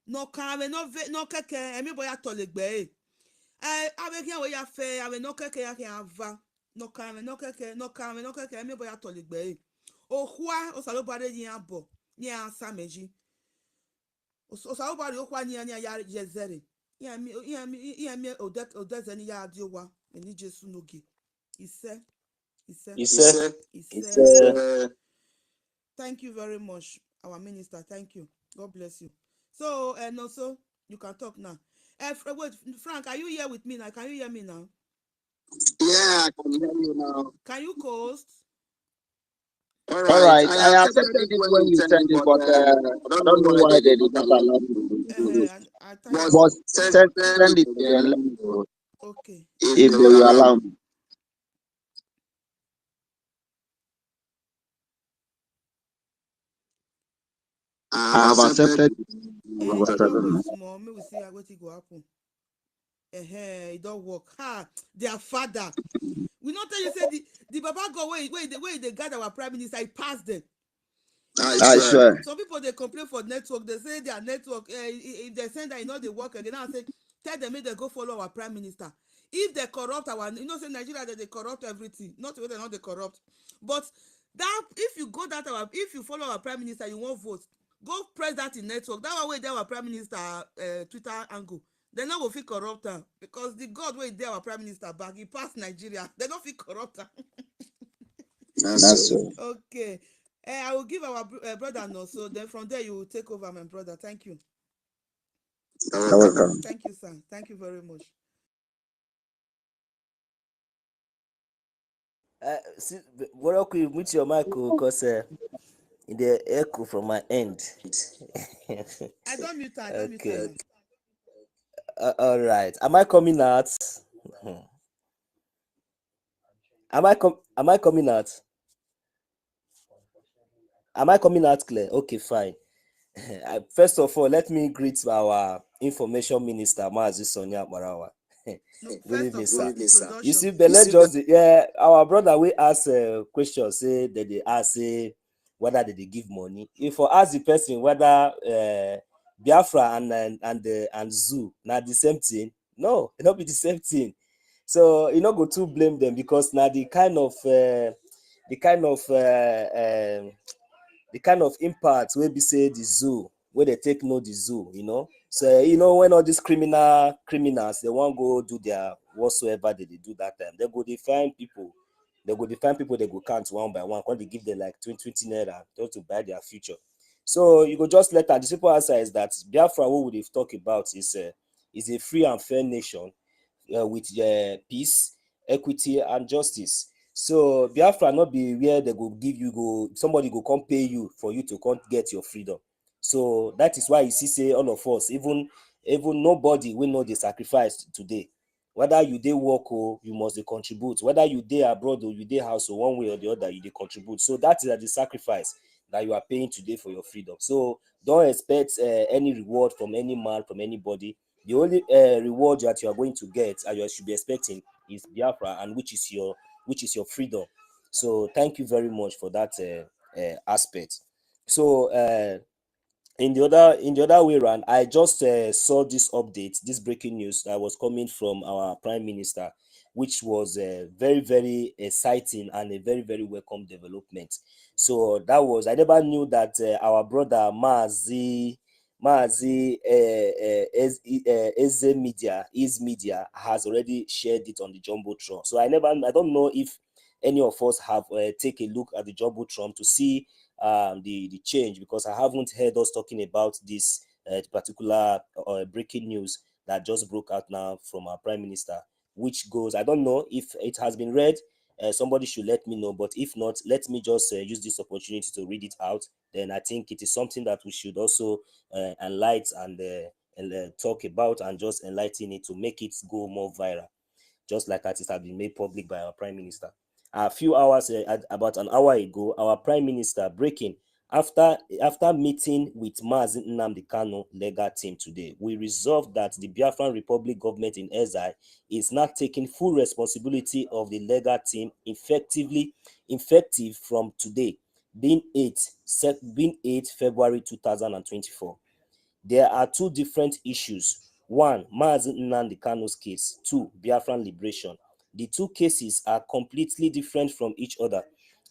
No can no keke. Everybody tolegbe. Avec ya we ya fe. Ave no keke ya ava. No can no keke. Everybody tolegbe. Ohwa osalobare ni abo ni ansameji. Osalobare ohwa ni ya yezere. Iya mi odezeni ya adiowa. Eni Jesu nogi. Ise. Thank you very much, our minister. Thank you. God bless you. So, and also, you can talk now. Wait, Frank, are you here with me now? Can you hear me now? Yeah, I can hear you now. Can you host? All right. I accepted it when you sent it, but I don't know why they did not allow me to do it. But send it again. Let me know. Okay. If they will allow me. I have accepted it. Small, maybe we see what it go happen. It don't work. Their father. We not tell you say the Baba God where they guide our prime minister, he passed them. I swear. Some people they complain for network. They say their network. If they send that, they work again. Now I say tell them if they go follow our prime minister. If they corrupt our, say Nigeria that they corrupt everything. Not whether not they corrupt, but that if you go that if you follow our prime minister, you won't vote. Go press that in network. That one way there our prime minister Twitter angle. They no go fit corrupt am because the God wey dey our prime minister back, he pass Nigeria. They no fit corrupt am. That's so. Okay. I will give our brother no. So then from there you will take over, my brother. Thank you. You're welcome. Thank you, sir. Thank you very much. See, what you mute your mic because in the echo from my end. I don't mute her. I don't mute her. Okay. All right. Am I coming out? Am I coming out? Am I coming out clear? Okay, fine. First of all, let me greet our information minister, Mazi Sonia Marawa. No, Good evening, sir. You see, introduction. but let's just our brother we ask a question, say that they ask say whether they give money. If I ask the person whether Biafra and zoo now the same thing, no, it not be the same thing. So you not go to blame them because now the kind of impact wey be say the zoo wey they take know the zoo, so when all these criminals they want go do their whatsoever they do that time, they go define people they go count one by one, when they give them like 20 naira just to buy their future. So you go just let her. The simple answer is that Biafra, what we talk about is a free and fair nation with peace, equity and justice. So Biafra not be where they go give you somebody go come pay you for you to come get your freedom. So that is why you see say all of us, even nobody will know the sacrifice today. Whether you dey work or you must contribute. Whether you dey abroad or you dey house or one way or the other, you dey contribute. So that is the sacrifice that you are paying today for your freedom. So don't expect any reward from any man, from anybody. The only reward that you are going to get and you should be expecting is Biafra, and which is your freedom. So thank you very much for that aspect. So in the other way around, I just saw this update, this breaking news that was coming from our prime minister, which was very, very exciting and a very, very welcome development. So that was, I never knew that our brother Mazi Eze Media has already shared it on the Jumbotron. So I don't know if any of us have take a look at the Jumbotron to see the change, because I haven't heard us talking about this particular breaking news that just broke out now from our prime minister, which goes, I don't know if it has been read. Somebody should let me know, but if not, let me just use this opportunity to read it out. Then I think it is something that we should also enlighten and talk about, and just enlighten it to make it go more viral, just like it has been made public by our prime minister. A few hours, about an hour ago, our prime minister breaking after meeting with Mazi Nnamdi Kanu legal team today, we resolved that the Biafran Republic government in exile is not taking full responsibility of the legal team effective from today, being 8 February 2024. There are two different issues. One, Mazi Nnamdi Kanu's case. Two, Biafran liberation. The two cases are completely different from each other.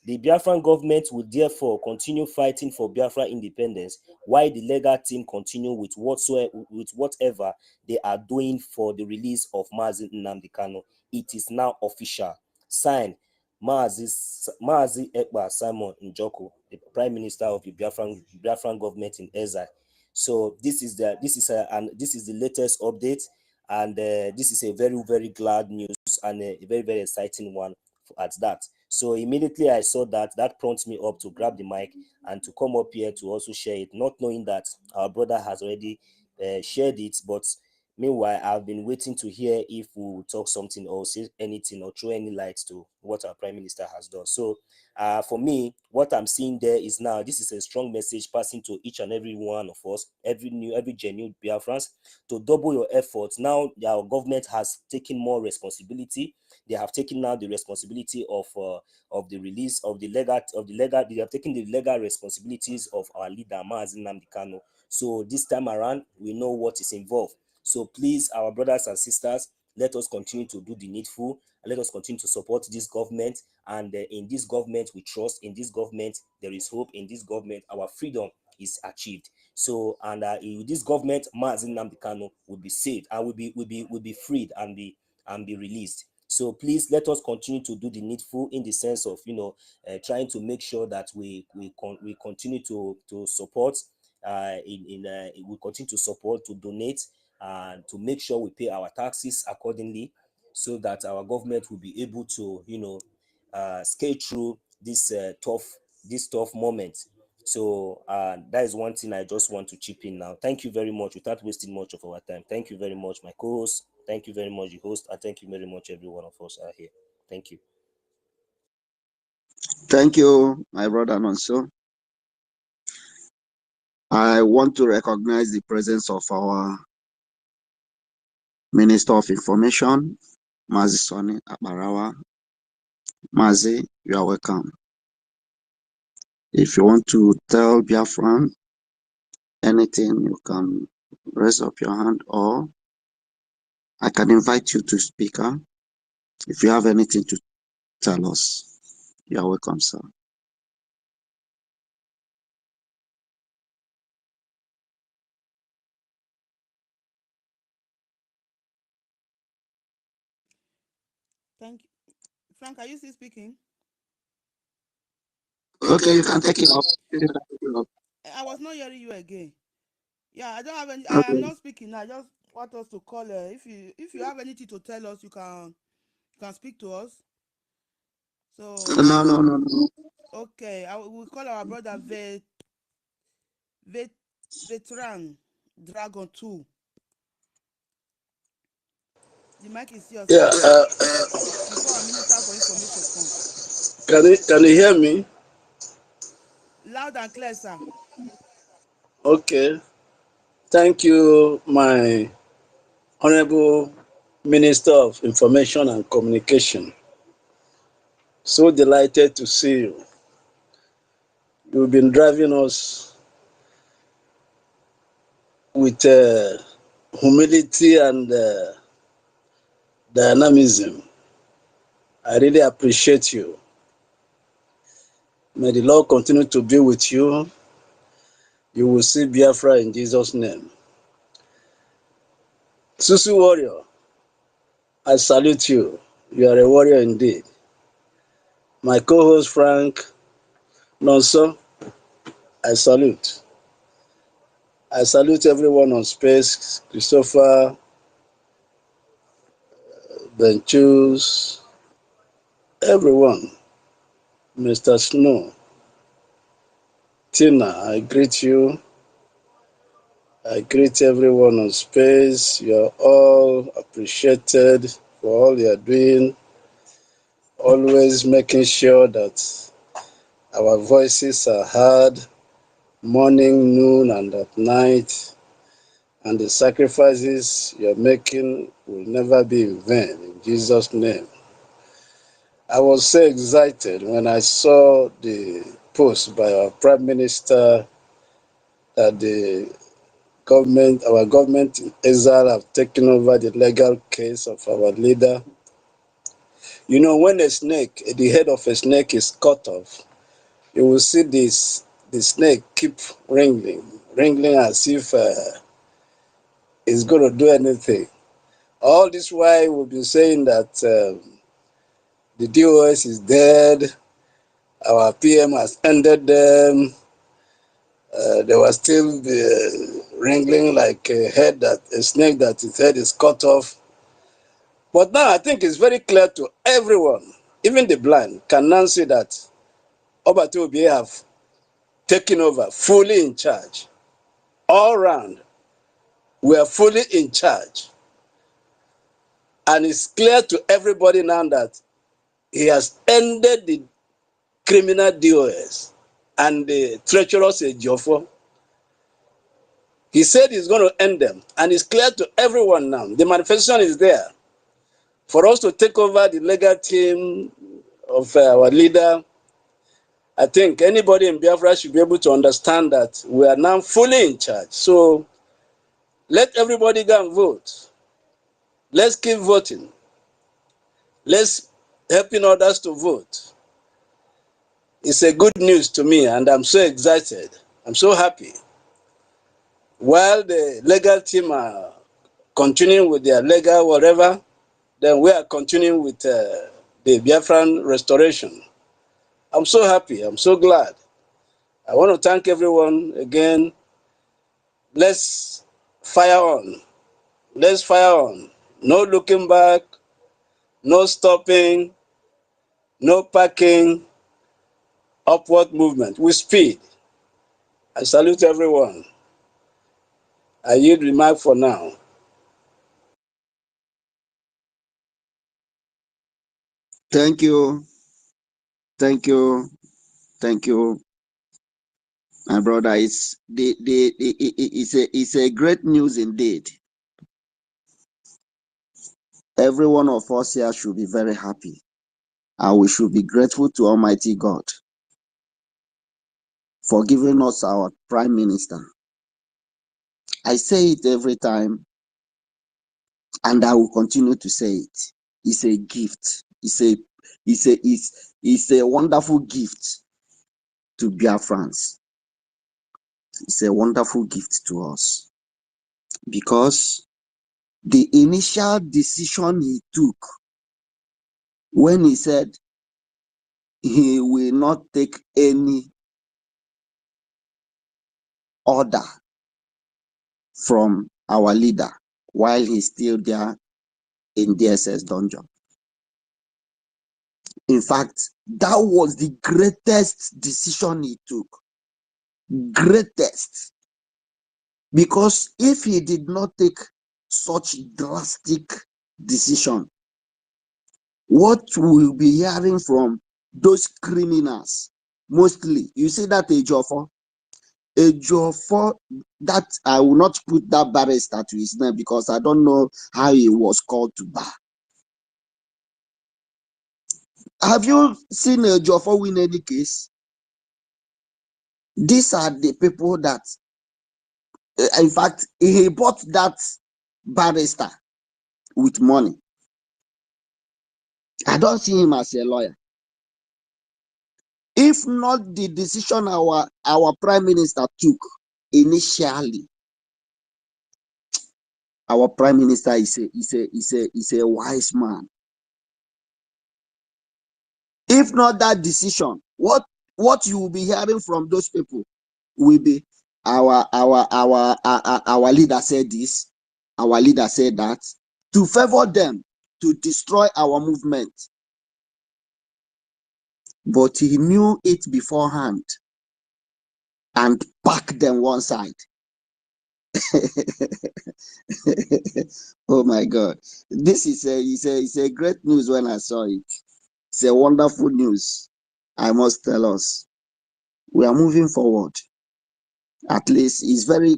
The Biafran government will therefore continue fighting for Biafra independence, while the legal team continue with whatever they are doing for the release of Mazi Nnamdi Kanu. It is now official. Signed, Mazi Ekpa Simon Njoko, the Prime Minister of the Biafran government in exile. So this is the latest update, and this is a very, very glad news and a very, very exciting one at that. So immediately I saw that prompted me up to grab the mic and to come up here to also share it, not knowing that our brother has already shared it, but Meanwhile, I've been waiting to hear if we will talk something or say anything or throw any light to what our Prime Minister has done. So for me, what I'm seeing there is now this is a strong message passing to each and every one of us, every genuine Biafrans, to double your efforts. Now our government has taken more responsibility. They have taken now the responsibility of the release of the legal they have taken the legal responsibilities of our leader Mazi Nnamdi Kanu. So this time around, we know what is involved. So please, our brothers and sisters, let us continue to do the needful, and let us continue to support this government. And in this government, we trust. In this government, there is hope. In this government, our freedom is achieved. So, and in this government, Mazi Nnamdi Kanu will be saved and will be freed and be released. So please let us continue to do the needful in the sense of trying to make sure that we continue to support. We continue to support, to donate, and to make sure we pay our taxes accordingly, so that our government will be able to scale through this tough moment. So that is one thing I just want to chip in now. Thank you very much, without wasting much of our time. Thank you very much, my co-host. Thank you very much, the host, and thank you very much, every one of us are here. Thank you. Thank you, my brother Nonso. I want to recognize the presence of our Minister of Information, Mazi Soni Abarawa. Mazi, you are welcome. If you want to tell Biafran anything, you can raise up your hand, or I can invite you to speak. If you have anything to tell us, you are welcome, sir. Thank you. Frank, are you still speaking? Okay, you can take it up. I was not hearing you again. Yeah, I don't have any. I am Okay. not speaking. I just want us to call. If you have anything to tell us, you can speak to us. So No. okay, we call our brother Vet, Veteran Dragon 2. The mic is yours, Yeah. sir. Before our Minister for Information come. Can you hear me? Loud and clear, sir. Okay. Thank you, my Honorable Minister of Information and Communication. So delighted to see you. You've been driving us with humility and dynamism. I really appreciate you. May the Lord continue to be with you. You will see Biafra in Jesus' name. Susu Warrior, I salute you. You are a warrior indeed. My co-host Frank Nonso, I salute. I salute everyone on space, Christopher, Benchus, everyone, Mr. Snow, Tina, I greet you. I greet everyone on space. You're all appreciated for all you're doing, always making sure that our voices are heard morning, noon, and at night. And the sacrifices you're making will never be in vain, in Jesus' name. I was so excited when I saw the post by our Prime Minister that our government in Israel have taken over the legal case of our leader. You know, when the head of a snake is cut off, you will see the snake keep wriggling as if it's going to do anything. All this while we've been saying that the DOS is dead, our PM has ended them. They were still wrangling like a snake that its head is cut off. But now I think it's very clear to everyone, even the blind, can now see that Obatu Obi have taken over fully in charge, all round, We are fully in charge. And it's clear to everybody now that he has ended the criminal DOS and the treacherous Ejiofor. He said he's going to end them. And it's clear to everyone now. The manifestation is there. For us to take over the legal team of our leader, I think anybody in Biafra should be able to understand that we are now fully in charge. So let everybody go and vote. Let's keep voting. Let's helping others to vote. It's a good news to me, and I'm so excited. I'm so happy. While the legal team are continuing with their legal whatever, then we are continuing with the Biafran restoration. I'm so happy. I'm so glad. I want to thank everyone again. Let's fire on. Let's fire on. No looking back, no stopping, no parking, upward movement with speed. I salute everyone. I yield remark for now. Thank you. Thank you. Thank you, my brother. It's a great news indeed. Every one of us here should be very happy. And we should be grateful to Almighty God for giving us our Prime Minister. I say it every time, and I will continue to say it. It's a gift. It's a wonderful gift to Biafrans. It's a wonderful gift to us because the initial decision he took when he said he will not take any order from our leader while he's still there in DSS dungeon. In fact, that was the greatest decision he took. Greatest. Because if he did not take such drastic decision, what we'll be hearing from those criminals, mostly, you see that Ejiofor, that I will not put that barrister to his name because I don't know how he was called to bar. Have you seen Ejiofor win any case? These are the people that, in fact, he bought that barrister with money. I don't see him as a lawyer. If not the decision our Prime Minister took initially, our Prime Minister is a wise man. If not that decision, what you will be hearing from those people will be our leader said this, our leader said that, to favor them, to destroy our movement. But he knew it beforehand and packed them one side. Oh my God. This is a great news when I saw it. It's a wonderful news. I must tell us. We are moving forward. At least it's very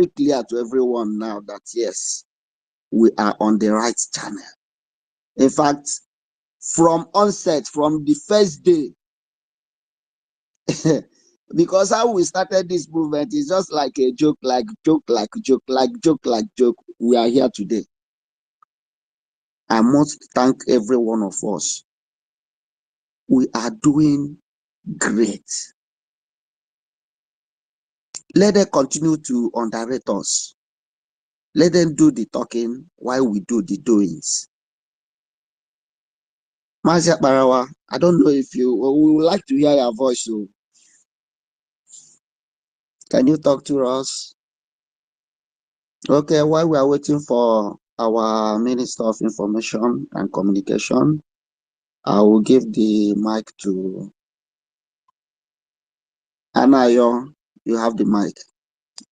clear to everyone now that yes, we are on the right channel. In fact, from onset, from the first day, because how we started this movement is just like a joke, like joke. We are here today. I must thank every one of us. We are doing great. Let them continue to underrate us. Let them do the talking while we do the doings. Mazia Barawa, I don't know if we would like to hear your voice. So can you talk to us? Okay, while we are waiting for our Minister of Information and Communication, I will give the mic to Anayo. You have the mic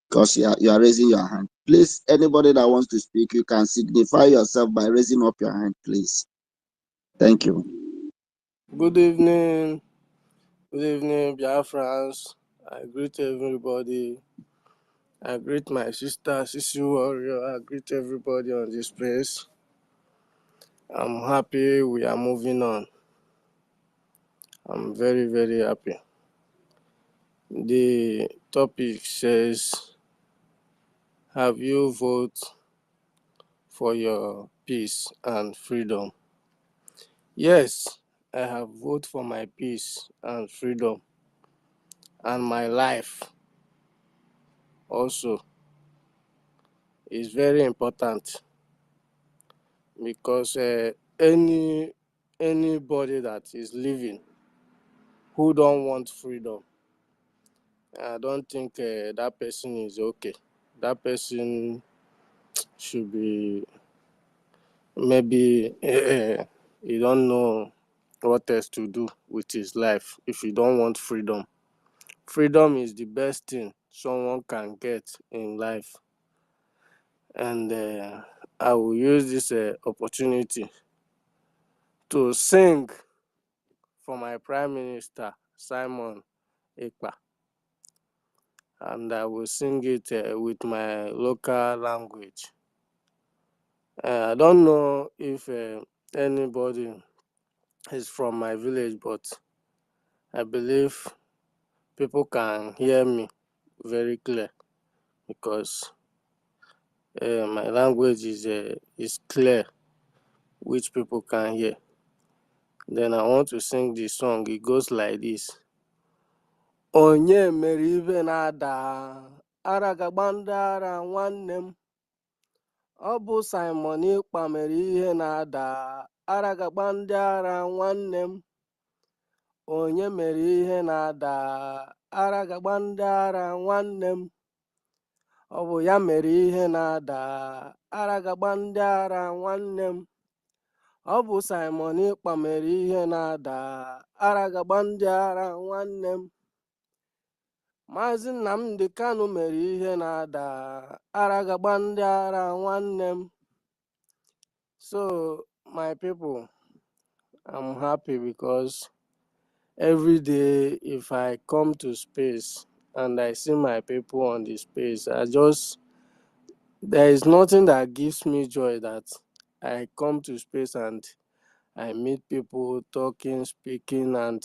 because you are raising your hand. Please, anybody that wants to speak, you can signify yourself by raising up your hand, please. Thank you. Good evening. Good evening, Biafrans. I greet everybody. I greet my sister, Sissy Warrior. I greet everybody on this place. I'm happy we are moving on. I'm very, very happy. The topic says, have you voted for your peace and freedom? Yes, I have voted for my peace and freedom and my life also. Is very important because anybody that is living who don't want freedom, I don't think that person is okay. That person should be maybe he don't know what else to do with his life if he don't want freedom. Freedom is the best thing someone can get in life, and I will use this opportunity to sing for my Prime Minister, Simon Ekpa, and I will sing it with my local language. I don't know if anybody is from my village, but I believe people can hear me very clear because my language is clear, which people can hear. Then I want to sing this song. It goes like this. Onye mere ibe na-ada ara gagbandara nwanne m. Ọ bụ Simon Ekpa mere ihe na-ada ara gagbandara nwanne m. Onye mere ihe na-ada ara gagbandara nwanne m. Ọ bụ ya mere ihe na-ada ara gagbandara nwanne m. Ọ bụ Simon Ekpa mere ihe na-ada ara gagbandara nwanne m. Maazị Nnamdi Kanu mere ihe na-ada ara gagbandara nwanne m. So my people, I'm happy because every day if I come to space and I see my people on the space, there is nothing that gives me joy that I come to space and I meet people talking, speaking, and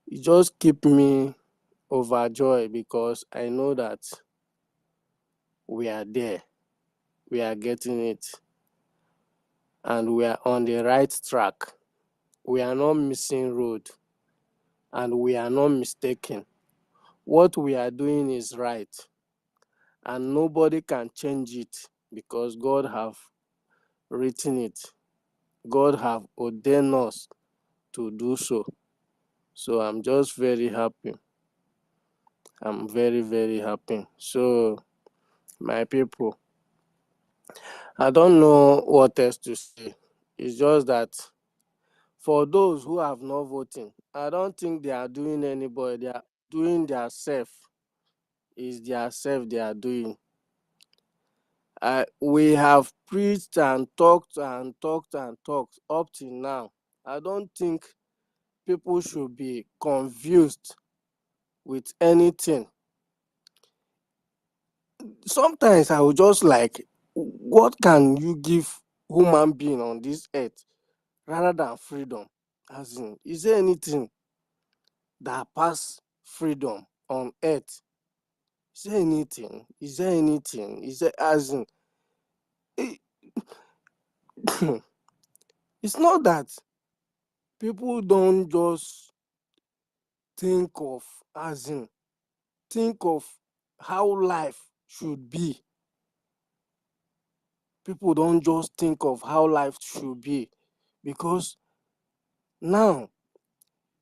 it just keep me overjoyed because I know that we are there, we are getting it, and we are on the right track. We are not missing road, and we are not mistaken. What we are doing is right, and nobody can change it because God have written it. God have ordained us to do so. So I'm just very happy. I'm very, very happy. So my people, I don't know what else to say. It's just that for those who have not voted, I don't think they are doing anybody. They are doing their self. It's their self they are doing. We have preached and talked and talked and talked up till now. I don't think people should be confused with anything. Sometimes I will just like, what can you give human being on this earth rather than freedom? As in, is there anything that pass freedom on earth? Is there anything? Is there anything? Is there, as in, it, it's not that people don't just think of, as in, think of how life should be. People don't just think of how life should be because now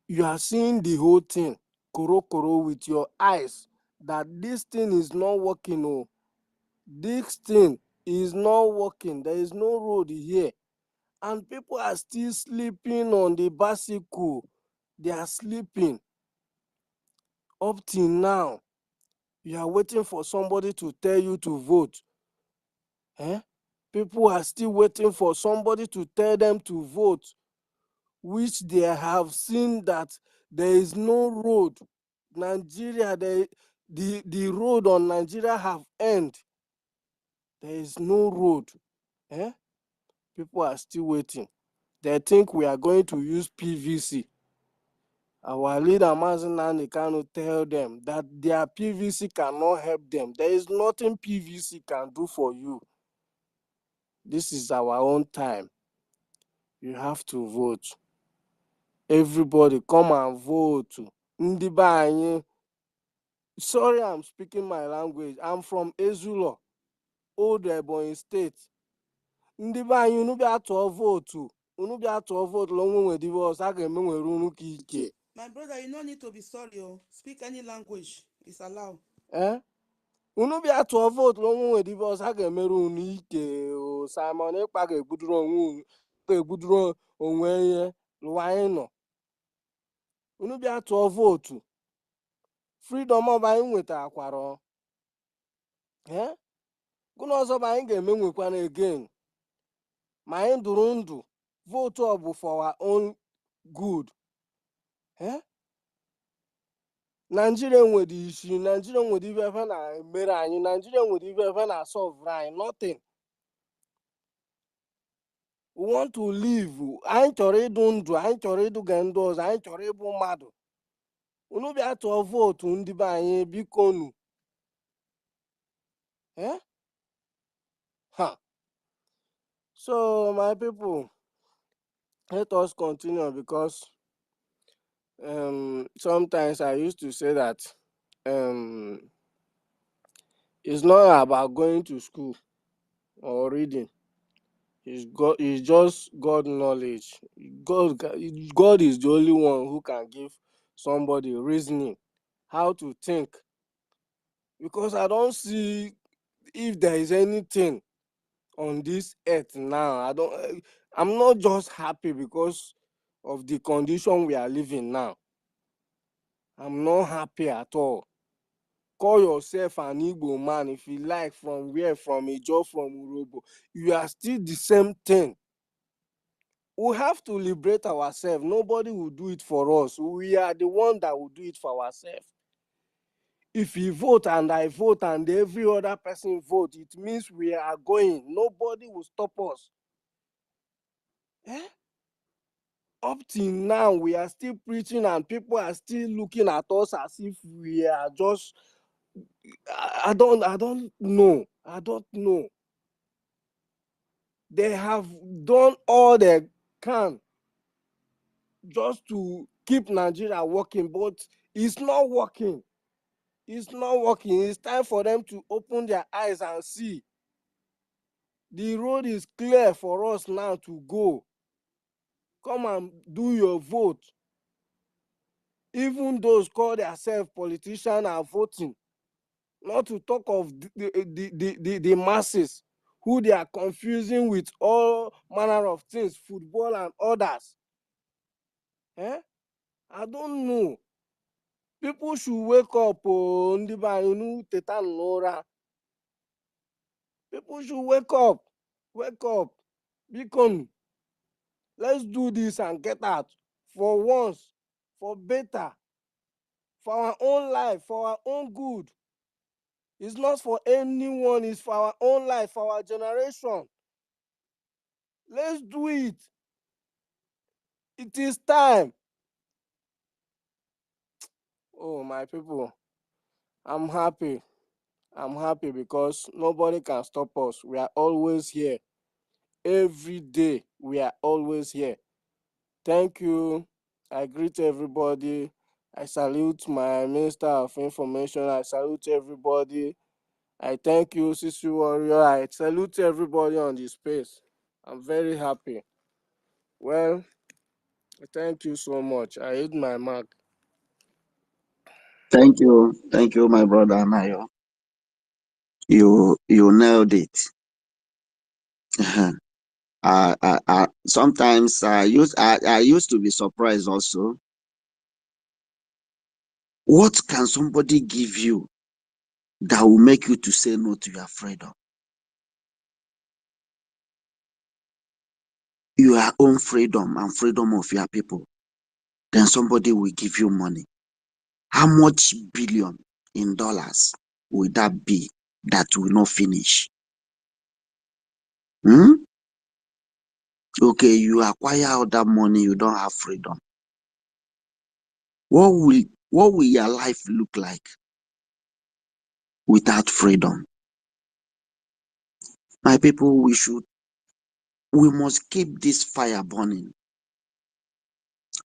you are seeing the whole thing koro with your eyes that this thing is not working. Oh, this thing is not working. There is no road here. And people are still sleeping on the bicycle. They are sleeping. Up till now, you are waiting for somebody to tell you to vote. People are still waiting for somebody to tell them to vote, which they have seen that there is no road. Nigeria, the road on Nigeria have end. There is no road. People are still waiting. They think we are going to use PVC. Our leader Mazinani cannot tell them that their PVC cannot help them. There is nothing PVC can do for you. This is our own time. You have to vote. Everybody come and vote. Ndị be anyị. Sorry, I'm speaking my language. I'm from Ezulo, Old Ebonyi State. Ndị be anyị unu bịa tụọ vootu. Unu bịa tụọ vootu la onwe nwere divorce a ga-eme nwere unu ka ike. My brother, you no need to be sorry. Oh. Speak any language. It's allowed. Unu bịa tụọ vootu la onwe nwere divorce a ga-emere unu ike. O Simon Ekpa ga-egbudoro onwe unu ga-egbudoro onwe ihe lụwa anyị nọ. Unu bịa tụọ vootu. Freedom of anyị nwetarakwara. Gụna ọzọ bụ anyị ga-eme nwekwana again. Ma anyị dụrụ ndụ. Vote ọ bụ for our own good. Nigeria nwere isi. Nigeria nwere ibe ebe na-emere anyị. Nigeria nwere ibe ebe na-solve anyị. Nothing. We want to live. Anyị chọrọ ịdụ ndụ. Anyị chọrọ ịdụga ndị ọzọ. Anyị chọrọ ịbụ mmadụ. Unu bịa tụọ vootu ndị be anyị biko nu. So my people, let us continue because sometimes I used to say that it's not about going to school or reading. It's just God knowledge. God is the only one who can give somebody reasoning, how to think. Because I don't see if there is anything on this earth now. I'm not just happy because of the condition we are living now. I'm not happy at all. Call yourself an Igbo man if you like, from where, from Ijo, from Urobo. You are still the same thing. We have to liberate ourselves. Nobody will do it for us. We are the one that will do it for ourselves. If you vote and I vote and every other person vote, it means we are going. Nobody will stop us. Up till now, we are still preaching and people are still looking at us as if we are just... I don't know. I don't know. They have done all they can just to keep Nigeria working, but it's not working. It's not working. It's time for them to open their eyes and see. The road is clear for us now to go. Come and do your vote. Even those call themselves politicians are voting. Not to talk of the masses who they are confusing with all manner of things, football and others. I don't know. People should wake up. People should wake up. Wake up. Beacon. Let's do this and get out. For once. For better. For our own life. For our own good. It's not for anyone. It's for our own life. For our generation. Let's do it. It is time. Oh, my people. I'm happy. I'm happy because nobody can stop us. We are always here. Every day, we are always here. Thank you. I greet everybody. I salute my Minister of Information. I salute everybody. I thank you, Sisi Warrior. I salute everybody on this space. I'm very happy. Well, thank you so much. I hit my mark. Thank you, my brother Anayo. You nailed it. Sometimes I used to be surprised also. What can somebody give you that will make you to say no to your freedom? your own freedom and freedom of your people, then somebody will give you money. How much billion in dollars will that be that will not finish? Okay, you acquire all that money, you don't have freedom. What will your life look like without freedom? My people, we must keep this fire burning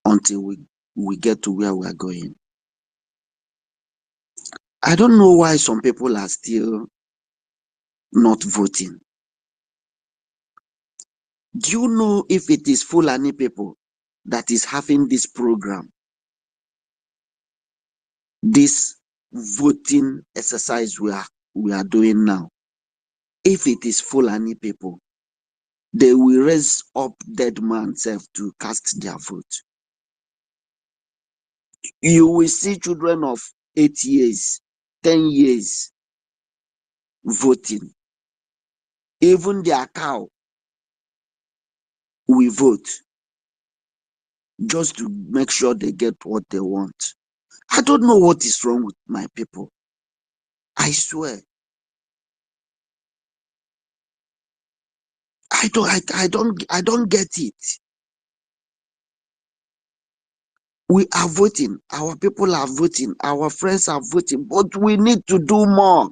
until we get to where we are going. I don't know why some people are still not voting. Do you know if it is Fulani people that is having this program, this voting exercise we are doing now? If it is Fulani people, they will raise up dead man self to cast their vote. You will see children of 8 years, 10 years voting. Even their cow will vote just to make sure they get what they want. I don't know what is wrong with my people. I swear. I don't get it. We are voting, our people are voting, our friends are voting, but we need to do more.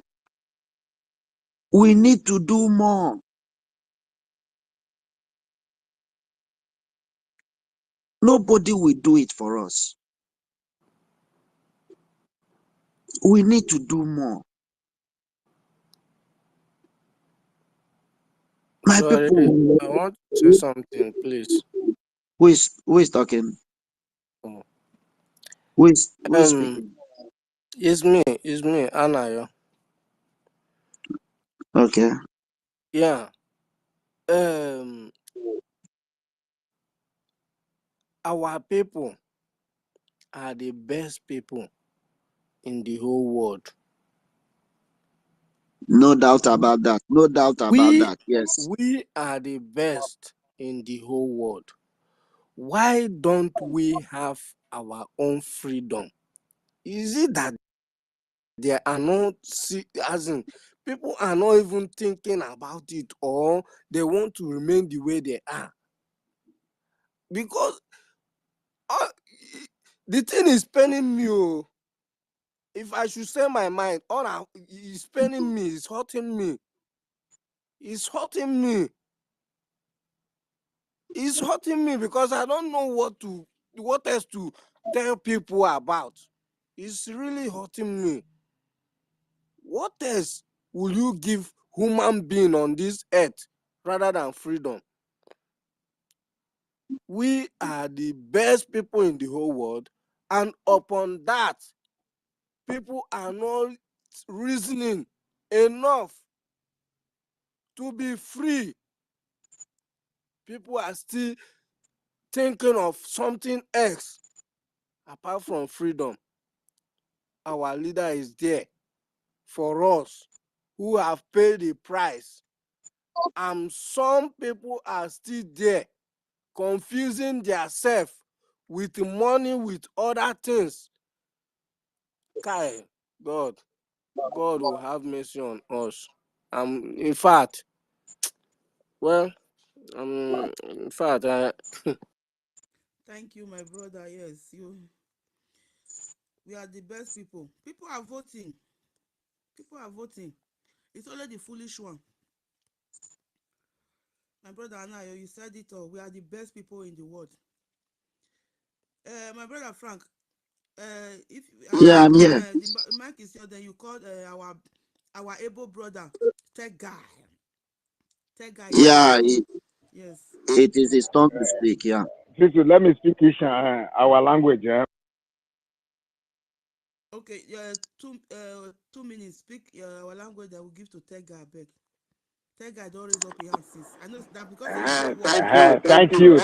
We need to do more. Nobody will do it for us. We need to do more. My Sorry, people. I want to say something, please. Who is talking? Oh. Who is speaking? It's me, Anayo. Okay. Yeah. Our people are the best people in the whole world. No doubt about that. No doubt about that. Yes. We are the best in the whole world. Why don't we have our own freedom? Is it that they are not, as in, people are not even thinking about it, or they want to remain the way they are? Because the thing is paining me. Oh. If I should say my mind, it's paining me, it's hurting me. It's hurting me. It's hurting me because I don't know what else to tell people about. It's really hurting me. What else will you give human being on this earth rather than freedom? We are the best people in the whole world, and upon that, people are not reasoning enough to be free. People are still thinking of something else apart from freedom. Our leader is there for us who have paid the price, and some people are still there confusing themselves with money, with other things. Kai, God will have mercy on us. In fact, well, in fact, Thank you, my brother. Yes, we are the best people. People are voting. People are voting. It's only the foolish one. My brother Anayo, you said it all. We are the best people in the world. My brother Frank, if Yeah, I'm here. the mic is here, then you called our able brother, tech guy. Tech guy is Yeah, here. Yes. it is his turn to speak. Yeah. Sister, let me speak our language. Okay, 2 minutes. Speak our language that we give to tech guy back. Tech guy don't raise up your hand since. I know that because they dey work. Thank you.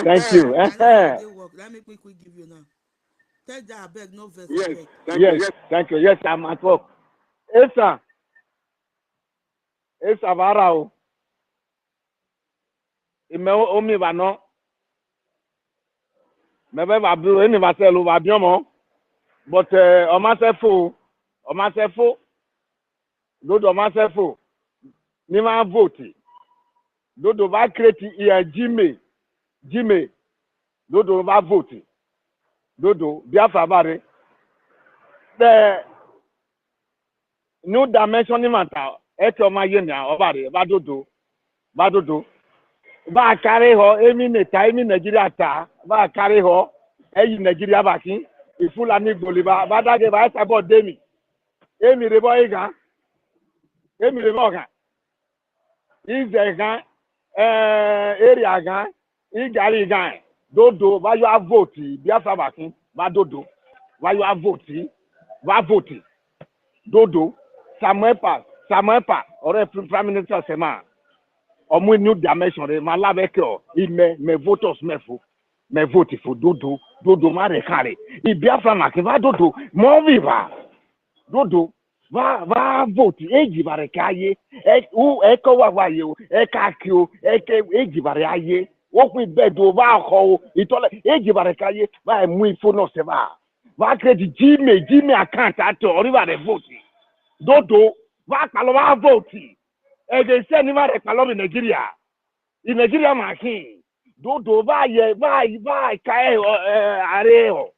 I know say they work. Let me quick give you now. Tech guy abeg, no verse abeg. Yes, thank you. Yes, I'm at work. Esa Varao. Ime omi bano. Maybe I do any myself over Biomo. But on myself, do on myself, Nima vote. Do va create here Jimmy, do va vote. Do Biafra bare. The new dimension matter. Eto ma yenya obare ba do. Ba carry ho emi neta emi Nigeria ta ba carry ho eyi Nigeria bakin ifulani goliba ba dage ba sabo demi emi rebo iga emi rebo ga ize ga area ga igari ga dodo ba you have vote Biafra bakin ba dodo ba you have vote ba vote dodo Samuel pa ore prime minister sema ọmụ new dimension rẹ ma lábẹ́ kẹ́ ọ ìmẹ̀ mẹ voters mẹ́fọ́ mẹ vote fún dodo má rẹ̀ kárẹ̀ ìbíafra màkì bá dodo mọ́ọ̀bì bá dodo bá vote èjìbà rẹ̀ ká yé ẹ kọ́ wà yé o ẹ ká kí o ẹ kẹ́ èjìbà rẹ̀ ayé wọ́n pín bẹ́ẹ̀ do bá kọ́ o ìtọ́lẹ̀ èjìbà rẹ̀ ká yé bá ẹ̀ mú ifo náà sẹ́ bá kẹ́ẹ̀tì Gmail account àti ọ̀rìbà rẹ̀ vote dodo bá kàlọ́ bá vote. They say ni ma re palọ in Nigeria. In Nigeria machine. Dodo ba ka are o.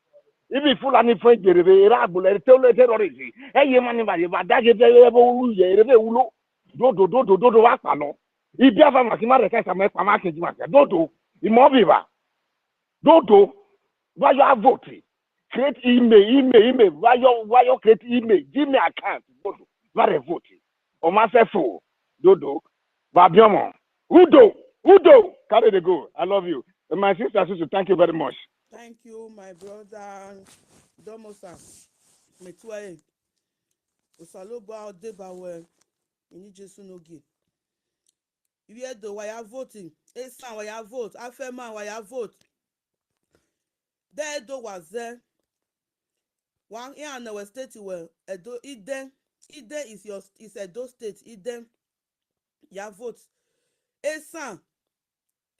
Ibi Fulani French derebe irabule terrorist. Eye mani ba dage be ulu ye rebe ulo. Dodo wa palọ. Ibi afa machine ma re ka sa me pa ma keji ma. Dodo imobi ba. Dodo why you vote. Create email. Why you create email? Gmail account. Dodo. Why vote? O ma se fo. Dodo, Babiomo, Udo, carry the go. I love you. And my sister, thank you very much. Thank you, my brother. Domosa, Metuae, Osaloba, Debawe, Inijesu Nogi. You hear the why you voting? Esan why you vote? Afema why you vote? There do was there. One year in our state where Edo Iden is Edo state Iden. Ya vote. Esan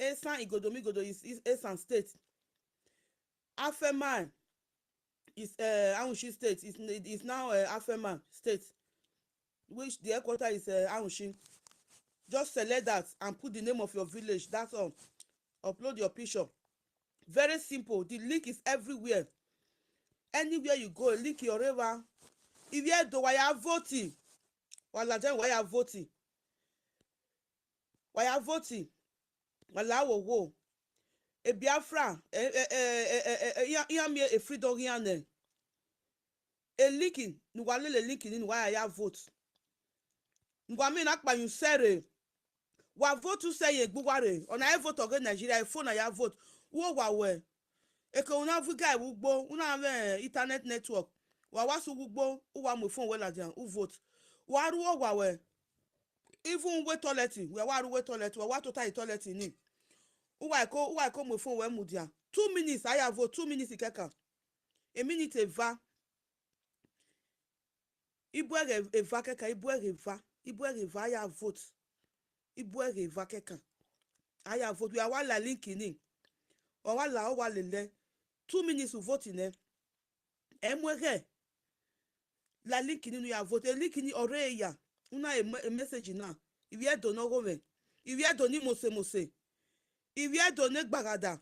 Igodo is Esan state. Afema is Anshi state. Is now Afema state, which the headquarter is Anshi. Just select that and put the name of your village. That's all. Upload your picture. Very simple. The link is everywhere. Anywhere you go, link your river. If you do why you voting, why you voting? Why you voting? Wala wo. E Biafra, ya mi e freedom here. E linking, nuwale le linking ni why ya vote. Ngwami na kpa you sere. Wa vote say egbugware. Ona e vote oge Nigeria e phone na ya vote. Wo wa we. E ko una vu guy ugbo, una have internet network. Wa wasu ugbo, uwa mo phone we la jan, u vote. Wa ru wa we. Even we toilet, we wa ru we toilet, wa to ta toilet ni. Uwa ko mo phone we mudia. 2 minutes I have vote 2 minutes ikeka. A minute eva. Ibuere eva keka ibuere eva ya vote. Ibuere eva keka. I have vote we are one la link in. Or wa lele. 2 minutes to vote in. Emwere. La link in you have vote. A link in ore ya. Una a message na. If you don't know go. If you don't ni mose. If you don't ne bagada.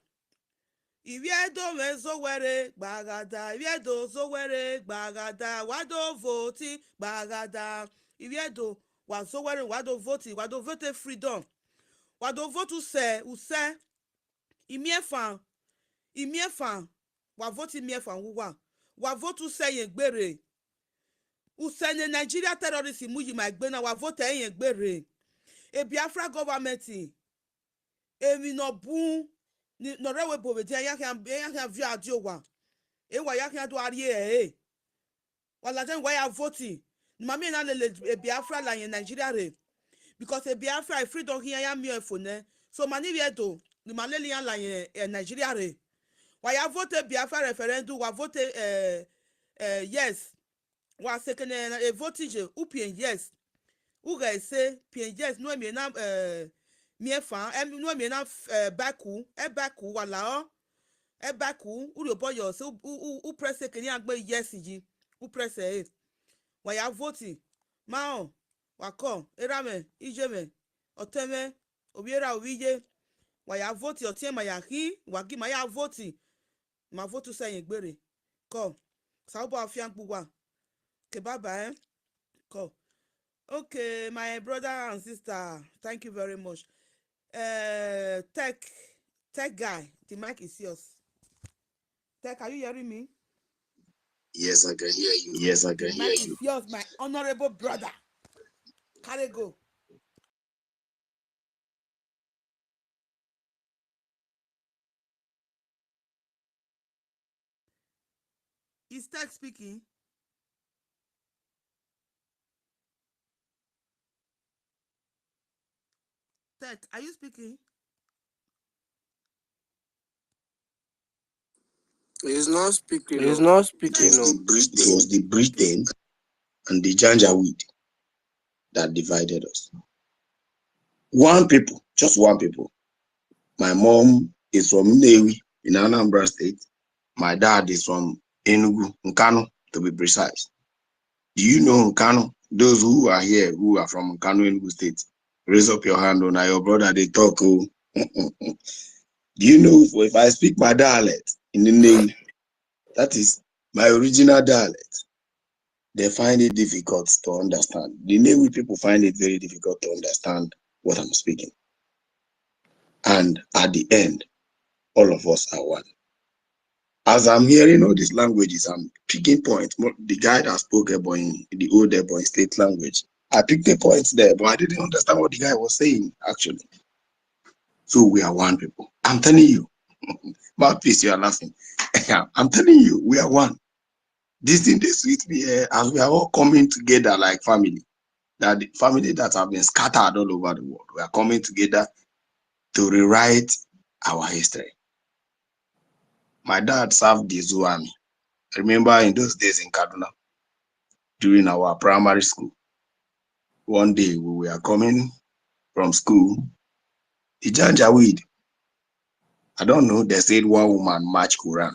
Iviedo mezowere gbagada, iviedo zowere gbagada, wado voti gbagada, iviedo wazowere wado vote freedom, wado vote use, imiefan, wa vote imiefan wuwa, wa vote use yengbere, use ne Nigeria terrorist muyi ma gbena wa vote yengbere, e Biafra government, emi no bun, no rewe bobe dia ya kan via adio wa e wa ya kan do ari wala den why voting mama na le Biafra la in Nigeria re because e Biafra freedom here ya mi efone so mani we do ni malele ya la in Nigeria re why ya vote Biafra referendum wa vote yes wa second e voting je ou bien yes ou ga say bien yes no me na miefa no me na baku wala ebaku uri oboyo so u press kini agbe yes ji u press it wa ya vote mao wako erame ijeme oteme obiera obiye wa ya vote otie ma ya hi wa gi ma ya vote ma vote seyin gbere ko saubo afian gbugwa ke baba ko okay my brother and sister thank you very much tech guy the mic is yours. Tech, are you hearing me? Yes, I can hear you. Yes, I can The hear mic you. is yours, my honorable brother. Carry go. Is Tech speaking? Tech, are you speaking? He's not speaking. He's No. not Tech. speaking. No. It was the Britain and the Janjaweed that divided us. One people, just one people. My mom is from Nnewi in Anambra State. My dad is from Enugu, Nkanu, to be precise. Do you know Nkanu? Those who are here, who are from Nkanu, Enugu State, raise up your hand. On your brother, they talk. Oh. Do you know if I speak my dialect in Nnewi, that is my original dialect, they find it difficult to understand. The Nnewi people find it very difficult to understand what I'm speaking. And at the end, all of us are one. As I'm hearing all these languages, I'm picking points. The guy that spoke Ebonyi, the old Ebonyi state language, I picked the points there, but I didn't understand what the guy was saying, actually. So we are one people. I'm telling you. Mouthpiece, you are laughing. I'm telling you, we are one. This thing, they sweet me as we are all coming together like family. That the family that have been scattered all over the world. We are coming together to rewrite our history. My dad served the Zoo Army. I remember in those days in Kaduna, during our primary school, one day we were coming from school, the Janjaweed, I don't know, they said one woman marched Quran.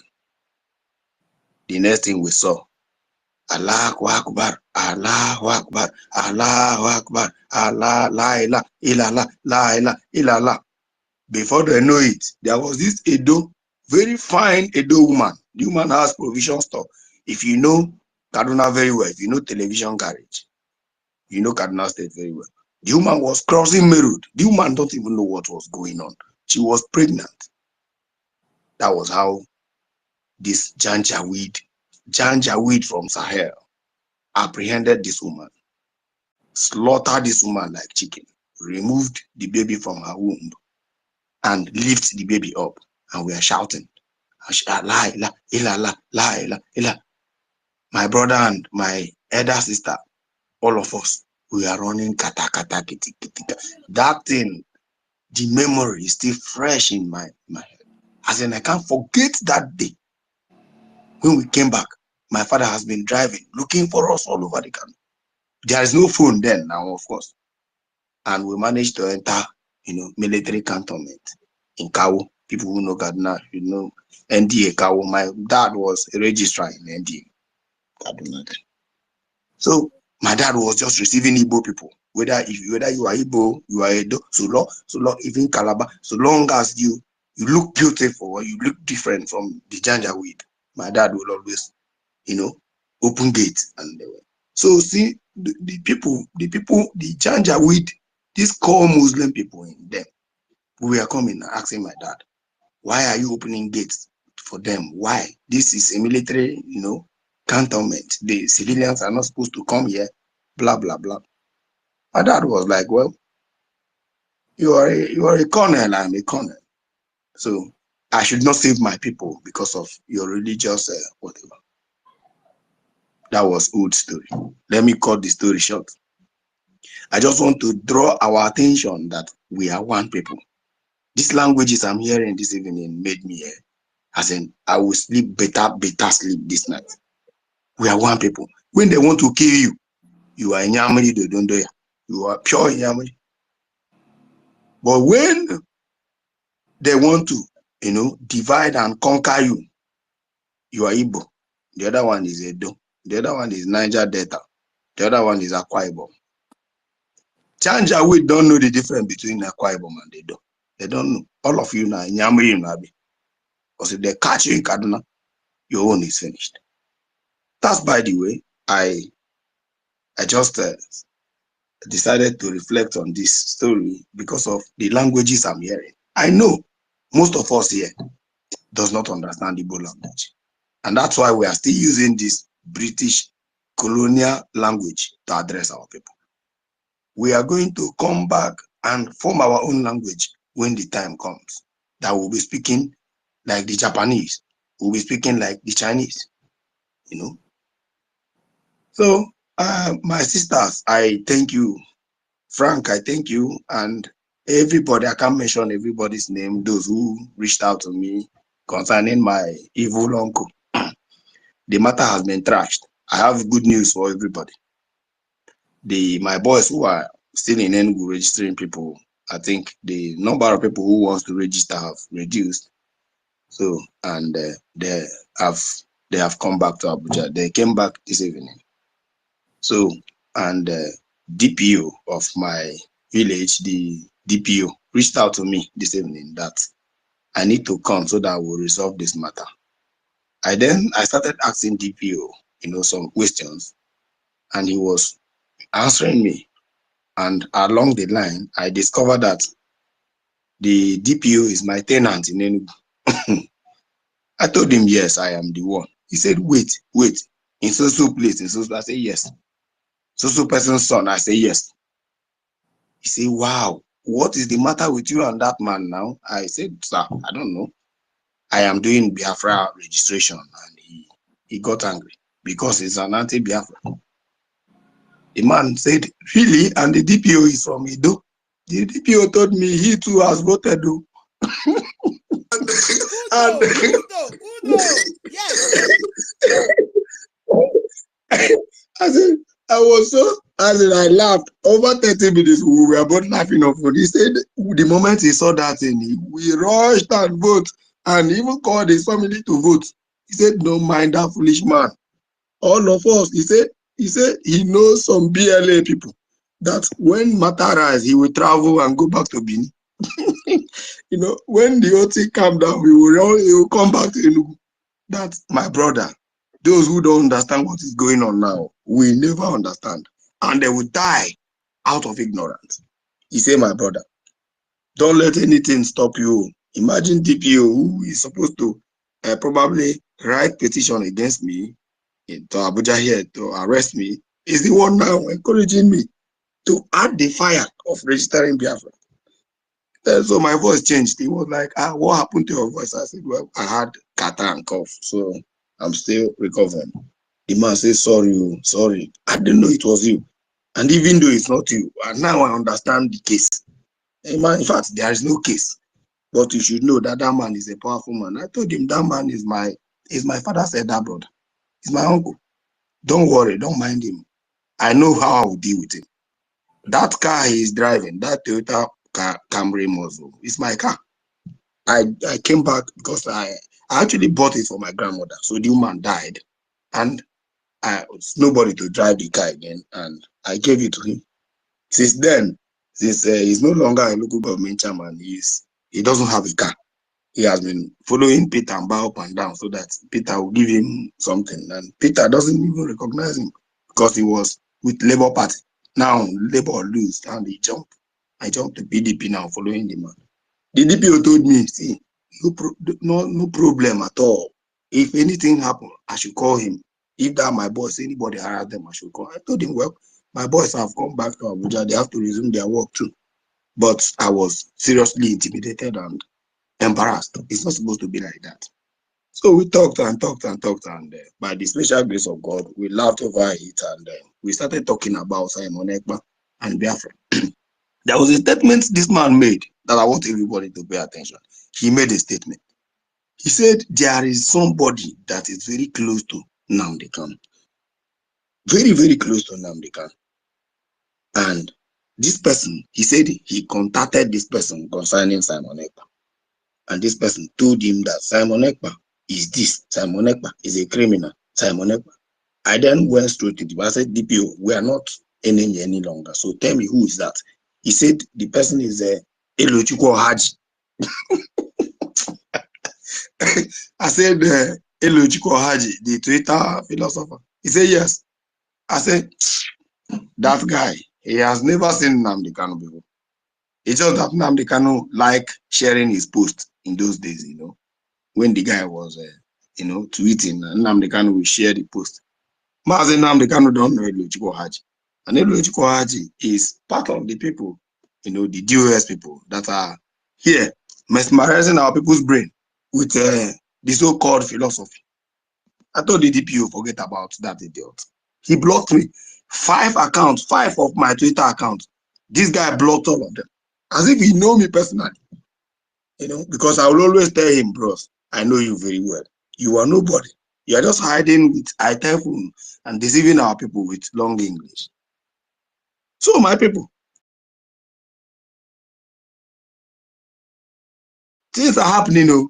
The next thing we saw, Allahu Akbar, Allahu Akbar, Allahu Akbar, Allah, la ilaha illallah, la ilaha illallah. Before they know it, there was this Edo, very fine Edo woman. The woman has provision store. If you know Kaduna very well, if you know television garage, you know Kaduna State very well. The woman was crossing main road. The woman don't even know what was going on. She was pregnant. That was how this Janjaweed from Sahel apprehended this woman, slaughtered this woman like chicken, removed the baby from her womb, and lift the baby up. And we are shouting, la ilaha illallah, la ilaha illallah. My brother and my elder sister, all of us, we are running kata kata kiti kiti. That thing, the memory is still fresh in my head. As in, I can't forget that day when we came back. My father has been driving, looking for us all over the country. There is no phone then, now of course, and we managed to enter, military cantonment in Kawo. People who know Kaduna, NDA Kawo. My dad was a registrar in NDA Kaduna then. So my dad was just receiving Igbo people. Whether you are Igbo, you are Edo, so long, even Calabar, so long as you look beautiful or you look different from the Janjaweed, my dad will always, open gates and they were. So see the people, the Janjaweed, these core Muslim people in them, we are coming and asking my dad, why are you opening gates for them? Why? This is a military, cantonment. The civilians are not supposed to come here, blah, blah, blah. My dad was like, well, you are a colonel, I'm a colonel. So I should not save my people because of your religious whatever. That was old story. Let me cut the story short. I just want to draw our attention that we are one people. These languages I'm hearing this evening made me, as in, I will sleep better sleep this night. We are one people. When they want to kill you, you are Nyamri, they don't do it. You are pure Nyamri. But when they want to divide and conquer you. You are Igbo. The other one is Edo. The other one is Niger Delta. The other one is Akwa Ibom. Janjaweed don't know the difference between Akwa Ibom and Edo. They don't know. All of you now, Nyamri Nabi. Because if they catch you in Kaduna, your own is finished. That's by the way, I just decided to reflect on this story because of the languages I'm hearing. I know most of us here does not understand Igbo language. And that's why we are still using this British colonial language to address our people. We are going to come back and form our own language when the time comes. That we'll be speaking like the Japanese, we'll be speaking like the Chinese, So, my sisters, I thank you. Frank, I thank you. And everybody, I can't mention everybody's name, those who reached out to me concerning my evil uncle. The matter has been trashed. I have good news for everybody. My boys who are still in Enugu registering people, I think the number of people who wants to register have reduced. So, and they have come back to Abuja. They came back this evening. So, and DPO of my village, the DPO reached out to me this evening that I need to come so that we'll resolve this matter. I started asking DPO, some questions, and he was answering me. And along the line, I discovered that the DPO is my tenant in Enugu. I told him, yes, I am the one. He said, wait, in so place, in so I said, yes. So person's son, I say, yes. He said, wow, what is the matter with you and that man now? I said, sir, I don't know. I am doing Biafra registration. And he got angry because he's an anti-Biafra. The man said, really? And the DPO is from Edo? The DPO told me he too has voted. Udo, yes. I said, I laughed. Over 30 minutes, we were both laughing off. He said, the moment he saw that thing, we rushed and vote and even called his family to vote. He said, don't mind that foolish man. All of us, he said he knows some BLA people that when matter rise, he will travel and go back to Benin. When the OT calm down, he will come back to Enugu. That's my brother. Those who don't understand what is going on now will never understand. And they will die out of ignorance. He said, my brother, don't let anything stop you. Imagine DPO who is supposed to probably write petition against me to Abuja here to arrest me, is the one now encouraging me to add the fire of registering Biafra. So my voice changed. He was like, what happened to your voice? I said, well, I had catarrh and cough, so I'm still recovering. The man said, sorry. I didn't know it was you. And even though it's not you, and now I understand the case. In fact, there is no case. But you should know that man is a powerful man. I told him that man is my father's elder brother. He's my uncle. Don't worry, don't mind him. I know how I will deal with him. That car he is driving, that Toyota Camry Muscle, is my car. I came back because I actually bought it for my grandmother. So the woman died. And nobody to drive the car again. And I gave it to him. Since then, he's no longer a local government chairman, he doesn't have a car. He has been following Peter and Bao up and down so that Peter will give him something. And Peter doesn't even recognize him because he was with Labour Party. Now Labour lose and he jumped. I jumped to PDP now following the man. The DPO told me, see, no problem at all. If anything happen, I should call him. If that my boss, anybody hire them, I should call. I told him, well, my boys have come back to Abuja. They have to resume their work too. But I was seriously intimidated and embarrassed. It's not supposed to be like that. So we talked and by the special grace of God, we laughed over it and we started talking about Simon Ekpa and Biafra. There was a statement this man made that I want everybody to pay attention. He made a statement. He said there is somebody that is very close to Nnamdi Kanu. Very, very close to Nnamdi Kanu. And this person, he said he contacted this person concerning Simon Ekpa. And this person told him that Simon Ekpa is this. Simon Ekpa is a criminal. Simon Ekpa. I then went straight to the I said, DPO, we are not enemy any longer. So tell me, who is that? He said the person is Elochukwu Haji. I said, Elochukwu Haji, the Twitter philosopher. He said, yes. I said, that guy, he has never seen Nnamdi Kanu before. It's just that Nnamdi Kanu like sharing his post in those days, when the guy was, tweeting, and Nnamdi Kanu will share the post. Mazi Nnamdi Kanu don't know Elochukwu Haji. And Elochukwu Haji is part of the people, the DOS people that are here mesmerizing our people's brain with the so-called philosophy. I told the DPO forget about that idiot. He blocked me. 5 accounts, 5 of my Twitter accounts. This guy blocked all of them. As if he know me personally. Because I will always tell him, bros, I know you very well. You are nobody. You are just hiding with iTelephone and deceiving our people with long English. So my people, things are happening,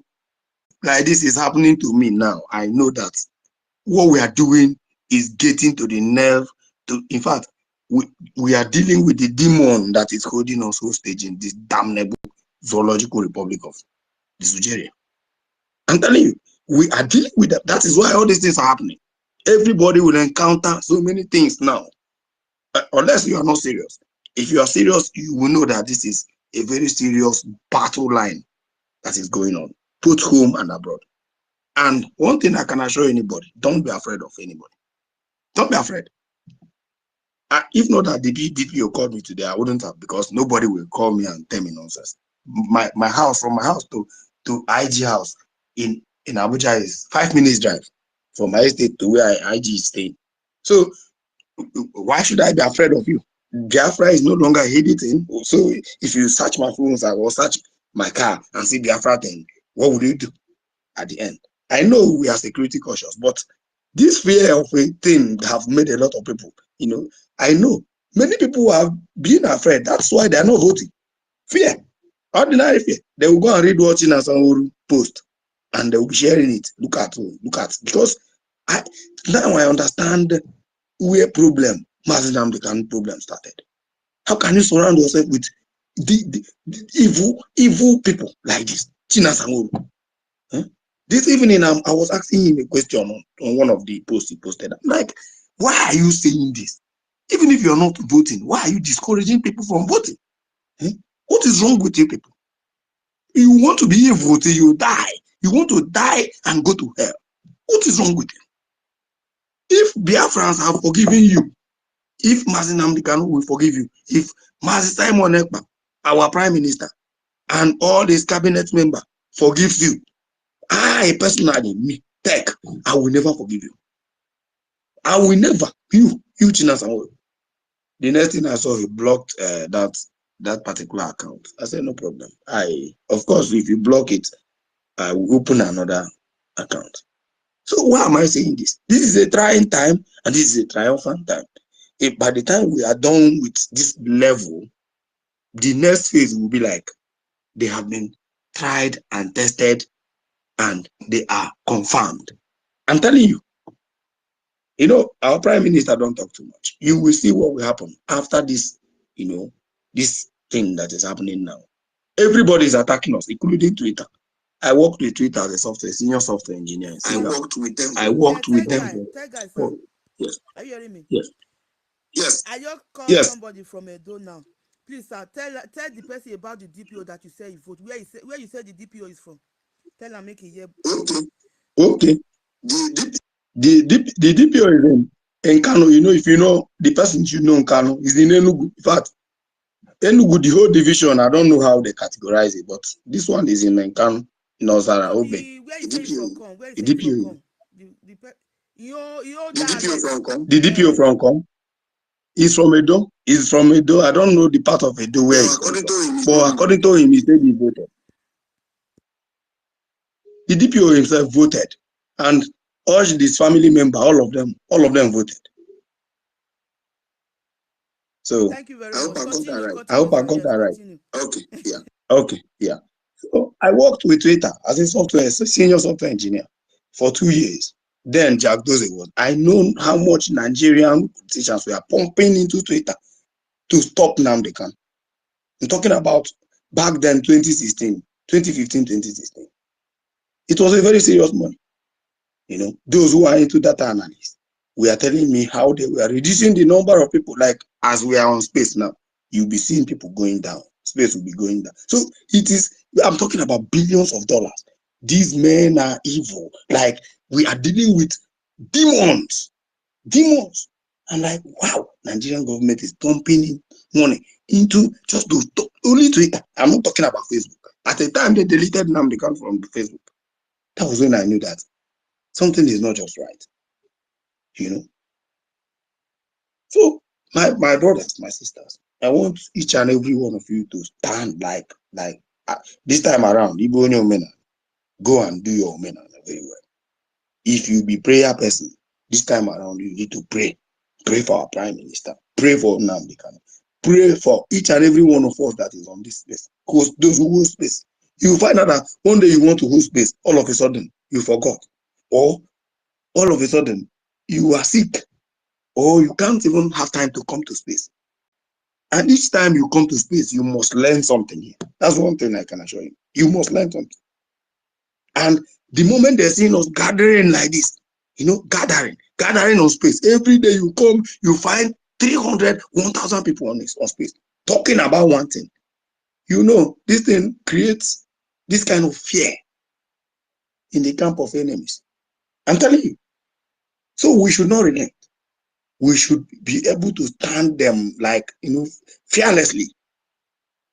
like this is happening to me now. I know that what we are doing is getting to the nerve. In fact, we are dealing with the demon that is holding us hostage in this damnable zoological republic of the Nigeria. I'm telling you, we are dealing with that. That is why all these things are happening. Everybody will encounter so many things now, unless you are not serious. If you are serious, you will know that this is a very serious battle line that is going on, both home and abroad. And one thing I can assure anybody, don't be afraid of anybody. Don't be afraid. If not that the DPO called me today, I wouldn't have, because nobody will call me and tell me nonsense. My house, from my house to IG house in Abuja is 5 minutes drive from my estate to where IG is staying. So why should I be afraid of you? Biafra is no longer editing. So if you search my phones or search my car and see Biafra thing, what would you do at the end? I know we are security cautious, but this fear of a thing have made a lot of people, I know many people have been afraid. That's why they are not voting. Fear, ordinary fear. They will go and read what Chinasanwuru post and they will be sharing it. Look at. Because now I understand where Mazi Nnamdi Kanu problem started. How can you surround yourself with the evil people like this? Chinasanwuru. This evening, I was asking him a question on one of the posts he posted. I'm like, why are you saying this? Even if you're not voting, why are you discouraging people from voting? What is wrong with you people? You want to be evil till you die. You want to die and go to hell. What is wrong with you? If Biafrans have forgiven you, if Mazi Nnamdi Kanu will forgive you, if Mazi Simon Ekpa, our prime minister, and all his cabinet member forgives you, I personally, me, Tech, I will never forgive you. I will never. You Chinasanwuru. The next thing I saw, he blocked that particular account. I said, no problem. Of course, if you block it, I will open another account. So why am I saying this? This is a trying time and this is a triumphant time. If by the time we are done with this level, the next phase will be like they have been tried and tested and they are confirmed. I'm telling you, our prime minister don't talk too much. You will see what will happen after this, this thing that is happening now. Everybody is attacking us, including Twitter. I worked with Twitter as a senior software engineer in Singapore. I worked with them. Tell guys, Oh, yes. are you hearing me? Yes. Yes. I just called Yes. somebody from Edo now. Please, sir, tell the person about the DPO that you say you vote. Where you say the DPO is from. Tell her make it hear. Okay. The DPO is in Kano. If you know the person you know in Kano is in Enugu. In fact, Enugu, the whole division, I don't know how they categorize it, but this one is in Kano, in Ozara, Obe. Where you say from come? Where you say The from DPO. come? The DPO from come. He's from Edo. He's from Edo. I don't know the part of Edo where he's from. But according to him, he said he voted. The DPO himself voted and urged his family member, all of them voted. So thank you very much. I hope I got that right. Okay, yeah. Okay, yeah. So I worked with Twitter as a senior software engineer for 2 years. Then Jack Doze was. I know how much Nigerian politicians were pumping into Twitter to stop Nnamdi Kanu. I'm talking about back then, 2016, 2015, 2016. It was a very serious money. You know, those who are into data analysis were telling me how they were reducing the number of people. Like as we are on space now, you'll be seeing people going down. Space will be going down. So it is, I'm talking about billions of dollars. These men are evil. Like we are dealing with demons. Demons. And like, wow, Nigerian government is pumping in money into just those only Twitter. I'm not talking about Facebook. At the time they deleted Nnamdi Kanu from Facebook. That was when I knew that something is not just right. You know. So my brothers, my sisters, I want each and every one of you to stand like this time around. Go and do your omena very well. If you be prayer person, this time around you need to pray. Pray for our prime minister. Pray for Nnamdi Kanu. Pray for each and every one of us that is on this space. Host those who host space. You find out that one day you want to host space, all of a sudden you forgot, or all of a sudden you are sick, or you can't even have time to come to space. And each time you come to space, you must learn something here. That's one thing I can assure you. You must learn something. And the moment they're seeing us gathering like this, you know, gathering on space. Every day you come, you find 300, 1,000 people on space talking about one thing. You know, this thing creates this kind of fear in the camp of enemies. I'm telling you. So we should not relent. We should be able to stand them like, you know, fearlessly.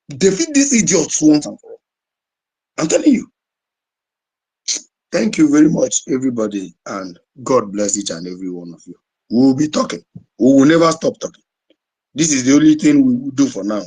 Defeat these idiots once and for all. I'm telling you. Thank you very much, everybody, and God bless each and every one of you. We will be talking. We will never stop talking. This is the only thing we will do for now.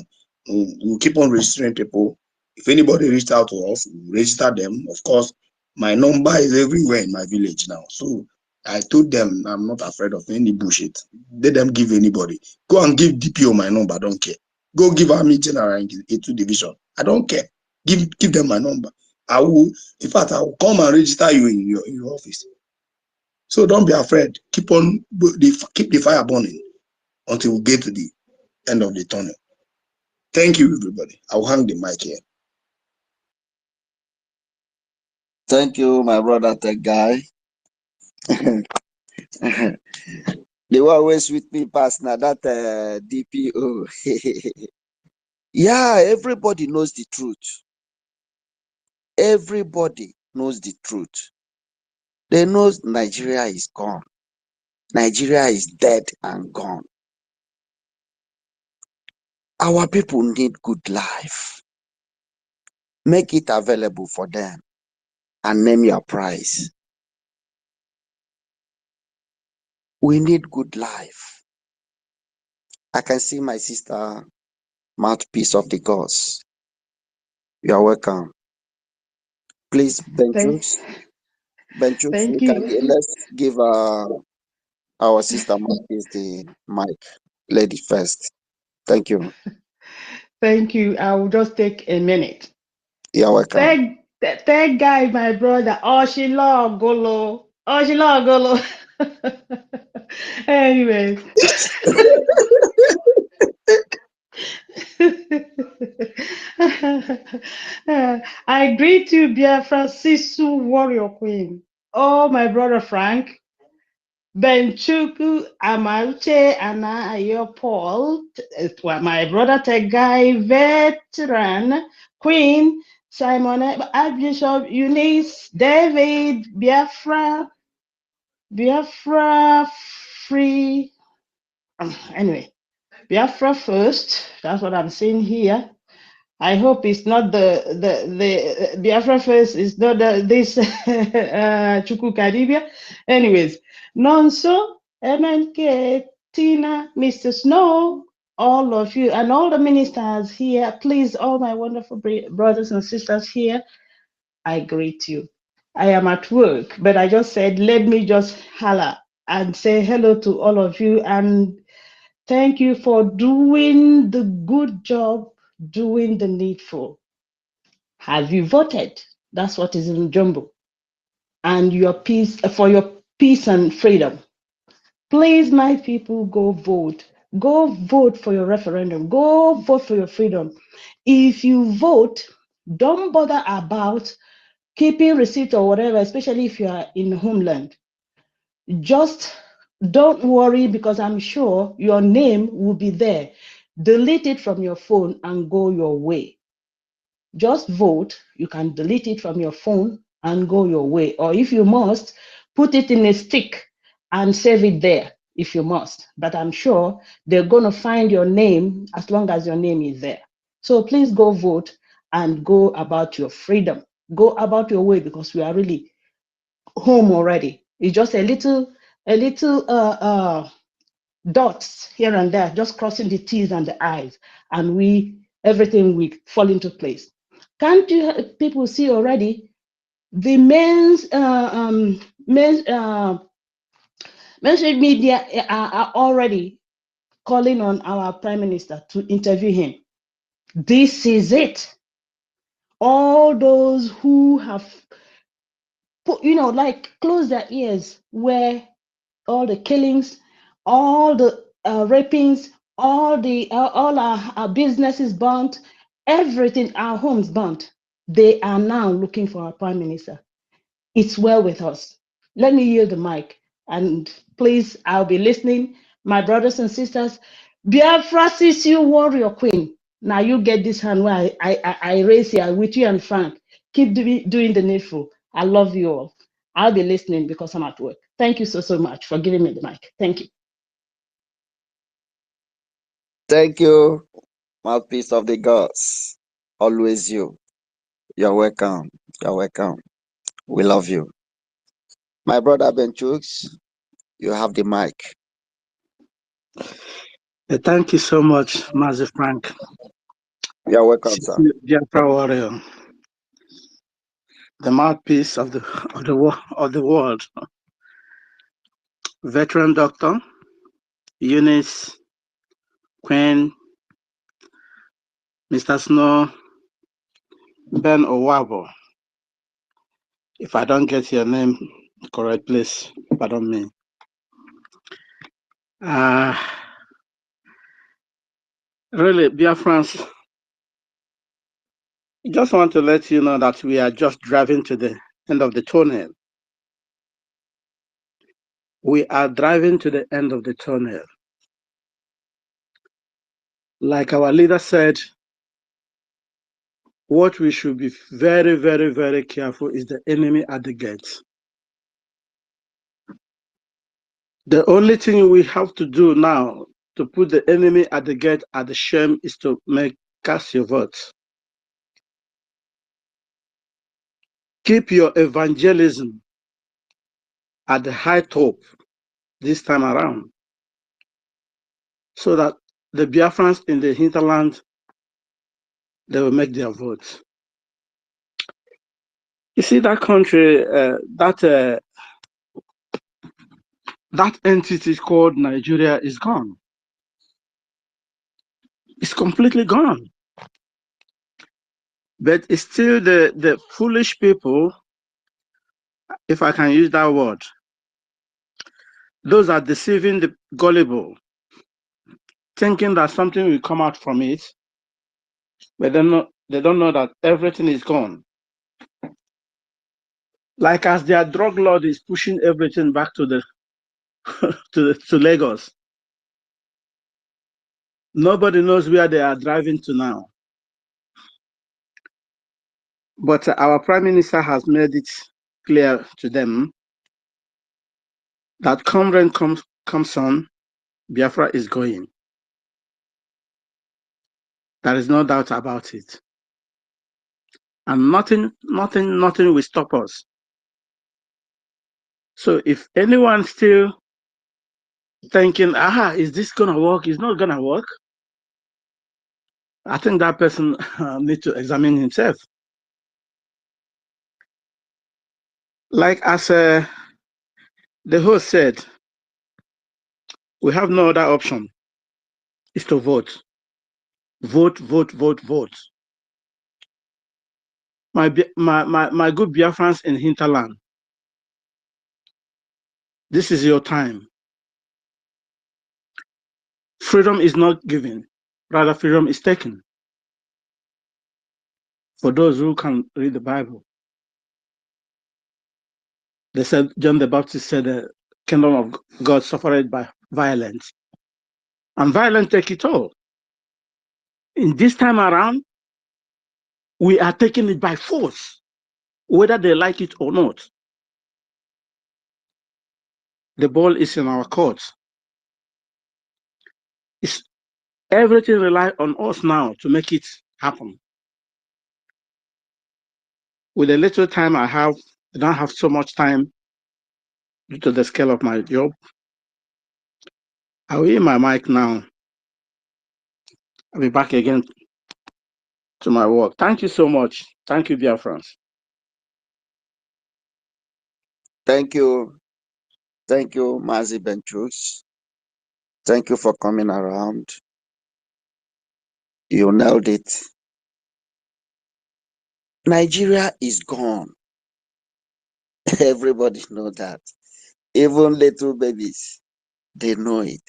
We'll keep on registering people. If anybody reached out to us, we'll register them. Of course, my number is everywhere in my village now. So I told them I'm not afraid of any bullshit. Let them give anybody. Go and give DPO my number. I don't care. Go give Army General in A2 Division. I don't care. Give them my number. I will, in fact, I will come and register you in your office. So don't be afraid. Keep the fire burning until we get to the end of the tunnel. Thank you, everybody. I'll hang the mic here. Thank you, my brother, tech guy. They were always with me past now, that DPO. Yeah, everybody knows the truth. Everybody knows the truth. They know Nigeria is gone. Nigeria is dead and gone. Our people need good life. Make it available for them and name your price. We need good life. I can see my sister, mouthpiece of the gods. You are welcome. Please, Benjus, Thank let's give our sister mouthpiece the mic. Lady first. Thank you. Thank you. I will just take a minute. You're welcome. Thank guy, my brother. Oshilo Golo. Oshilo Golo. Anyways. I greet you, Biafra Sisu Warrior Queen. Oh, my brother Frank. Benchuku Amalche Anna Ayo Paul, my brother Tegai veteran, Queen Simon Archbishop Eunice, David, Biafra free. Anyway, Biafra first. That's what I'm saying here. I hope it's not the Biafra first is not this Chuku Karibia. Anyways, Nonso, MNK, Tina, Mr. Snow, all of you, and all the ministers here, please, all my wonderful brothers and sisters here, I greet you. I am at work, but I just said, let me just holler and say hello to all of you and thank you for doing the good job, doing the needful. Have you voted? That's what is in Jumbo. And your peace, for your peace and freedom. Please, my people, go vote. Go vote for your referendum. Go vote for your freedom. If you vote, don't bother about keeping receipt or whatever, especially if you are in homeland. Just don't worry, because I'm sure your name will be there. Delete it from your phone and go your way. Just vote. You can delete it from your phone and go your way. Or if you must, put it in a stick and save it there if you must. But I'm sure they're going to find your name as long as your name is there. So please go vote and go about your freedom. Go about your way, because we are really home already. It's just a little dots here and there, just crossing the T's and the I's, and everything will fall into place. Can't you people see already? The mainstream media are already calling on our prime minister to interview him. This is it. All those who have put, like, close their ears, where all the killings, all the rapings, all our businesses burnt, everything, our homes burnt. They are now looking for our prime minister. It's well with us. Let me yield the mic, and please, I'll be listening. My brothers and sisters, Biafra sees you, warrior queen. Now you get this hand where I raise here with you and Frank. Keep doing the needful. I love you all. I'll be listening because I'm at work. Thank you so much for giving me the mic. Thank you. Thank you, mouthpiece of the gods. Always you. You're welcome. You're welcome. We love you. My brother Ben Chooks, you have the mic. Thank you so much, Mazi Frank. You're welcome, sir. Biafra warrior, the mouthpiece of the world. Veteran doctor, Eunice, Queen, Mr. Snow, Ben Owabo. If I don't get your name correct, please pardon me. Really, Biafrans, I just want to let you know that we are just driving to the end of the tunnel. We are driving to the end of the tunnel. Like our leader said, what we should be very, very, very careful is the enemy at the gates. The only thing we have to do now to put the enemy at the gate at the shame is to cast your votes. Keep your evangelism at the high top this time around, so that the Biafrans in the hinterland, they will make their votes. You see, that country, that entity called Nigeria is gone. It's completely gone. But it's still the foolish people, if I can use that word, those are deceiving the gullible, thinking that something will come out from it, but they don't know that everything is gone. Like as their drug lord is pushing everything back to the to Lagos. Nobody knows where they are driving to now. But our prime minister has made it clear to them that come rain comes on, Biafra is going. There is no doubt about it. And nothing will stop us. So if anyone still thinking, is this gonna work? It's not gonna work. I think that person needs to examine himself. Like as the host said, we have no other option. Is to vote. Vote, vote, vote, vote. my good Biafrans in hinterland, this is your time. Freedom is not given, rather freedom is taken. For those who can read the Bible, they said, John the Baptist said, the kingdom of God suffered by violence, and violence take it all. In this time around, we are taking it by force, whether they like it or not. The ball is in our court. It's, everything relies on us now to make it happen. With the little time I have, I don't have so much time due to the scale of my job. I will end my mic now. I'll be back again to my work. Thank you so much. Thank you, dear friends. Thank you. Thank you, Mazi Benchus. Thank you for coming around. You nailed it. Nigeria is gone. Everybody know that. Even little babies, they know it.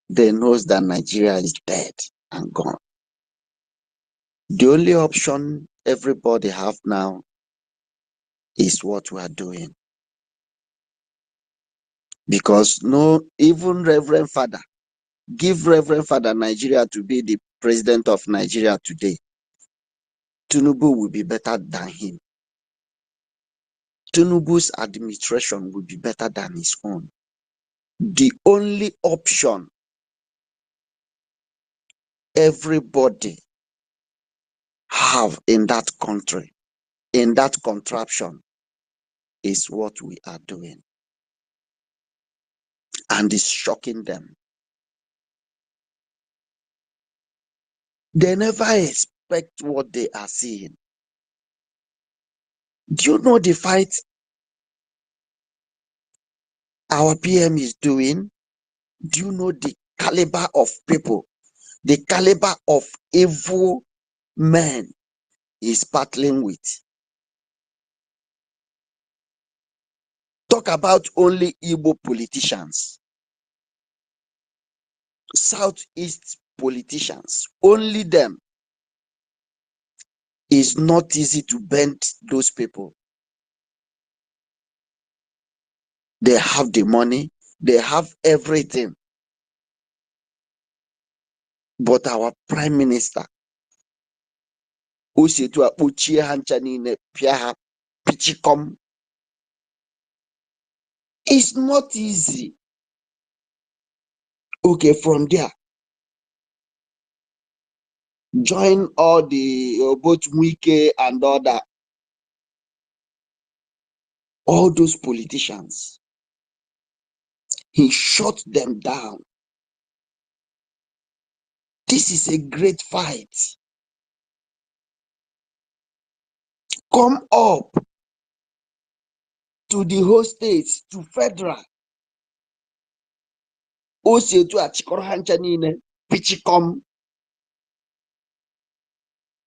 They know that Nigeria is dead and gone. The only option everybody have now is what we are doing. Because no, even Reverend Father, give Reverend Father Nigeria to be the president of Nigeria today. Tinubu will be better than him. Tinubu's administration will be better than his own. The only option everybody have in that country, in that contraption, is what we are doing. And it's shocking them. They never expect what they are seeing. Do you know the fight our PM is doing? Do you know the caliber of people, the caliber of evil men he's battling with? Talk about only Igbo politicians, Southeast politicians, only them. It's not easy to bend those people. They have the money, they have everything. But our prime minister, it's not easy. Okay, from there, join all the both Wike and all those politicians. He shut them down. This is a great fight. Come up to the whole states, to federal.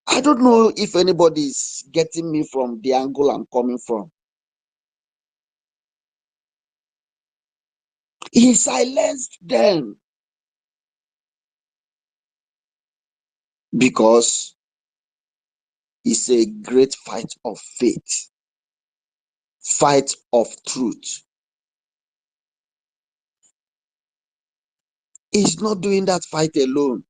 I don't know if anybody is getting me from the angle I'm coming from. He silenced them because it's a great fight of faith, fight of truth. He's not doing that fight alone.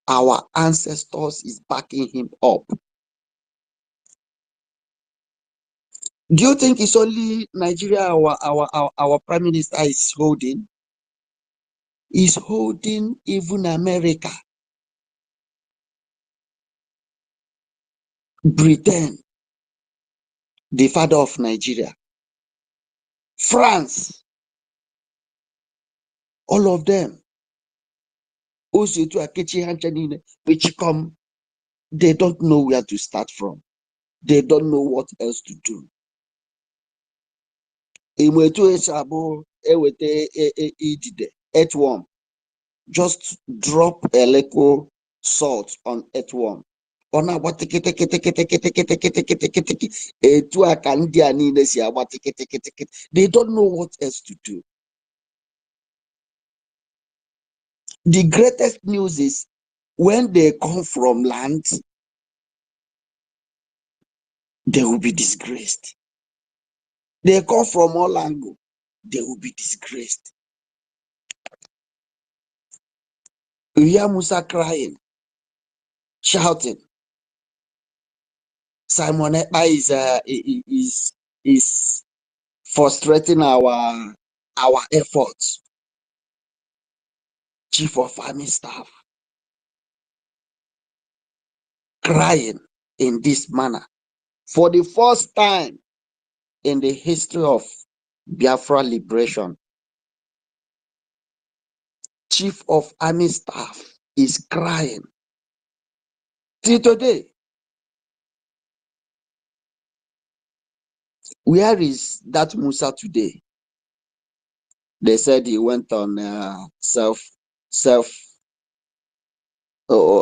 Our ancestors is backing him up. Do you think it's only Nigeria our prime minister is holding? He's holding even America, Britain, the father of Nigeria, France, all of them. Also to Akechi Hanchanine, which come, they don't know where to start from. They don't know what else to do. Earthworm. Just drop a little salt on earthworm. ọ na-agba tịkịtịkịtịkịtịkịtịkịtịkịtịkịtị etu a ka ndị a niile si agba tịkịtịkịtịkịtị. They don't know what else to do. The greatest news is when they come from land, they will be disgraced. They come from all angles, they will be disgraced. You hear Musa crying, shouting. Simon Ekpa is frustrating our efforts. Chief of Army Staff crying in this manner for the first time in the history of Biafra liberation. Chief of Army Staff is crying. Till today, where is that Musa today? They said he went on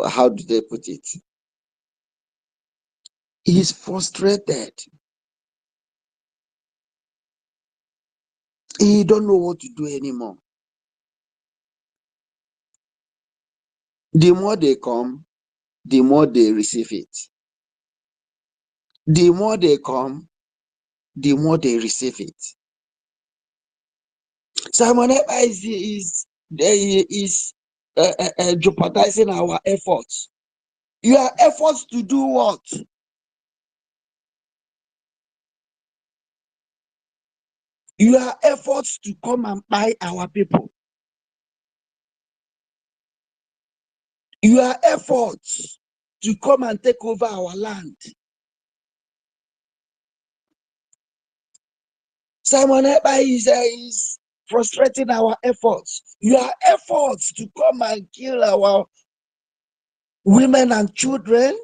how do they put it? He's frustrated. He don't know what to do anymore. The more they come, the more they receive it. The more they come, the more they receive it. Simon Ekpa is jeopardizing our efforts. Your efforts to do what? Your efforts to come and buy our people. Your efforts to come and take over our land. Simon Ekpa is frustrating our efforts. Your efforts to come and kill our women and children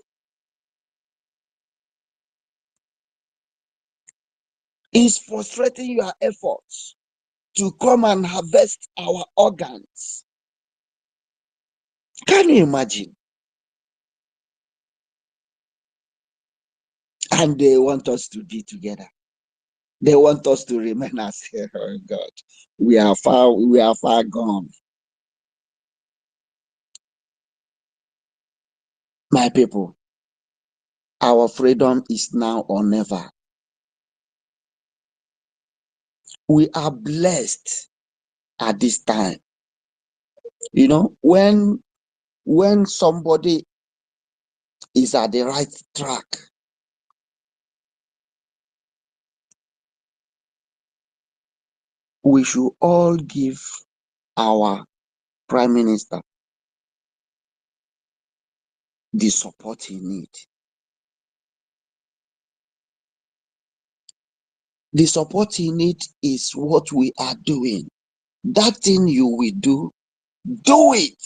is frustrating your efforts to come and harvest our organs. Can you imagine? And they want us to be together. They want us to remain as oh God. We are far gone. My people, our freedom is now or never. We are blessed at this time. You know, when somebody is at the right track, we should all give our Prime Minister the support he needs. The support he needs is what we are doing. That thing you will do it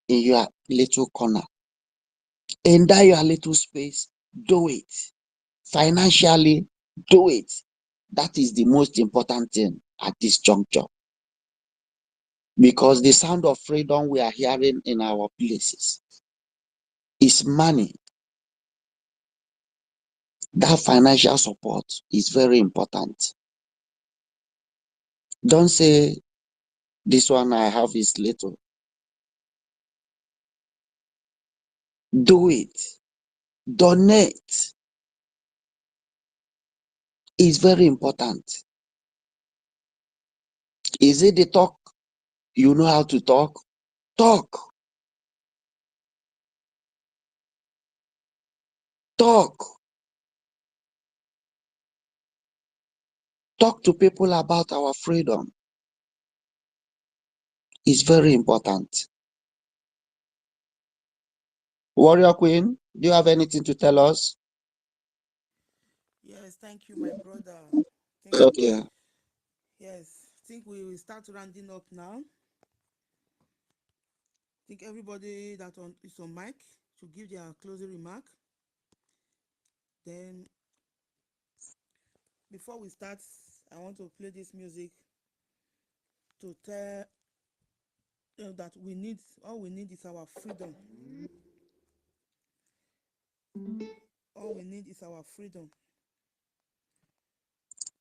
in your little corner. In that your little space, do it. Financially, do it. That is the most important thing at this juncture. Because the sound of freedom we are hearing in our places is money. That financial support is very important. Don't say, this one I have is little. Do it. Donate. Is very important. Is it the talk? You know how to talk? Talk. Talk. Talk to people about our freedom. It's very important. Warrior Queen, do you have anything to tell us? Yes, thank you, my brother. Okay. Yes, I think we will start rounding up now. I think everybody that is on mic should give their closing remark. Then, before we start, I want to play this music to tell that all we need is our freedom. All we need is our freedom.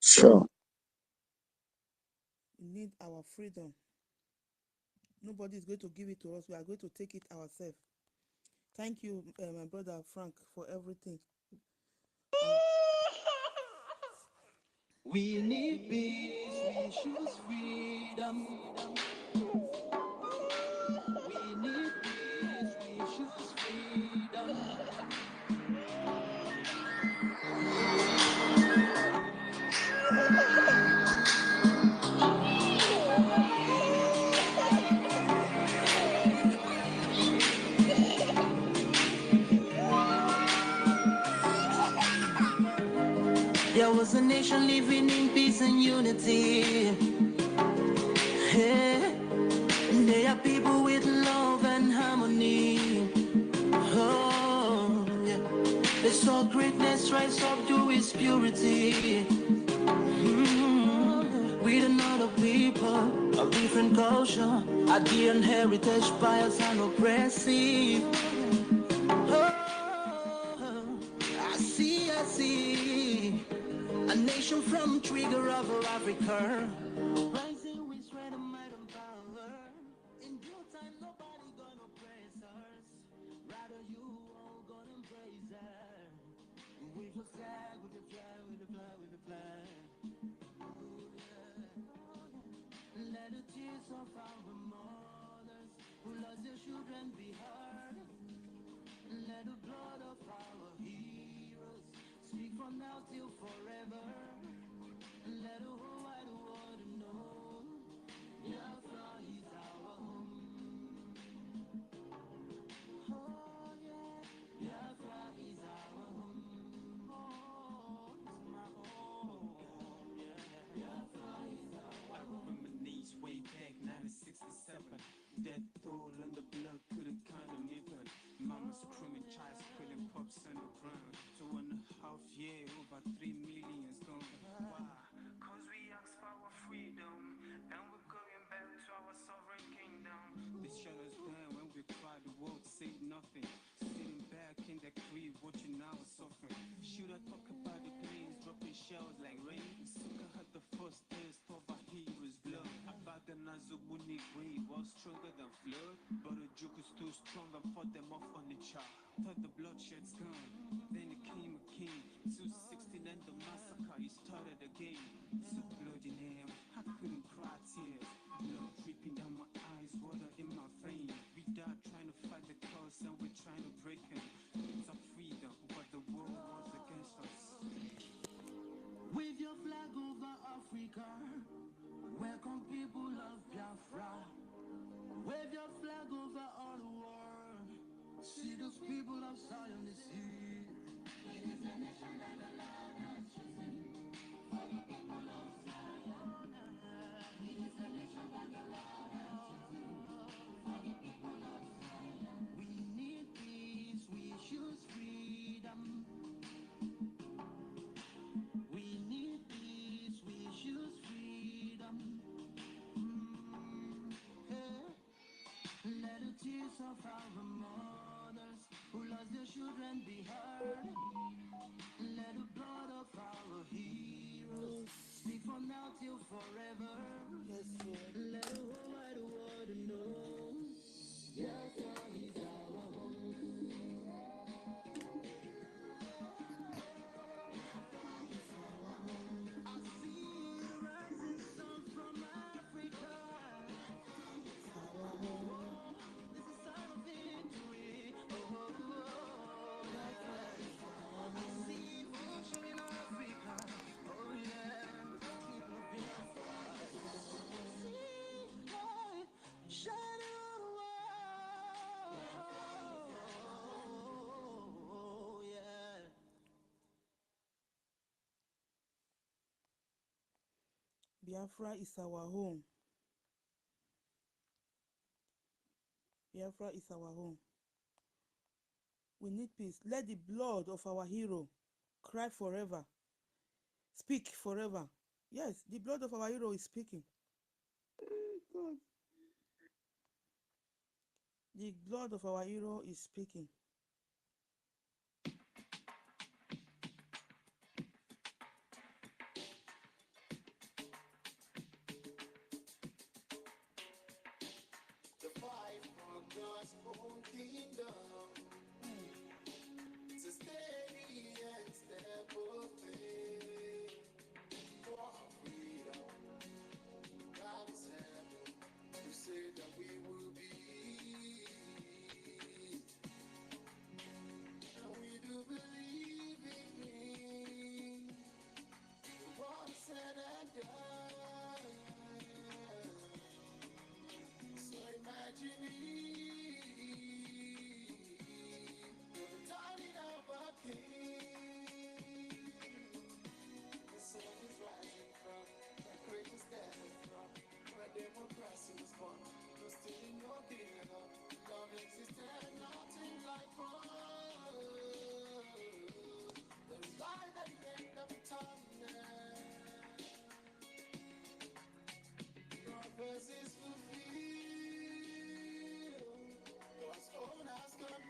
Sure. We need our freedom. Nobody is going to give it to us. We are going to take it ourselves. Thank you, my brother Frank, for everything. We need peace, we choose freedom. We need peace, we choose freedom. There was a nation living in peace and unity. Hey, they are people with love and harmony. Oh, yeah. They saw greatness rise up to its purity. With another people of different culture, idea and heritage, bias and oppressive. Oh, I see a nation from trigger of Africa, rising with strength and might and power. In due time, nobody gonna press us. Rather, you all gonna embrace her. With your flag, with your flag, with the flag, with the flag. Let the tears of our mothers who lost their children be heard. Let the blood of our heroes speak from now till forever. Let the whole wide world know Biafra is our home. Oh yeah, Biafra is our home. Oh, it's my home. Yeah, Biafra is our home. I reminisce way back 1967. Death toll and the blood couldn't count on even. Mama screaming, child spilling pops on the ground. 2.5 years, over 3 million's gone. Why? Cause we asked for our freedom, and we're going back to our sovereign kingdom. They shut us down when we cried, the world said nothing. Sitting back in the crib, watching our suffering. Should I talk about the planes dropping shells like rain? Suka had the first taste of our heroes' blood. About the Nazubuni grave was stronger than flood, but the joke is too strong and fought them off on the chart. Thought the bloodshed's gone, then it came a king. 216 and the massacre, it started again. So bloody name, I couldn't cry tears. Blood dripping down my eyes, water in my veins. We died trying to fight the cause and we're trying to break it. It's our freedom, but the world was against us. Wave your flag over Africa. Welcome people of Biafra. Wave your flag over all the world. See those people of Zion is here. It is a nation that the Lord has chosen. For the people of Zion. It is a nation that the Lord has chosen. For the people of Zion. We need peace, we choose freedom. We need peace, we choose freedom. Hey. Let the tears of our mothers who lost their children be heard. Let the blood of our heroes speak from now till forever. Yes, Lord. Let the whole wide world know Biafra is our home. I see the rising sun from Africa. This is sign of victory. I see function in Africa. Oh yeah. People of Biafra. See light shining on the world. Oh yeah. Biafra is our home. Biafra is our home. We need peace. Let the blood of our hero cry forever. Speak forever. Yes, the blood of our hero is speaking. God. The blood of our hero is speaking. kingdom. It's a steady and step of faith for our freedom. God is heaven. You say that we will be, and we do believe in what is said and done. So imagine the returning of a king. The sun is rising from the greatest standing from where democracy was born. No stealing, no giving up. Love existed, nothing like fun. There is light at the end of the tunnel. Prophecies fulfilled. God's own has come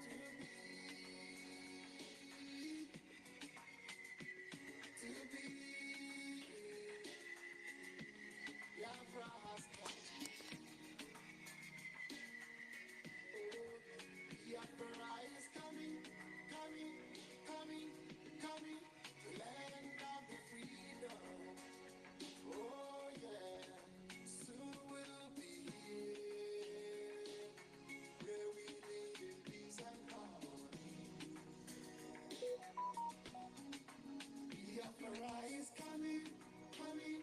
to be. Biafra has come. Oh, Biafra is coming, coming, coming, coming. The land of the freedom. Oh yeah, soon we'll be here, where we live in peace and harmony. Biafra is coming, coming,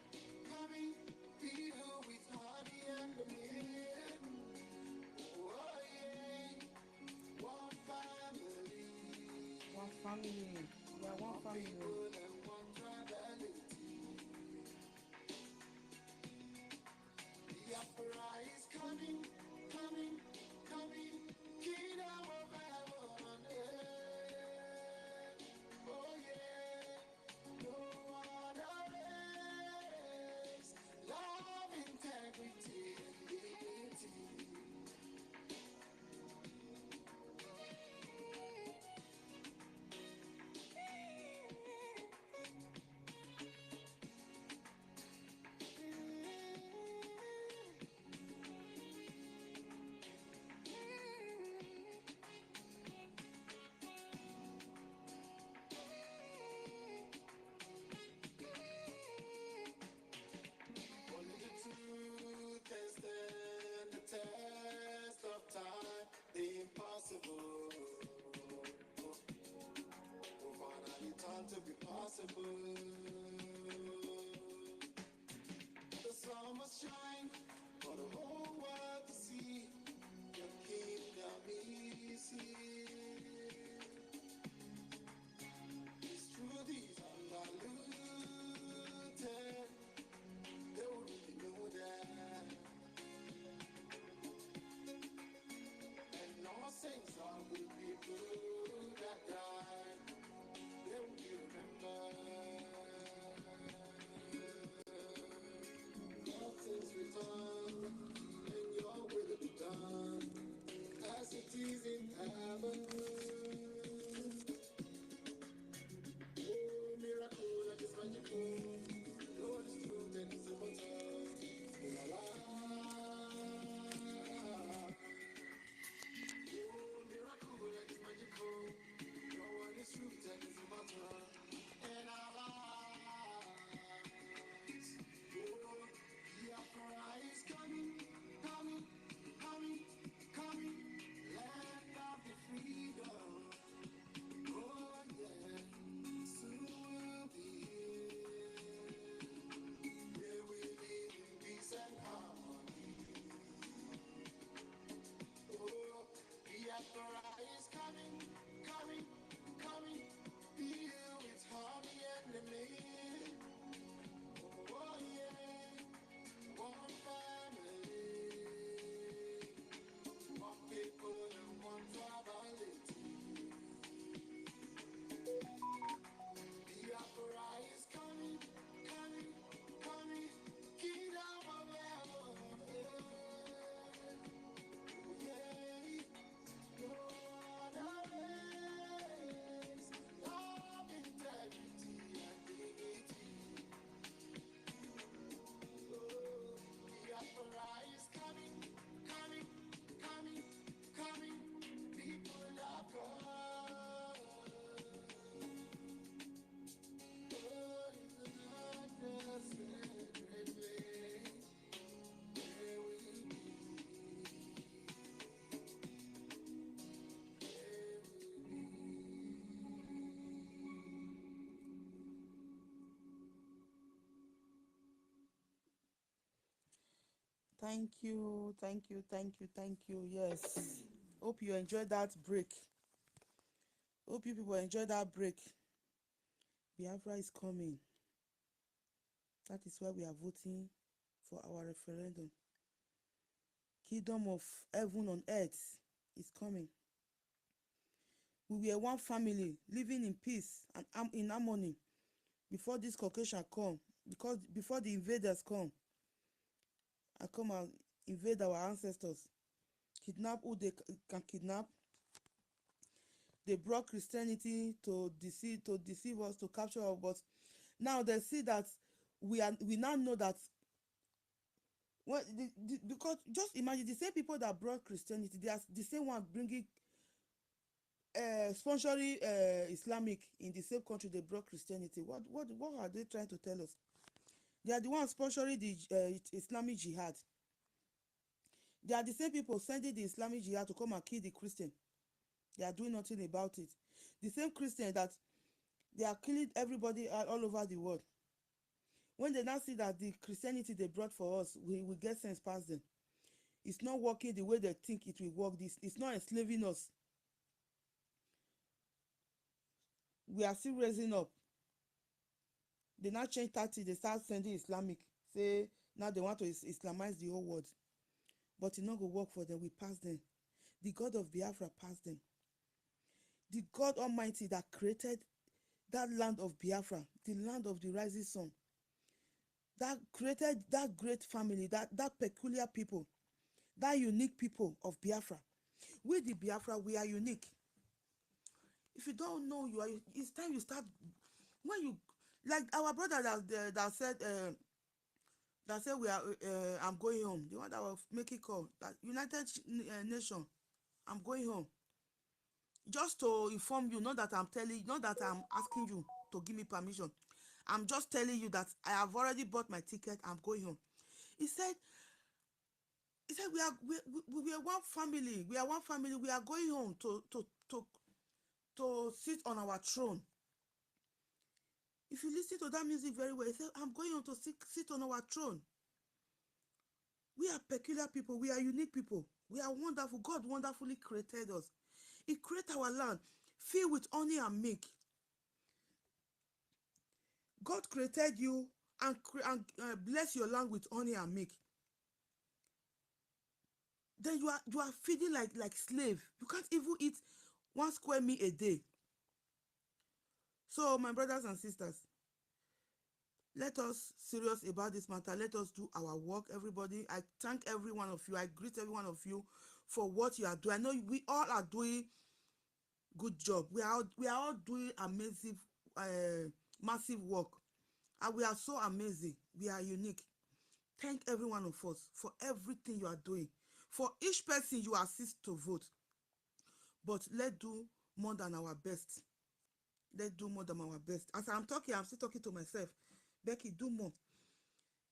coming. Filled with honey and milk. Oh yeah, one family. One family. Yeah, one family. People and one tribality. Biafra is coming, coming, coming. Kingdom of heaven on earth. Oh yeah, no other race. Love, integrity, and unity. Only the truth can stand the test of time. The impossible will finally turn to be possible. The sun must shine for the whole world to see. Your kingdom is here. These truths undiluted. They will really know that. And no saints are with people that died. They will be remembered. Nothing's returned. Thank you, thank you, thank you, thank you. Yes. Hope you enjoyed that break. Hope you people enjoyed that break. Biafra is coming. That is why we are voting for our referendum. Kingdom of heaven on earth is coming. We were one family living in peace and in harmony before this Caucasian come. Because before the invaders come and invade our ancestors, kidnap who they can kidnap. They brought Christianity to deceive us, to capture us. But now they see that we now know that because just imagine the same people that brought Christianity, they are the same one bringing sponsoring Islamic in the same country they brought Christianity. What are they trying to tell us? They are the ones sponsoring the Islamic jihad. They are the same people sending the Islamic jihad to come and kill the Christian. They are doing nothing about it. The same Christian that they are killing everybody all over the world. When they now see that the Christianity they brought for us, we get sense past them. It's not working the way they think it will work. It's not enslaving us. We are still raising up. They now change 30, they start sending Islamic. Say now they want to Islamize the whole world. But it not go work for them. We pass them. The God of Biafra passed them. The God Almighty that created that land of Biafra, the land of the rising sun, that created that great family, that peculiar people, that unique people of Biafra. We the Biafra, we are unique. If you don't know, it's time you start. When you, like our brother that said we are I'm going home, the one that will make it call, that United Nation, I'm going home. Just to inform you, not that I'm asking you to give me permission. I'm just telling you that I have already bought my ticket. I'm going home. He said we are one family. We are one family. We are going home to sit on our throne. If you listen to that music very well, he said, I'm going home to sit on our throne. We are peculiar people. We are unique people. We are wonderful. God wonderfully created us. He created our land filled with honey and milk. God created you and bless your land with honey and milk. Then you are feeding like slave. You can't even eat 1 square meal a day. So my brothers and sisters, let us serious about this matter. Let us do our work, everybody. I thank every one of you. I greet every one of you for what you are doing. I know we all are doing good job. We are all doing amazing, massive work, and we are so amazing. We are unique. Thank every one of us for everything you are doing. For each person you assist to vote, but let's do more than our best. Let's do more than our best. As I'm talking, I'm still talking to myself. Becky, do more.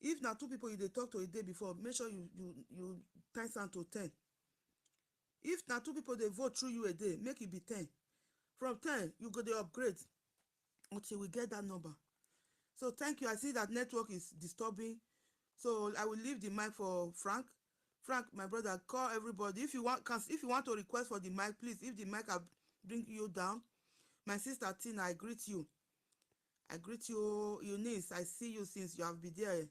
If now 2 people you talk to a day before, make sure you times am to 10. If now 2 people they vote through you a day, make it be 10. From 10 you go to upgrade until we get that number. So thank you. I see that network is disturbing, so I will leave the mic for Frank. Frank, my brother, call everybody. If you want to request for the mic, please. If the mic I bring you down. My sister Tina, I greet you. I greet you, Eunice. I see you since you have been there.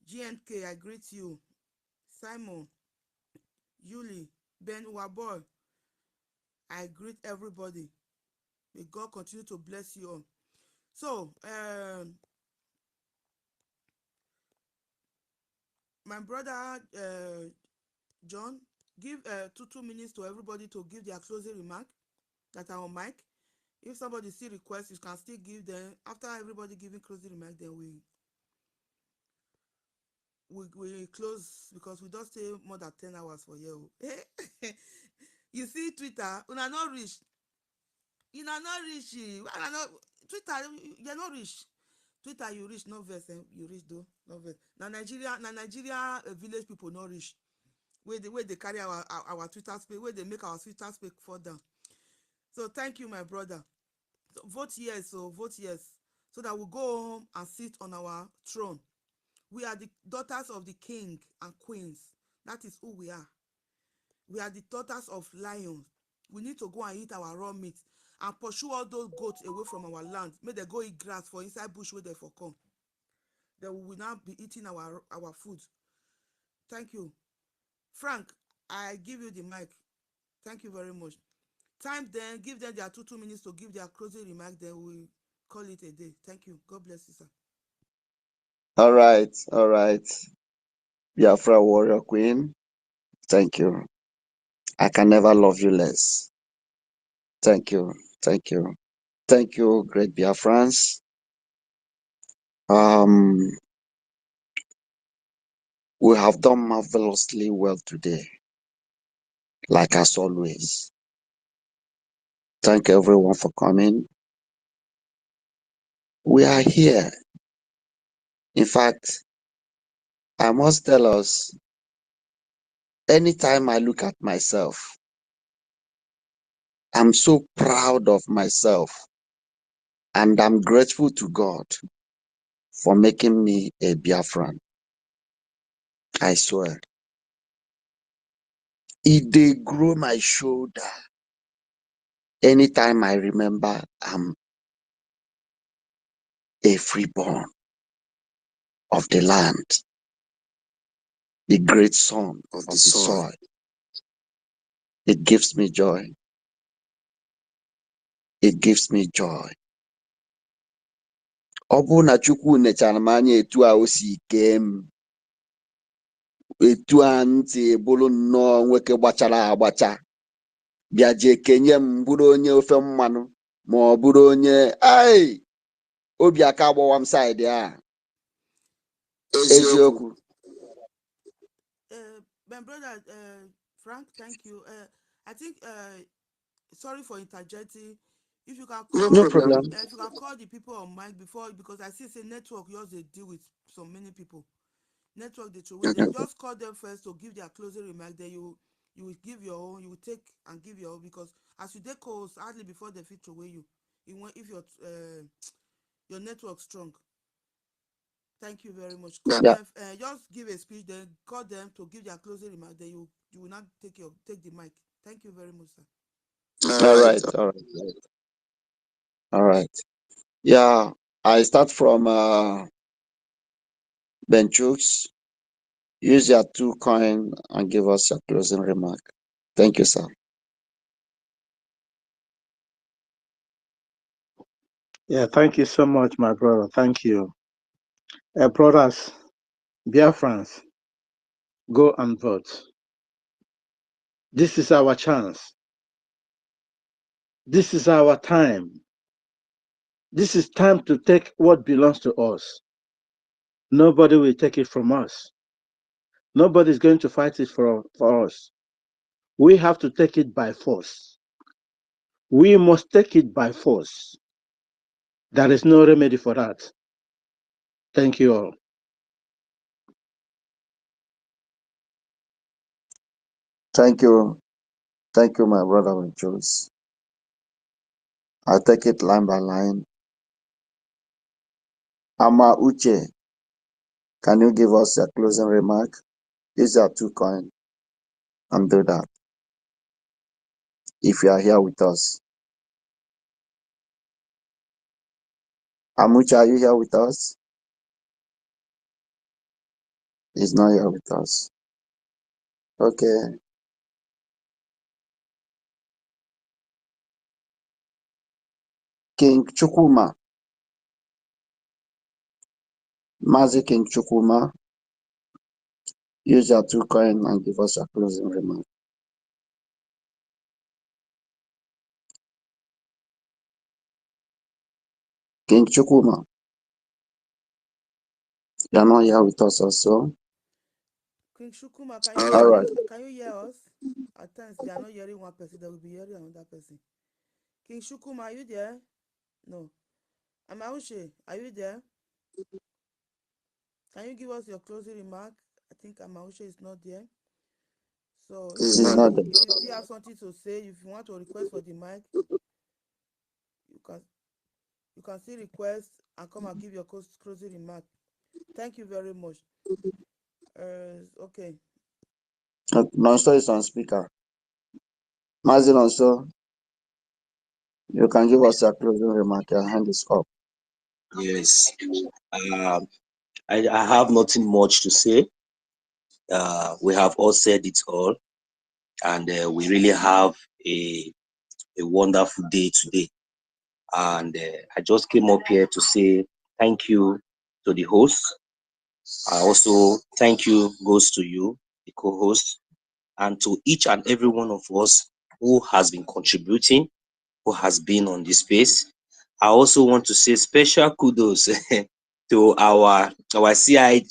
GNK, I greet you. Simon, Yuli, Ben Waboy, I greet everybody. May God continue to bless you all. So, my brother John, give 2 minutes to everybody to give their closing remark that are on mic. If somebody still requests, you can still give them. After everybody giving closing remark, then we close, because we don't stay more than 10 hours for you. You see Twitter, una not reach. You not reach. Twitter, you're not reach. Twitter, you reach, no verse, you reach though, no verse. Now Nigeria village people not reach. Where they carry our Twitter space, where they make our Twitter space fall down. So thank you, my brother. So vote yes, so vote yes, so that we go home and sit on our throne. We are the daughters of the king and queens. That is who we are. We are the daughters of lions. We need to go and eat our raw meat and pursue all those goats away from our land. Make them go eat grass for inside bush where they for come. Then we will now be eating our food. Thank you. Frank, I give you the mic. Thank you very much. Time then, give them their 2 minutes to give their closing remark, then we call it a day. Thank you. God bless you, sir. All right, all right. Biafra warrior queen, thank you. I can never love you less. Thank you, thank you. Thank you, great Biafrans. We have done marvelously well today, like as always. Thank everyone for coming. We are here. In fact, I must tell us, anytime I look at myself, I'm so proud of myself, and I'm grateful to God for making me a Biafran. I swear. It dey grow my shoulder anytime I remember I'm a freeborn of the land, the great son of the soil. It gives me joy. It gives me joy. Ọ bụrụ na Chukwu nechara m anya etu a o si kee m, etu a ntị bụrụ nnọọ nwoke gbachara agbacha, bịa jee kenye m bụrụ onye ofe mmanụ ma ọ bụrụ onye obi aka agbawa m saịdị a. Eziokwu. My brother, Frank, thank you. I think, sorry for interjecting. If you can call, No problem. if you can call the people on mic before, because I see say network yours they deal with so many people. Network they throw away. Then just call them first to give their closing remark. Then you will give your own. You will take and give your own, because as you take calls hardly before they fit away you. If your network strong. Thank you very much. Call them. Just give a speech. Then call them to give their closing remark. Then you will not take the mic. Thank you very much, sir. All right, all right, all right. Yeah, I start from Benchooks. Use your 2 coin and give us your closing remark. Thank you, sir. Yeah, thank you so much, my brother. Thank you. Brothers, Biafrans, go and vote. This is our chance. This is our time. This is time to take what belongs to us. Nobody will take it from us. Nobody is going to fight it for us. We have to take it by force. We must take it by force. There is no remedy for that. Thank you all. Thank you. Thank you, my brother Benchooks. I'll take it line by line. Ama Uche, can you give us your closing remark? Use your 2 coin and do that, if you are here with us. Amucha, are you here with us? He's not here with us. Okay. King Chukuma. Mazi King Chukuma, use your 2 coin and give us your closing remark. King Chukuma, you are not here with us also. King Shukuma, All right. can you hear us? At times they are not hearing one person, they will be hearing another person. King Shukuma, are you there? No. Amaushe, are you there? Can you give us your closing remark? I think Amaushe is not there. So if He's not there. if you still have something to say, if you want to request for the mic, you can still request and come and give your closing remark. Thank you very much. Okay. Nonso is on speaker. Mazi Nonso, you can give us a closing remark. Your hand is up. Yes. I have nothing much to say. We have all said it all, and we really have a wonderful day today. And I just came up here to say thank you to the host. I also thank you goes to you, the co-host, and to each and every one of us who has been contributing, who has been on this space. I also want to say special kudos to our CID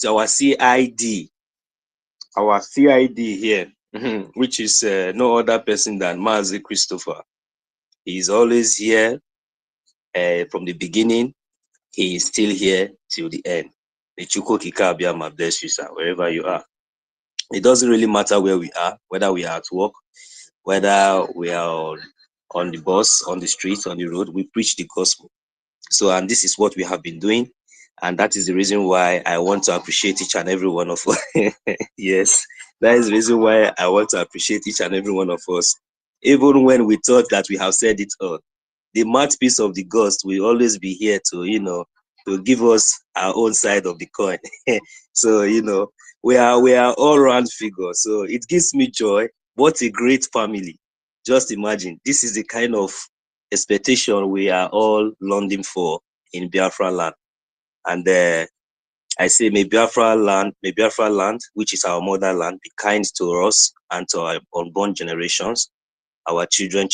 here, which is no other person than Mazi Christopher. He is always here from the beginning. He is still here till the end. The Chuko Kikabiyama bless you, sir, wherever you are. It doesn't really matter where we are, whether we are at work, whether we are on the bus, on the street, on the road, we preach the gospel. So, and this is what we have been doing. And that is the reason why I want to appreciate each and every one of us. Yes, that is the reason why I want to appreciate each and every one of us. Even when we thought that we have said it all, the mouthpiece of the ghost will always be here to, to give us our own side of the coin. So, we are all round figures. So it gives me joy. What a great family. Just imagine, this is the kind of expectation we are all longing for in Biafra land. And I say, may Biafra land, which is our motherland, be kind to us and to our unborn generations, our children,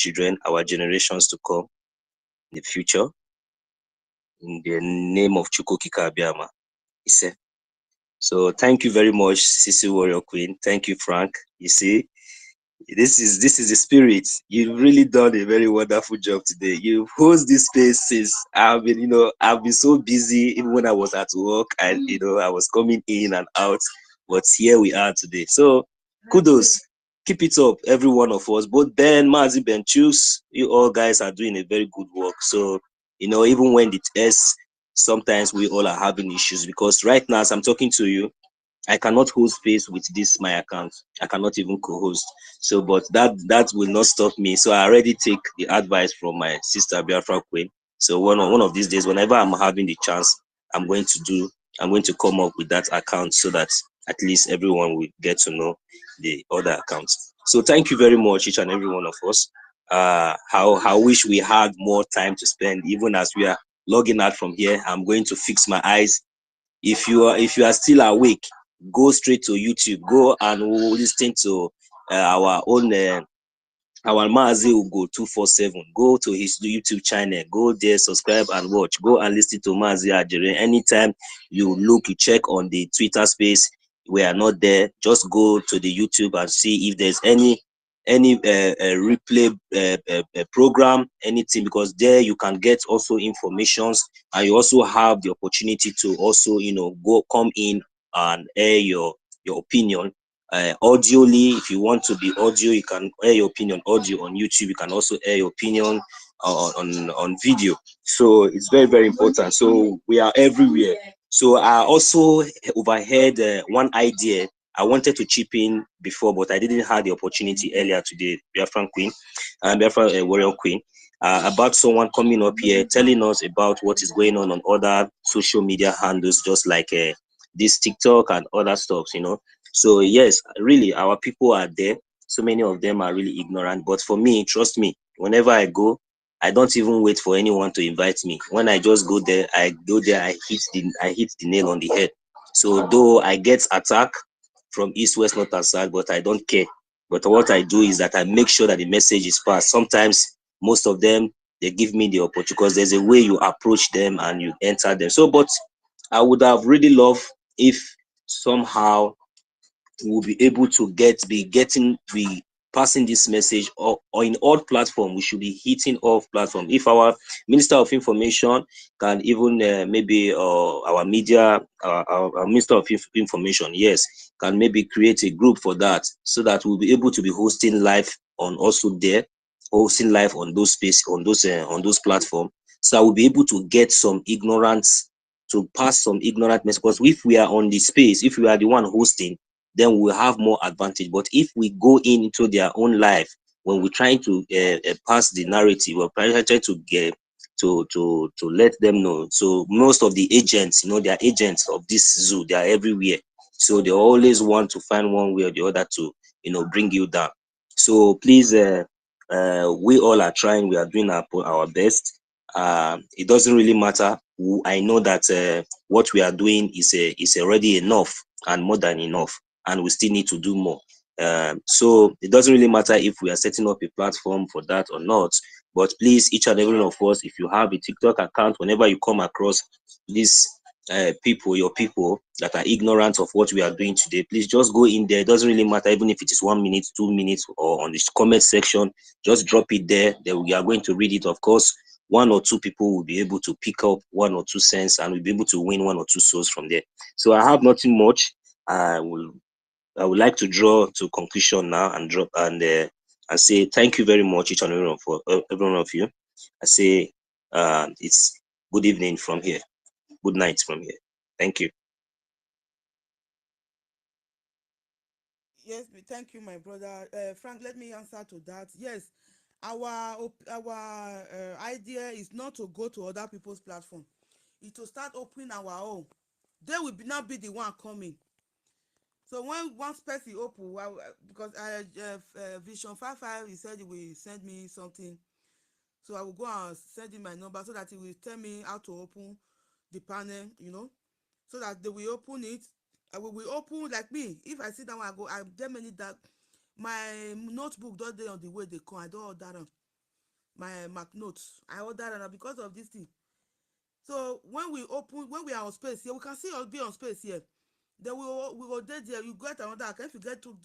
our generations to come in the future. In the name of Chukokika Abiyama. So thank you very much, Sisi Warrior Queen. Thank you, Frank. You see, this is the spirit. You've really done a very wonderful job today. You host this space since I've been so busy. Even when I was at work, and I was coming in and out, but here we are today. So kudos, keep it up, every one of us. Both Ben, Mazi, Ben Chus, you all guys are doing a very good work. So even when it is, sometimes we all are having issues, because right now as I'm talking to you, I cannot hold space with this my account. I cannot even co-host. So, but that will not stop me. So I already take the advice from my sister Biafra Queen. So one of these days, whenever I'm having the chance, I'm going to come up with that account so that at least everyone will get to know the other accounts. So thank you very much, each and every one of us. How wish we had more time to spend, even as we are logging out from here. I'm going to fix my eyes. If you are still awake, go straight to YouTube. Go and listen to our own our Mazi Ugo 247. Go to his YouTube channel. Go there, subscribe and watch. Go and listen to Mazi Ajere. Anytime you check on the Twitter space, we are not there. Just go to the YouTube and see if there's any replay program, anything, because there you can get also informations, and you also have the opportunity to also go come in and air your opinion audioly. If you want to be audio, you can air your opinion audio on YouTube. You can also air your opinion on video. So it's very, very important. So we are everywhere. So I also overheard one idea. I wanted to chip in before, but I didn't have the opportunity earlier today. Biafra Queen, Biafra Warrior Queen, about someone coming up here telling us about what is going on other social media handles, just like this TikTok and other stuff, So yes, really, our people are there. So many of them are really ignorant. But for me, trust me, whenever I go, I don't even wait for anyone to invite me. When I just go there, I hit the nail on the head. So though I get attacked from east, west, north, and south, but I don't care. But what I do is that I make sure that the message is passed. Sometimes, most of them, they give me the opportunity, because there's a way you approach them and you enter them. So, but I would have really loved if somehow we'll be able to be passing this message, or in all platforms. We should be hitting all platforms. If our Minister of Information can even maybe our media, our Minister of Information, yes, can maybe create a group for that, so that we'll be able to be hosting live on also there, hosting live on those space, on those platforms, so I will be able to get some ignorance pass some ignorant message. Because if we are on the space, if we are the one hosting, then we'll have more advantage. But if we go into their own life, when we're trying to pass the narrative, or trying to get to let them know. So most of the agents, they are agents of this zoo. They are everywhere. So they always want to find one way or the other to bring you down. So please, we all are trying. We are doing our best. It doesn't really matter. I know that what we are doing is already enough and more than enough, and we still need to do more. So it doesn't really matter if we are setting up a platform for that or not. But please, each and every one of us, if you have a TikTok account, whenever you come across these your people that are ignorant of what we are doing today, please just go in there. It doesn't really matter, even if it is 1 minute, 2 minutes, or on the comment section, just drop it there. Then we are going to read it. Of course, 1 or 2 people will be able to pick up 1 or 2 cents, and we'll be able to win 1 or 2 souls from there. So I have nothing much. I would like to draw to conclusion now and say thank you very much, each and every one of you. I say it's good evening from here, good night from here. Thank you. Yes, thank you, my brother. Frank, let me answer to that. Yes, our idea is not to go to other people's platform. It's to start opening our own. They will not be the one coming. So when one person open, because Vision 55, he said he will send me something. So I will go and send him my number so that he will tell me how to open the panel, so that they will open it. I will open like me. If I sit down, I go. I there many that my notebook don't dey on the way they come. I don't order them. My Mac notes. I order them because of this thing. So when we are on space here, we can see us be on space here. Then we go there. You get another account. If you get two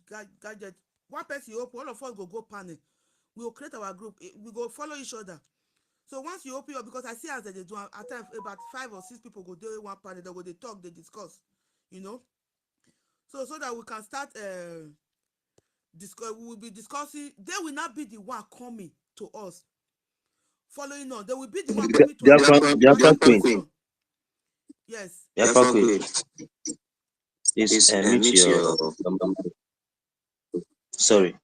gadget, one person you open, all of us go panel. We will create our group. We go follow each other. So once you open up, because I see as they do at times about 5 or 6 people go there one panel, they go they talk, they discuss, you know. So that we can start we will be discussing. They will not be the one coming to us, following on. They will be the one coming to us. Biafra Queen. Yes. Biafra Queen. Please mute your sorry.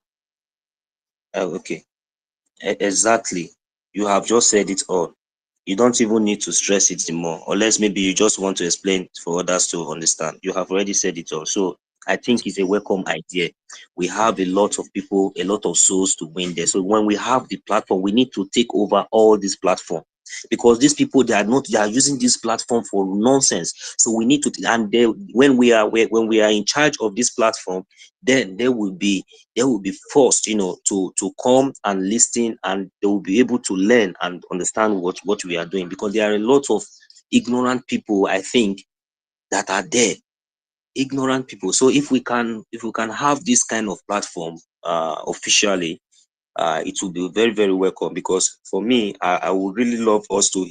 Okay. Exactly. You have just said it all. You don't even need to stress it more, unless maybe you just want to explain for others to understand. You have already said it all. So I think it's a welcome idea. We have a lot of people, a lot of souls to win there. So when we have the platform, we need to take over all this platform, because these people, they are using this platform for nonsense. So we need to, and when we are in charge of this platform, then they will be forced, to come and listen, and they will be able to learn and understand what we are doing, because there are a lot of ignorant people, I think, that are there. Ignorant people. So if we can have this kind of platform officially, it will be very, very welcome, because for me, I would really love us to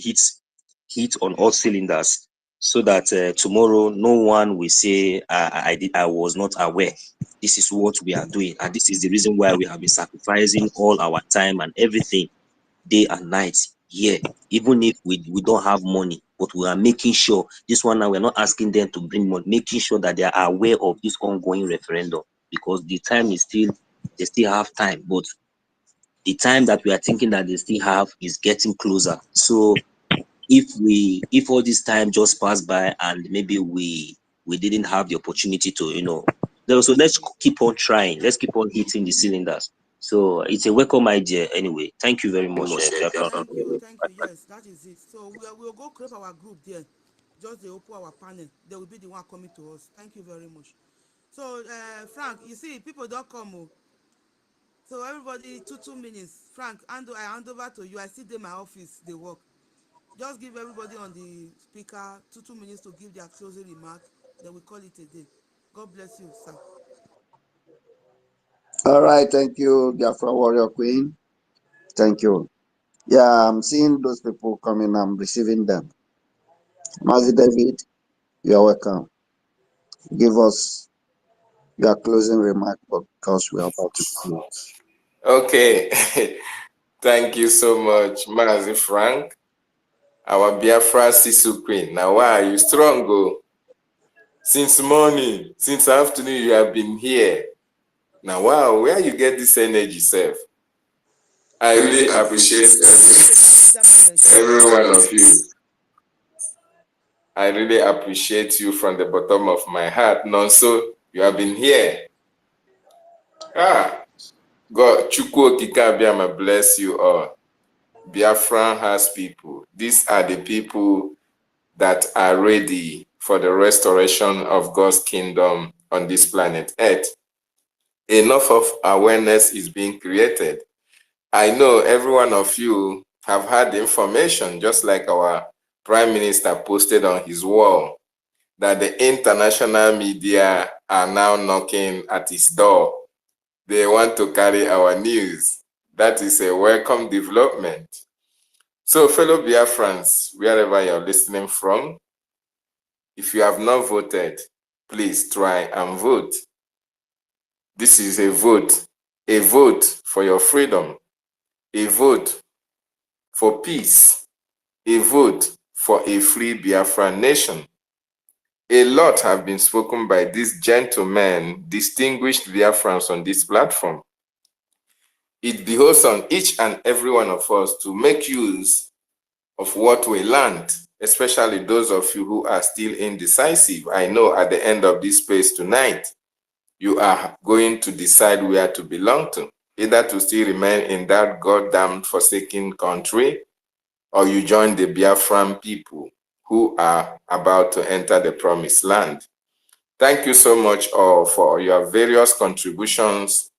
hit on all cylinders, so that tomorrow no one will say I was not aware. This is what we are doing, and this is the reason why we have been sacrificing all our time and everything, day and night here. Even if we don't have money, but we are making sure this one now, we're not asking them to bring money, making sure that they are aware of this ongoing referendum, because the time is they still have time, but the time that we are thinking that they still have is getting closer. So if all this time just passed by and maybe we didn't have the opportunity to, so let's keep on trying. Let's keep on hitting the cylinders. So it's a welcome idea anyway. Thank you very much. Thank you. Yes, that is it. So we'll go create our group there. Just they open our panel. They will be the one coming to us. Thank you very much. So Frank, you see, people don't come. Oh. So everybody, 2 minutes. Frank, I hand over to you. I sit in my office. They work. Just give everybody on the speaker 2 minutes to give their closing remark. Then we call it a day. God bless you, sir. All right, thank you, Biafra Warrior Queen. Thank you. Yeah, I'm seeing those people coming. I'm receiving them. Mazi David, you are welcome. Give us your closing remark, because we are about to close. Okay. Thank you so much, Mazi Frank. our Biafra Sisu Queen. Now, why are you strong, go? Since morning, since afternoon, you have been here. Now, wow, where you get this energy, self? I really appreciate every one of you. I really appreciate you from the bottom of my heart. Nonso, you have been here. God, Chukwu Okike bless you all. Biafra has people. These are the people that are ready for the restoration of God's kingdom on this planet Earth. Enough of awareness is being created. I know every one of you have had the information, just like our Prime Minister posted on his wall, that the international media are now knocking at his door. They want to carry our news. That is a welcome development. So, fellow Biafrans, wherever you're listening from, if you have not voted, please try and vote. This is a vote for your freedom, a vote for peace, a vote for a free Biafran nation. A lot have been spoken by these gentlemen, distinguished Biafrans on this platform. It behoves on each and every one of us to make use of what we learned, especially those of you who are still indecisive. I know at the end of this space tonight, you are going to decide where to belong to, either to still remain in that goddamn forsaken country, or you join the Biafran people who are about to enter the promised land. Thank you so much all for your various contributions.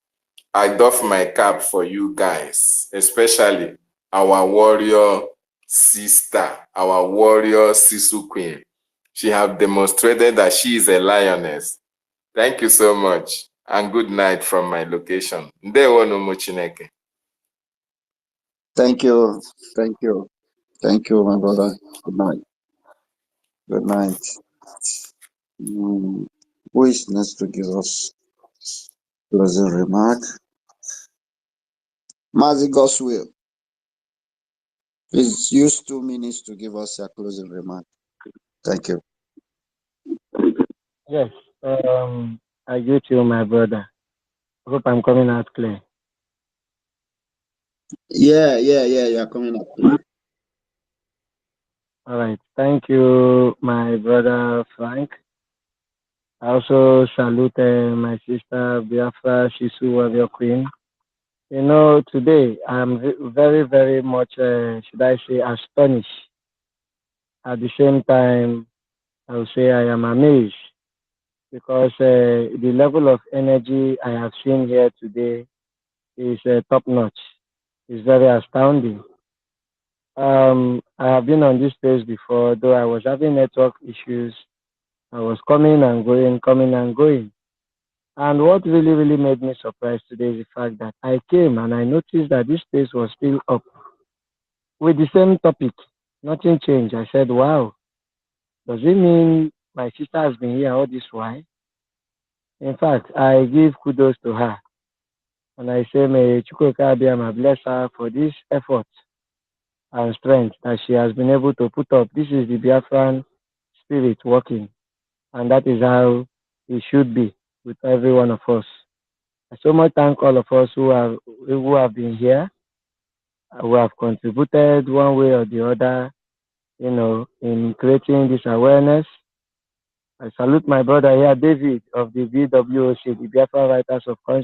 I doff my cap for you guys, especially our warrior sister, our warrior Sisu Queen. She has demonstrated that she is a lioness. Thank you so much, and good night from my location. Ndewo no Chineke. Thank you. Thank you. Thank you, my brother. Good night. Good night. Who is next to give us closing remark? Mazi Goswill. Please use 2 minutes to give us a closing remark. Thank you. Yes, I get you, my brother. Hope I'm coming out clear. Yeah, you're coming up. All right. Thank you, my brother Frank. I also salute my sister Biafra Shisu, Warrior Queen. You know, today I'm very, very much, should I say, astonished. At the same time, I will say I am amazed because the level of energy I have seen here today is top notch. It's very astounding. I have been on this place before, though I was having network issues. I was coming and going, coming and going. And what really, really made me surprised today is the fact that I came and I noticed that this place was still up with the same topic. Nothing changed. I said, wow, does it mean my sister has been here all this while? In fact, I give kudos to her. And I say, may Chukwuka Abiyama bless her for this effort and strength that she has been able to put up. This is the Biafran spirit working. And that is how it should be with every one of us. I so much thank all of us who have been here, who have contributed one way or the other, in creating this awareness. I salute my brother here, David of the BWOC, the Biafra Writers of Conscience.